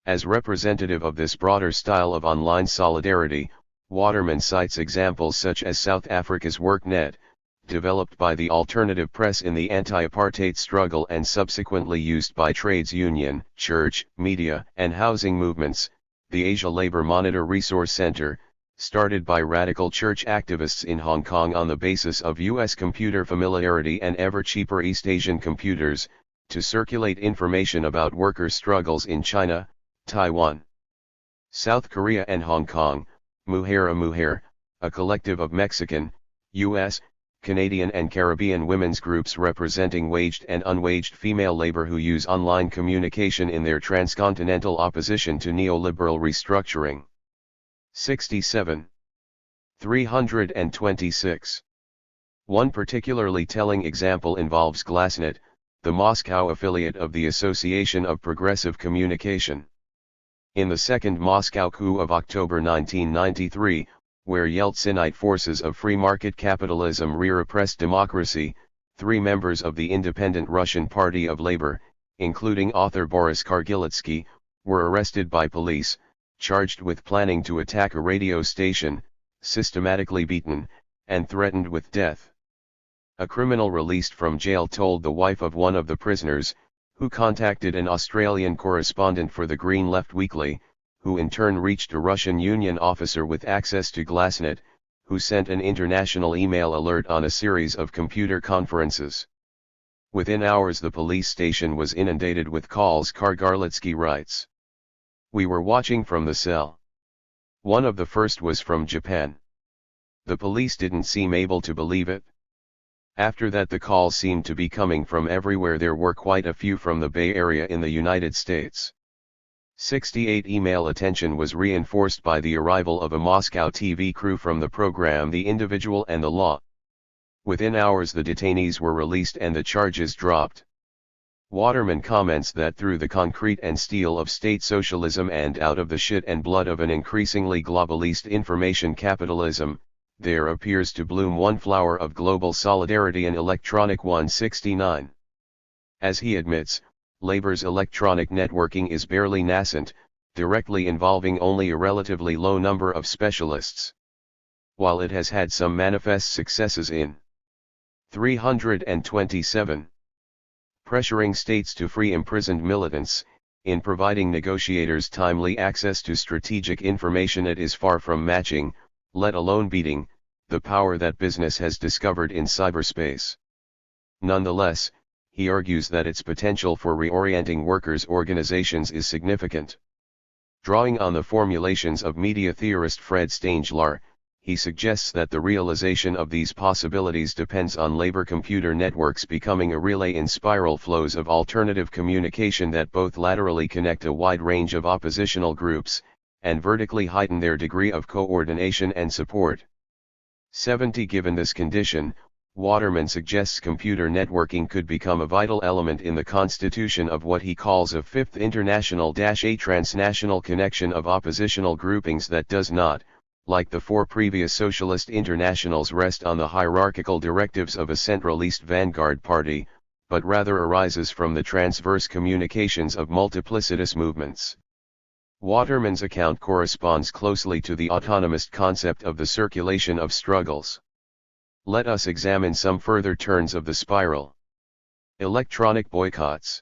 As representative of this broader style of online solidarity, Waterman cites examples such as South Africa's WorkNet, developed by the alternative press in the anti-apartheid struggle and subsequently used by trades union, church, media, and housing movements, the Asia Labor Monitor Resource Center, started by radical church activists in Hong Kong on the basis of U.S. computer familiarity and ever-cheaper East Asian computers, to circulate information about worker struggles in China, Taiwan, South Korea and Hong Kong. Mujer a Mujer, a collective of Mexican, U.S., Canadian and Caribbean women's groups representing waged and unwaged female labor who use online communication in their transcontinental opposition to neoliberal restructuring. 67. 326. One particularly telling example involves Glassnet, the Moscow affiliate of the Association of Progressive Communication. In the Second Moscow coup of October 1993, where Yeltsinite forces of free market capitalism re-repressed democracy, 3 members of the Independent Russian Party of Labor, including author Boris Kargilitsky, were arrested by police, charged with planning to attack a radio station, systematically beaten, and threatened with death. A criminal released from jail told the wife of one of the prisoners, who contacted an Australian correspondent for the Green Left Weekly, who in turn reached a Russian Union officer with access to Glassnet, who sent an international email alert on a series of computer conferences. Within hours the police station was inundated with calls, Kargarlitsky writes. We were watching from the cell. One of the first was from Japan. The police didn't seem able to believe it. After that the calls seemed to be coming from everywhere. There were quite a few from the Bay Area in the United States. 68 email attention was reinforced by the arrival of a Moscow TV crew from the program The Individual and the Law. Within hours the detainees were released and the charges dropped. Waterman comments that through the concrete and steel of state socialism and out of the shit and blood of an increasingly globalist information capitalism, there appears to bloom one flower of global solidarity in Electronic 169. As he admits, labor's electronic networking is barely nascent, directly involving only a relatively low number of specialists. While it has had some manifest successes in 327. Pressuring states to free imprisoned militants, in providing negotiators timely access to strategic information, it is far from matching, let alone beating, the power that business has discovered in cyberspace. Nonetheless, he argues that its potential for reorienting workers' organizations is significant. Drawing on the formulations of media theorist Fred Stanglar, he suggests that the realization of these possibilities depends on labor-computer networks becoming a relay in spiral flows of alternative communication that both laterally connect a wide range of oppositional groups, and vertically heighten their degree of coordination and support. 70. Given this condition, Waterman suggests computer networking could become a vital element in the constitution of what he calls a fifth international-a transnational connection of oppositional groupings that does not, like the four previous socialist internationals, rest on the hierarchical directives of a centralist vanguard party, but rather arises from the transverse communications of multiplicitous movements. Waterman's account corresponds closely to the autonomist concept of the circulation of struggles. Let us examine some further turns of the spiral. Electronic boycotts.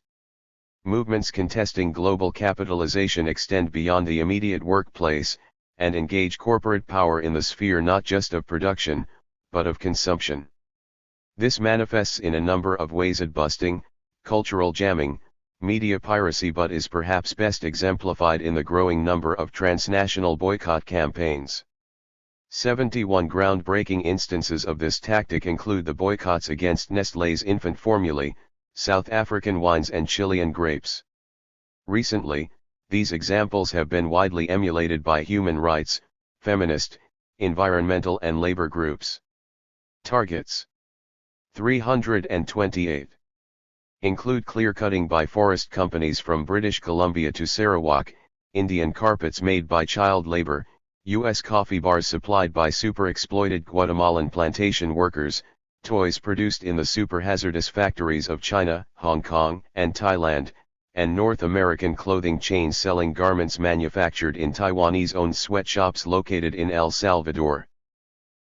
Movements contesting global capitalization extend beyond the immediate workplace, and engage corporate power in the sphere not just of production, but of consumption. This manifests in a number of ways: ad-busting, cultural jamming, media piracy, but is perhaps best exemplified in the growing number of transnational boycott campaigns. 71 groundbreaking instances of this tactic include the boycotts against Nestlé's infant formulae, South African wines and Chilean grapes. Recently, these examples have been widely emulated by human rights, feminist, environmental and labor groups. Targets 328 include clear-cutting by forest companies from British Columbia to Sarawak, Indian carpets made by child labor, U.S. coffee bars supplied by super-exploited Guatemalan plantation workers, toys produced in the super-hazardous factories of China, Hong Kong, and Thailand, and North American clothing chains selling garments manufactured in Taiwanese-owned sweatshops located in El Salvador.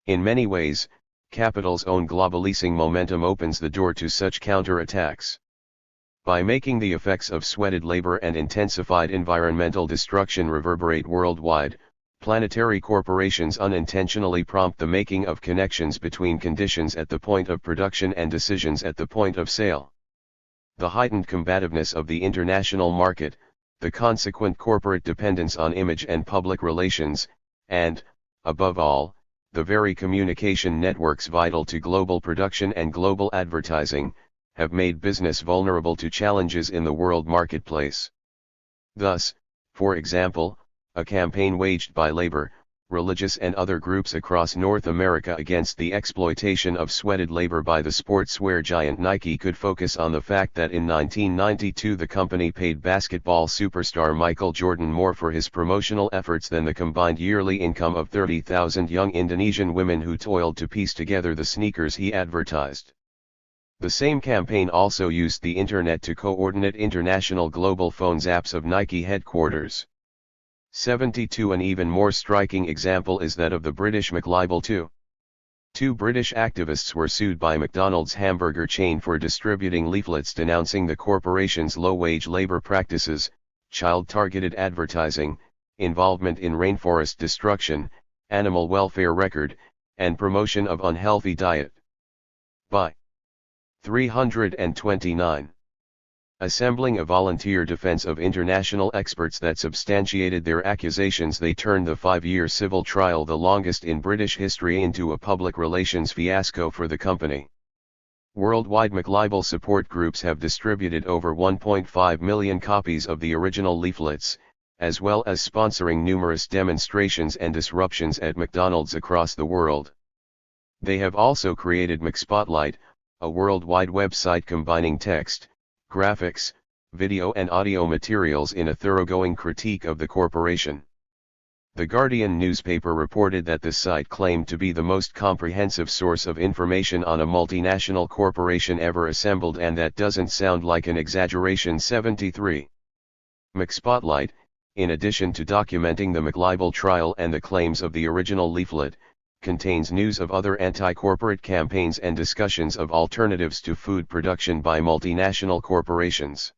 In many ways, capital's own globalizing momentum opens the door to such counterattacks. By making the effects of sweated labor and intensified environmental destruction reverberate worldwide, planetary corporations unintentionally prompt the making of connections between conditions at the point of production and decisions at the point of sale. The heightened combativeness of the international market, the consequent corporate dependence on image and public relations, and, above all, the very communication networks vital to global production and global advertising, have made business vulnerable to challenges in the world marketplace. Thus, for example, a campaign waged by labor, religious and other groups across North America against the exploitation of sweated labor by the sportswear giant Nike could focus on the fact that in 1992 the company paid basketball superstar Michael Jordan more for his promotional efforts than the combined yearly income of 30,000 young Indonesian women who toiled to piece together the sneakers he advertised. The same campaign also used the internet to coordinate international global phones apps of Nike headquarters. 72 An even more striking example is that of the British McLibel 2. Two British activists were sued by McDonald's hamburger chain for distributing leaflets denouncing the corporation's low-wage labor practices, child-targeted advertising, involvement in rainforest destruction, animal welfare record, and promotion of unhealthy diet. By 329. Assembling a volunteer defense of international experts that substantiated their accusations, they turned the 5-year civil trial, the longest in British history, into a public relations fiasco for the company. Worldwide McLibel support groups have distributed over 1.5 million copies of the original leaflets, as well as sponsoring numerous demonstrations and disruptions at McDonald's across the world. They have also created McSpotlight, a worldwide website combining text, graphics, video and audio materials in a thoroughgoing critique of the corporation. The Guardian newspaper reported that the site claimed to be the most comprehensive source of information on a multinational corporation ever assembled, and that doesn't sound like an exaggeration. 73. McSpotlight, in addition to documenting the McLibel trial and the claims of the original leaflet, contains news of other anti-corporate campaigns and discussions of alternatives to food production by multinational corporations.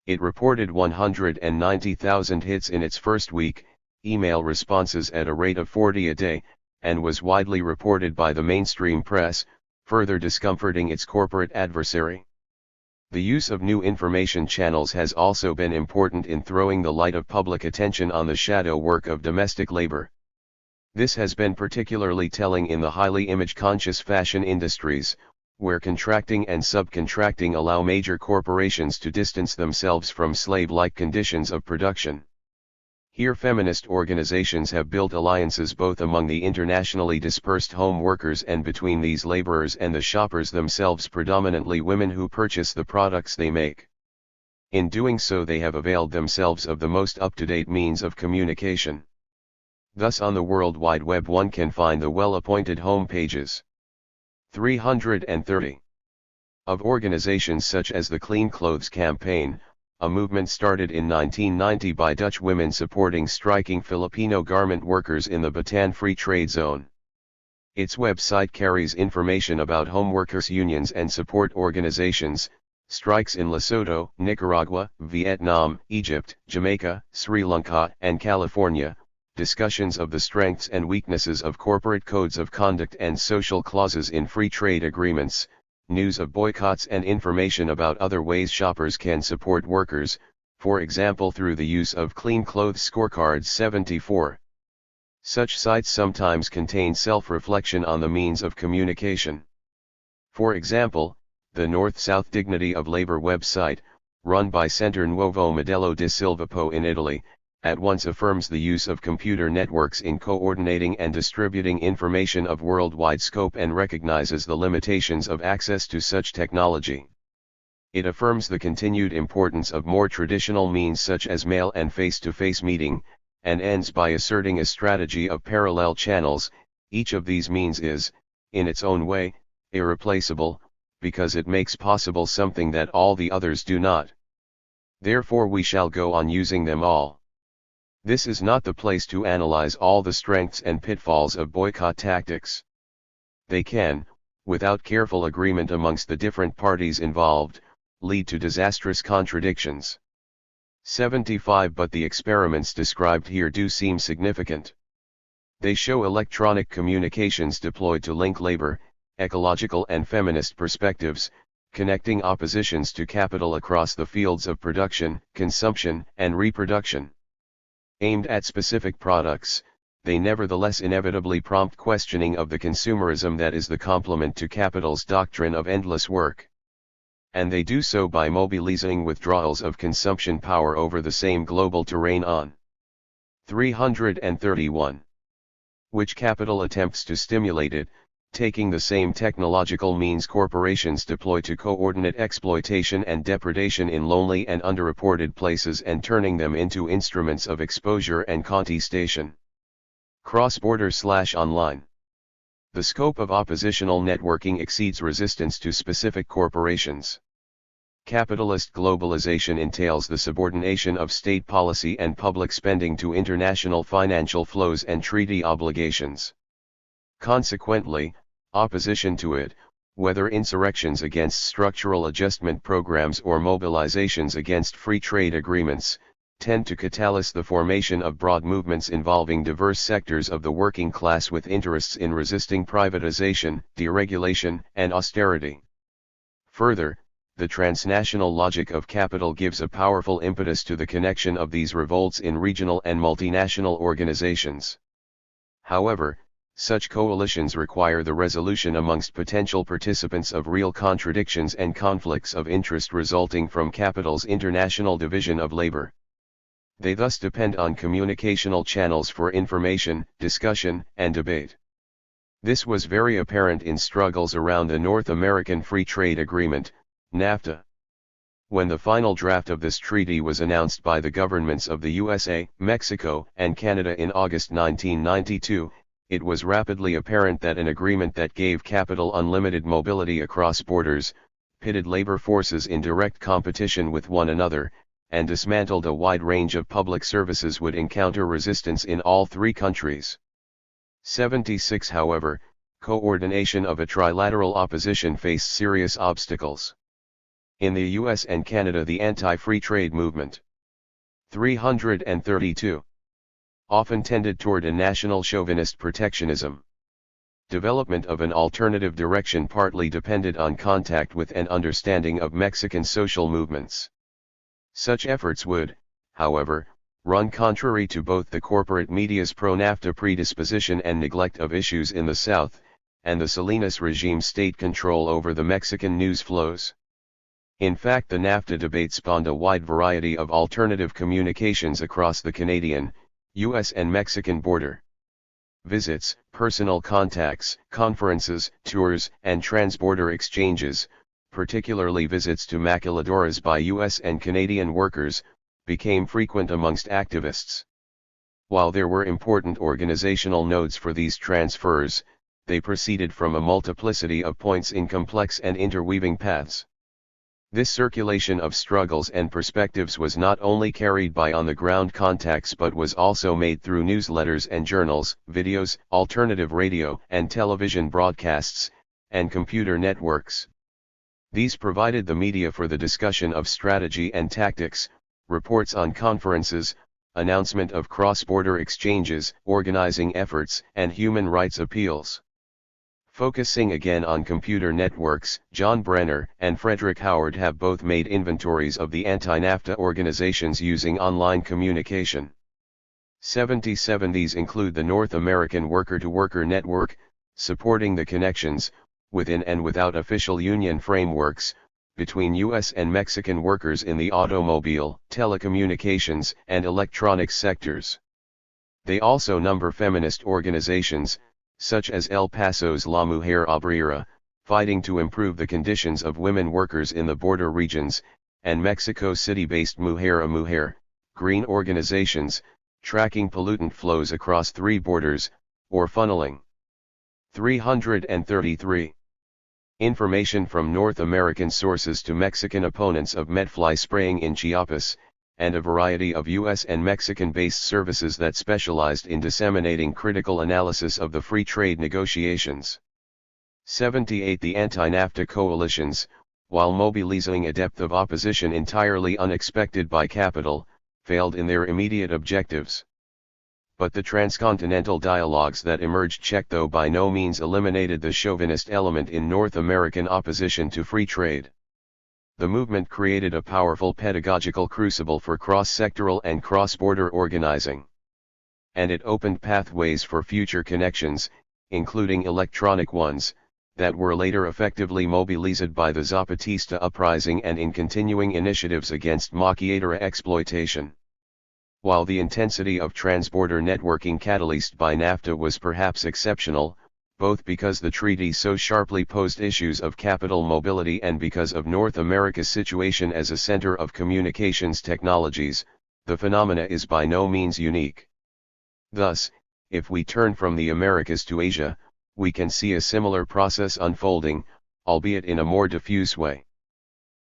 It reported 190,000 hits in its first week, email responses at a rate of 40 a day, and was widely reported by the mainstream press, further discomforting its corporate adversary. The use of new information channels has also been important in throwing the light of public attention on the shadow work of domestic labor. This has been particularly telling in the highly image-conscious fashion industries, where contracting and subcontracting allow major corporations to distance themselves from slave-like conditions of production. Here feminist organizations have built alliances both among the internationally dispersed home workers and between these laborers and the shoppers themselves, predominantly women who purchase the products they make. In doing so, they have availed themselves of the most up-to-date means of communication. Thus on the World Wide Web one can find the well-appointed home pages. 330. Of organizations such as the Clean Clothes Campaign, a movement started in 1990 by Dutch women supporting striking Filipino garment workers in the Bataan Free Trade Zone. Its website carries information about home workers' unions and support organizations, strikes in Lesotho, Nicaragua, Vietnam, Egypt, Jamaica, Sri Lanka, and California, discussions of the strengths and weaknesses of corporate codes of conduct and social clauses in free trade agreements, news of boycotts, and information about other ways shoppers can support workers, for example through the use of clean clothes scorecards. 74. Such sites sometimes contain self-reflection on the means of communication. For example, the North-South Dignity of Labor website, run by Centro Nuovo Modello di Silvapo in Italy, at once affirms the use of computer networks in coordinating and distributing information of worldwide scope and recognizes the limitations of access to such technology. It affirms the continued importance of more traditional means such as mail and face-to-face meeting, and ends by asserting a strategy of parallel channels. Each of these means is, in its own way, irreplaceable, because it makes possible something that all the others do not. Therefore we shall go on using them all. This is not the place to analyze all the strengths and pitfalls of boycott tactics. They can, without careful agreement amongst the different parties involved, lead to disastrous contradictions. 75. But the experiments described here do seem significant. They show electronic communications deployed to link labor, ecological and feminist perspectives, connecting oppositions to capital across the fields of production, consumption, and reproduction. Aimed at specific products, they nevertheless inevitably prompt questioning of the consumerism that is the complement to capital's doctrine of endless work. And they do so by mobilizing withdrawals of consumption power over the same global terrain on 331. Which capital attempts to stimulate it, taking the same technological means corporations deploy to coordinate exploitation and depredation in lonely and underreported places and turning them into instruments of exposure and contestation. Cross-border/online. The scope of oppositional networking exceeds resistance to specific corporations. Capitalist globalization entails the subordination of state policy and public spending to international financial flows and treaty obligations. Consequently, Opposition to it, whether insurrections against structural adjustment programs or mobilizations against free trade agreements, tend to catalyze the formation of broad movements involving diverse sectors of the working class with interests in resisting privatization, deregulation, and austerity. Further, the transnational logic of capital gives a powerful impetus to the connection of these revolts in regional and multinational organizations. However, such coalitions require the resolution amongst potential participants of real contradictions and conflicts of interest resulting from capital's international division of labor. They thus depend on communicational channels for information, discussion, and debate. This was very apparent in struggles around the North American Free Trade Agreement, NAFTA. When the final draft of this treaty was announced by the governments of the USA, Mexico, and Canada in August 1992, it was rapidly apparent that an agreement that gave capital unlimited mobility across borders, pitted labor forces in direct competition with one another, and dismantled a wide range of public services would encounter resistance in all three countries. 76 However, coordination of a trilateral opposition faced serious obstacles. In the US and Canada, the anti-free trade movement 332 often tended toward a national chauvinist protectionism. Development of an alternative direction partly depended on contact with and understanding of Mexican social movements. Such efforts would, however, run contrary to both the corporate media's pro-NAFTA predisposition and neglect of issues in the South, and the Salinas regime's state control over the Mexican news flows. In fact, the NAFTA debate spawned a wide variety of alternative communications across the Canadian, US and Mexican border. Visits, personal contacts, conferences, tours, and transborder exchanges, particularly visits to maquiladoras by US and Canadian workers, became frequent amongst activists. While there were important organizational nodes for these transfers, they proceeded from a multiplicity of points in complex and interweaving paths. This circulation of struggles and perspectives was not only carried by on-the-ground contacts but was also made through newsletters and journals, videos, alternative radio and television broadcasts, and computer networks. These provided the media for the discussion of strategy and tactics, reports on conferences, announcement of cross-border exchanges, organizing efforts, and human rights appeals. Focusing again on computer networks, John Brenner and Frederick Howard have both made inventories of the anti-NAFTA organizations using online communication. 77 These include the North American Worker-to-Worker Network, supporting the connections, within and without official union frameworks, between U.S. and Mexican workers in the automobile, telecommunications, and electronics sectors. They also number feminist organizations, such as El Paso's La Mujer Obrera, fighting to improve the conditions of women workers in the border regions, and Mexico City-based Mujer a Mujer, green organizations, tracking pollutant flows across three borders, or funneling. 333. Information from North American sources to Mexican opponents of medfly spraying in Chiapas, and a variety of U.S. and Mexican-based services that specialized in disseminating critical analysis of the free trade negotiations. 78 The anti-NAFTA coalitions, while mobilizing a depth of opposition entirely unexpected by capital, failed in their immediate objectives. But the transcontinental dialogues that emerged Czech though by no means eliminated the chauvinist element in North American opposition to free trade. The movement created a powerful pedagogical crucible for cross-sectoral and cross-border organizing. And it opened pathways for future connections, including electronic ones, that were later effectively mobilized by the Zapatista uprising and in continuing initiatives against maquiladora exploitation. While the intensity of transborder networking catalyzed by NAFTA was perhaps exceptional, both because the treaty so sharply posed issues of capital mobility and because of North America's situation as a center of communications technologies, the phenomena is by no means unique. Thus, if we turn from the Americas to Asia, we can see a similar process unfolding, albeit in a more diffuse way.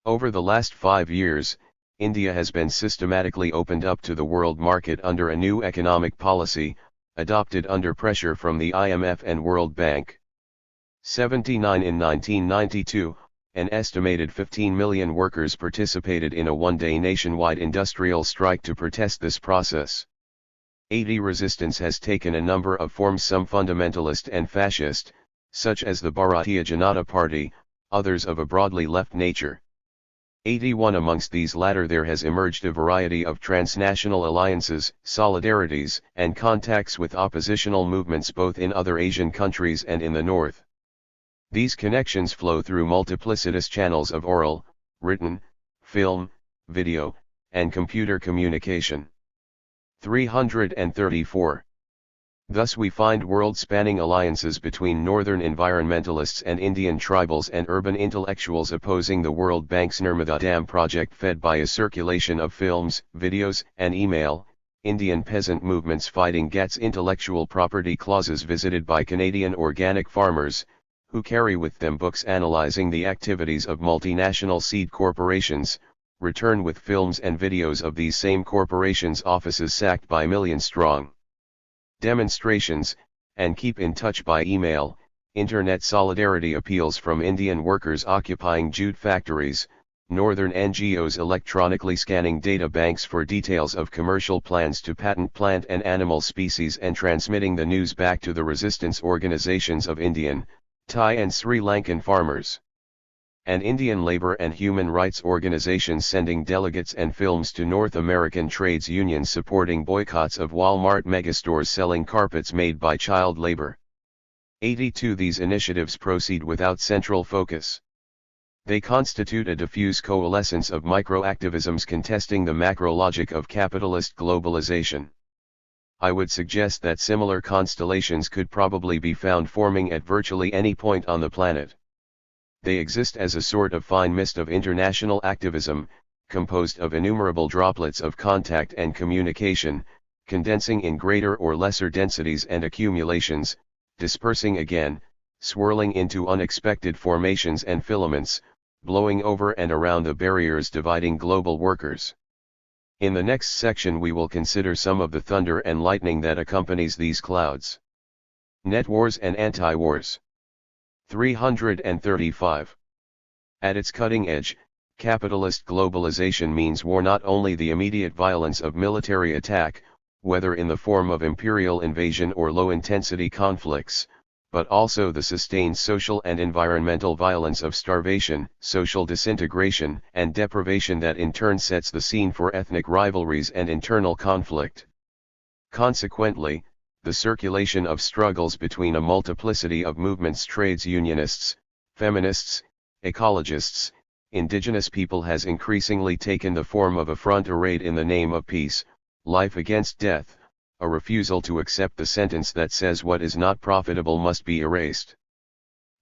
Over the last 5 years, India has been systematically opened up to the world market under a new economic policy, adopted under pressure from the IMF and World Bank. 79 in 1992, an estimated 15 million workers participated in a one-day nationwide industrial strike to protest this process. 80 resistance has taken a number of forms, some fundamentalist and fascist, such as the Bharatiya Janata Party, others of a broadly left nature. 81 amongst these latter there has emerged a variety of transnational alliances, solidarities, and contacts with oppositional movements both in other Asian countries and in the North. These connections flow through multiplicitous channels of oral, written, film, video, and computer communication. 334. Thus we find world-spanning alliances between northern environmentalists and Indian tribals and urban intellectuals opposing the World Bank's Narmada Dam project, fed by a circulation of films, videos, and email, Indian peasant movements fighting GATT's intellectual property clauses visited by Canadian organic farmers, who carry with them books analyzing the activities of multinational seed corporations, return with films and videos of these same corporations' offices sacked by millions strong. Demonstrations, and keep in touch by email, internet solidarity appeals from Indian workers occupying jute factories, northern NGOs electronically scanning data banks for details of commercial plans to patent plant and animal species and transmitting the news back to the resistance organizations of Indian, Thai and Sri Lankan farmers. And Indian labor and human rights organizations sending delegates and films to North American trades unions supporting boycotts of Walmart megastores selling carpets made by child labor. 82 These initiatives proceed without central focus. They constitute a diffuse coalescence of micro-activisms contesting the macro logic of capitalist globalization. I would suggest that similar constellations could probably be found forming at virtually any point on the planet. They exist as a sort of fine mist of international activism, composed of innumerable droplets of contact and communication, condensing in greater or lesser densities and accumulations, dispersing again, swirling into unexpected formations and filaments, blowing over and around the barriers dividing global workers. In the next section we will consider some of the thunder and lightning that accompanies these clouds. Net wars and anti-wars. 335. At its cutting edge, capitalist globalization means war, not only the immediate violence of military attack, whether in the form of imperial invasion or low-intensity conflicts, but also the sustained social and environmental violence of starvation, social disintegration, and deprivation that in turn sets the scene for ethnic rivalries and internal conflict. Consequently, the circulation of struggles between a multiplicity of movements, trades unionists, feminists, ecologists, indigenous people, has increasingly taken the form of a front arrayed in the name of peace, life against death, a refusal to accept the sentence that says what is not profitable must be erased.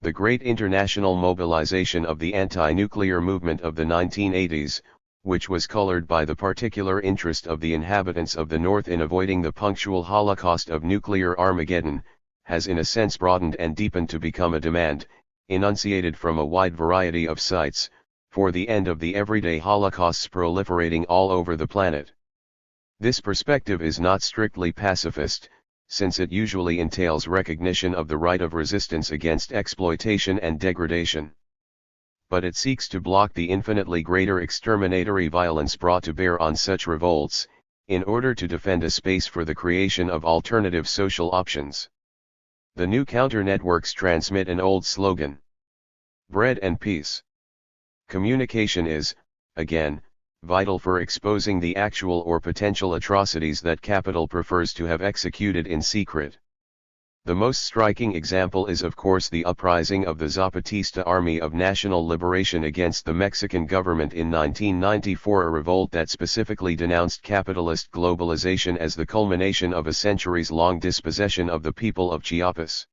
The great international mobilization of the anti-nuclear movement of the 1980s, which was colored by the particular interest of the inhabitants of the North in avoiding the punctual holocaust of nuclear Armageddon, has in a sense broadened and deepened to become a demand, enunciated from a wide variety of sites, for the end of the everyday holocausts proliferating all over the planet. This perspective is not strictly pacifist, since it usually entails recognition of the right of resistance against exploitation and degradation. But it seeks to block the infinitely greater exterminatory violence brought to bear on such revolts, in order to defend a space for the creation of alternative social options. The new counter-networks transmit an old slogan: bread and peace. Communication is, again, vital for exposing the actual or potential atrocities that capital prefers to have executed in secret. The most striking example is of course the uprising of the Zapatista Army of National Liberation against the Mexican government in 1994, a revolt that specifically denounced capitalist globalization as the culmination of a centuries-long dispossession of the people of Chiapas.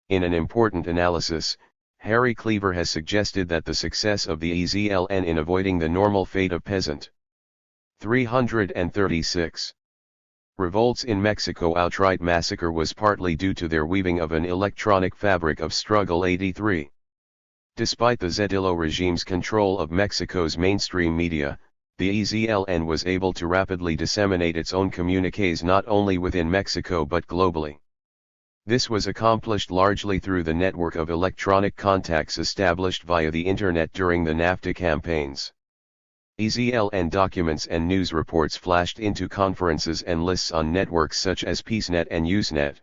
In an important analysis, Harry Cleaver has suggested that the success of the EZLN in avoiding the normal fate of peasant. 336. Revolts in Mexico outright massacre was partly due to their weaving of an electronic fabric of struggle. 83. Despite the Zedillo regime's control of Mexico's mainstream media, the EZLN was able to rapidly disseminate its own communiques not only within Mexico but globally. This was accomplished largely through the network of electronic contacts established via the Internet during the NAFTA campaigns. EZLN documents and news reports flashed into conferences and lists on networks such as PeaceNet and Usenet.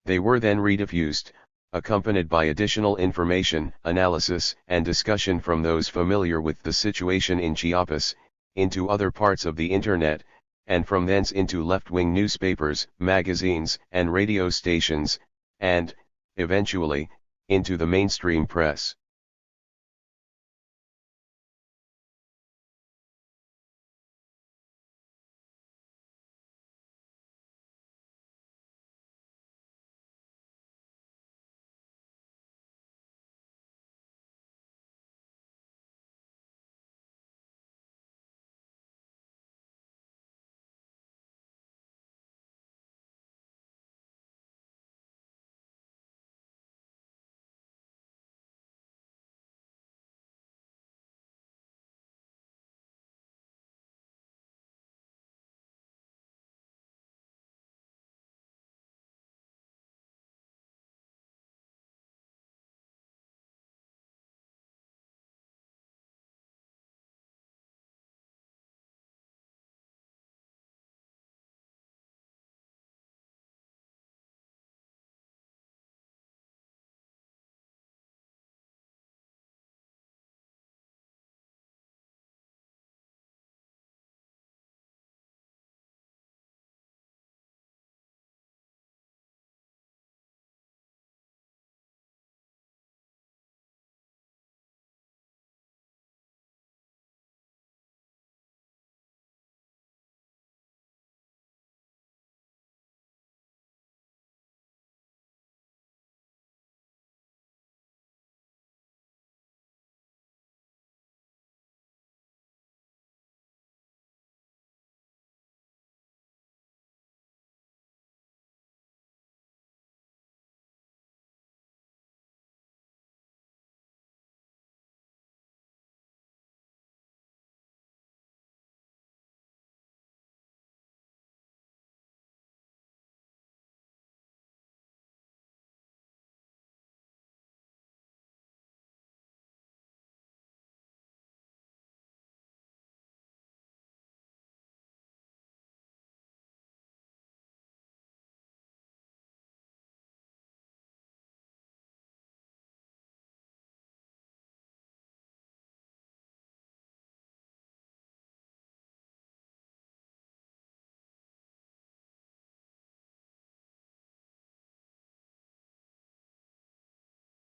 They were then rediffused, accompanied by additional information, analysis, and discussion from those familiar with the situation in Chiapas, into other parts of the Internet, and from thence into left-wing newspapers, magazines, and radio stations, and, eventually, into the mainstream press.